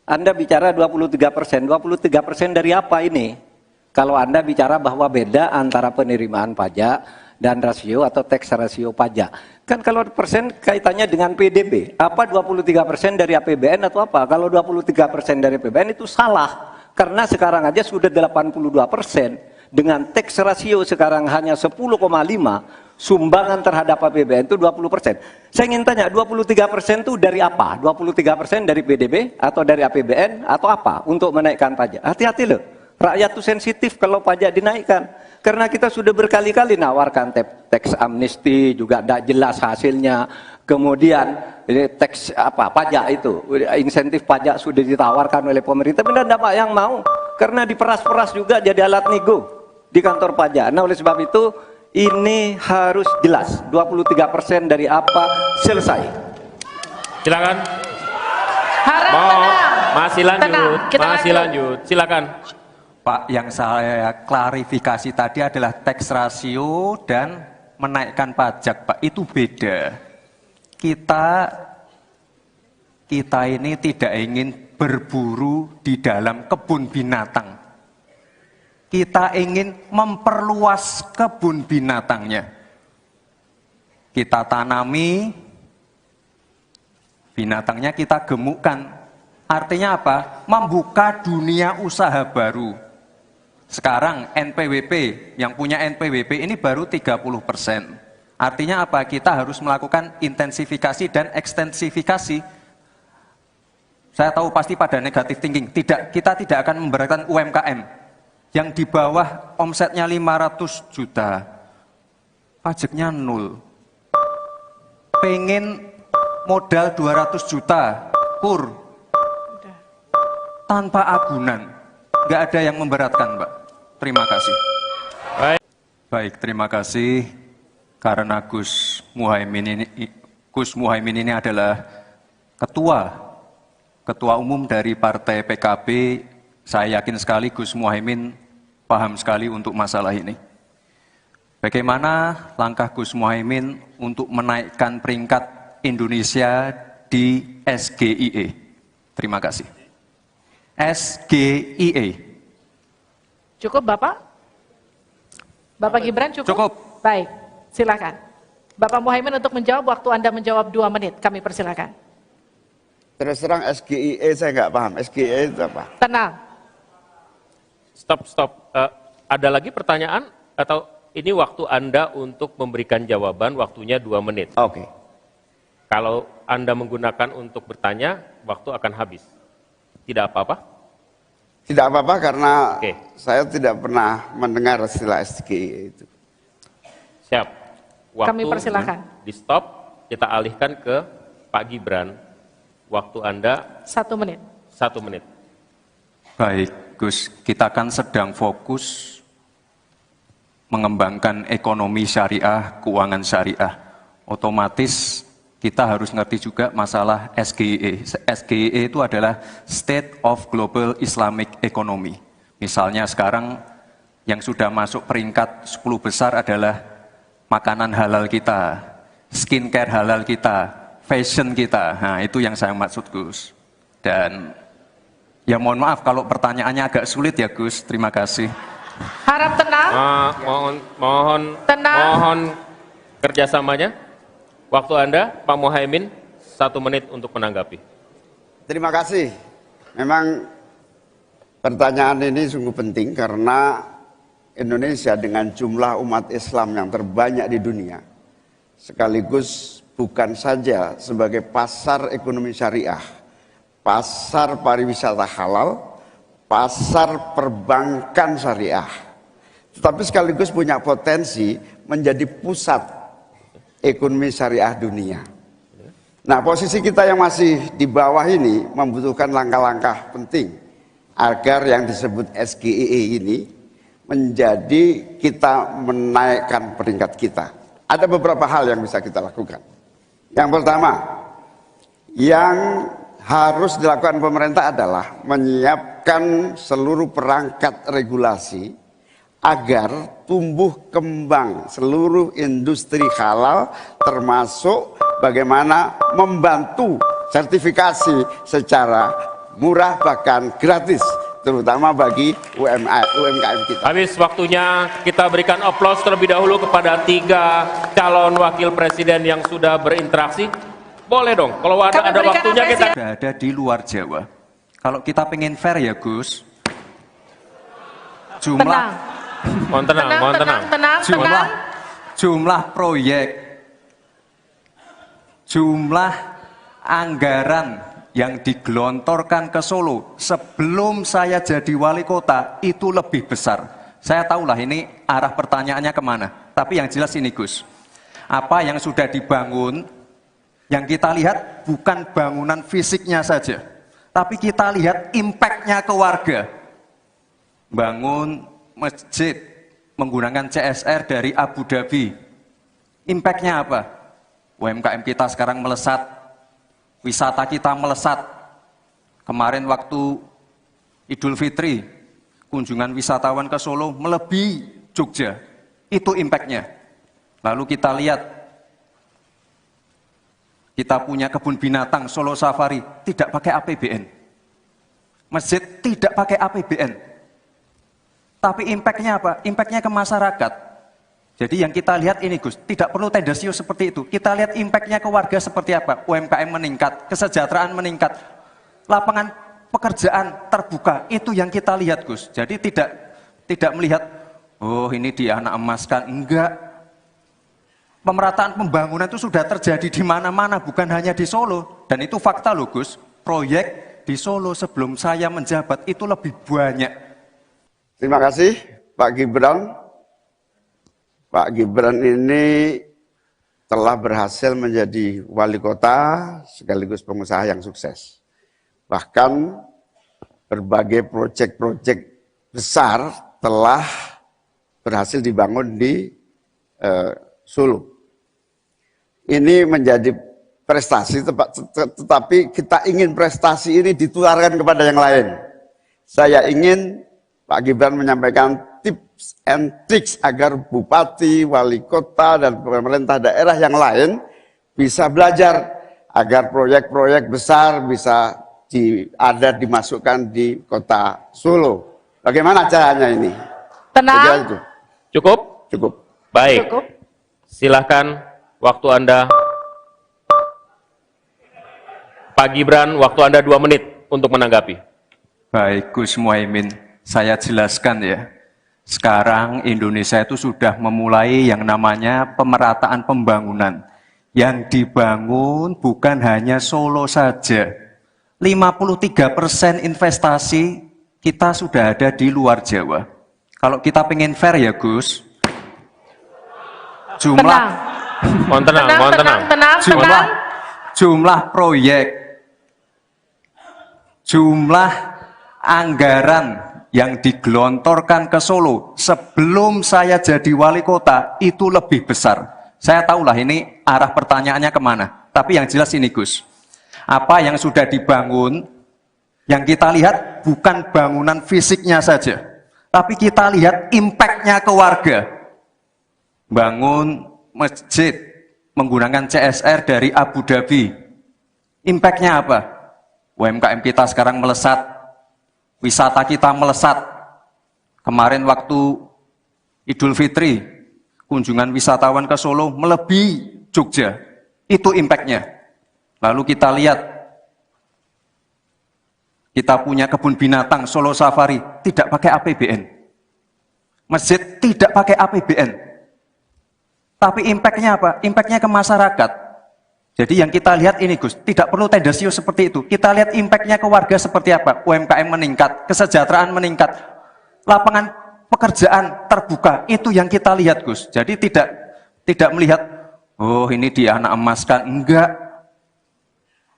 Anda bicara 23%, 23% dari apa ini? Kalau Anda bicara bahwa beda antara penerimaan pajak dan rasio atau tax ratio pajak. Kan kalau persen kaitannya dengan PDB, apa 23% dari APBN atau apa? Kalau 23% dari APBN itu salah. Karena sekarang aja sudah 82%. Dengan tax ratio sekarang hanya 10,5, sumbangan terhadap APBN itu 20%. Saya ingin tanya, 23% itu dari apa? 23% dari PDB atau dari APBN atau apa untuk menaikkan pajak? Hati-hati loh, rakyat itu sensitif kalau pajak dinaikkan. Karena kita sudah berkali-kali nawarkan tax amnesty, juga tidak jelas hasilnya. Kemudian tax pajak itu, insentif pajak sudah ditawarkan oleh pemerintah, benar tidak Pak yang mau? Karena diperas-peras juga jadi alat nego di kantor pajak. Nah oleh sebab itu ini harus jelas 23% dari apa selesai. Silakan. Harap tenang. Masih lanjut. Tenang, kita Masih lanjut. Silakan. Pak, yang saya klarifikasi tadi adalah tax ratio dan menaikkan pajak Pak, itu beda. Kita ini tidak ingin berburu di dalam kebun binatang. Kita ingin memperluas kebun binatangnya. Kita tanami, binatangnya kita gemukkan. Artinya apa? Membuka dunia usaha baru. Sekarang NPWP, yang punya NPWP ini baru 30%. Artinya apa? Kita harus melakukan intensifikasi dan ekstensifikasi. Saya tahu pasti pada negatif thinking. Tidak, kita tidak akan memberatkan UMKM. Yang di bawah omsetnya 500 juta, pajaknya 0. Pengen modal 200 juta, kur. Tanpa agunan. Nggak ada yang memberatkan, Mbak. Terima kasih. Baik, terima kasih. Karena Gus Muhaimin ini adalah ketua umum dari Partai PKB. Saya yakin sekali Gus Muhaimin paham sekali untuk masalah ini. Bagaimana langkah Gus Muhaimin untuk menaikkan peringkat Indonesia di SGIE? Terima kasih. SGIE. Cukup Bapak? Bapak Gibran cukup? Cukup. Baik, silakan. Bapak Muhaimin untuk menjawab, waktu Anda menjawab 2 menit, kami persilakan. Terus terang SGIE saya nggak paham. SGIE itu apa? Tenang. Stop. Ada lagi pertanyaan? Atau ini waktu Anda untuk memberikan jawaban, waktunya 2 menit. Oke. Kalau Anda menggunakan untuk bertanya, waktu akan habis. Tidak apa-apa? Tidak apa-apa karena Oke. saya tidak pernah mendengar istilah SGIE itu. Siap. Waktu Kami persilakan. di stop, kita alihkan ke Pak Gibran. Waktu Anda 1 menit. 1 menit. Baik, Gus, kita kan sedang fokus mengembangkan ekonomi syariah, keuangan syariah. Otomatis kita harus ngerti juga masalah SGE. SGE itu adalah State of Global Islamic Economy. Misalnya sekarang yang sudah masuk peringkat 10 besar adalah makanan halal kita, skincare halal kita, fashion kita. Nah, itu yang saya maksud, Gus. Dan ya mohon maaf kalau pertanyaannya agak sulit ya, Gus. Terima kasih. Harap tenang. Mohon kerjasamanya. Waktu Anda, Pak Muhaimin, 1 menit untuk menanggapi. Terima kasih. Memang pertanyaan ini sungguh penting karena Indonesia dengan jumlah umat Islam yang terbanyak di dunia, sekaligus bukan saja sebagai pasar ekonomi syariah, pasar pariwisata halal, pasar perbankan syariah, tetapi sekaligus punya potensi menjadi pusat ekonomi syariah dunia. Nah, posisi kita yang masih di bawah ini membutuhkan langkah-langkah penting agar yang disebut SGEE ini menjadi kita menaikkan peringkat kita. Ada beberapa hal yang bisa kita lakukan. Yang pertama, yang harus dilakukan pemerintah adalah menyiapkan seluruh perangkat regulasi agar tumbuh kembang seluruh industri halal, termasuk bagaimana membantu sertifikasi secara murah bahkan gratis, terutama bagi UMKM kita. Habis waktunya, kita berikan aplaus terlebih dahulu kepada 3 calon wakil presiden yang sudah berinteraksi. Boleh dong, kalau ada waktunya kita... Sudah ada di luar Jawa. Kalau kita pengen fair ya, Gus, jumlah Mohon tenang. jumlah proyek, jumlah anggaran yang digelontorkan ke Solo sebelum saya jadi wali kota itu lebih besar. Saya tahulah ini arah pertanyaannya kemana. Tapi yang jelas ini, Gus, apa yang sudah dibangun, yang kita lihat bukan bangunan fisiknya saja, tapi kita lihat impact-nya ke warga. Bangun masjid menggunakan CSR dari Abu Dhabi. Impact-nya apa? UMKM kita sekarang melesat, wisata kita melesat. Kemarin waktu Idul Fitri, kunjungan wisatawan ke Solo melebihi Jogja. Itu impact-nya. Lalu kita lihat, kita punya kebun binatang Solo Safari, tidak pakai APBN. Masjid tidak pakai APBN. Tapi impact-nya apa? Impact-nya ke masyarakat. Jadi yang kita lihat ini, Gus, tidak perlu tendensius seperti itu. Kita lihat impact-nya ke warga seperti apa. UMKM meningkat, kesejahteraan meningkat, lapangan pekerjaan terbuka. Itu yang kita lihat, Gus. Jadi tidak melihat, oh ini dianak emaskan. Enggak. Pemerataan pembangunan itu sudah terjadi di mana-mana, bukan hanya di Solo. Dan itu fakta loh, Gus. Proyek di Solo sebelum saya menjabat itu lebih banyak. Terima kasih Pak Gibran. Pak Gibran ini telah berhasil menjadi wali kota sekaligus pengusaha yang sukses. Bahkan berbagai proyek-proyek besar telah berhasil dibangun di Solo. Ini menjadi prestasi, tetapi kita ingin prestasi ini ditularkan kepada yang lain. Saya ingin Pak Gibran menyampaikan tips and tricks agar bupati, wali kota, dan pemerintah daerah yang lain bisa belajar agar proyek-proyek besar bisa dimasukkan di kota Solo. Bagaimana caranya ini? Tenang. Cukup? Cukup. Baik. Cukup. Silahkan waktu Anda. Pak Gibran, waktu Anda 2 menit untuk menanggapi. Baik, Gus Muhaimin. Saya jelaskan ya, sekarang Indonesia itu sudah memulai yang namanya pemerataan pembangunan. Yang dibangun bukan hanya Solo saja. 53% investasi kita sudah ada di luar Jawa. Kalau kita pengen fair ya Gus, jumlah Mohon tenang, mohon tenang. jumlah proyek, jumlah anggaran yang digelontorkan ke Solo sebelum saya jadi wali kota itu lebih besar. Saya tahulah ini arah pertanyaannya kemana. Tapi yang jelas ini Gus, apa yang sudah dibangun, yang kita lihat bukan bangunan fisiknya saja, tapi kita lihat impact-nya ke warga. Bangun masjid menggunakan CSR dari Abu Dhabi. Impact-nya apa? UMKM kita sekarang melesat, wisata kita melesat. Kemarin waktu Idul Fitri, kunjungan wisatawan ke Solo melebihi Jogja. Itu impact-nya. Lalu kita lihat, kita punya kebun binatang Solo Safari, tidak pakai APBN. Masjid tidak pakai APBN. Tapi impact-nya apa? Impact-nya ke masyarakat. Jadi yang kita lihat ini Gus, tidak perlu tendensius seperti itu. Kita lihat impact-nya ke warga seperti apa. UMKM meningkat, kesejahteraan meningkat, lapangan pekerjaan terbuka. Itu yang kita lihat Gus. Jadi tidak melihat, oh ini dia anak emaskan. Enggak.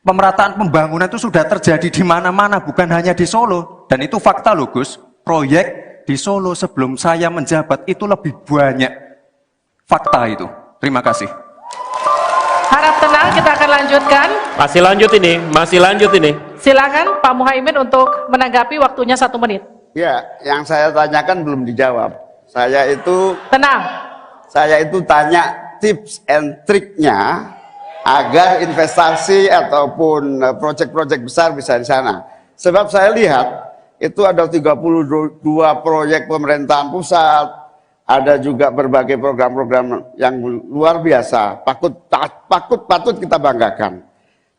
Pemerataan pembangunan itu sudah terjadi di mana-mana, bukan hanya di Solo. Dan itu fakta loh Gus. Proyek di Solo sebelum saya menjabat itu lebih banyak. Fakta itu. Terima kasih. Harap tenang, kita akan lanjutkan. Masih lanjut ini. Silakan Pak Muhaimin untuk menanggapi, waktunya 1 menit. Ya, yang saya tanyakan belum dijawab. Saya itu tanya tips and triknya agar investasi ataupun proyek-proyek besar bisa di sana. Sebab saya lihat itu ada 32 proyek pemerintahan pusat, ada juga berbagai program-program yang luar biasa, patut kita banggakan.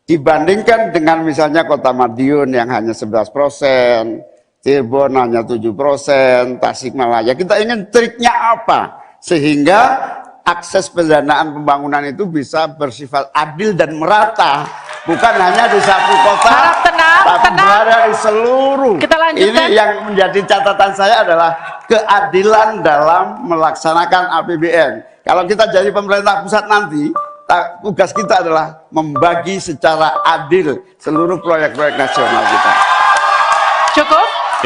Dibandingkan dengan misalnya Kota Madiun yang hanya 11%, Cirebon hanya 7%, Tasikmalaya. Kita ingin triknya apa? Sehingga akses pendanaan pembangunan itu bisa bersifat adil dan merata. Bukan hanya di satu kota, Harap tenang, tapi berada di seluruh. Kita lanjutkan. Ini yang menjadi catatan saya adalah keadilan dalam melaksanakan APBN. Kalau kita jadi pemerintah pusat nanti, tugas kita adalah membagi secara adil seluruh proyek-proyek nasional kita.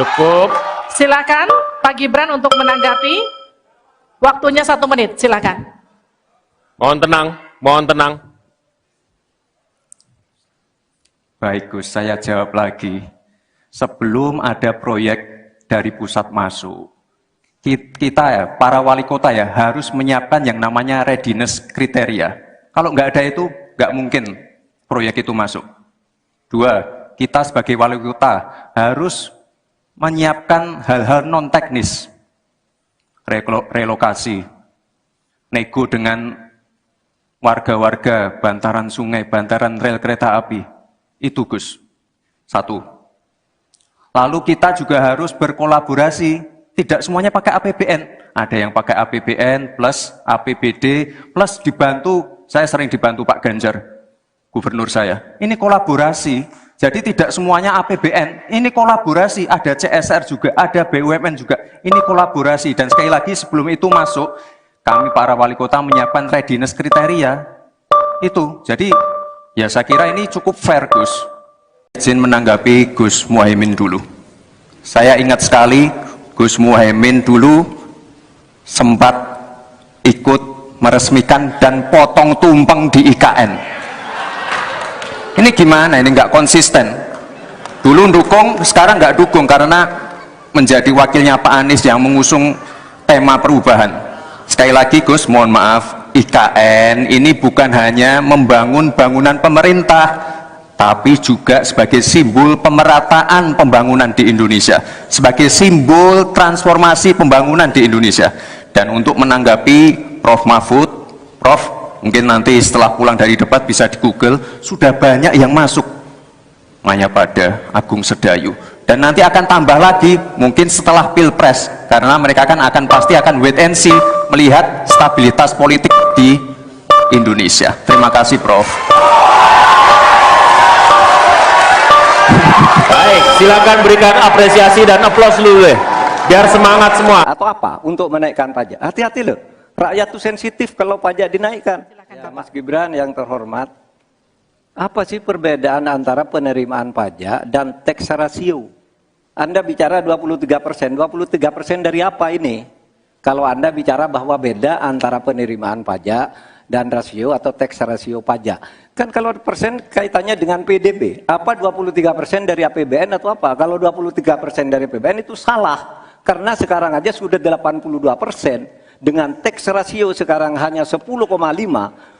Cukup. Silakan Pak Gibran untuk menanggapi. Waktunya 1 menit, silakan. Mohon tenang. Baik Gus, saya jawab lagi. Sebelum ada proyek dari pusat masuk, kita ya, para wali kota ya, harus menyiapkan yang namanya readiness kriteria. Kalau nggak ada itu, nggak mungkin proyek itu masuk. 2, kita sebagai wali kota harus menyiapkan hal-hal non-teknis. Relokasi, nego dengan warga-warga, bantaran sungai, bantaran rel kereta api. Itu Gus. 1. Lalu kita juga harus berkolaborasi. Tidak semuanya pakai APBN. Ada yang pakai APBN plus APBD plus dibantu. Saya sering dibantu Pak Ganjar, gubernur saya. Ini kolaborasi. Jadi tidak semuanya APBN. Ini kolaborasi. Ada CSR juga, ada BUMN juga. Ini kolaborasi. Dan sekali lagi sebelum itu masuk, kami para wali kota menyiapkan readiness kriteria. Itu. Jadi ya saya kira ini cukup fair Gus. Izin menanggapi Gus Muhaimin dulu. Saya ingat sekali Gus Muhaimin dulu sempat ikut meresmikan dan potong tumpeng di IKN. Ini gimana? Ini nggak konsisten. Dulu dukung, sekarang nggak dukung karena menjadi wakilnya Pak Anies yang mengusung tema perubahan. Sekali lagi Gus, mohon maaf. IKN ini bukan hanya membangun bangunan pemerintah, tapi juga sebagai simbol pemerataan pembangunan di Indonesia, sebagai simbol transformasi pembangunan di Indonesia. Dan untuk menanggapi Prof. Mahfud, Prof, mungkin nanti setelah pulang dari debat bisa di Google, sudah banyak yang masuk Mayapada, Agung Sedayu. Dan nanti akan tambah lagi mungkin setelah Pilpres, karena mereka akan pasti akan wait and see, melihat stabilitas politik di Indonesia. Terima kasih Prof. Baik, silakan berikan apresiasi dan aplaus dulu deh, biar semangat semua. Atau apa? Untuk menaikkan pajak. Hati-hati loh. Rakyat itu sensitif kalau pajak dinaikkan. Ya, Mas Gibran yang terhormat, apa sih perbedaan antara penerimaan pajak dan tax ratio? Anda bicara 23%, 23% dari apa ini? Kalau Anda bicara bahwa beda antara penerimaan pajak dan rasio atau tax ratio pajak. Kan kalau persen kaitannya dengan PDB, apa 23% dari APBN atau apa? Kalau 23% dari APBN itu salah. Karena sekarang aja sudah 82%. Dengan tax ratio sekarang hanya 10,5,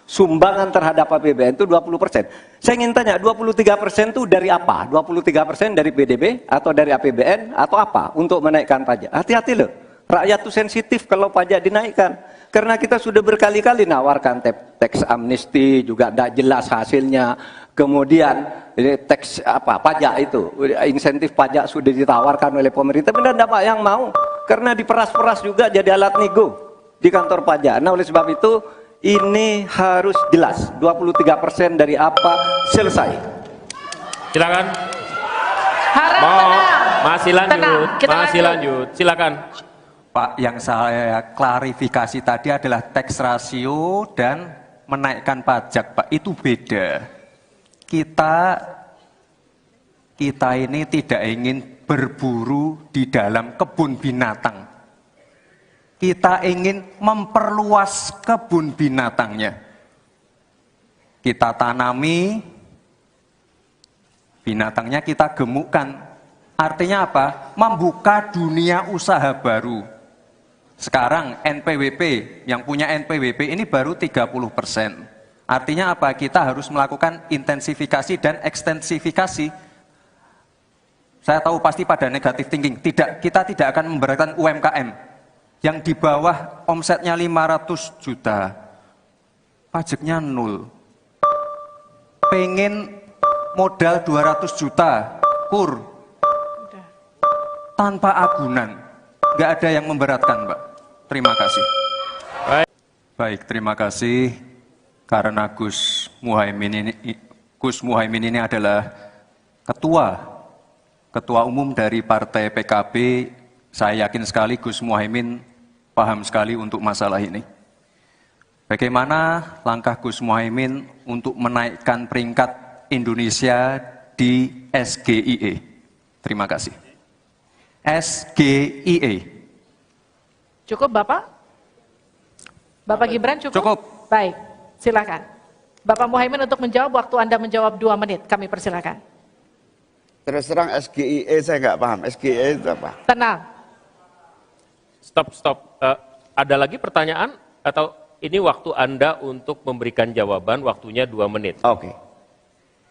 sumbangan terhadap APBN itu 20%. Saya ingin tanya, 23% itu dari apa? 23% dari PDB atau dari APBN atau apa untuk menaikkan pajak? Hati-hati loh, rakyat itu sensitif kalau pajak dinaikkan. Karena kita sudah berkali-kali nawarkan tax amnesty, juga tidak jelas hasilnya. Kemudian tax pajak itu, insentif pajak sudah ditawarkan oleh pemerintah, benar tidak Pak yang mau? Karena diperas-peras juga jadi alat nego di kantor pajak. Nah oleh sebab itu ini harus jelas, 23% dari apa selesai. Silakan. Harap tenang. Masih lanjut, Tenang, kita masih lanjut. Silakan. Pak, yang saya klarifikasi tadi adalah tax ratio dan menaikkan pajak, Pak. Itu beda. Kita ini tidak ingin berburu di dalam kebun binatang. Kita ingin memperluas kebun binatangnya. Kita tanami, binatangnya kita gemukkan. Artinya apa? Membuka dunia usaha baru. Sekarang NPWP, yang punya NPWP ini baru 30%. Artinya apa? Kita harus melakukan intensifikasi dan ekstensifikasi. Saya tahu pasti pada negatif thinking. Kita tidak akan memberatkan UMKM yang di bawah omsetnya 500 juta. Pajaknya 0. Pengen modal 200 juta, kur. Tanpa agunan. Nggak ada yang memberatkan, Pak. Terima kasih. Baik, terima kasih. Karena Gus Muhaimin ini adalah ketua umum dari Partai PKB, saya yakin sekali Gus Muhaimin paham sekali untuk masalah ini. Bagaimana langkah Gus Muhaimin untuk menaikkan peringkat Indonesia di SGIE? Terima kasih. SGIE. Cukup Bapak? Bapak Gibran cukup? Cukup. Baik, silakan. Bapak Muhaimin untuk menjawab, waktu Anda menjawab 2 menit, kami persilakan. Terus terang SGIE saya nggak paham. SGIE itu apa? Tenang. Stop. Ada lagi pertanyaan atau ini waktu Anda untuk memberikan jawaban, waktunya 2 menit. Oke.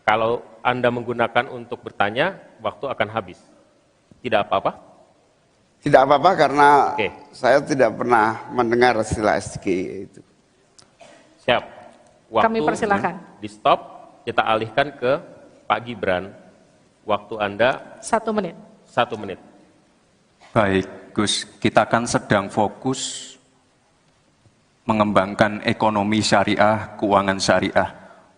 Kalau Anda menggunakan untuk bertanya, waktu akan habis. Tidak apa-apa? Tidak apa-apa karena Oke. saya tidak pernah mendengar istilah SGIE itu. Siap. Waktu Kami persilakan. di stop, kita alihkan ke Pak Gibran. Waktu Anda 1 menit. 1 menit. Baik, Gus, kita kan sedang fokus mengembangkan ekonomi syariah, keuangan syariah.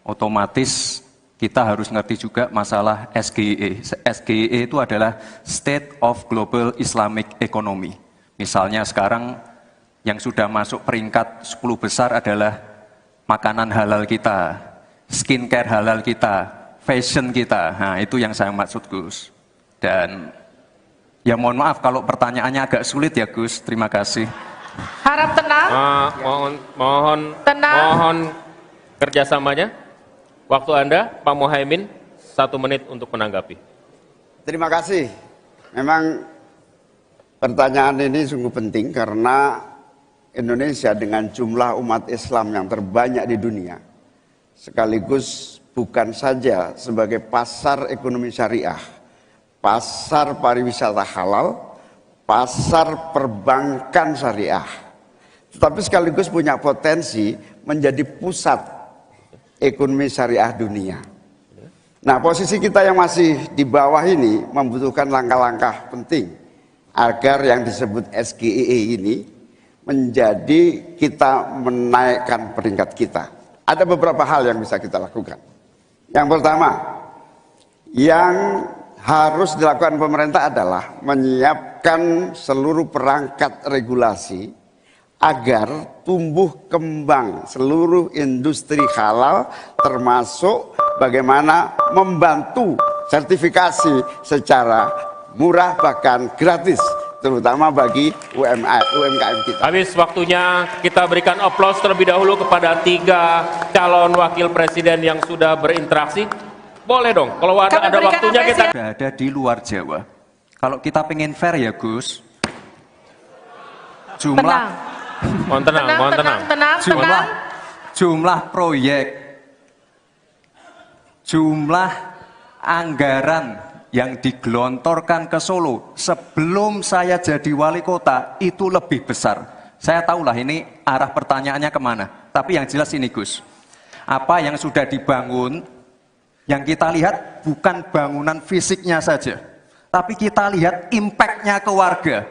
Otomatis kita harus ngerti juga masalah SGIE. SGIE itu adalah State of Global Islamic Economy. Misalnya sekarang yang sudah masuk peringkat 10 besar adalah makanan halal kita, skincare halal kita, fashion kita. Nah, itu yang saya maksud, Gus. Dan ya mohon maaf kalau pertanyaannya agak sulit ya, Gus. Terima kasih. Harap tenang. Tenang. Mohon kerjasamanya. Waktu Anda, Pak Muhaimin, 1 menit untuk menanggapi. Terima kasih. Memang pertanyaan ini sungguh penting karena Indonesia dengan jumlah umat Islam yang terbanyak di dunia, sekaligus bukan saja sebagai pasar ekonomi syariah, pasar pariwisata halal, pasar perbankan syariah, tetapi sekaligus punya potensi menjadi pusat ekonomi syariah dunia. Nah, posisi kita yang masih di bawah ini membutuhkan langkah-langkah penting agar yang disebut SGIE ini menjadi kita menaikkan peringkat kita. Ada beberapa hal yang bisa kita lakukan. Yang pertama, yang harus dilakukan pemerintah adalah menyiapkan seluruh perangkat regulasi agar tumbuh kembang seluruh industri halal, termasuk bagaimana membantu sertifikasi secara murah bahkan gratis, terutama bagi UMKM kita. Habis waktunya, kita berikan aplaus terlebih dahulu kepada 3 calon wakil presiden yang sudah berinteraksi. Boleh dong, kalau ada waktunya kita... Sudah ada di luar Jawa. Kalau kita pengen fair ya Gus, jumlah Mohon tenang. jumlah proyek, jumlah anggaran yang digelontorkan ke Solo sebelum saya jadi wali kota itu lebih besar. Saya tahulah ini arah pertanyaannya kemana. Tapi yang jelas ini Gus, apa yang sudah dibangun, yang kita lihat bukan bangunan fisiknya saja, tapi kita lihat impact-nya ke warga.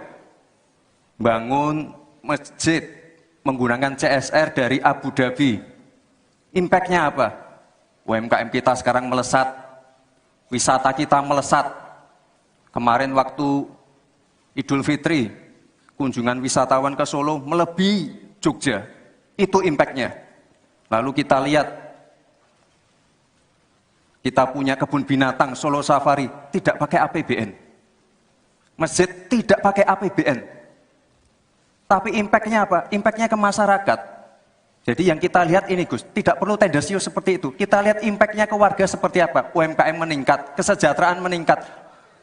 Bangun masjid menggunakan CSR dari Abu Dhabi. Impact-nya apa? UMKM kita sekarang melesat, wisata kita melesat. Kemarin waktu Idul Fitri, kunjungan wisatawan ke Solo melebihi Jogja. Itu impact-nya. Lalu kita lihat, kita punya kebun binatang Solo Safari, tidak pakai APBN. Masjid tidak pakai APBN. Tapi impact-nya apa? Impact-nya ke masyarakat. Jadi yang kita lihat ini Gus, tidak perlu tendensius seperti itu. Kita lihat impact-nya ke warga seperti apa? UMKM meningkat, kesejahteraan meningkat,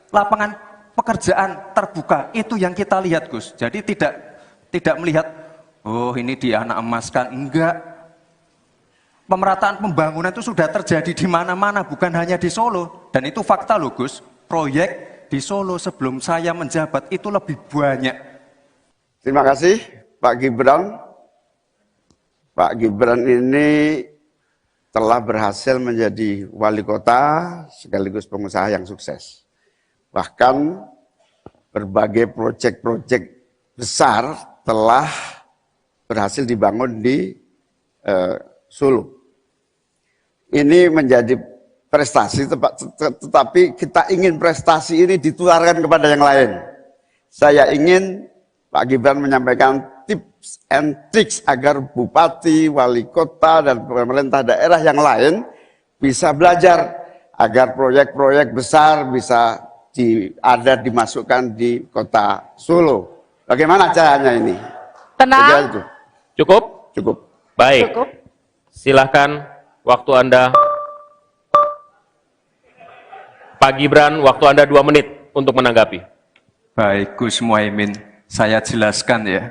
lapangan pekerjaan terbuka. Itu yang kita lihat Gus. Jadi tidak melihat, oh ini dianak emaskan. Enggak. Pemerataan pembangunan itu sudah terjadi di mana-mana, bukan hanya di Solo. Dan itu fakta loh Gus. Proyek di Solo sebelum saya menjabat itu lebih banyak. Terima kasih Pak Gibran. Pak Gibran ini telah berhasil menjadi wali kota sekaligus pengusaha yang sukses. Bahkan berbagai proyek-proyek besar telah berhasil dibangun di Solo. Ini menjadi prestasi, tetapi kita ingin prestasi ini ditularkan kepada yang lain. Saya ingin Pak Gibran menyampaikan tips and tricks agar bupati, wali kota, dan pemerintah daerah yang lain bisa belajar agar proyek-proyek besar bisa dimasukkan di kota Solo. Bagaimana caranya ini? Tenang. Cukup? Cukup. Baik. Cukup. Silahkan waktu Anda. Pak Gibran, waktu Anda 2 menit untuk menanggapi. Baik Gus Muhaimin, saya jelaskan ya.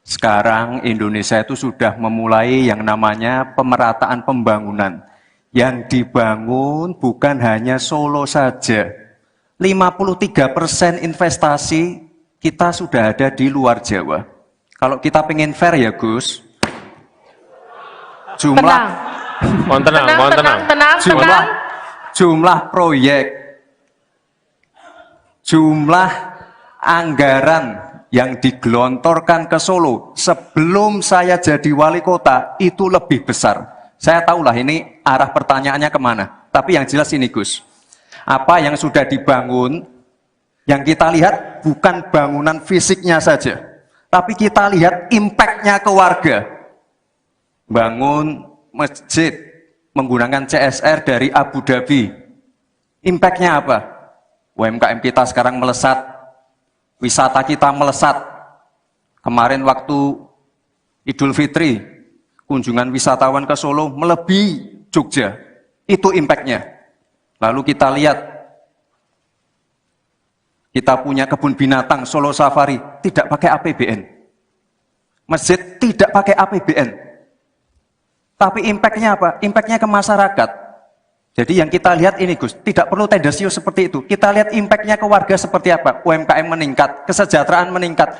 Sekarang Indonesia itu sudah memulai yang namanya pemerataan pembangunan. Yang dibangun bukan hanya Solo saja. 53% investasi kita sudah ada di luar Jawa. Kalau kita pengen fair ya Gus, jumlah proyek, jumlah anggaran yang digelontorkan ke Solo sebelum saya jadi wali kota itu lebih besar. Saya tahulah ini arah pertanyaannya kemana. Tapi yang jelas ini Gus, apa yang sudah dibangun, yang kita lihat bukan bangunan fisiknya saja, tapi kita lihat impact-nya ke warga. Bangun masjid menggunakan CSR dari Abu Dhabi. Impact-nya apa? UMKM kita sekarang melesat, wisata kita melesat. Kemarin waktu Idul Fitri, kunjungan wisatawan ke Solo melebihi Jogja. Itu impact-nya. Lalu kita lihat, kita punya kebun binatang Solo Safari, tidak pakai APBN. Masjid tidak pakai APBN. Tapi impact-nya apa? Impact-nya ke masyarakat. Jadi yang kita lihat ini Gus, tidak perlu tendensius seperti itu. Kita lihat impact-nya ke warga seperti apa? UMKM meningkat, kesejahteraan meningkat,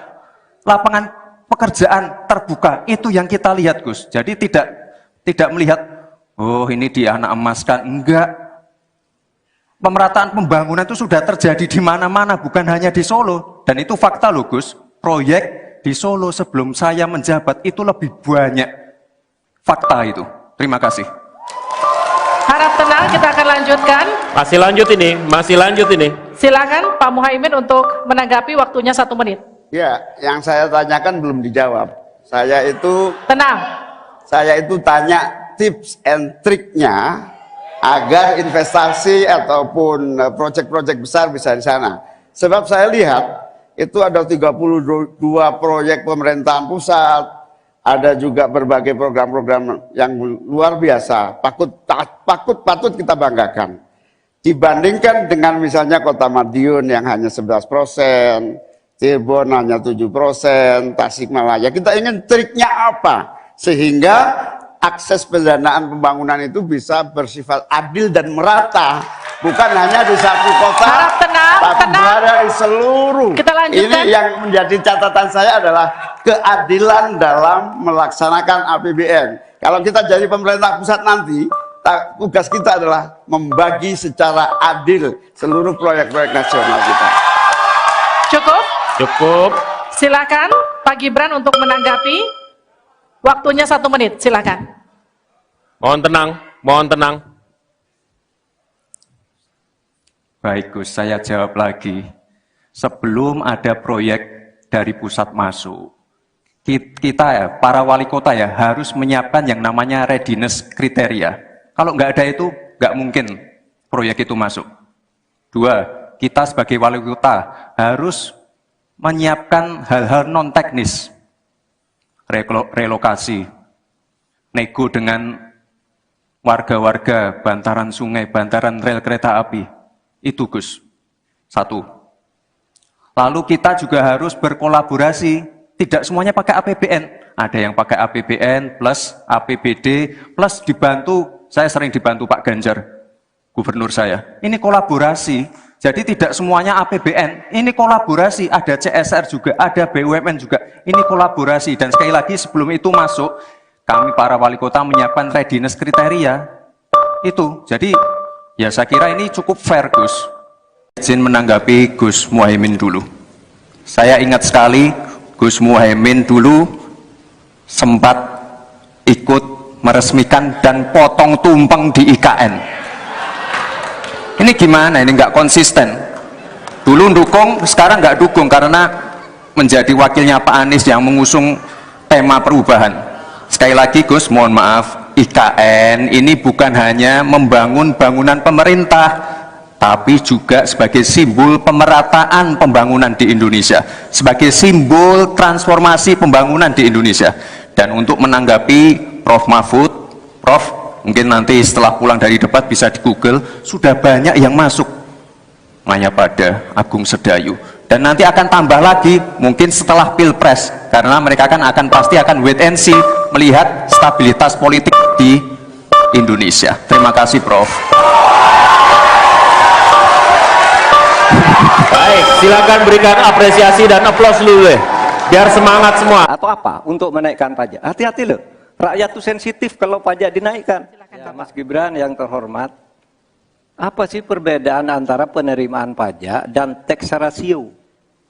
lapangan pekerjaan terbuka. Itu yang kita lihat Gus. Jadi tidak melihat, oh ini dianak emaskan. Enggak. Pemerataan pembangunan itu sudah terjadi di mana-mana, bukan hanya di Solo. Dan itu fakta loh Gus. Proyek di Solo sebelum saya menjabat itu lebih banyak. Fakta itu. Terima kasih. Harap tenang, kita akan lanjutkan. Masih lanjut ini. Silakan Pak Muhaimin untuk menanggapi, waktunya 1 menit. Ya, yang saya tanyakan belum dijawab. Tenang. Saya itu tanya tips and triknya agar investasi ataupun proyek-proyek besar bisa di sana. Sebab saya lihat itu ada 32 proyek pemerintahan pusat, ada juga berbagai program-program yang luar biasa, patut kita banggakan. Dibandingkan dengan misalnya Kota Madiun yang hanya 11%, Cirebon hanya 7%, Tasikmalaya. Kita ingin triknya apa? Sehingga akses pendanaan pembangunan itu bisa bersifat adil dan merata. Bukan hanya di satu kota, Harap tenang, tapi tenang. berada di seluruh. Kita lanjutkan. Ini yang menjadi catatan saya adalah keadilan dalam melaksanakan APBN. Kalau kita jadi pemerintah pusat nanti, tugas kita adalah membagi secara adil seluruh proyek-proyek nasional kita. Cukup? Cukup. Silakan Pak Gibran untuk menanggapi. Waktunya 1 menit, silakan. Mohon tenang, mohon tenang. Baik Gus, saya jawab lagi. Sebelum ada proyek dari pusat masuk, kita ya, para wali kota ya, harus menyiapkan yang namanya readiness kriteria. Kalau nggak ada itu, nggak mungkin proyek itu masuk. 2, kita sebagai wali kota harus menyiapkan hal-hal non-teknis. Relokasi, nego dengan warga-warga, bantaran sungai, bantaran rel kereta api. Itu Gus. 1. Lalu kita juga harus berkolaborasi. Tidak semuanya pakai APBN. Ada yang pakai APBN plus APBD plus dibantu. Saya sering dibantu Pak Ganjar, gubernur saya. Ini kolaborasi. Jadi tidak semuanya APBN, ini kolaborasi, ada CSR juga, ada BUMN juga, ini kolaborasi. Dan sekali lagi sebelum itu masuk, kami para wali kota menyiapkan readiness kriteria, itu. Jadi ya saya kira ini cukup fair Gus. Izin menanggapi Gus Muhaimin dulu. Saya ingat sekali Gus Muhaimin dulu sempat ikut meresmikan dan potong tumpeng di IKN. Ini gimana? Ini nggak konsisten. Dulu dukung, sekarang nggak dukung karena menjadi wakilnya Pak Anies yang mengusung tema perubahan. Sekali lagi Gus, mohon maaf, IKN ini bukan hanya membangun bangunan pemerintah, tapi juga sebagai simbol pemerataan pembangunan di Indonesia, sebagai simbol transformasi pembangunan di Indonesia. Dan untuk menanggapi Prof. Mahfud, Prof, mungkin nanti setelah pulang dari debat bisa di Google, sudah banyak yang masuk Mayapada, Agung Sedayu, dan nanti akan tambah lagi mungkin setelah Pilpres, karena mereka akan pasti akan wait and see melihat stabilitas politik di Indonesia. Terima kasih Prof. Baik, silakan berikan apresiasi dan aplaus dulu deh, biar semangat semua. Atau apa? Untuk menaikkan pajak. Hati-hati loh. Rakyat itu sensitif kalau pajak dinaikkan. Ya, Mas Gibran yang terhormat, apa sih perbedaan antara penerimaan pajak dan tax ratio?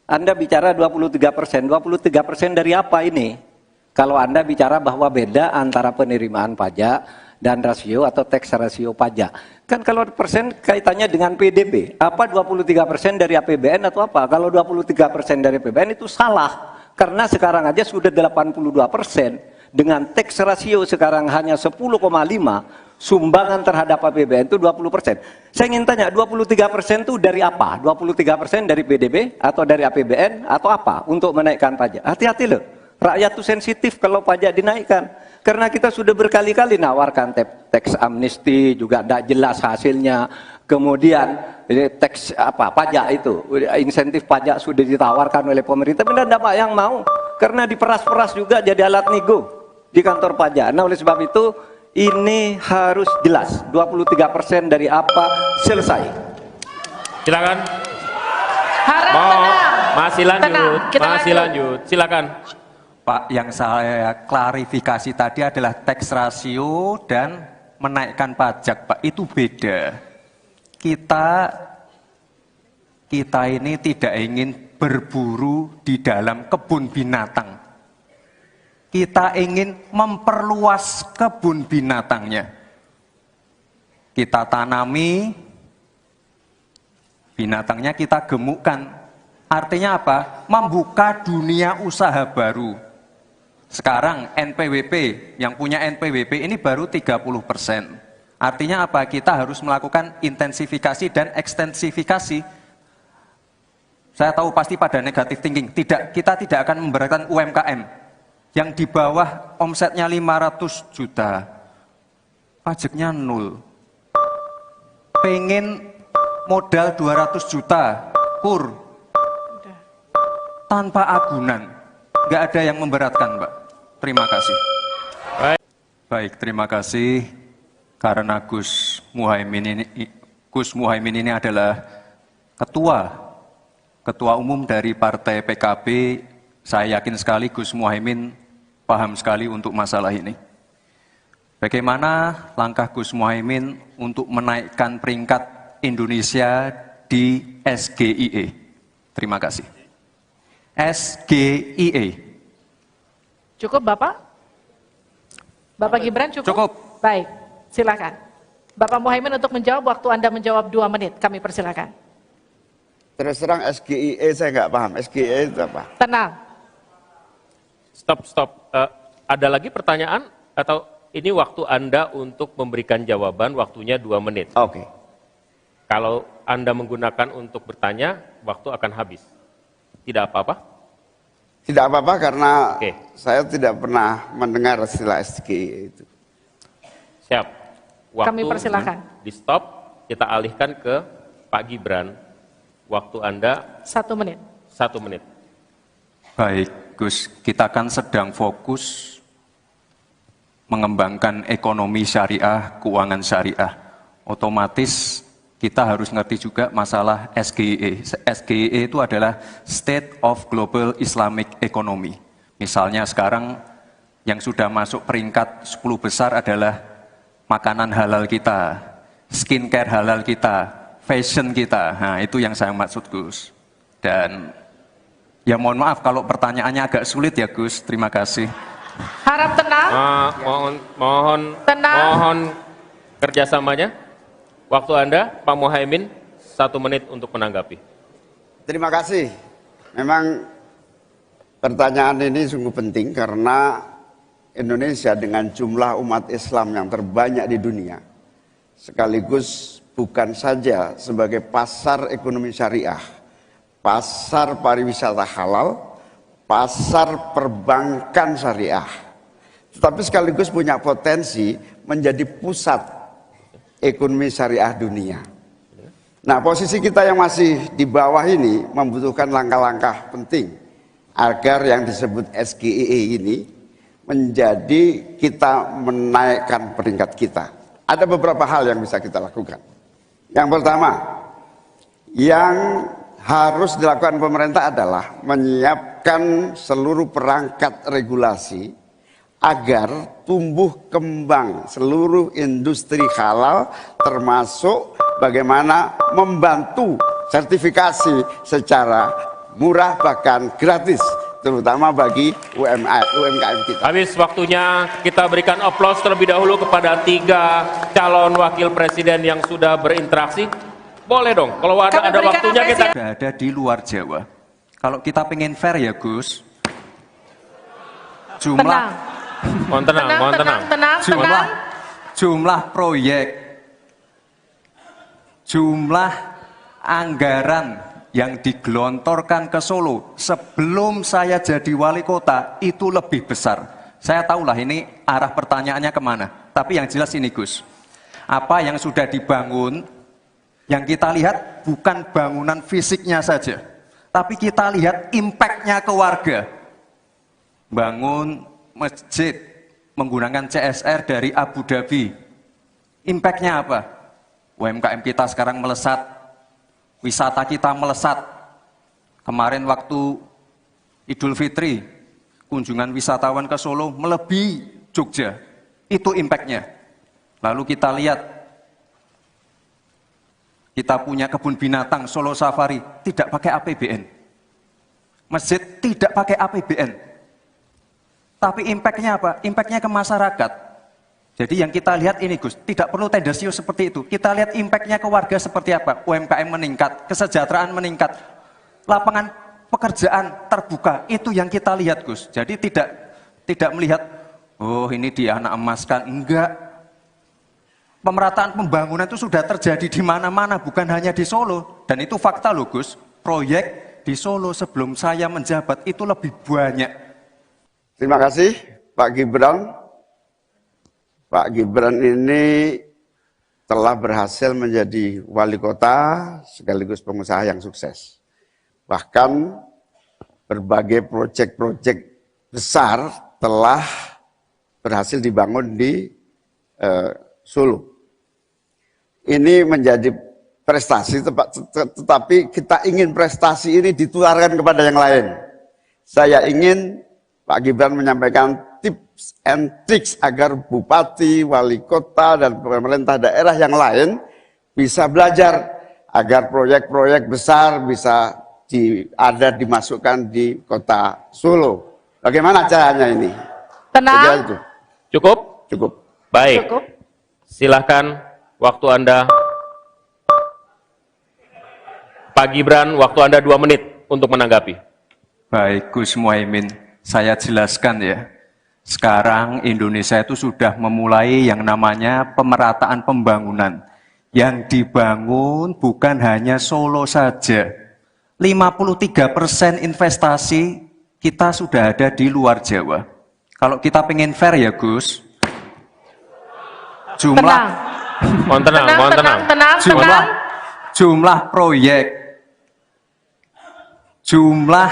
Anda bicara 23%, 23% dari apa ini? Kalau Anda bicara bahwa beda antara penerimaan pajak dan rasio atau tax ratio pajak. Kan kalau persen kaitannya dengan PDB, apa 23% dari APBN atau apa? Kalau 23% dari APBN itu salah, karena sekarang aja sudah 82%. Dengan tax ratio sekarang hanya 10,5, sumbangan terhadap APBN itu 20%. Saya ingin tanya, 23% itu dari apa? 23% dari PDB atau dari APBN atau apa untuk menaikkan pajak? Hati-hati loh, rakyat itu sensitif kalau pajak dinaikkan. Karena kita sudah berkali-kali nawarkan tax amnesty, juga tidak jelas hasilnya. Kemudian tax pajak itu, insentif pajak sudah ditawarkan oleh pemerintah, benar tidak Pak yang mau? Karena diperas-peras juga jadi alat nego di kantor pajak. Nah oleh sebab itu ini harus jelas 23% dari apa selesai. Silakan. Harap tenang. Masih lanjut. Tenang, kita Masih lanjut. Silakan. Pak, yang saya klarifikasi tadi adalah tax ratio dan menaikkan pajak Pak, itu beda. Kita ini tidak ingin berburu di dalam kebun binatang. Kita ingin memperluas kebun binatangnya. Kita tanami, binatangnya kita gemukkan. Artinya apa? Membuka dunia usaha baru. Sekarang NPWP, yang punya NPWP ini baru 30%. Artinya apa? Kita harus melakukan intensifikasi dan ekstensifikasi. Saya tahu pasti pada negatif thinking. Kita tidak akan memberatkan UMKM yang di bawah omsetnya 500 juta. Pajaknya 0. Pengen modal 200 juta, kur. Tanpa agunan. Nggak ada yang memberatkan, Mbak. Terima kasih. Baik, terima kasih. Karena Gus Muhaimin ini adalah ketua umum dari Partai PKB, saya yakin sekali Gus Muhaimin paham sekali untuk masalah ini. Bagaimana langkah Gus Muhaimin untuk menaikkan peringkat Indonesia di SGIE? Terima kasih. SGIE. Cukup Bapak? Bapak Gibran cukup? Cukup. Baik, silakan. Bapak Muhaimin untuk menjawab, waktu Anda menjawab 2 menit, kami persilakan. Terus terang SGIE saya nggak paham. SGIE itu apa? Tenang. Stop. Ada lagi pertanyaan atau ini waktu Anda untuk memberikan jawaban, waktunya 2 menit. Oke. Kalau Anda menggunakan untuk bertanya, waktu akan habis. Tidak apa-apa? Tidak apa-apa karena Oke. saya tidak pernah mendengar istilah SGIE itu. Siap. Waktu Kami persilakan. di stop, kita alihkan ke Pak Gibran. Waktu Anda 1 menit. 1 menit. Baik, Gus, kita kan sedang fokus mengembangkan ekonomi syariah, keuangan syariah. Otomatis kita harus ngerti juga masalah SGIE. SGIE itu adalah State of Global Islamic Economy. Misalnya sekarang yang sudah masuk peringkat 10 besar adalah makanan halal kita, skincare halal kita, fashion kita. Nah, itu yang saya maksud, Gus. Dan ya mohon maaf kalau pertanyaannya agak sulit ya, Gus. Terima kasih. Harap tenang. Tenang. Mohon kerjasamanya. Waktu Anda, Pak Muhaimin, 1 menit untuk menanggapi. Terima kasih. Memang pertanyaan ini sungguh penting karena Indonesia dengan jumlah umat Islam yang terbanyak di dunia, sekaligus bukan saja sebagai pasar ekonomi syariah, pasar pariwisata halal, pasar perbankan syariah, tetapi sekaligus punya potensi menjadi pusat ekonomi syariah dunia. Nah, posisi kita yang masih di bawah ini membutuhkan langkah-langkah penting agar yang disebut SGIE ini menjadi kita menaikkan peringkat kita. Ada beberapa hal yang bisa kita lakukan. Yang pertama, yang harus dilakukan pemerintah adalah menyiapkan seluruh perangkat regulasi agar tumbuh kembang seluruh industri halal, termasuk bagaimana membantu sertifikasi secara murah bahkan gratis, terutama bagi UMKM kita. Habis waktunya, kita berikan aplaus terlebih dahulu kepada 3 calon wakil presiden yang sudah berinteraksi. Boleh dong, kalau ada waktunya kita... Sudah ada di luar Jawa. Kalau kita pengen fair ya, Gus, Tenang. Mohon tenang. jumlah proyek, jumlah anggaran yang digelontorkan ke Solo sebelum saya jadi wali kota itu lebih besar. Saya tahulah ini arah pertanyaannya kemana. Tapi yang jelas ini, Gus, apa yang sudah dibangun, yang kita lihat bukan bangunan fisiknya saja, tapi kita lihat impact-nya ke warga. Bangun masjid menggunakan CSR dari Abu Dhabi. Impact-nya apa? UMKM kita sekarang melesat, wisata kita melesat. Kemarin waktu Idul Fitri, kunjungan wisatawan ke Solo melebihi Jogja. Itu impact-nya. Lalu kita lihat, kita punya kebun binatang Solo Safari, tidak pakai APBN. Masjid tidak pakai APBN. Tapi impact-nya apa? Impact-nya ke masyarakat. Jadi yang kita lihat ini, Gus, tidak perlu tendensius seperti itu. Kita lihat impact-nya ke warga seperti apa? UMKM meningkat, kesejahteraan meningkat, lapangan pekerjaan terbuka. Itu yang kita lihat, Gus. Jadi tidak Tidak melihat, oh ini dianak emaskan. Enggak. Pemerataan pembangunan itu sudah terjadi di mana-mana, bukan hanya di Solo. Dan itu fakta loh Gus, proyek di Solo sebelum saya menjabat itu lebih banyak. Terima kasih Pak Gibran. Pak Gibran ini telah berhasil menjadi wali kota sekaligus pengusaha yang sukses. Bahkan berbagai proyek-proyek besar telah berhasil dibangun di Solo. Ini menjadi prestasi, tetapi kita ingin prestasi ini ditularkan kepada yang lain. Saya ingin Pak Gibran menyampaikan tips and tricks agar bupati, wali kota, dan pemerintah daerah yang lain bisa belajar agar proyek-proyek besar bisa dimasukkan di kota Solo. Bagaimana caranya ini? Tenang. Itu. Cukup? Cukup. Baik. Cukup. Silahkan waktu Anda. Pak Gibran, waktu Anda 2 menit untuk menanggapi. Baik Gus Muhaimin, saya jelaskan ya. Sekarang Indonesia itu sudah memulai yang namanya pemerataan pembangunan. Yang dibangun bukan hanya Solo saja. 53% investasi kita sudah ada di luar Jawa. Kalau kita pengen fair ya Gus, Tenang. Mohon tenang. jumlah proyek, jumlah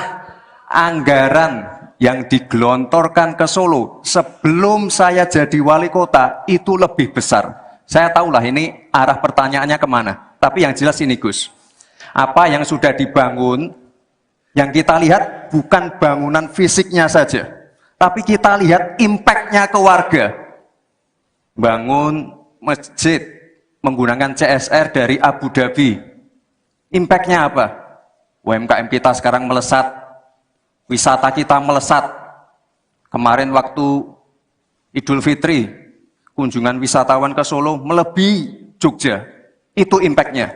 anggaran yang digelontorkan ke Solo sebelum saya jadi wali kota itu lebih besar. Saya tahulah ini arah pertanyaannya kemana. Tapi yang jelas ini Gus, apa yang sudah dibangun, yang kita lihat bukan bangunan fisiknya saja, tapi kita lihat impact-nya ke warga. Bangun masjid menggunakan CSR dari Abu Dhabi. Impact-nya apa? UMKM kita sekarang melesat, wisata kita melesat. Kemarin waktu Idul Fitri, kunjungan wisatawan ke Solo melebihi Jogja. Itu impact-nya.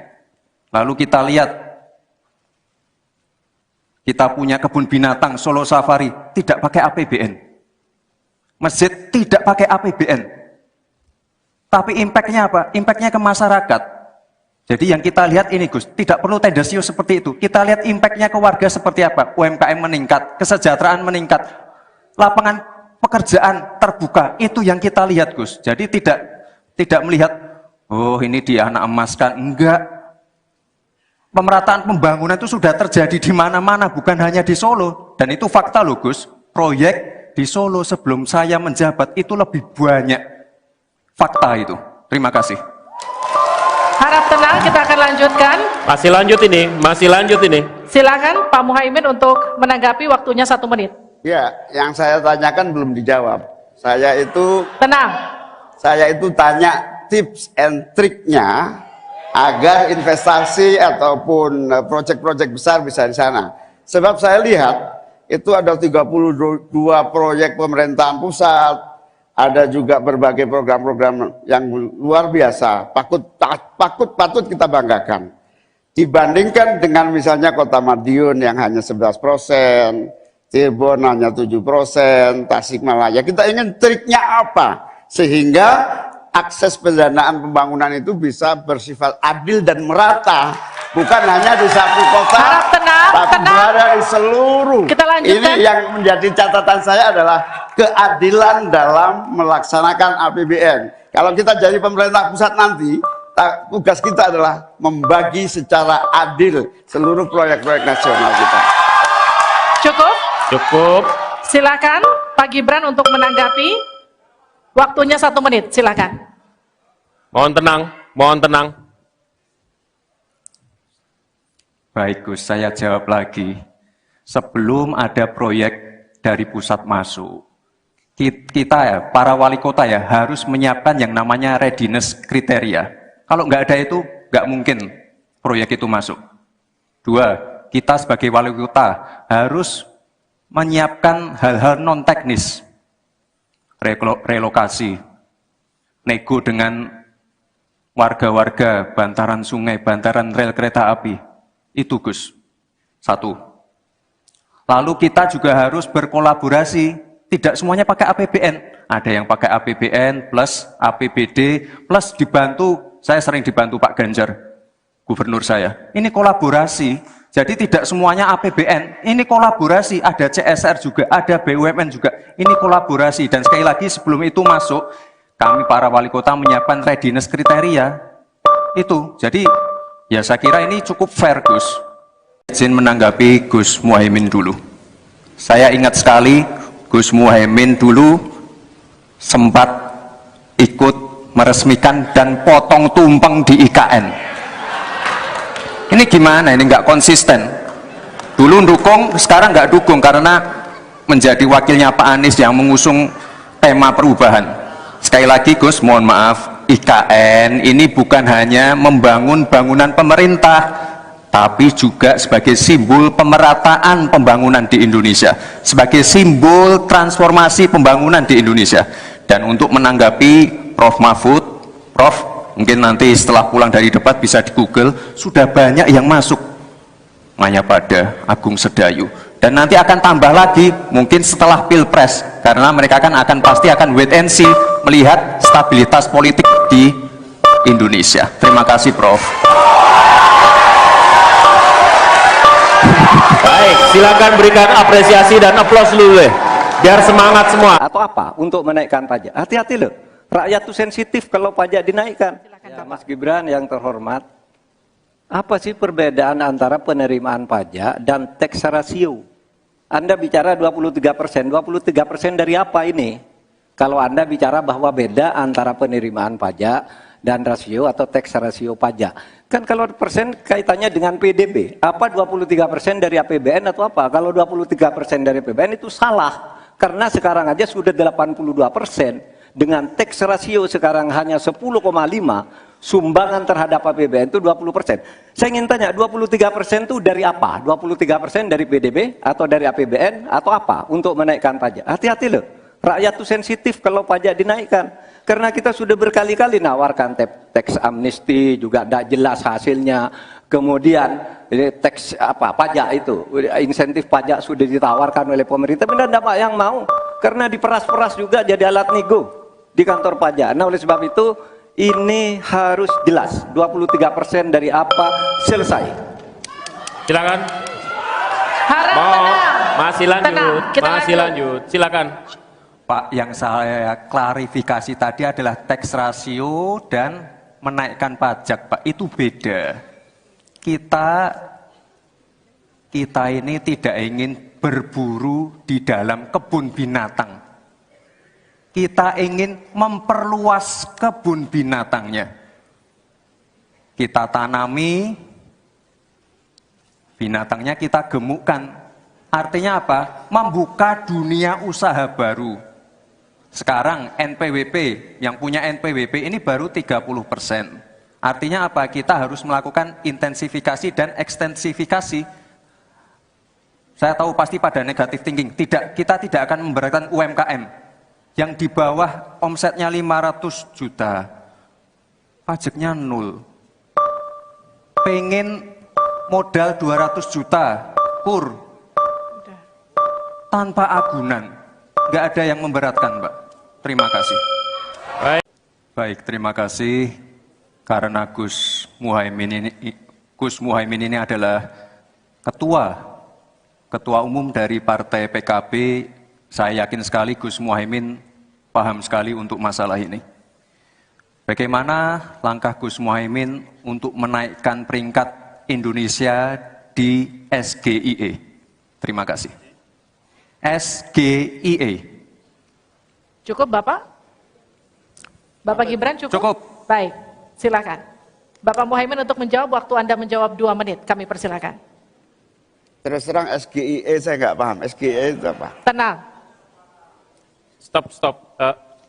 Lalu kita lihat, kita punya kebun binatang Solo Safari, tidak pakai APBN. Masjid tidak pakai APBN. Tapi impact-nya apa? Impact-nya ke masyarakat. Jadi yang kita lihat ini Gus, tidak perlu tendensius seperti itu. Kita lihat impact-nya ke warga seperti apa? UMKM meningkat, kesejahteraan meningkat, lapangan pekerjaan terbuka. Itu yang kita lihat Gus. Jadi tidak melihat, oh ini dianak emaskan. Enggak. Pemerataan pembangunan itu sudah terjadi di mana-mana, bukan hanya di Solo. Dan itu fakta loh Gus. Proyek di Solo sebelum saya menjabat itu lebih banyak. Fakta itu. Terima kasih. Harap tenang, kita akan lanjutkan. Masih lanjut ini. Silakan Pak Muhaimin untuk menanggapi, waktunya 1 menit. Ya, yang saya tanyakan belum dijawab. Tenang. Saya itu tanya tips and triknya agar investasi ataupun proyek-proyek besar bisa di sana. Sebab saya lihat itu ada 32 proyek pemerintahan pusat, ada juga berbagai program-program yang luar biasa, patut kita banggakan. Dibandingkan dengan misalnya Kota Madiun yang hanya 11%, Cirebon hanya 7%, Tasikmalaya. Kita ingin triknya apa? Sehingga akses pendanaan pembangunan itu bisa bersifat adil dan merata. Bukan hanya di satu kota, Harap tenang, tapi berada di seluruh. Kita lanjutkan. Ini yang menjadi catatan saya adalah keadilan dalam melaksanakan APBN. Kalau kita jadi pemerintah pusat nanti, tugas kita adalah membagi secara adil seluruh proyek-proyek nasional kita. Cukup. Silakan Pak Gibran untuk menanggapi. Waktunya 1 menit, silakan. Mohon tenang. Baik Gus, saya jawab lagi. Sebelum ada proyek dari pusat masuk, kita ya, para wali kota ya, harus menyiapkan yang namanya readiness kriteria. Kalau nggak ada itu, nggak mungkin proyek itu masuk. 2, kita sebagai wali kota harus menyiapkan hal-hal non-teknis. Relokasi, nego dengan warga-warga, bantaran sungai, bantaran rel kereta api. Itu Gus. 1. Lalu kita juga harus berkolaborasi Tidak semuanya pakai APBN. Ada yang pakai APBN plus APBD plus dibantu, saya sering dibantu Pak Ganjar, gubernur saya. Ini kolaborasi. Jadi tidak semuanya APBN, ini kolaborasi, ada CSR juga, ada BUMN juga, ini kolaborasi. Dan sekali lagi sebelum itu masuk, kami para wali kota menyiapkan readiness kriteria, itu. Jadi ya saya kira ini cukup fair Gus. Izin menanggapi Gus Muhaimin dulu. Saya ingat sekali Gus Muhaimin dulu sempat ikut meresmikan dan potong tumpeng di IKN. Ini gimana? Ini nggak konsisten. Dulu dukung, sekarang nggak dukung karena menjadi wakilnya Pak Anies yang mengusung tema perubahan. Sekali lagi Gus, mohon maaf, IKN ini bukan hanya membangun bangunan pemerintah, tapi juga sebagai simbol pemerataan pembangunan di Indonesia, sebagai simbol transformasi pembangunan di Indonesia. Dan untuk menanggapi Prof. Mahfud, Prof, mungkin nanti setelah pulang dari debat bisa di Google, sudah banyak yang masuk Mayapada, Agung Sedayu, dan nanti akan tambah lagi mungkin setelah Pilpres, karena mereka akan pasti akan wait and see melihat stabilitas politik di Indonesia. Terima kasih Prof. Baik, silakan berikan apresiasi dan aplaus dulu deh, biar semangat semua. Atau apa untuk menaikkan pajak? Hati-hati loh, rakyat tuh sensitif kalau pajak dinaikkan. Ya, Mas Gibran yang terhormat, apa sih perbedaan antara penerimaan pajak dan tax ratio? Anda bicara 23%, 23% dari apa ini? Kalau Anda bicara bahwa beda antara penerimaan pajak dan rasio atau tax ratio pajak. Kan kalau persen kaitannya dengan PDB, apa 23% dari APBN atau apa? Kalau 23% dari APBN itu salah, karena sekarang aja sudah 82%. Dengan tax ratio sekarang hanya 10,5, sumbangan terhadap APBN itu 20%. Saya ingin tanya, 23% itu dari apa? 23% dari PDB atau dari APBN atau apa untuk menaikkan pajak? Hati-hati loh, rakyat itu sensitif kalau pajak dinaikkan. Karena kita sudah berkali-kali nawarkan tax amnesty, juga tidak jelas hasilnya. Kemudian tax pajak itu, insentif pajak sudah ditawarkan oleh pemerintah, benar tidak Pak yang mau? Karena diperas-peras juga jadi alat nego di kantor pajak. Nah oleh sebab itu ini harus jelas 23% dari apa, selesai. Silakan. Harap tenang. Masih lanjut. Tenang, kita Masih lanjut. Silakan. Pak, yang saya klarifikasi tadi adalah tax ratio dan menaikkan pajak, Pak. Itu beda. Kita ini tidak ingin berburu di dalam kebun binatang. Kita ingin memperluas kebun binatangnya. Kita tanami, binatangnya kita gemukkan. Artinya apa? Membuka dunia usaha baru. Sekarang NPWP, yang punya NPWP ini baru 30%. Artinya apa? Kita harus melakukan intensifikasi dan ekstensifikasi. Saya tahu pasti pada negatif thinking. Kita tidak akan memberatkan UMKM yang di bawah omsetnya 500 juta, pajaknya 0. Pengen modal 200 juta, kur, tanpa agunan. Nggak ada yang memberatkan, Mbak. Terima kasih. Baik, terima kasih. Karena Gus Muhaimin ini adalah ketua umum dari Partai PKB, saya yakin sekali Gus Muhaimin paham sekali untuk masalah ini. Bagaimana langkah Gus Muhaimin untuk menaikkan peringkat Indonesia di SGIE? Terima kasih. SGIE. Cukup Bapak? Bapak Gibran cukup? Cukup. Baik, silakan. Bapak Muhaimin untuk menjawab, waktu Anda menjawab 2 menit, kami persilakan. Terus terang SGIE saya nggak paham. SGIE itu apa? Tenang. Stop.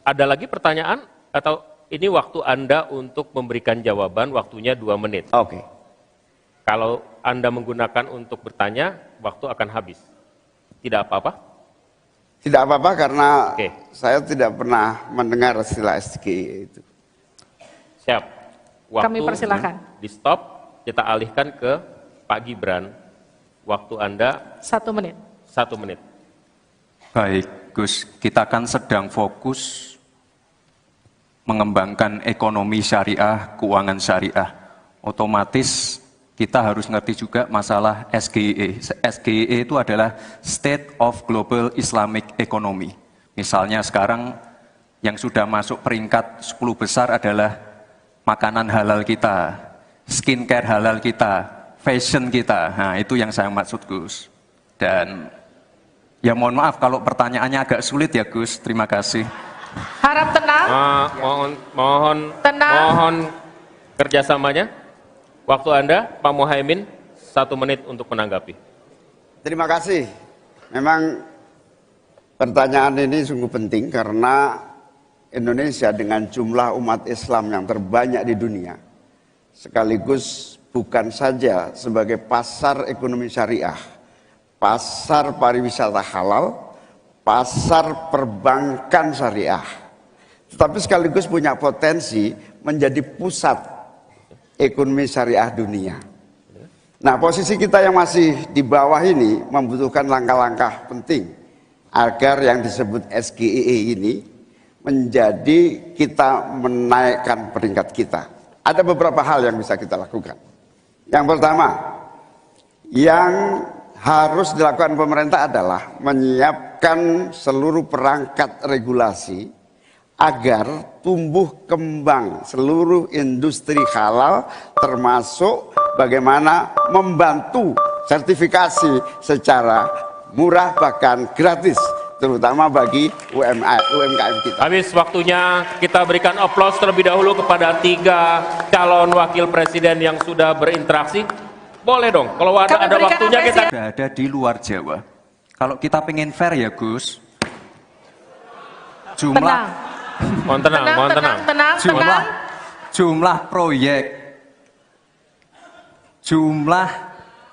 Ada lagi pertanyaan? Atau ini waktu Anda untuk memberikan jawaban, waktunya 2 menit. Oke. Kalau Anda menggunakan untuk bertanya, waktu akan habis. Tidak apa-apa? Tidak apa-apa karena Oke. saya tidak pernah mendengar istilah SGIE itu. Siap. Waktu Kami persilakan. di stop, kita alihkan ke Pak Gibran. Waktu Anda 1 menit. 1 menit. Baik, Gus, kita kan sedang fokus mengembangkan ekonomi syariah, keuangan syariah. Otomatis kita harus ngerti juga masalah SGE. SGE itu adalah State of Global Islamic Economy. Misalnya sekarang yang sudah masuk peringkat 10 besar adalah makanan halal kita, skincare halal kita, fashion kita. Nah, itu yang saya maksud, Gus. Dan ya mohon maaf kalau pertanyaannya agak sulit ya, Gus. Terima kasih. Harap tenang. Mohon kerjasamanya. Waktu Anda, Pak Muhaimin, 1 menit untuk menanggapi. Terima kasih. Memang pertanyaan ini sungguh penting karena Indonesia dengan jumlah umat Islam yang terbanyak di dunia, sekaligus bukan saja sebagai pasar ekonomi syariah, pasar pariwisata halal, pasar perbankan syariah, tetapi sekaligus punya potensi menjadi pusat ekonomi syariah dunia. Nah, posisi kita yang masih di bawah ini membutuhkan langkah-langkah penting agar yang disebut SGE ini menjadi kita menaikkan peringkat kita. Ada beberapa hal yang bisa kita lakukan. Yang pertama, yang harus dilakukan pemerintah adalah menyiapkan seluruh perangkat regulasi agar tumbuh kembang seluruh industri halal, termasuk bagaimana membantu sertifikasi secara murah bahkan gratis, terutama bagi UMKM kita. Habis waktunya, kita berikan aplaus terlebih dahulu kepada 3 calon wakil presiden yang sudah berinteraksi. Boleh dong, kalau ada waktunya kita... Sudah ada di luar Jawa. Kalau kita pengen fair ya, Gus, jumlah Mohon tenang. Jumlah proyek, jumlah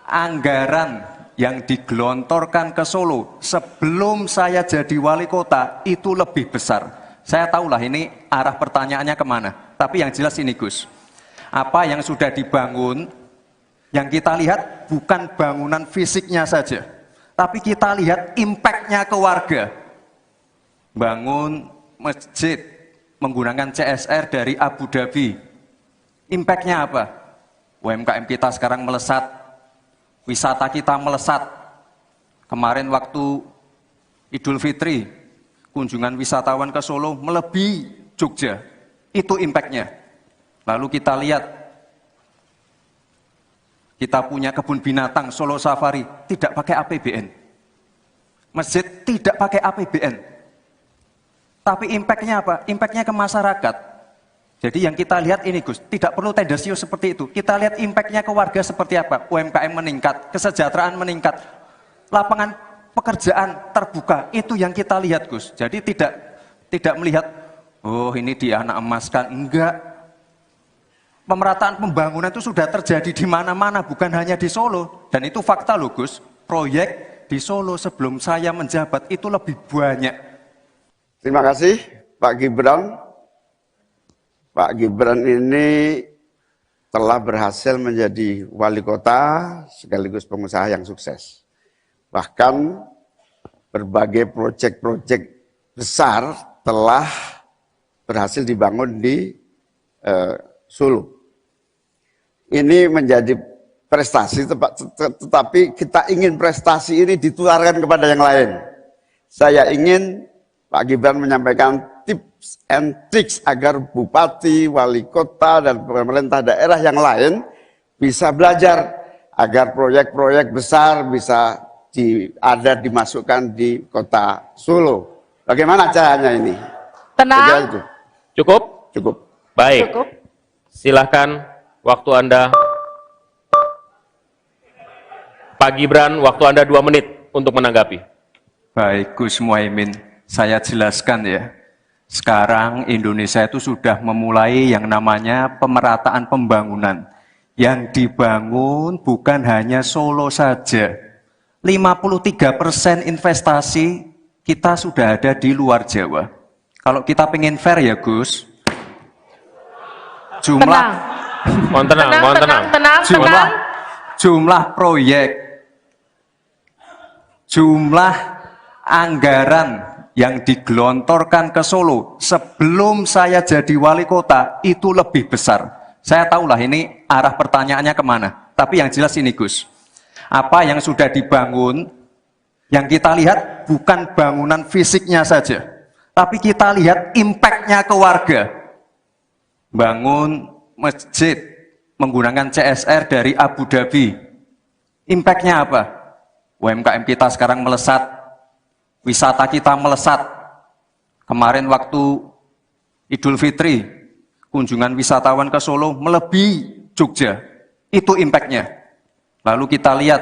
anggaran yang digelontorkan ke Solo sebelum saya jadi wali kota itu lebih besar. Saya tahulah ini arah pertanyaannya kemana. Tapi yang jelas ini, Gus, apa yang sudah dibangun, yang kita lihat bukan bangunan fisiknya saja, tapi kita lihat impact-nya ke warga. Bangun masjid menggunakan CSR dari Abu Dhabi. Impact-nya apa? UMKM kita sekarang melesat, wisata kita melesat. Kemarin waktu Idul Fitri, kunjungan wisatawan ke Solo melebihi Jogja. Itu impact-nya. Lalu kita lihat, kita punya kebun binatang Solo Safari, tidak pakai APBN. Masjid tidak pakai APBN. Tapi impact-nya apa? Impact-nya ke masyarakat. Jadi yang kita lihat ini, Gus, tidak perlu tendensius seperti itu. Kita lihat impact-nya ke warga seperti apa? UMKM meningkat, kesejahteraan meningkat, lapangan pekerjaan terbuka. Itu yang kita lihat, Gus. Jadi tidak melihat, oh ini di anak emaskan. Enggak. Pemerataan pembangunan itu sudah terjadi di mana-mana, bukan hanya di Solo. Dan itu fakta loh, Gus. Proyek di Solo sebelum saya menjabat itu lebih banyak. Terima kasih Pak Gibran. Pak Gibran ini telah berhasil menjadi wali kota sekaligus pengusaha yang sukses. Bahkan berbagai proyek-proyek besar telah berhasil dibangun di Solo. Ini menjadi prestasi, tetapi kita ingin prestasi ini ditularkan kepada yang lain. Saya ingin Pak Gibran menyampaikan tips and tricks agar bupati, wali kota, dan pemerintah daerah yang lain bisa belajar agar proyek-proyek besar bisa dimasukkan di kota Solo. Bagaimana caranya ini? Tenang. Cukup? Cukup. Baik. Cukup. Silahkan, waktu Anda. Pak Gibran, waktu Anda 2 menit untuk menanggapi. Baik, Gus Muhaimin. Saya jelaskan ya, sekarang Indonesia itu sudah memulai yang namanya pemerataan pembangunan. Yang dibangun bukan hanya Solo saja. 53% investasi kita sudah ada di luar Jawa. Kalau kita pengen fair ya, Gus, Mohon tenang. Jumlah proyek, jumlah anggaran yang digelontorkan ke Solo sebelum saya jadi wali kota itu lebih besar. Saya tahulah ini arah pertanyaannya kemana. Tapi yang jelas ini Gus, apa yang sudah dibangun, yang kita lihat bukan bangunan fisiknya saja, tapi kita lihat impact-nya ke warga. Bangun masjid menggunakan CSR dari Abu Dhabi. Impact-nya apa? UMKM kita sekarang melesat, wisata kita melesat. Kemarin waktu Idul Fitri, kunjungan wisatawan ke Solo melebihi Jogja. Itu impact-nya. Lalu kita lihat,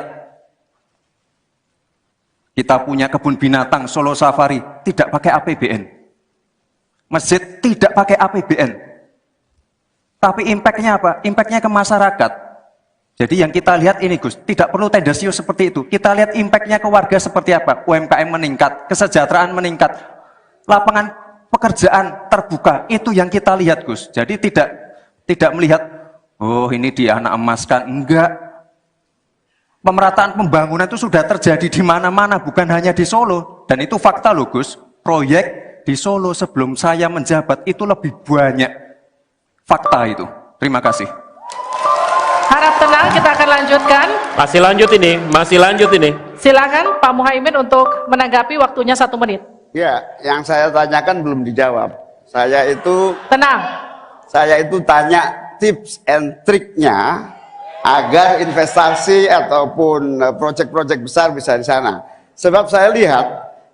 kita punya kebun binatang Solo Safari, tidak pakai APBN. Masjid tidak pakai APBN. Tapi impact-nya apa? Impact-nya ke masyarakat. Jadi yang kita lihat ini Gus, tidak perlu tendensius seperti itu. Kita lihat impact-nya ke warga seperti apa. UMKM meningkat, kesejahteraan meningkat, lapangan pekerjaan terbuka. Itu yang kita lihat Gus. Jadi tidak melihat, oh ini dia anak emaskan. Enggak. Pemerataan pembangunan itu sudah terjadi di mana-mana, bukan hanya di Solo. Dan itu fakta loh Gus. Proyek di Solo sebelum saya menjabat itu lebih banyak. Fakta itu. Terima kasih. Harap tenang, kita akan lanjutkan. Masih lanjut ini. Silakan Pak Muhaimin untuk menanggapi, waktunya 1 menit. Ya, yang saya tanyakan belum dijawab. Tenang. Saya itu tanya tips and triknya agar investasi ataupun proyek-proyek besar bisa di sana. Sebab saya lihat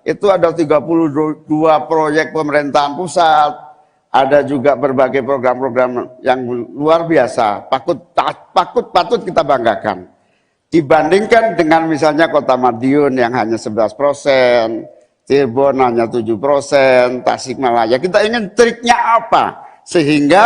itu ada 32 proyek pemerintahan pusat, ada juga berbagai program-program yang luar biasa, patut kita banggakan. Dibandingkan dengan misalnya Kota Madiun yang hanya 11%, Cirebon hanya 7%, Tasikmalaya. Kita ingin triknya apa? Sehingga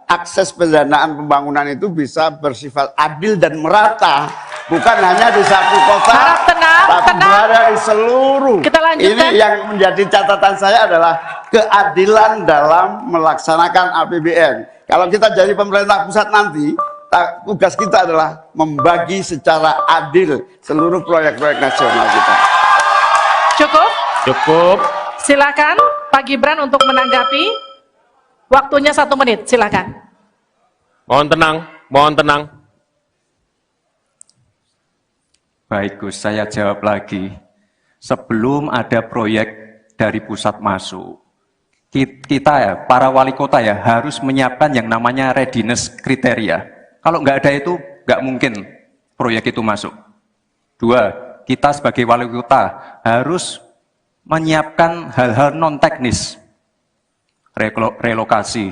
akses pendanaan pembangunan itu bisa bersifat adil dan merata. Bukan hanya di satu kota, Harap tenang, tapi berada di seluruh. Kita lanjutkan. Ini yang menjadi catatan saya adalah keadilan dalam melaksanakan APBN. Kalau kita jadi pemerintah pusat nanti, tugas kita adalah membagi secara adil seluruh proyek-proyek nasional kita. Cukup. Silakan Pak Gibran untuk menanggapi. Waktunya 1 menit, silakan. Mohon tenang. Baik Gus, saya jawab lagi. Sebelum ada proyek dari pusat masuk, kita ya, para wali kota ya, harus menyiapkan yang namanya readiness kriteria. Kalau nggak ada itu, nggak mungkin proyek itu masuk. 2, kita sebagai wali kota harus menyiapkan hal-hal non-teknis. Relokasi,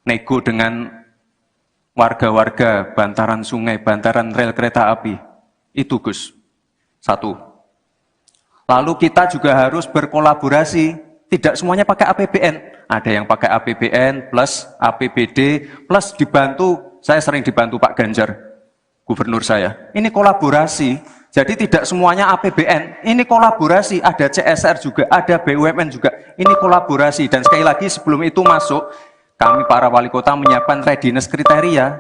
nego dengan warga-warga, bantaran sungai, bantaran rel kereta api. Itu Gus, 1. Lalu kita juga harus berkolaborasi, tidak semuanya pakai APBN. Ada yang pakai APBN plus APBD plus dibantu, saya sering dibantu Pak Ganjar, gubernur saya. Ini kolaborasi, jadi tidak semuanya APBN, ini kolaborasi, ada CSR juga, ada BUMN juga, ini kolaborasi. Dan sekali lagi sebelum itu masuk, kami para wali kota menyiapkan readiness kriteria,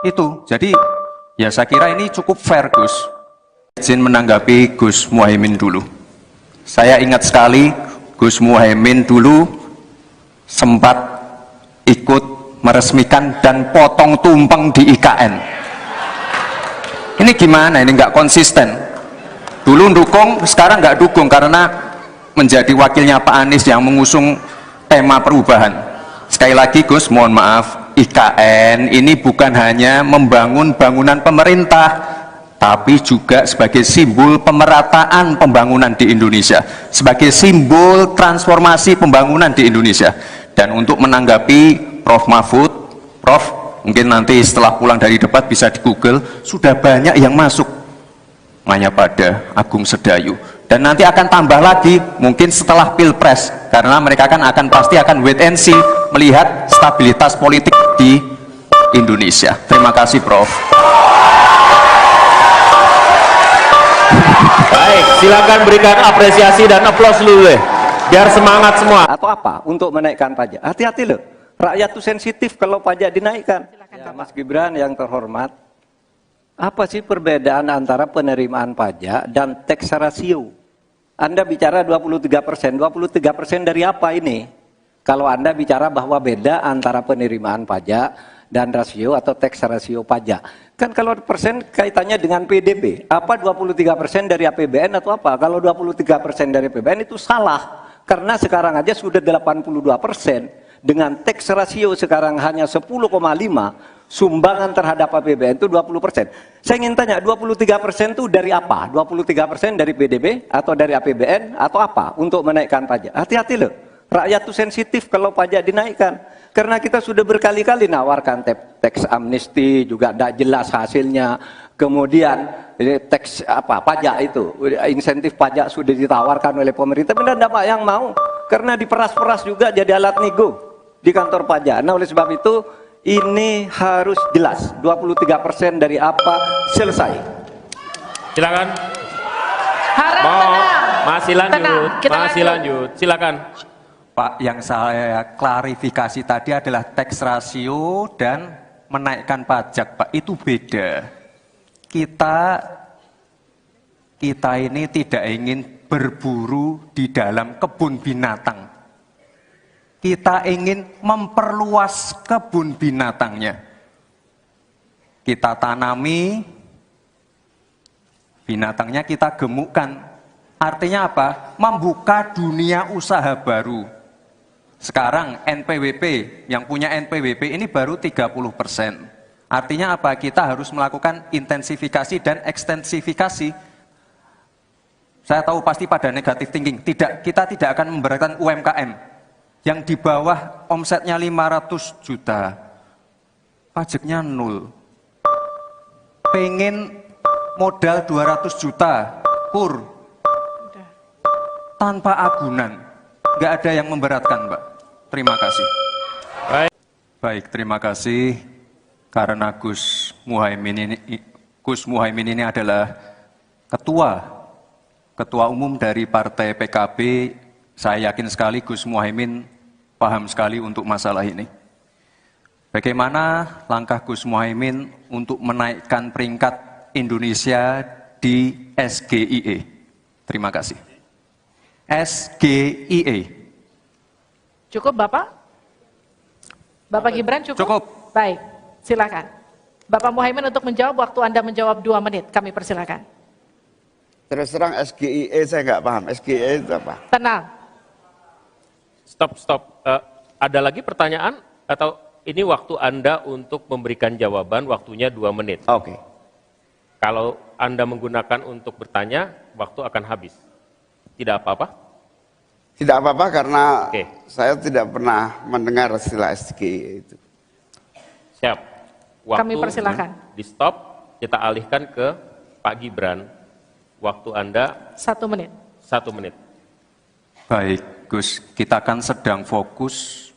itu. Jadi ya saya kira ini cukup fair Gus. Izin menanggapi Gus Muhaimin dulu. Saya ingat sekali Gus Muhaimin dulu sempat ikut meresmikan dan potong tumpeng di IKN. Ini gimana? Ini nggak konsisten. Dulu dukung, sekarang nggak dukung karena menjadi wakilnya Pak Anies yang mengusung tema perubahan. Sekali lagi Gus, mohon maaf, IKN ini bukan hanya membangun bangunan pemerintah, tapi juga sebagai simbol pemerataan pembangunan di Indonesia, sebagai simbol transformasi pembangunan di Indonesia. Dan untuk menanggapi Prof. Mahfud, Prof, mungkin nanti setelah pulang dari debat bisa di Google, sudah banyak yang masuk Mayapada, Agung Sedayu. Dan nanti akan tambah lagi mungkin setelah Pilpres, karena mereka pasti akan wait and see, melihat stabilitas politik di Indonesia. Terima kasih Prof. Baik, silakan berikan apresiasi dan aplaus dulu deh, biar semangat semua. Atau apa? Untuk menaikkan pajak. Hati-hati loh. Rakyat itu sensitif kalau pajak dinaikkan. Ya, Mas Gibran yang terhormat, apa sih perbedaan antara penerimaan pajak dan tax ratio? Anda bicara 23%. 23% dari apa ini? Kalau Anda bicara bahwa beda antara penerimaan pajak dan rasio atau tax rasio pajak. Kan kalau persen kaitannya dengan PDB. Apa 23% dari APBN atau apa? Kalau 23% dari APBN itu salah. Karena sekarang aja sudah 82%. Dengan tax rasio sekarang hanya 10,5, sumbangan terhadap APBN itu 20%. Saya ingin tanya, 23% itu dari apa? 23% dari PDB atau dari APBN atau apa untuk menaikkan pajak? Hati-hati loh, rakyat itu sensitif kalau pajak dinaikkan. Karena kita sudah berkali-kali nawarkan tax amnesty, juga tidak jelas hasilnya. Kemudian tax pajak itu, insentif pajak sudah ditawarkan oleh pemerintah, tapi tidak ada yang mau. Karena diperas-peras juga jadi alat nego di kantor pajak. Nah oleh sebab itu ini harus jelas 23% dari apa selesai. Silakan. Harap tenang. Masih lanjut. Tenang, kita Masih lanjut. Silakan. Pak, yang saya klarifikasi tadi adalah tax rasio dan menaikkan pajak, Pak. Itu beda. Kita ini tidak ingin berburu di dalam kebun binatang. Kita ingin memperluas kebun binatangnya. Kita tanami, binatangnya kita gemukkan. Artinya apa? Membuka dunia usaha baru. Sekarang NPWP, yang punya NPWP ini baru 30%. Artinya apa? Kita harus melakukan intensifikasi dan ekstensifikasi. Saya tahu pasti pada negatif thinking. Kita tidak akan memberatkan UMKM yang di bawah omsetnya 500 juta. Pajaknya 0. Pengen modal 200 juta, kur. Tanpa agunan. Nggak ada yang memberatkan, Mbak. Terima kasih. Baik, terima kasih. Karena Gus Muhaimin ini adalah ketua umum dari Partai PKB, saya yakin sekali Gus Muhaimin paham sekali untuk masalah ini. Bagaimana langkah Gus Muhaimin untuk menaikkan peringkat Indonesia di SGIE? Terima kasih. SGIE. Cukup Bapak? Bapak Gibran cukup? Cukup. Baik, silakan. Bapak Muhaimin untuk menjawab, waktu Anda menjawab 2 menit, kami persilakan. Terus terang SGIE saya nggak paham. SGIE itu apa? Tenang. Stop. Ada lagi pertanyaan? Atau ini waktu Anda untuk memberikan jawaban, waktunya 2 menit. Oke. Kalau Anda menggunakan untuk bertanya, waktu akan habis. Tidak apa-apa? Tidak apa-apa karena Oke. saya tidak pernah mendengar istilah SGIE itu. Siap. Waktu Kami persilakan. di stop, kita alihkan ke Pak Gibran. Waktu Anda 1 menit. 1 menit. Baik, Gus, kita kan sedang fokus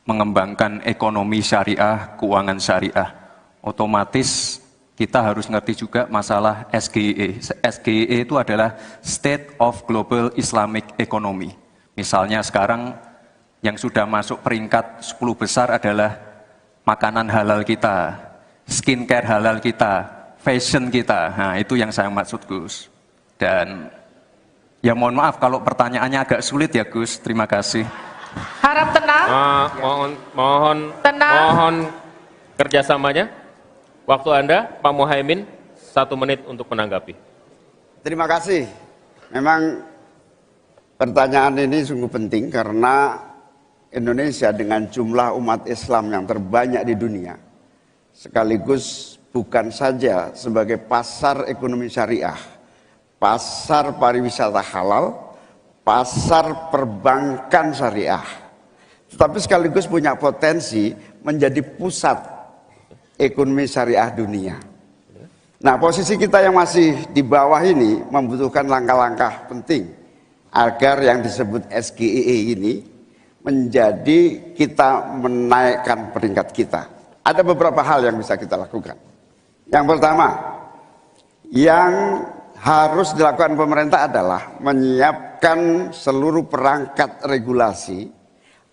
mengembangkan ekonomi syariah, keuangan syariah. Otomatis kita harus ngerti juga masalah SGIE. SGIE itu adalah State of Global Islamic Economy. Misalnya sekarang yang sudah masuk peringkat 10 besar adalah makanan halal kita, skincare halal kita, fashion kita. Nah, itu yang saya maksud, Gus. Dan ya mohon maaf kalau pertanyaannya agak sulit ya, Gus. Terima kasih. Harap tenang. Mohon kerjasamanya. Waktu Anda, Pak Muhaimin, 1 menit untuk menanggapi. Terima kasih. Memang pertanyaan ini sungguh penting karena Indonesia dengan jumlah umat Islam yang terbanyak di dunia, sekaligus bukan saja sebagai pasar ekonomi syariah, pasar pariwisata halal, pasar perbankan syariah, tetapi sekaligus punya potensi menjadi pusat ekonomi syariah dunia. Nah, posisi kita yang masih di bawah ini membutuhkan langkah-langkah penting agar yang disebut SGIE ini menjadi kita menaikkan peringkat kita. Ada beberapa hal yang bisa kita lakukan. Yang pertama, yang harus dilakukan pemerintah adalah menyiapkan seluruh perangkat regulasi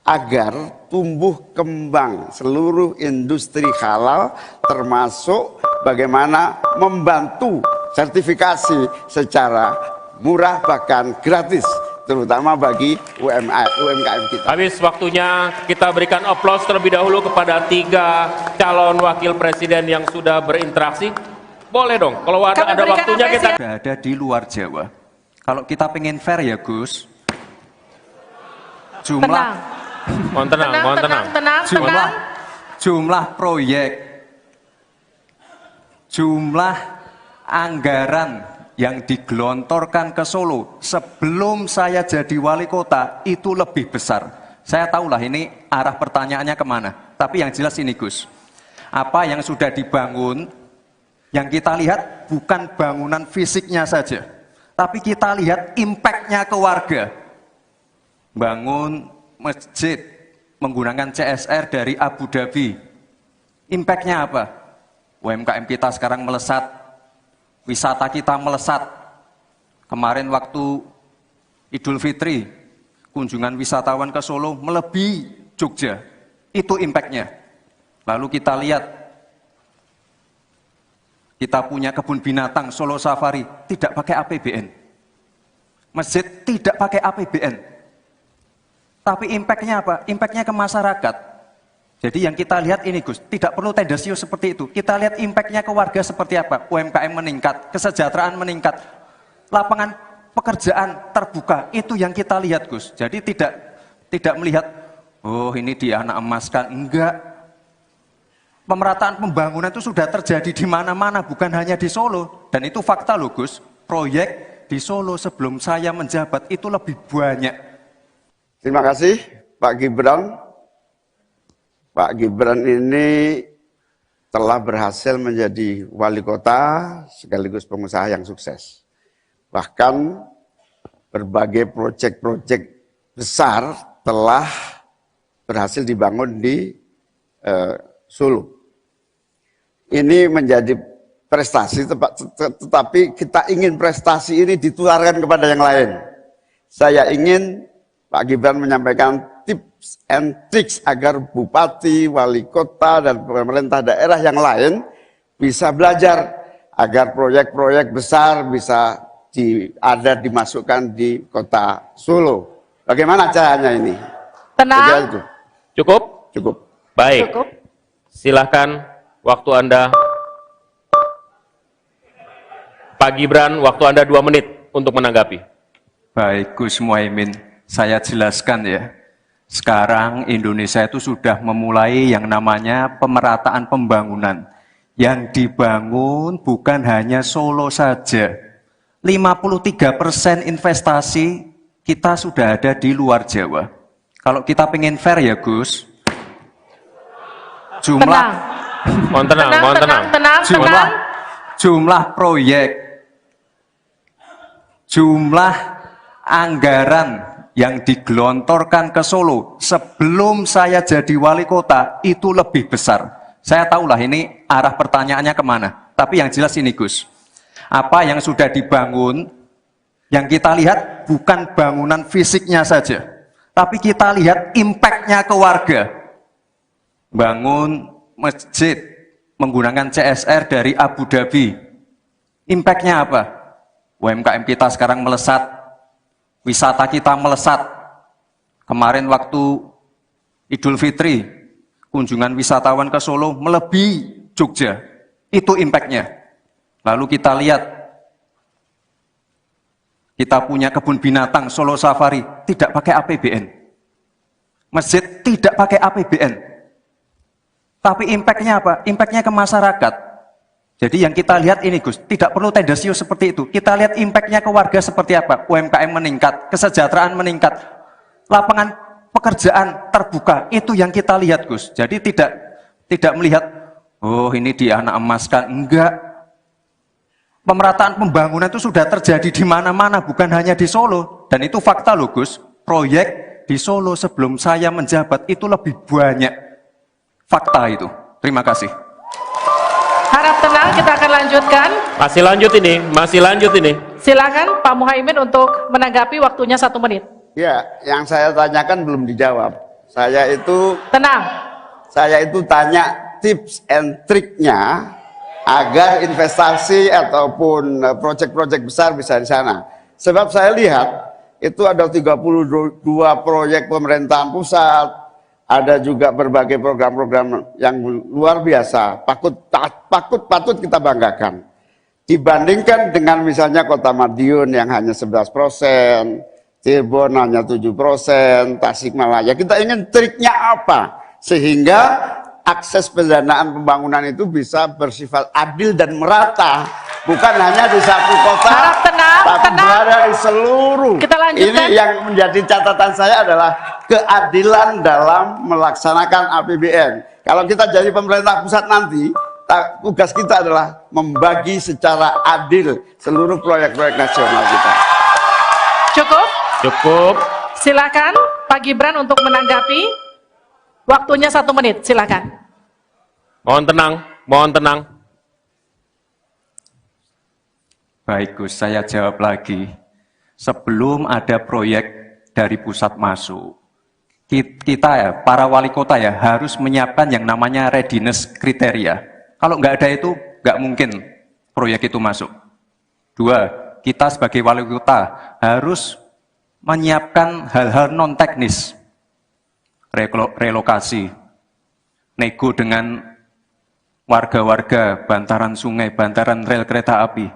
agar tumbuh kembang seluruh industri halal, termasuk bagaimana membantu sertifikasi secara murah bahkan gratis, terutama bagi UMKM kita. Habis waktunya, kita berikan aplaus terlebih dahulu kepada 3 calon wakil presiden yang sudah berinteraksi. Boleh dong, kalau ada waktunya kita... Sudah ada di luar Jawa. Kalau kita pengen fair ya Gus, jumlah jumlah proyek, jumlah anggaran yang digelontorkan ke Solo sebelum saya jadi wali kota itu lebih besar. Saya tahulah ini arah pertanyaannya kemana, tapi yang jelas ini Gus, apa yang sudah dibangun, yang kita lihat bukan bangunan fisiknya saja, tapi kita lihat impact-nya ke warga. Bangun masjid menggunakan CSR dari Abu Dhabi. Impact-nya apa? UMKM kita sekarang melesat, wisata kita melesat. Kemarin waktu Idul Fitri, kunjungan wisatawan ke Solo melebihi Jogja. Itu impact-nya. Lalu kita lihat, kita punya kebun binatang Solo Safari, tidak pakai APBN. Masjid tidak pakai APBN. Tapi impact-nya apa? Impact-nya ke masyarakat. Jadi yang kita lihat ini Gus, tidak perlu tendensius seperti itu. Kita lihat impact-nya ke warga seperti apa. UMKM meningkat, kesejahteraan meningkat, lapangan pekerjaan terbuka. Itu yang kita lihat Gus. Jadi tidak melihat, oh ini dianak emaskan. Enggak. Pemerataan pembangunan itu sudah terjadi di mana-mana, bukan hanya di Solo. Dan itu fakta loh Gus, proyek di Solo sebelum saya menjabat itu lebih banyak. Terima kasih Pak Gibran. Pak Gibran ini telah berhasil menjadi wali kota sekaligus pengusaha yang sukses. Bahkan berbagai proyek-proyek besar telah berhasil dibangun di Solo. Ini menjadi prestasi, tetapi kita ingin prestasi ini ditularkan kepada yang lain. Saya ingin Pak Gibran menyampaikan tips and tricks agar bupati, wali kota, dan pemerintah daerah yang lain bisa belajar agar proyek-proyek besar bisa dimasukkan di kota Solo. Bagaimana caranya ini? Tenang. Cukup? Cukup. Baik. Cukup. Silahkan, waktu Anda. Pak Gibran, waktu Anda 2 menit untuk menanggapi. Baik Gus Muhaimin, saya jelaskan ya. Sekarang Indonesia itu sudah memulai yang namanya pemerataan pembangunan. Yang dibangun bukan hanya Solo saja. 53% investasi kita sudah ada di luar Jawa. Kalau kita pengen fair ya Gus, jumlah proyek, jumlah anggaran yang digelontorkan ke Solo sebelum saya jadi wali kota itu lebih besar. Saya tahulah ini arah pertanyaannya kemana, tapi yang jelas ini Gus, apa yang sudah dibangun, yang kita lihat bukan bangunan fisiknya saja, tapi kita lihat impact-nya ke warga. Bangun masjid menggunakan CSR dari Abu Dhabi. Impact-nya apa? UMKM kita sekarang melesat, wisata kita melesat. Kemarin waktu Idul Fitri, kunjungan wisatawan ke Solo melebihi Jogja. Itu impact-nya. Lalu kita lihat, kita punya kebun binatang Solo Safari, tidak pakai APBN. Masjid tidak pakai APBN. Tapi impact-nya apa? Impact-nya ke masyarakat. Jadi yang kita lihat ini Gus, tidak perlu tendensius seperti itu. Kita lihat impact-nya ke warga seperti apa. UMKM meningkat, kesejahteraan meningkat, lapangan pekerjaan terbuka. Itu yang kita lihat Gus. Jadi tidak melihat, oh ini dianak emaskan. Enggak. Pemerataan pembangunan itu sudah terjadi di mana-mana, bukan hanya di Solo. Dan itu fakta loh Gus. Proyek di Solo sebelum saya menjabat itu lebih banyak. Fakta itu. Terima kasih. Harap tenang, kita akan lanjutkan. Masih lanjut ini. Silakan Pak Muhaimin untuk menanggapi, waktunya 1 menit. Ya, yang saya tanyakan belum dijawab. Saya itu tanya tips and triknya agar investasi ataupun proyek-proyek besar bisa di sana. Sebab saya lihat itu ada 32 proyek pemerintahan pusat, ada juga berbagai program-program yang luar biasa, patut kita banggakan. Dibandingkan dengan misalnya Kota Madiun yang hanya 11%, Cirebon hanya 7%, Tasikmalaya. Kita ingin triknya apa? Sehingga akses pendanaan pembangunan itu bisa bersifat adil dan merata. Bukan hanya di satu kota, Harap tenang, tapi tenang. berada di seluruh. Kita lanjutkan. Ini yang menjadi catatan saya adalah keadilan dalam melaksanakan APBN. Kalau kita jadi pemerintah pusat nanti, tugas kita adalah membagi secara adil seluruh proyek-proyek nasional kita. Cukup? Cukup. Silakan Pak Gibran untuk menanggapi. Waktunya 1 menit, silakan. Mohon tenang, mohon tenang. Baik Gus, saya jawab lagi. Sebelum ada proyek dari pusat masuk, kita ya, para wali kota ya, harus menyiapkan yang namanya readiness kriteria. Kalau nggak ada itu, nggak mungkin proyek itu masuk. 2, kita sebagai wali kota harus menyiapkan hal-hal non-teknis. Relokasi, nego dengan warga-warga, bantaran sungai, bantaran rel kereta api.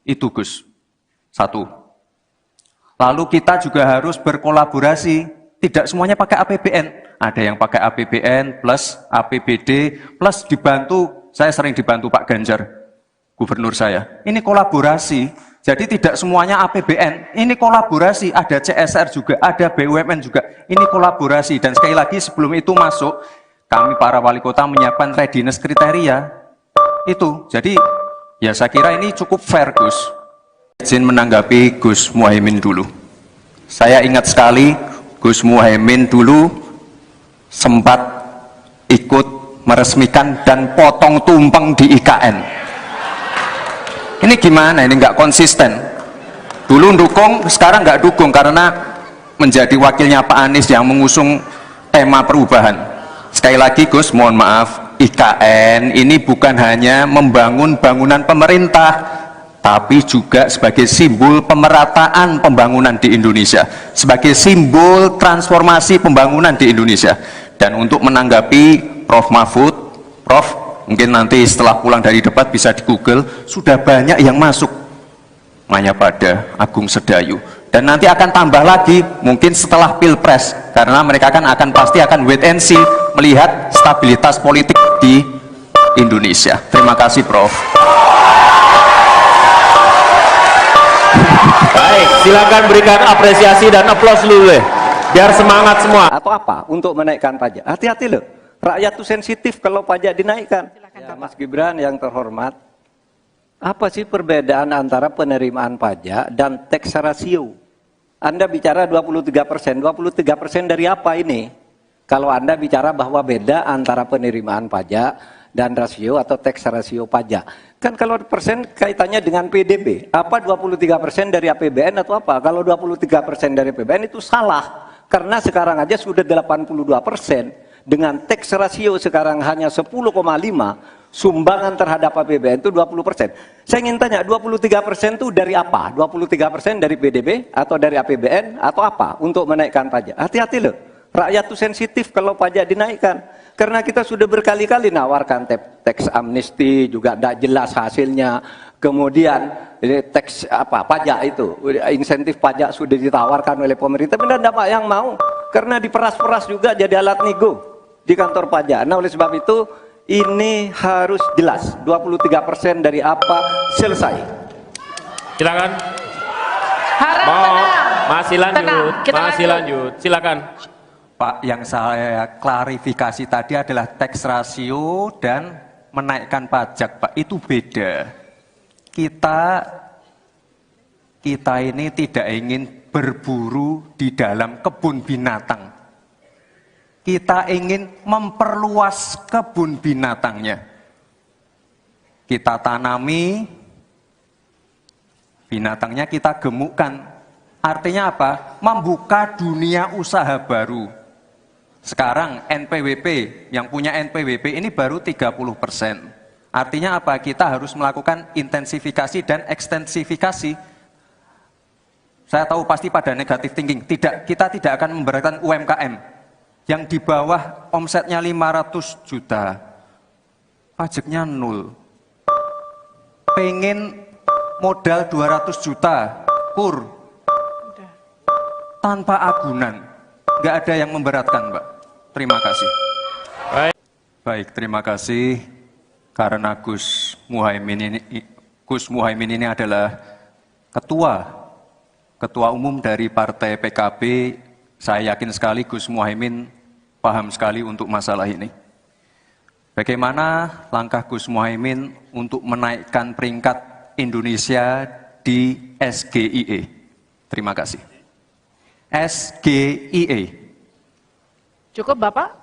Itu Gus. 1. Lalu kita juga harus berkolaborasi. Tidak semuanya pakai APBN. Ada yang pakai APBN plus APBD plus dibantu. Saya sering dibantu Pak Ganjar, gubernur saya. Ini kolaborasi. Jadi tidak semuanya APBN. Ini kolaborasi. Ada CSR juga, ada BUMN juga. Ini kolaborasi. Dan sekali lagi sebelum itu masuk, kami para wali kota menyiapkan readiness kriteria. Itu. Jadi ya saya kira ini cukup fair Gus. Izin menanggapi Gus Muhaimin dulu. Saya ingat sekali Gus Muhaimin dulu sempat ikut meresmikan dan potong tumpeng di IKN. Ini gimana? Ini nggak konsisten. Dulu dukung, sekarang nggak dukung karena menjadi wakilnya Pak Anies yang mengusung tema perubahan. Sekali lagi Gus, mohon maaf, IKN ini bukan hanya membangun bangunan pemerintah, tapi juga sebagai simbol pemerataan pembangunan di Indonesia, sebagai simbol transformasi pembangunan di Indonesia. Dan untuk menanggapi Prof. Mahfud, Prof, mungkin nanti setelah pulang dari debat bisa di Google, sudah banyak yang masuk Mayapada, Agung Sedayu. Dan nanti akan tambah lagi mungkin setelah Pilpres, karena mereka akan pasti akan wait and see, melihat stabilitas politik di Indonesia. Terima kasih Prof. Baik, silakan berikan apresiasi dan aplaus dulu deh, biar semangat semua. Atau apa? Untuk menaikkan pajak. Hati-hati loh. Rakyat itu sensitif kalau pajak dinaikkan. Ya, Mas Gibran yang terhormat, apa sih perbedaan antara penerimaan pajak dan tax ratio? Anda bicara 23%. 23% dari apa ini? Kalau Anda bicara bahwa beda antara penerimaan pajak dan rasio atau tax ratio pajak. Kan kalau persen kaitannya dengan PDB. Apa 23% dari APBN atau apa? Kalau 23% dari APBN itu salah. Karena sekarang aja sudah 82%. Dengan tax ratio sekarang hanya 10,5, sumbangan terhadap APBN itu 20%. Saya ingin tanya, 23% itu dari apa? 23% dari PDB atau dari APBN atau apa untuk menaikkan pajak? Hati-hati loh, rakyat itu sensitif kalau pajak dinaikkan. Karena kita sudah berkali-kali nawarkan tax amnesty, juga tidak jelas hasilnya. Kemudian tax pajak itu, insentif pajak sudah ditawarkan oleh pemerintah, tapi tidak yang mau. Karena diperas-peras juga jadi alat nego di kantor pajak. Nah oleh sebab itu ini harus jelas 23% dari apa selesai. Silakan. Harap Mau tenang. masih lanjut, Tenang, kita masih lanjut. Silakan. Pak, yang saya klarifikasi tadi adalah tax ratio dan menaikkan pajak, Pak. Itu beda. Kita ini tidak ingin berburu di dalam kebun binatang. Kita ingin memperluas kebun binatangnya. Kita tanami, binatangnya kita gemukkan. Artinya apa? Membuka dunia usaha baru. Sekarang NPWP, yang punya NPWP ini baru 30%. Artinya apa? Kita harus melakukan intensifikasi dan ekstensifikasi. Saya tahu pasti pada negatif thinking. Kita tidak akan memberatkan UMKM yang di bawah omsetnya 500 juta, pajaknya 0. Pengen modal 200 juta, kur, tanpa agunan. Nggak ada yang memberatkan, Mbak. Terima kasih. Baik, terima kasih. Karena Gus Muhaimin ini adalah ketua umum dari Partai PKB, saya yakin sekali Gus Muhaimin paham sekali untuk masalah ini. Bagaimana langkah Gus Muhaimin untuk menaikkan peringkat Indonesia di SGIE? Terima kasih. SGIE. Cukup Bapak?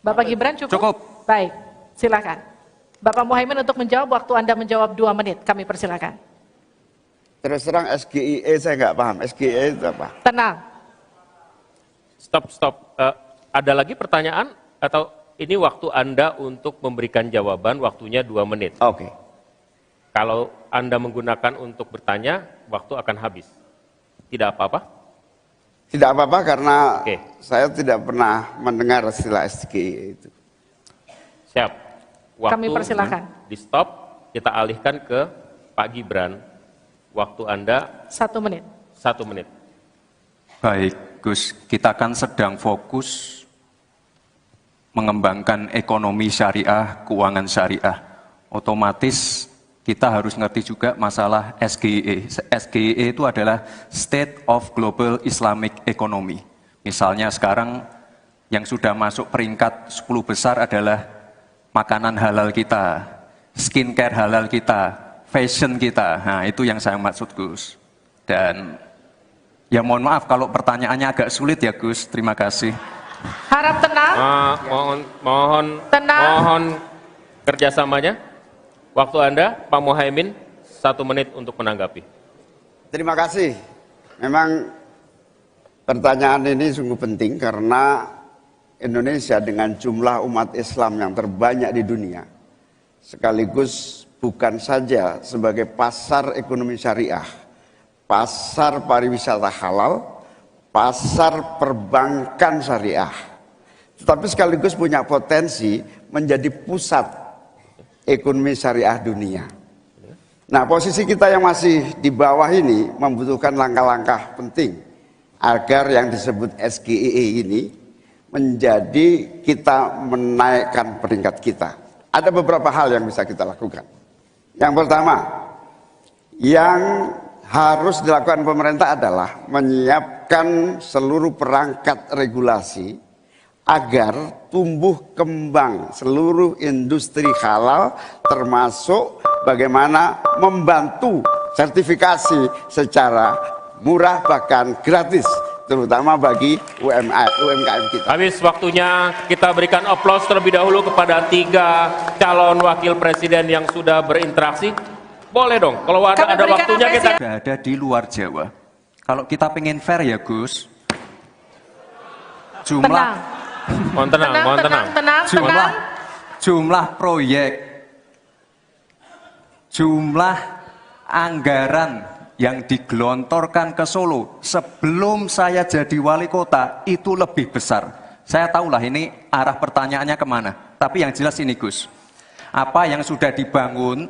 Bapak Gibran cukup? Cukup. Baik, silakan. Bapak Muhaimin untuk menjawab, waktu Anda menjawab 2 menit, kami persilakan. Terus terang SGIE saya nggak paham. SGIE itu apa? Tenang. Stop. Ada lagi pertanyaan? Atau ini waktu Anda untuk memberikan jawaban, waktunya 2 menit. Oke. Kalau Anda menggunakan untuk bertanya, waktu akan habis. Tidak apa-apa? Tidak apa-apa karena Oke. saya tidak pernah mendengar istilah SGIE itu. Siap. Waktu Kami persilakan. di stop, kita alihkan ke Pak Gibran. Waktu Anda 1 menit. 1 menit. Baik, Gus, kita kan sedang fokus mengembangkan ekonomi syariah, keuangan syariah. Otomatis kita harus ngerti juga masalah SGIE. SGIE itu adalah State of Global Islamic Economy. Misalnya sekarang yang sudah masuk peringkat 10 besar adalah makanan halal kita, skincare halal kita, fashion kita. Nah, itu yang saya maksud, Gus. Dan ya mohon maaf kalau pertanyaannya agak sulit ya, Gus. Terima kasih. Harap tenang. Tenang. Mohon kerjasamanya. Waktu Anda, Pak Muhaimin, 1 menit untuk menanggapi. Terima kasih. Memang pertanyaan ini sungguh penting karena Indonesia dengan jumlah umat Islam yang terbanyak di dunia, sekaligus bukan saja sebagai pasar ekonomi syariah, pasar pariwisata halal, pasar perbankan syariah, tetapi sekaligus punya potensi menjadi pusat ekonomi syariah dunia. Nah, posisi kita yang masih di bawah ini membutuhkan langkah-langkah penting agar yang disebut SGIE ini menjadi kita menaikkan peringkat kita. Ada beberapa hal yang bisa kita lakukan. Yang pertama, yang harus dilakukan pemerintah adalah menyiapkan seluruh perangkat regulasi agar tumbuh kembang seluruh industri halal, termasuk bagaimana membantu sertifikasi secara murah bahkan gratis, terutama bagi UMKM kita. Habis waktunya, kita berikan aplaus terlebih dahulu kepada 3 calon wakil presiden yang sudah berinteraksi. Boleh dong, kalau ada waktunya kita... Sudah ada di luar Jawa. Kalau kita pengen fair ya, Gus, Tenang. Mohon tenang. jumlah proyek, jumlah anggaran yang digelontorkan ke Solo sebelum saya jadi wali kota itu lebih besar. Saya tahulah ini arah pertanyaannya kemana. Tapi yang jelas ini, Gus, apa yang sudah dibangun,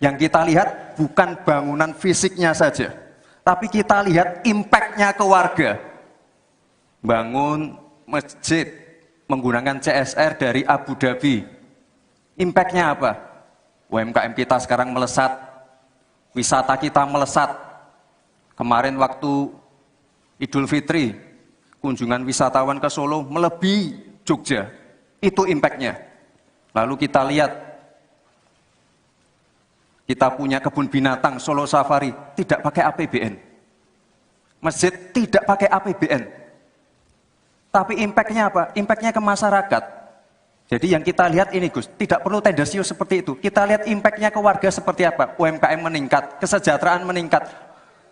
yang kita lihat bukan bangunan fisiknya saja, tapi kita lihat impact-nya ke warga. Bangun masjid menggunakan CSR dari Abu Dhabi. Impact-nya apa? UMKM kita sekarang melesat, wisata kita melesat. Kemarin waktu Idul Fitri, kunjungan wisatawan ke Solo melebihi Jogja. Itu impact-nya. Lalu kita lihat, kita punya kebun binatang Solo Safari, tidak pakai APBN. Masjid tidak pakai APBN. Tapi impact-nya apa? Impact-nya ke masyarakat. Jadi yang kita lihat ini, Gus, tidak perlu tendensius seperti itu. Kita lihat impact-nya ke warga seperti apa. UMKM meningkat, kesejahteraan meningkat,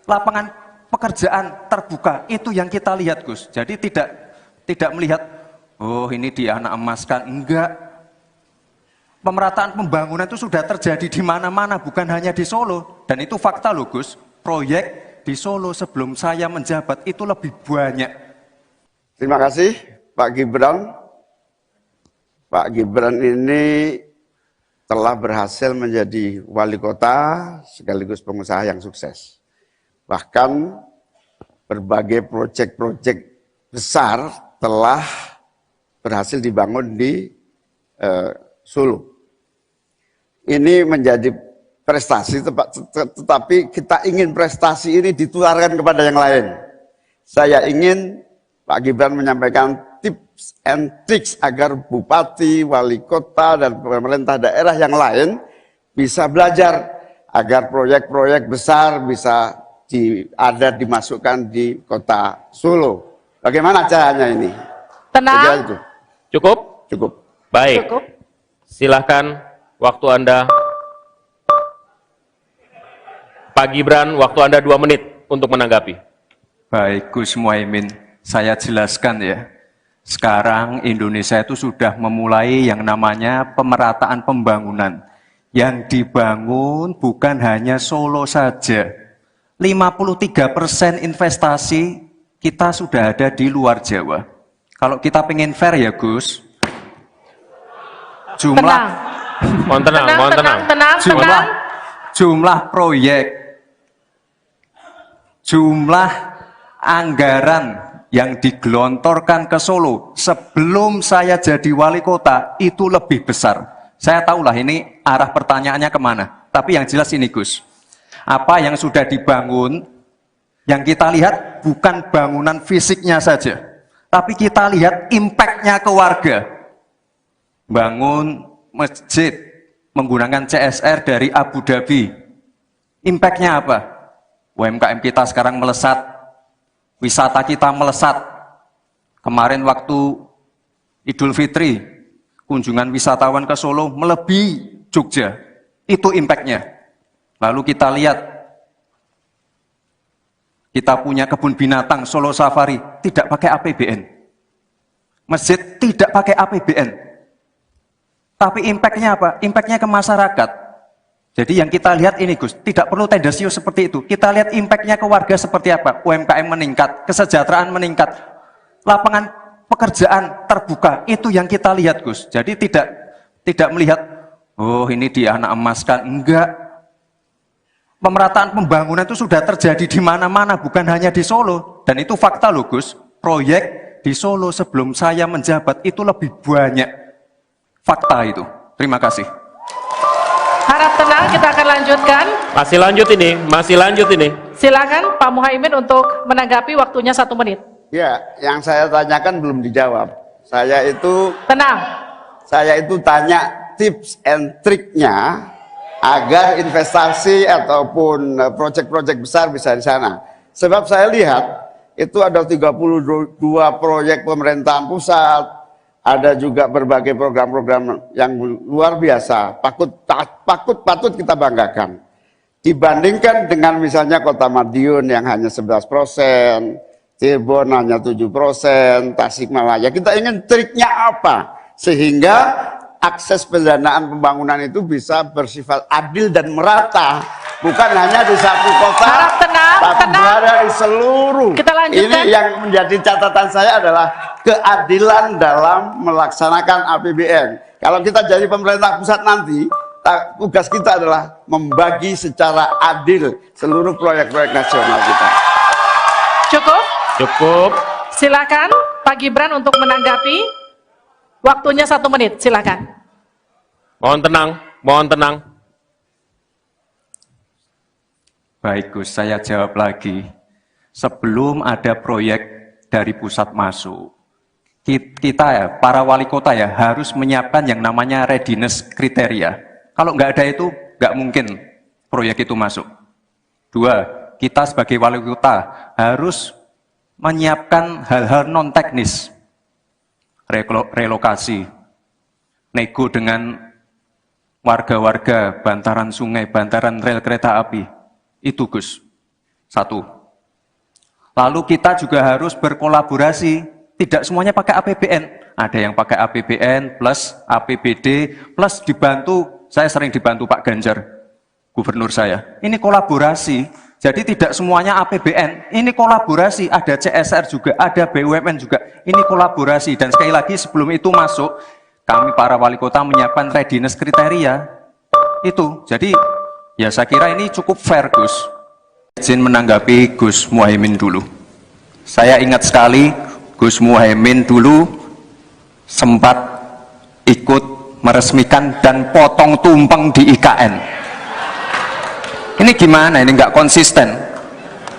lapangan pekerjaan terbuka. Itu yang kita lihat, Gus. Jadi tidak melihat, oh ini dia anak emaskan. Enggak. Pemerataan pembangunan itu sudah terjadi di mana-mana, bukan hanya di Solo. Dan itu fakta loh, Gus. Proyek di Solo sebelum saya menjabat itu lebih banyak. Terima kasih Pak Gibran. Pak Gibran ini telah berhasil menjadi wali kota sekaligus pengusaha yang sukses. Bahkan berbagai proyek-proyek besar telah berhasil dibangun di Solo. Ini menjadi prestasi, tetapi kita ingin prestasi ini ditularkan kepada yang lain. Saya ingin Pak Gibran menyampaikan tips and tricks agar bupati, wali kota, dan pemerintah daerah yang lain bisa belajar agar proyek-proyek besar bisa dimasukkan di kota Solo. Bagaimana caranya ini? Tenang. Cukup? Cukup. Baik. Cukup. Silahkan waktu Anda. Pak Gibran, waktu Anda 2 menit untuk menanggapi. Baik Gus Muhaimin, saya jelaskan ya. Sekarang Indonesia itu sudah memulai yang namanya pemerataan pembangunan. Yang dibangun bukan hanya Solo saja. 53% investasi kita sudah ada di luar Jawa. Kalau kita pengen fair ya Gus, Mohon tenang. Jumlah proyek, jumlah anggaran yang digelontorkan ke Solo sebelum saya jadi wali kota itu lebih besar. Saya tahulah ini arah pertanyaannya kemana. Tapi yang jelas ini Gus, apa yang sudah dibangun, yang kita lihat bukan bangunan fisiknya saja, tapi kita lihat impact-nya ke warga. Bangun masjid menggunakan CSR dari Abu Dhabi. Impact-nya apa? UMKM kita sekarang melesat, wisata kita melesat. Kemarin waktu Idul Fitri, kunjungan wisatawan ke Solo melebihi Jogja. Itu impact-nya. Lalu kita lihat, kita punya kebun binatang Solo Safari, tidak pakai APBN. Masjid tidak pakai APBN. Tapi impact-nya apa? Impact-nya ke masyarakat. Jadi yang kita lihat ini Gus, tidak perlu tendensius seperti itu. Kita lihat impact-nya ke warga seperti apa. UMKM meningkat, kesejahteraan meningkat, lapangan pekerjaan terbuka. Itu yang kita lihat Gus. Jadi tidak melihat, oh ini dia anak emaskan. Enggak. Pemerataan pembangunan itu sudah terjadi di mana-mana, bukan hanya di Solo. Dan itu fakta loh Gus. Proyek di Solo sebelum saya menjabat itu lebih banyak. Fakta itu. Terima kasih. Harap tenang, kita akan lanjutkan. Masih lanjut ini. Silakan Pak Muhaimin untuk menanggapi, waktunya 1 menit. Ya, yang saya tanyakan belum dijawab. Tenang. Saya itu tanya tips and triknya agar investasi ataupun proyek-proyek besar bisa di sana. Sebab saya lihat itu ada 32 proyek pemerintahan pusat, ada juga berbagai program-program yang luar biasa, patut kita banggakan. Dibandingkan dengan misalnya Kota Madiun yang hanya 11%, Cirebon hanya 7%, Tasikmalaya. Kita ingin triknya apa? Sehingga akses pendanaan pembangunan itu bisa bersifat adil dan merata. Bukan hanya di satu kota, tapi berada di seluruh. Kita lanjutkan. Ini yang menjadi catatan saya adalah keadilan dalam melaksanakan APBN. Kalau kita jadi pemerintah pusat nanti, tugas kita adalah membagi secara adil seluruh proyek-proyek nasional kita. Cukup. Silakan Pak Gibran untuk menanggapi. Waktunya 1 menit, silakan. Mohon tenang. Baik Gus, saya jawab lagi. Sebelum ada proyek dari pusat masuk, kita ya, para wali kota ya, harus menyiapkan yang namanya readiness kriteria. Kalau nggak ada itu, nggak mungkin proyek itu masuk. 2, kita sebagai wali kota harus menyiapkan hal-hal non-teknis. Relokasi, nego dengan warga-warga, bantaran sungai, bantaran rel kereta api. Itu Gus. 1. Lalu kita juga harus berkolaborasi. Tidak semuanya pakai APBN. Ada yang pakai APBN plus APBD plus dibantu. Saya sering dibantu Pak Ganjar, gubernur saya. Ini kolaborasi. Jadi tidak semuanya APBN, ini kolaborasi, ada CSR juga, ada BUMN juga, ini kolaborasi. Dan sekali lagi sebelum itu masuk, kami para wali kota menyiapkan readiness kriteria, itu. Jadi ya saya kira ini cukup fair, Gus. Izin menanggapi Gus Muhaimin dulu. Saya ingat sekali Gus Muhaimin dulu sempat ikut meresmikan dan potong tumpeng di IKN. Ini gimana? Ini nggak konsisten.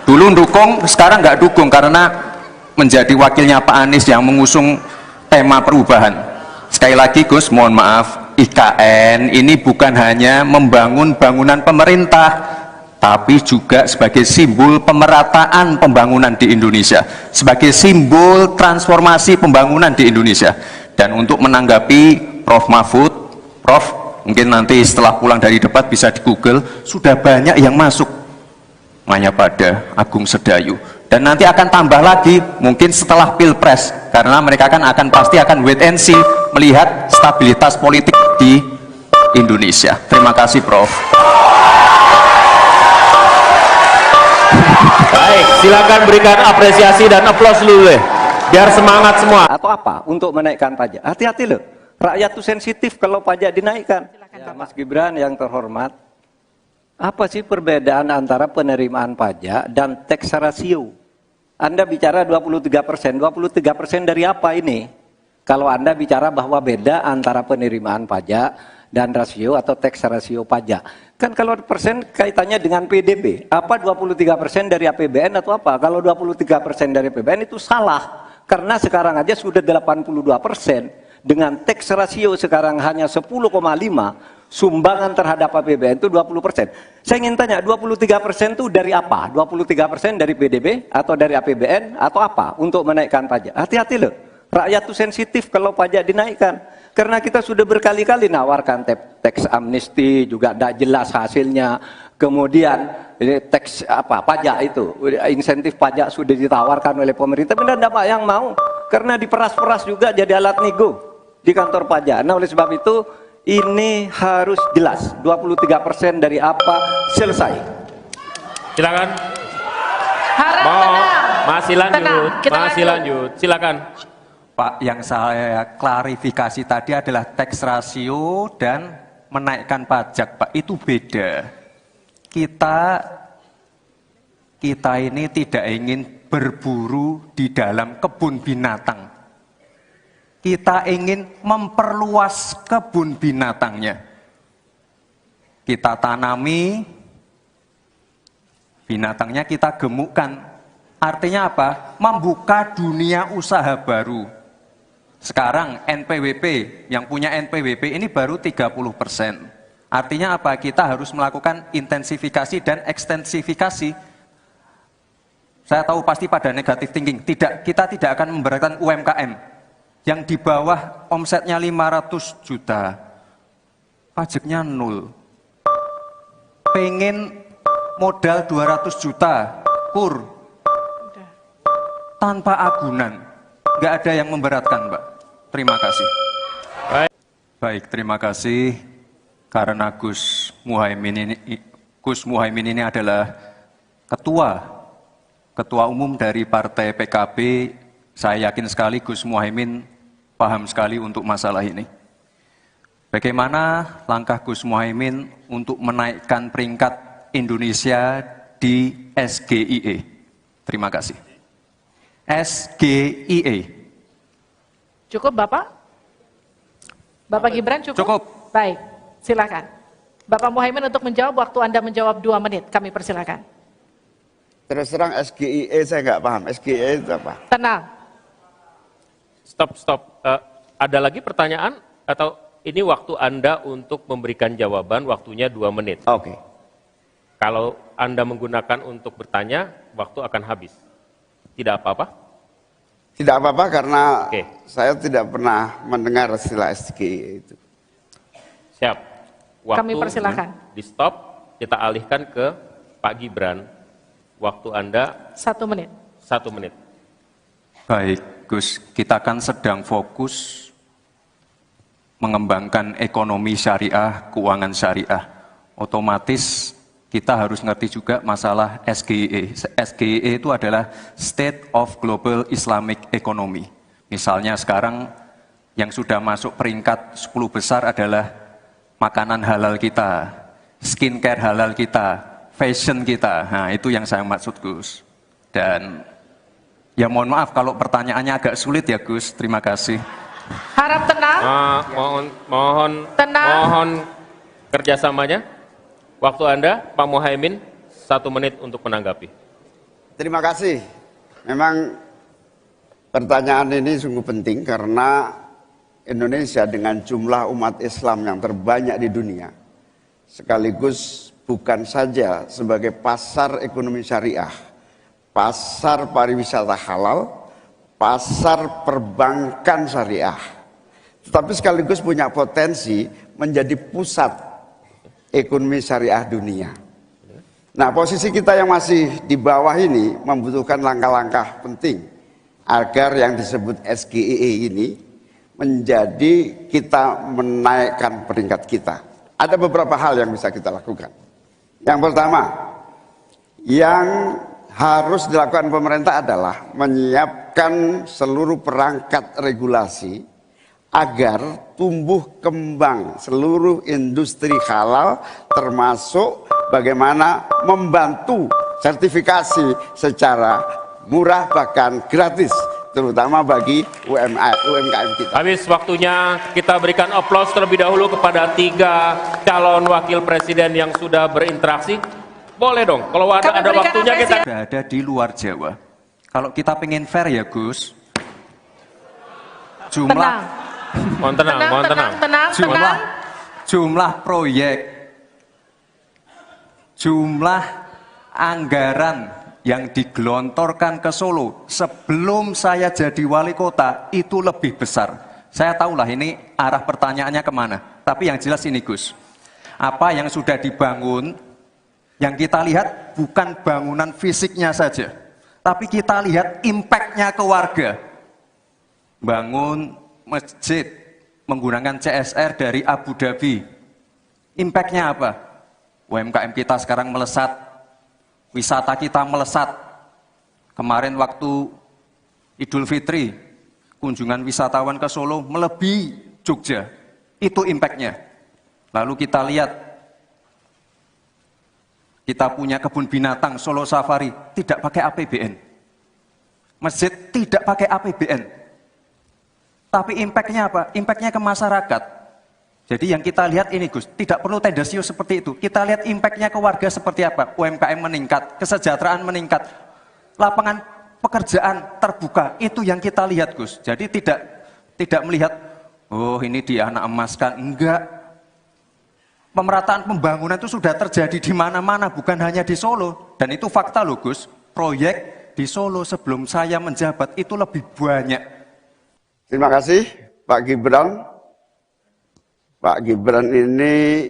Dulu dukung, sekarang nggak dukung karena menjadi wakilnya Pak Anies yang mengusung tema perubahan. Sekali lagi Gus, mohon maaf, IKN ini bukan hanya membangun bangunan pemerintah, tapi juga sebagai simbol pemerataan pembangunan di Indonesia, sebagai simbol transformasi pembangunan di Indonesia. Dan untuk menanggapi Prof. Mahfud, Prof, mungkin nanti setelah pulang dari debat bisa di Google, sudah banyak yang masuk Mayapada, Agung Sedayu, dan nanti akan tambah lagi mungkin setelah Pilpres, karena mereka akan pasti akan wait and see, melihat stabilitas politik di Indonesia. Terima kasih, Prof. Baik, silakan berikan apresiasi dan aplaus dulu deh, biar semangat semua. Atau apa untuk menaikkan pajak? Hati-hati loh, rakyat tuh sensitif kalau pajak dinaikkan. Ya, Mas Gibran yang terhormat, apa sih perbedaan antara penerimaan pajak dan tax ratio? Anda bicara 23%, 23% dari apa ini? Kalau Anda bicara bahwa beda antara penerimaan pajak dan rasio atau tax ratio pajak. Kan kalau persen kaitannya dengan PDB, apa 23% dari APBN atau apa? Kalau 23% dari APBN itu salah, karena sekarang aja sudah 82%. Dengan tax ratio sekarang hanya 10,5, sumbangan terhadap APBN itu 20%. Saya ingin tanya, 23% itu dari apa? 23% dari PDB atau dari APBN atau apa untuk menaikkan pajak? Hati-hati loh, rakyat itu sensitif kalau pajak dinaikkan. Karena kita sudah berkali-kali nawarkan tax amnesty, juga tidak jelas hasilnya. Kemudian tax pajak itu, insentif pajak sudah ditawarkan oleh pemerintah, benar tidak Pak yang mau? Karena diperas-peras juga jadi alat nego di kantor pajak. Nah oleh sebab itu ini harus jelas 23% dari apa, selesai. Silakan. Harap tenang. Masih lanjut. Tenang, kita Masih lanjut. Silakan. Pak, yang saya klarifikasi tadi adalah tax ratio dan menaikkan pajak, Pak. Itu beda. Kita ini tidak ingin berburu di dalam kebun binatang. Kita ingin memperluas kebun binatangnya. Kita tanami, binatangnya kita gemukkan. Artinya apa? Membuka dunia usaha baru. Sekarang NPWP, yang punya NPWP ini baru 30%. Artinya apa? Kita harus melakukan intensifikasi dan ekstensifikasi. Saya tahu pasti pada negatif thinking. Tidak, kita tidak akan memberatkan UMKM yang di bawah omsetnya 500 juta, pajaknya 0. Pengen modal 200 juta, kur, tanpa agunan, nggak ada yang memberatkan, Mbak. Terima kasih. Baik, terima kasih. Karena Gus Muhaimin ini adalah ketua umum dari Partai PKB. Saya yakin sekali Gus Muhaimin paham sekali untuk masalah ini. Bagaimana langkah Gus Muhaimin untuk menaikkan peringkat Indonesia di SGIE? Terima kasih. SGIE. Cukup Bapak? Bapak Gibran cukup? Cukup. Baik, silakan. Bapak Muhaimin untuk menjawab, waktu Anda menjawab 2 menit, kami persilakan. Terus terang SGIE saya nggak paham. SGIE itu apa? Tenang. Stop. Ada lagi pertanyaan? Atau ini waktu Anda untuk memberikan jawaban, waktunya 2 menit. Oke. Kalau Anda menggunakan untuk bertanya, waktu akan habis. Tidak apa-apa? Tidak apa-apa karena Oke. saya tidak pernah mendengar istilah SGIE itu. Siap. Waktu Kami persilakan. di stop, kita alihkan ke Pak Gibran. Waktu Anda 1 menit. 1 menit. Baik, Gus, kita kan sedang fokus mengembangkan ekonomi syariah, keuangan syariah. Otomatis kita harus ngerti juga masalah SGE. SGE itu adalah State of Global Islamic Economy. Misalnya sekarang yang sudah masuk peringkat 10 besar adalah makanan halal kita, skincare halal kita, fashion kita. Nah, itu yang saya maksud, Gus. Dan ya mohon maaf kalau pertanyaannya agak sulit ya, Gus. Terima kasih. Harap tenang. Mohon kerjasamanya. Waktu Anda, Pak Muhaimin, 1 menit untuk menanggapi. Terima kasih. Memang pertanyaan ini sungguh penting karena Indonesia dengan jumlah umat Islam yang terbanyak di dunia, sekaligus bukan saja sebagai pasar ekonomi syariah, pasar pariwisata halal, pasar perbankan syariah, tetapi sekaligus punya potensi menjadi pusat ekonomi syariah dunia. Nah, posisi kita yang masih di bawah ini membutuhkan langkah-langkah penting agar yang disebut SGE ini menjadi kita menaikkan peringkat kita. Ada beberapa hal yang bisa kita lakukan. Yang pertama, yang harus dilakukan pemerintah adalah menyiapkan seluruh perangkat regulasi agar tumbuh kembang seluruh industri halal, termasuk bagaimana membantu sertifikasi secara murah bahkan gratis, terutama bagi UMKM kita. Habis waktunya, kita berikan aplaus terlebih dahulu kepada 3 calon wakil presiden yang sudah berinteraksi. Boleh dong, kalau ada waktunya kita... Sudah ada di luar Jawa. Kalau kita pengen fair ya, Gus, Tenang. Mohon tenang. Jumlah proyek, jumlah anggaran yang digelontorkan ke Solo sebelum saya jadi wali kota itu lebih besar. Saya tahulah ini arah pertanyaannya kemana. Tapi yang jelas ini, Gus, apa yang sudah dibangun, yang kita lihat bukan bangunan fisiknya saja, tapi kita lihat impact-nya ke warga. Bangun masjid menggunakan CSR dari Abu Dhabi. Impact-nya apa? UMKM kita sekarang melesat, wisata kita melesat. Kemarin waktu Idul Fitri, kunjungan wisatawan ke Solo melebihi Jogja. Itu impact-nya. Lalu kita lihat, kita punya kebun binatang Solo Safari, tidak pakai APBN. Masjid tidak pakai APBN. Tapi impact-nya apa? Impact-nya ke masyarakat. Jadi yang kita lihat ini, Gus, tidak perlu tendensius seperti itu. Kita lihat impact-nya ke warga seperti apa. UMKM meningkat, kesejahteraan meningkat, lapangan pekerjaan terbuka. Itu yang kita lihat, Gus. Jadi tidak melihat, oh ini dia anak emaskan. Enggak. Pemerataan pembangunan itu sudah terjadi di mana-mana, bukan hanya di Solo. Dan itu fakta loh, Gus. Proyek di Solo sebelum saya menjabat itu lebih banyak. Terima kasih Pak Gibran. Pak Gibran ini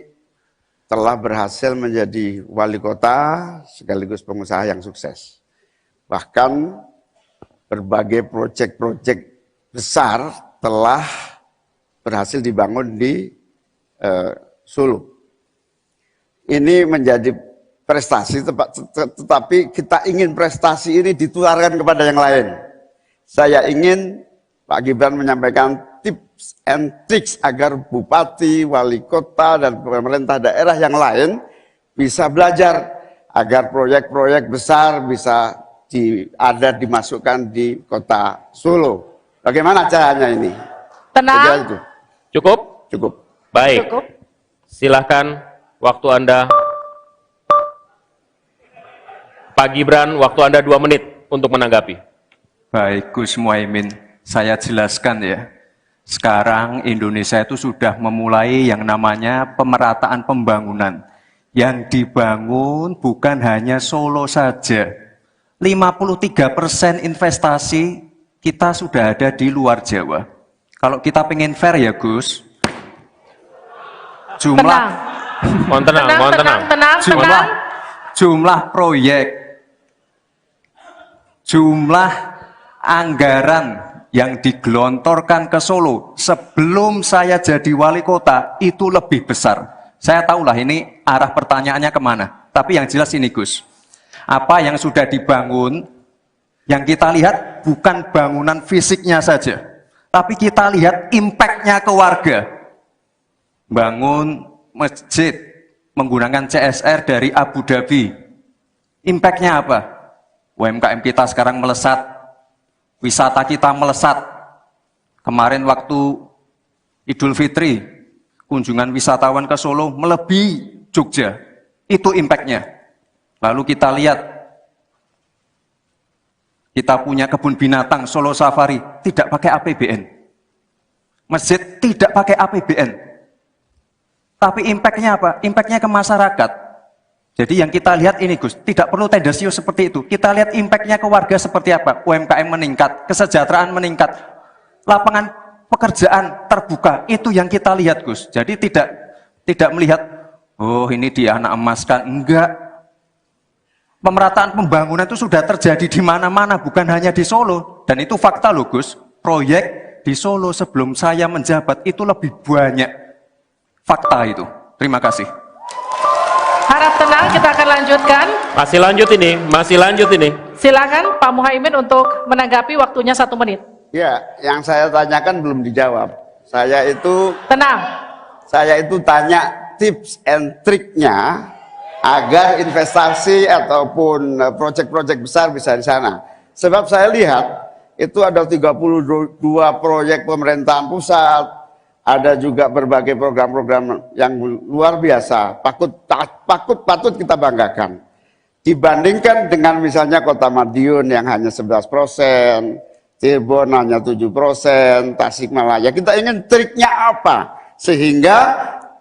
telah berhasil menjadi wali kota sekaligus pengusaha yang sukses. Bahkan berbagai proyek-proyek besar telah berhasil dibangun di Solo. Ini menjadi prestasi, tetapi kita ingin prestasi ini ditularkan kepada yang lain. Saya ingin Pak Gibran menyampaikan tips and tricks agar bupati, wali kota, dan pemerintah daerah yang lain bisa belajar agar proyek-proyek besar bisa dimasukkan di kota Solo. Bagaimana caranya ini? Tenang. Cukup? Cukup. Baik. Cukup. Silahkan, waktu Anda. Pak Gibran, waktu Anda 2 menit untuk menanggapi. Baik, Gus Muhaimin. Saya jelaskan ya, sekarang Indonesia itu sudah memulai yang namanya pemerataan pembangunan. Yang dibangun bukan hanya Solo saja. 53% investasi kita sudah ada di luar Jawa. Kalau kita pengen fair ya, Gus, Mohon tenang. Jumlah proyek, jumlah anggaran yang digelontorkan ke Solo sebelum saya jadi wali kota itu lebih besar. Saya tahulah ini arah pertanyaannya kemana. Tapi yang jelas ini Gus, apa yang sudah dibangun, yang kita lihat bukan bangunan fisiknya saja, tapi kita lihat impact-nya ke warga. Bangun masjid menggunakan CSR dari Abu Dhabi. Impact-nya apa? UMKM kita sekarang melesat, wisata kita melesat. Kemarin waktu Idul Fitri, kunjungan wisatawan ke Solo melebihi Jogja. Itu impact-nya. Lalu kita lihat, kita punya kebun binatang Solo Safari, tidak pakai APBN. Masjid tidak pakai APBN. Tapi impact-nya apa? Impact-nya ke masyarakat. Jadi yang kita lihat ini Gus, tidak perlu tendensius seperti itu. Kita lihat impact-nya ke warga seperti apa. UMKM meningkat, kesejahteraan meningkat, lapangan pekerjaan terbuka. Itu yang kita lihat Gus. Jadi tidak melihat, oh ini dia anak emaskan. Enggak. Pemerataan pembangunan itu sudah terjadi di mana-mana, bukan hanya di Solo. Dan itu fakta loh Gus. Proyek di Solo sebelum saya menjabat itu lebih banyak. Fakta itu. Terima kasih. Harap tenang, kita akan lanjutkan. Masih lanjut ini. Silakan Pak Muhaimin untuk menanggapi, waktunya 1 menit. Ya, yang saya tanyakan belum dijawab. Tenang. Saya itu tanya tips and triknya agar investasi ataupun proyek-proyek besar bisa di sana. Sebab saya lihat itu ada 32 proyek pemerintahan pusat, ada juga berbagai program-program yang luar biasa, patut kita banggakan. Dibandingkan dengan misalnya Kota Madiun yang hanya 11%, Cirebon hanya 7%, Tasikmalaya. Kita ingin triknya apa? Sehingga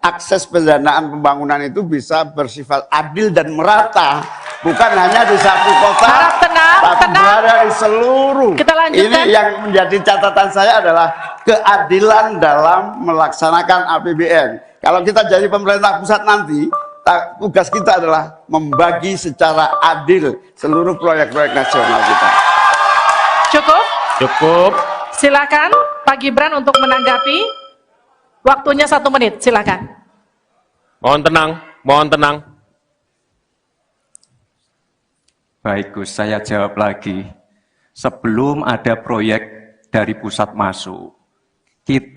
akses pendanaan pembangunan itu bisa bersifat adil dan merata. Bukan hanya di satu kota, Harap tenang, tapi berada di seluruh. Kita lanjutkan. Ini yang menjadi catatan saya adalah keadilan dalam melaksanakan APBN. Kalau kita jadi pemerintah pusat nanti, tugas kita adalah membagi secara adil seluruh proyek-proyek nasional kita. Cukup. Silakan Pak Gibran untuk menanggapi. Waktunya 1 menit, silakan. Mohon tenang. Baik Gus, saya jawab lagi. Sebelum ada proyek dari pusat masuk,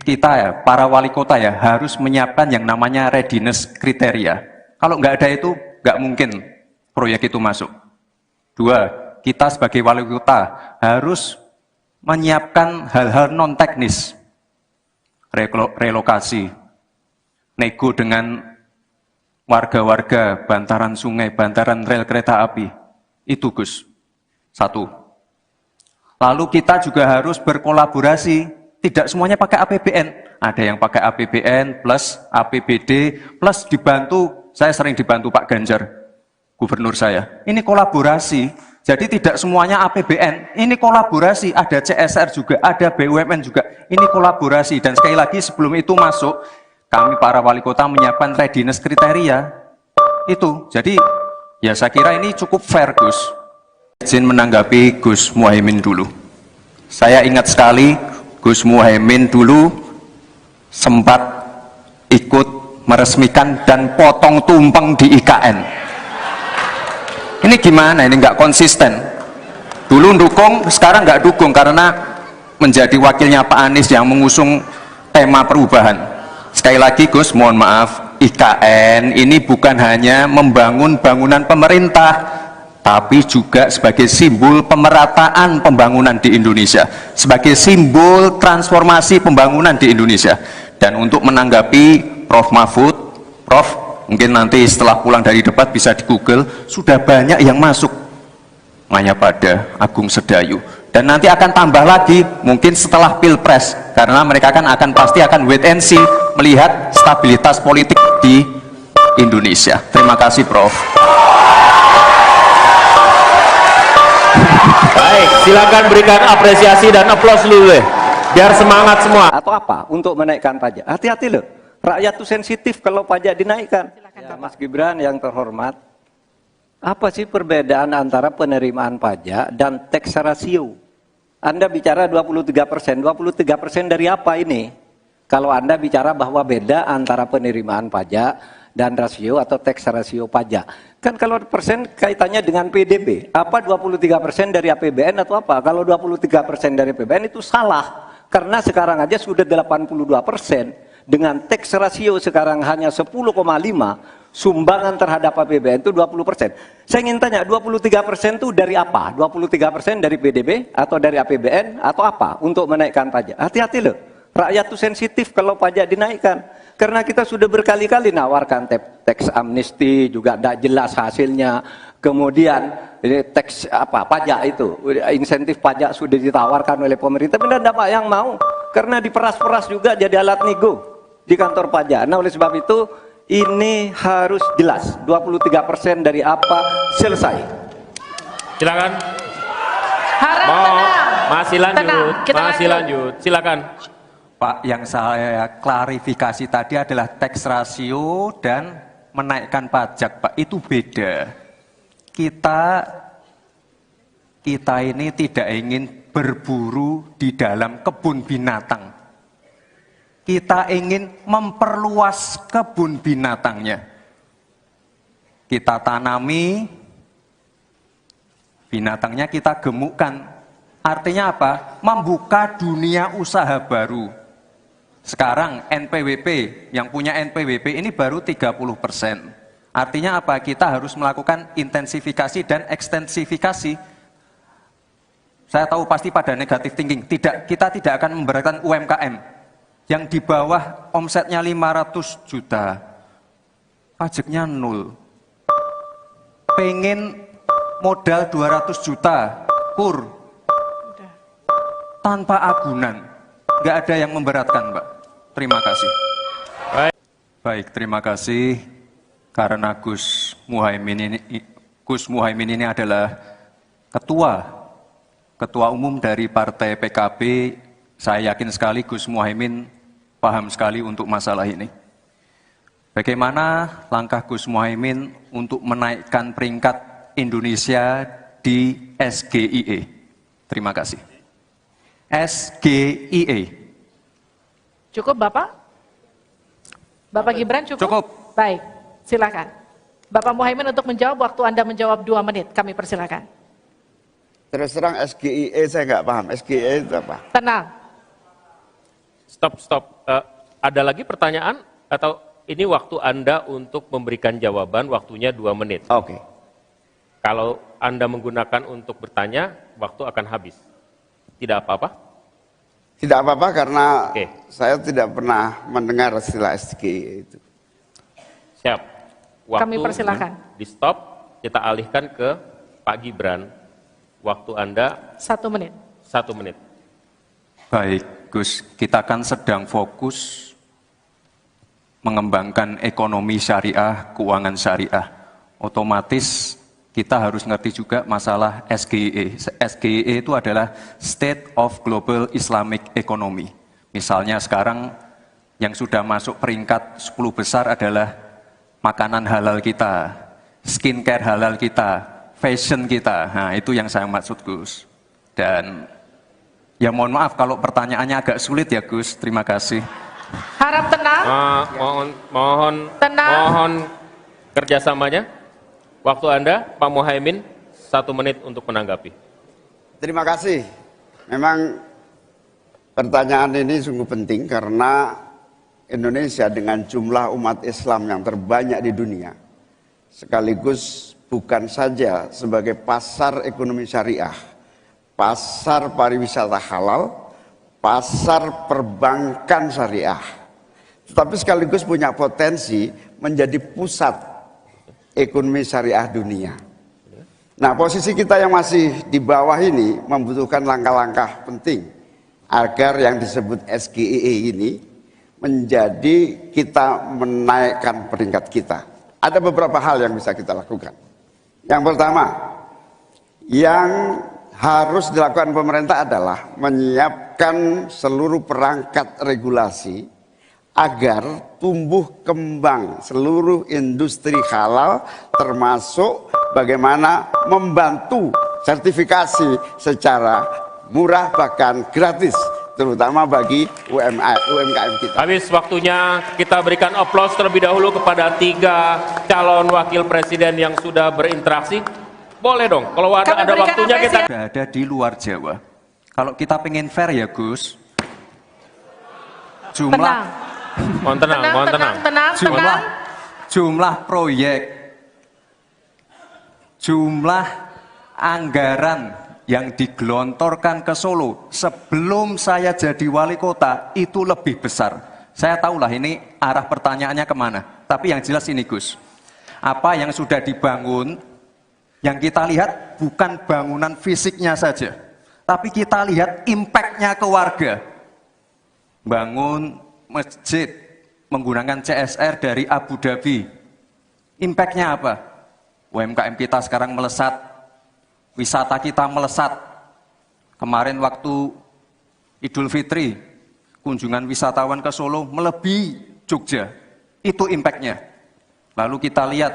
kita ya, para wali kota ya, harus menyiapkan yang namanya readiness kriteria. Kalau nggak ada itu, nggak mungkin proyek itu masuk. 2, kita sebagai wali kota harus menyiapkan hal-hal non-teknis. Relokasi, nego dengan warga-warga, bantaran sungai, bantaran rel kereta api. Itu Gus. 1. Lalu kita juga harus berkolaborasi. Tidak semuanya pakai APBN. Ada yang pakai APBN plus APBD plus dibantu. Saya sering dibantu Pak Ganjar, gubernur saya. Ini kolaborasi. Jadi tidak semuanya APBN. Ini kolaborasi. Ada CSR juga, ada BUMN juga. Ini kolaborasi. Dan sekali lagi sebelum itu masuk, kami para wali kota menyiapkan readiness kriteria. Itu. Jadi ya saya kira ini cukup fair Gus. Izin menanggapi Gus Muhaimin dulu. Saya ingat sekali Gus Muhaimin dulu sempat ikut meresmikan dan potong tumpeng di IKN. Ini gimana? Ini nggak konsisten. Dulu dukung, sekarang nggak dukung karena menjadi wakilnya Pak Anies yang mengusung tema perubahan. Sekali lagi Gus, mohon maaf, IKN ini bukan hanya membangun bangunan pemerintah, tapi juga sebagai simbol pemerataan pembangunan di Indonesia, sebagai simbol transformasi pembangunan di Indonesia. Dan untuk menanggapi Prof. Mahfud, Prof, mungkin nanti setelah pulang dari debat bisa di Google, sudah banyak yang masuk. Mayapada, Agung Sedayu. Dan nanti akan tambah lagi, mungkin setelah Pilpres, karena mereka akan pasti akan wait and see, melihat stabilitas politik di Indonesia. Terima kasih Prof. Baik, silakan berikan apresiasi dan aplaus dulu deh, biar semangat semua. Atau apa? Untuk menaikkan pajak. Hati-hati loh. Rakyat itu sensitif kalau pajak dinaikkan. Ya, Mas Gibran yang terhormat, apa sih perbedaan antara penerimaan pajak dan tax ratio? Anda bicara 23%. 23% dari apa ini? Kalau Anda bicara bahwa beda antara penerimaan pajak dan rasio atau tax rasio pajak. Kan kalau persen kaitannya dengan PDB, apa 23% dari APBN atau apa? Kalau 23% dari APBN itu salah, karena sekarang aja sudah 82%, dengan tax rasio sekarang hanya 10,5, sumbangan terhadap APBN itu 20%. Saya ingin tanya, 23% itu dari apa? 23% dari PDB atau dari APBN atau apa untuk menaikkan pajak? Hati-hati loh, rakyat itu sensitif kalau pajak dinaikkan. Karena kita sudah berkali-kali nawarkan tax amnesty, juga tidak jelas hasilnya. Kemudian tax pajak itu, insentif pajak sudah ditawarkan oleh pemerintah, benar tidak yang mau? Karena diperas-peras juga jadi alat nego di kantor pajak. Nah, oleh sebab itu ini harus jelas, 23% dari apa, selesai. Silakan. Harap tenang. Masih lanjut, Tenang, kita masih lanjut. Silakan. Pak, yang saya klarifikasi tadi adalah tax rasio dan menaikkan pajak, Pak. Itu beda. Kita ini tidak ingin berburu di dalam kebun binatang. Kita ingin memperluas kebun binatangnya. Kita tanami, binatangnya kita gemukkan. Artinya apa? Membuka dunia usaha baru. Sekarang NPWP, yang punya NPWP ini baru 30%. Artinya apa? Kita harus melakukan intensifikasi dan ekstensifikasi. Saya tahu pasti pada negatif thinking. Kita tidak akan memberatkan UMKM. Yang di bawah omsetnya 500 juta, pajaknya 0. Pengen modal 200 juta, kur, tanpa agunan. Nggak ada yang memberatkan, Pak. Terima kasih. Baik, terima kasih. Karena Gus Muhaimin ini adalah ketua umum dari Partai PKB, saya yakin sekali Gus Muhaimin paham sekali untuk masalah ini. Bagaimana langkah Gus Muhaimin untuk menaikkan peringkat Indonesia di SGIE? Terima kasih. SGIE. Cukup Bapak? Bapak Gibran cukup? Cukup. Baik, silakan. Bapak Muhaimin untuk menjawab, waktu Anda menjawab 2 menit, kami persilakan. Terus terang SGIE saya nggak paham. SGIE itu apa? Tenang. Stop. Ada lagi pertanyaan? Atau ini waktu Anda untuk memberikan jawaban, waktunya 2 menit. Oke. Kalau Anda menggunakan untuk bertanya, waktu akan habis. Tidak apa-apa? Tidak apa-apa karena Oke. saya tidak pernah mendengar istilah SGIE itu. Siap. Waktu Kami persilakan. di stop, kita alihkan ke Pak Gibran. Waktu Anda 1 menit. 1 menit. Baik, Gus, kita kan sedang fokus mengembangkan ekonomi syariah, keuangan syariah. Otomatis kita harus ngerti juga masalah SGIE. SGIE itu adalah State of Global Islamic Economy. Misalnya sekarang yang sudah masuk peringkat 10 besar adalah makanan halal kita, skincare halal kita, fashion kita. Nah, itu yang saya maksud, Gus. Dan ya mohon maaf kalau pertanyaannya agak sulit ya, Gus. Terima kasih. Harap tenang. Tenang. Mohon kerjasamanya. Waktu Anda, Pak Muhaimin, 1 menit untuk menanggapi. Terima kasih. Memang pertanyaan ini sungguh penting karena Indonesia dengan jumlah umat Islam yang terbanyak di dunia, sekaligus bukan saja sebagai pasar ekonomi syariah, pasar pariwisata halal, pasar perbankan syariah, tetapi sekaligus punya potensi menjadi pusat ekonomi syariah dunia. Nah, posisi kita yang masih di bawah ini membutuhkan langkah-langkah penting agar yang disebut SGIE ini menjadi kita menaikkan peringkat kita. Ada beberapa hal yang bisa kita lakukan. Yang pertama, yang harus dilakukan pemerintah adalah menyiapkan seluruh perangkat regulasi agar tumbuh kembang seluruh industri halal, termasuk bagaimana membantu sertifikasi secara murah bahkan gratis terutama bagi UMKM kita. Habis waktunya, kita berikan aplaus terlebih dahulu kepada 3 calon wakil presiden yang sudah berinteraksi. Boleh dong, kalau ada waktunya kita... Sudah ada di luar Jawa. Kalau kita pengen fair ya Gus, Tenang. Mohon tenang. jumlah proyek, jumlah anggaran yang digelontorkan ke Solo sebelum saya jadi wali kota itu lebih besar. Saya tahulah ini arah pertanyaannya kemana. Tapi yang jelas ini Gus, apa yang sudah dibangun, yang kita lihat bukan bangunan fisiknya saja, tapi kita lihat impact-nya ke warga. Bangun masjid menggunakan CSR dari Abu Dhabi. Impact-nya apa? UMKM kita sekarang melesat, wisata kita melesat. Kemarin waktu Idul Fitri, kunjungan wisatawan ke Solo melebihi Jogja. Itu impact-nya. Lalu kita lihat,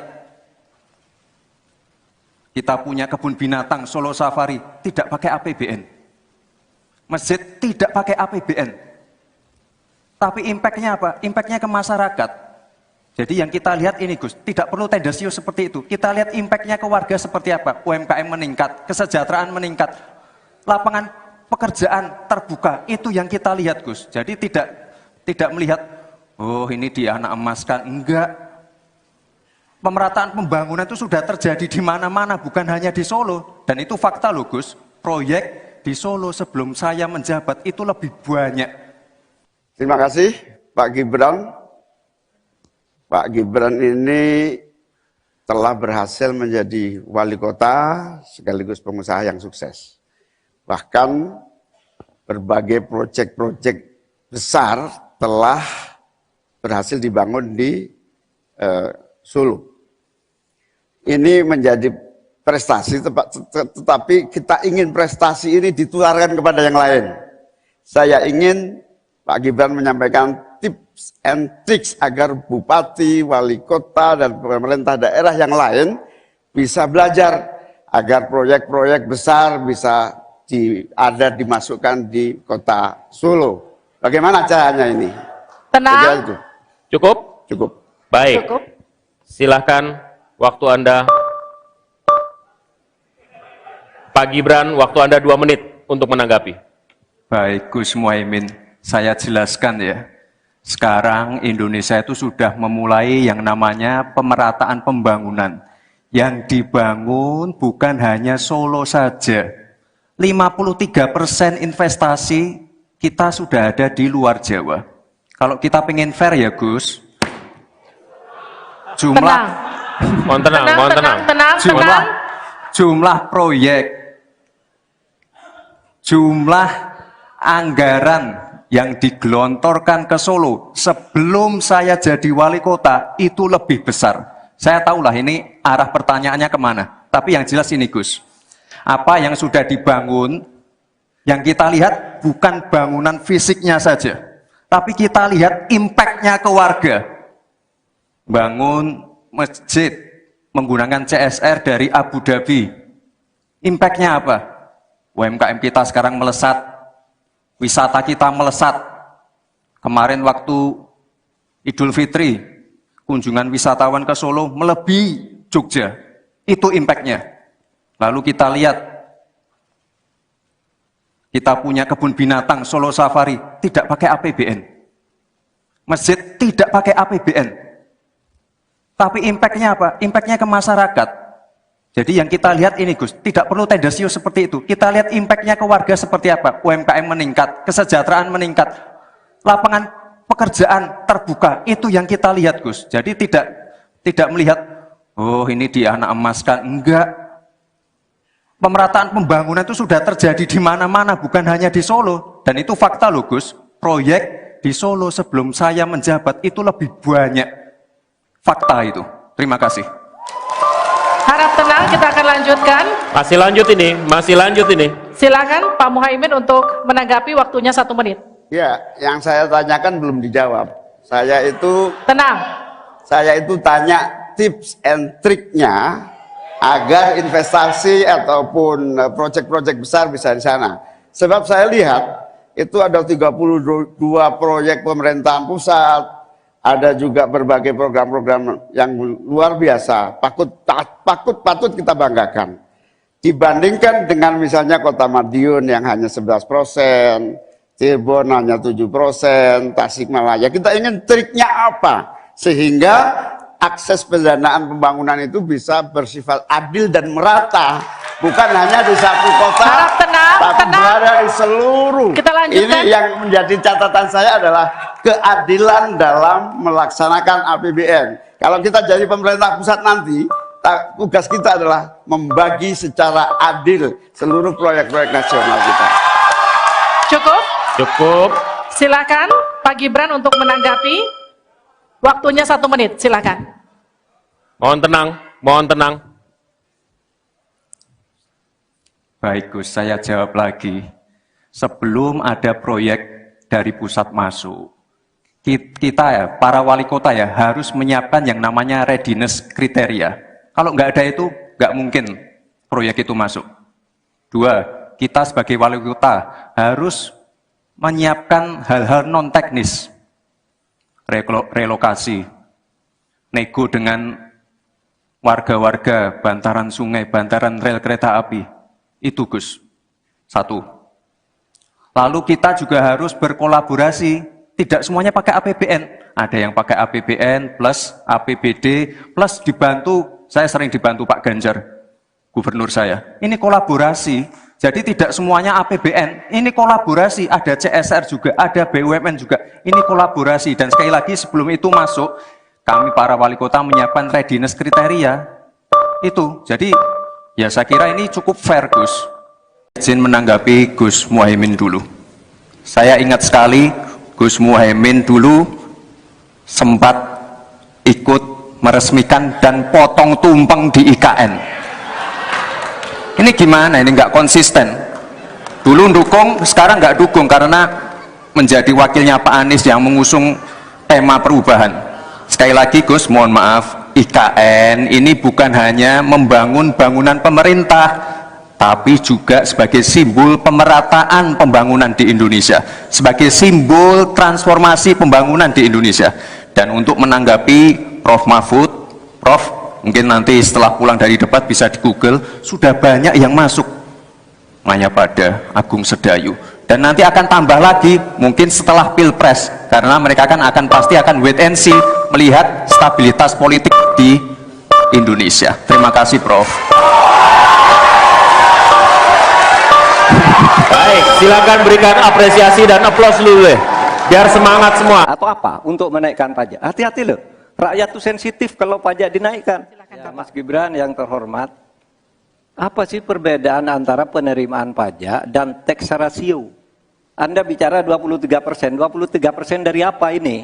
kita punya kebun binatang Solo Safari, tidak pakai APBN. Masjid tidak pakai APBN. Tapi impact-nya apa? Impact-nya ke masyarakat. Jadi yang kita lihat ini Gus, tidak perlu tendensius seperti itu. Kita lihat impact-nya ke warga seperti apa. UMKM meningkat, kesejahteraan meningkat, lapangan pekerjaan terbuka. Itu yang kita lihat Gus. Jadi tidak melihat, oh ini dia anak emaskan. Enggak. Pemerataan pembangunan itu sudah terjadi di mana-mana, bukan hanya di Solo. Dan itu fakta loh Gus. Proyek di Solo sebelum saya menjabat itu lebih banyak. Terima kasih Pak Gibran. Pak Gibran ini telah berhasil menjadi wali kota sekaligus pengusaha yang sukses. Bahkan berbagai proyek-proyek besar telah berhasil dibangun di Solo. Ini menjadi prestasi, tetapi kita ingin prestasi ini ditularkan kepada yang lain. Saya ingin Pak Gibran menyampaikan tips and tricks agar bupati, wali kota, dan pemerintah daerah yang lain bisa belajar agar proyek-proyek besar bisa dimasukkan di kota Solo. Bagaimana caranya ini? Tenang. Cukup? Cukup. Baik. Cukup. Silahkan waktu Anda. Pak Gibran, waktu Anda 2 menit untuk menanggapi. Baik Gus Muhaimin, saya jelaskan ya. Sekarang Indonesia itu sudah memulai yang namanya pemerataan pembangunan. Yang dibangun bukan hanya Solo saja. 53% investasi kita sudah ada di luar Jawa. Kalau kita pengen fair ya Gus, Mohon tenang. Jumlah proyek, jumlah anggaran yang digelontorkan ke Solo sebelum saya jadi wali kota itu lebih besar. Saya tahulah ini arah pertanyaannya kemana. Tapi yang jelas ini Gus, apa yang sudah dibangun, yang kita lihat bukan bangunan fisiknya saja, tapi kita lihat impact-nya ke warga. Bangun masjid menggunakan CSR dari Abu Dhabi. Impact-nya apa? UMKM kita sekarang melesat, wisata kita melesat. Kemarin waktu Idul Fitri, kunjungan wisatawan ke Solo melebihi Jogja. Itu impact-nya. Lalu kita lihat, kita punya kebun binatang Solo Safari, tidak pakai APBN. Masjid tidak pakai APBN. Tapi impact-nya apa? Impact-nya ke masyarakat. Jadi yang kita lihat ini Gus, tidak perlu tendensius seperti itu. Kita lihat impact-nya ke warga seperti apa. UMKM meningkat, kesejahteraan meningkat, lapangan pekerjaan terbuka. Itu yang kita lihat Gus. Jadi tidak melihat, oh ini dia anak emaskan. Enggak. Pemerataan pembangunan itu sudah terjadi di mana-mana, bukan hanya di Solo. Dan itu fakta loh Gus. Proyek di Solo sebelum saya menjabat itu lebih banyak. Fakta itu. Terima kasih. Harap tenang, kita akan lanjutkan. Masih lanjut ini. Silakan Pak Muhaimin untuk menanggapi, waktunya 1 menit. Ya, yang saya tanyakan belum dijawab. Tenang. Saya itu tanya tips and triknya agar investasi ataupun proyek-proyek besar bisa di sana. Sebab saya lihat itu ada 32 proyek pemerintahan pusat, ada juga berbagai program-program yang luar biasa, patut kita banggakan. Dibandingkan dengan misalnya Kota Madiun yang hanya 11%, Cirebon hanya 7%, Tasikmalaya. Kita ingin triknya apa? Sehingga akses pendanaan pembangunan itu bisa bersifat adil dan merata. Bukan hanya di satu kota, Harap tenang, tapi tenang. berada di seluruh. Kita lanjutkan. Ini yang menjadi catatan saya adalah keadilan dalam melaksanakan APBN. Kalau kita jadi pemerintah pusat nanti, tugas kita adalah membagi secara adil seluruh proyek-proyek nasional kita. Cukup? Cukup. Silakan Pak Gibran untuk menanggapi. Waktunya 1 menit, silakan. Mohon tenang, mohon tenang. Baik Gus, saya jawab lagi. Sebelum ada proyek dari pusat masuk, kita ya, para wali kota ya, harus menyiapkan yang namanya readiness kriteria. Kalau nggak ada itu, nggak mungkin proyek itu masuk. 2, kita sebagai wali kota harus menyiapkan hal-hal non-teknis. Relokasi, nego dengan warga-warga, bantaran sungai, bantaran rel kereta api. Itu Gus. 1. Lalu kita juga harus berkolaborasi. Tidak semuanya pakai APBN. Ada yang pakai APBN plus APBD plus dibantu. Saya sering dibantu Pak Ganjar, gubernur saya. Ini kolaborasi. Jadi tidak semuanya APBN. Ini kolaborasi. Ada CSR juga, ada BUMN juga. Ini kolaborasi. Dan sekali lagi sebelum itu masuk, kami para wali kota menyiapkan readiness kriteria. Itu. Jadi ya saya kira ini cukup fair Gus. Izin menanggapi Gus Muhaimin dulu. Saya ingat sekali Gus Muhaimin dulu sempat ikut meresmikan dan potong tumpeng di IKN. Ini gimana? Ini nggak konsisten. Dulu dukung, sekarang nggak dukung karena menjadi wakilnya Pak Anies yang mengusung tema perubahan. Sekali lagi Gus, mohon maaf, IKN ini bukan hanya membangun bangunan pemerintah, tapi juga sebagai simbol pemerataan pembangunan di Indonesia, sebagai simbol transformasi pembangunan di Indonesia. Dan untuk menanggapi Prof. Mahfud, Prof, mungkin nanti setelah pulang dari debat bisa di Google, sudah banyak yang masuk Mayapada, Agung Sedayu. Dan nanti akan tambah lagi mungkin setelah Pilpres, karena mereka akan pasti akan wait and see, melihat stabilitas politik di Indonesia. Terima kasih Prof. Baik, silakan berikan apresiasi dan aplaus dulu deh. Biar semangat semua. Atau apa? Untuk menaikkan pajak. Hati-hati loh. Rakyat itu sensitif kalau pajak dinaikkan. Ya, Mas Gibran yang terhormat, apa sih perbedaan antara penerimaan pajak dan tax ratio? Anda bicara 23%. 23% dari apa ini?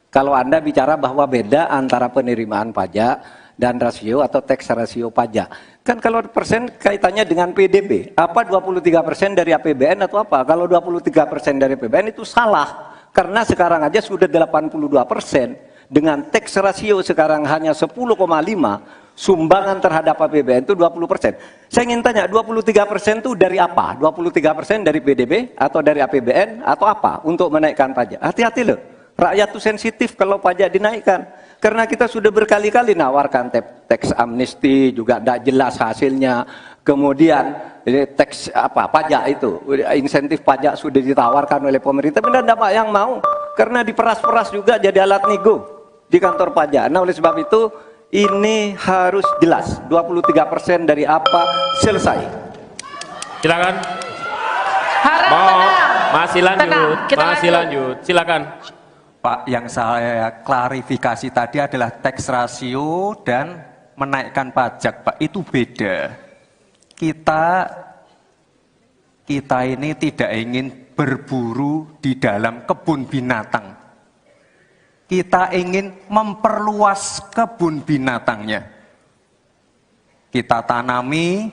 Kalau Anda bicara bahwa beda antara penerimaan pajak dan rasio atau tax ratio pajak. Kan kalau persen kaitannya dengan PDB. Apa 23% dari APBN atau apa? Kalau 23% dari APBN itu salah. Karena sekarang aja sudah 82%. Dengan tax ratio sekarang hanya 10,5, sumbangan terhadap APBN itu 20%. Saya ingin tanya, 23% itu dari apa? 23% dari PDB atau dari APBN atau apa untuk menaikkan pajak? Hati-hati loh, rakyat itu sensitif kalau pajak dinaikkan. Karena kita sudah berkali-kali nawarkan tax amnesty, juga tidak jelas hasilnya. Kemudian tax pajak itu, insentif pajak sudah ditawarkan oleh pemerintah, benar tidak yang mau? Karena diperas-peras juga jadi alat nego di kantor pajak. Nah oleh sebab itu ini harus jelas 23% dari apa selesai. Silakan. Harap tenang. Masih lanjut. Tenang, kita Masih lanjut. Silakan. Pak, yang saya klarifikasi tadi adalah tax ratio dan menaikkan pajak, Pak. Itu beda. Kita ini tidak ingin berburu di dalam kebun binatang. Kita ingin memperluas kebun binatangnya. Kita tanami,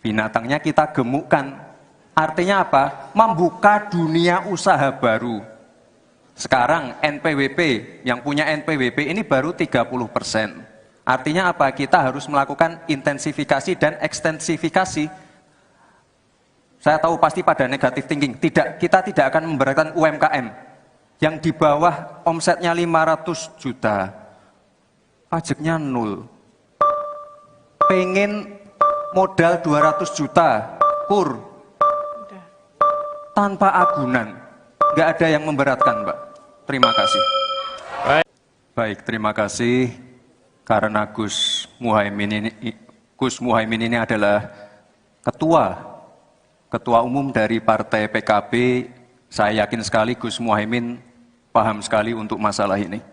binatangnya kita gemukkan. Artinya apa? Membuka dunia usaha baru. Sekarang NPWP, yang punya NPWP ini baru 30%. Artinya apa? Kita harus melakukan intensifikasi dan ekstensifikasi. Saya tahu pasti pada negatif thinking. Kita tidak akan memberatkan UMKM yang di bawah omsetnya 500 juta, pajaknya 0. Pengen modal 200 juta, kur, tanpa agunan. Nggak ada yang memberatkan, Mbak. Terima kasih. Baik, terima kasih. Karena Gus Muhaimin ini adalah ketua umum dari Partai PKB, saya yakin sekali Gus Muhaimin paham sekali untuk masalah ini.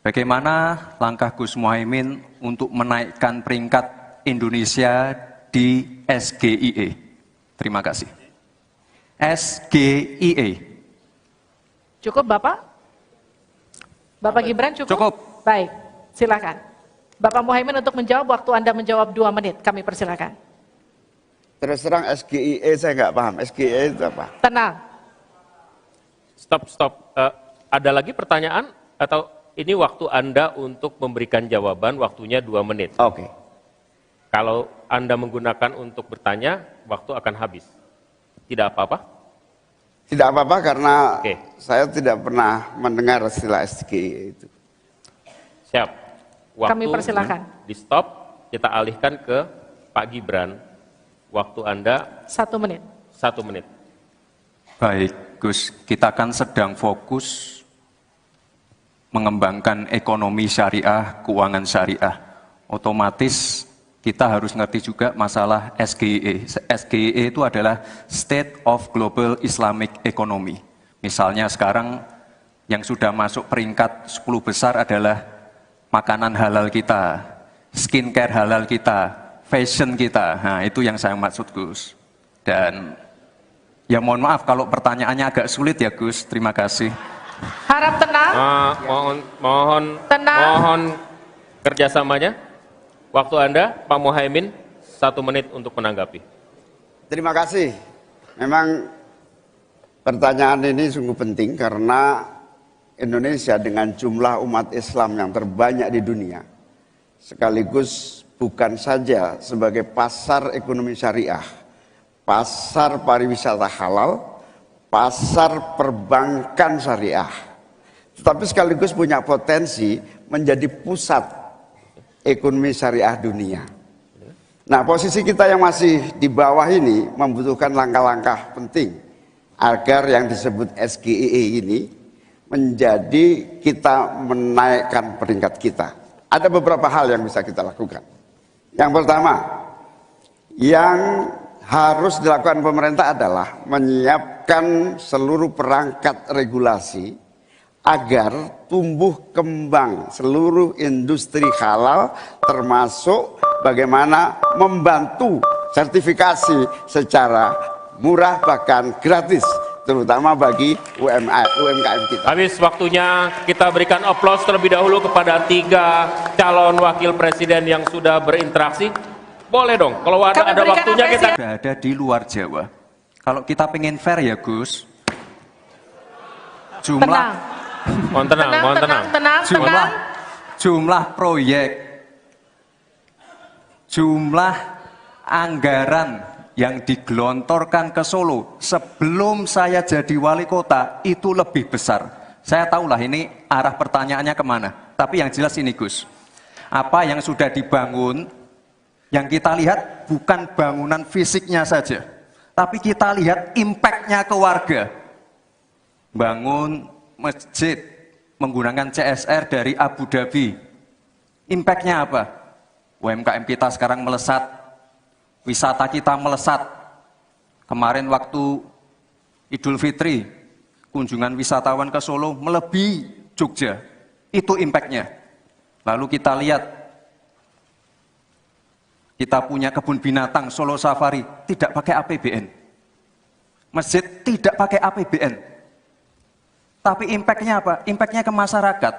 Bagaimana langkah Gus Muhaimin untuk menaikkan peringkat Indonesia di SGIE? Terima kasih. SGIE. Cukup Bapak? Bapak Gibran cukup? Cukup. Baik, silakan. Bapak Muhaimin untuk menjawab, waktu Anda menjawab 2 menit, kami persilakan. Terus terang SGIE saya nggak paham. SGIE itu apa? Tenang. Stop. Ada lagi pertanyaan? Atau ini waktu Anda untuk memberikan jawaban, waktunya 2 menit. Oke. Kalau Anda menggunakan untuk bertanya, waktu akan habis. Tidak apa-apa? Tidak apa-apa karena Oke. saya tidak pernah mendengar istilah SGIE itu. Siap. Waktu Kami persilakan. di stop, kita alihkan ke Pak Gibran. Waktu Anda 1 menit. 1 menit. Baik, Gus, kita kan sedang fokus mengembangkan ekonomi syariah, keuangan syariah. Otomatis kita harus ngerti juga masalah SGIE. SGIE itu adalah State of Global Islamic Economy. Misalnya sekarang yang sudah masuk peringkat 10 besar adalah makanan halal kita, skincare halal kita, fashion kita. Nah, itu yang saya maksud, Gus. Dan ya mohon maaf kalau pertanyaannya agak sulit ya, Gus. Terima kasih. Harap tenang. Tenang. Mohon kerjasamanya. Waktu Anda, Pak Muhaimin, 1 menit untuk menanggapi. Terima kasih. Memang pertanyaan ini sungguh penting karena Indonesia dengan jumlah umat Islam yang terbanyak di dunia, sekaligus bukan saja sebagai pasar ekonomi syariah, pasar pariwisata halal, pasar perbankan syariah, tetapi sekaligus punya potensi menjadi pusat ekonomi syariah dunia. Nah, posisi kita yang masih di bawah ini membutuhkan langkah-langkah penting agar yang disebut SGIE ini menjadi kita menaikkan peringkat kita. Ada beberapa hal yang bisa kita lakukan. Yang pertama, yang harus dilakukan pemerintah adalah menyiapkan seluruh perangkat regulasi agar tumbuh kembang seluruh industri halal, termasuk bagaimana membantu sertifikasi secara murah bahkan gratis, terutama bagi UMKM kita. Habis waktunya, kita berikan aplaus terlebih dahulu kepada 3 calon wakil presiden yang sudah berinteraksi. Boleh dong, kalau ada waktunya kita... Sudah ada di luar Jawa. Kalau kita pengen fair ya, Gus, Tenang. Mohon tenang. jumlah proyek, jumlah anggaran yang digelontorkan ke Solo sebelum saya jadi wali kota itu lebih besar. Saya tahulah ini arah pertanyaannya kemana. Tapi yang jelas ini, Gus, apa yang sudah dibangun, yang kita lihat bukan bangunan fisiknya saja, tapi kita lihat impact-nya ke warga. Bangun masjid menggunakan CSR dari Abu Dhabi. Impact-nya apa? UMKM kita sekarang melesat, wisata kita melesat. Kemarin waktu Idul Fitri, kunjungan wisatawan ke Solo melebihi Jogja. Itu impact-nya. Lalu kita lihat, kita punya kebun binatang Solo Safari, tidak pakai APBN. Masjid tidak pakai APBN. Tapi impact-nya apa? Impact-nya ke masyarakat.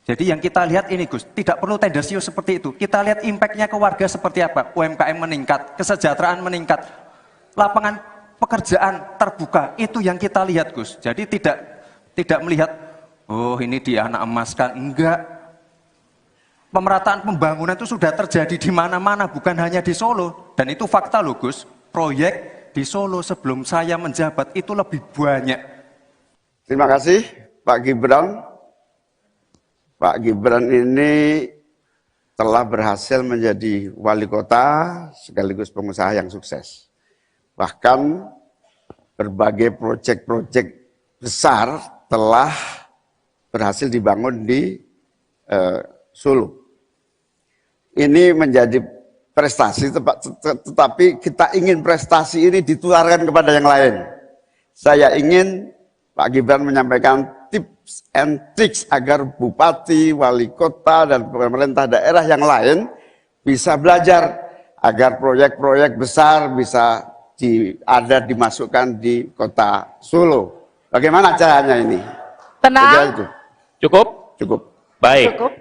Jadi yang kita lihat ini, Gus, tidak perlu tendensius seperti itu. Kita lihat impact-nya ke warga seperti apa. UMKM meningkat, kesejahteraan meningkat, lapangan pekerjaan terbuka. Itu yang kita lihat, Gus. Jadi tidak melihat, oh ini dia anak emaskan. Enggak. Pemerataan pembangunan itu sudah terjadi di mana-mana, bukan hanya di Solo. Dan itu fakta loh, Gus. Proyek di Solo sebelum saya menjabat itu lebih banyak. Terima kasih Pak Gibran. Pak Gibran ini telah berhasil menjadi wali kota sekaligus pengusaha yang sukses. Bahkan berbagai proyek-proyek besar telah berhasil dibangun di Solo. Ini menjadi prestasi, tetapi kita ingin prestasi ini ditularkan kepada yang lain. Saya ingin Pak Gibran menyampaikan tips and tricks agar bupati, wali kota, dan pemerintah daerah yang lain bisa belajar agar proyek-proyek besar bisa dimasukkan di kota Solo. Bagaimana caranya ini? Tenang. Cukup? Cukup. Baik. Cukup.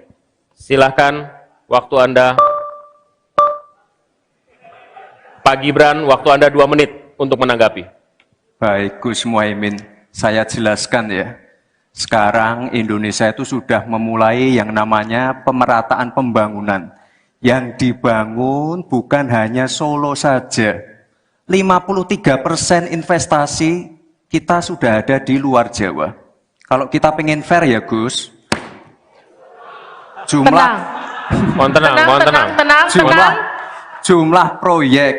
Silahkan waktu Anda. Pak Gibran, waktu Anda 2 menit untuk menanggapi. Baik Gus Muhaimin, saya jelaskan ya. Sekarang Indonesia itu sudah memulai yang namanya pemerataan pembangunan. Yang dibangun bukan hanya Solo saja. 53% investasi kita sudah ada di luar Jawa. Kalau kita pengen fair ya Gus, Mohon tenang. jumlah proyek,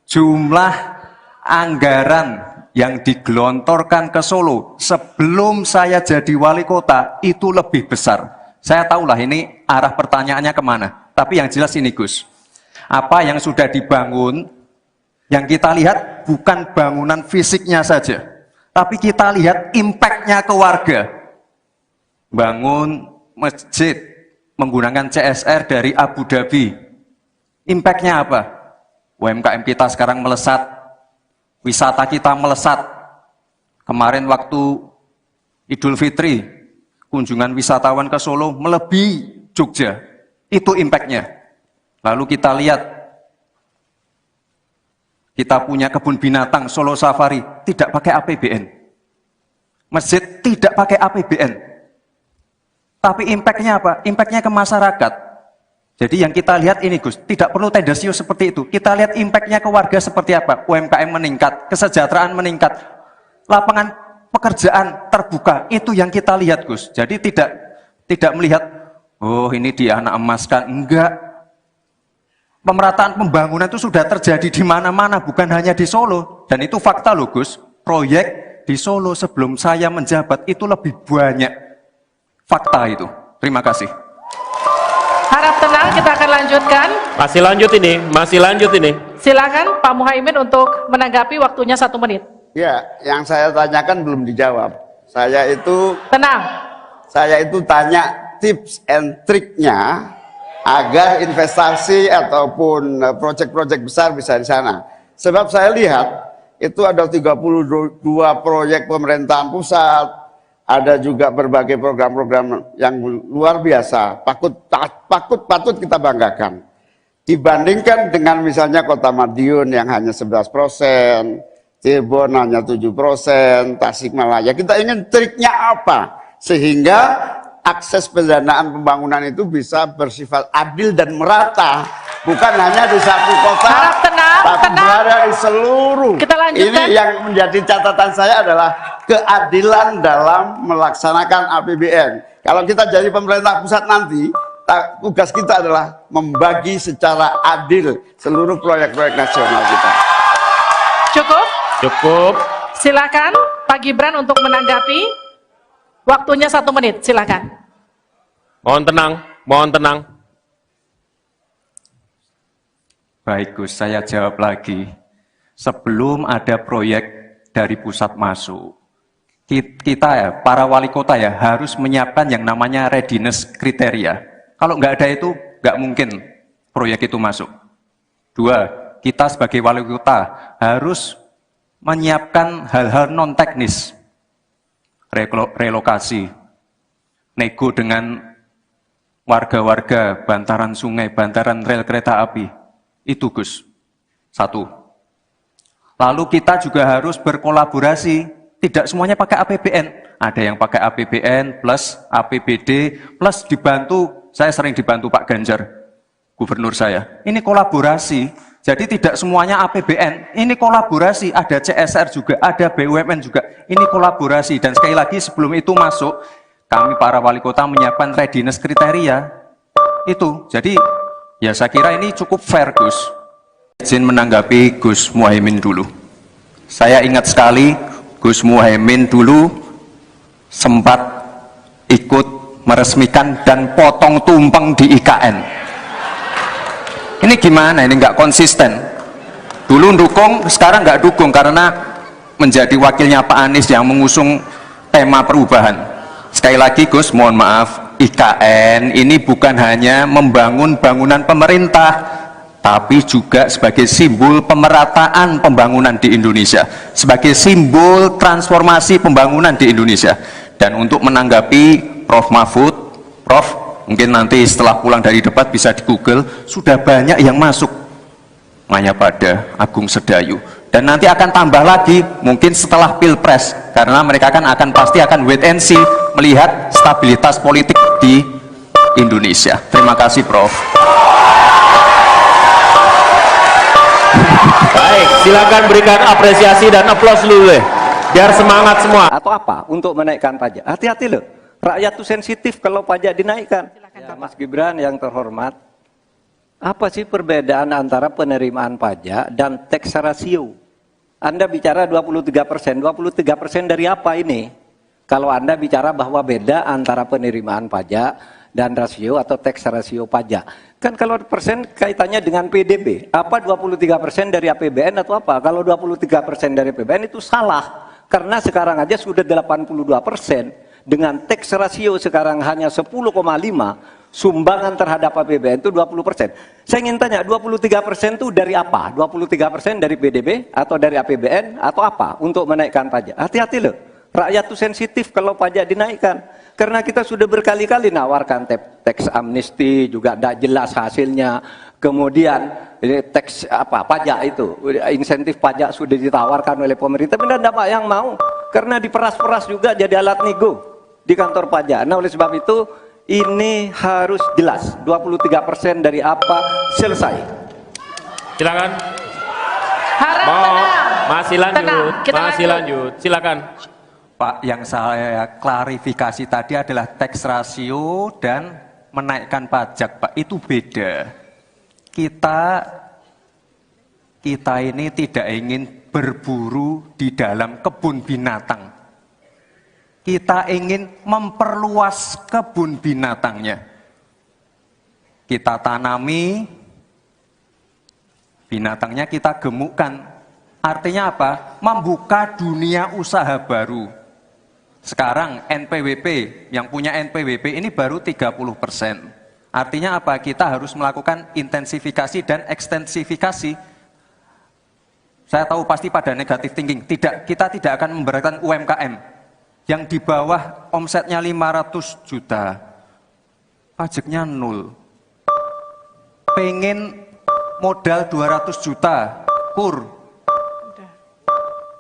jumlah anggaran yang digelontorkan ke Solo sebelum saya jadi wali kota itu lebih besar. Saya tahulah ini arah pertanyaannya kemana. Tapi yang jelas ini Gus, apa yang sudah dibangun, yang kita lihat bukan bangunan fisiknya saja, tapi kita lihat impact-nya ke warga. Bangun masjid menggunakan CSR dari Abu Dhabi. Impact-nya apa? UMKM kita sekarang melesat, wisata kita melesat. Kemarin waktu Idul Fitri, kunjungan wisatawan ke Solo melebihi Jogja. Itu impact-nya. Lalu kita lihat, kita punya kebun binatang Solo Safari, tidak pakai APBN. Masjid tidak pakai APBN. Tapi impact-nya apa? Impact-nya ke masyarakat. Jadi yang kita lihat ini Gus, tidak perlu tendensius seperti itu. Kita lihat impact-nya ke warga seperti apa. UMKM meningkat, kesejahteraan meningkat, lapangan pekerjaan terbuka. Itu yang kita lihat Gus. Jadi tidak melihat, oh ini dia anak emaskan. Enggak. Pemerataan pembangunan itu sudah terjadi di mana-mana, bukan hanya di Solo. Dan itu fakta loh Gus. Proyek di Solo sebelum saya menjabat itu lebih banyak. Fakta itu. Terima kasih. Harap tenang, kita akan lanjutkan. Masih lanjut ini. Silakan Pak Muhaimin untuk menanggapi, waktunya 1 menit. Ya, yang saya tanyakan belum dijawab. Saya itu tanya tips and triknya agar investasi ataupun proyek-proyek besar bisa di sana. Sebab saya lihat itu ada 32 proyek pemerintahan pusat, ada juga berbagai program-program yang luar biasa, patut kita banggakan. Dibandingkan dengan misalnya Kota Madiun yang hanya 11%, Cirebon hanya 7%, Tasikmalaya. Kita ingin triknya apa? Sehingga akses pendanaan pembangunan itu bisa bersifat adil dan merata. Bukan hanya di satu kota, tapi berada di seluruh. Kita lanjutkan. Ini yang menjadi catatan saya adalah keadilan dalam melaksanakan APBN. Kalau kita jadi pemerintah pusat nanti, tugas kita adalah membagi secara adil seluruh proyek-proyek nasional kita. Cukup. Silakan Pak Gibran untuk menanggapi. Waktunya 1 menit, silakan. Mohon tenang. Baik Gus, saya jawab lagi. Sebelum ada proyek dari pusat masuk, kita ya, para wali kota ya, harus menyiapkan yang namanya readiness kriteria. Kalau nggak ada itu, nggak mungkin proyek itu masuk. 2, kita sebagai wali kota harus menyiapkan hal-hal non-teknis. Relokasi, nego dengan warga-warga, bantaran sungai, bantaran rel kereta api. Itu Gus, 1. Lalu kita juga harus berkolaborasi, tidak semuanya pakai APBN. Ada yang pakai APBN plus APBD plus dibantu, saya sering dibantu Pak Ganjar, gubernur saya. Ini kolaborasi. Jadi tidak semuanya APBN, ini kolaborasi, ada CSR juga, ada BUMN juga, ini kolaborasi. Dan sekali lagi sebelum itu masuk, kami para wali kota menyiapkan readiness kriteria, itu. Jadi ya saya kira ini cukup fair, Gus. Izin menanggapi Gus Muhaimin dulu. Saya ingat sekali Gus Muhaimin dulu sempat ikut meresmikan dan potong tumpeng di IKN. Ini gimana? Ini nggak konsisten. Dulu dukung, sekarang nggak dukung karena menjadi wakilnya Pak Anies yang mengusung tema perubahan. Sekali lagi Gus, mohon maaf, IKN ini bukan hanya membangun bangunan pemerintah, tapi juga sebagai simbol pemerataan pembangunan di Indonesia, sebagai simbol transformasi pembangunan di Indonesia. Dan untuk menanggapi Prof. Mahfud, Prof, mungkin nanti setelah pulang dari debat bisa di Google, sudah banyak yang masuk Mayapada, Agung Sedayu, dan nanti akan tambah lagi mungkin setelah Pilpres, karena mereka pasti akan wait and see melihat stabilitas politik di Indonesia. Terima kasih, Prof. Baik, silakan berikan apresiasi dan aplaus dulu deh, biar semangat semua. Atau apa? Untuk menaikkan pajak. Hati-hati loh. Rakyat itu sensitif kalau pajak dinaikkan. Ya, Mas Gibran yang terhormat, apa sih perbedaan antara penerimaan pajak dan tax ratio? Anda bicara 23%, 23% dari apa ini? Kalau Anda bicara bahwa beda antara penerimaan pajak dan rasio atau tax ratio pajak. Kan kalau persen kaitannya dengan PDB, apa 23% dari APBN atau apa? Kalau 23% dari APBN itu salah, karena sekarang aja sudah 82%. Dengan tax ratio sekarang hanya 10,5, sumbangan terhadap APBN itu 20%. Saya ingin tanya, 23% itu dari apa? 23% dari PDB atau dari APBN atau apa untuk menaikkan pajak? Hati-hati loh, rakyat itu sensitif kalau pajak dinaikkan. Karena kita sudah berkali-kali nawarkan tax amnesty, juga tidak jelas hasilnya. Kemudian tax pajak itu, insentif pajak sudah ditawarkan oleh pemerintah, benar tidak yang mau? Karena diperas-peras juga jadi alat nego di kantor pajak. Nah, oleh sebab itu ini harus jelas 23% dari apa, selesai. Silakan. Harap tenang. Masih lanjut. Tenang, kita masih lanjut. Silakan. Pak, yang saya klarifikasi tadi adalah tax ratio dan menaikkan pajak, Pak. Itu beda. Kita ini tidak ingin berburu di dalam kebun binatang. Kita ingin memperluas kebun binatangnya. Kita tanami, binatangnya kita gemukkan. Artinya apa? Membuka dunia usaha baru. Sekarang NPWP, yang punya NPWP ini baru 30%. Artinya apa? Kita harus melakukan intensifikasi dan ekstensifikasi. Saya tahu pasti pada negatif thinking. Tidak, kita tidak akan memberatkan UMKM. Yang di bawah omsetnya 500 juta, pajaknya 0. Pengen modal 200 juta, kur.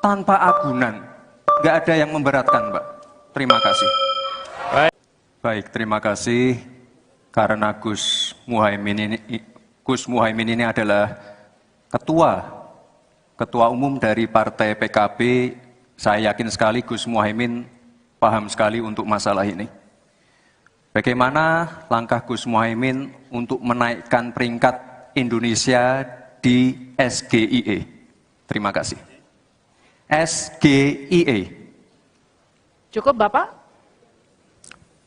Tanpa agunan. Nggak ada yang memberatkan, Mbak. Terima kasih. Baik, terima kasih. Karena Gus Muhaimin ini adalah ketua umum dari Partai PKB, saya yakin sekali Gus Muhaimin paham sekali untuk masalah ini. Bagaimana langkah Gus Muhaimin untuk menaikkan peringkat Indonesia di SGIE? Terima kasih. SGIE. Cukup Bapak?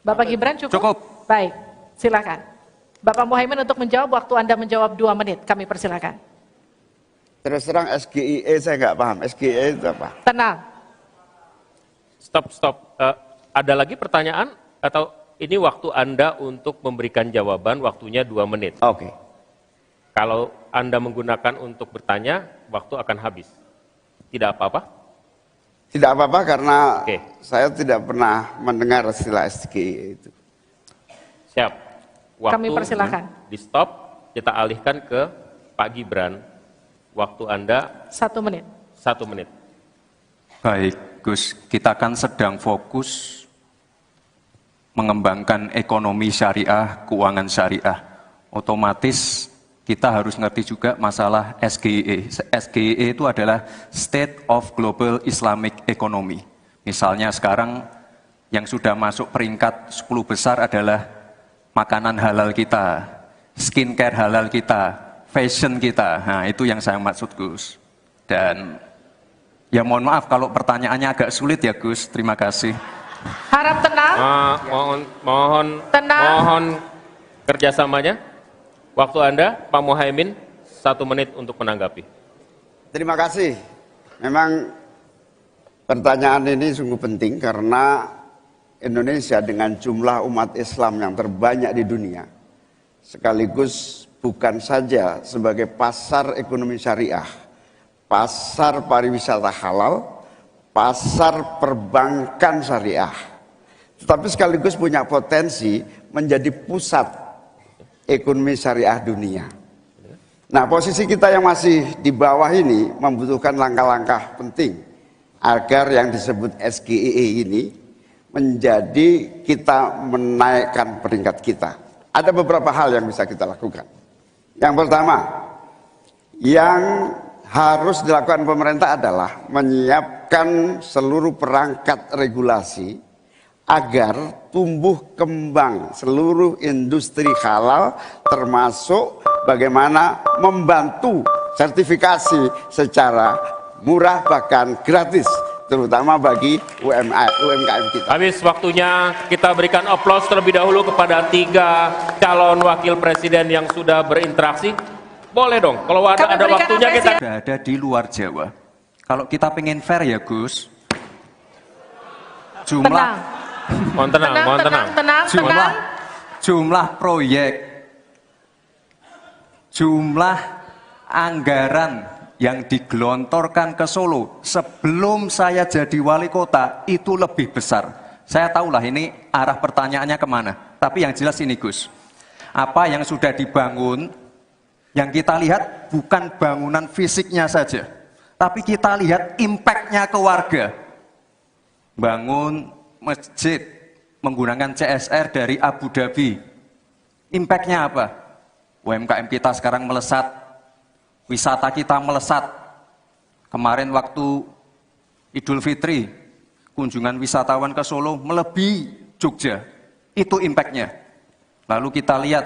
Bapak Gibran cukup? Cukup. Baik, silakan. Bapak Muhaimin untuk menjawab, waktu Anda menjawab 2 menit, kami persilakan. Terus terang SGIE saya nggak paham. SGIE itu apa? Tenang. Stop. Ada lagi pertanyaan? Atau ini waktu Anda untuk memberikan jawaban, waktunya 2 menit. Oke. Kalau Anda menggunakan untuk bertanya, waktu akan habis. Tidak apa-apa? Tidak apa-apa karena Oke. saya tidak pernah mendengar istilah SGIE itu. Siap. Waktu Kami persilakan. di stop, kita alihkan ke Pak Gibran. Waktu Anda 1 menit. 1 menit. Baik, Gus, kita kan sedang fokus mengembangkan ekonomi syariah, keuangan syariah. Otomatis kita harus ngerti juga masalah SGE. SGE itu adalah State of Global Islamic Economy. Misalnya sekarang yang sudah masuk peringkat 10 besar adalah makanan halal kita, skincare halal kita, fashion kita. Nah, itu yang saya maksud, Gus. Dan ya mohon maaf kalau pertanyaannya agak sulit ya, Gus. Terima kasih. Harap tenang. Mohon kerjasamanya. Waktu Anda, Pak Muhaimin, 1 menit untuk menanggapi. Terima kasih. Memang pertanyaan ini sungguh penting karena Indonesia dengan jumlah umat Islam yang terbanyak di dunia, sekaligus bukan saja sebagai pasar ekonomi syariah, pasar pariwisata halal, pasar perbankan syariah, tetapi sekaligus punya potensi menjadi pusat ekonomi syariah dunia. Nah, posisi kita yang masih di bawah ini membutuhkan langkah-langkah penting agar yang disebut SGEE ini menjadi kita menaikkan peringkat kita. Ada beberapa hal yang bisa kita lakukan. Yang pertama, yang harus dilakukan pemerintah adalah menyiapkan seluruh perangkat regulasi agar tumbuh kembang seluruh industri halal, termasuk bagaimana membantu sertifikasi secara murah bahkan gratis, terutama bagi UMKM kita. Habis waktunya, kita berikan aplaus terlebih dahulu kepada 3 calon wakil presiden yang sudah berinteraksi. Boleh dong, kalau ada waktunya kita... Sudah ada di luar Jawa. Kalau kita pengen fair ya, Gus, Tenang. Mohon tenang. jumlah proyek, jumlah anggaran yang digelontorkan ke Solo sebelum saya jadi wali kota itu lebih besar. Saya tahulah ini arah pertanyaannya kemana. Tapi yang jelas ini, Gus, apa yang sudah dibangun, yang kita lihat bukan bangunan fisiknya saja, tapi kita lihat impact-nya ke warga. Bangun masjid menggunakan CSR dari Abu Dhabi. Impact-nya apa? UMKM kita sekarang melesat, wisata kita melesat. Kemarin waktu Idul Fitri, kunjungan wisatawan ke Solo melebihi Jogja. Itu impact-nya. Lalu kita lihat,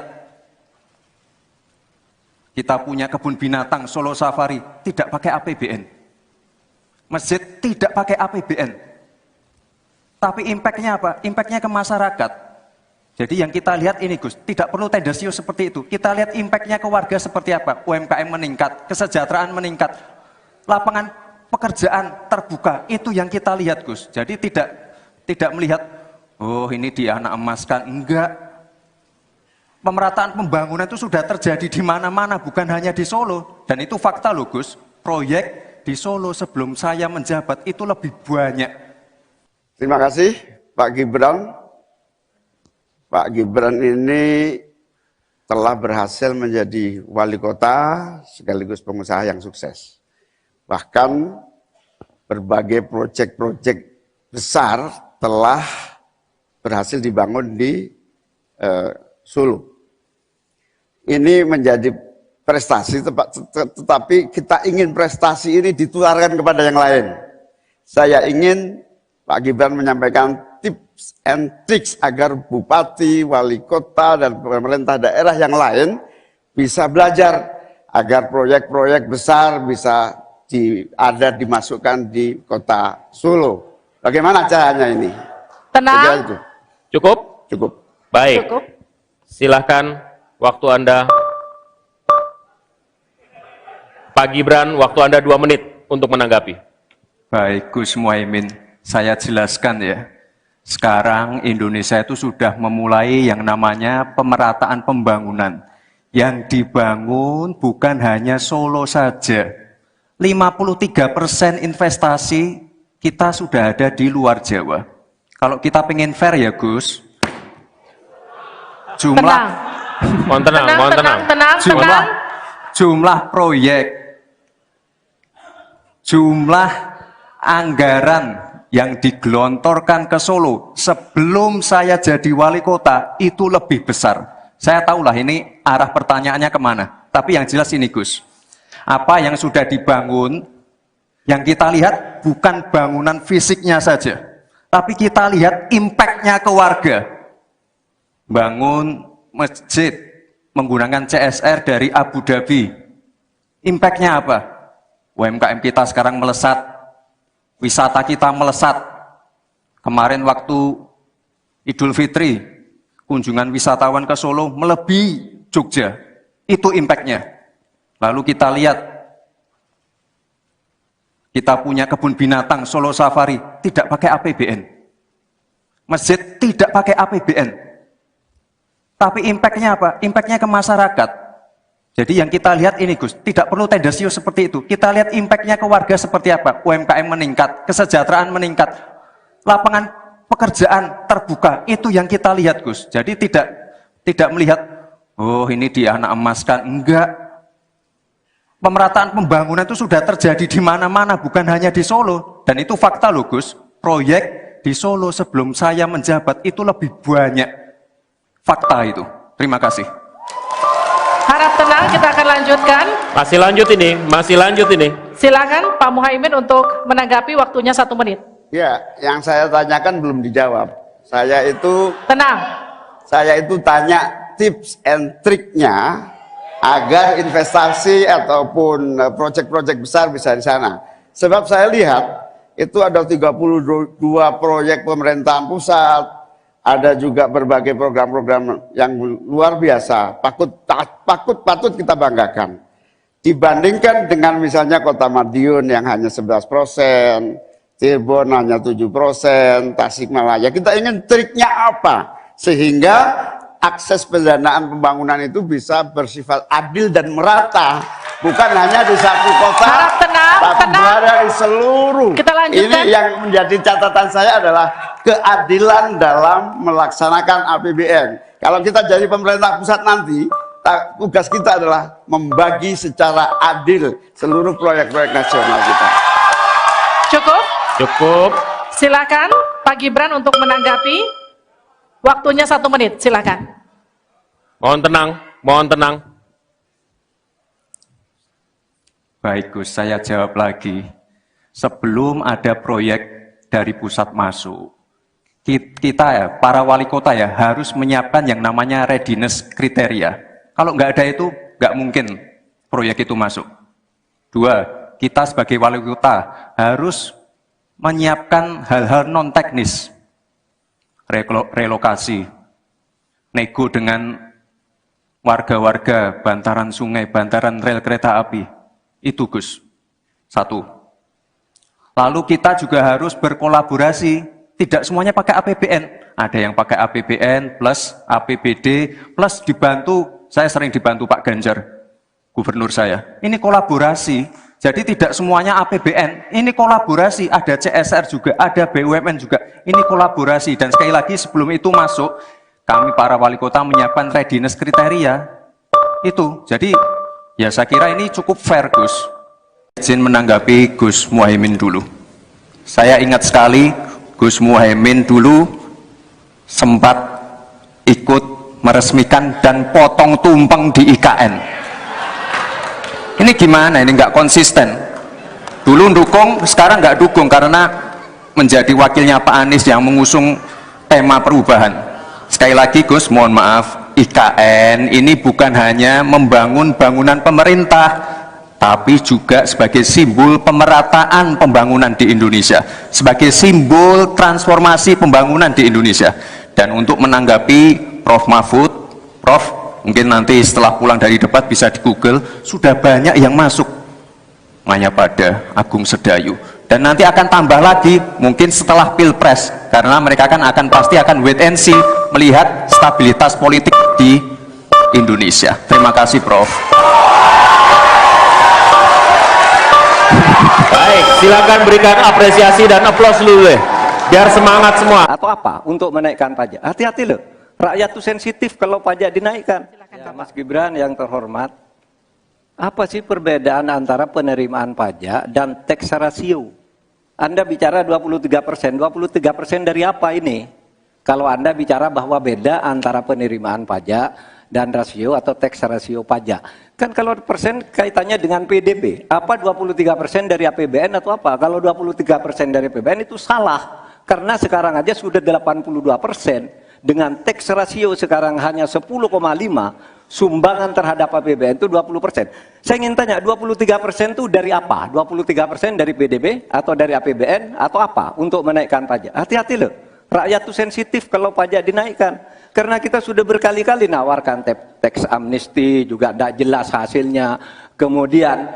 kita punya kebun binatang Solo Safari, tidak pakai APBN. Masjid tidak pakai APBN. Tapi impact-nya apa? Impact-nya ke masyarakat. Jadi yang kita lihat ini, Gus, tidak perlu tendensius seperti itu. Kita lihat impact-nya ke warga seperti apa. UMKM meningkat, kesejahteraan meningkat, lapangan pekerjaan terbuka. Itu yang kita lihat, Gus. Jadi tidak melihat, oh ini dianak emaskan. Enggak. Pemerataan pembangunan itu sudah terjadi di mana-mana, bukan hanya di Solo. Dan itu fakta loh, Gus. Proyek di Solo sebelum saya menjabat itu lebih banyak. Terima kasih Pak Gibran. Pak Gibran ini telah berhasil menjadi wali kota sekaligus pengusaha yang sukses. Bahkan berbagai proyek-proyek besar telah berhasil dibangun di Solo. Ini menjadi prestasi, tetapi kita ingin prestasi ini ditularkan kepada yang lain. Saya ingin Pak Gibran menyampaikan tips and tricks agar bupati, wali kota, dan pemerintah daerah yang lain bisa belajar agar proyek-proyek besar bisa dimasukkan di kota Solo. Bagaimana caranya ini? Tenang. Cukup? Cukup. Baik. Cukup. Silahkan waktu Anda. Pak Gibran, waktu Anda 2 menit untuk menanggapi. Baik, Gus Muhaimin. Saya jelaskan ya, sekarang Indonesia itu sudah memulai yang namanya pemerataan pembangunan. Yang dibangun bukan hanya Solo saja. 53% investasi kita sudah ada di luar Jawa. Kalau kita pengen fair ya Gus, jumlah proyek, jumlah anggaran yang digelontorkan ke Solo sebelum saya jadi wali kota itu lebih besar. Saya tahulah ini arah pertanyaannya kemana. Tapi yang jelas ini Gus, apa yang sudah dibangun, yang kita lihat bukan bangunan fisiknya saja, tapi kita lihat impact-nya ke warga. Bangun masjid menggunakan CSR dari Abu Dhabi. Impact-nya apa? UMKM kita sekarang melesat, wisata kita melesat. Kemarin waktu Idul Fitri, kunjungan wisatawan ke Solo melebihi Jogja. Itu impact-nya. Lalu kita lihat, kita punya kebun binatang Solo Safari, tidak pakai APBN. Masjid tidak pakai APBN. Tapi impact-nya apa? Impact-nya ke masyarakat. Jadi yang kita lihat ini Gus, tidak perlu tendensius seperti itu. Kita lihat impact-nya ke warga seperti apa. UMKM meningkat, kesejahteraan meningkat, lapangan pekerjaan terbuka. Itu yang kita lihat Gus. Jadi tidak melihat, oh ini dia anak emaskan. Enggak. Pemerataan pembangunan itu sudah terjadi di mana-mana, bukan hanya di Solo. Dan itu fakta loh Gus. Proyek di Solo sebelum saya menjabat itu lebih banyak. Fakta itu. Terima kasih. Harap tenang, kita akan lanjutkan. Masih lanjut ini. Silakan Pak Muhaimin untuk menanggapi, waktunya 1 menit. Ya, yang saya tanyakan belum dijawab. Tenang. Saya itu tanya tips and triknya agar investasi ataupun proyek-proyek besar bisa di sana. Sebab saya lihat itu ada 32 proyek pemerintahan pusat, ada juga berbagai program-program yang luar biasa, patut kita banggakan. Dibandingkan dengan misalnya Kota Madiun yang hanya 11%, Cirebon hanya 7%, Tasikmalaya. Kita ingin triknya apa? Sehingga akses pendanaan pembangunan itu bisa bersifat adil dan merata. Bukan hanya di satu kota, Harap tenang, tapi berada di seluruh. Kita lanjutkan. Ini yang menjadi catatan saya adalah keadilan dalam melaksanakan APBN. Kalau kita jadi pemerintah pusat nanti, tugas kita adalah membagi secara adil seluruh proyek-proyek nasional kita. Cukup. Silakan Pak Gibran untuk menanggapi. Waktunya 1 menit, silakan. Mohon tenang. Baik Gus, saya jawab lagi. Sebelum ada proyek dari pusat masuk, kita ya, para wali kota ya, harus menyiapkan yang namanya readiness kriteria. Kalau nggak ada itu, nggak mungkin proyek itu masuk. 2, kita sebagai wali kota harus menyiapkan hal-hal non-teknis. Relokasi, nego dengan warga-warga, bantaran sungai, bantaran rel kereta api. Itu Gus. 1. Lalu kita juga harus berkolaborasi. Tidak semuanya pakai APBN. Ada yang pakai APBN plus APBD plus dibantu. Saya sering dibantu Pak Ganjar, gubernur saya. Ini kolaborasi. Jadi tidak semuanya APBN. Ini kolaborasi. Ada CSR juga, ada BUMN juga. Ini kolaborasi. Dan sekali lagi sebelum itu masuk, kami para wali kota menyiapkan readiness kriteria. Itu. Jadi ya saya kira ini cukup fair Gus. Izin menanggapi Gus Muhaimin dulu. Saya ingat sekali Gus Muhaimin dulu sempat ikut meresmikan dan potong tumpeng di IKN. Ini gimana? Ini nggak konsisten. Dulu dukung, sekarang nggak dukung karena menjadi wakilnya Pak Anies yang mengusung tema perubahan. Sekali lagi Gus, mohon maaf, IKN ini bukan hanya membangun bangunan pemerintah, tapi juga sebagai simbol pemerataan pembangunan di Indonesia, sebagai simbol transformasi pembangunan di Indonesia. Dan untuk menanggapi Prof. Mahfud, Prof, mungkin nanti setelah pulang dari debat bisa di Google, sudah banyak yang masuk Mayapada, Agung Sedayu. Dan nanti akan tambah lagi mungkin setelah Pilpres, karena mereka akan pasti akan wait and see, melihat stabilitas politik di Indonesia. Terima kasih Prof. Baik, silakan berikan apresiasi dan aplaus dulu deh, biar semangat semua. Atau apa? Untuk menaikkan pajak. Hati-hati loh. Rakyat itu sensitif kalau pajak dinaikkan. Ya, Mas Gibran yang terhormat, apa sih perbedaan antara penerimaan pajak dan tax ratio? Anda bicara 23%, 23% dari apa ini? Kalau Anda bicara bahwa beda antara penerimaan pajak dan rasio atau tax rasio pajak. Kan kalau persen kaitannya dengan PDB, apa 23% dari APBN atau apa? Kalau 23% dari APBN itu salah, karena sekarang aja sudah 82%, dengan tax rasio sekarang hanya 10,5, sumbangan terhadap APBN itu 20%. Saya ingin tanya, 23% itu dari apa? 23% dari PDB atau dari APBN atau apa untuk menaikkan pajak? Hati-hati loh, rakyat itu sensitif kalau pajak dinaikkan. Karena kita sudah berkali-kali nawarkan tax amnesty, juga tidak jelas hasilnya. Kemudian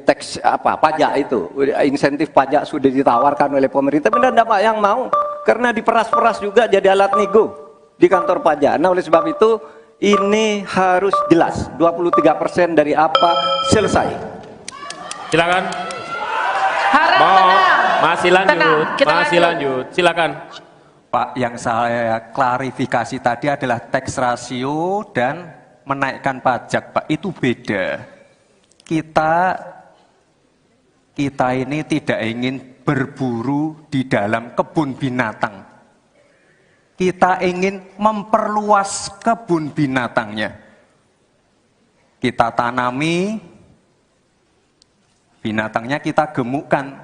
tax pajak itu, insentif pajak sudah ditawarkan oleh pemerintah, benar tidak yang mau? Karena diperas-peras juga jadi alat nego di kantor pajak. Nah oleh sebab itu ini harus jelas, 23% dari apa, selesai. Silakan. Harap tenang. Masih lanjut, Tenang, kita masih lanjut. Silakan. Pak, yang saya klarifikasi tadi adalah tax rasio dan menaikkan pajak, Pak. Itu beda. Kita ini tidak ingin berburu di dalam kebun binatang. Kita ingin memperluas kebun binatangnya. Kita tanami, binatangnya kita gemukkan.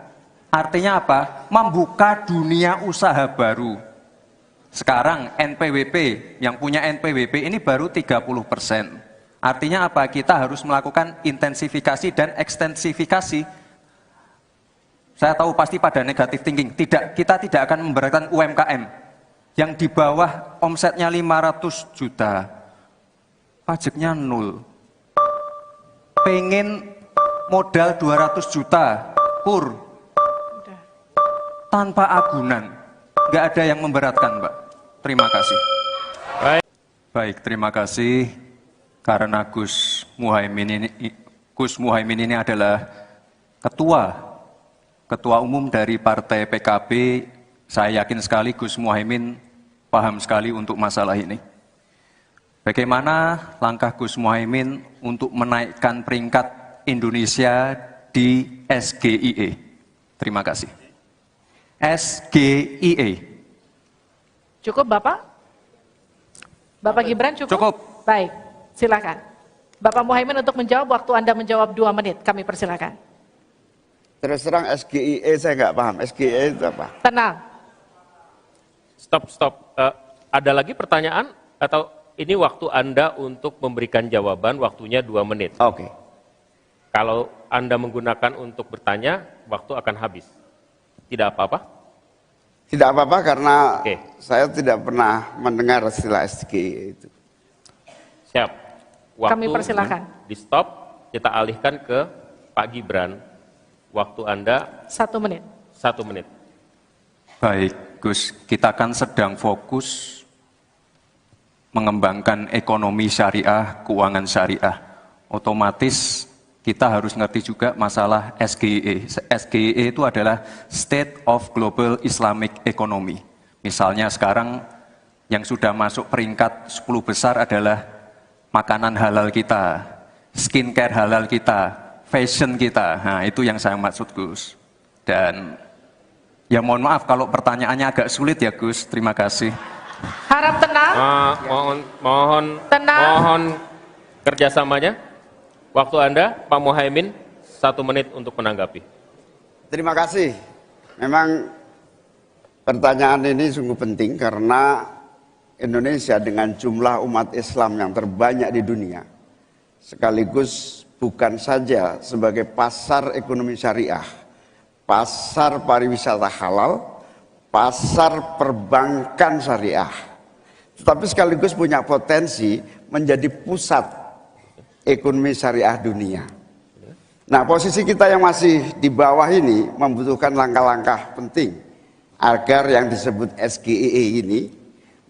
Artinya apa? Membuka dunia usaha baru. Sekarang NPWP, yang punya NPWP ini baru 30%. Artinya apa? Kita harus melakukan intensifikasi dan ekstensifikasi. Saya tahu pasti pada negatif thinking. Kita tidak akan memberatkan UMKM yang di bawah omsetnya 500 juta. Pajaknya 0. Pengen modal 200 juta, kur. Tanpa agunan. Nggak ada yang memberatkan, Mbak. Terima kasih. Baik, terima kasih. Karena Gus Muhaimin ini adalah ketua umum dari Partai PKB, saya yakin sekali Gus Muhaimin paham sekali untuk masalah ini. Bagaimana langkah Gus Muhaimin untuk menaikkan peringkat Indonesia di SGIE? Terima kasih. SGIE. Cukup Bapak? Bapak Gibran cukup? Cukup. Baik, silakan. Bapak Muhaimin untuk menjawab, waktu Anda menjawab 2 menit, kami persilakan. Terus terang SGIE saya nggak paham. SGIE itu apa? Tenang. Stop. Ada lagi pertanyaan? Atau ini waktu Anda untuk memberikan jawaban, waktunya 2 menit. Oke. Kalau Anda menggunakan untuk bertanya, waktu akan habis. Tidak apa-apa? Tidak apa-apa karena Oke. saya tidak pernah mendengar istilah SGIE itu. Siap. Waktu Kami persilakan. di stop, kita alihkan ke Pak Gibran. Waktu Anda 1 menit. 1 menit. Baik, Gus, kita kan sedang fokus mengembangkan ekonomi syariah, keuangan syariah. Otomatis kita harus ngerti juga masalah SGIE. SGIE itu adalah State of Global Islamic Economy. Misalnya sekarang yang sudah masuk peringkat 10 besar adalah makanan halal kita, skincare halal kita, fashion kita. Nah, itu yang saya maksud, Gus. Dan ya mohon maaf kalau pertanyaannya agak sulit ya, Gus. Terima kasih. Harap tenang. Mohon kerjasamanya. Waktu Anda, Pak Muhaimin, 1 menit untuk menanggapi. Terima kasih. Memang pertanyaan ini sungguh penting karena Indonesia dengan jumlah umat Islam yang terbanyak di dunia, sekaligus bukan saja sebagai pasar ekonomi syariah, pasar pariwisata halal, pasar perbankan syariah, tetapi sekaligus punya potensi menjadi pusat ekonomi syariah dunia. Nah, posisi kita yang masih di bawah ini membutuhkan langkah-langkah penting agar yang disebut SGIE ini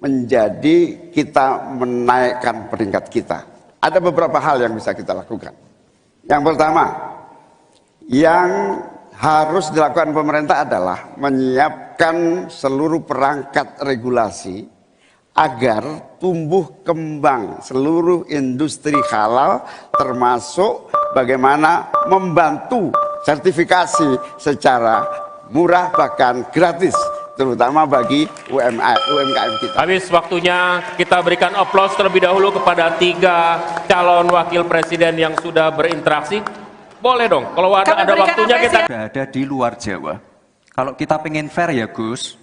menjadi kita menaikkan peringkat kita. Ada beberapa hal yang bisa kita lakukan. Yang pertama, yang harus dilakukan pemerintah adalah menyiapkan seluruh perangkat regulasi agar tumbuh kembang seluruh industri halal, termasuk bagaimana membantu sertifikasi secara murah bahkan gratis terutama bagi UMKM kita. Habis waktunya, kita berikan aplaus terlebih dahulu kepada 3 calon wakil presiden yang sudah berinteraksi. Boleh dong, kalau ada waktunya kita... Sudah ada di luar Jawa. Kalau kita pengen fair ya Gus,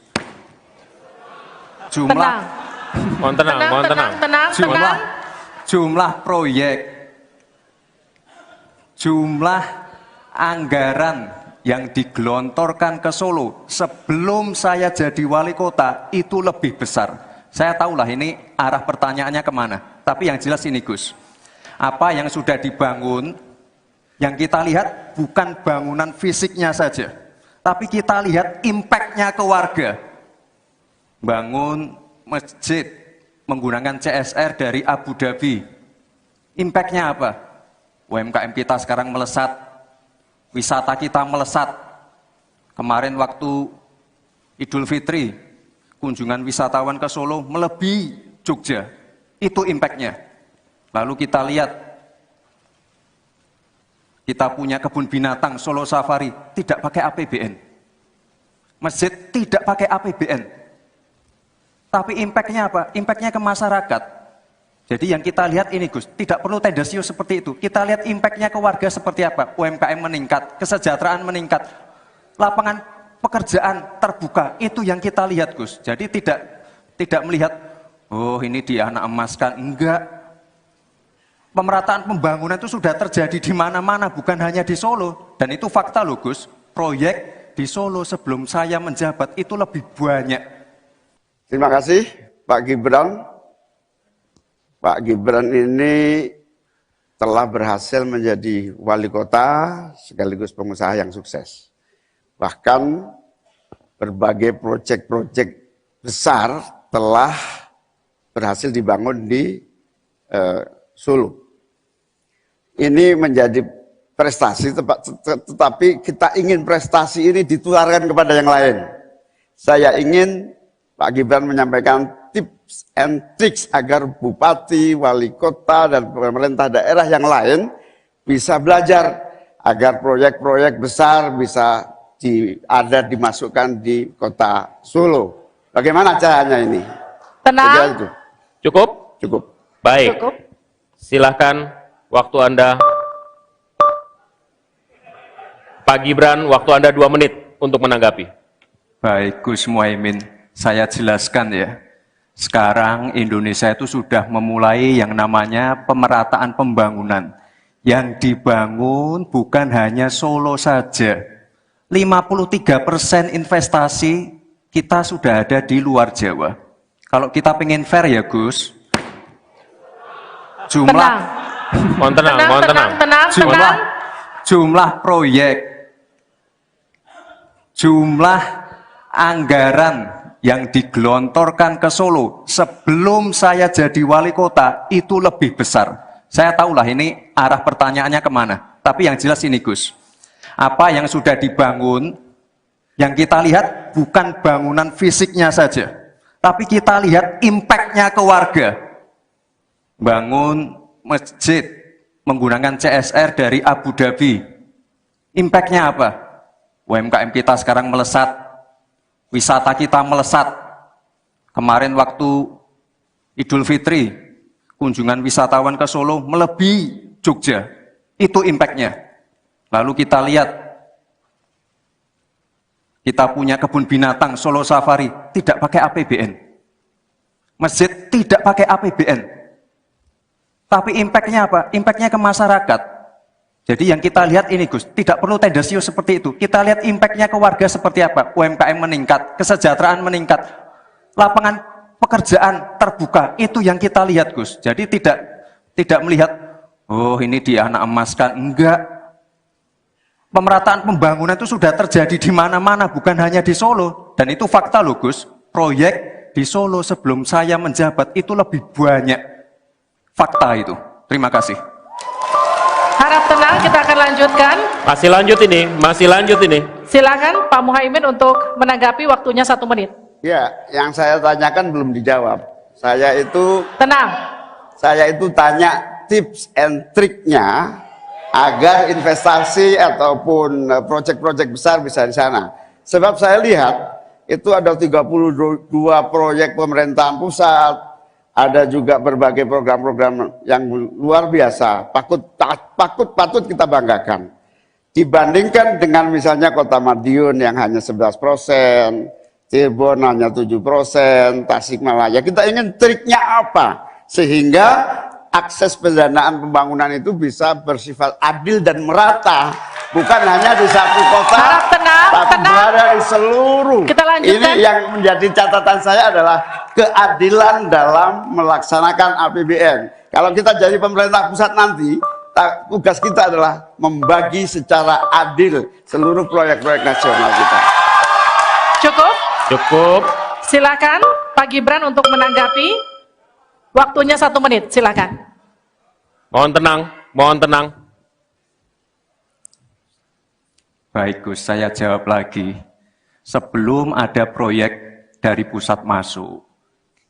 jumlah jumlah proyek, jumlah anggaran yang digelontorkan ke Solo sebelum saya jadi wali kota itu lebih besar. Saya tahulah ini arah pertanyaannya kemana. Tapi yang jelas ini Gus, apa yang sudah dibangun, yang kita lihat bukan bangunan fisiknya saja, tapi kita lihat impact-nya ke warga. Bangun masjid menggunakan CSR dari Abu Dhabi. Impact-nya apa? UMKM kita sekarang melesat, wisata kita melesat. Kemarin waktu Idul Fitri, kunjungan wisatawan ke Solo melebihi Jogja. Itu impact-nya. Lalu kita lihat, kita punya kebun binatang Solo Safari, tidak pakai APBN. Masjid tidak pakai APBN. Tapi impact-nya apa? Impact-nya ke masyarakat. Jadi yang kita lihat ini Gus, tidak perlu tendensius seperti itu. Kita lihat impact-nya ke warga seperti apa. UMKM meningkat, kesejahteraan meningkat, lapangan pekerjaan terbuka. Itu yang kita lihat Gus. Jadi tidak melihat, oh ini dianak emaskan. Enggak. Pemerataan pembangunan itu sudah terjadi di mana-mana, bukan hanya di Solo. Dan itu fakta loh Gus. Proyek di Solo sebelum saya menjabat itu lebih banyak. Terima kasih Pak Gibran. Pak Gibran ini telah berhasil menjadi wali kota sekaligus pengusaha yang sukses. Bahkan berbagai proyek-proyek besar telah berhasil dibangun di Solo. Ini menjadi prestasi, tetapi kita ingin prestasi ini ditularkan kepada yang lain. Saya ingin Pak Gibran menyampaikan tips and tricks agar bupati, wali kota, dan pemerintah daerah yang lain bisa belajar agar proyek-proyek besar bisa dimasukkan di kota Solo. Bagaimana caranya ini? Tenang. Cukup? Cukup. Baik. Cukup. Silahkan waktu Anda. Pak Gibran, waktu Anda 2 menit untuk menanggapi. Baik Gus Muhaimin, saya jelaskan ya. Sekarang Indonesia itu sudah memulai yang namanya pemerataan pembangunan. Yang dibangun bukan hanya Solo saja. 53% investasi kita sudah ada di luar Jawa. Kalau kita pengen fair ya Gus, jumlah proyek, jumlah anggaran yang digelontorkan ke Solo sebelum saya jadi wali kota itu lebih besar. Saya tahulah ini arah pertanyaannya kemana. Tapi yang jelas ini Gus, apa yang sudah dibangun, yang kita lihat bukan bangunan fisiknya saja, tapi kita lihat impact-nya ke warga. Bangun masjid menggunakan CSR dari Abu Dhabi. Impact-nya apa? UMKM kita sekarang melesat, wisata kita melesat. Kemarin waktu Idul Fitri, kunjungan wisatawan ke Solo melebihi Jogja. Itu impact-nya. Lalu kita lihat, kita punya kebun binatang Solo Safari, tidak pakai APBN. Masjid tidak pakai APBN. Tapi impact-nya apa? Impact-nya ke masyarakat. Jadi yang kita lihat ini Gus, tidak perlu tendensius seperti itu. Kita lihat impact-nya ke warga seperti apa. UMKM meningkat, kesejahteraan meningkat, lapangan pekerjaan terbuka. Itu yang kita lihat Gus. Jadi tidak melihat, oh ini dianak emaskan. Enggak. Pemerataan pembangunan itu sudah terjadi di mana-mana, bukan hanya di Solo. Dan itu fakta loh Gus. Proyek di Solo sebelum saya menjabat itu lebih banyak. Fakta itu. Terima kasih. Harap tenang, kita akan lanjutkan. Masih lanjut ini. Silakan Pak Muhaimin untuk menanggapi, waktunya 1 menit. Ya, yang saya tanyakan belum dijawab. Saya itu tanya tips and triknya agar investasi ataupun proyek-proyek besar bisa di sana. Sebab saya lihat itu ada 32 proyek pemerintahan pusat, ada juga berbagai program-program yang luar biasa, patut kita banggakan. Dibandingkan dengan misalnya Kota Madiun yang hanya 11%, Cirebon hanya 7%, Tasikmalaya. Kita ingin triknya apa? Sehingga akses pendanaan pembangunan itu bisa bersifat adil dan merata. Bukan hanya di satu kota, Harap tenang, tapi tenang. berada di seluruh. Kita lanjutkan. Ini yang menjadi catatan saya adalah keadilan dalam melaksanakan APBN. Kalau kita jadi pemerintah pusat nanti, tugas kita adalah membagi secara adil seluruh proyek-proyek nasional kita. Cukup? Cukup. Silakan Pak Gibran untuk menanggapi. Waktunya 1 menit, silakan. Mohon tenang, mohon tenang. Baik Gus, saya jawab lagi. Sebelum ada proyek dari pusat masuk,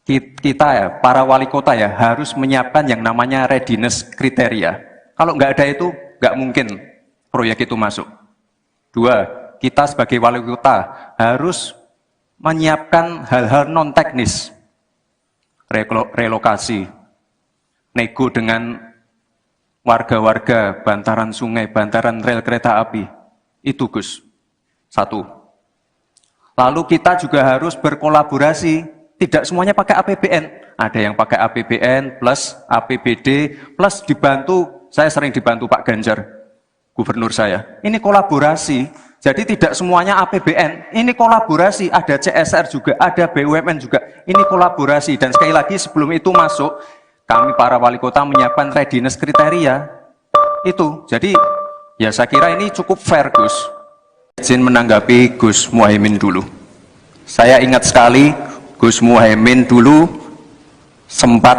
kita ya, para wali kota ya, harus menyiapkan yang namanya readiness kriteria. Kalau nggak ada itu, nggak mungkin proyek itu masuk. 2, kita sebagai wali kota harus menyiapkan hal-hal non-teknis. Relokasi, nego dengan warga-warga, bantaran sungai, bantaran rel kereta api. Itu Gus, 1. Lalu kita juga harus berkolaborasi, tidak semuanya pakai APBN. Ada yang pakai APBN plus APBD plus dibantu, saya sering dibantu Pak Ganjar, gubernur saya. Ini kolaborasi, jadi tidak semuanya APBN, ini kolaborasi, ada CSR juga, ada BUMN juga, ini kolaborasi. Dan sekali lagi sebelum itu masuk, kami para wali kota menyiapkan readiness kriteria, itu. Jadi ya saya kira ini cukup fair Gus. Izin menanggapi Gus Muhaimin dulu. Saya ingat sekali Gus Muhaimin dulu sempat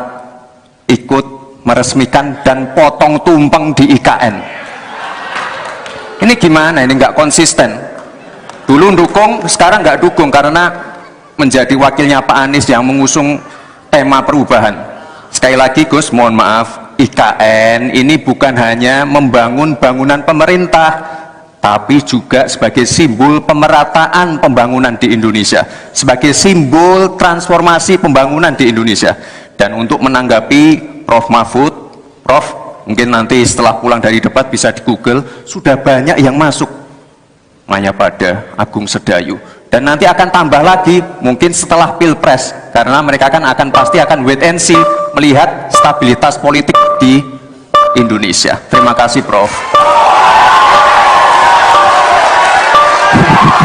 ikut meresmikan dan potong tumpeng di IKN. Ini gimana? Ini nggak konsisten. Dulu dukung, sekarang nggak dukung karena menjadi wakilnya Pak Anies yang mengusung tema perubahan. Sekali lagi Gus, mohon maaf, IKN ini bukan hanya membangun bangunan pemerintah, tapi juga sebagai simbol pemerataan pembangunan di Indonesia, sebagai simbol transformasi pembangunan di Indonesia. Dan untuk menanggapi Prof. Mahfud, Prof, mungkin nanti setelah pulang dari debat bisa di Google, sudah banyak yang masuk Mayapada, Agung Sedayu, dan nanti akan tambah lagi mungkin setelah Pilpres, karena mereka akan pasti akan wait and see, melihat stabilitas politik di Indonesia. Terima kasih Prof.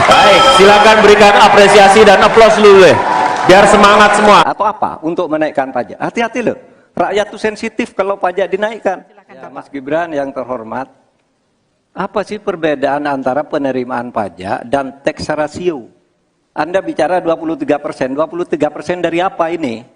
Baik, silakan berikan apresiasi dan aplaus dulu deh, biar semangat semua. Atau apa? Untuk menaikkan pajak. Hati-hati loh. Rakyat tuh sensitif kalau pajak dinaikkan. Ya, Mas Gibran yang terhormat, apa sih perbedaan antara penerimaan pajak dan tax ratio? Anda bicara 23%, 23% dari apa ini?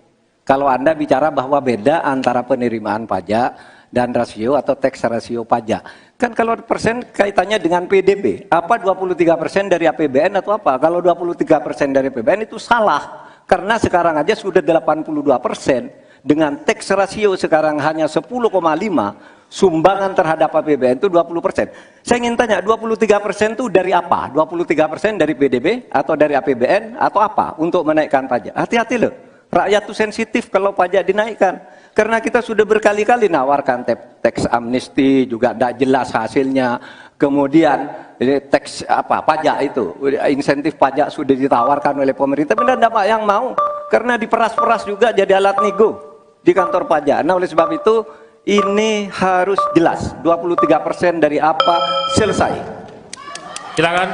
Kalau Anda bicara bahwa beda antara penerimaan pajak dan rasio atau tax ratio pajak. Kan kalau persen kaitannya dengan PDB, apa 23% dari APBN atau apa? Kalau 23% dari APBN itu salah, karena sekarang aja sudah 82%. Dengan tax ratio sekarang hanya 10,5, sumbangan terhadap APBN itu 20%. Saya ingin tanya, 23% itu dari apa? 23% dari PDB atau dari APBN atau apa untuk menaikkan pajak? Hati-hati loh, rakyat itu sensitif kalau pajak dinaikkan. Karena kita sudah berkali-kali nawarkan tax amnesty, juga tidak jelas hasilnya. Kemudian tax pajak itu, insentif pajak sudah ditawarkan oleh pemerintah, benar tidak yang mau? Karena diperas-peras juga jadi alat nego di kantor pajak. Nah oleh sebab itu ini harus jelas 23% dari apa selesai. Silakan.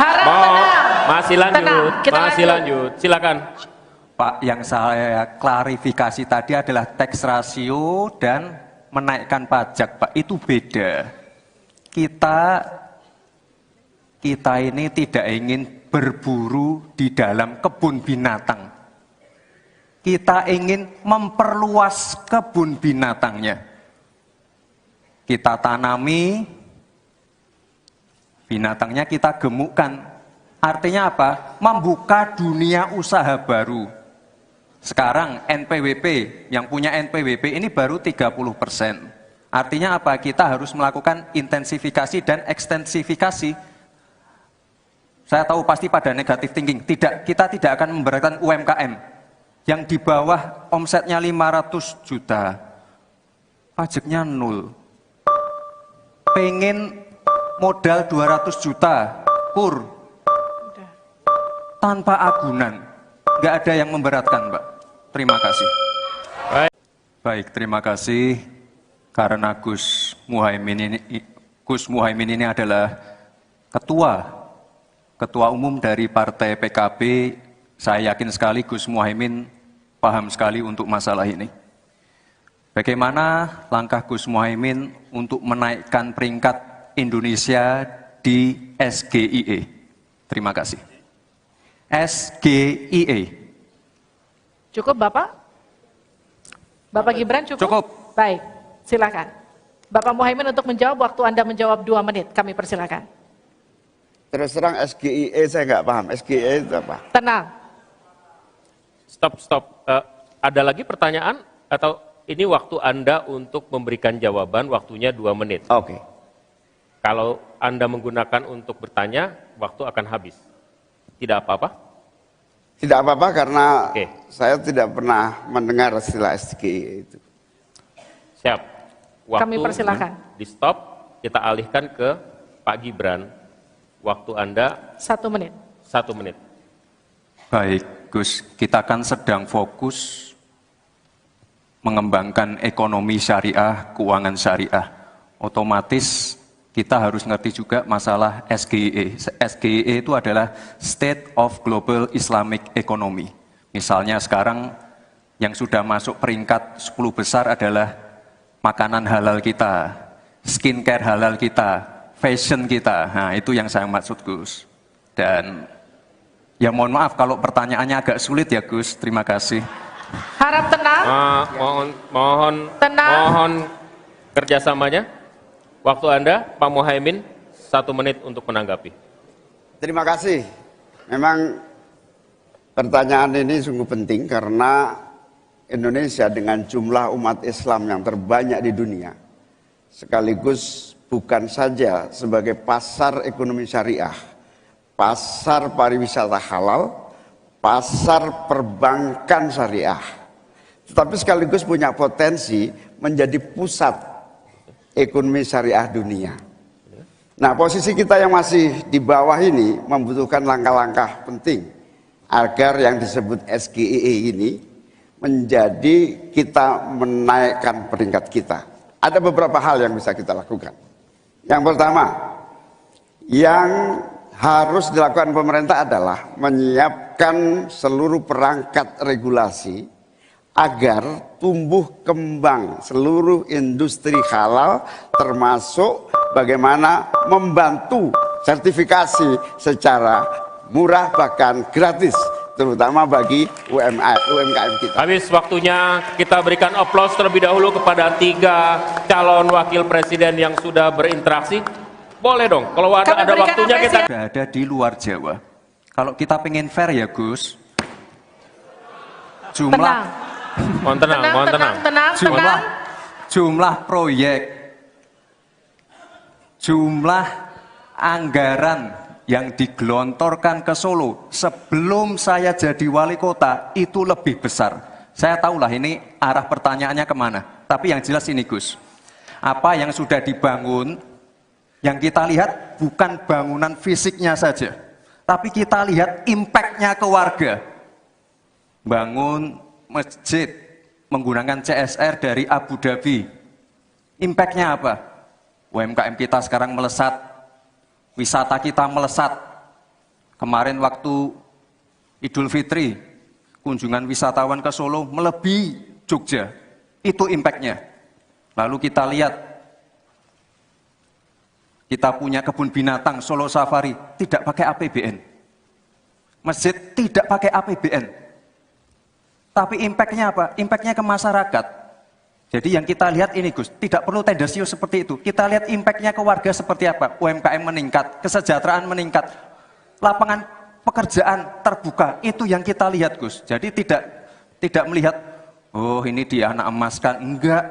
Harap tenang. Masih lanjut. Tenang, kita Masih lanjut. Silakan. Pak, yang saya klarifikasi tadi adalah tax ratio dan menaikkan pajak, Pak. Itu beda. Kita ini tidak ingin berburu di dalam kebun binatang. Kita ingin memperluas kebun binatangnya. Kita tanami, binatangnya kita gemukkan. Artinya apa? Membuka dunia usaha baru. Sekarang NPWP, yang punya NPWP ini baru 30%. Artinya apa? Kita harus melakukan intensifikasi dan ekstensifikasi. Saya tahu pasti pada negatif thinking. Tidak, kita tidak akan memberatkan UMKM yang di bawah omsetnya 500 juta, pajaknya 0. Pengen modal 200 juta, kur, tanpa agunan. Nggak ada yang memberatkan, Mbak. Terima kasih. Baik, terima kasih. Karena Gus Muhaimin ini adalah Ketua Umum dari Partai PKB, saya yakin sekali Gus Muhaimin paham sekali untuk masalah ini. Bagaimana langkah Gus Muhaimin untuk menaikkan peringkat Indonesia di SGIE? Terima kasih. SGIE. Cukup Bapak? Bapak Gibran cukup? Cukup. Baik, silakan. Bapak Muhaimin untuk menjawab, waktu Anda menjawab 2 menit, kami persilakan. Terus terang SGIE saya nggak paham. SGIE itu apa? Tenang. Stop. Ada lagi pertanyaan atau ini waktu Anda untuk memberikan jawaban, waktunya 2 menit. Oke. Kalau Anda menggunakan untuk bertanya, waktu akan habis. Tidak apa-apa? Tidak apa-apa karena Oke. saya tidak pernah mendengar istilah SGIE itu. Siap. Waktu Kami persilakan. di stop, kita alihkan ke Pak Gibran. Waktu Anda 1 menit. 1 menit. Baik, Gus, kita kan sedang fokus mengembangkan ekonomi syariah, keuangan syariah. Otomatis kita harus ngerti juga masalah SGIE. SGIE itu adalah State of Global Islamic Economy. Misalnya sekarang yang sudah masuk peringkat 10 besar adalah makanan halal kita, skincare halal kita, fashion kita. Nah, itu yang saya maksud, Gus. Dan ya mohon maaf kalau pertanyaannya agak sulit ya, Gus. Terima kasih. Harap tenang. Tenang. Mohon kerjasamanya. Waktu Anda, Pak Muhaimin, 1 menit untuk menanggapi. Terima kasih. Memang pertanyaan ini sungguh penting karena Indonesia dengan jumlah umat Islam yang terbanyak di dunia, sekaligus bukan saja sebagai pasar ekonomi syariah, pasar pariwisata halal, pasar perbankan syariah, tetapi sekaligus punya potensi menjadi pusat ekonomi syariah dunia. Nah, posisi kita yang masih di bawah ini membutuhkan langkah-langkah penting agar yang disebut SGIE ini menjadi kita menaikkan peringkat kita. Ada beberapa hal yang bisa kita lakukan. Yang pertama, yang harus dilakukan pemerintah adalah menyiapkan seluruh perangkat regulasi agar tumbuh kembang seluruh industri halal, termasuk bagaimana membantu sertifikasi secara murah bahkan gratis, terutama bagi UMKM kita. Habis waktunya, kita berikan aplaus terlebih dahulu kepada 3 calon wakil presiden yang sudah berinteraksi. Boleh dong, kalau ada waktunya kita... Sudah ada di luar Jawa. Kalau kita pengen fair ya, Gus, Tenang. Mohon tenang. jumlah proyek, jumlah anggaran yang digelontorkan ke Solo sebelum saya jadi wali kota itu lebih besar. Saya tahulah ini arah pertanyaannya kemana. Tapi yang jelas ini, Gus, apa yang sudah dibangun, yang kita lihat bukan bangunan fisiknya saja, tapi kita lihat impact-nya ke warga. Bangun masjid menggunakan CSR dari Abu Dhabi. Impact-nya apa? UMKM kita sekarang melesat, wisata kita melesat. Kemarin waktu Idul Fitri, kunjungan wisatawan ke Solo melebihi Jogja. Itu impact-nya. Lalu kita lihat, kita punya kebun binatang Solo Safari, tidak pakai APBN. Masjid tidak pakai APBN. Tapi impact-nya apa? Impact-nya ke masyarakat. Jadi yang kita lihat ini, Gus, tidak perlu tendensius seperti itu. Kita lihat impact-nya ke warga seperti apa. UMKM meningkat, kesejahteraan meningkat, lapangan pekerjaan terbuka. Itu yang kita lihat, Gus. Jadi tidak melihat, oh ini dia anak emaskan. Enggak.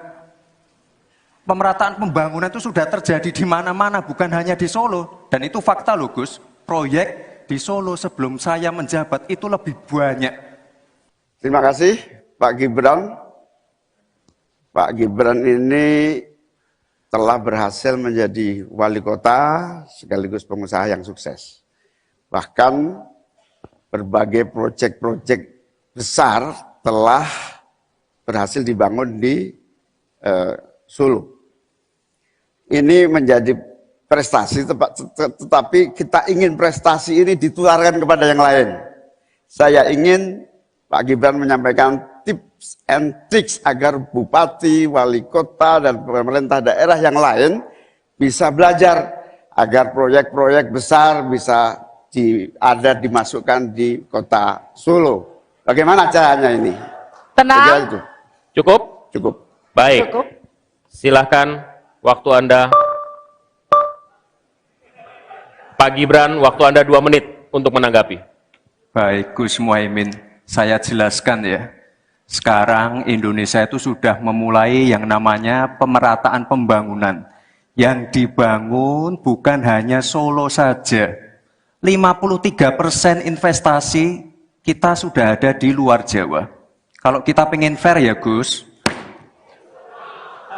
Pemerataan pembangunan itu sudah terjadi di mana-mana, bukan hanya di Solo. Dan itu fakta loh, Gus. Proyek di Solo sebelum saya menjabat itu lebih banyak. Terima kasih Pak Gibran. Pak Gibran ini telah berhasil menjadi wali kota sekaligus pengusaha yang sukses. Bahkan berbagai proyek-proyek besar telah berhasil dibangun di Solo. Ini menjadi prestasi, tetapi kita ingin prestasi ini ditularkan kepada yang lain. Saya ingin Pak Gibran menyampaikan tips and tricks agar bupati, wali kota, dan pemerintah daerah yang lain bisa belajar agar proyek-proyek besar bisa dimasukkan di kota Solo. Bagaimana caranya ini? Tenang. Itu. Cukup? Cukup. Baik. Cukup. Silahkan waktu Anda. Pak Gibran, waktu Anda 2 menit untuk menanggapi. Baik Gus Muhaimin, saya jelaskan ya. Sekarang Indonesia itu sudah memulai yang namanya pemerataan pembangunan. Yang dibangun bukan hanya Solo saja. 53% investasi kita sudah ada di luar Jawa. Kalau kita pengen fair ya Gus,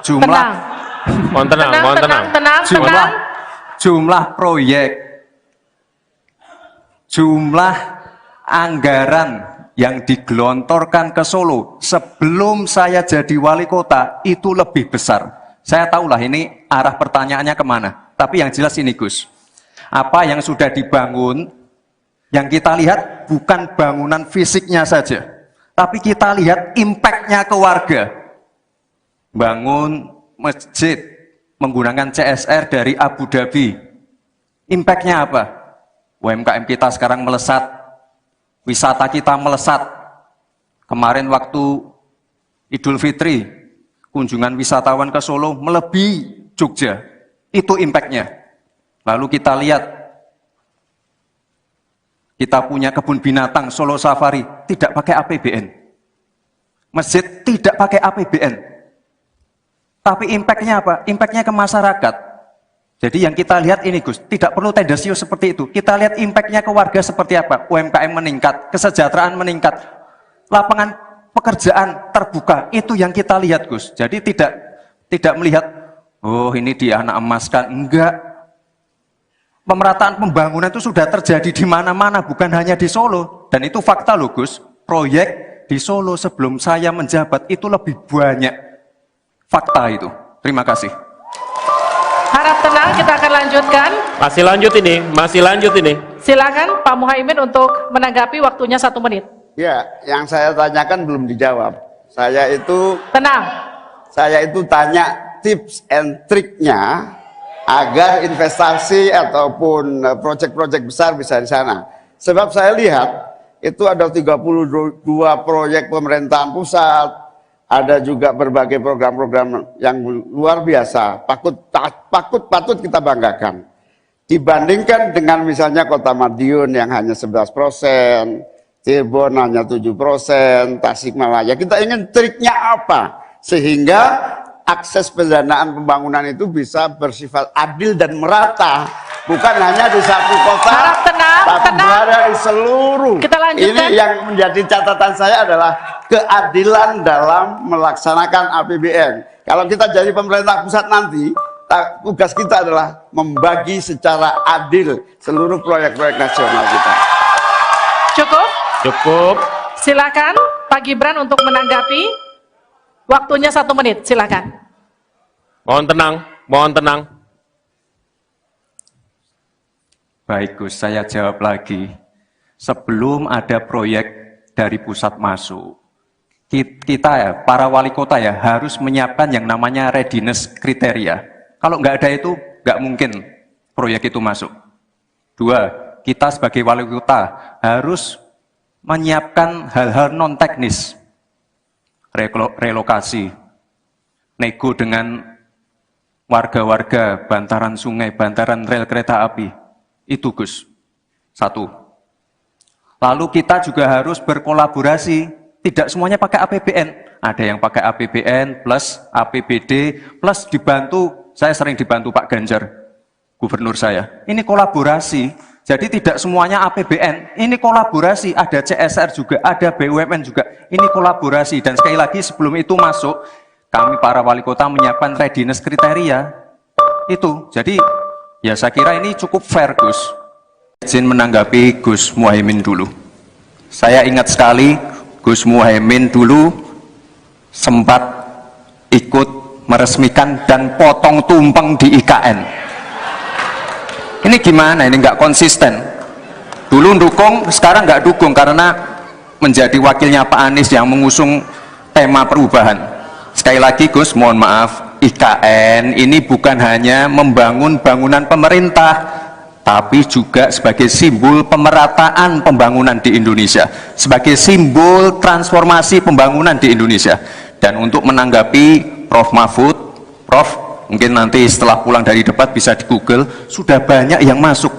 Tenang. Mohon tenang, mohon tenang. jumlah proyek, jumlah anggaran yang digelontorkan ke Solo sebelum saya jadi wali kota itu lebih besar. Saya tahulah ini arah pertanyaannya kemana. Tapi yang jelas ini Gus, apa yang sudah dibangun, yang kita lihat bukan bangunan fisiknya saja, tapi kita lihat impact-nya ke warga. Bangun masjid menggunakan CSR dari Abu Dhabi. Impact-nya apa? UMKM kita sekarang melesat, wisata kita melesat. Kemarin waktu Idul Fitri, kunjungan wisatawan ke Solo melebihi Jogja. Itu impact-nya. Lalu kita lihat, kita punya kebun binatang Solo Safari, tidak pakai APBN. Masjid tidak pakai APBN. Tapi impact-nya apa? Impact-nya ke masyarakat. Jadi yang kita lihat ini Gus, tidak perlu tendensius seperti itu. Kita lihat impact-nya ke warga seperti apa? UMKM meningkat, kesejahteraan meningkat, lapangan pekerjaan terbuka. Itu yang kita lihat Gus. Jadi tidak melihat, oh ini dia anak emaskan. Enggak. Pemerataan pembangunan itu sudah terjadi di mana-mana, bukan hanya di Solo. Dan itu fakta loh Gus. Proyek di Solo sebelum saya menjabat itu lebih banyak. Fakta itu. Terima kasih. Harap tenang, kita akan lanjutkan. Masih lanjut ini. Silakan Pak Muhaimin untuk menanggapi, waktunya 1 menit. Ya, yang saya tanyakan belum dijawab. Tenang. Saya itu tanya tips and triknya agar investasi ataupun proyek-proyek besar bisa di sana. Sebab saya lihat itu ada 32 proyek pemerintahan pusat, ada juga berbagai program-program yang luar biasa, patut kita banggakan. Dibandingkan dengan misalnya Kota Madiun yang hanya 11%, Cirebon hanya 7%, Tasikmalaya. Kita ingin triknya apa? Sehingga akses pendanaan pembangunan itu bisa bersifat adil dan merata. Bukan hanya di satu kota, Harap tenang, tapi berada di seluruh. Kita lanjutkan. Ini yang menjadi catatan saya adalah keadilan dalam melaksanakan APBN. Kalau kita jadi pemerintah pusat nanti, tugas kita adalah membagi secara adil seluruh proyek-proyek nasional kita. Cukup. Silakan Pak Gibran untuk menanggapi. Waktunya 1 menit, silakan. Mohon tenang. Baik Gus, saya jawab lagi. Sebelum ada proyek dari pusat masuk, kita ya, para wali kota ya, harus menyiapkan yang namanya readiness kriteria. Kalau nggak ada itu, nggak mungkin proyek itu masuk. 2, kita sebagai wali kota harus menyiapkan hal-hal non-teknis. Relokasi, nego dengan warga-warga, bantaran sungai, bantaran rel kereta api. Itu Gus, 1. Lalu kita juga harus berkolaborasi, tidak semuanya pakai APBN. Ada yang pakai APBN plus APBD plus dibantu, saya sering dibantu Pak Ganjar, gubernur saya. Ini kolaborasi, Jadi tidak semuanya APBN, ini kolaborasi, ada CSR juga, ada BUMN juga, ini kolaborasi. Dan sekali lagi sebelum itu masuk, kami para wali kota menyiapkan readiness kriteria, itu. Jadi ya saya kira ini cukup fair, Gus. Izin menanggapi Gus Muhaimin dulu. Saya ingat sekali Gus Muhaimin dulu sempat ikut meresmikan dan potong tumpeng di IKN. Ini gimana? Ini nggak konsisten. Dulu dukung, sekarang nggak dukung karena menjadi wakilnya Pak Anies yang mengusung tema perubahan. Sekali lagi Gus, mohon maaf, IKN ini bukan hanya membangun bangunan pemerintah, tapi juga sebagai simbol pemerataan pembangunan di Indonesia, sebagai simbol transformasi pembangunan di Indonesia. Dan untuk menanggapi Prof. Mahfud, Prof, mungkin nanti setelah pulang dari debat bisa di Google, sudah banyak yang masuk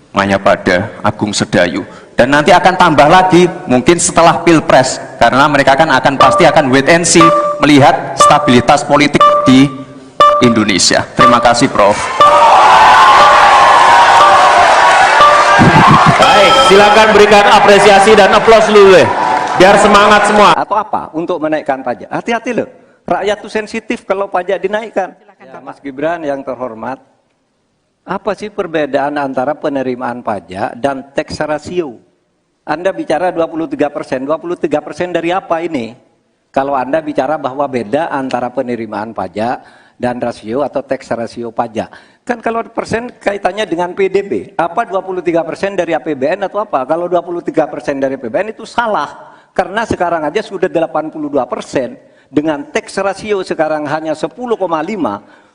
Mayapada, Agung Sedayu, dan nanti akan tambah lagi mungkin setelah Pilpres, karena mereka akan pasti akan wait and see melihat stabilitas politik di Indonesia. Terima kasih Prof. Baik, silakan berikan apresiasi dan aplaus dulu deh, biar semangat semua. Atau apa untuk menaikkan pajak? Hati-hati loh, rakyat tuh sensitif kalau pajak dinaikkan. Ya, Mas Gibran yang terhormat, apa sih perbedaan antara penerimaan pajak dan tax ratio? Anda bicara 23%, 23% dari apa ini? Kalau Anda bicara bahwa beda antara penerimaan pajak dan rasio atau tax ratio pajak. Kan kalau persen kaitannya dengan PDB, apa 23% dari APBN atau apa? Kalau 23% dari APBN itu salah, karena sekarang aja sudah 82%. Dengan tax ratio sekarang hanya 10,5,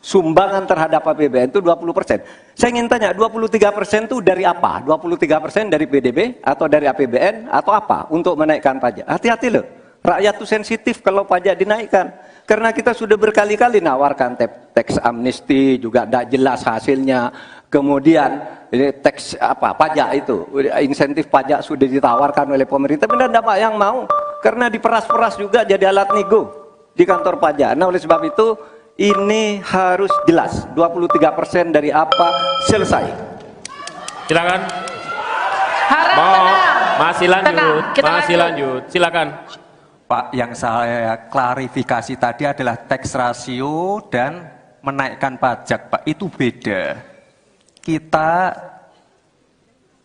sumbangan terhadap APBN itu 20%. Saya ingin tanya, 23% itu dari apa? 23% dari PDB atau dari APBN atau apa untuk menaikkan pajak? Hati-hati loh, rakyat itu sensitif kalau pajak dinaikkan. Karena kita sudah berkali-kali nawarkan tax amnesty, juga tidak jelas hasilnya. Kemudian tax pajak itu, insentif pajak sudah ditawarkan oleh pemerintah, tapi tidak ada yang mau. Karena diperas-peras juga jadi alat nego di kantor pajak. Nah oleh sebab itu ini harus jelas 23% dari apa, selesai. Silakan. Harap tenang. Masih lanjut. Tenang, kita Masih lanjut. Silakan. Pak, yang saya klarifikasi tadi adalah tax ratio dan menaikkan pajak, Pak. Itu beda.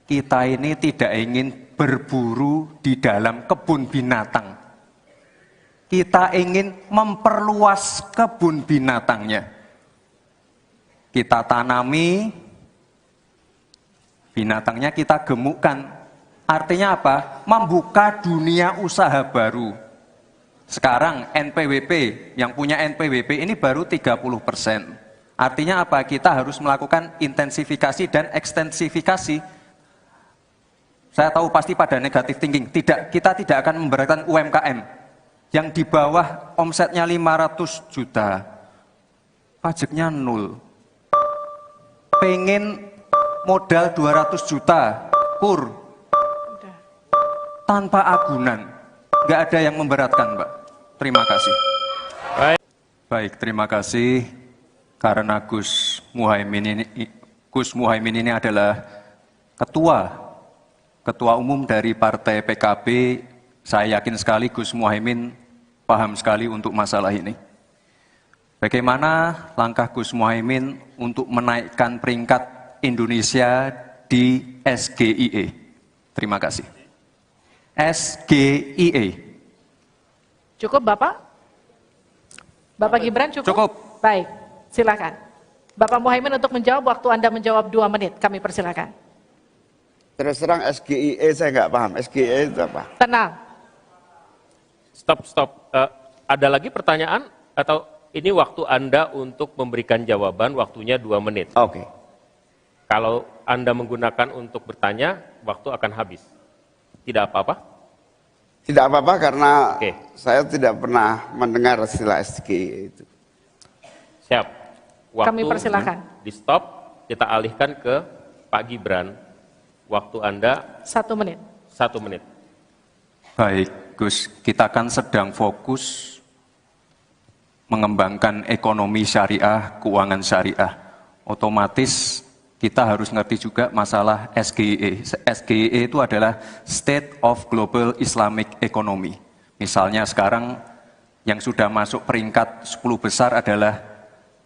Kita ini tidak ingin berburu di dalam kebun binatang. Kita ingin memperluas kebun binatangnya. Kita tanami, binatangnya kita gemukkan. Artinya apa? Membuka dunia usaha baru. Sekarang NPWP, yang punya NPWP ini baru 30%. Artinya apa? Kita harus melakukan intensifikasi dan ekstensifikasi. Saya tahu pasti pada negatif thinking. Kita tidak akan memberatkan UMKM. Yang di bawah omsetnya 500 juta, pajaknya 0. Pengen modal 200 juta, kur, tanpa agunan. Nggak ada yang memberatkan, Mbak. Terima kasih. Baik, terima kasih. Karena Gus Muhaimin ini adalah ketua umum dari Partai PKB. Saya yakin sekali Gus Muhaimin paham sekali untuk masalah ini. Bagaimana langkah Gus Muhaimin untuk menaikkan peringkat Indonesia di SGIE? Terima kasih. SGIE. Cukup Bapak? Bapak Gibran cukup? Cukup. Baik, silakan. Bapak Muhaimin untuk menjawab, waktu Anda menjawab 2 menit, kami persilakan. Terus terang SGIE saya nggak paham. SGIE itu apa? Tenang. Stop. Ada lagi pertanyaan atau ini waktu Anda untuk memberikan jawaban, waktunya 2 menit. Oke. Kalau Anda menggunakan untuk bertanya, waktu akan habis. Tidak apa-apa? Tidak apa-apa karena Oke. saya tidak pernah mendengar istilah SGIE itu. Siap. Waktu Kami persilakan. di stop, kita alihkan ke Pak Gibran. Waktu Anda 1 menit. 1 menit. Baik, Gus, kita kan sedang fokus mengembangkan ekonomi syariah, keuangan syariah. Otomatis kita harus ngerti juga masalah SGE. SGE itu adalah State of Global Islamic Economy. Misalnya sekarang yang sudah masuk peringkat 10 besar adalah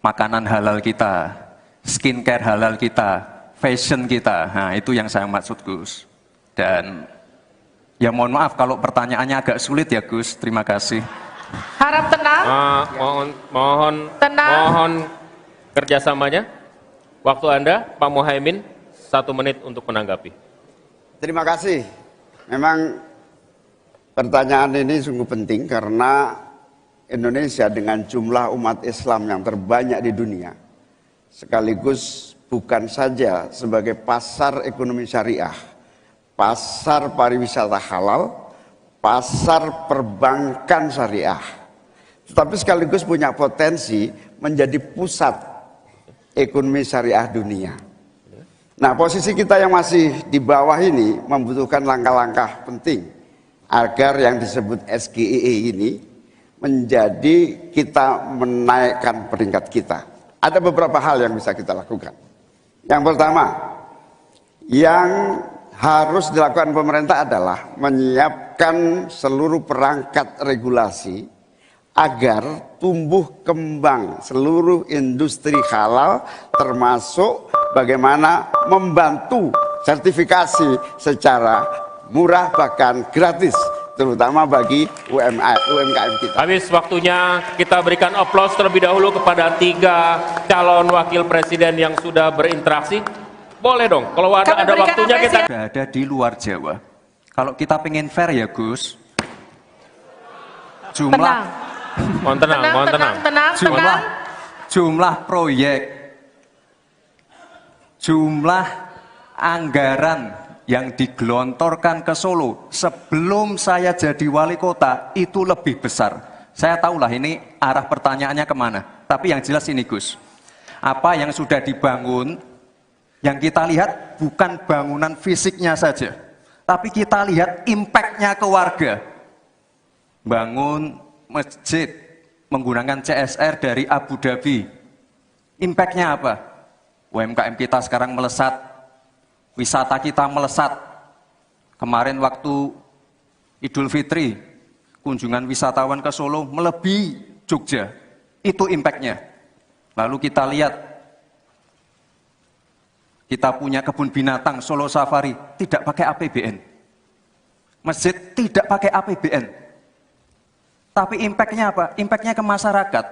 makanan halal kita, skincare halal kita, fashion kita. Nah, itu yang saya maksud, Gus. Dan ya mohon maaf kalau pertanyaannya agak sulit ya, Gus. Terima kasih. Harap tenang. Mohon kerjasamanya. Waktu Anda, Pak Muhaimin, 1 menit untuk menanggapi. Terima kasih. Memang pertanyaan ini sungguh penting karena Indonesia dengan jumlah umat Islam yang terbanyak di dunia, sekaligus bukan saja sebagai pasar ekonomi syariah, pasar pariwisata halal, pasar perbankan syariah, tetapi sekaligus punya potensi menjadi pusat ekonomi syariah dunia. Nah, posisi kita yang masih di bawah ini membutuhkan langkah-langkah penting agar yang disebut SGEE ini menjadi kita menaikkan peringkat kita. Ada beberapa hal yang bisa kita lakukan. Yang pertama, yang harus dilakukan pemerintah adalah menyiapkan seluruh perangkat regulasi agar tumbuh kembang seluruh industri halal, termasuk bagaimana membantu sertifikasi secara murah bahkan gratis, terutama bagi UMKM kita. Habis waktunya, kita berikan aplaus terlebih dahulu kepada 3 calon wakil presiden yang sudah berinteraksi. Boleh dong, kalau ada waktunya kita... Sudah ada di luar Jawa. Kalau kita pengen fair ya, Gus, jumlah Mohon tenang. jumlah proyek, jumlah anggaran yang digelontorkan ke Solo sebelum saya jadi wali kota itu lebih besar. Saya tahulah ini arah pertanyaannya kemana. Tapi yang jelas ini, Gus, apa yang sudah dibangun, yang kita lihat bukan bangunan fisiknya saja, tapi kita lihat impact-nya ke warga. Bangun masjid menggunakan CSR dari Abu Dhabi. Impact-nya apa? UMKM kita sekarang melesat, wisata kita melesat. Kemarin waktu Idul Fitri, kunjungan wisatawan ke Solo melebihi Jogja. Itu impact-nya. Lalu kita lihat, kita punya kebun binatang Solo Safari, tidak pakai APBN. Masjid tidak pakai APBN. Tapi impact-nya apa? Impact-nya ke masyarakat.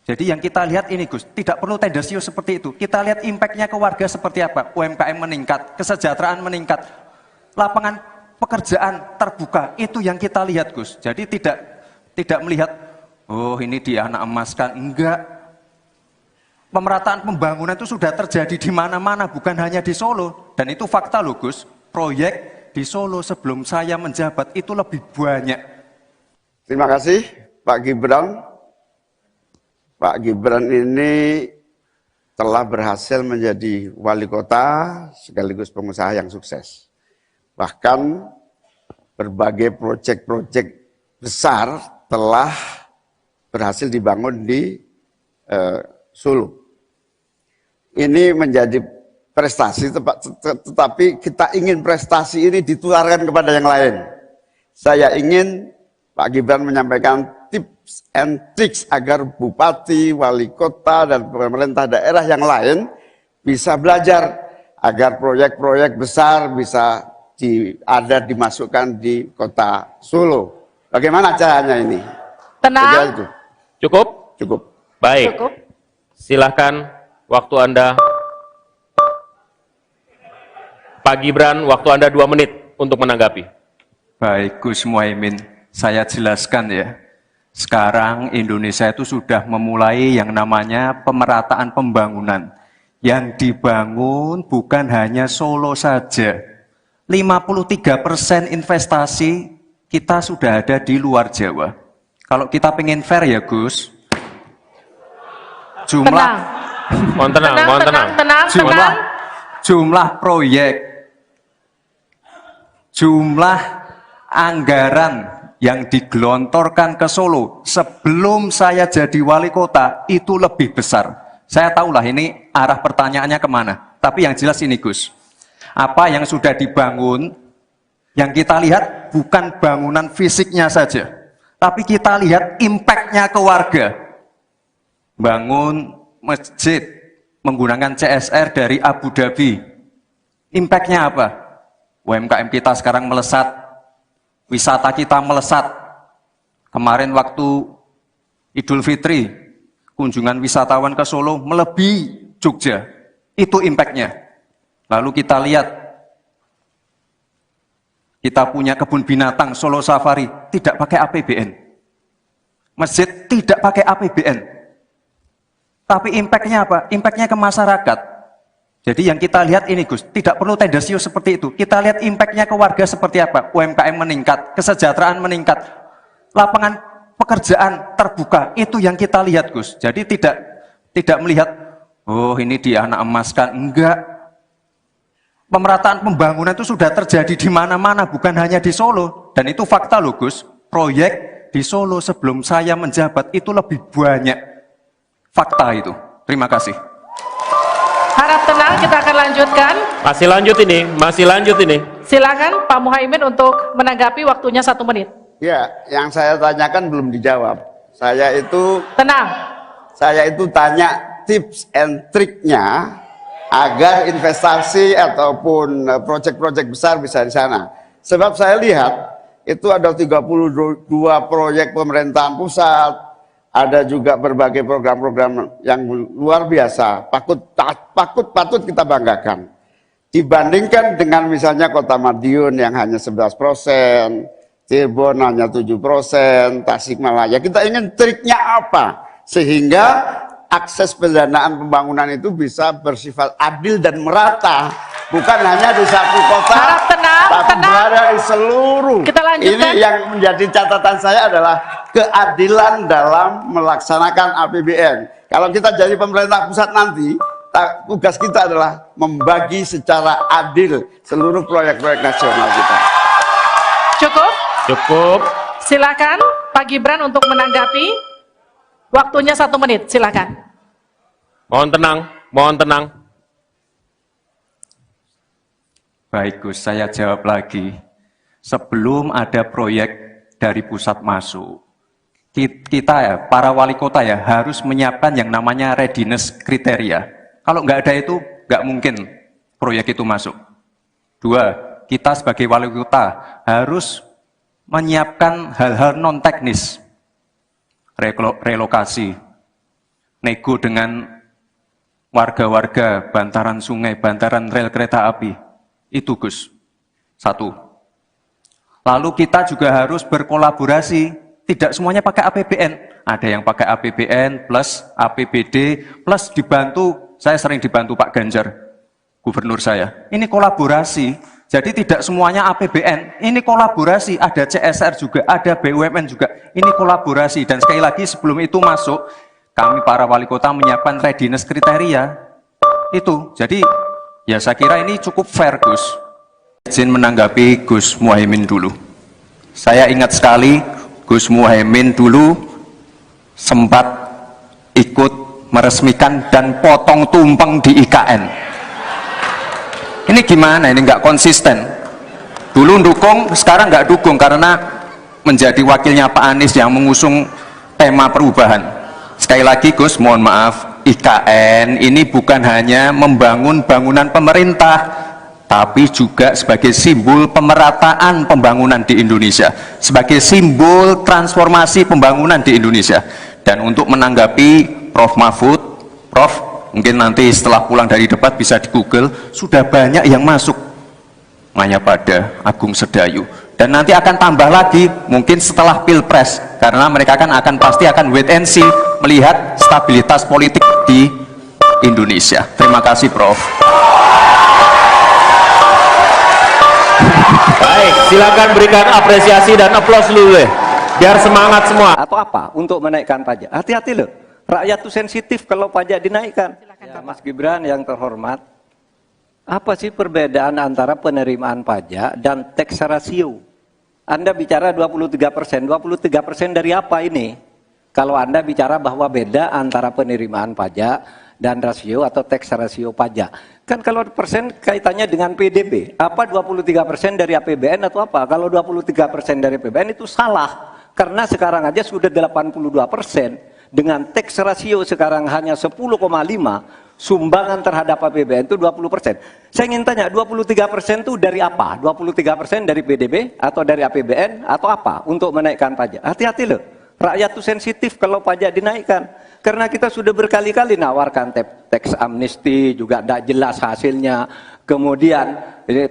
Jadi yang kita lihat ini, Gus, tidak perlu tendensius seperti itu. Kita lihat impact-nya ke warga seperti apa? UMKM meningkat, kesejahteraan meningkat, lapangan pekerjaan terbuka. Itu yang kita lihat, Gus. Jadi tidak melihat, oh ini dia anak emaskan. Enggak. Pemerataan pembangunan itu sudah terjadi di mana-mana, bukan hanya di Solo. Dan itu fakta loh, Gus. Proyek di Solo sebelum saya menjabat itu lebih banyak. Terima kasih Pak Gibran. Pak Gibran ini telah berhasil menjadi wali kota sekaligus pengusaha yang sukses. Bahkan berbagai proyek-proyek besar telah berhasil dibangun di Solo. Ini menjadi prestasi, tetapi kita ingin prestasi ini ditularkan kepada yang lain. Saya ingin Pak Gibran menyampaikan tips and tricks agar bupati, wali kota, dan pemerintah daerah yang lain bisa belajar agar proyek-proyek besar bisa dimasukkan di kota Solo. Bagaimana caranya ini? Tenang. Cukup? Cukup. Baik. Cukup. Silahkan, waktu Anda. Pak Gibran, waktu Anda 2 menit untuk menanggapi. Baik, Gus Muhaimin. Saya jelaskan ya, sekarang Indonesia itu sudah memulai yang namanya pemerataan pembangunan. Yang dibangun bukan hanya Solo saja. 53% investasi kita sudah ada di luar Jawa. Kalau kita pengen fair ya, Gus, Mohon tenang. Jumlah proyek, jumlah anggaran yang digelontorkan ke Solo sebelum saya jadi wali kota itu lebih besar. Saya tahulah ini arah pertanyaannya kemana. Tapi yang jelas ini Gus, apa yang sudah dibangun, yang kita lihat bukan bangunan fisiknya saja, tapi kita lihat impact-nya ke warga. Bangun masjid menggunakan CSR dari Abu Dhabi. Impact-nya apa? UMKM kita sekarang melesat, wisata kita melesat. Kemarin waktu Idul Fitri, kunjungan wisatawan ke Solo melebihi Jogja. Itu impact-nya. Lalu kita lihat, kita punya kebun binatang Solo Safari, tidak pakai APBN. Masjid tidak pakai APBN. Tapi impact-nya apa? Impact-nya ke masyarakat. Jadi yang kita lihat ini Gus, tidak perlu tendensius seperti itu. Kita lihat impact-nya ke warga seperti apa. UMKM meningkat, kesejahteraan meningkat, lapangan pekerjaan terbuka. Itu yang kita lihat Gus. Jadi tidak melihat, oh ini dia anak emaskan. Enggak. Pemerataan pembangunan itu sudah terjadi di mana-mana, bukan hanya di Solo. Dan itu fakta loh Gus. Proyek di Solo sebelum saya menjabat itu lebih banyak. Fakta itu. Terima kasih. Harap tenang, kita akan lanjutkan. Masih lanjut ini. Silakan Pak Muhaimin untuk menanggapi, waktunya 1 menit. Ya, yang saya tanyakan belum dijawab. Tenang. Saya itu tanya tips and triknya agar investasi ataupun proyek-proyek besar bisa di sana. Sebab saya lihat itu ada 32 proyek pemerintahan pusat, ada juga berbagai program-program yang luar biasa, patut kita banggakan. Dibandingkan dengan misalnya Kota Madiun yang hanya 11%, Cirebon hanya 7%, Tasikmalaya. Kita ingin triknya apa? Sehingga akses pendanaan pembangunan itu bisa bersifat adil dan merata. Bukan hanya di satu kota, Harap tenang, tapi berada di seluruh. Kita lanjutkan. Ini yang menjadi catatan saya adalah keadilan dalam melaksanakan APBN. Kalau kita jadi pemerintah pusat nanti, tugas kita adalah membagi secara adil seluruh proyek-proyek nasional kita. Cukup. Silakan Pak Gibran untuk menanggapi. Waktunya 1 menit, silakan. Mohon tenang. Baik Gus, saya jawab lagi. Sebelum ada proyek dari pusat masuk, kita ya, para wali kota ya, harus menyiapkan yang namanya readiness kriteria. Kalau nggak ada itu, nggak mungkin proyek itu masuk. 2, kita sebagai wali kota harus menyiapkan hal-hal non-teknis. Relokasi, nego dengan warga-warga, bantaran sungai, bantaran rel kereta api. Itu Gus. 1. Lalu kita juga harus berkolaborasi. Tidak semuanya pakai APBN. Ada yang pakai APBN plus APBD plus dibantu. Saya sering dibantu Pak Ganjar, gubernur saya. Ini kolaborasi. Jadi tidak semuanya APBN. Ini kolaborasi. Ada CSR juga, ada BUMN juga. Ini kolaborasi. Dan sekali lagi sebelum itu masuk, kami para wali kota menyiapkan readiness kriteria. Itu. Jadi ya saya kira ini cukup fair Gus. Izin menanggapi Gus Muhaimin dulu. Saya ingat sekali Gus Muhaimin dulu sempat ikut meresmikan dan potong tumpeng di IKN. Ini gimana? Ini nggak konsisten. Dulu dukung, sekarang nggak dukung karena menjadi wakilnya Pak Anies yang mengusung tema perubahan. Sekali lagi Gus, mohon maaf, IKN ini bukan hanya membangun bangunan pemerintah, tapi juga sebagai simbol pemerataan pembangunan di Indonesia, sebagai simbol transformasi pembangunan di Indonesia. Dan untuk menanggapi Prof. Mahfud, Prof, mungkin nanti setelah pulang dari debat bisa di Google, sudah banyak yang masuk Mayapada, Agung Sedayu. Dan nanti akan tambah lagi mungkin setelah Pilpres, karena mereka akan pasti akan wait and see, melihat stabilitas politik di Indonesia. Terima kasih Prof. Baik, silakan berikan apresiasi dan aplaus dulu deh, biar semangat semua. Atau apa? Untuk menaikkan pajak. Hati-hati loh. Rakyat itu sensitif kalau pajak dinaikkan. Ya, Mas Gibran yang terhormat, apa sih perbedaan antara penerimaan pajak dan tax ratio? Anda bicara 23%. 23% dari apa ini? Kalau Anda bicara bahwa beda antara penerimaan pajak dan rasio atau tax ratio pajak. Kan kalau persen kaitannya dengan PDB, apa 23% dari APBN atau apa? Kalau 23% dari APBN itu salah, karena sekarang aja sudah 82%, dengan tax ratio sekarang hanya 10,5, sumbangan terhadap APBN itu 20%. Saya ingin tanya, 23% itu dari apa? 23% dari PDB atau dari APBN atau apa untuk menaikkan pajak? Hati-hati loh, rakyat itu sensitif kalau pajak dinaikkan. Karena kita sudah berkali-kali nawarkan teks amnesti, juga tidak jelas hasilnya. Kemudian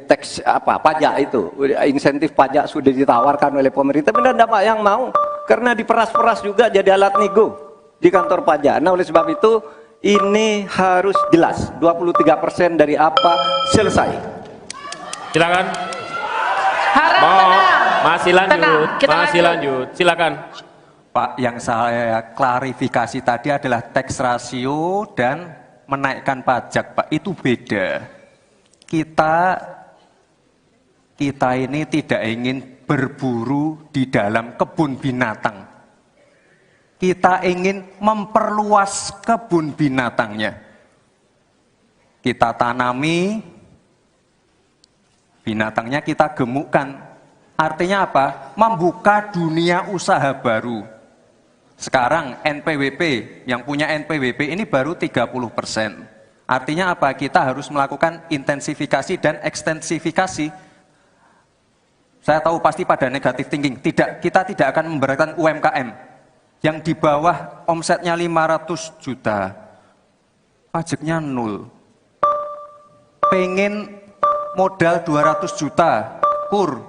teks pajak itu, insentif pajak sudah ditawarkan oleh pemerintah, tapi tidak ada yang mau. Karena diperas-peras juga jadi alat nego di kantor pajak. Nah oleh sebab itu ini harus jelas, 23% dari apa selesai. Silakan. Harap tenang. Masih lanjut, Tenang, kita masih lanjut. Silakan. Pak, yang saya klarifikasi tadi adalah tax ratio dan menaikkan pajak, Pak. Itu beda. Kita ini tidak ingin berburu di dalam kebun binatang. Kita ingin memperluas kebun binatangnya. Kita tanami, binatangnya kita gemukkan. Artinya apa? Membuka dunia usaha baru. Sekarang NPWP, yang punya NPWP ini baru 30%. Artinya apa? Kita harus melakukan intensifikasi dan ekstensifikasi. Saya tahu pasti pada negatif thinking, kita tidak akan memberatkan UMKM yang di bawah omsetnya 500 juta, pajaknya 0. Pengen modal 200 juta, kur,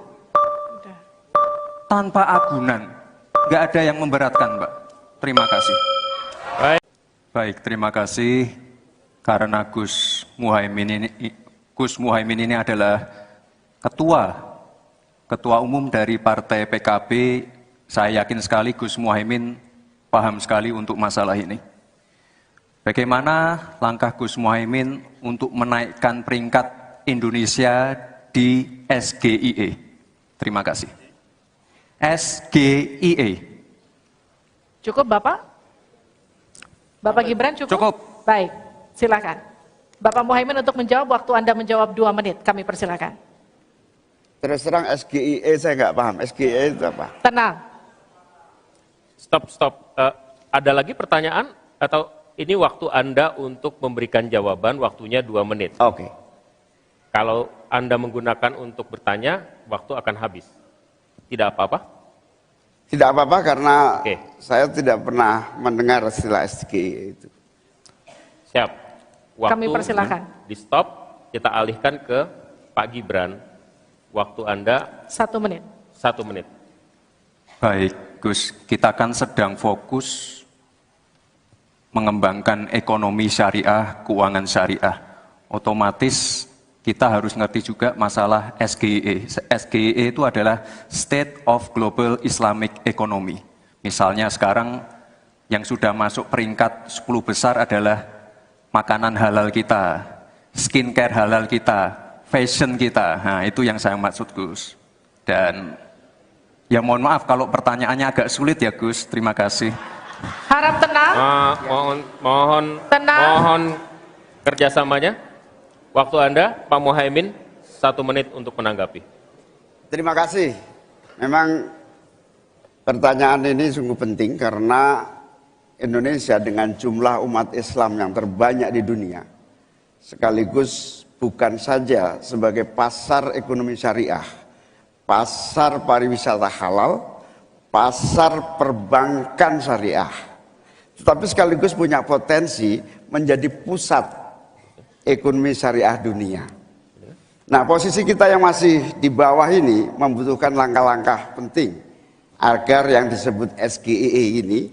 tanpa agunan. Nggak ada yang memberatkan, Mbak. Terima kasih. Baik, terima kasih. Karena Gus Muhaimin ini adalah ketua umum dari Partai PKB, saya yakin sekali Gus Muhaimin paham sekali untuk masalah ini. Bagaimana langkah Gus Muhaimin untuk menaikkan peringkat Indonesia di SGIE? Terima kasih. SGIE. Cukup Bapak? Bapak Gibran cukup? Cukup. Baik, silakan. Bapak Muhaimin untuk menjawab, waktu Anda menjawab 2 menit, kami persilakan. Terus terang SGIE saya nggak paham. SGIE itu apa? Tenang. Stop. Ada lagi pertanyaan? Atau ini waktu Anda untuk memberikan jawaban, waktunya 2 menit. Oke. Kalau Anda menggunakan untuk bertanya, waktu akan habis. Tidak apa-apa? Tidak apa-apa karena Oke. saya tidak pernah mendengar istilah SGIE itu. Siap. Waktu Kami persilakan. di stop, kita alihkan ke Pak Gibran. Waktu Anda 1 menit. 1 menit. Baik, Gus, kita kan sedang fokus mengembangkan ekonomi syariah, keuangan syariah. Otomatis kita harus ngerti juga masalah SGIE. SGIE itu adalah State of Global Islamic Economy. Misalnya sekarang yang sudah masuk peringkat 10 besar adalah makanan halal kita, skincare halal kita, fashion kita. Nah, itu yang saya maksud, Gus. Dan ya mohon maaf kalau pertanyaannya agak sulit ya, Gus. Terima kasih. Harap tenang. Tenang. Mohon kerjasamanya. Waktu Anda, Pak Muhaimin, 1 menit untuk menanggapi. Terima kasih. Memang pertanyaan ini sungguh penting karena Indonesia dengan jumlah umat Islam yang terbanyak di dunia, sekaligus bukan saja sebagai pasar ekonomi syariah, pasar pariwisata halal, pasar perbankan syariah, tetapi sekaligus punya potensi menjadi pusat ekonomi syariah dunia. Nah, posisi kita yang masih di bawah ini membutuhkan langkah-langkah penting agar yang disebut SGIE ini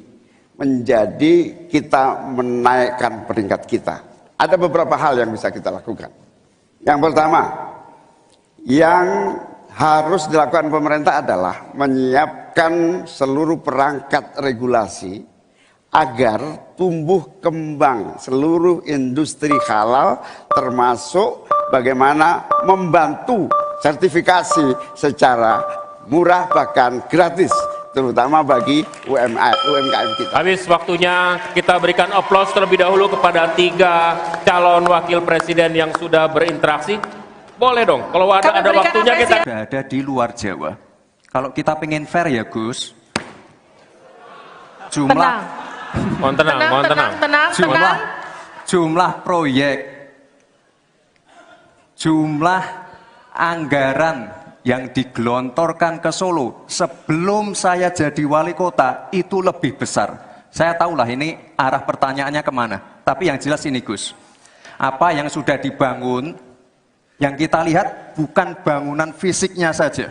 menjadi kita menaikkan peringkat kita. Ada beberapa hal yang bisa kita lakukan. Yang pertama, yang harus dilakukan pemerintah adalah menyiapkan seluruh perangkat regulasi agar tumbuh kembang seluruh industri halal, termasuk bagaimana membantu sertifikasi secara murah bahkan gratis, terutama bagi UMKM kita. Habis waktunya, kita berikan aplaus terlebih dahulu kepada 3 calon calon wakil presiden yang sudah berinteraksi, boleh dong. Kalau ada waktunya kita Sudah ada di luar Jawa. Kalau kita pengen fair ya Gus, jumlah Tenang. mohon tenang. jumlah proyek, jumlah anggaran yang digelontorkan ke Solo sebelum saya jadi wali kota itu lebih besar. Saya tahulah ini arah pertanyaannya kemana. Tapi yang jelas ini Gus, apa yang sudah dibangun, yang kita lihat bukan bangunan fisiknya saja,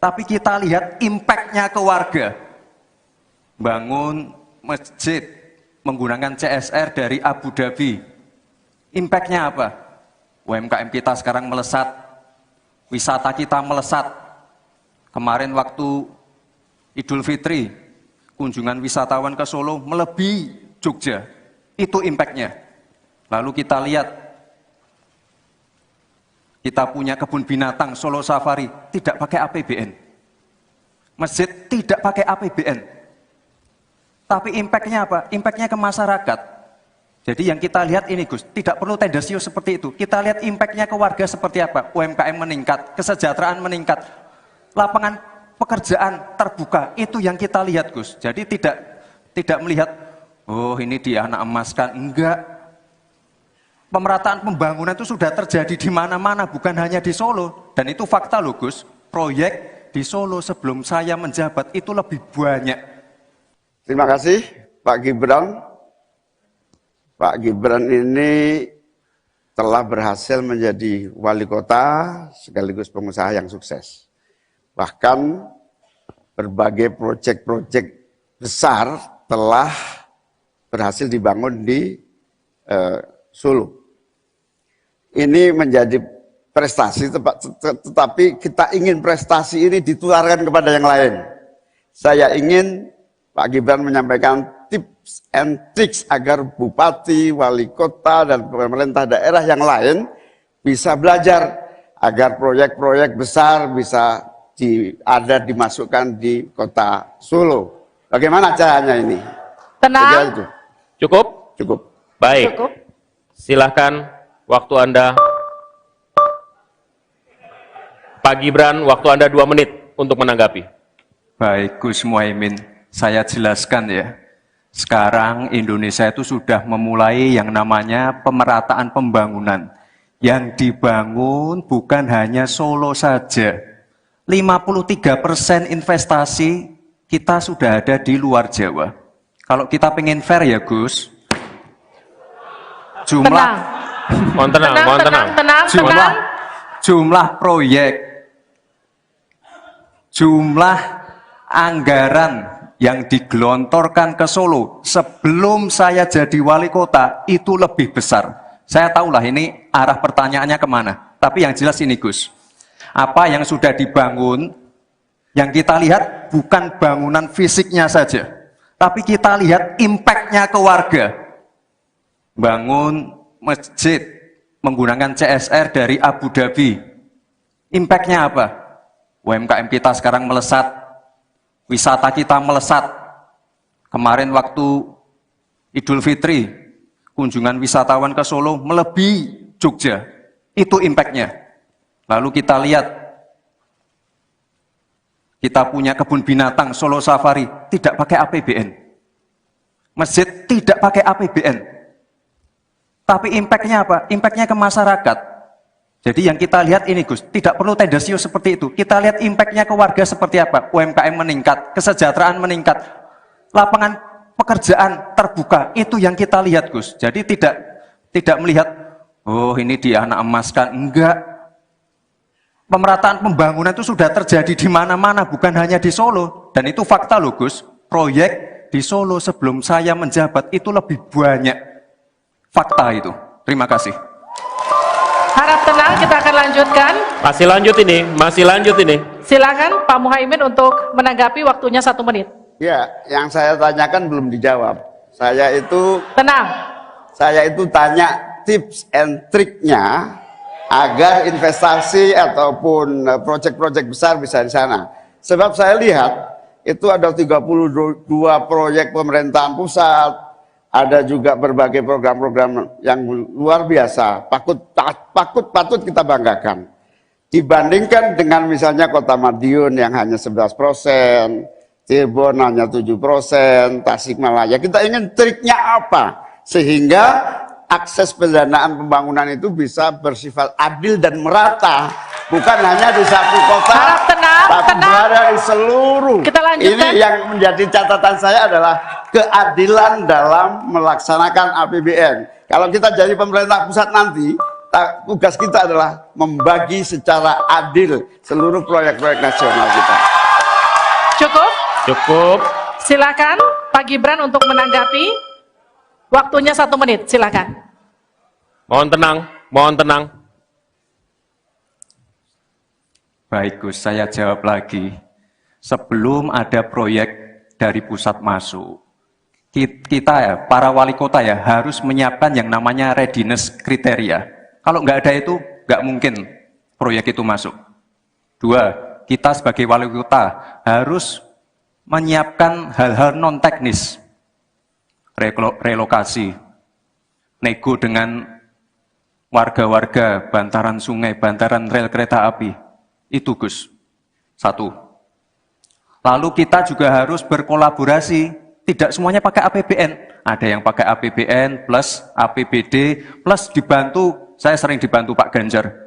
tapi kita lihat impact-nya ke warga. Bangun masjid menggunakan CSR dari Abu Dhabi. Impact-nya apa? UMKM kita sekarang melesat, wisata kita melesat. Kemarin waktu Idul Fitri, kunjungan wisatawan ke Solo melebihi Jogja. Itu impact-nya. Lalu kita lihat, kita punya kebun binatang Solo Safari, tidak pakai APBN. Masjid tidak pakai APBN. Tapi impact-nya apa? Impact-nya ke masyarakat. Jadi yang kita lihat ini Gus, tidak perlu tendensius seperti itu. Kita lihat impact-nya ke warga seperti apa? UMKM meningkat, kesejahteraan meningkat, lapangan pekerjaan terbuka. Itu yang kita lihat Gus. Jadi tidak melihat, oh ini dia anak emaskan. Enggak. Pemerataan pembangunan itu sudah terjadi di mana-mana, bukan hanya di Solo. Dan itu fakta loh Gus. Proyek di Solo sebelum saya menjabat itu lebih banyak. Terima kasih Pak Gibran. Pak Gibran ini telah berhasil menjadi wali kota sekaligus pengusaha yang sukses. Bahkan berbagai proyek-proyek besar telah berhasil dibangun di Solo. Ini menjadi prestasi, tetapi kita ingin prestasi ini ditularkan kepada yang lain. Saya ingin Pak Gibran menyampaikan tips and tricks agar bupati, wali kota, dan pemerintah daerah yang lain bisa belajar agar proyek-proyek besar bisa dimasukkan di kota Solo. Bagaimana caranya ini? Tenang. cukup? Cukup. Baik. Cukup. Silahkan waktu Anda. Pak Gibran, waktu Anda 2 menit untuk menanggapi. Baik Gus Muhaimin, saya jelaskan ya. Sekarang Indonesia itu sudah memulai yang namanya pemerataan pembangunan. Yang dibangun bukan hanya Solo saja. 53% investasi kita sudah ada di luar Jawa. Kalau kita pengen fair ya Gus, Mohon tenang. jumlah proyek, jumlah anggaran yang digelontorkan ke Solo sebelum saya jadi wali kota itu lebih besar. Saya tahulah ini arah pertanyaannya kemana. Tapi yang jelas ini Gus, apa yang sudah dibangun, yang kita lihat bukan bangunan fisiknya saja, tapi kita lihat impact-nya ke warga. Bangun masjid menggunakan CSR dari Abu Dhabi. Impact-nya apa? UMKM kita sekarang melesat, wisata kita melesat. Kemarin waktu Idul Fitri, kunjungan wisatawan ke Solo melebihi Jogja. Itu impact-nya. Lalu kita lihat, kita punya kebun binatang Solo Safari, tidak pakai APBN. Masjid tidak pakai APBN. Tapi impact-nya apa? Impact-nya ke masyarakat. Jadi yang kita lihat ini Gus, tidak perlu tendensius seperti itu. Kita lihat impact-nya ke warga seperti apa? UMKM meningkat, kesejahteraan meningkat, lapangan pekerjaan terbuka. Itu yang kita lihat Gus. Jadi tidak melihat, oh ini dia anak emaskan. Enggak. Pemerataan pembangunan itu sudah terjadi di mana-mana, bukan hanya di Solo. Dan itu fakta loh Gus. Proyek di Solo sebelum saya menjabat itu lebih banyak. Fakta itu. Terima kasih. Harap tenang, kita akan lanjutkan. Masih lanjut ini. Silakan Pak Muhaimin untuk menanggapi, waktunya 1 menit. Ya, yang saya tanyakan belum dijawab. Saya itu tanya tips and triknya agar investasi ataupun proyek-proyek besar bisa di sana. Sebab saya lihat itu ada 32 proyek pemerintahan pusat, ada juga berbagai program-program yang luar biasa, patut kita banggakan. Dibandingkan dengan misalnya Kota Madiun yang hanya 11%, Cirebon hanya 7%, Tasikmalaya. Kita ingin triknya apa? Sehingga akses pendanaan pembangunan itu bisa bersifat adil dan merata. Bukan hanya di satu kota, Harap tenang, tapi tenang. berada di seluruh. Kita lanjutkan. Ini yang menjadi catatan saya adalah keadilan dalam melaksanakan APBN. Kalau kita jadi pemerintah pusat nanti, tugas kita adalah membagi secara adil seluruh proyek-proyek nasional kita. Cukup? Cukup. Silakan Pak Gibran untuk menanggapi. Waktunya 1 menit, silakan. Mohon tenang, mohon tenang. Baik Gus, saya jawab lagi. Sebelum ada proyek dari pusat masuk, kita ya, para wali kota ya, harus menyiapkan yang namanya readiness kriteria. Kalau nggak ada itu, nggak mungkin proyek itu masuk. 2, kita sebagai wali kota harus menyiapkan hal-hal non-teknis. Relokasi, nego dengan warga-warga, bantaran sungai, bantaran rel kereta api. Itu Gus. 1. Lalu kita juga harus berkolaborasi. Tidak semuanya pakai APBN. Ada yang pakai APBN plus APBD plus dibantu. Saya sering dibantu Pak Ganjar,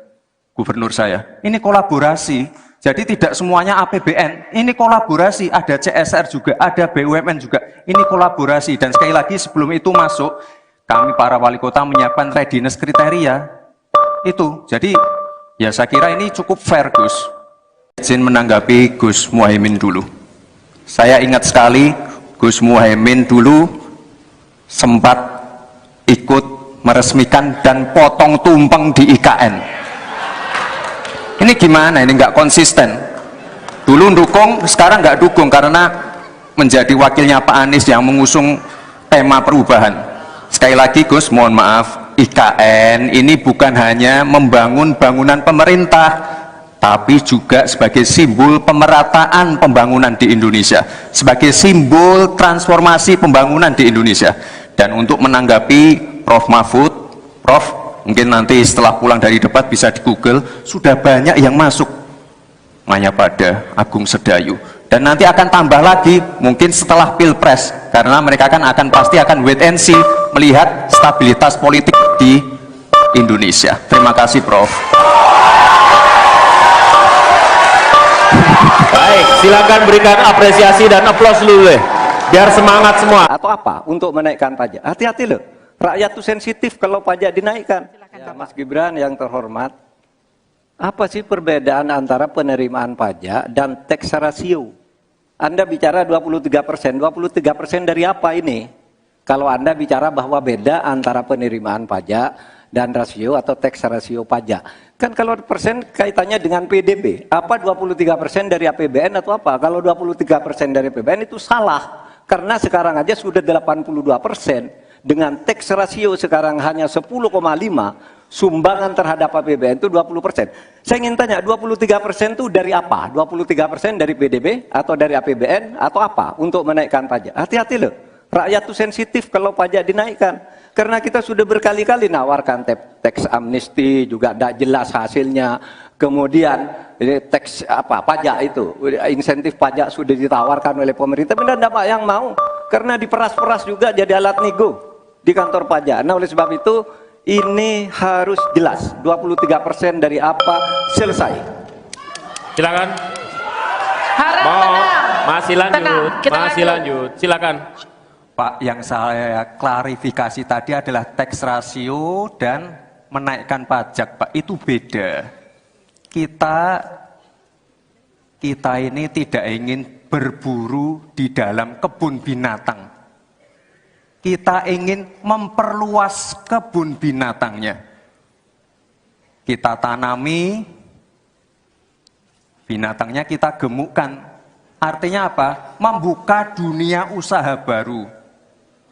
gubernur saya. Ini kolaborasi. Jadi tidak semuanya APBN. Ini kolaborasi. Ada CSR juga, ada BUMN juga. Ini kolaborasi. Dan sekali lagi sebelum itu masuk, kami para wali kota menyiapkan readiness kriteria. Itu. Jadi ya saya kira ini cukup fair Gus. Izin menanggapi Gus Muhaimin dulu. Saya ingat sekali Gus Muhaimin dulu sempat ikut meresmikan dan potong tumpeng di IKN. Ini gimana? Ini nggak konsisten. Dulu dukung, sekarang nggak dukung karena menjadi wakilnya Pak Anies yang mengusung tema perubahan. Sekali lagi Gus, mohon maaf, IKN ini bukan hanya membangun bangunan pemerintah, tapi juga sebagai simbol pemerataan pembangunan di Indonesia, sebagai simbol transformasi pembangunan di Indonesia. Dan untuk menanggapi Prof. Mahfud, Prof, mungkin nanti setelah pulang dari debat bisa di Google, sudah banyak yang masuk Mayapada, Agung Sedayu. Dan nanti akan tambah lagi mungkin setelah Pilpres, karena mereka akan pasti akan wait and see, melihat stabilitas politik di Indonesia. Terima kasih Prof. Baik, silakan berikan apresiasi dan aplaus dulu deh, biar semangat semua. Atau apa? Untuk menaikkan pajak. Hati-hati loh. Rakyat tuh sensitif kalau pajak dinaikkan. Ya, Mas Gibran yang terhormat, apa sih perbedaan antara penerimaan pajak dan tax ratio? Anda bicara 23%. 23% dari apa ini? Kalau Anda bicara bahwa beda antara penerimaan pajak dan rasio atau tax ratio pajak. Kan kalau persen kaitannya dengan PDB. Apa 23% dari APBN atau apa? Kalau 23% dari APBN itu salah. Karena sekarang aja sudah 82%. Dengan tax ratio sekarang hanya 10,5, sumbangan terhadap APBN itu 20%. Saya ingin tanya, 23% itu dari apa? 23% dari PDB atau dari APBN atau apa untuk menaikkan pajak? Hati-hati loh, rakyat itu sensitif kalau pajak dinaikkan. Karena kita sudah berkali-kali nawarkan tax amnesty, juga tidak jelas hasilnya. Kemudian tax pajak itu, insentif pajak sudah ditawarkan oleh pemerintah, benar tidak yang mau? Karena diperas-peras juga jadi alat nego di kantor pajak. Nah oleh sebab itu ini harus jelas 23% dari apa selesai. Silakan. Harap tenang. Masih lanjut. Tenang, kita Masih lanjut. Silakan. Pak, yang saya klarifikasi tadi adalah tax ratio dan menaikkan pajak, Pak. Itu beda. Kita ini tidak ingin berburu di dalam kebun binatang. Kita ingin memperluas kebun binatangnya. Kita tanami, binatangnya kita gemukkan. Artinya apa? Membuka dunia usaha baru.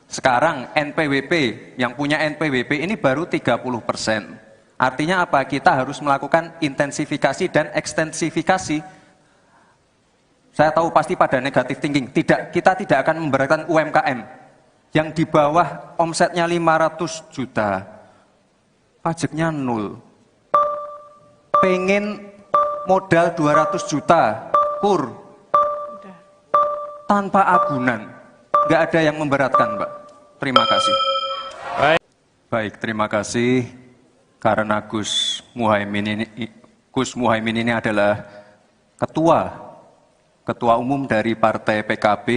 Sekarang NPWP, yang punya NPWP ini baru 30%. Artinya apa? Kita harus melakukan intensifikasi dan ekstensifikasi. Saya tahu pasti pada negatif thinking. Kita tidak akan memberatkan UMKM. yang di bawah omsetnya 500 juta, pajaknya 0. Pengen modal 200 juta, kur, Udah. tanpa agunan. Nggak ada yang memberatkan, Mbak. Terima kasih. Baik. Baik, terima kasih. Karena Gus Muhaimin ini adalah ketua umum dari Partai PKB,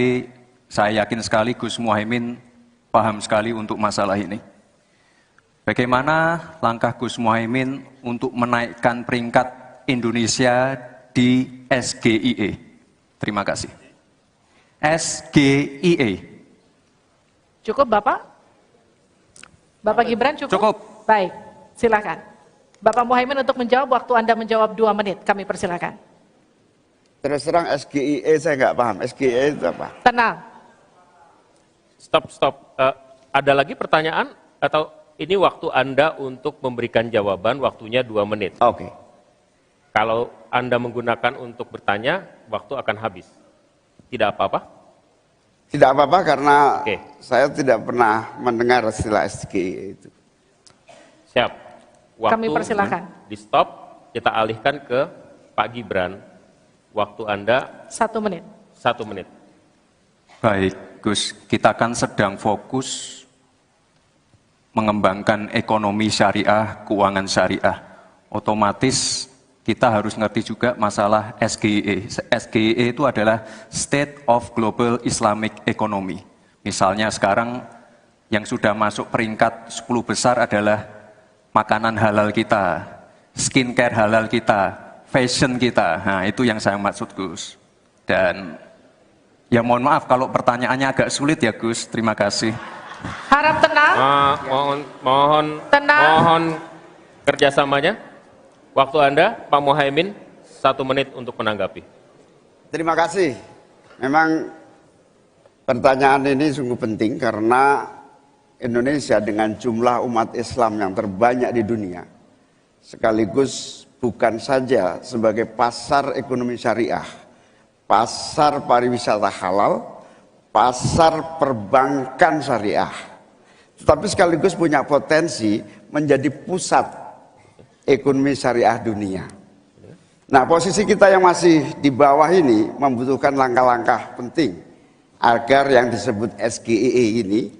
saya yakin sekali Gus Muhaimin paham sekali untuk masalah ini. Bagaimana langkah Gus Muhaimin untuk menaikkan peringkat Indonesia di SGIE? Terima kasih. SGIE. Cukup Bapak? Bapak Gibran cukup? Cukup. Baik, silakan. Bapak Muhaimin untuk menjawab, waktu Anda menjawab 2 menit, kami persilakan. Terus terang SGIE saya nggak paham. SGIE itu apa? Tenang. Stop. Ada lagi pertanyaan atau ini waktu Anda untuk memberikan jawaban, waktunya 2 menit. Oke. Kalau Anda menggunakan untuk bertanya, waktu akan habis. Tidak apa-apa? Tidak apa-apa karena Oke. saya tidak pernah mendengar istilah SGIE itu. Siap. Waktu Kami persilakan. di stop, kita alihkan ke Pak Gibran. Waktu Anda 1 menit. 1 menit. Baik, Gus, kita kan sedang fokus mengembangkan ekonomi syariah, keuangan syariah. Otomatis kita harus ngerti juga masalah SGIE. SGIE itu adalah State of Global Islamic Economy. Misalnya sekarang yang sudah masuk peringkat 10 besar adalah makanan halal kita, skincare halal kita, fashion kita. Nah, itu yang saya maksud, Gus. Dan ya mohon maaf kalau pertanyaannya agak sulit ya, Gus. Terima kasih. Harap tenang. Tenang. Mohon kerjasamanya. Waktu Anda, Pak Muhaimin, 1 menit untuk menanggapi. Terima kasih. Memang pertanyaan ini sungguh penting karena Indonesia dengan jumlah umat Islam yang terbanyak di dunia, sekaligus bukan saja sebagai pasar ekonomi syariah, pasar pariwisata halal, pasar perbankan syariah, tetapi sekaligus punya potensi menjadi pusat ekonomi syariah dunia. Nah, posisi kita yang masih di bawah ini membutuhkan langkah-langkah penting agar yang disebut SGIE ini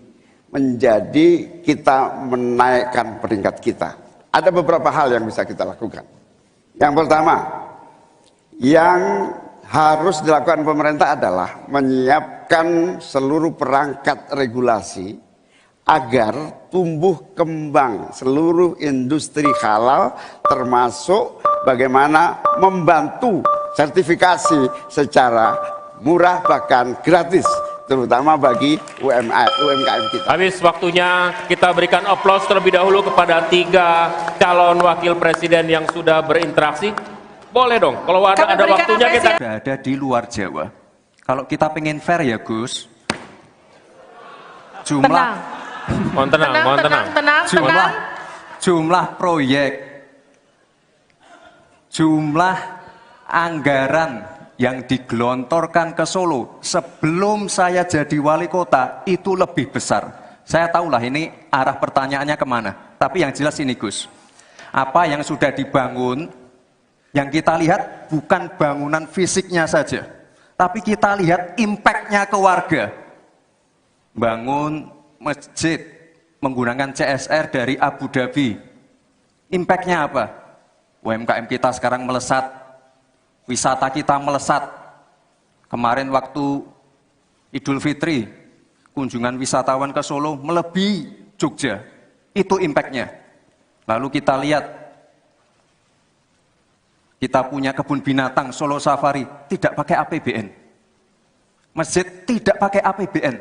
menjadi kita menaikkan peringkat kita. Ada beberapa hal yang bisa kita lakukan. Yang pertama, yang harus dilakukan pemerintah adalah menyiapkan seluruh perangkat regulasi agar tumbuh kembang seluruh industri halal, termasuk bagaimana membantu sertifikasi secara murah bahkan gratis, terutama bagi UMKM kita. Habis waktunya, kita berikan aplaus terlebih dahulu kepada 3 calon wakil presiden yang sudah berinteraksi. Boleh dong, kalau ada waktunya kita... Sudah ada di luar Jawa. Kalau kita pengen fair ya, Gus, Tenang. Mohon tenang. jumlah proyek, jumlah anggaran yang digelontorkan ke Solo sebelum saya jadi wali kota itu lebih besar. Saya tahulah ini arah pertanyaannya kemana. Tapi yang jelas ini, Gus, apa yang sudah dibangun, yang kita lihat bukan bangunan fisiknya saja, tapi kita lihat impact-nya ke warga. Bangun masjid menggunakan CSR dari Abu Dhabi. Impact-nya apa? UMKM kita sekarang melesat, wisata kita melesat. Kemarin waktu Idul Fitri, kunjungan wisatawan ke Solo melebihi Jogja. Itu impact-nya. Lalu kita lihat, kita punya kebun binatang Solo Safari, tidak pakai APBN. Masjid tidak pakai APBN.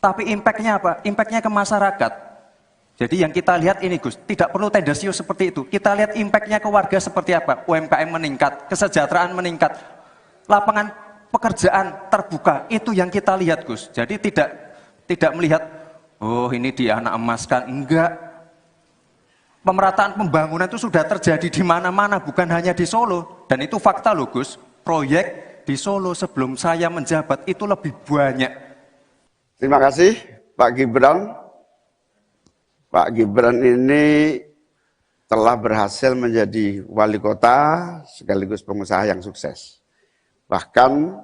Tapi impact-nya apa? Impact-nya ke masyarakat. Jadi yang kita lihat ini, Gus, tidak perlu tendensius seperti itu. Kita lihat impact-nya ke warga seperti apa. UMKM meningkat, kesejahteraan meningkat, lapangan pekerjaan terbuka. Itu yang kita lihat, Gus. Jadi tidak melihat, oh ini dianak emaskan. Enggak. Pemerataan pembangunan itu sudah terjadi di mana-mana, bukan hanya di Solo. Dan itu fakta loh, Gus. Proyek di Solo sebelum saya menjabat itu lebih banyak. Terima kasih Pak Gibran. Pak Gibran ini telah berhasil menjadi wali kota sekaligus pengusaha yang sukses. Bahkan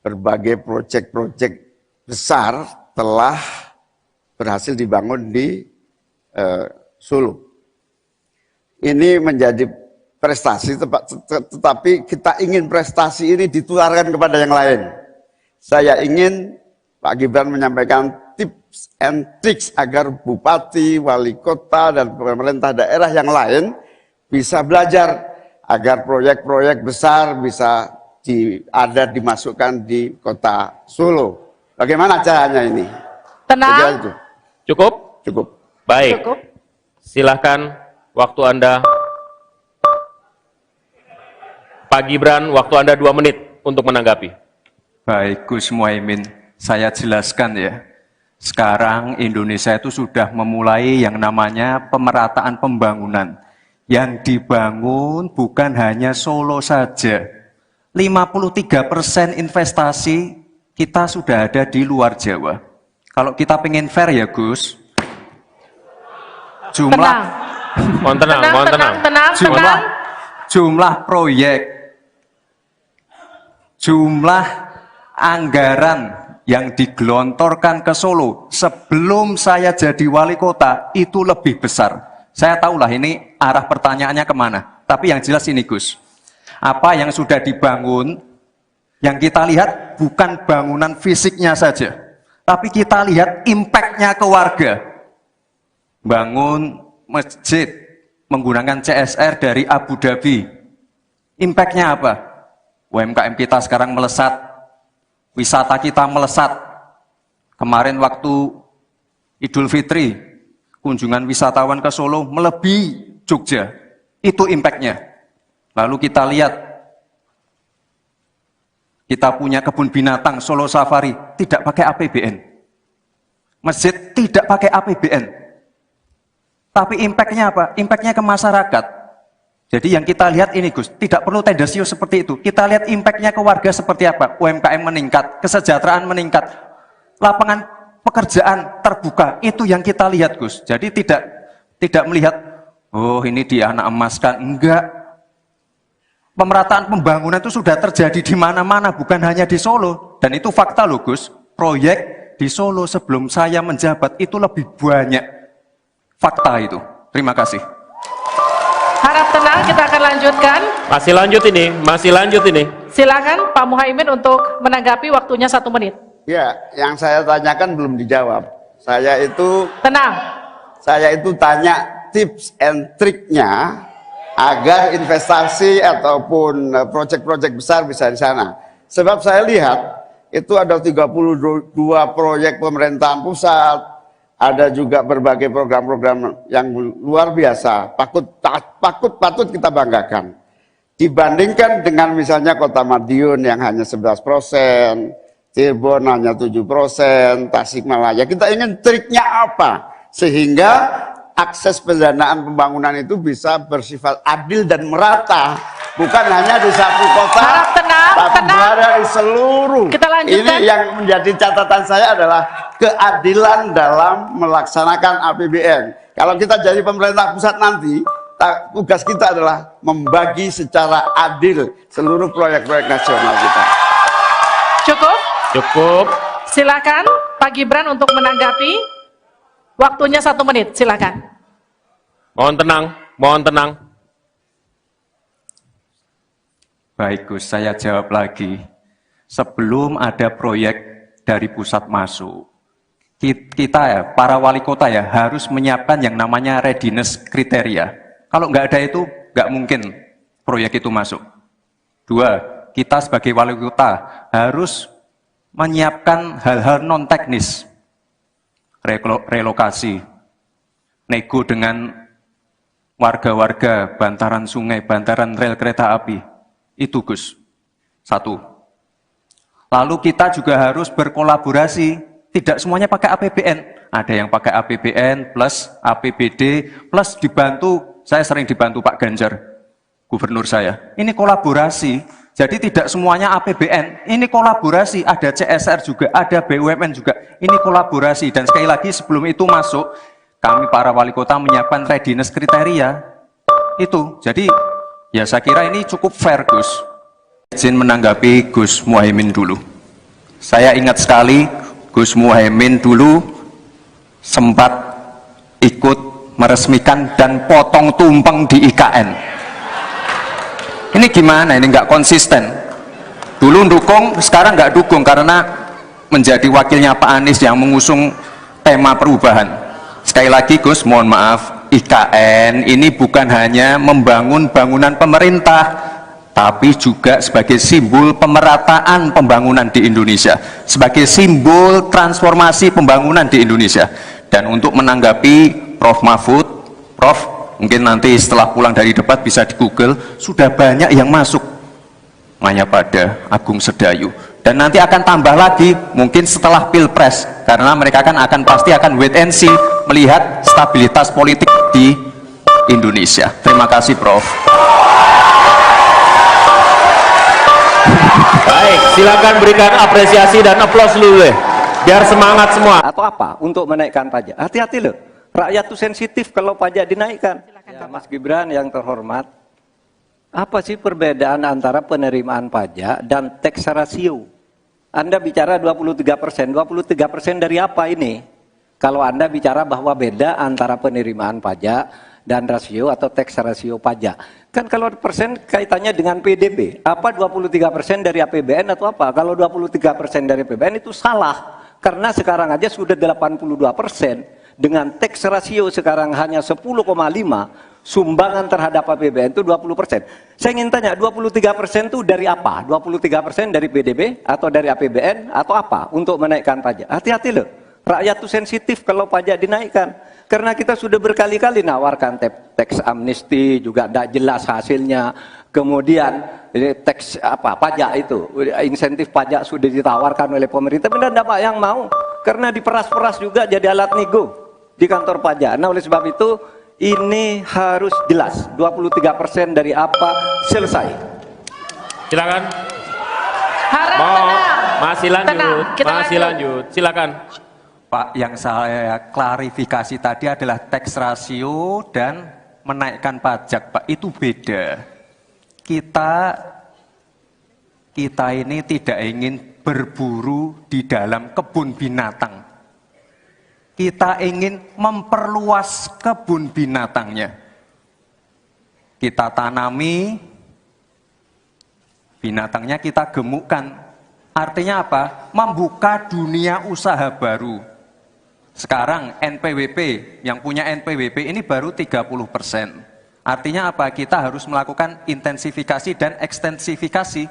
berbagai proyek-proyek besar telah berhasil dibangun di Solo. Ini menjadi prestasi, tetapi kita ingin prestasi ini ditularkan kepada yang lain. Saya ingin Pak Gibran menyampaikan tips and tricks agar bupati, wali kota, dan pemerintah daerah yang lain bisa belajar agar proyek-proyek besar bisa dimasukkan di kota Solo. Bagaimana caranya ini? Tenang. Cukup? Cukup. Baik. Cukup. Silahkan waktu Anda. Pak Gibran, waktu Anda 2 menit untuk menanggapi. Baik, Gus Muhaimin, saya jelaskan ya. Sekarang Indonesia itu sudah memulai yang namanya pemerataan pembangunan. Yang dibangun bukan hanya Solo saja. 53% investasi kita sudah ada di luar Jawa. Kalau kita pengen fair ya Gus, jumlah proyek, jumlah anggaran yang digelontorkan ke Solo sebelum saya jadi wali kota itu lebih besar. Saya tahulah ini arah pertanyaannya kemana. Tapi yang jelas ini Gus, apa yang sudah dibangun, yang kita lihat bukan bangunan fisiknya saja, tapi kita lihat impact-nya ke warga. Bangun masjid menggunakan CSR dari Abu Dhabi. Impact-nya apa? UMKM kita sekarang melesat, wisata kita melesat. Kemarin waktu Idul Fitri, kunjungan wisatawan ke Solo melebihi Jogja. Itu impact-nya. Lalu kita lihat, kita punya kebun binatang Solo Safari, tidak pakai APBN. Masjid tidak pakai APBN. Tapi impact-nya apa? Impact-nya ke masyarakat. Jadi yang kita lihat ini Gus, tidak perlu tendensius seperti itu. Kita lihat impact-nya ke warga seperti apa. UMKM meningkat, kesejahteraan meningkat, lapangan pekerjaan terbuka. Itu yang kita lihat Gus. Jadi tidak melihat, oh ini dia anak emaskan. Enggak. Pemerataan pembangunan itu sudah terjadi di mana-mana, bukan hanya di Solo. Dan itu fakta loh Gus. Proyek di Solo sebelum saya menjabat itu lebih banyak. Fakta itu. Terima kasih. Harap tenang, kita akan lanjutkan. Masih lanjut ini. Silakan Pak Muhaimin untuk menanggapi, waktunya 1 menit. Ya, yang saya tanyakan belum dijawab. Tenang. Saya itu tanya tips and triknya agar investasi ataupun proyek-proyek besar bisa di sana. Sebab saya lihat itu ada 32 proyek pemerintahan pusat, ada juga berbagai program-program yang luar biasa, patut kita banggakan. Dibandingkan dengan misalnya Kota Madiun yang hanya 11%, Cirebon hanya 7%, Tasikmalaya. Kita ingin triknya apa? Sehingga akses pendanaan pembangunan itu bisa bersifat adil dan merata. Bukan hanya di satu kota, Harap tenang, tapi berada di seluruh. Kita lanjutkan. Ini yang menjadi catatan saya adalah keadilan dalam melaksanakan APBN. Kalau kita jadi pemerintah pusat nanti, tugas kita adalah membagi secara adil seluruh proyek-proyek nasional kita. Cukup. Silakan Pak Gibran untuk menanggapi. Waktunya 1 menit, silakan. Mohon tenang. Baik Gus, saya jawab lagi. Sebelum ada proyek dari pusat masuk, kita ya, para wali kota ya, harus menyiapkan yang namanya readiness kriteria. Kalau nggak ada itu, nggak mungkin proyek itu masuk. 2, kita sebagai wali kota harus menyiapkan hal-hal non-teknis. Relokasi, nego dengan warga-warga, bantaran sungai, bantaran rel kereta api. Itu Gus, 1. Lalu kita juga harus berkolaborasi, tidak semuanya pakai APBN. Ada yang pakai APBN plus APBD plus dibantu, saya sering dibantu Pak Ganjar, gubernur saya. Ini kolaborasi, Jadi tidak semuanya APBN, ini kolaborasi, ada CSR juga, ada BUMN juga, ini kolaborasi. Dan sekali lagi sebelum itu masuk, kami para wali kota menyiapkan readiness kriteria, itu. Jadi ya saya kira ini cukup fair, Gus. Izin menanggapi Gus Muhaimin dulu. Saya ingat sekali Gus Muhaimin dulu sempat ikut meresmikan dan potong tumpeng di IKN. Ini gimana? Ini nggak konsisten. Dulu dukung, sekarang nggak dukung karena menjadi wakilnya Pak Anies yang mengusung tema perubahan. Sekali lagi Gus, mohon maaf, IKN ini bukan hanya membangun bangunan pemerintah, tapi juga sebagai simbol pemerataan pembangunan di Indonesia, sebagai simbol transformasi pembangunan di Indonesia. Dan untuk menanggapi Prof. Mahfud, Prof, mungkin nanti setelah pulang dari debat bisa di Google, sudah banyak yang masuk Mayapada, Agung Sedayu, dan nanti akan tambah lagi mungkin setelah Pilpres, karena mereka akan pasti akan wait and see melihat stabilitas politik di Indonesia. Terima kasih, Prof. Baik, silakan berikan apresiasi dan aplaus dulu deh, biar semangat semua. Atau apa untuk menaikkan pajak? Hati-hati loh, rakyat tuh sensitif kalau pajak dinaikkan. Ya, Mas Gibran yang terhormat, apa sih perbedaan antara penerimaan pajak dan tax ratio? Anda bicara 23%, 23% dari apa ini? Kalau Anda bicara bahwa beda antara penerimaan pajak dan rasio atau tax ratio pajak. Kan kalau persen kaitannya dengan PDB, apa 23% dari APBN atau apa? Kalau 23% dari APBN itu salah, karena sekarang aja sudah 82%. Dengan tax ratio sekarang hanya 10,5, sumbangan terhadap APBN itu 20%. Saya ingin tanya, 23% itu dari apa? 23% dari PDB atau dari APBN atau apa untuk menaikkan pajak? Hati-hati loh, rakyat itu sensitif kalau pajak dinaikkan. Karena kita sudah berkali-kali nawarkan tax amnesty, juga tidak jelas hasilnya. Kemudian tax pajak itu, insentif pajak sudah ditawarkan oleh pemerintah, benar tidak Pak yang mau? Karena diperas-peras juga jadi alat nego di kantor pajak. Nah oleh sebab itu ini harus jelas, 23% dari apa, selesai. Silakan. Harap tenang. Masih lanjut, Tenang, kita masih lanjut. Silakan. Pak, yang saya klarifikasi tadi adalah tax ratio dan menaikkan pajak, Pak. Itu beda. Kita ini tidak ingin berburu di dalam kebun binatang. Kita ingin memperluas kebun binatangnya. Kita tanami, binatangnya kita gemukkan. Artinya apa? Membuka dunia usaha baru. Sekarang NPWP, yang punya NPWP ini baru 30%. Artinya apa? Kita harus melakukan intensifikasi dan ekstensifikasi.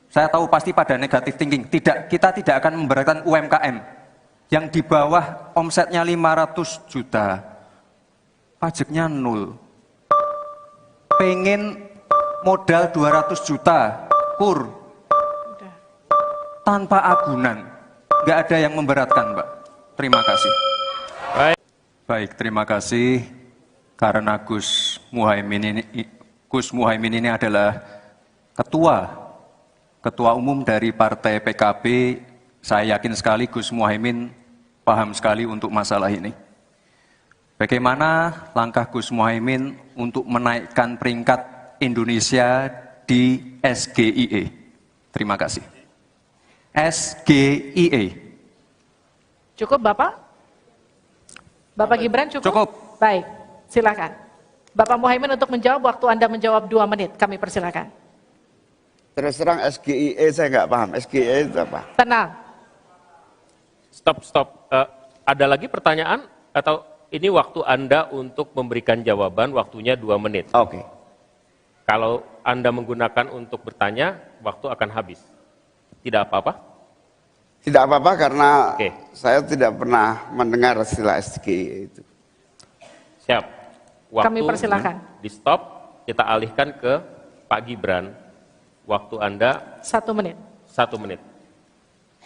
Saya tahu pasti pada negatif thinking. Kita tidak akan memberatkan UMKM. Yang di bawah omsetnya 500 juta, pajaknya 0. Pengen modal 200 juta, kur. Tanpa agunan. Nggak ada yang memberatkan, Mbak. Terima kasih. Baik, terima kasih. Karena Gus Muhaimin ini adalah ketua umum dari Partai PKB. Saya yakin sekali Gus Muhaimin paham sekali untuk masalah ini. Bagaimana langkah Gus Muhaimin untuk menaikkan peringkat Indonesia di SGIE? Terima kasih. SGIE. Cukup Bapak? Bapak Gibran cukup? Cukup. Baik, silakan. Bapak Muhaimin untuk menjawab, waktu Anda menjawab 2 menit, kami persilakan. Terus terang SGIE saya nggak paham. SGIE itu apa? Tenang. Stop. Ada lagi pertanyaan atau ini waktu Anda untuk memberikan jawaban, waktunya 2 menit. Oke. Kalau Anda menggunakan untuk bertanya, waktu akan habis. Tidak apa-apa? Tidak apa-apa karena Oke. saya tidak pernah mendengar istilah SGIE itu. Siap. Waktu Kami persilakan. di stop, kita alihkan ke Pak Gibran. Waktu Anda 1 menit. 1 menit.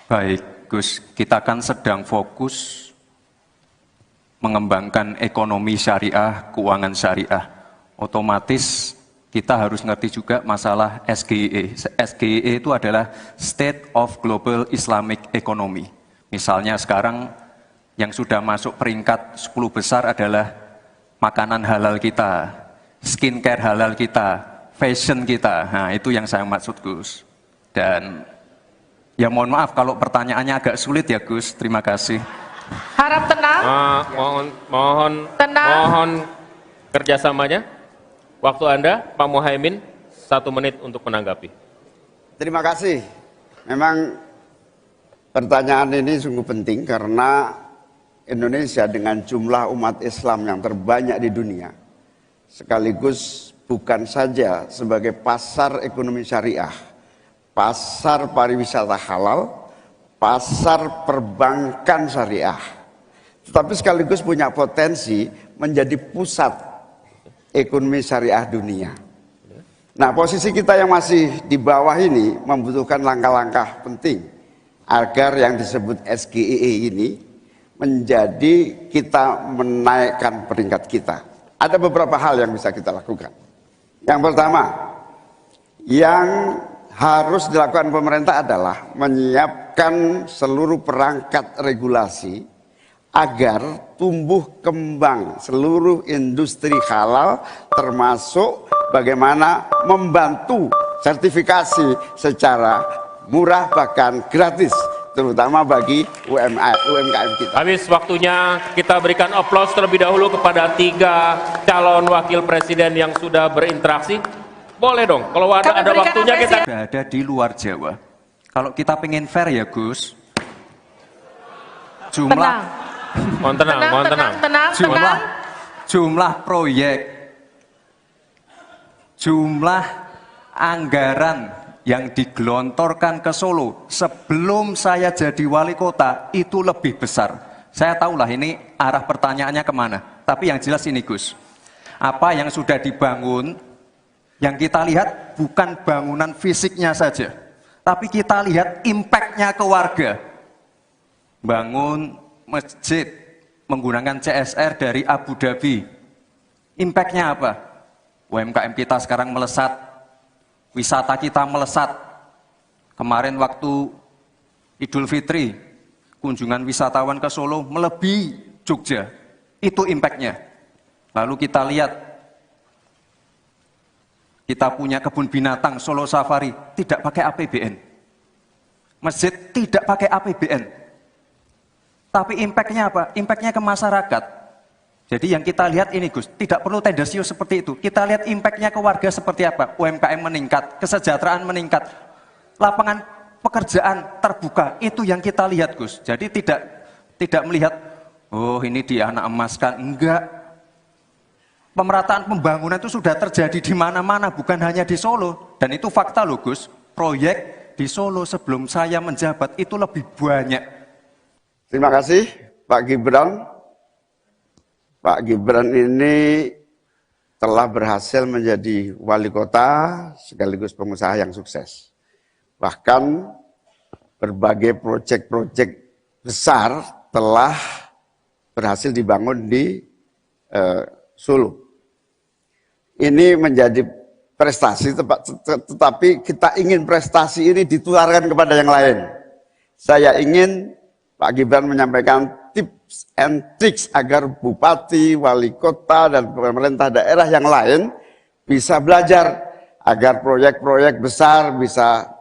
Baik, Gus, kita kan sedang fokus mengembangkan ekonomi syariah, keuangan syariah. Otomatis kita harus ngerti juga masalah SGE. SGE itu adalah State of Global Islamic Economy. Misalnya sekarang yang sudah masuk peringkat 10 besar adalah makanan halal kita, skincare halal kita, fashion kita. Nah, itu yang saya maksud, Gus. Dan ya mohon maaf kalau pertanyaannya agak sulit ya, Gus. Terima kasih. Harap tenang. Mohon kerjasamanya. Waktu Anda, Pak Muhaimin, 1 menit untuk menanggapi. Terima kasih. Memang pertanyaan ini sungguh penting karena Indonesia dengan jumlah umat Islam yang terbanyak di dunia, sekaligus bukan saja sebagai pasar ekonomi syariah, pasar pariwisata halal, pasar perbankan syariah, tetapi sekaligus punya potensi menjadi pusat ekonomi syariah dunia. Nah, posisi kita yang masih di bawah ini membutuhkan langkah-langkah penting agar yang disebut SGEE ini menjadi kita menaikkan peringkat kita. Ada beberapa hal yang bisa kita lakukan. Yang pertama, yang harus dilakukan pemerintah adalah menyiapkan seluruh perangkat regulasi agar tumbuh kembang seluruh industri halal, termasuk bagaimana membantu sertifikasi secara murah bahkan gratis, terutama bagi UMKM kita. Habis waktunya, kita berikan aplaus terlebih dahulu kepada 3 calon wakil presiden yang sudah berinteraksi. Boleh dong, kalau ada waktunya kita... Sudah ada di luar Jawa. Kalau kita pengen fair ya, Gus, jumlah jumlah proyek, jumlah anggaran yang digelontorkan ke Solo sebelum saya jadi wali kota itu lebih besar. Saya tahulah ini arah pertanyaannya kemana, tapi yang jelas ini, Gus, apa yang sudah dibangun, yang kita lihat bukan bangunan fisiknya saja, tapi kita lihat impact-nya ke warga. Bangun masjid menggunakan CSR dari Abu Dhabi. Impact-nya apa? UMKM kita sekarang melesat, wisata kita melesat. Kemarin waktu Idul Fitri, kunjungan wisatawan ke Solo melebihi Jogja. Itu impact-nya. Lalu kita lihat, kita punya kebun binatang Solo Safari, tidak pakai APBN. Masjid tidak pakai APBN. Tapi impact-nya apa? Impact-nya ke masyarakat. Jadi yang kita lihat ini, Gus, tidak perlu tendensius seperti itu. Kita lihat impact-nya ke warga seperti apa? UMKM meningkat, kesejahteraan meningkat, lapangan pekerjaan terbuka. Itu yang kita lihat, Gus. Jadi tidak melihat, oh ini dia anak emaskan. Enggak. Pemerataan pembangunan itu sudah terjadi di mana-mana, bukan hanya di Solo. Dan itu fakta loh, Gus. Proyek di Solo sebelum saya menjabat itu lebih banyak. Terima kasih Pak Gibran. Pak Gibran ini telah berhasil menjadi wali kota sekaligus pengusaha yang sukses. Bahkan berbagai proyek-proyek besar telah berhasil dibangun di Solo. Ini menjadi prestasi, tetapi kita ingin prestasi ini ditularkan kepada yang lain. Saya ingin Pak Gibran menyampaikan tips and tricks agar bupati, wali kota, dan pemerintah daerah yang lain bisa belajar agar proyek-proyek besar bisa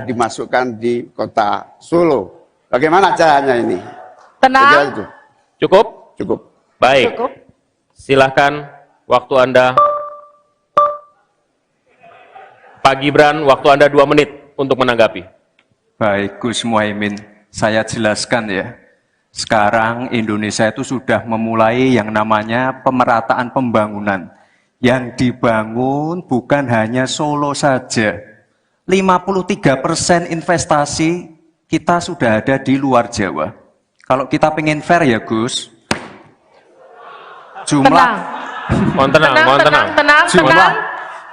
dimasukkan di kota Solo. Bagaimana caranya ini? Tenang. Cukup? Cukup. Baik. Cukup. Silahkan, waktu Anda. Pak Gibran, waktu Anda 2 menit untuk menanggapi. Baik, Gus Muhaimin. Saya jelaskan ya, sekarang Indonesia itu sudah memulai yang namanya pemerataan pembangunan. Yang dibangun bukan hanya Solo saja. 53% investasi kita sudah ada di luar Jawa. Kalau kita pengen fair ya, Gus,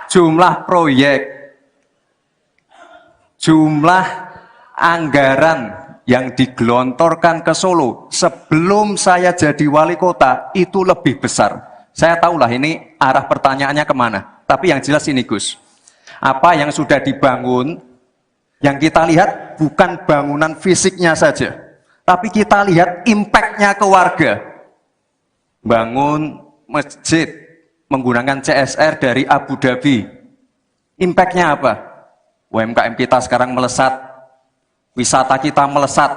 jumlah proyek, jumlah anggaran yang digelontorkan ke Solo sebelum saya jadi wali kota itu lebih besar. Saya tahulah ini arah pertanyaannya kemana. Tapi yang jelas ini Gus, apa yang sudah dibangun, yang kita lihat bukan bangunan fisiknya saja, tapi kita lihat impact-nya ke warga. Bangun masjid menggunakan CSR dari Abu Dhabi. Impact-nya apa? UMKM kita sekarang melesat, wisata kita melesat.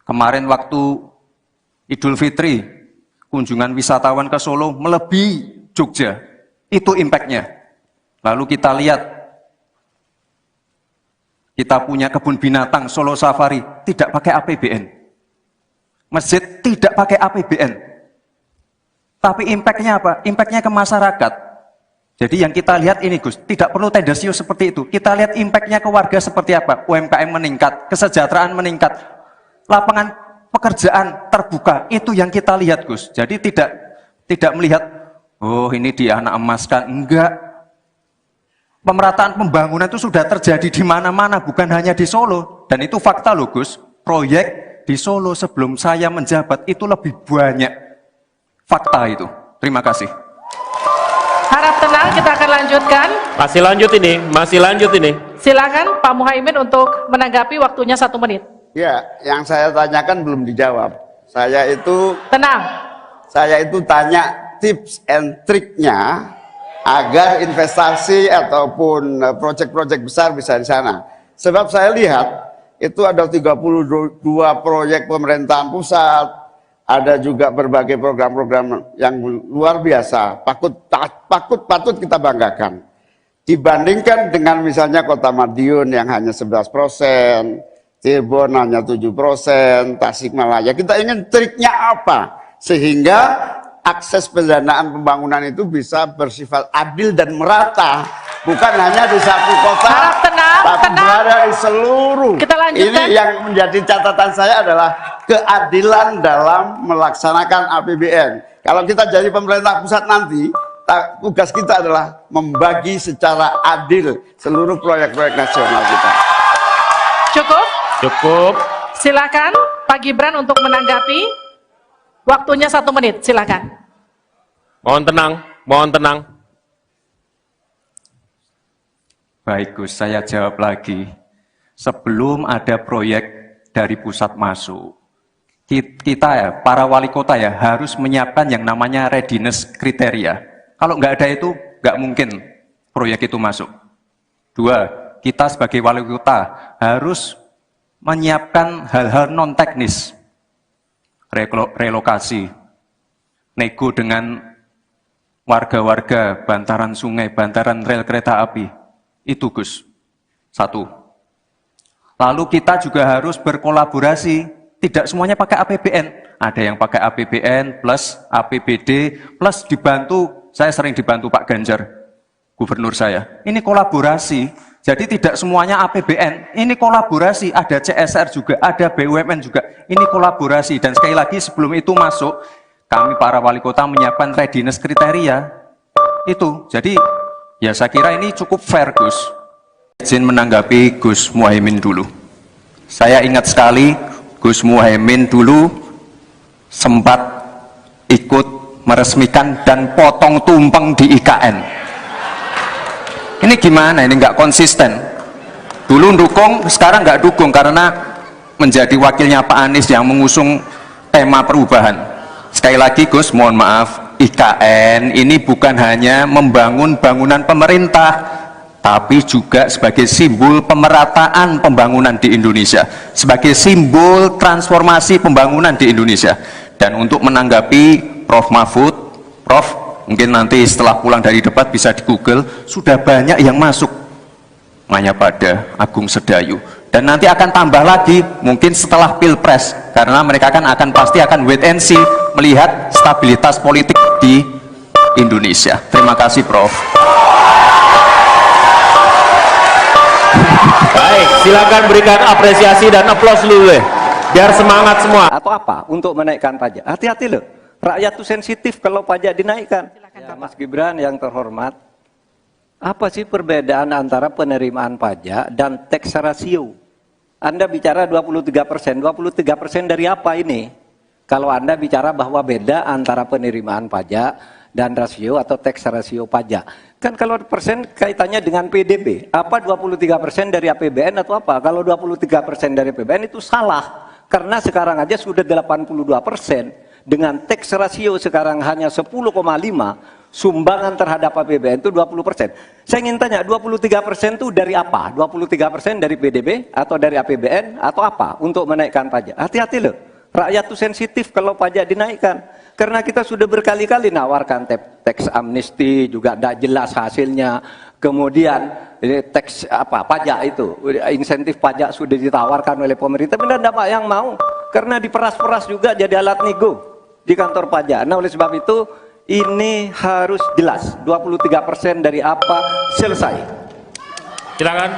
Kemarin waktu Idul Fitri, kunjungan wisatawan ke Solo melebihi Jogja. Itu impact-nya. Lalu kita lihat, kita punya kebun binatang Solo Safari, tidak pakai APBN. Masjid tidak pakai APBN. Tapi impact-nya apa? Impact-nya ke masyarakat. Jadi yang kita lihat ini Gus, tidak perlu tendensius seperti itu. Kita lihat impact-nya ke warga seperti apa. UMKM meningkat, kesejahteraan meningkat, lapangan pekerjaan terbuka. Itu yang kita lihat Gus. Jadi tidak melihat, oh ini dia anak emaskan. Enggak. Pemerataan pembangunan itu sudah terjadi di mana-mana, bukan hanya di Solo. Dan itu fakta loh Gus. Proyek di Solo sebelum saya menjabat itu lebih banyak. Fakta itu. Terima kasih. Harap tenang, kita akan lanjutkan. Masih lanjut ini. Silakan Pak Muhaimin untuk menanggapi, waktunya 1 menit. Ya, yang saya tanyakan belum dijawab. Tenang. Saya itu tanya tips and triknya agar investasi ataupun proyek-proyek besar bisa di sana. Sebab saya lihat itu ada 32 proyek pemerintahan pusat, ada juga berbagai program-program yang luar biasa, patut kita banggakan. Dibandingkan dengan misalnya Kota Madiun yang hanya 11%, Cirebon hanya 7%, Tasikmalaya. Kita ingin triknya apa? Sehingga akses pendanaan pembangunan itu bisa bersifat adil dan merata. Bukan hanya di satu kota, Harap tenang, tapi berada di seluruh. Kita lanjutkan. Ini yang menjadi catatan saya adalah keadilan dalam melaksanakan APBN. Kalau kita jadi pemerintah pusat nanti, tugas kita adalah membagi secara adil seluruh proyek-proyek nasional kita. Cukup. Silakan Pak Gibran untuk menanggapi. Waktunya 1 menit, silakan. Mohon tenang. Baik Gus, saya jawab lagi. Sebelum ada proyek dari pusat masuk, kita ya, para wali kota ya, harus menyiapkan yang namanya readiness kriteria. Kalau nggak ada itu, nggak mungkin proyek itu masuk. 2, kita sebagai wali kota harus menyiapkan hal-hal non-teknis. Relokasi, nego dengan warga-warga, bantaran sungai, bantaran rel kereta api. Itu Gus, 1. Lalu kita juga harus berkolaborasi, tidak semuanya pakai APBN. Ada yang pakai APBN plus APBD plus dibantu, saya sering dibantu Pak Ganjar, gubernur saya. Ini kolaborasi, jadi tidak semuanya APBN, ini kolaborasi, ada CSR juga, ada BUMN juga, ini kolaborasi. Dan sekali lagi sebelum itu masuk, kami para wali kota menyiapkan readiness kriteria, itu. Jadi ya saya kira ini cukup fair Gus. Izin menanggapi Gus Muhaimin dulu. Saya ingat sekali Gus Muhaimin dulu sempat ikut meresmikan dan potong tumpeng di IKN. Ini gimana? Ini nggak konsisten. Dulu dukung, sekarang nggak dukung karena menjadi wakilnya Pak Anies yang mengusung tema perubahan. Sekali lagi Gus, mohon maaf. IKN ini bukan hanya membangun bangunan pemerintah, tapi juga sebagai simbol pemerataan pembangunan di Indonesia, sebagai simbol transformasi pembangunan di Indonesia. Dan untuk menanggapi Prof. Mahfud, Prof, mungkin nanti setelah pulang dari debat bisa di Google, sudah banyak yang masuk Mayapada, Agung Sedayu. Dan nanti akan tambah lagi mungkin setelah Pilpres, karena mereka pasti akan wait and see, melihat stabilitas politik di Indonesia. Terima kasih Prof. Baik, silakan berikan apresiasi dan aplaus dulu deh, biar semangat semua. Atau apa? Untuk menaikkan pajak. Hati-hati loh, rakyat tuh sensitif kalau pajak dinaikkan. Ya, Mas Gibran yang terhormat, apa sih perbedaan antara penerimaan pajak dan tax ratio? Anda bicara 23%, 23% dari apa ini? Kalau Anda bicara bahwa beda antara penerimaan pajak dan rasio atau tax rasio pajak. Kan kalau persen kaitannya dengan PDB, apa 23% dari APBN atau apa? Kalau 23% dari APBN itu salah, karena sekarang aja sudah 82%, dengan tax rasio sekarang hanya 10,5, sumbangan terhadap APBN itu 20%. Saya ingin tanya, 23% itu dari apa? 23% dari PDB atau dari APBN atau apa untuk menaikkan pajak? Hati-hati loh, rakyat itu sensitif kalau pajak dinaikkan. Karena kita sudah berkali-kali nawarkan tax amnesty, juga tidak jelas hasilnya. Kemudian tax pajak itu, insentif pajak sudah ditawarkan oleh pemerintah, tapi tidak ada yang mau. Karena diperas-peras juga jadi alat nego di kantor pajak. Nah oleh sebab itu ini harus jelas, 23% dari apa, selesai. Silakan.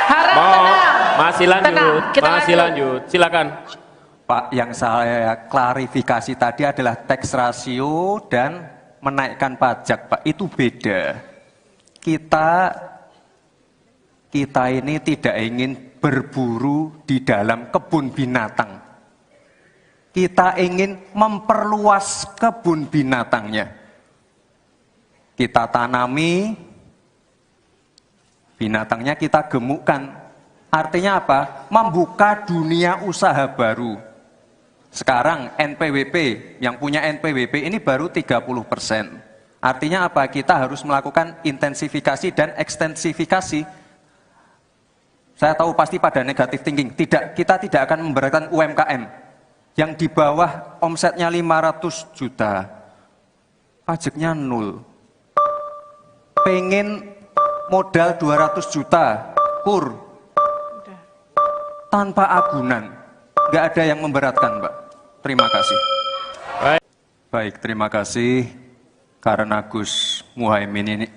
Harap tenang. Masih lanjut, Tenang, kita masih lanjut. Silakan. Pak, yang saya klarifikasi tadi adalah tax rasio dan menaikkan pajak, Pak. Itu beda. Kita ini tidak ingin berburu di dalam kebun binatang. Kita ingin memperluas kebun binatangnya. Kita tanami, binatangnya kita gemukkan. Artinya apa? Membuka dunia usaha baru. Sekarang NPWP, yang punya NPWP ini baru 30%. Artinya apa? Kita harus melakukan intensifikasi dan ekstensifikasi. Saya tahu pasti pada negatif thinking. Kita tidak akan memberatkan UMKM yang di bawah omsetnya 500 juta. Pajaknya 0. Pengen modal 200 juta, kur. Tanpa agunan. Nggak ada yang memberatkan, Mbak. Terima kasih. Baik, terima kasih. Karena Gus Muhaimin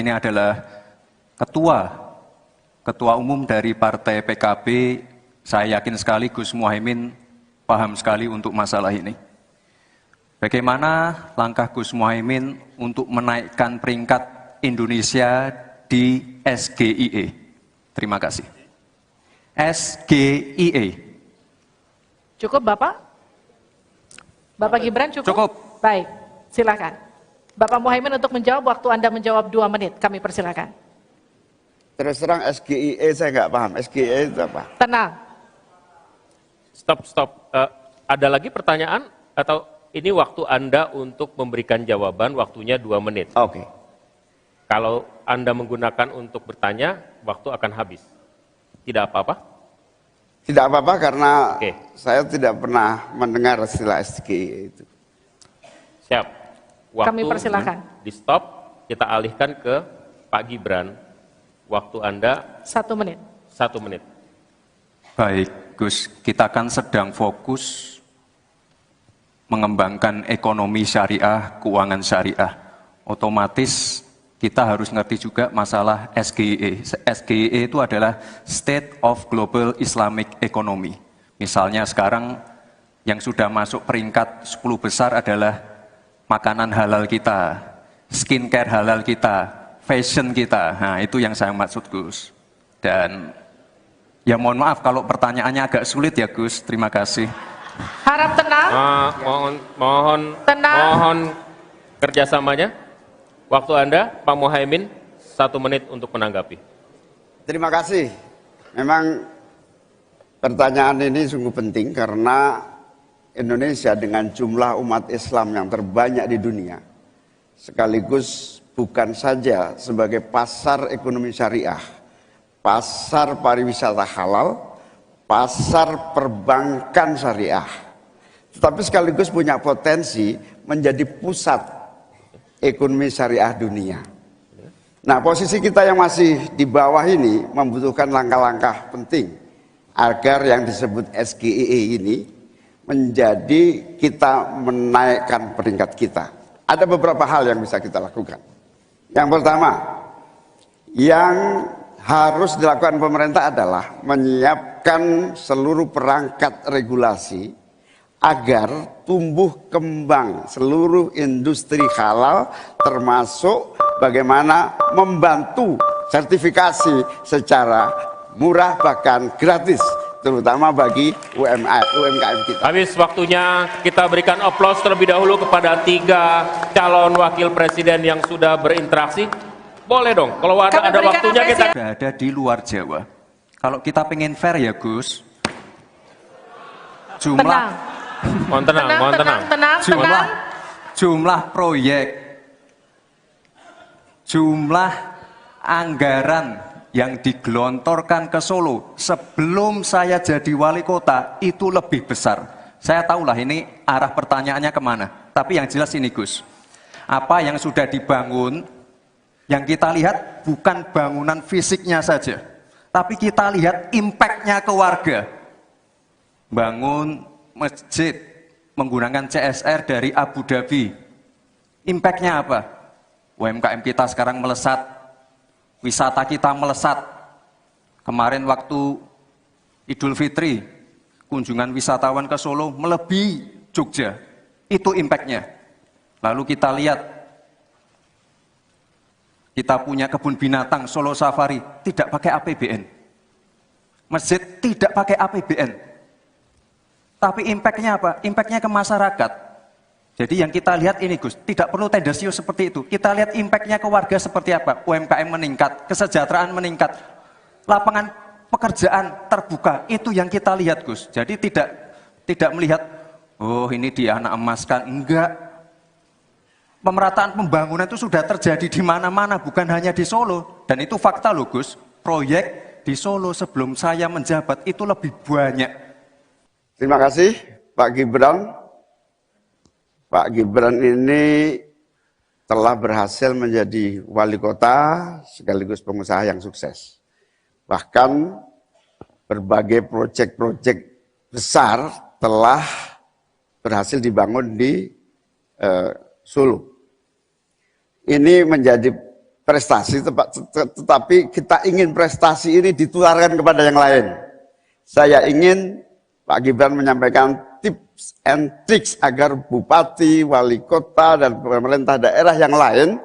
ini adalah ketua umum dari Partai PKB. Saya yakin sekali Gus Muhaimin paham sekali untuk masalah ini. Bagaimana langkah Gus Muhaimin untuk menaikkan peringkat Indonesia di SGIE? Terima kasih. SGIE. Cukup Bapak? Bapak Gibran cukup? Cukup. Baik, silakan. Bapak Muhaimin untuk menjawab, waktu Anda menjawab 2 menit, kami persilakan. Terus terang SGIE saya nggak paham. SGIE itu apa? Tenang. Stop. Ada lagi pertanyaan atau ini waktu Anda untuk memberikan jawaban, waktunya 2 menit. Oke. Kalau Anda menggunakan untuk bertanya, waktu akan habis. Tidak apa-apa? Tidak apa-apa karena Oke. saya tidak pernah mendengar istilah SGIE itu. Siap. Waktu Kami persilakan. di stop, kita alihkan ke Pak Gibran. Waktu Anda 1 menit. 1 menit. Baik, Gus. Kita kan sedang fokus mengembangkan ekonomi syariah, keuangan syariah. Otomatis kita harus ngerti juga masalah SGIE. SGIE itu adalah State of Global Islamic Economy. Misalnya sekarang yang sudah masuk peringkat 10 besar adalah makanan halal kita, skincare halal kita, fashion kita. Nah, itu yang saya maksud, Gus. Dan ya mohon maaf kalau pertanyaannya agak sulit ya, Gus. Terima kasih. Harap tenang. Mohon kerjasamanya. Waktu Anda, Pak Muhaimin, 1 menit untuk menanggapi. Terima kasih. Memang pertanyaan ini sungguh penting karena Indonesia dengan jumlah umat Islam yang terbanyak di dunia, sekaligus bukan saja sebagai pasar ekonomi syariah, pasar pariwisata halal, pasar perbankan syariah, tetapi sekaligus punya potensi menjadi pusat ekonomi syariah dunia. Nah, posisi kita yang masih di bawah ini membutuhkan langkah-langkah penting agar yang disebut SGIE ini menjadi kita menaikkan peringkat kita. Ada beberapa hal yang bisa kita lakukan. Yang pertama, yang harus dilakukan pemerintah adalah menyiapkan seluruh perangkat regulasi agar tumbuh kembang seluruh industri halal, termasuk bagaimana membantu sertifikasi secara murah bahkan gratis terutama bagi UMKM kita. Habis waktunya, kita berikan aplaus terlebih dahulu kepada 3 calon wakil presiden yang sudah berinteraksi. Boleh dong, kalau ada waktunya kita... Sudah ada di luar Jawa. Kalau kita pengen fair ya Gus, jumlah jumlah proyek, jumlah anggaran yang digelontorkan ke Solo sebelum saya jadi wali kota itu lebih besar. Saya tahulah ini arah pertanyaannya kemana. Tapi yang jelas ini Gus, apa yang sudah dibangun, yang kita lihat bukan bangunan fisiknya saja, tapi kita lihat impact-nya ke warga. Bangun masjid menggunakan CSR dari Abu Dhabi. Impact-nya apa? UMKM kita sekarang melesat, wisata kita melesat. Kemarin waktu Idul Fitri, kunjungan wisatawan ke Solo melebihi Jogja. Itu impact-nya. Lalu kita lihat, kita punya kebun binatang Solo Safari, tidak pakai APBN. Masjid tidak pakai APBN. Tapi impact-nya apa? Impact-nya ke masyarakat. Jadi yang kita lihat ini Gus, tidak perlu tendensius seperti itu. Kita lihat impact-nya ke warga seperti apa? UMKM meningkat, kesejahteraan meningkat, lapangan pekerjaan terbuka. Itu yang kita lihat Gus. Jadi tidak melihat, oh ini dianak emaskan. Enggak. Pemerataan pembangunan itu sudah terjadi di mana-mana, bukan hanya di Solo. Dan itu fakta loh Gus. Proyek di Solo sebelum saya menjabat itu lebih banyak. Terima kasih Pak Gibran. Pak Gibran ini telah berhasil menjadi wali kota sekaligus pengusaha yang sukses. Bahkan berbagai proyek-proyek besar telah berhasil dibangun di Solo. Ini menjadi prestasi, tetapi kita ingin prestasi ini ditularkan kepada yang lain. Saya ingin Pak Gibran menyampaikan tips and tricks agar bupati, wali kota, dan pemerintah daerah yang lain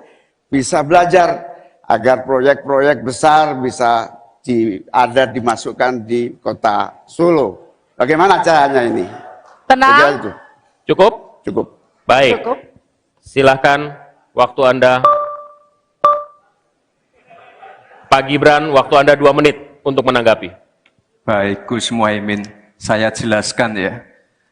bisa belajar agar proyek-proyek besar bisa dimasukkan di kota Solo. Bagaimana caranya ini? Tenang. Cukup? Cukup. Baik. Cukup. Silahkan waktu Anda. Pak Gibran, waktu Anda 2 menit untuk menanggapi. Baik Gus Muhaimin, saya jelaskan ya.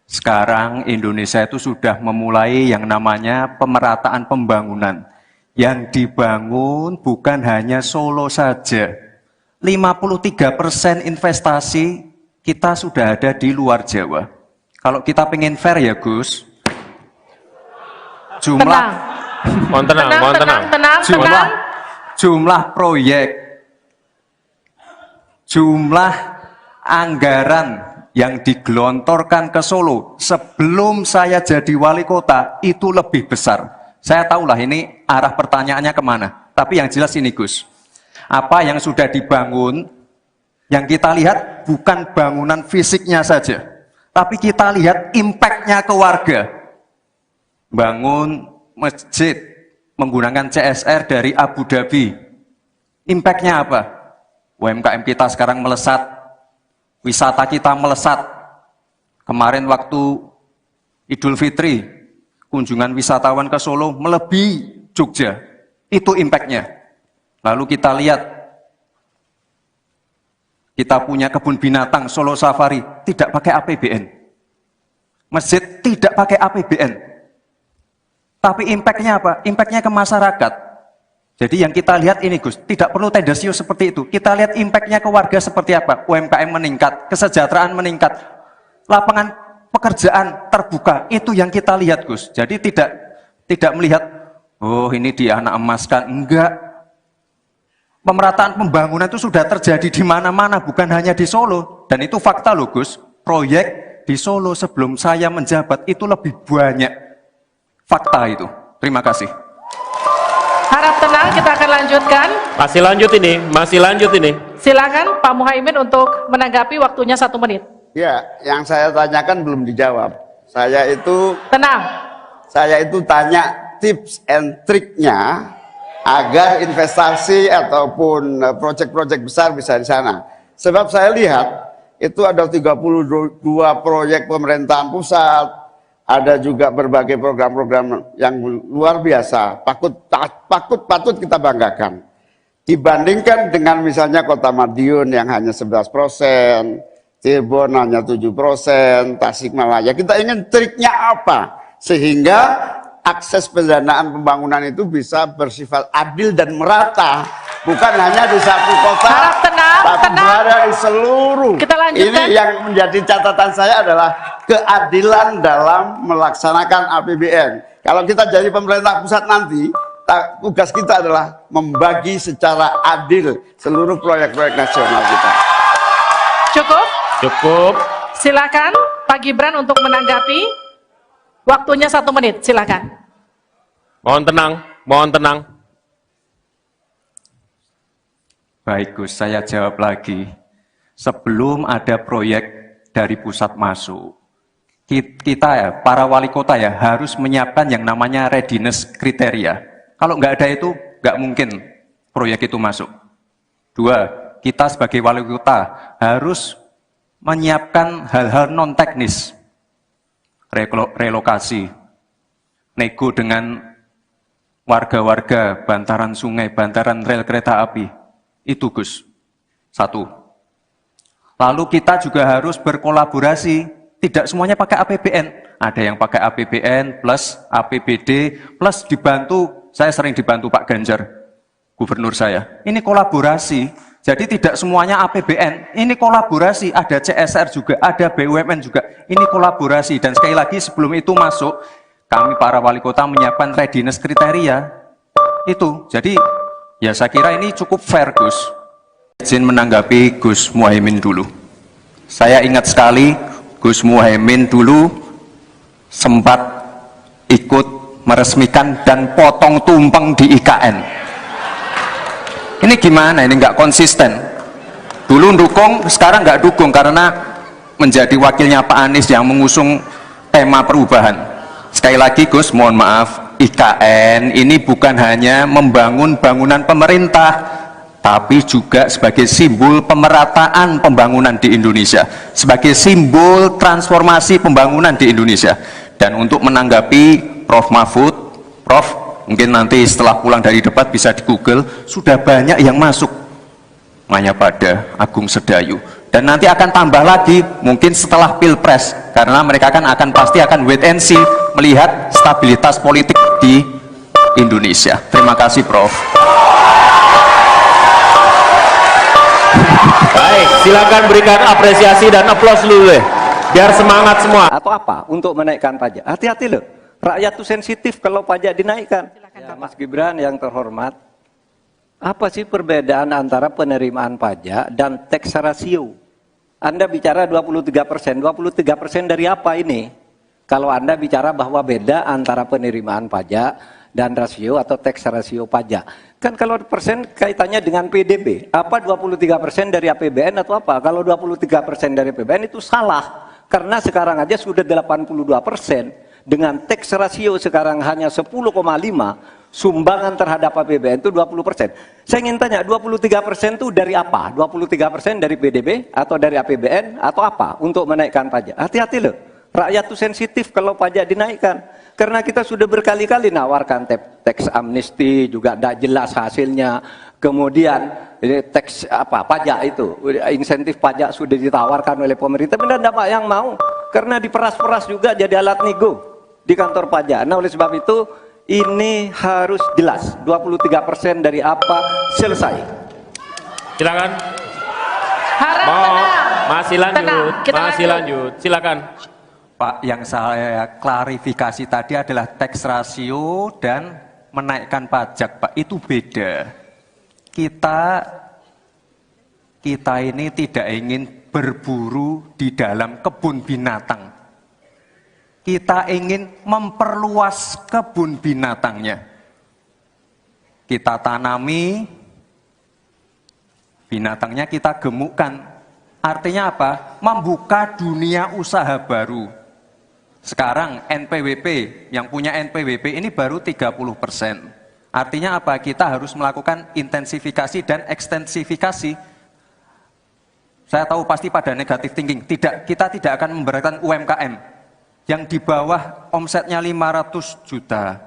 Sekarang Indonesia itu sudah memulai yang namanya pemerataan pembangunan. Yang dibangun bukan hanya Solo saja. 53% investasi kita sudah ada di luar Jawa. Kalau kita pengen fair ya Gus, jumlah proyek, jumlah anggaran yang digelontorkan ke Solo sebelum saya jadi wali kota itu lebih besar. Saya tahulah ini arah pertanyaannya kemana. Tapi yang jelas ini Gus, apa yang sudah dibangun, yang kita lihat bukan bangunan fisiknya saja, tapi kita lihat impact-nya ke warga. Bangun masjid menggunakan CSR dari Abu Dhabi. Impact-nya apa? UMKM kita sekarang melesat, wisata kita melesat. Kemarin waktu Idul Fitri, kunjungan wisatawan ke Solo melebihi Jogja. Itu impact-nya. Lalu kita lihat, kita punya kebun binatang Solo Safari, tidak pakai APBN. Masjid tidak pakai APBN. Tapi impact-nya apa? Impact-nya ke masyarakat. Jadi yang kita lihat ini Gus, tidak perlu tendensius seperti itu. Kita lihat impact-nya ke warga seperti apa? UMKM meningkat, kesejahteraan meningkat, lapangan pekerjaan terbuka. Itu yang kita lihat Gus. Jadi tidak melihat, oh ini dianak emaskan. Enggak. Pemerataan pembangunan itu sudah terjadi di mana-mana, bukan hanya di Solo. Dan itu fakta loh Gus. Proyek di Solo sebelum saya menjabat itu lebih banyak. Fakta itu. Terima kasih. Harap tenang, kita akan lanjutkan. Masih lanjut ini. Silakan Pak Muhaimin untuk menanggapi, waktunya 1 menit. Ya, yang saya tanyakan belum dijawab. Tenang. Saya itu tanya tips and triknya agar investasi ataupun proyek-proyek besar bisa di sana. Sebab saya lihat itu ada 32 proyek pemerintahan pusat, ada juga berbagai program-program yang luar biasa, patut kita banggakan. Dibandingkan dengan misalnya Kota Madiun yang hanya 11%, Cirebon hanya 7%, Tasikmalaya. Kita ingin triknya apa? Sehingga akses pendanaan pembangunan itu bisa bersifat adil dan merata. Bukan hanya di satu kota, Harap tenang, tapi tenang. berada di seluruh. Kita lanjutkan. Ini yang menjadi catatan saya adalah keadilan dalam melaksanakan APBN. Kalau kita jadi pemerintah pusat nanti, tugas kita adalah membagi secara adil seluruh proyek-proyek nasional kita. Cukup? Cukup. Silakan Pak Gibran untuk menanggapi. Waktunya 1 menit, silakan. Mohon tenang, mohon tenang. Baik Gus, saya jawab lagi. Sebelum ada proyek dari pusat masuk, kita ya, para wali kota ya, harus menyiapkan yang namanya readiness kriteria. Kalau nggak ada itu, nggak mungkin proyek itu masuk. 2, kita sebagai wali kota harus menyiapkan hal-hal non-teknis. Relokasi, nego dengan warga-warga, bantaran sungai, bantaran rel kereta api. Itu Gus, 1. Lalu kita juga harus berkolaborasi, tidak semuanya pakai APBN. Ada yang pakai APBN plus APBD plus dibantu, saya sering dibantu Pak Ganjar, gubernur saya. Ini kolaborasi, jadi tidak semuanya APBN, ini kolaborasi, ada CSR juga, ada BUMN juga, ini kolaborasi. Dan sekali lagi sebelum itu masuk, kami para wali kota menyiapkan readiness kriteria, itu. Jadi ya saya kira ini cukup fair Gus. Izin menanggapi Gus Muhaimin dulu. Saya ingat sekali Gus Muhaimin dulu sempat ikut meresmikan dan potong tumpeng di IKN. Ini gimana? Ini nggak konsisten. Dulu dukung, sekarang nggak dukung karena menjadi wakilnya Pak Anies yang mengusung tema perubahan. Sekali lagi Gus, mohon maaf. IKN ini bukan hanya membangun bangunan pemerintah, tapi juga sebagai simbol pemerataan pembangunan di Indonesia, sebagai simbol transformasi pembangunan di Indonesia. Dan untuk menanggapi Prof. Mahfud, Prof, mungkin nanti setelah pulang dari debat bisa di Google, sudah banyak yang masuk Mayapada, Agung Sedayu. Dan nanti akan tambah lagi mungkin setelah Pilpres, karena mereka akan pasti akan wait and see, melihat stabilitas politik di Indonesia. Terima kasih Prof. Baik, silakan berikan apresiasi dan aplaus dulu deh, biar semangat semua. Atau apa? Untuk menaikkan pajak. Hati-hati loh, rakyat tuh sensitif kalau pajak dinaikkan. Ya, Mas Gibran yang terhormat, apa sih perbedaan antara penerimaan pajak dan tax ratio? Anda bicara 23%, 23% dari apa ini? Kalau Anda bicara bahwa beda antara penerimaan pajak dan rasio atau tax ratio pajak. Kan kalau persen kaitannya dengan PDB, apa 23% dari APBN atau apa? Kalau 23% dari APBN itu salah. Karena sekarang aja sudah 82%, dengan tax ratio sekarang hanya 10,5, sumbangan terhadap APBN itu 20%. Saya ingin tanya, 23% itu dari apa? 23% dari PDB atau dari APBN atau apa untuk menaikkan pajak? Hati-hati loh, rakyat itu sensitif kalau pajak dinaikkan. Karena kita sudah berkali-kali nawarkan tax amnesty, juga tidak jelas hasilnya. Kemudian tax pajak itu, insentif pajak sudah ditawarkan oleh pemerintah, benar tidak Pak yang mau? Karena diperas-peras juga jadi alat nego di kantor pajak. Nah oleh sebab itu ini harus jelas, 23% dari apa, selesai. Silakan. Harap Mau tenang. masih lanjut, Tenang, kita masih lanjut. lanjut. Silakan. Pak, yang saya klarifikasi tadi adalah tax ratio dan menaikkan pajak, Pak. Itu beda. Kita ini tidak ingin berburu di dalam kebun binatang. Kita ingin memperluas kebun binatangnya. Kita tanami, binatangnya kita gemukkan. Artinya apa? Membuka dunia usaha baru. Sekarang NPWP, yang punya NPWP ini baru 30%. Artinya apa? Kita harus melakukan intensifikasi dan ekstensifikasi. Saya tahu pasti pada negatif thinking. Kita tidak akan memberatkan UMKM yang di bawah omsetnya 500 juta,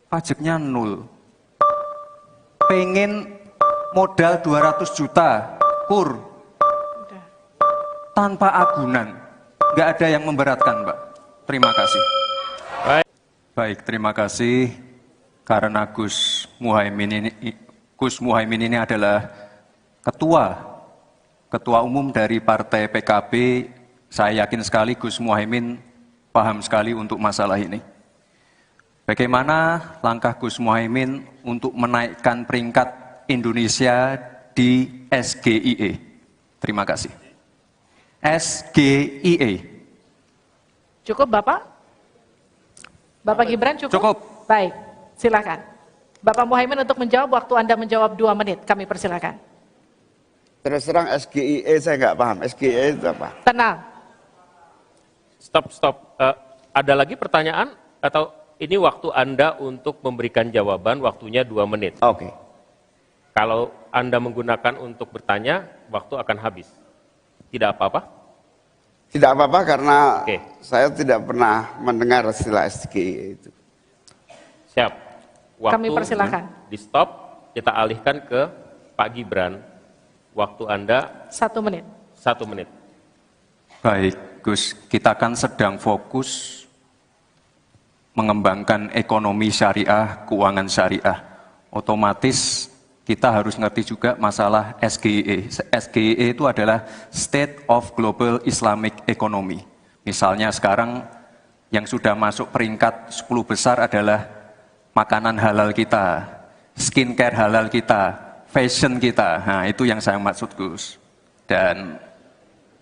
pajaknya 0. Pengen modal 200 juta, kur, tanpa agunan. Nggak ada yang memberatkan, Mbak. Terima kasih. Baik, terima kasih. Karena Gus Muhaimin ini adalah ketua umum dari Partai PKB, saya yakin sekali Gus Muhaimin paham sekali untuk masalah ini. Bagaimana langkah Gus Muhaimin untuk menaikkan peringkat Indonesia di SGIE? Terima kasih. SGIE. Cukup Bapak? Bapak Gibran cukup? Cukup. Baik, silakan. Bapak Muhaimin untuk menjawab, waktu Anda menjawab 2 menit, kami persilakan. Terus terang SGIE saya nggak paham. SGIE itu apa? Tenang. Stop. Ada lagi pertanyaan atau ini waktu Anda untuk memberikan jawaban, waktunya 2 menit. Oke. Kalau Anda menggunakan untuk bertanya, waktu akan habis. Tidak apa-apa? Tidak apa-apa karena Oke. saya tidak pernah mendengar istilah SGIE itu. Siap. Waktu Kami persilakan. di stop, kita alihkan ke Pak Gibran. Waktu Anda 1 menit. 1 menit. Baik, Gus, kita kan sedang fokus mengembangkan ekonomi syariah, keuangan syariah. Otomatis kita harus ngerti juga masalah SGIE. SGIE itu adalah State of Global Islamic Economy. Misalnya sekarang yang sudah masuk peringkat 10 besar adalah makanan halal kita, skincare halal kita, fashion kita. Nah, itu yang saya maksud, Gus. Dan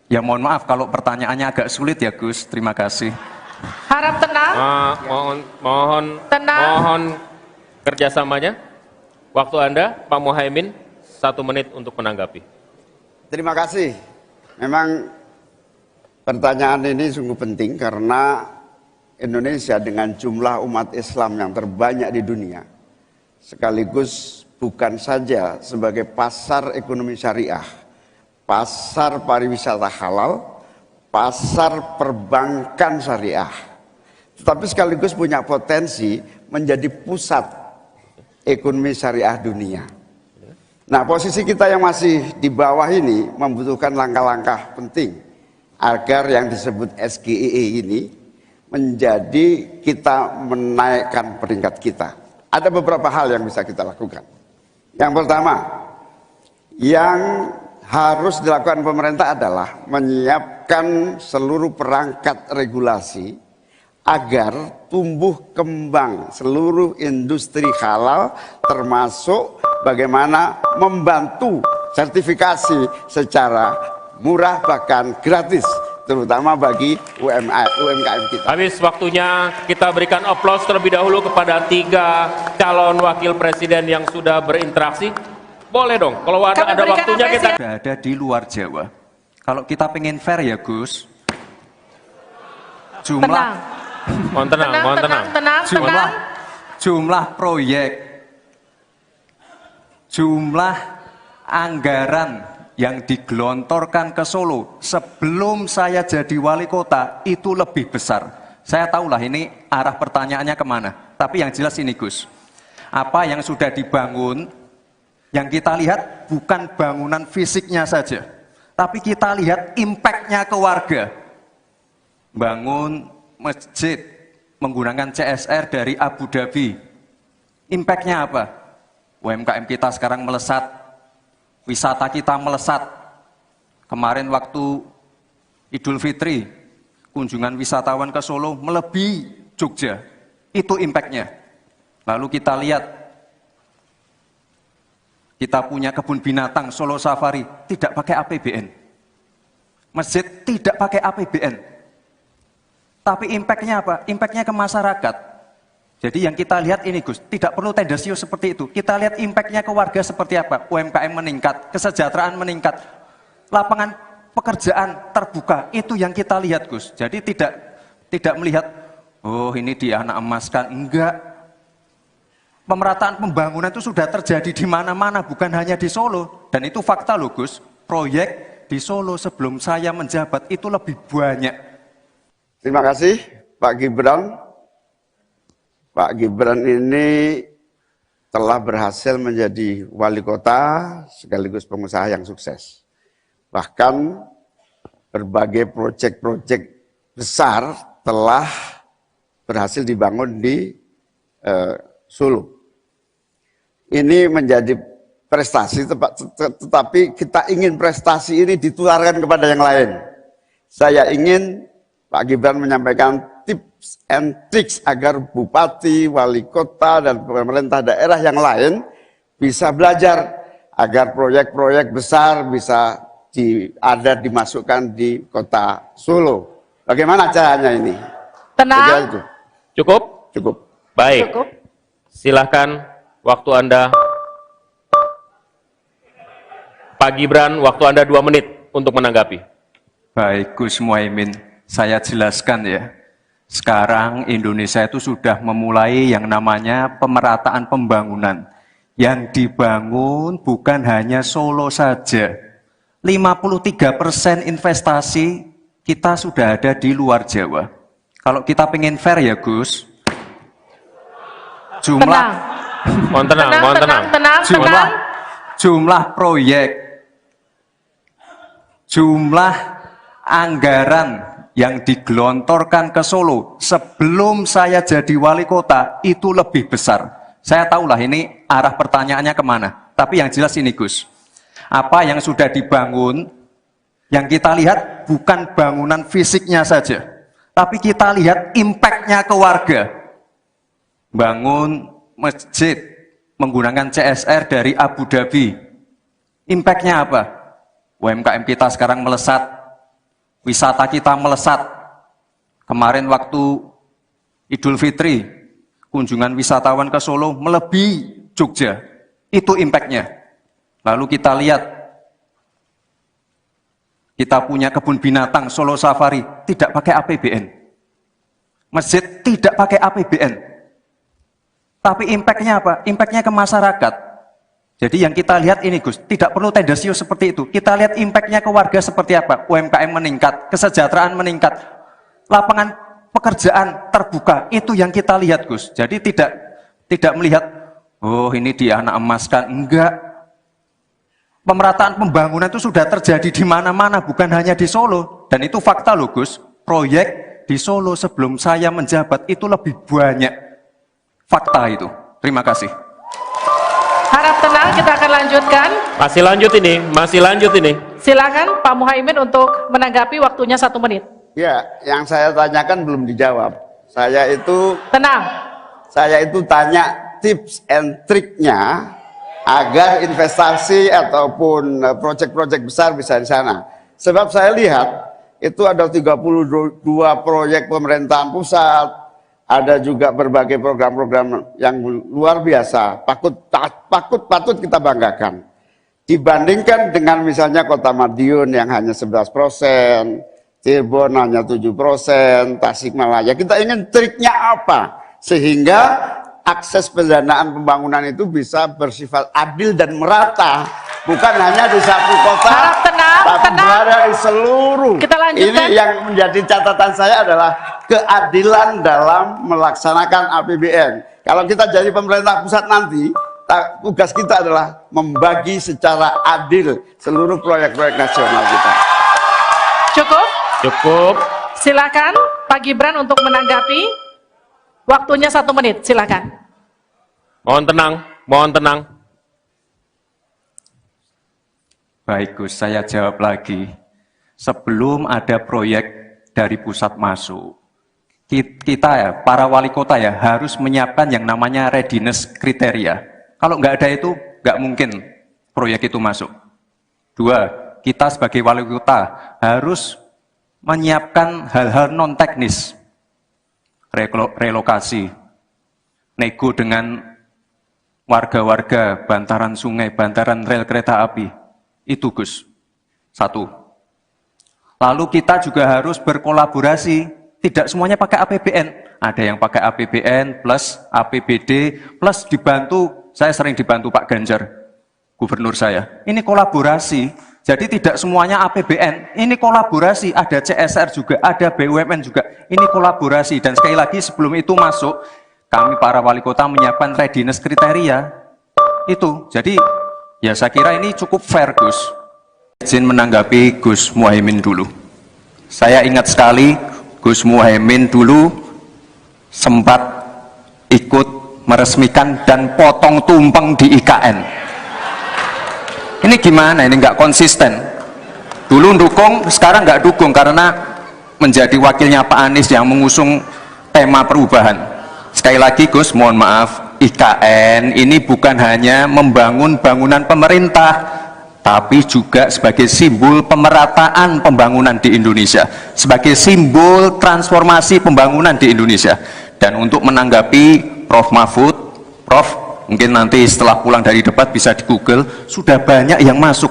ya mohon maaf kalau pertanyaannya agak sulit ya, Gus. Terima kasih. Harap tenang. Tenang. Mohon kerjasamanya. Waktu Anda, Pak Muhaimin, 1 menit untuk menanggapi. Terima kasih. Memang pertanyaan ini sungguh penting karena Indonesia dengan jumlah umat Islam yang terbanyak di dunia, sekaligus bukan saja sebagai pasar ekonomi syariah, pasar pariwisata halal, pasar perbankan syariah, tetapi sekaligus punya potensi menjadi pusat ekonomi syariah dunia. Nah, posisi kita yang masih di bawah ini membutuhkan langkah-langkah penting agar yang disebut SGIE ini menjadi kita menaikkan peringkat kita. Ada beberapa hal yang bisa kita lakukan. Yang pertama, yang harus dilakukan pemerintah adalah menyiapkan seluruh perangkat regulasi agar tumbuh kembang seluruh industri halal, termasuk bagaimana membantu sertifikasi secara murah bahkan gratis, terutama bagi UMKM kita. Habis waktunya, kita berikan aplaus terlebih dahulu kepada 3 calon wakil presiden yang sudah berinteraksi. Boleh dong, kalau ada waktunya kita... Sudah ada di luar Jawa. Kalau kita pengen fair ya, Gus, Tenang. Mohon tenang. jumlah proyek, jumlah anggaran yang digelontorkan ke Solo sebelum saya jadi wali kota itu lebih besar. Saya tahulah ini arah pertanyaannya kemana. Tapi yang jelas ini, Gus, apa yang sudah dibangun, yang kita lihat bukan bangunan fisiknya saja, tapi kita lihat impact-nya ke warga. Bangun masjid menggunakan CSR dari Abu Dhabi. Impact-nya apa? UMKM kita sekarang melesat, wisata kita melesat. Kemarin waktu Idul Fitri, kunjungan wisatawan ke Solo melebihi Jogja. Itu impact-nya. Lalu kita lihat, kita punya kebun binatang Solo Safari, tidak pakai APBN. Masjid tidak pakai APBN. Tapi impact-nya apa? Impact-nya ke masyarakat. Jadi yang kita lihat ini, Gus, tidak perlu tendensius seperti itu. Kita lihat impact-nya ke warga seperti apa? UMKM meningkat, kesejahteraan meningkat, lapangan pekerjaan terbuka. Itu yang kita lihat, Gus. Jadi tidak melihat, oh ini di anak emaskan. Enggak. Pemerataan pembangunan itu sudah terjadi di mana-mana, bukan hanya di Solo. Dan itu fakta loh, Gus. Proyek di Solo sebelum saya menjabat itu lebih banyak. Terima kasih Pak Gibran. Pak Gibran ini telah berhasil menjadi wali kota sekaligus pengusaha yang sukses. Bahkan berbagai proyek-proyek besar telah berhasil dibangun di Solo. Ini menjadi prestasi, tetapi kita ingin prestasi ini ditularkan kepada yang lain. Saya ingin Pak Gibran menyampaikan tips and tricks agar bupati, wali kota, dan pemerintah daerah yang lain bisa belajar agar proyek-proyek besar bisa dimasukkan di kota Solo. Bagaimana caranya ini? Tenang. Cukup? Cukup. Baik. Cukup. Silahkan waktu Anda. Pak Gibran, waktu Anda 2 menit untuk menanggapi. Baik Gus Muhaimin, saya jelaskan ya. Sekarang Indonesia itu sudah memulai yang namanya pemerataan pembangunan. Yang dibangun bukan hanya Solo saja. 53% investasi kita sudah ada di luar Jawa. Kalau kita pengen fair ya Gus, jumlah jumlah proyek, jumlah anggaran yang digelontorkan ke Solo sebelum saya jadi wali kota itu lebih besar. Saya tahulah ini arah pertanyaannya kemana. Tapi yang jelas ini Gus, apa yang sudah dibangun, yang kita lihat bukan bangunan fisiknya saja, tapi kita lihat impact-nya ke warga. Bangun masjid menggunakan CSR dari Abu Dhabi. Impact-nya apa? UMKM kita sekarang melesat, wisata kita melesat. Kemarin waktu Idul Fitri, kunjungan wisatawan ke Solo melebihi Jogja. Itu impact-nya. Lalu kita lihat, kita punya kebun binatang Solo Safari, tidak pakai APBN. Masjid tidak pakai APBN. Tapi impact-nya apa? Impact-nya ke masyarakat. Jadi yang kita lihat ini Gus, tidak perlu tendensius seperti itu. Kita lihat impact-nya ke warga seperti apa? UMKM meningkat, kesejahteraan meningkat, lapangan pekerjaan terbuka. Itu yang kita lihat Gus. Jadi tidak melihat, oh ini dia anak emaskan. Enggak. Pemerataan pembangunan itu sudah terjadi di mana-mana, bukan hanya di Solo. Dan itu fakta loh Gus. Proyek di Solo sebelum saya menjabat itu lebih banyak. Fakta itu. Terima kasih. Harap tenang, kita akan lanjutkan. Masih lanjut ini. Silakan Pak Muhaimin untuk menanggapi, waktunya 1 menit. Ya, yang saya tanyakan belum dijawab. Saya itu tanya tips and triknya agar investasi ataupun proyek-proyek besar bisa di sana. Sebab saya lihat itu ada 32 proyek pemerintahan pusat, ada juga berbagai program-program yang luar biasa, patut kita banggakan. Dibandingkan dengan misalnya Kota Madiun yang hanya 11%, Cirebon hanya 7%, Tasikmalaya. Kita ingin triknya apa? Sehingga akses pendanaan pembangunan itu bisa bersifat adil dan merata. Bukan hanya di satu kota, tapi berada di seluruh. Kita lanjutkan. Ini yang menjadi catatan saya adalah keadilan dalam melaksanakan APBN. Kalau kita jadi pemerintah pusat nanti, tugas kita adalah membagi secara adil seluruh proyek-proyek nasional kita. Cukup. Silakan Pak Gibran untuk menanggapi. Waktunya 1 menit, silakan. Mohon tenang. Baik Gus, saya jawab lagi. Sebelum ada proyek dari pusat masuk, kita ya, para wali kota ya, harus menyiapkan yang namanya readiness kriteria. Kalau nggak ada itu, nggak mungkin proyek itu masuk. 2, kita sebagai wali kota harus menyiapkan hal-hal non-teknis. Relokasi, nego dengan warga-warga, bantaran sungai, bantaran rel kereta api. Itu Gus, 1. Lalu kita juga harus berkolaborasi, tidak semuanya pakai APBN. Ada yang pakai APBN plus APBD plus dibantu, saya sering dibantu Pak Ganjar, gubernur saya. Ini kolaborasi, Jadi tidak semuanya APBN, ini kolaborasi, ada CSR juga, ada BUMN juga, ini kolaborasi. Dan sekali lagi sebelum itu masuk, kami para wali kota menyiapkan readiness kriteria, itu. Jadi ya saya kira ini cukup fair, Gus. Izin menanggapi Gus Muhaimin dulu. Saya ingat sekali Gus Muhaimin dulu sempat ikut meresmikan dan potong tumpeng di IKN. Ini gimana? Ini nggak konsisten. Dulu dukung, sekarang nggak dukung karena menjadi wakilnya Pak Anies yang mengusung tema perubahan. Sekali lagi Gus, mohon maaf, IKN ini bukan hanya membangun bangunan pemerintah, tapi juga sebagai simbol pemerataan pembangunan di Indonesia, sebagai simbol transformasi pembangunan di Indonesia. Dan untuk menanggapi Prof. Mahfud, Prof, mungkin nanti setelah pulang dari debat bisa di Google, sudah banyak yang masuk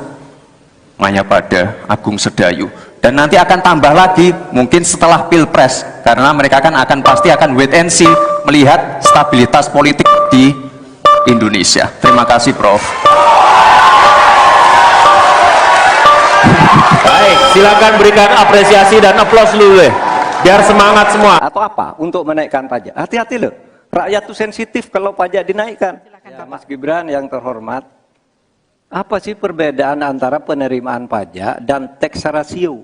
Mayapada, Agung Sedayu, dan nanti akan tambah lagi mungkin setelah Pilpres, karena mereka akan pasti akan wait and see melihat stabilitas politik di Indonesia. Terima kasih Prof. Baik, silakan berikan apresiasi dan aplaus dulu deh, biar semangat semua. Atau apa? Untuk menaikkan pajak. Hati-hati loh. Rakyat itu sensitif kalau pajak dinaikkan. Ya, Mas Gibran yang terhormat, apa sih perbedaan antara penerimaan pajak dan tax ratio?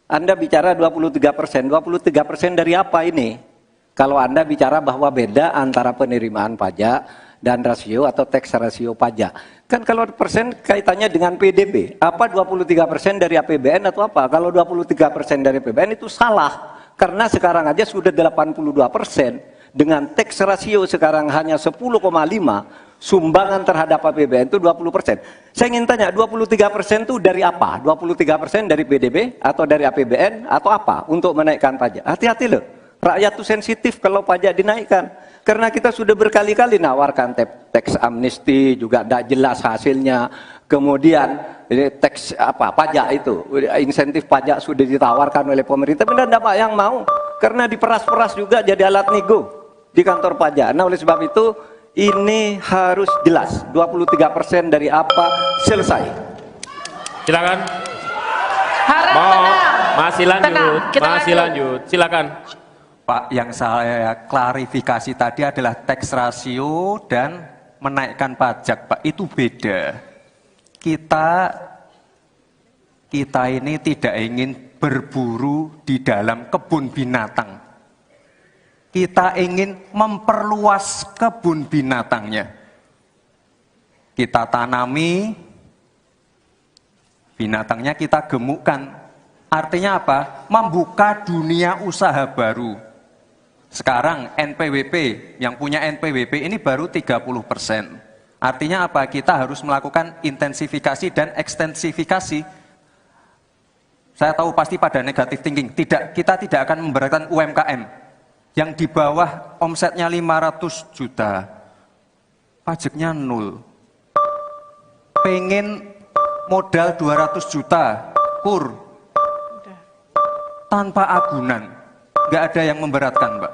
Anda bicara 23%, 23% dari apa ini? Kalau Anda bicara bahwa beda antara penerimaan pajak dan rasio atau tax ratio pajak. Kan kalau persen kaitannya dengan PDB, apa 23% dari APBN atau apa? Kalau 23% dari APBN itu salah, karena sekarang aja sudah 82%. Dengan tax ratio sekarang hanya 10,5, sumbangan terhadap APBN itu 20%. Saya ingin tanya, 23% itu dari apa? 23% dari PDB atau dari APBN atau apa untuk menaikkan pajak? Hati-hati loh, rakyat itu sensitif kalau pajak dinaikkan. Karena kita sudah berkali-kali nawarkan tax amnesty, juga tidak jelas hasilnya. Kemudian tax pajak itu, insentif pajak sudah ditawarkan oleh pemerintah, tapi tidak ada yang mau. Karena diperas-peras juga jadi alat nego di kantor pajak. Nah oleh sebab itu ini harus jelas 23% dari apa selesai. Silakan. Harap tenang. Masih lanjut. Tenang, kita masih lanjut. Silakan. Pak, yang saya klarifikasi tadi adalah tax ratio dan menaikkan pajak, Pak. Itu beda. Kita ini tidak ingin berburu di dalam kebun binatang. Kita ingin memperluas kebun binatangnya. Kita tanami, binatangnya kita gemukkan. Artinya apa? Membuka dunia usaha baru. Sekarang NPWP, yang punya NPWP ini baru 30%. Artinya apa? Kita harus melakukan intensifikasi dan ekstensifikasi. Saya tahu pasti pada negatif thinking. Kita tidak akan memberatkan UMKM. Yang di bawah omsetnya 500 juta, pajaknya 0. Pengen modal 200 juta, kur. Tanpa agunan. Nggak ada yang memberatkan, Mbak.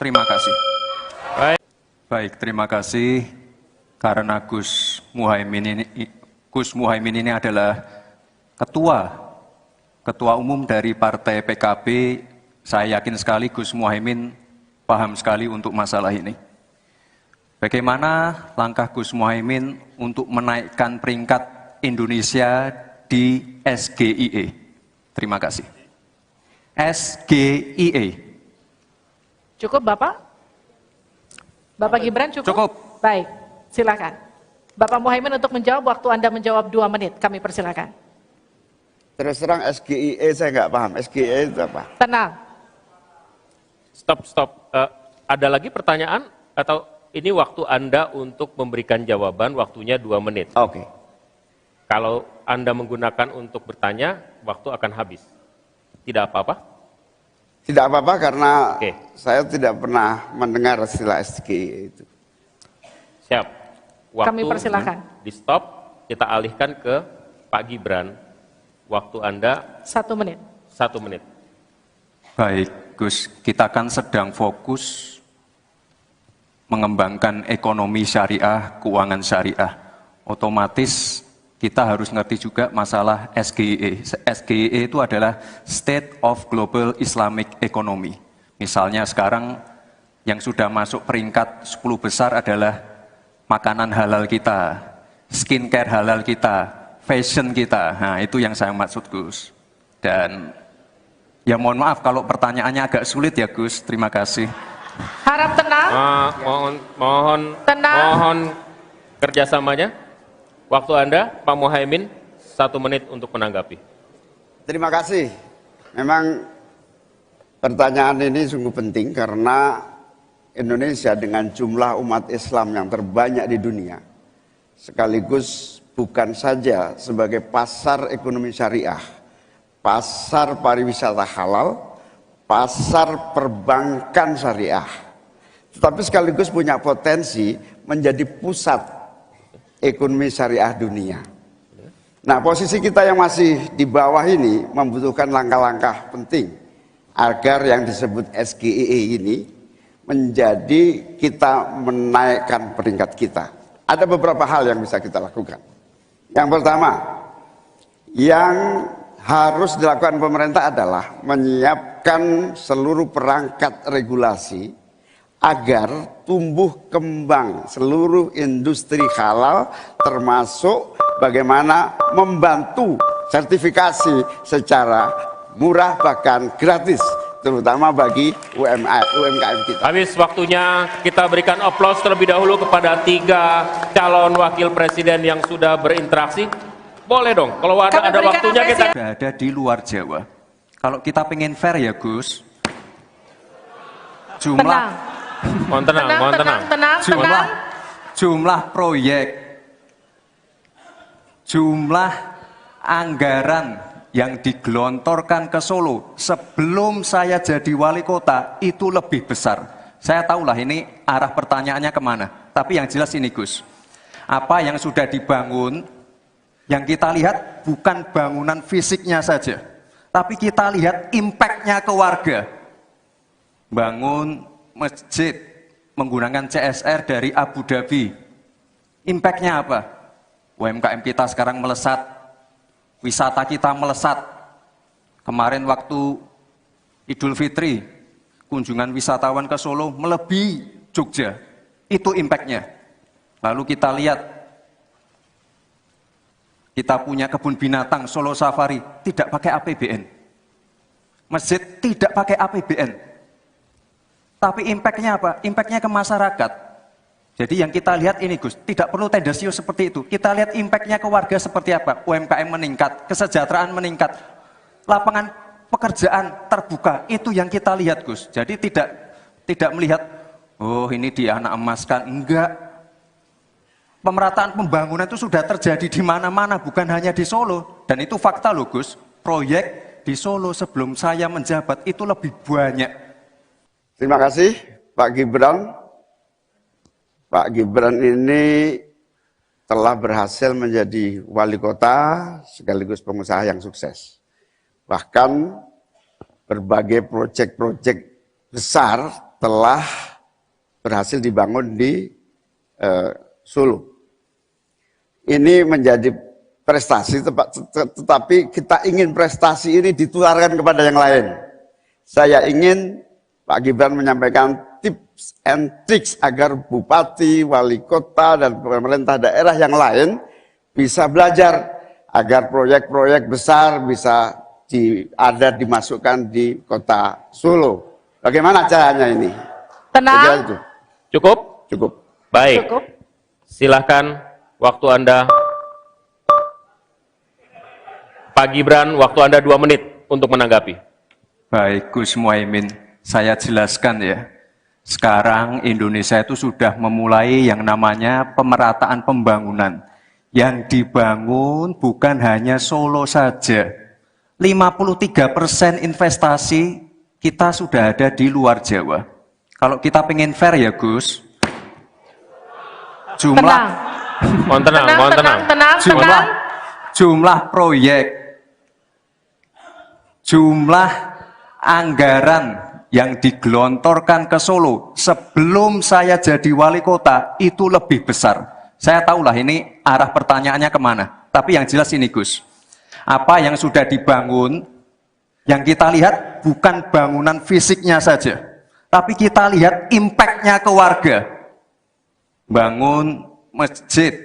Terima kasih. Baik, terima kasih. Karena Gus Muhaimin ini adalah ketua umum dari Partai PKB. Saya yakin sekali Gus Muhaimin paham sekali untuk masalah ini. Bagaimana langkah Gus Muhaimin untuk menaikkan peringkat Indonesia di SGIE? Terima kasih. SGIE. Cukup Bapak? Bapak Gibran cukup? Cukup. Baik, silakan. Bapak Muhaimin untuk menjawab, waktu Anda menjawab 2 menit, kami persilakan. Terus terang SGIE saya nggak paham. SGIE itu apa? Tenang. Stop. Ada lagi pertanyaan atau ini waktu Anda untuk memberikan jawaban, waktunya 2 menit. Oke. Kalau Anda menggunakan untuk bertanya, waktu akan habis. Tidak apa-apa? Tidak apa-apa karena Oke. saya tidak pernah mendengar istilah SGIE itu. Siap. Waktu Kami persilakan. di stop, kita alihkan ke Pak Gibran. Waktu Anda 1 menit. 1 menit. Baik, Gus, kita kan sedang fokus mengembangkan ekonomi syariah, keuangan syariah. Otomatis kita harus ngerti juga masalah SGE. SGE itu adalah State of Global Islamic Economy. Misalnya sekarang yang sudah masuk peringkat 10 besar adalah makanan halal kita, skincare halal kita, fashion kita. Nah, itu yang saya maksud, Gus. Dan ya mohon maaf kalau pertanyaannya agak sulit ya, Gus. Terima kasih. Harap tenang. Mohon kerjasamanya. Waktu Anda, Pak Muhaimin, 1 menit untuk menanggapi. Terima kasih. Memang pertanyaan ini sungguh penting karena Indonesia dengan jumlah umat Islam yang terbanyak di dunia, sekaligus bukan saja sebagai pasar ekonomi syariah, pasar pariwisata halal, pasar perbankan syariah, tetapi sekaligus punya potensi menjadi pusat ekonomi syariah dunia. Nah, posisi kita yang masih di bawah ini membutuhkan langkah-langkah penting agar yang disebut SGE ini menjadi kita menaikkan peringkat kita. Ada beberapa hal yang bisa kita lakukan. Yang pertama, yang harus dilakukan pemerintah adalah menyiapkan seluruh perangkat regulasi agar tumbuh kembang seluruh industri halal, termasuk bagaimana membantu sertifikasi secara murah bahkan gratis, terutama bagi UMKM kita. Habis waktunya, kita berikan aplaus terlebih dahulu kepada 3 calon wakil presiden yang sudah berinteraksi. Boleh dong, kalau ada waktunya kita... Sudah ada di luar Jawa. Kalau kita pengen fair ya, Gus, jumlah Mohon tenang. Jumlah proyek, jumlah anggaran yang digelontorkan ke Solo sebelum saya jadi wali kota itu lebih besar. Saya tahulah ini arah pertanyaannya kemana. Tapi yang jelas ini, Gus, apa yang sudah dibangun, yang kita lihat bukan bangunan fisiknya saja, tapi kita lihat impact-nya ke warga. Bangun masjid menggunakan CSR dari Abu Dhabi. Impact-nya apa? UMKM kita sekarang melesat, wisata kita melesat. Kemarin waktu Idul Fitri, kunjungan wisatawan ke Solo melebihi Jogja. Itu impact-nya. Lalu kita lihat, kita punya kebun binatang Solo Safari, tidak pakai APBN. Masjid tidak pakai APBN. Tapi impact-nya apa? Impact-nya ke masyarakat. Jadi yang kita lihat ini, Gus, tidak perlu tendensius seperti itu. Kita lihat impact-nya ke warga seperti apa? UMKM meningkat, kesejahteraan meningkat, lapangan pekerjaan terbuka. Itu yang kita lihat, Gus. Jadi tidak melihat, oh ini dia anak emaskan. Enggak. Pemerataan pembangunan itu sudah terjadi di mana-mana, bukan hanya di Solo. Dan itu fakta loh, Gus. Proyek di Solo sebelum saya menjabat itu lebih banyak. Terima kasih Pak Gibran. Pak Gibran ini telah berhasil menjadi wali kota sekaligus pengusaha yang sukses. Bahkan berbagai proyek-proyek besar telah berhasil dibangun di Solo. Ini menjadi prestasi, tetapi kita ingin prestasi ini ditularkan kepada yang lain. Saya ingin Pak Gibran menyampaikan tips and tricks agar bupati, wali kota, dan pemerintah daerah yang lain bisa belajar agar proyek-proyek besar bisa dimasukkan di kota Solo. Bagaimana caranya ini? Tenang. Cukup? Cukup. Baik. Cukup. Silahkan, waktu Anda. Pak Gibran, waktu Anda 2 menit untuk menanggapi. Baik, Gus Muhaimin. Saya jelaskan ya, sekarang Indonesia itu sudah memulai yang namanya pemerataan pembangunan. Yang dibangun bukan hanya Solo saja. 53% investasi kita sudah ada di luar Jawa. Kalau kita pengen fair ya Gus, Mohon tenang. Jumlah proyek, jumlah anggaran yang digelontorkan ke Solo sebelum saya jadi wali kota itu lebih besar. Saya tahulah ini arah pertanyaannya kemana. Tapi yang jelas ini Gus, apa yang sudah dibangun, yang kita lihat bukan bangunan fisiknya saja, tapi kita lihat impact-nya ke warga. Bangun masjid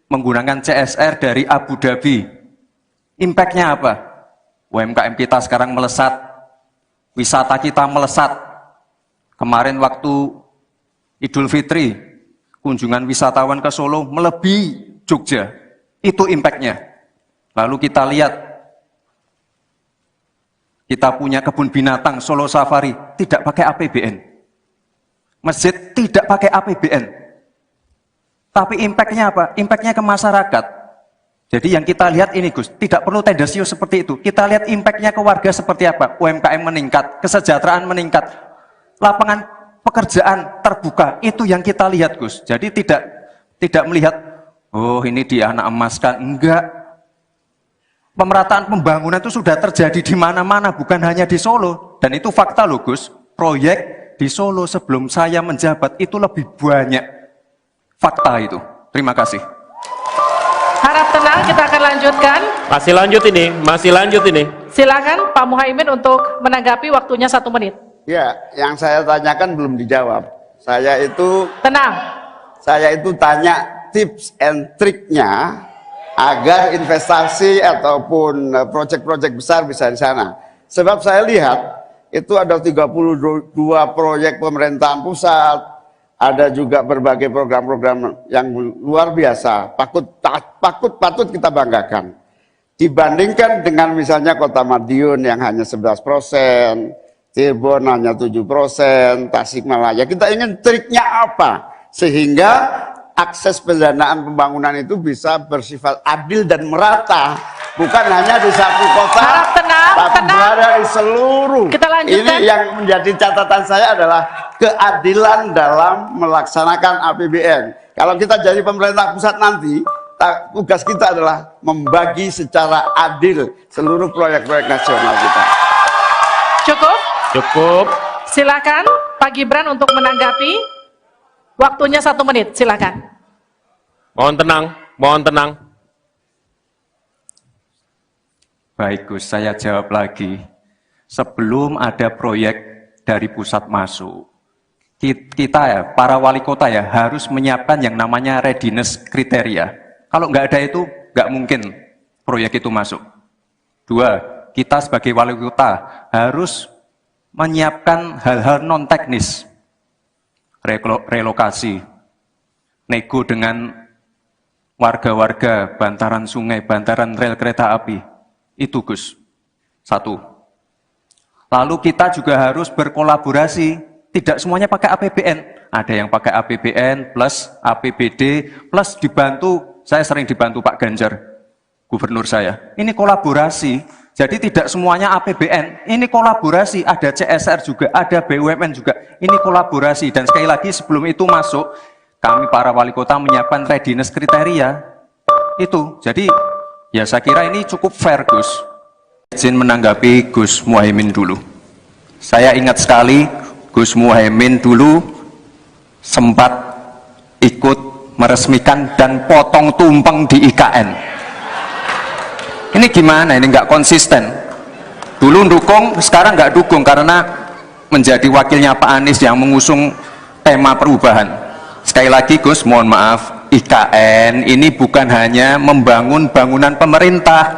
menggunakan CSR dari Abu Dhabi. Impact-nya apa? UMKM kita sekarang melesat, wisata kita melesat. Kemarin waktu Idul Fitri, kunjungan wisatawan ke Solo melebihi Jogja. Itu impact-nya. Lalu kita lihat, kita punya kebun binatang Solo Safari, tidak pakai APBN. Masjid tidak pakai APBN. Tapi impact-nya apa? Impact-nya ke masyarakat. Jadi yang kita lihat ini Gus, tidak perlu tendensius seperti itu. Kita lihat impact-nya ke warga seperti apa. UMKM meningkat, kesejahteraan meningkat, lapangan pekerjaan terbuka. Itu yang kita lihat Gus. Jadi tidak melihat, oh ini dia anak emaskan. Enggak. Pemerataan pembangunan itu sudah terjadi di mana-mana, bukan hanya di Solo. Dan itu fakta loh Gus. Proyek di Solo sebelum saya menjabat itu lebih banyak. Fakta itu. Terima kasih. Harap tenang, kita akan lanjutkan. Masih lanjut ini. Silakan Pak Muhaimin untuk menanggapi, waktunya 1 menit. Ya, yang saya tanyakan belum dijawab. Tenang. Saya itu tanya tips and triknya agar investasi ataupun proyek-proyek besar bisa di sana. Sebab saya lihat itu ada 32 proyek pemerintahan pusat, ada juga berbagai program-program yang luar biasa, patut kita banggakan. Dibandingkan dengan misalnya Kota Madiun yang hanya 11%, Cirebon hanya 7%, Tasikmalaya. Kita ingin triknya apa? Sehingga akses pendanaan pembangunan itu bisa bersifat adil dan merata. Bukan hanya di satu kota, Harap tenang, tapi berada di seluruh. Kita lanjutkan. Ini yang menjadi catatan saya adalah keadilan dalam melaksanakan APBN. Kalau kita jadi pemerintah pusat nanti, tugas kita adalah membagi secara adil seluruh proyek-proyek nasional kita. Cukup. Silakan Pak Gibran untuk menanggapi. Waktunya 1 menit, silakan. Mohon tenang. Baik Gus, saya jawab lagi. Sebelum ada proyek dari pusat masuk, kita ya, para wali kota ya, harus menyiapkan yang namanya readiness kriteria. Kalau nggak ada itu, nggak mungkin proyek itu masuk. 2, kita sebagai wali kota harus menyiapkan hal-hal non-teknis. Relokasi, nego dengan warga-warga, bantaran sungai, bantaran rel kereta api. Itu Gus, 1. Lalu kita juga harus berkolaborasi, tidak semuanya pakai APBN. Ada yang pakai APBN plus APBD plus dibantu, saya sering dibantu Pak Ganjar, gubernur saya. Ini kolaborasi, jadi tidak semuanya APBN, ini kolaborasi, ada CSR juga, ada BUMN juga, ini kolaborasi. Dan sekali lagi sebelum itu masuk, kami para wali kota menyiapkan readiness kriteria, itu. Jadi ya saya kira ini cukup fair Gus. Izin menanggapi Gus Muhaimin dulu. Saya ingat sekali Gus Muhaimin dulu sempat ikut meresmikan dan potong tumpeng di IKN. Ini gimana? Ini nggak konsisten. Dulu dukung, sekarang nggak dukung karena menjadi wakilnya Pak Anies yang mengusung tema perubahan. Sekali lagi Gus, mohon maaf, IKN ini bukan hanya membangun bangunan pemerintah,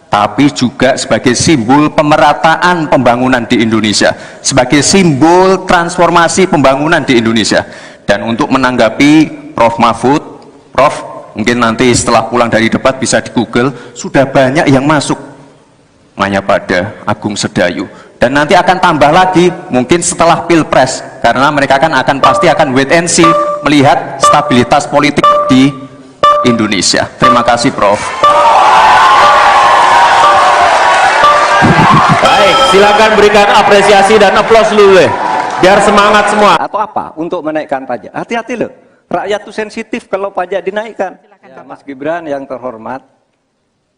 tapi juga sebagai simbol pemerataan pembangunan di Indonesia, sebagai simbol transformasi pembangunan di Indonesia. Dan untuk menanggapi Prof. Mahfud, Prof, mungkin nanti setelah pulang dari debat bisa di Google, sudah banyak yang masuk Mayapada, Agung Sedayu. Dan nanti akan tambah lagi mungkin setelah Pilpres, karena mereka pasti akan wait and see, melihat stabilitas politik di Indonesia. Terima kasih Prof. Baik, silakan berikan apresiasi dan aplaus dulu deh, biar semangat semua. Atau apa? Untuk menaikkan pajak. Hati-hati loh, rakyat itu sensitif kalau pajak dinaikkan. Ya, Mas Gibran yang terhormat,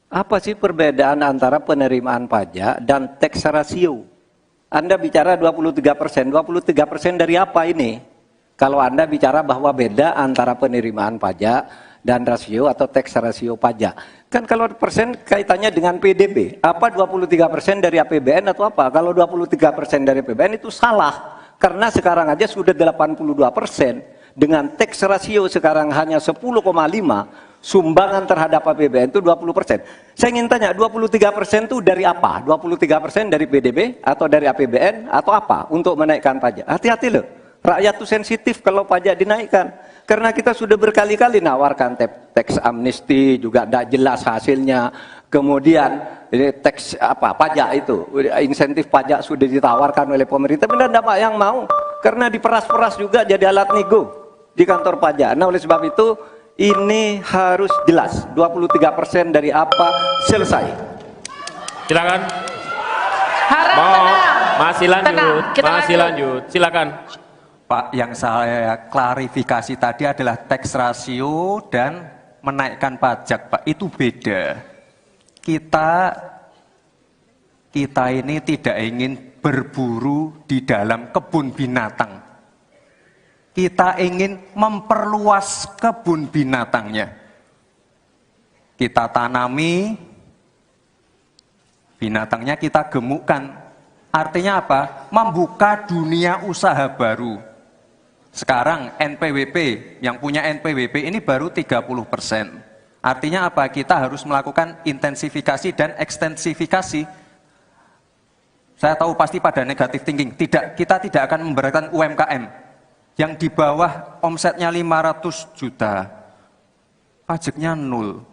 apa sih perbedaan antara penerimaan pajak dan tax ratio? Anda bicara 23%, 23% dari apa ini? Kalau Anda bicara bahwa beda antara penerimaan pajak dan rasio atau tax rasio pajak. Kan kalau persen kaitannya dengan PDB, apa 23% dari APBN atau apa? Kalau 23% dari APBN itu salah, karena sekarang aja sudah 82%, dengan tax rasio sekarang hanya 10,5, sumbangan terhadap APBN itu 20%. Saya ingin tanya, 23% itu dari apa? 23% dari PDB atau dari APBN atau apa untuk menaikkan pajak? Hati-hati loh, rakyat itu sensitif kalau pajak dinaikkan. Karena kita sudah berkali-kali nawarkan tax amnesty, juga tidak jelas hasilnya. Kemudian tax pajak itu, insentif pajak sudah ditawarkan oleh pemerintah, tapi tidak ada yang mau. Karena diperas-peras juga jadi alat nego di kantor pajak. Nah oleh sebab itu ini harus jelas, 23% dari apa selesai. Silakan. Harap tenang. Masih lanjut, Tenang, kita masih lanjut. Silakan. Pak, yang saya klarifikasi tadi adalah tax rasio dan menaikkan pajak, Pak. Itu beda. Kita ini tidak ingin berburu di dalam kebun binatang. Kita ingin memperluas kebun binatangnya. Kita tanami, binatangnya kita gemukkan. Artinya apa? Membuka dunia usaha baru. Sekarang NPWP, yang punya NPWP ini baru 30%. Artinya apa? Kita harus melakukan intensifikasi dan ekstensifikasi. Saya tahu pasti pada negatif thinking, kita tidak akan memberatkan UMKM yang di bawah omsetnya 500 juta, pajaknya 0.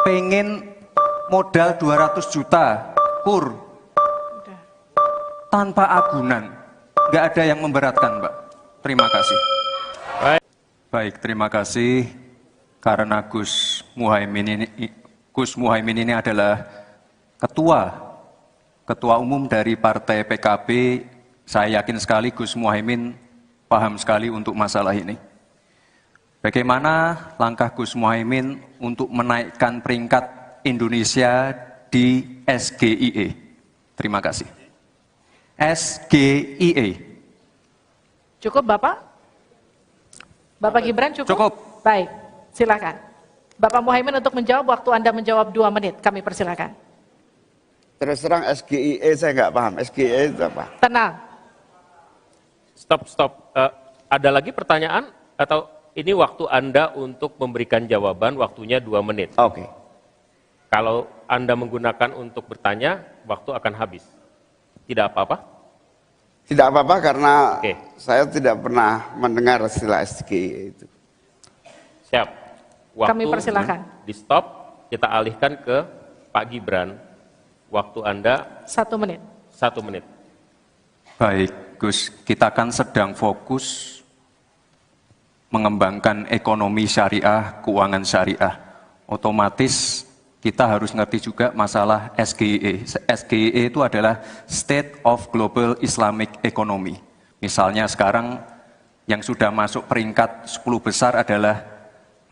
Pengen modal 200 juta, kur, tanpa agunan, nggak ada yang memberatkan, Mbak. Terima kasih. Baik, terima kasih. Karena Gus Muhaimin ini adalah ketua umum dari Partai PKB, saya yakin sekali Gus Muhaimin paham sekali untuk masalah ini. Bagaimana langkah Gus Muhaimin untuk menaikkan peringkat Indonesia di SGIE? Terima kasih. SGIE. Cukup Bapak? Bapak Gibran cukup? Cukup. Baik, silakan. Bapak Muhaimin untuk menjawab, waktu Anda menjawab 2 menit, kami persilakan. Terus terang SGIE saya nggak paham. SGIE itu apa? Tenang. Stop. Ada lagi pertanyaan atau ini waktu Anda untuk memberikan jawaban, waktunya 2 menit. Oke. Kalau Anda menggunakan untuk bertanya, waktu akan habis. Tidak apa-apa? Tidak apa-apa karena Oke. saya tidak pernah mendengar istilah SGIE itu. Siap. Waktu Kami persilakan. di stop, kita alihkan ke Pak Gibran. Waktu Anda 1 menit. 1 menit. Baik, Gus, kita kan sedang fokus mengembangkan ekonomi syariah, keuangan syariah. Otomatis kita harus ngerti juga masalah SGIE. SGIE itu adalah State of Global Islamic Economy. Misalnya sekarang yang sudah masuk peringkat 10 besar adalah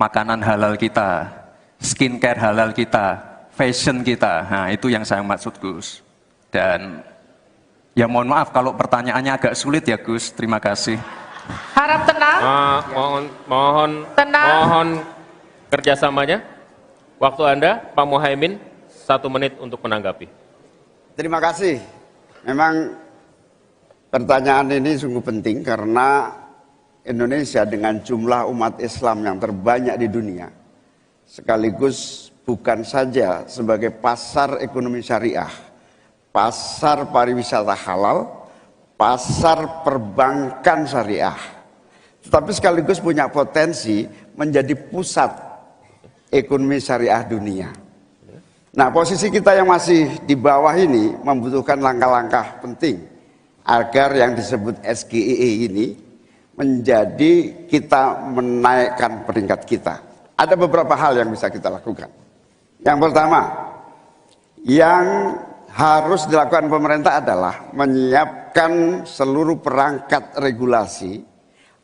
makanan halal kita, skincare halal kita, fashion kita. Nah, itu yang saya maksud, Gus. Dan ya mohon maaf kalau pertanyaannya agak sulit ya, Gus. Terima kasih. Harap tenang. Mohon kerjasamanya. Waktu Anda, Pak Muhaimin, 1 menit untuk menanggapi. Terima kasih. Memang pertanyaan ini sungguh penting karena Indonesia dengan jumlah umat Islam yang terbanyak di dunia, sekaligus bukan saja sebagai pasar ekonomi syariah, pasar pariwisata halal, pasar perbankan syariah, tetapi sekaligus punya potensi menjadi pusat ekonomi syariah dunia. Nah, posisi kita yang masih di bawah ini membutuhkan langkah-langkah penting agar yang disebut SGIE ini menjadi kita menaikkan peringkat kita. Ada beberapa hal yang bisa kita lakukan. Yang pertama, yang harus dilakukan pemerintah adalah menyiapkan seluruh perangkat regulasi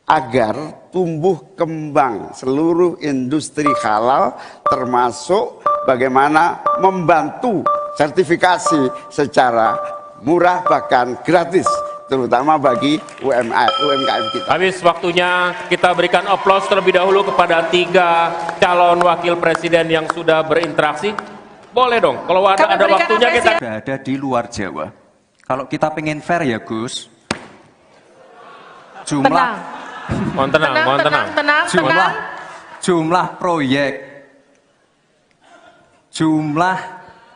agar tumbuh kembang seluruh industri halal, termasuk bagaimana membantu sertifikasi secara murah bahkan gratis terutama bagi UMKM kita. Habis waktunya, kita berikan aplaus terlebih dahulu kepada 3 calon wakil presiden yang sudah berinteraksi. Boleh dong, kalau ada waktunya kita... Sudah ada di luar Jawa. Kalau kita pengen fair ya Gus, jumlah jumlah proyek, jumlah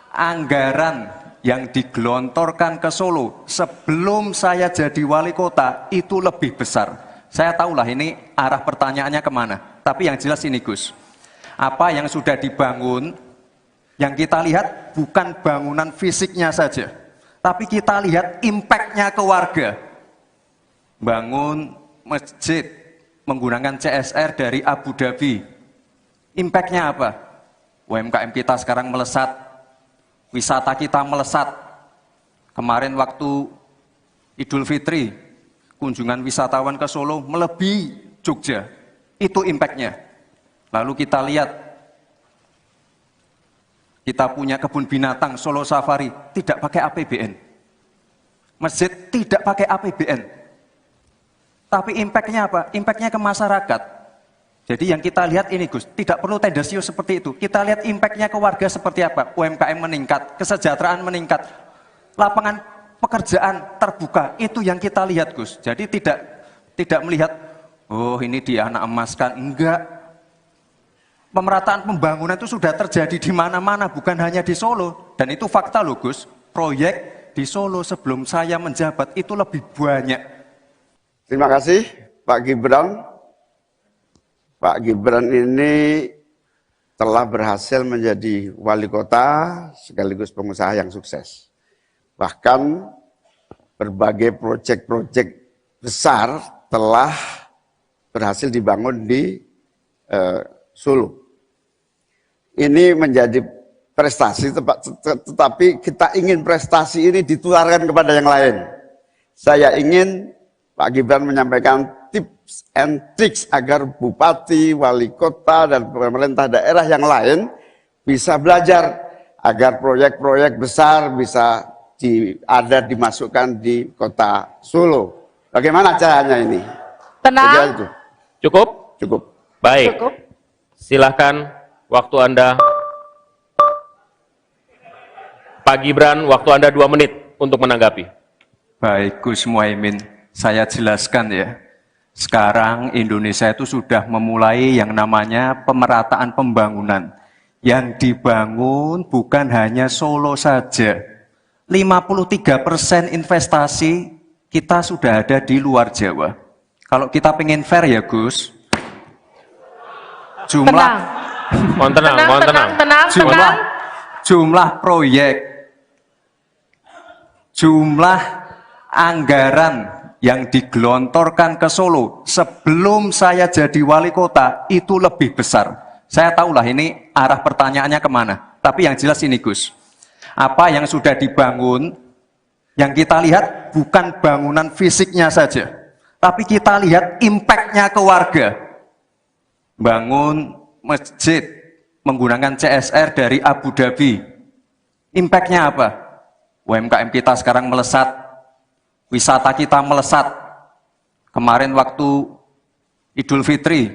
anggaran yang digelontorkan ke Solo sebelum saya jadi wali kota itu lebih besar. Saya tahulah ini arah pertanyaannya kemana. Tapi yang jelas ini Gus, apa yang sudah dibangun, yang kita lihat bukan bangunan fisiknya saja, tapi kita lihat impact-nya ke warga. Bangun masjid menggunakan CSR dari Abu Dhabi. Impact-nya apa? UMKM kita sekarang melesat, wisata kita melesat. Kemarin waktu Idul Fitri, kunjungan wisatawan ke Solo melebihi Jogja. Itu impact-nya. Lalu kita lihat, kita punya kebun binatang Solo Safari, tidak pakai APBN. Masjid tidak pakai APBN. Tapi impact-nya apa? Impact-nya ke masyarakat. Jadi yang kita lihat ini Gus, tidak perlu tendensius seperti itu. Kita lihat impact-nya ke warga seperti apa? UMKM meningkat, kesejahteraan meningkat, lapangan pekerjaan terbuka. Itu yang kita lihat Gus. Jadi tidak melihat, oh ini dianak emaskan. Enggak. Pemerataan pembangunan itu sudah terjadi di mana-mana, bukan hanya di Solo. Dan itu fakta loh Gus, proyek di Solo sebelum saya menjabat itu lebih banyak. Terima kasih Pak Gibran. Pak Gibran ini telah berhasil menjadi wali kota sekaligus pengusaha yang sukses. Bahkan berbagai proyek-proyek besar telah berhasil dibangun di Solo. Ini menjadi prestasi, tetapi kita ingin prestasi ini ditularkan kepada yang lain. Saya ingin Pak Gibran menyampaikan tips and tricks agar bupati, wali kota, dan pemerintah daerah yang lain bisa belajar agar proyek-proyek besar bisa dimasukkan di kota Solo. Bagaimana caranya ini? Tenang. Cukup? Cukup. Baik. Cukup. Silahkan, waktu Anda. Pak Gibran, waktu Anda 2 menit untuk menanggapi. Baik Gus Muhaimin, saya jelaskan ya. Sekarang Indonesia itu sudah memulai yang namanya pemerataan pembangunan. Yang dibangun bukan hanya Solo saja. 53% investasi kita sudah ada di luar Jawa. Kalau kita pengen fair ya Gus, jumlah jumlah proyek, jumlah anggaran yang digelontorkan ke Solo sebelum saya jadi wali kota itu lebih besar. Saya tahulah ini arah pertanyaannya kemana. Tapi yang jelas ini Gus, apa yang sudah dibangun, yang kita lihat bukan bangunan fisiknya saja, tapi kita lihat impact-nya ke warga. Bangun masjid menggunakan CSR dari Abu Dhabi. Impact-nya apa? UMKM kita sekarang melesat, wisata kita melesat. Kemarin waktu Idul Fitri,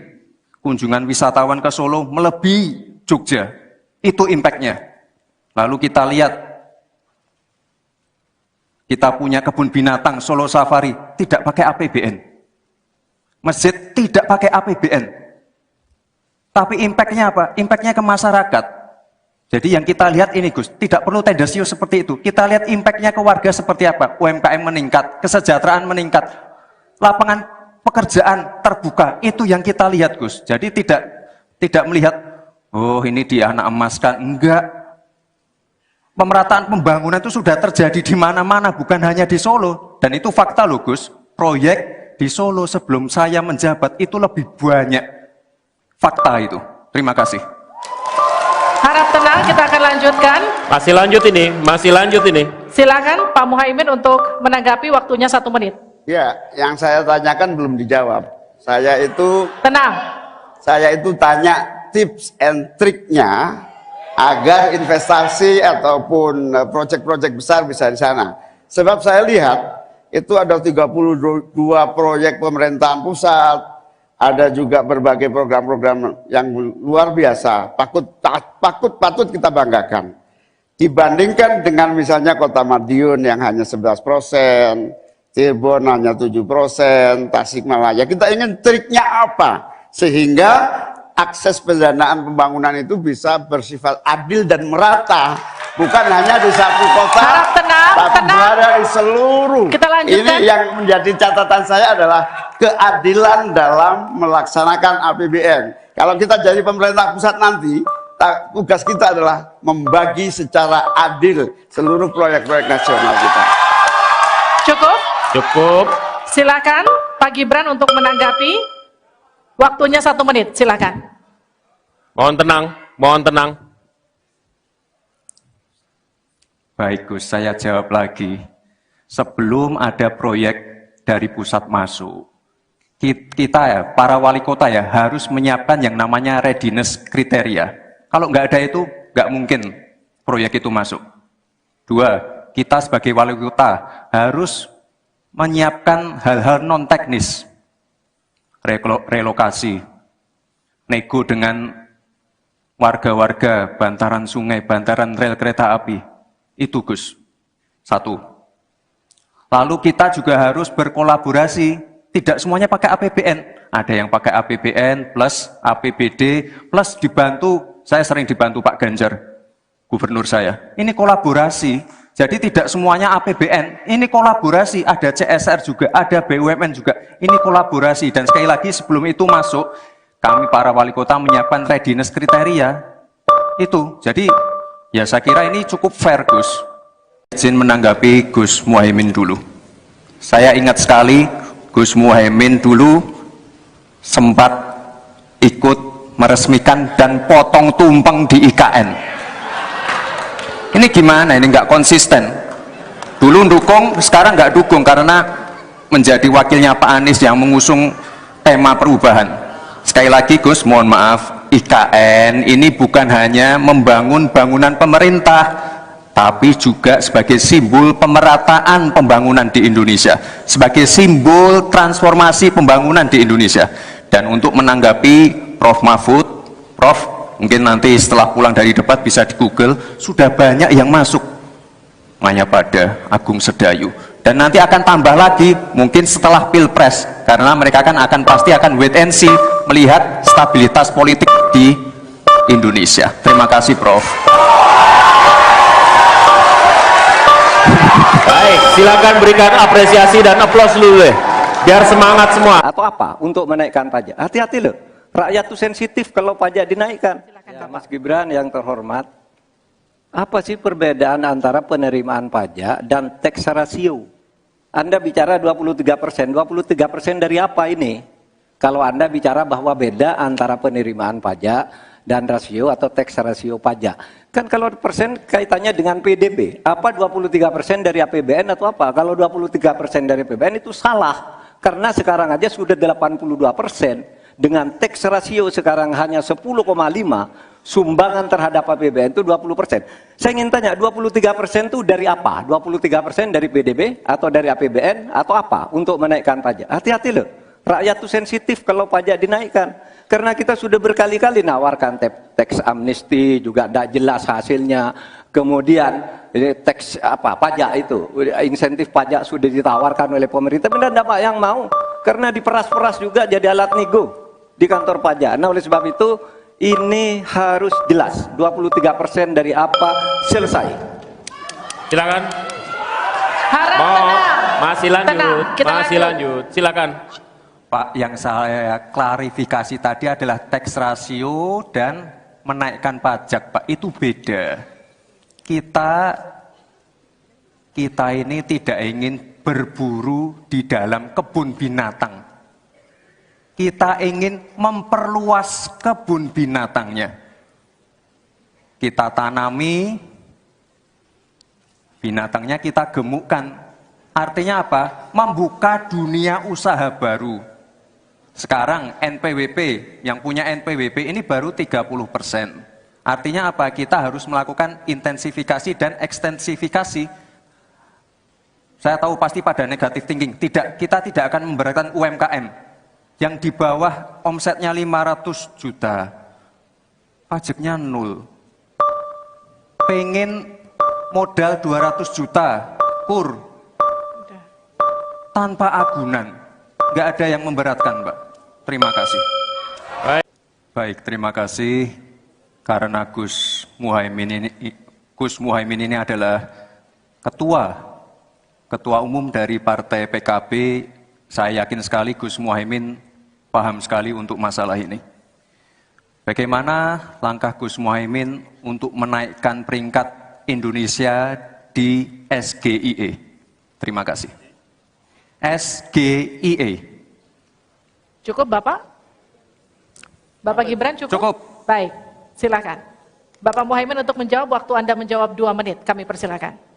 kunjungan wisatawan ke Solo melebihi Jogja. Itu impact-nya. Lalu kita lihat, kita punya kebun binatang Solo Safari, tidak pakai APBN. Masjid tidak pakai APBN. Tapi impact-nya apa? Impact-nya ke masyarakat. Jadi yang kita lihat ini Gus, tidak perlu tendensius seperti itu. Kita lihat impact-nya ke warga seperti apa? UMKM meningkat, kesejahteraan meningkat, lapangan pekerjaan terbuka. Itu yang kita lihat Gus. Jadi tidak melihat, oh ini dianak emaskan. Enggak. Pemerataan pembangunan itu sudah terjadi di mana-mana, bukan hanya di Solo. Dan itu fakta loh Gus. Proyek di Solo sebelum saya menjabat itu lebih banyak. Fakta itu. Terima kasih. Harap tenang, kita akan lanjutkan. Masih lanjut ini. Silakan Pak Muhaimin untuk menanggapi, waktunya 1 menit. Ya, yang saya tanyakan belum dijawab. Saya itu tanya tips and triknya agar investasi ataupun proyek-proyek besar bisa di sana. Sebab saya lihat itu ada 32 proyek pemerintahan pusat, ada juga berbagai program-program yang luar biasa, patut kita banggakan. Dibandingkan dengan misalnya Kota Madiun yang hanya 11%, Cirebon hanya 7%, Tasikmalaya. Kita ingin triknya apa? Sehingga akses pendanaan pembangunan itu bisa bersifat adil dan merata. Bukan hanya di satu kota, Harap tenang, tapi tenang. berada di seluruh. Kita lanjutkan. Ini yang menjadi catatan saya adalah keadilan dalam melaksanakan APBN. Kalau kita jadi pemerintah pusat nanti, tugas kita adalah membagi secara adil seluruh proyek-proyek nasional kita. Cukup? Cukup. Silakan Pak Gibran untuk menanggapi. Waktunya 1 menit, silakan. Mohon tenang, mohon tenang. Baik Gus, saya jawab lagi. Sebelum ada proyek dari pusat masuk, kita ya, para wali kota ya, harus menyiapkan yang namanya readiness kriteria. Kalau nggak ada itu, nggak mungkin proyek itu masuk. 2, kita sebagai wali kota harus menyiapkan hal-hal non-teknis. Relokasi, nego dengan warga-warga, bantaran sungai, bantaran rel kereta api. Itu Gus, 1. Lalu kita juga harus berkolaborasi, tidak semuanya pakai APBN. Ada yang pakai APBN plus APBD plus dibantu, saya sering dibantu Pak Ganjar, gubernur saya. Ini kolaborasi, jadi tidak semuanya APBN, ini kolaborasi, ada CSR juga, ada BUMN juga, ini kolaborasi. Dan sekali lagi sebelum itu masuk, kami para wali kota menyiapkan readiness kriteria, itu. Jadi ya saya kira ini cukup fair Gus. Izin menanggapi Gus Muhaimin dulu. Saya ingat sekali Gus Muhaimin dulu sempat ikut meresmikan dan potong tumpeng di IKN. Ini gimana? Ini nggak konsisten. Dulu dukung, sekarang nggak dukung karena menjadi wakilnya Pak Anies yang mengusung tema perubahan. Sekali lagi Gus, mohon maaf, IKN ini bukan hanya membangun bangunan pemerintah, tapi juga sebagai simbol pemerataan pembangunan di Indonesia, sebagai simbol transformasi pembangunan di Indonesia. Dan untuk menanggapi Prof. Mahfud, Prof, mungkin nanti setelah pulang dari debat bisa di Google, sudah banyak yang masuk Mayapada, Agung Sedayu. Dan nanti akan tambah lagi mungkin setelah Pilpres, karena mereka akan pasti akan wait and see, melihat stabilitas politik di Indonesia. Terima kasih Prof. Baik, silakan berikan apresiasi dan aplaus dulu deh, biar semangat semua. Atau apa? Untuk menaikkan pajak. Hati-hati loh. Rakyat itu sensitif kalau pajak dinaikkan. Ya, Mas Gibran yang terhormat, apa sih perbedaan antara penerimaan pajak dan tax ratio? Anda bicara 23%. 23% dari apa ini? Kalau Anda bicara bahwa beda antara penerimaan pajak dan rasio atau tax ratio pajak. Kan kalau persen kaitannya dengan PDB. Apa 23% dari APBN atau apa? Kalau 23% dari APBN itu salah. Karena sekarang aja sudah 82%. Dengan tax ratio sekarang hanya 10,5, sumbangan terhadap APBN itu 20%. Saya ingin tanya, 23% itu dari apa? 23% dari PDB atau dari APBN atau apa untuk menaikkan pajak? Hati-hati loh, rakyat itu sensitif kalau pajak dinaikkan. Karena kita sudah berkali-kali nawarkan tax amnesty, juga tidak jelas hasilnya. Kemudian tax pajak itu, insentif pajak sudah ditawarkan oleh pemerintah, tapi tidak ada yang mau. Karena diperas-peras juga jadi alat nego di kantor pajak. Nah oleh sebab itu ini harus jelas 23% dari apa selesai. Silakan. Harap Mau tenang. masih lanjut, Tenang, kita masih lanjut. lanjut. Silakan. Pak, yang saya klarifikasi tadi adalah tax ratio dan menaikkan pajak Pak, itu beda. Kita ini tidak ingin berburu di dalam kebun binatang. Kita ingin memperluas kebun binatangnya. Kita tanami, binatangnya kita gemukkan. Artinya apa? Membuka dunia usaha baru. Sekarang NPWP, yang punya NPWP ini baru 30%. Artinya apa? Kita harus melakukan intensifikasi dan ekstensifikasi. Saya tahu pasti pada negatif thinking. Kita tidak akan memberatkan UMKM yang di bawah omsetnya 500 juta, pajaknya 0. Pengen modal 200 juta, kur, tanpa agunan. Nggak ada yang memberatkan, Mbak. Terima kasih. Baik, terima kasih. Karena Gus Muhaimin ini adalah ketua umum dari Partai PKB, saya yakin sekali Gus Muhaimin paham sekali untuk masalah ini. Bagaimana langkah Gus Muhaimin untuk menaikkan peringkat Indonesia di SGIE? Terima kasih. SGIE. Cukup Bapak? Bapak Gibran cukup? Cukup. Baik, silakan. Bapak Muhaimin untuk menjawab, waktu Anda menjawab 2 menit, kami persilakan.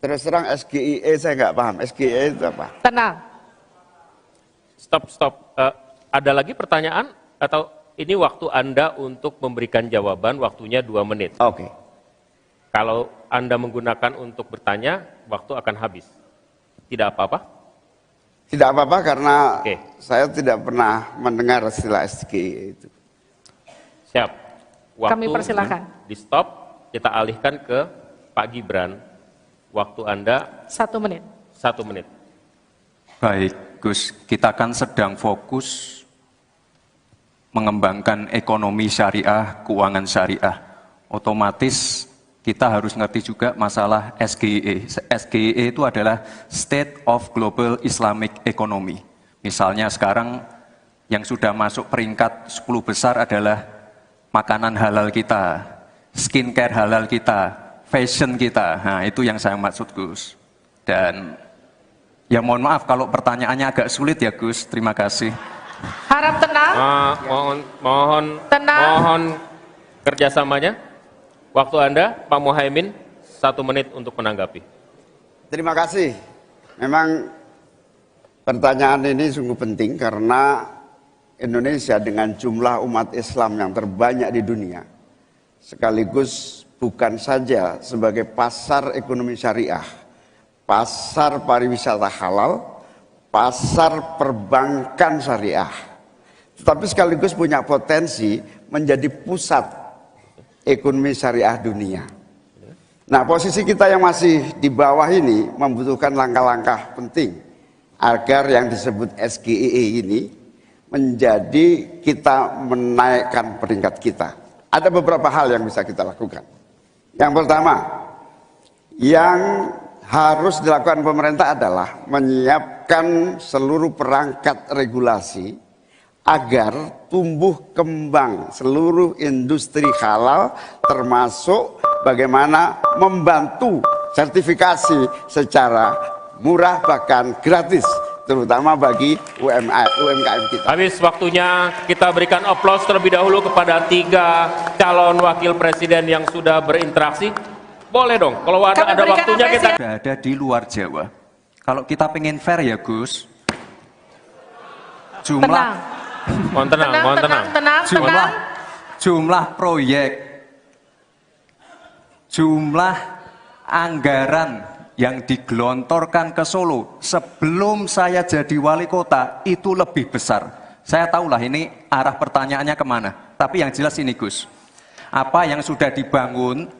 Terus terang SGIE saya nggak paham. SGIE itu apa? Tenang. Stop. Ada lagi pertanyaan atau ini waktu Anda untuk memberikan jawaban, waktunya 2 menit. Oke. Kalau Anda menggunakan untuk bertanya, waktu akan habis. Tidak apa-apa? Tidak apa-apa karena Oke. saya tidak pernah mendengar istilah SGIE itu. Siap. Waktu Kami persilakan. di stop, kita alihkan ke Pak Gibran. Waktu Anda 1 menit. 1 menit. Baik, Gus, kita kan sedang fokus mengembangkan ekonomi syariah, keuangan syariah. Otomatis kita harus ngerti juga masalah SGIE. SGIE itu adalah State of Global Islamic Economy. Misalnya sekarang yang sudah masuk peringkat 10 besar adalah makanan halal kita, skincare halal kita, fashion kita. Nah, itu yang saya maksud, Gus. Dan ya mohon maaf kalau pertanyaannya agak sulit ya, Gus. Terima kasih. Harap tenang. Tenang. Mohon kerjasamanya. Waktu Anda, Pak Muhaimin, 1 menit untuk menanggapi. Terima kasih. Memang pertanyaan ini sungguh penting karena Indonesia dengan jumlah umat Islam yang terbanyak di dunia, sekaligus bukan saja sebagai pasar ekonomi syariah, pasar pariwisata halal, pasar perbankan syariah, tetapi sekaligus punya potensi menjadi pusat ekonomi syariah dunia. Nah, posisi kita yang masih di bawah ini membutuhkan langkah-langkah penting agar yang disebut SGIE ini menjadi kita menaikkan peringkat kita. Ada beberapa hal yang bisa kita lakukan. Yang pertama, yang harus dilakukan pemerintah adalah menyiapkan seluruh perangkat regulasi agar tumbuh kembang seluruh industri halal, termasuk bagaimana membantu sertifikasi secara murah bahkan gratis, terutama bagi UMKM kita. Habis waktunya, kita berikan aplaus terlebih dahulu kepada 3 calon wakil presiden yang sudah berinteraksi. Boleh dong, kalau ada waktunya kita... Sudah ada di luar Jawa. Kalau kita pengen fair ya, Gus, Tenang. Mohon tenang. jumlah proyek, jumlah anggaran yang digelontorkan ke Solo sebelum saya jadi wali kota itu lebih besar. Saya tahulah ini arah pertanyaannya kemana. Tapi yang jelas ini, Gus, apa yang sudah dibangun,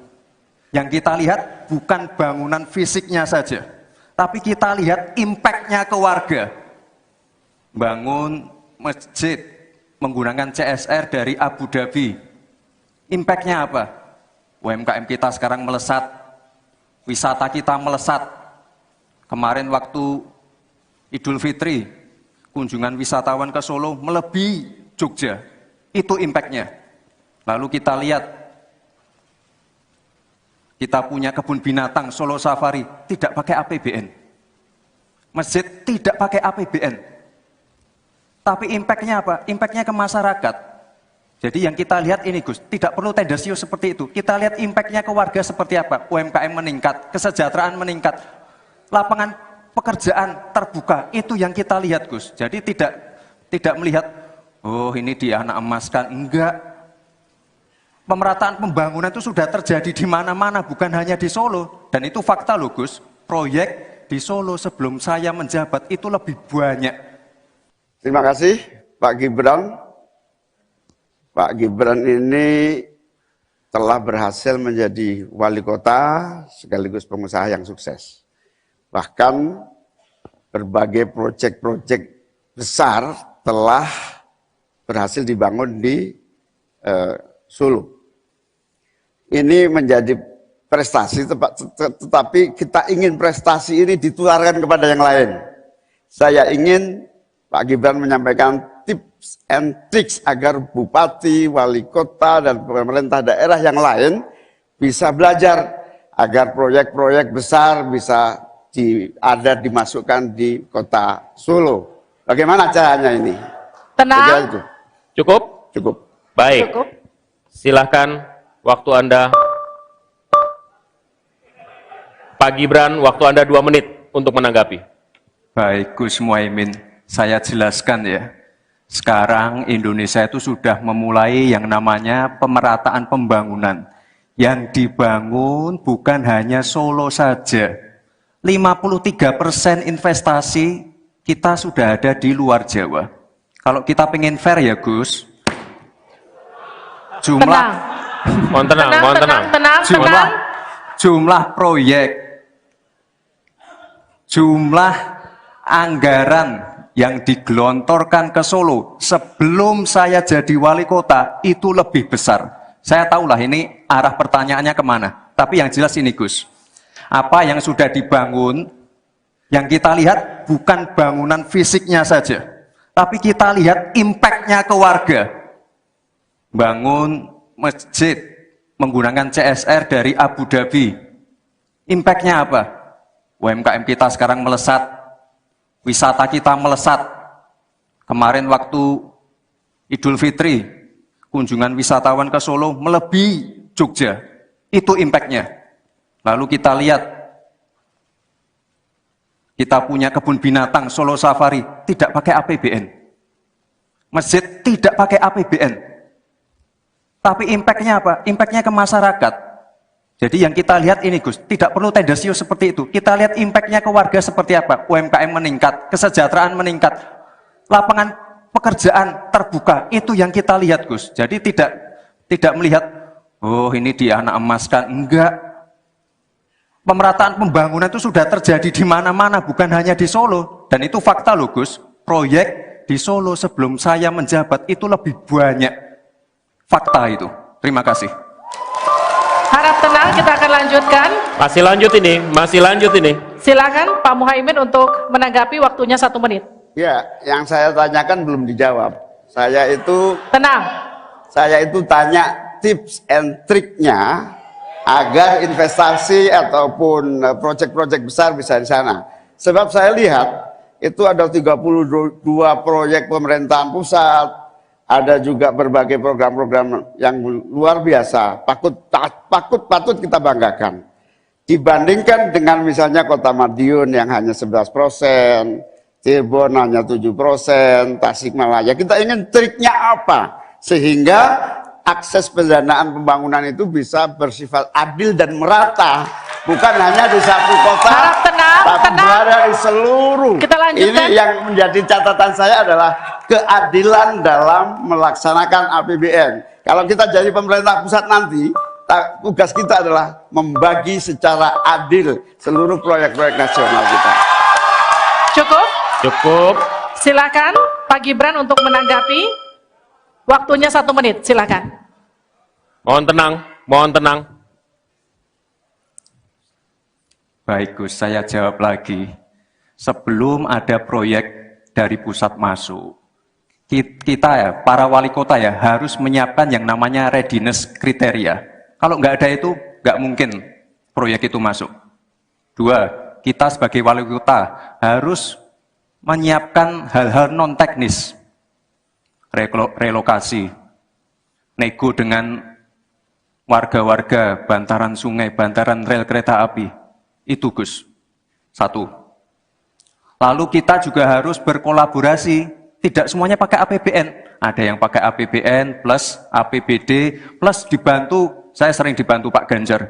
yang kita lihat bukan bangunan fisiknya saja, tapi kita lihat impact-nya ke warga. Bangun masjid menggunakan CSR dari Abu Dhabi. Impact-nya apa? UMKM kita sekarang melesat, wisata kita melesat. Kemarin waktu Idul Fitri, kunjungan wisatawan ke Solo melebihi Jogja. Itu impact-nya. Lalu kita lihat, kita punya kebun binatang Solo Safari, tidak pakai APBN. Masjid tidak pakai APBN. Tapi impact-nya apa? Impact-nya ke masyarakat. Jadi yang kita lihat ini, Gus, tidak perlu tendensius seperti itu. Kita lihat impact-nya ke warga seperti apa? UMKM meningkat, kesejahteraan meningkat, lapangan pekerjaan terbuka. Itu yang kita lihat, Gus. Jadi tidak melihat, oh ini dia anak emaskan. Enggak. Pemerataan pembangunan itu sudah terjadi di mana-mana, bukan hanya di Solo. Dan itu fakta loh, Gus. Proyek di Solo sebelum saya menjabat itu lebih banyak. Terima kasih Pak Gibran. Pak Gibran ini telah berhasil menjadi wali kota sekaligus pengusaha yang sukses. Bahkan berbagai proyek-proyek besar telah berhasil dibangun di Solo. Ini menjadi prestasi, tetapi kita ingin prestasi ini ditularkan kepada yang lain. Saya ingin Pak Gibran menyampaikan tips and tricks agar bupati, wali kota, dan pemerintah daerah yang lain bisa belajar agar proyek-proyek besar bisa dimasukkan di kota Solo. Bagaimana caranya ini? Tenang. Cukup? Cukup. Baik. Cukup. Silahkan waktu Anda. Pak Gibran, waktu Anda 2 menit untuk menanggapi. Baik Gus Muhaimin, saya jelaskan ya. Sekarang Indonesia itu sudah memulai yang namanya pemerataan pembangunan. Yang dibangun bukan hanya Solo saja. 53% investasi kita sudah ada di luar Jawa. Kalau kita pengen fair ya Gus, jumlah Mohon tenang. jumlah proyek, jumlah anggaran yang digelontorkan ke Solo sebelum saya jadi wali kota itu lebih besar. Saya tahulah ini arah pertanyaannya kemana. Tapi yang jelas ini Gus, apa yang sudah dibangun, yang kita lihat bukan bangunan fisiknya saja, tapi kita lihat impact-nya ke warga. Bangun masjid menggunakan CSR dari Abu Dhabi. Impact-nya apa? UMKM kita sekarang melesat, wisata kita melesat. Kemarin waktu Idul Fitri, kunjungan wisatawan ke Solo melebihi Jogja. Itu impact-nya. Lalu kita lihat, kita punya kebun binatang Solo Safari, tidak pakai APBN. Masjid tidak pakai APBN. Tapi impact-nya apa? Impact-nya ke masyarakat. Jadi yang kita lihat ini Gus, tidak perlu tendensius seperti itu. Kita lihat impact-nya ke warga seperti apa? UMKM meningkat, kesejahteraan meningkat, lapangan pekerjaan terbuka. Itu yang kita lihat Gus. Jadi tidak melihat, oh ini dia anak emaskan. Enggak. Pemerataan pembangunan itu sudah terjadi di mana-mana, bukan hanya di Solo. Dan itu fakta loh Gus. Proyek di Solo sebelum saya menjabat itu lebih banyak. Fakta itu. Terima kasih. Harap tenang, kita akan lanjutkan. Masih lanjut ini. Silakan Pak Muhaimin untuk menanggapi, waktunya 1 menit. Ya, yang saya tanyakan belum dijawab. Tenang. Saya itu tanya tips and triknya agar investasi ataupun proyek-proyek besar bisa di sana. Sebab saya lihat itu ada 32 proyek pemerintahan pusat, ada juga berbagai program-program yang luar biasa, patut kita banggakan. Dibandingkan dengan misalnya Kota Madiun yang hanya 11%, Cirebon hanya 7%, Tasikmalaya. Kita ingin triknya apa? Sehingga akses pendanaan pembangunan itu bisa bersifat adil dan merata. Bukan hanya di satu kota, Harap tenang, tapi berada di seluruh. Kita lanjutkan. Ini yang menjadi catatan saya adalah keadilan dalam melaksanakan APBN. Kalau kita jadi pemerintah pusat nanti, tugas kita adalah membagi secara adil seluruh proyek-proyek nasional kita. Cukup. Silakan Pak Gibran untuk menanggapi. Waktunya 1 menit, silakan. Mohon tenang. Baik Gus, saya jawab lagi. Sebelum ada proyek dari pusat masuk, kita ya, para wali kota ya, harus menyiapkan yang namanya readiness kriteria. Kalau nggak ada itu, nggak mungkin proyek itu masuk. 2, kita sebagai wali kota harus menyiapkan hal-hal non-teknis. Relokasi, nego dengan warga-warga, bantaran sungai, bantaran rel kereta api. Itu Gus, 1. Lalu kita juga harus berkolaborasi, tidak semuanya pakai APBN. Ada yang pakai APBN plus APBD plus dibantu, saya sering dibantu Pak Ganjar,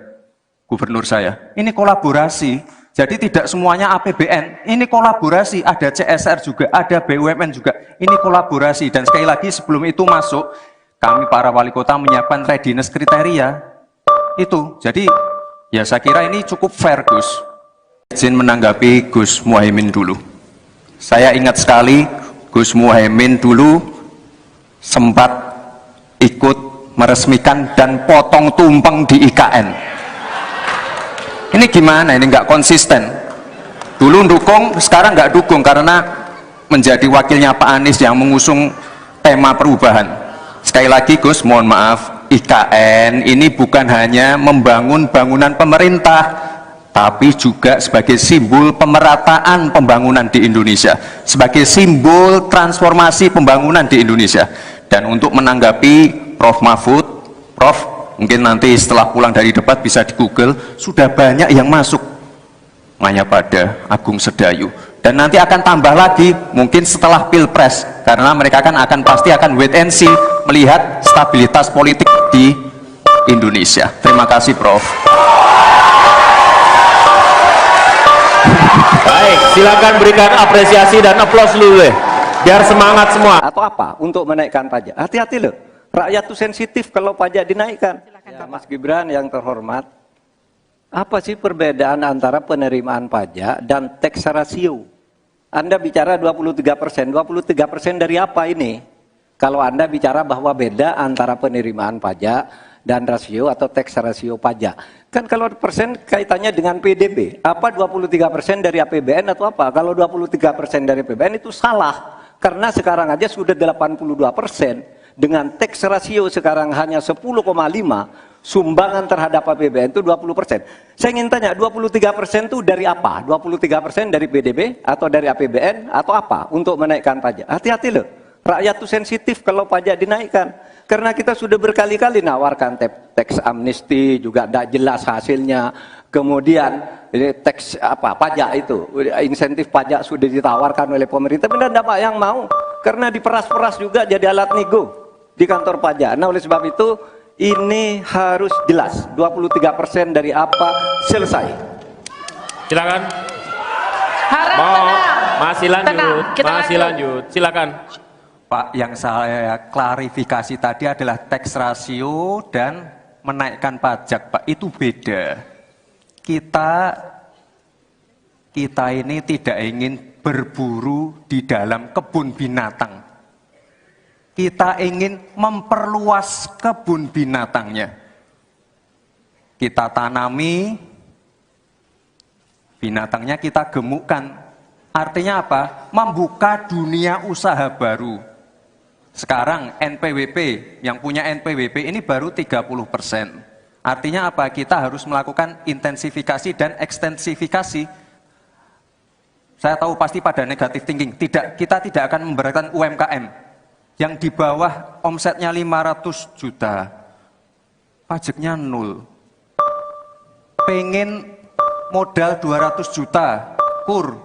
gubernur saya. Ini kolaborasi, Jadi tidak semuanya APBN, ini kolaborasi, ada CSR juga, ada BUMN juga, ini kolaborasi. Dan sekali lagi sebelum itu masuk, kami para wali kota menyiapkan readiness kriteria, itu. Jadi ya saya kira ini cukup fair, Gus. Izin menanggapi Gus Muhaimin dulu. Saya ingat sekali, Gus Muhaimin dulu sempat ikut meresmikan dan potong tumpeng di IKN. Ini gimana? Ini nggak konsisten. Dulu dukung, sekarang nggak dukung karena menjadi wakilnya Pak Anies yang mengusung tema perubahan. Sekali lagi Gus, mohon maaf, IKN ini bukan hanya membangun bangunan pemerintah, tapi juga sebagai simbol pemerataan pembangunan di Indonesia, sebagai simbol transformasi pembangunan di Indonesia. Dan untuk menanggapi Prof. Mahfud, Prof, mungkin nanti setelah pulang dari debat bisa di Google, sudah banyak yang masuk Mayapada, Agung Sedayu, dan nanti akan tambah lagi mungkin setelah Pilpres, karena mereka akan pasti akan wait and see melihat stabilitas politik di Indonesia. Terima kasih, Prof. Baik, silakan berikan apresiasi dan aplaus dulu deh, biar semangat semua. Atau apa untuk menaikkan pajak? Hati-hati loh. Rakyat itu sensitif kalau pajak dinaikkan. Ya, Mas Gibran yang terhormat, apa sih perbedaan antara penerimaan pajak dan tax ratio? Anda bicara 23%, 23% dari apa ini? Kalau Anda bicara bahwa beda antara penerimaan pajak dan rasio atau tax ratio pajak. Kan kalau persen kaitannya dengan PDB, apa 23% dari APBN atau apa? Kalau 23% dari APBN itu salah, karena sekarang aja sudah 82%. Dengan tax ratio sekarang hanya 10,5, sumbangan terhadap APBN itu 20%. Saya ingin tanya, 23% itu dari apa? 23% dari PDB atau dari APBN atau apa untuk menaikkan pajak? Hati-hati loh, rakyat itu sensitif kalau pajak dinaikkan. Karena kita sudah berkali-kali nawarkan tax amnesty, juga tidak jelas hasilnya. Kemudian tax pajak itu, insentif pajak sudah ditawarkan oleh pemerintah, tapi tidak ada yang mau. Karena diperas-peras juga jadi alat nego di kantor pajak. Nah oleh sebab itu ini harus jelas 23% dari apa, selesai. Silakan. Harap Mau tenang. masih lanjut, Tenang, kita masih lanjut. Silakan. Pak, yang saya klarifikasi tadi adalah tax ratio dan menaikkan pajak, Pak. Itu beda. Kita ini tidak ingin berburu di dalam kebun binatang. Kita ingin memperluas kebun binatangnya. Kita tanami, binatangnya kita gemukkan. Artinya apa? Membuka dunia usaha baru. Sekarang NPWP, yang punya NPWP ini baru 30%. Artinya apa? Kita harus melakukan intensifikasi dan ekstensifikasi. Saya tahu pasti pada negatif thinking, kita tidak akan memberatkan UMKM yang di bawah omsetnya 500 juta, pajaknya 0. Pengen modal 200 juta, kur,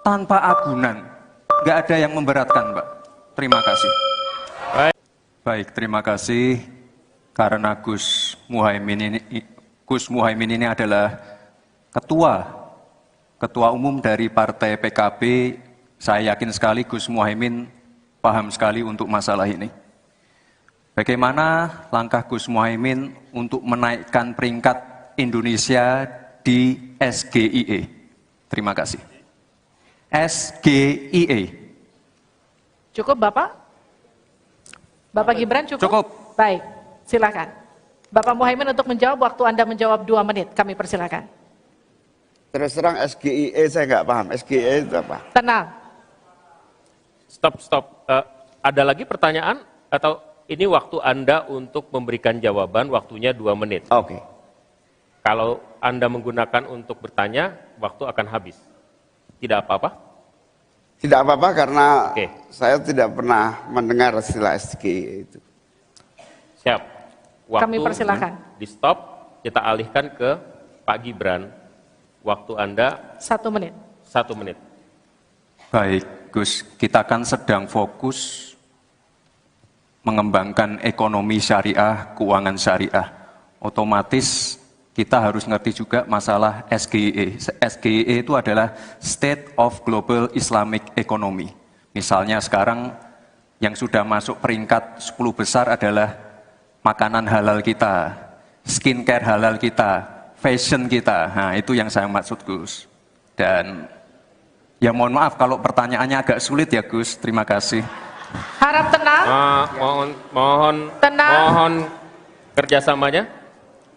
tanpa agunan, nggak ada yang memberatkan, Mbak. Terima kasih. Baik, terima kasih. Karena Gus Muhaimin ini adalah ketua umum dari Partai PKB, saya yakin sekali Gus Muhaimin paham sekali untuk masalah ini. Bagaimana langkah Gus Muhaimin untuk menaikkan peringkat Indonesia di SGIE? Terima kasih. SGIE. Cukup Bapak? Bapak Gibran cukup? Cukup. Baik, silakan. Bapak Muhaimin untuk menjawab, waktu Anda menjawab 2 menit, kami persilakan. Terus terang SGIE saya nggak paham. SGIE itu apa? Tenang. Stop. Ada lagi pertanyaan atau ini waktu Anda untuk memberikan jawaban, waktunya 2 menit. Oke. Kalau Anda menggunakan untuk bertanya, waktu akan habis. Tidak apa-apa? Tidak apa-apa karena Oke. saya tidak pernah mendengar istilah SGIE itu. Siap. Waktu Kami persilakan. di stop, kita alihkan ke Pak Gibran. Waktu Anda 1 menit. 1 menit. Baik, Gus, kita kan sedang fokus mengembangkan ekonomi syariah, keuangan syariah. Otomatis kita harus ngerti juga masalah SGE. SGE itu adalah State of Global Islamic Economy. Misalnya sekarang yang sudah masuk peringkat 10 besar adalah makanan halal kita, skincare halal kita, fashion kita. Nah, itu yang saya maksud, Gus. Dan ya mohon maaf kalau pertanyaannya agak sulit ya, Gus. Terima kasih. Harap tenang. Mohon kerjasamanya.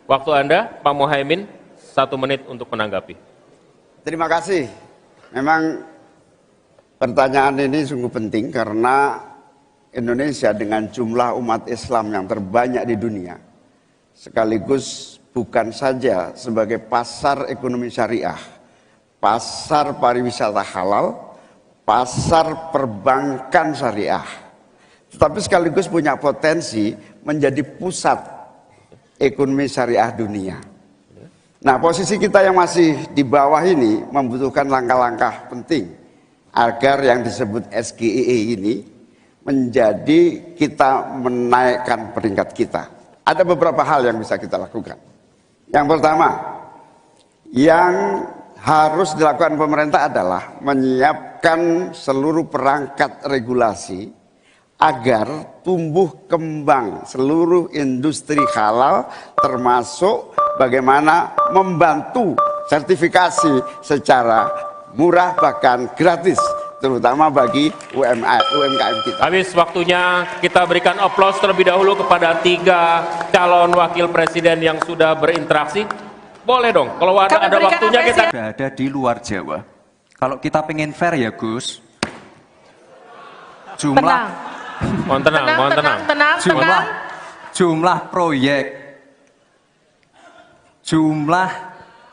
Waktu Anda, Pak Muhaimin, 1 menit untuk menanggapi. Terima kasih. Memang pertanyaan ini sungguh penting karena Indonesia dengan jumlah umat Islam yang terbanyak di dunia, sekaligus bukan saja sebagai pasar ekonomi syariah, pasar pariwisata halal, pasar perbankan syariah, tetapi sekaligus punya potensi menjadi pusat ekonomi syariah dunia. Nah, posisi kita yang masih di bawah ini membutuhkan langkah-langkah penting agar yang disebut SGE ini menjadi kita menaikkan peringkat kita. Ada beberapa hal yang bisa kita lakukan. Yang pertama, yang harus dilakukan pemerintah adalah menyiapkan seluruh perangkat regulasi agar tumbuh kembang seluruh industri halal, termasuk bagaimana membantu sertifikasi secara murah bahkan gratis, terutama bagi UMKM kita. Habis waktunya, kita berikan aplaus terlebih dahulu kepada 3 calon wakil presiden yang sudah berinteraksi. Boleh dong, kalau ada waktunya kita... Sudah ada di luar Jawa. Kalau kita pengen fair ya, Gus, Mohon tenang. Jumlah proyek, jumlah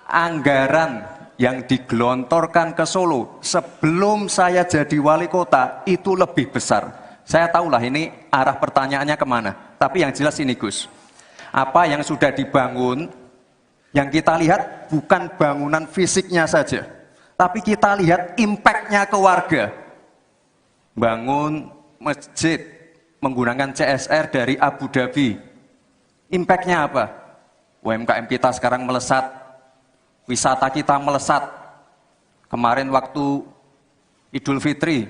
anggaran yang digelontorkan ke Solo sebelum saya jadi wali kota itu lebih besar. Saya tahulah ini arah pertanyaannya kemana. Tapi yang jelas ini, Gus, apa yang sudah dibangun, yang kita lihat bukan bangunan fisiknya saja, tapi kita lihat impact-nya ke warga. Bangun masjid menggunakan CSR dari Abu Dhabi. Impact-nya apa? UMKM kita sekarang melesat, wisata kita melesat. Kemarin waktu Idul Fitri,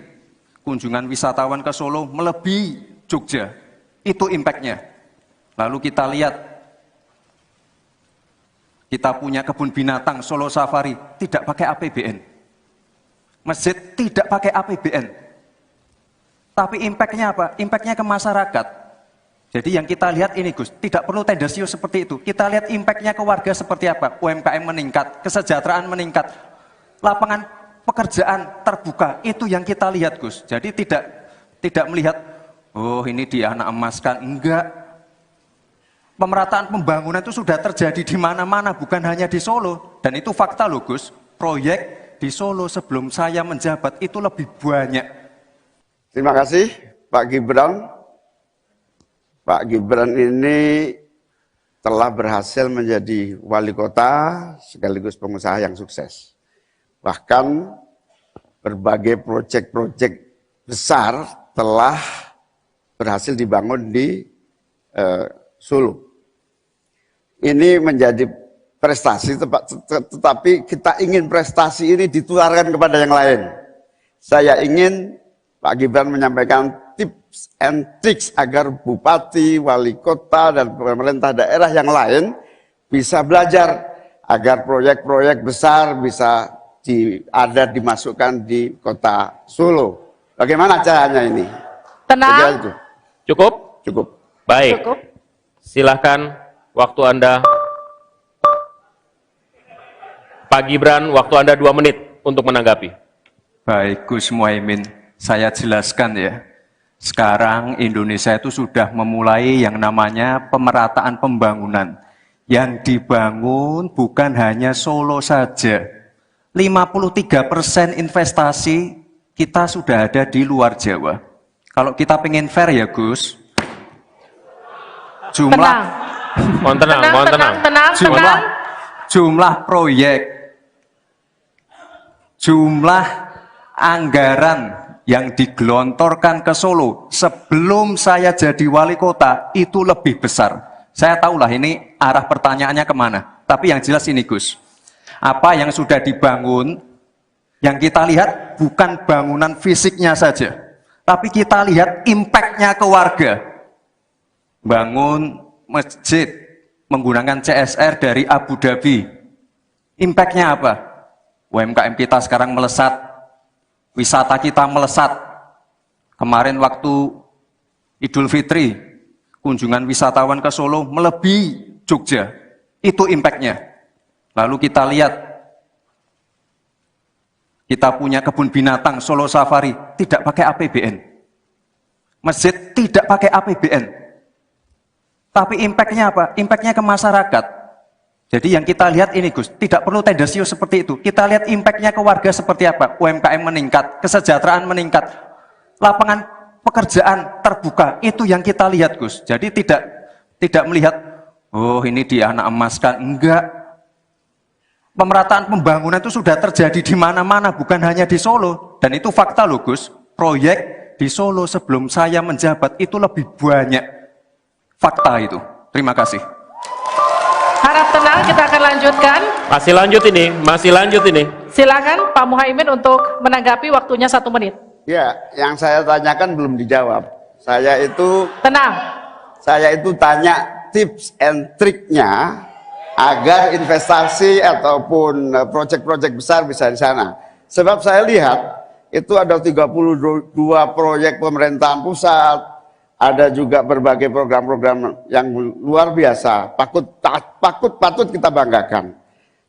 kunjungan wisatawan ke Solo melebihi Jogja. Itu impact-nya. Lalu kita lihat, kita punya kebun binatang Solo Safari, tidak pakai APBN. Masjid tidak pakai APBN. Tapi impact-nya apa? Impact-nya ke masyarakat. Jadi yang kita lihat ini, Gus, tidak perlu tendensius seperti itu. Kita lihat impact-nya ke warga seperti apa. UMKM meningkat, kesejahteraan meningkat, lapangan pekerjaan terbuka. Itu yang kita lihat, Gus. Jadi tidak melihat, oh ini dia anak emaskan. Enggak. Pemerataan pembangunan itu sudah terjadi di mana-mana, bukan hanya di Solo. Dan itu fakta loh, Gus. Proyek di Solo sebelum saya menjabat itu lebih banyak. Terima kasih Pak Gibran. Pak Gibran ini telah berhasil menjadi wali kota sekaligus pengusaha yang sukses. Bahkan berbagai proyek-proyek besar telah berhasil dibangun di Solo. Ini menjadi prestasi, tetapi kita ingin prestasi ini ditularkan kepada yang lain. Saya ingin Pak Gibran menyampaikan tips and tricks agar bupati, wali kota, dan pemerintah daerah yang lain bisa belajar agar proyek-proyek besar bisa dimasukkan di kota Solo. Bagaimana caranya ini? Tenang. Cukup? Cukup. Baik. Cukup. Silahkan, waktu Anda. Pak Gibran, waktu Anda 2 menit untuk menanggapi. Baik, Gus Muhaimin. Saya jelaskan ya, sekarang Indonesia itu sudah memulai yang namanya pemerataan pembangunan. Yang dibangun bukan hanya Solo saja. 53% investasi kita sudah ada di luar Jawa. Kalau kita pengen fair ya, Gus, Mohon tenang. Jumlah proyek, jumlah anggaran yang digelontorkan ke Solo sebelum saya jadi wali kota itu lebih besar. Saya tahulah ini arah pertanyaannya kemana. Tapi yang jelas ini Gus, apa yang sudah dibangun, yang kita lihat bukan bangunan fisiknya saja, tapi kita lihat impact-nya ke warga. Bangun masjid menggunakan CSR dari Abu Dhabi. Impact-nya apa? UMKM kita sekarang melesat, wisata kita melesat. Kemarin waktu Idul Fitri, kunjungan wisatawan ke Solo melebihi Jogja. Itu impact-nya. Lalu kita lihat, kita punya kebun binatang Solo Safari, tidak pakai APBN. Masjid tidak pakai APBN. Tapi impact-nya apa? Impact-nya ke masyarakat. Jadi yang kita lihat ini Gus, tidak perlu tendensius seperti itu. Kita lihat impact-nya ke warga seperti apa. UMKM meningkat, kesejahteraan meningkat, lapangan pekerjaan terbuka. Itu yang kita lihat Gus. Jadi tidak melihat, oh ini dia anak emaskan. Enggak. Pemerataan pembangunan itu sudah terjadi di mana-mana, bukan hanya di Solo. Dan itu fakta loh Gus. Proyek di Solo sebelum saya menjabat itu lebih banyak. Fakta itu. Terima kasih. Harap tenang, kita akan lanjutkan. Masih lanjut ini. Silakan Pak Muhaimin untuk menanggapi, waktunya 1 menit. Ya, yang saya tanyakan belum dijawab. Saya itu tanya tips and triknya agar investasi ataupun proyek-proyek besar bisa di sana. Sebab saya lihat itu ada 32 proyek pemerintahan pusat, ada juga berbagai program-program yang luar biasa, patut kita banggakan.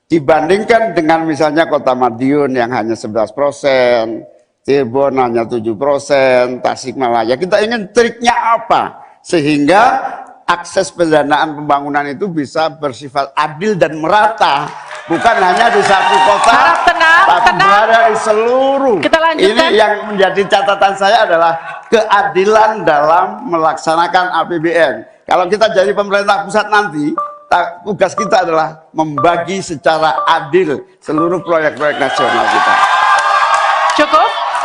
Dibandingkan dengan misalnya Kota Madiun yang hanya 11%, Cirebon hanya 7%, Tasikmalaya. Kita ingin triknya apa? Sehingga akses pendanaan pembangunan itu bisa bersifat adil dan merata. Bukan hanya di satu kota, Harap tenang, tapi berada di seluruh. Kita lanjutkan. Ini yang menjadi catatan saya adalah keadilan dalam melaksanakan APBN. Kalau kita jadi pemerintah pusat nanti, tugas kita adalah membagi secara adil seluruh proyek-proyek nasional kita.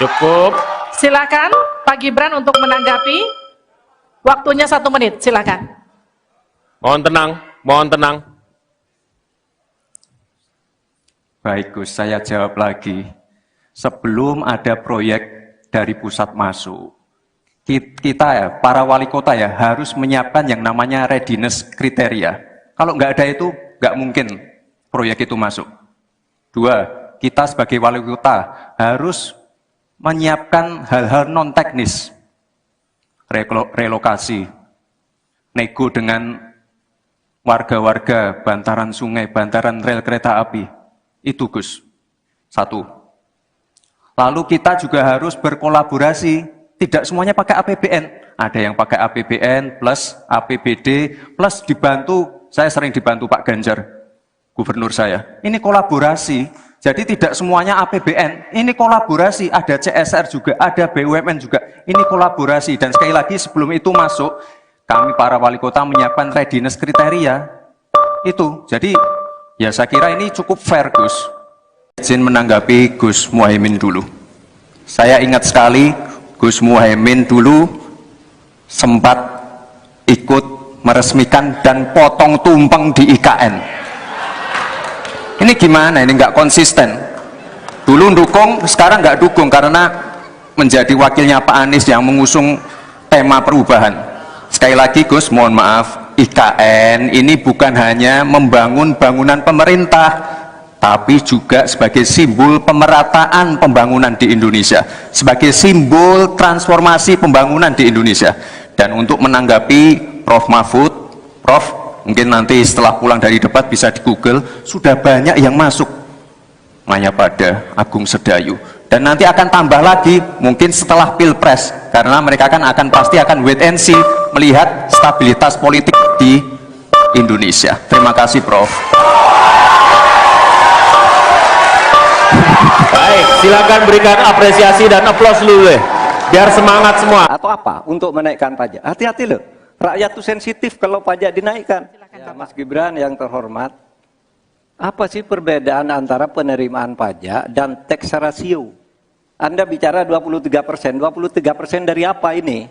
Cukup. Silakan Pak Gibran untuk menanggapi. Waktunya 1 menit, silakan. Mohon tenang. Baik Gus, saya jawab lagi. Sebelum ada proyek dari pusat masuk, kita ya, para wali kota ya, harus menyiapkan yang namanya readiness kriteria. Kalau nggak ada itu, nggak mungkin proyek itu masuk. 2, kita sebagai wali kota harus menyiapkan hal-hal non-teknis. Relokasi, nego dengan warga-warga, bantaran sungai, bantaran rel kereta api. Itu Gus. 1. Lalu kita juga harus berkolaborasi. Tidak semuanya pakai APBN. Ada yang pakai APBN plus APBD plus dibantu. Saya sering dibantu Pak Ganjar, gubernur saya. Ini kolaborasi. Jadi tidak semuanya APBN. Ini kolaborasi. Ada CSR juga, ada BUMN juga. Ini kolaborasi. Dan sekali lagi sebelum itu masuk, kami para wali kota menyiapkan readiness kriteria. Itu. Jadi ya saya kira ini cukup fair Gus. Izin menanggapi Gus Muhaimin dulu. Saya ingat sekali Gus Muhaimin dulu sempat ikut meresmikan dan potong tumpeng di IKN. Ini gimana? Ini nggak konsisten. Dulu dukung, sekarang nggak dukung karena menjadi wakilnya Pak Anies yang mengusung tema perubahan. Sekali lagi Gus, mohon maaf, IKN ini bukan hanya membangun bangunan pemerintah, tapi juga sebagai simbol pemerataan pembangunan di Indonesia, sebagai simbol transformasi pembangunan di Indonesia. Dan untuk menanggapi Prof. Mahfud, Prof, mungkin nanti setelah pulang dari debat bisa di Google, sudah banyak yang masuk Mayapada, Agung Sedayu. Dan nanti akan tambah lagi mungkin setelah Pilpres, karena mereka akan pasti akan wait and see, melihat stabilitas politik di Indonesia. Terima kasih Prof. Baik, silakan berikan apresiasi dan aplaus dulu deh, biar semangat semua. Atau apa? Untuk menaikkan pajak. Hati-hati loh. Rakyat itu sensitif kalau pajak dinaikkan. Ya, Mas Gibran yang terhormat, apa sih perbedaan antara penerimaan pajak dan tax ratio? Anda bicara 23%. 23% dari apa ini?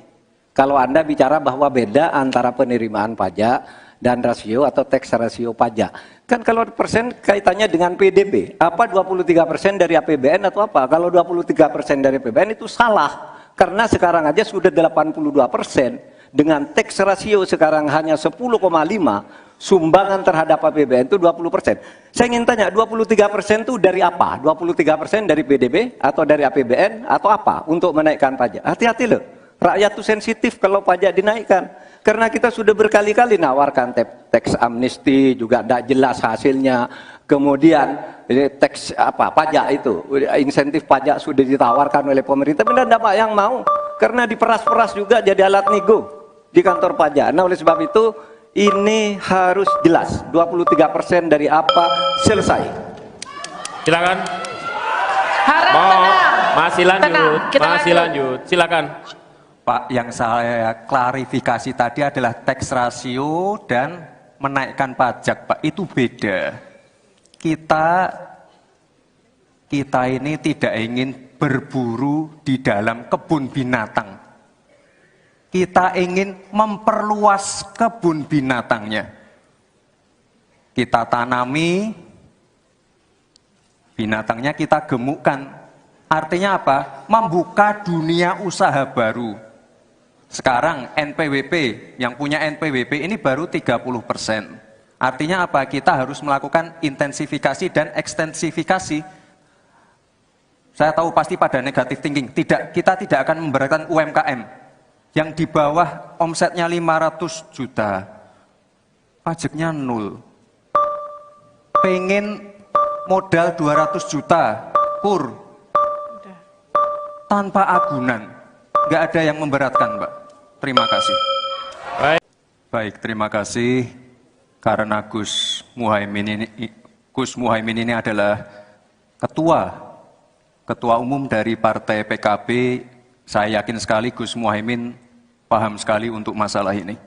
Kalau Anda bicara bahwa beda antara penerimaan pajak dan rasio atau tax rasio pajak. Kan kalau persen kaitannya dengan PDB, apa 23% dari APBN atau apa? Kalau 23% dari APBN itu salah, karena sekarang aja sudah 82%, dengan tax rasio sekarang hanya 10,5, sumbangan terhadap APBN itu 20%. Saya ingin tanya, 23% itu dari apa? 23% dari PDB atau dari APBN atau apa untuk menaikkan pajak? Hati-hati loh, rakyat itu sensitif kalau pajak dinaikkan. Karena kita sudah berkali-kali nawarkan tax amnesty, juga tidak jelas hasilnya. Kemudian tax pajak itu, insentif pajak sudah ditawarkan oleh pemerintah, tapi tidak ada yang mau. Karena diperas-peras juga jadi alat nego di kantor pajak. Nah oleh sebab itu ini harus jelas, 23% dari apa selesai. Silakan. Harap tenang. Masih lanjut, Tenang, kita masih lanjut. Silakan. Pak, yang saya klarifikasi tadi adalah tax rasio dan menaikkan pajak, Pak. Itu beda. Kita ini tidak ingin berburu di dalam kebun binatang. Kita ingin memperluas kebun binatangnya. Kita tanami, binatangnya kita gemukkan. Artinya apa? Membuka dunia usaha baru. Sekarang NPWP, yang punya NPWP ini baru 30%. Artinya apa? Kita harus melakukan intensifikasi dan ekstensifikasi. Saya tahu pasti pada negatif thinking, kita tidak akan memberatkan UMKM yang di bawah omsetnya 500 juta, pajaknya 0. Pengen modal 200 juta, kur, tanpa agunan. Nggak ada yang memberatkan, Mbak. Terima kasih. Baik, terima kasih. Karena Gus Muhaimin ini adalah ketua umum dari Partai PKB, saya yakin sekali Gus Muhaimin paham sekali untuk masalah ini.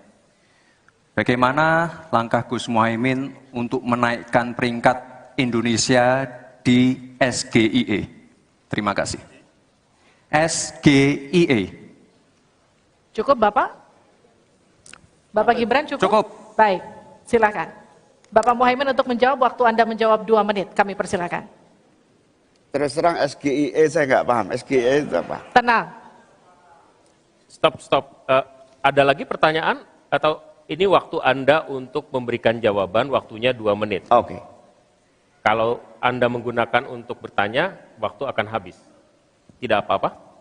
Bagaimana langkah Gus Muhaimin untuk menaikkan peringkat Indonesia di SGIE? Terima kasih. SGIE. Cukup Bapak? Bapak Gibran cukup? Cukup. Baik, silakan. Bapak Muhaimin untuk menjawab, waktu Anda menjawab 2 menit, kami persilakan. Terus terang SGIE saya nggak paham. SGIE itu apa? Tenang. Stop. Ada lagi pertanyaan? Atau ini waktu Anda untuk memberikan jawaban, waktunya 2 menit. Oke. Kalau Anda menggunakan untuk bertanya, waktu akan habis. Tidak apa-apa?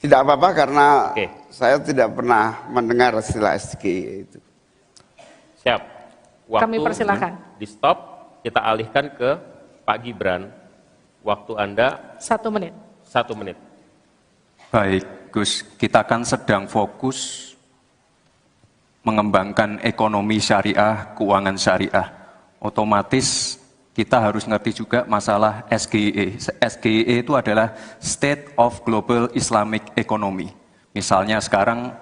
Tidak apa-apa karena Oke. saya tidak pernah mendengar istilah SGIE itu. Siap. Waktu Kami persilakan. di stop, kita alihkan ke Pak Gibran. Waktu Anda 1 menit. 1 menit. Baik, Gus, kita kan sedang fokus mengembangkan ekonomi syariah, keuangan syariah. Otomatis kita harus ngerti juga masalah SGIE. SGIE itu adalah State of Global Islamic Economy. Misalnya sekarang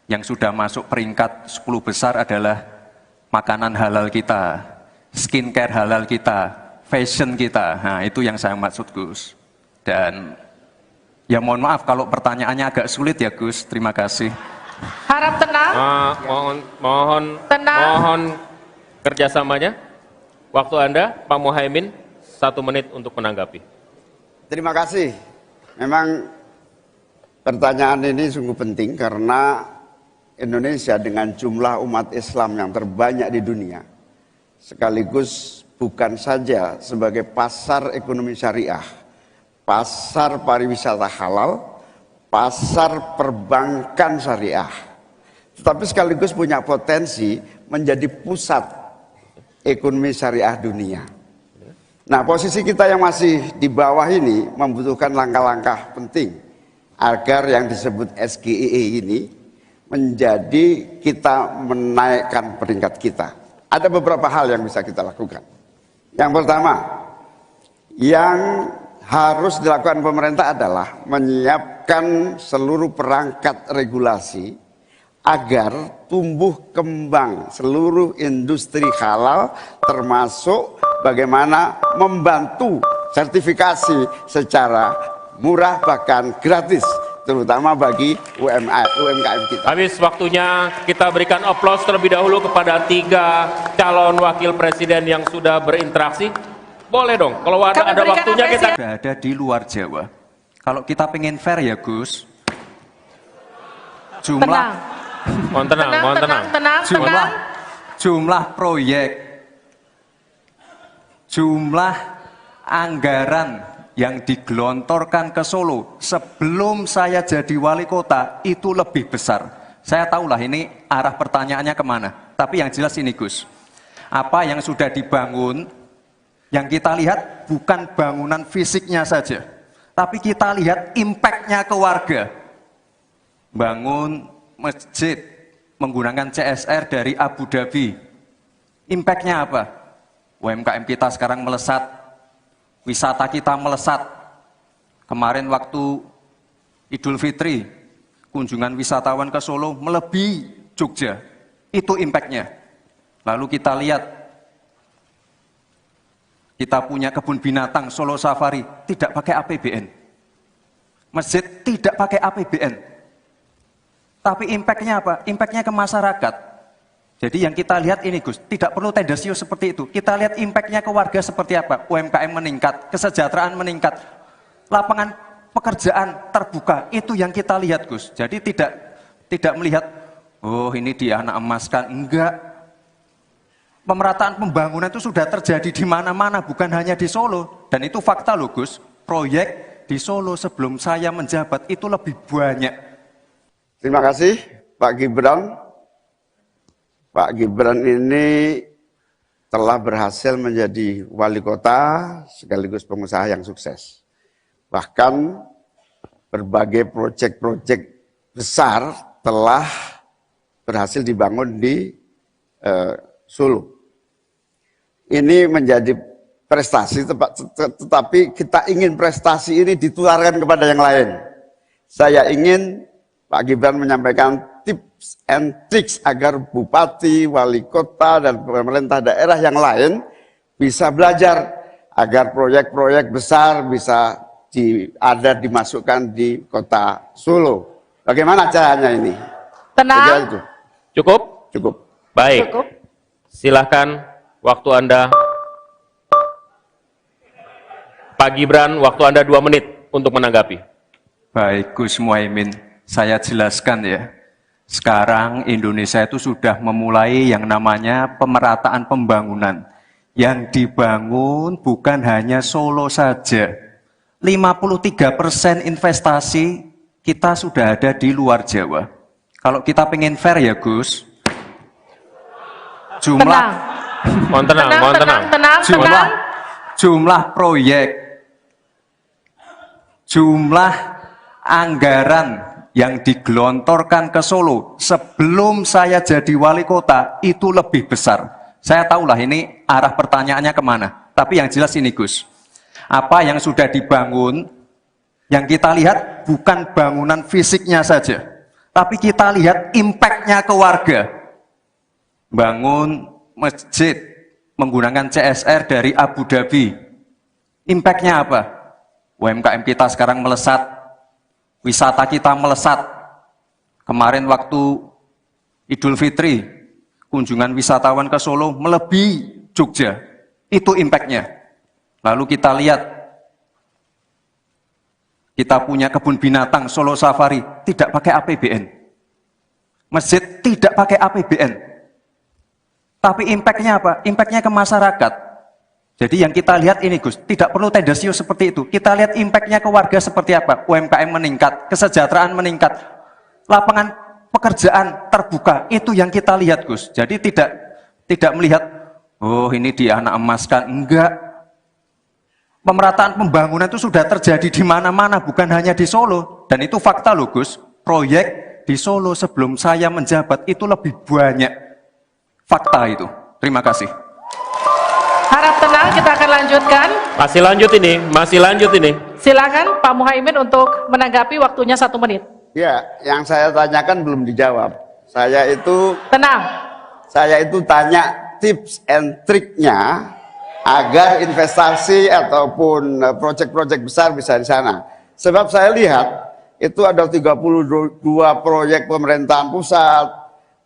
yang sudah masuk peringkat 10 besar adalah makanan halal kita, skincare halal kita, fashion kita. Nah, itu yang saya maksud, Gus. Dan ya mohon maaf kalau pertanyaannya agak sulit ya, Gus. Terima kasih. Harap tenang. Mohon kerjasamanya. Waktu Anda, Pak Muhaimin, 1 menit untuk menanggapi. Terima kasih. Memang pertanyaan ini sungguh penting karena Indonesia dengan jumlah umat Islam yang terbanyak di dunia, sekaligus bukan saja sebagai pasar ekonomi syariah, pasar pariwisata halal, pasar perbankan syariah, tetapi sekaligus punya potensi menjadi pusat ekonomi syariah dunia. Nah, posisi kita yang masih di bawah ini membutuhkan langkah-langkah penting agar yang disebut SGIE ini menjadi kita menaikkan peringkat kita. Ada beberapa hal yang bisa kita lakukan. Yang pertama, yang harus dilakukan pemerintah adalah menyiapkan seluruh perangkat regulasi agar tumbuh kembang seluruh industri halal, termasuk bagaimana membantu sertifikasi secara murah bahkan gratis, terutama bagi UMKM kita. Habis waktunya, kita berikan aplaus terlebih dahulu kepada 3 calon wakil presiden yang sudah berinteraksi. Boleh dong, kalau ada waktunya kita... Berada di luar Jawa. Kalau kita pengen fair ya Gus, Tenang. Mohon tenang. jumlah proyek, jumlah anggaran yang digelontorkan ke Solo sebelum saya jadi wali kota itu lebih besar. Saya tahulah ini arah pertanyaannya kemana. Tapi yang jelas ini Gus, apa yang sudah dibangun, yang kita lihat bukan bangunan fisiknya saja, tapi kita lihat impact-nya ke warga. Bangun masjid menggunakan CSR dari Abu Dhabi. Impact-nya apa? UMKM kita sekarang melesat, wisata kita melesat. Kemarin waktu Idul Fitri, kunjungan wisatawan ke Solo melebihi Jogja. Itu impact-nya. Lalu kita lihat, kita punya kebun binatang Solo Safari, tidak pakai APBN. Masjid tidak pakai APBN. Tapi impact-nya apa? Impact-nya ke masyarakat. Jadi yang kita lihat ini Gus, tidak perlu tendensius seperti itu. Kita lihat impact-nya ke warga seperti apa. UMKM meningkat, kesejahteraan meningkat, lapangan pekerjaan terbuka. Itu yang kita lihat Gus. Jadi tidak melihat, oh ini dia anak emaskan. Enggak. Pemerataan pembangunan itu sudah terjadi di mana-mana, bukan hanya di Solo. Dan itu fakta loh Gus. Proyek di Solo sebelum saya menjabat itu lebih banyak. Terima kasih Pak Gibran. Pak Gibran ini telah berhasil menjadi wali kota sekaligus pengusaha yang sukses. Bahkan berbagai proyek-proyek besar telah berhasil dibangun di Solo. Ini menjadi prestasi, tetapi kita ingin prestasi ini ditularkan kepada yang lain. Saya ingin Pak Gibran menyampaikan tips and tricks agar bupati, wali kota, dan pemerintah daerah yang lain bisa belajar agar proyek-proyek besar bisa dimasukkan di kota Solo. Bagaimana caranya ini? Tenang. Cukup? Cukup. Baik. Cukup. Silahkan waktu Anda. Pak Gibran, waktu Anda 2 menit untuk menanggapi. Baik Gus Muhaimin, saya jelaskan ya. Sekarang Indonesia itu sudah memulai yang namanya pemerataan pembangunan. Yang dibangun bukan hanya Solo saja. 53% investasi kita sudah ada di luar Jawa. Kalau kita pengen fair ya Gus, jumlah proyek, jumlah anggaran yang digelontorkan ke Solo sebelum saya jadi wali kota itu lebih besar. Saya tahulah ini arah pertanyaannya kemana. Tapi yang jelas ini Gus, apa yang sudah dibangun, yang kita lihat bukan bangunan fisiknya saja, tapi kita lihat impact-nya ke warga. Bangun masjid menggunakan CSR dari Abu Dhabi. Impact-nya apa? UMKM kita sekarang melesat, wisata kita melesat. Kemarin waktu Idul Fitri, kunjungan wisatawan ke Solo melebihi Jogja. Itu impact-nya. Lalu kita lihat, kita punya kebun binatang Solo Safari, tidak pakai APBN. Masjid tidak pakai APBN. Tapi impact-nya apa? Impact-nya ke masyarakat. Jadi yang kita lihat ini Gus, tidak perlu tendensius seperti itu. Kita lihat impact-nya ke warga seperti apa. UMKM meningkat, kesejahteraan meningkat, lapangan pekerjaan terbuka. Itu yang kita lihat Gus. Jadi tidak melihat, oh ini dia anak emaskan. Enggak. Pemerataan pembangunan itu sudah terjadi di mana-mana, bukan hanya di Solo. Dan itu fakta loh Gus. Proyek di Solo sebelum saya menjabat itu lebih banyak. Fakta itu. Terima kasih. Harap tenang, kita akan lanjutkan. Masih lanjut ini. Silakan Pak Muhaimin untuk menanggapi, waktunya 1 menit. Ya, yang saya tanyakan belum dijawab. Saya itu tanya tips and triknya agar investasi ataupun proyek-proyek besar bisa di sana. Sebab saya lihat itu ada 32 proyek pemerintahan pusat,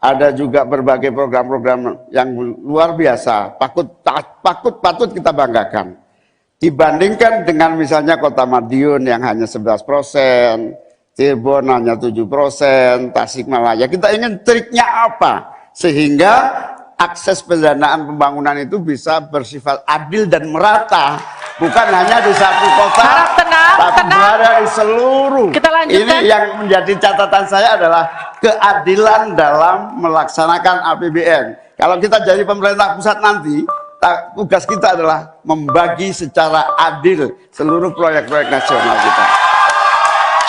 ada juga berbagai program-program yang luar biasa, patut kita banggakan. Dibandingkan dengan misalnya Kota Madiun yang hanya 11%, Cirebon hanya 7%, Tasikmalaya. Kita ingin triknya apa? Sehingga akses pendanaan pembangunan itu bisa bersifat adil dan merata. Bukan hanya di satu kota, Harap tenang, tapi tenang. berada di seluruh. Kita lanjutkan. Ini yang menjadi catatan saya adalah keadilan dalam melaksanakan APBN. Kalau kita jadi pemerintah pusat nanti, tugas kita adalah membagi secara adil seluruh proyek-proyek nasional kita.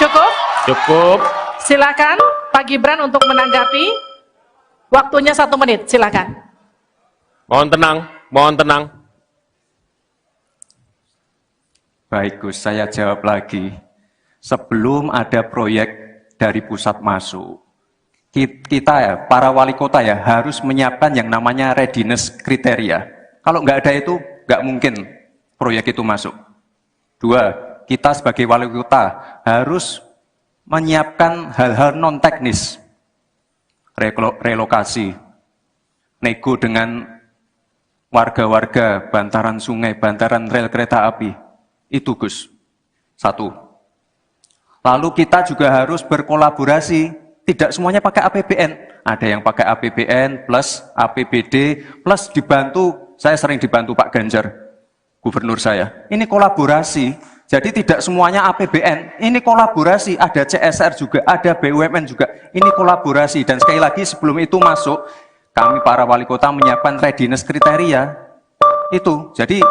Cukup? Cukup. Silakan Pak Gibran untuk menanggapi. Waktunya 1 menit, silakan. Mohon tenang, mohon tenang. Baik Gus, saya jawab lagi. Sebelum ada proyek dari pusat masuk, kita ya, para wali kota ya, harus menyiapkan yang namanya readiness kriteria. Kalau nggak ada itu, nggak mungkin proyek itu masuk. 2, kita sebagai wali kota harus menyiapkan hal-hal non-teknis. Relokasi, nego dengan warga-warga, bantaran sungai, bantaran rel kereta api. Itu Gus. 1. Lalu kita juga harus berkolaborasi. Tidak semuanya pakai APBN. Ada yang pakai APBN plus APBD plus dibantu. Saya sering dibantu Pak Ganjar, gubernur saya. Ini kolaborasi. Jadi tidak semuanya APBN. Ini kolaborasi. Ada CSR juga, ada BUMN juga. Ini kolaborasi. Dan sekali lagi sebelum itu masuk, kami para wali kota menyiapkan readiness kriteria. Itu. Jadi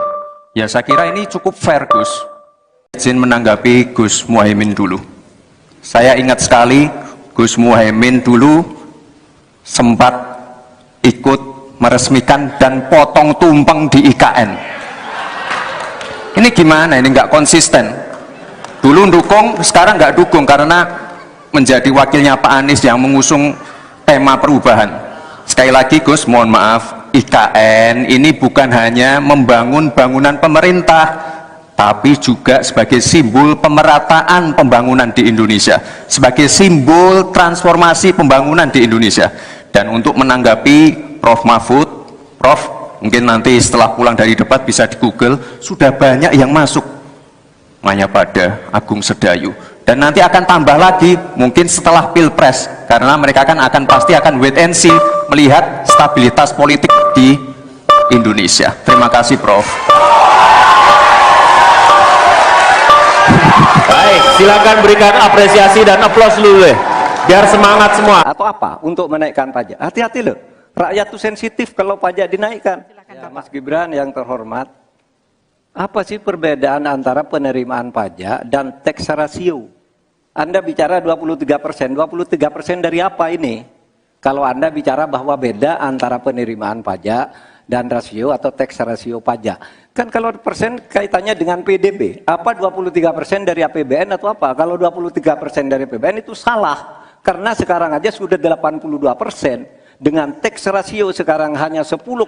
ya saya kira ini cukup fair Gus. Izin menanggapi Gus Muhaimin dulu. Saya ingat sekali Gus Muhaimin dulu sempat ikut meresmikan dan potong tumpeng di IKN. Ini gimana? Ini nggak konsisten. Dulu dukung, sekarang nggak dukung karena menjadi wakilnya Pak Anies yang mengusung tema perubahan. Sekali lagi Gus, mohon maaf, IKN ini bukan hanya membangun bangunan pemerintah, tapi juga sebagai simbol pemerataan pembangunan di Indonesia, sebagai simbol transformasi pembangunan di Indonesia. Dan untuk menanggapi Prof. Mahfud, Prof, mungkin nanti setelah pulang dari debat bisa di Google, sudah banyak yang masuk Mayapada, Agung Sedayu. Dan nanti akan tambah lagi mungkin setelah Pilpres, karena mereka akan pasti akan wait and see, melihat stabilitas politik di Indonesia. Terima kasih Prof. Baik, silakan berikan apresiasi dan aplaus dulu deh, biar semangat semua. Atau apa? Untuk menaikkan pajak. Hati-hati loh. Rakyat itu sensitif kalau pajak dinaikkan. Ya, Mas Gibran yang terhormat, apa sih perbedaan antara penerimaan pajak dan tax ratio? Anda bicara 23%. 23% dari apa ini? Kalau Anda bicara bahwa beda antara penerimaan pajak dan rasio atau tax ratio pajak. Kan kalau persen kaitannya dengan PDB. Apa 23% dari APBN atau apa? Kalau 23% dari APBN itu salah. Karena sekarang aja sudah 82%. Dengan tax ratio sekarang hanya 10,5,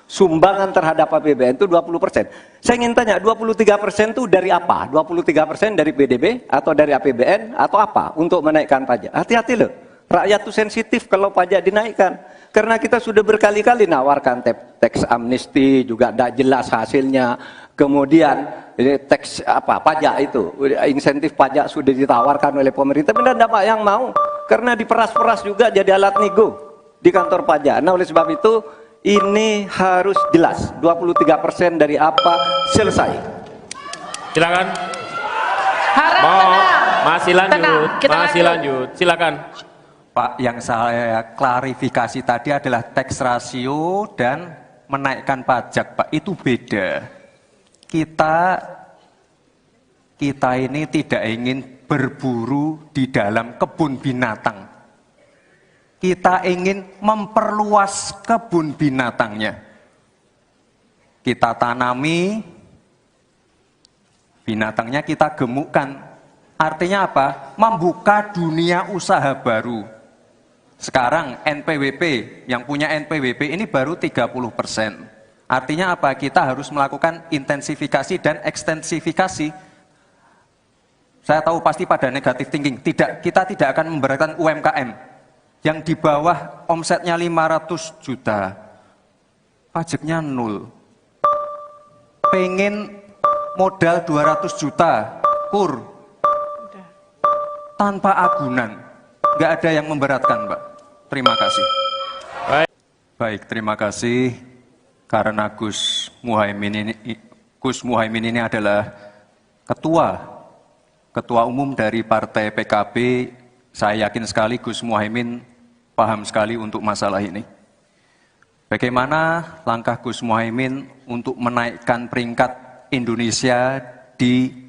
sumbangan terhadap APBN itu 20%. Saya ingin tanya, 23% itu dari apa? 23% dari PDB atau dari APBN atau apa untuk menaikkan pajak? Hati-hati loh, rakyat itu sensitif kalau pajak dinaikkan. Karena kita sudah berkali-kali nawarkan tax amnesty, juga tidak jelas hasilnya. Kemudian tax pajak itu, insentif pajak sudah ditawarkan oleh pemerintah, tapi tidak yang mau. Karena diperas-peras juga jadi alat nego di kantor pajak. Nah oleh sebab itu ini harus jelas 23% dari apa selesai. Silakan. Harap Mau tenang. masih lanjut, Tenang, kita masih lanjut. Silakan. Pak, yang saya klarifikasi tadi adalah tax ratio dan menaikkan pajak, Pak. Itu beda. Kita ini tidak ingin berburu di dalam kebun binatang. Kita ingin memperluas kebun binatangnya. Kita tanami, binatangnya kita gemukkan. Artinya apa? Membuka dunia usaha baru. Sekarang NPWP, yang punya NPWP ini baru 30%. Artinya apa? Kita harus melakukan intensifikasi dan ekstensifikasi. Saya tahu pasti pada negatif thinking. Kita tidak akan memberatkan UMKM yang di bawah omsetnya 500 juta, pajaknya 0. Pengen modal 200 juta, kur, tanpa agunan. Nggak ada yang memberatkan, Mbak. Terima kasih. Baik, terima kasih. Karena Gus Muhaimin ini adalah ketua umum dari Partai PKB, saya yakin sekali Gus Muhaimin paham sekali untuk masalah ini. Bagaimana langkah Gus Muhaimin untuk menaikkan peringkat Indonesia di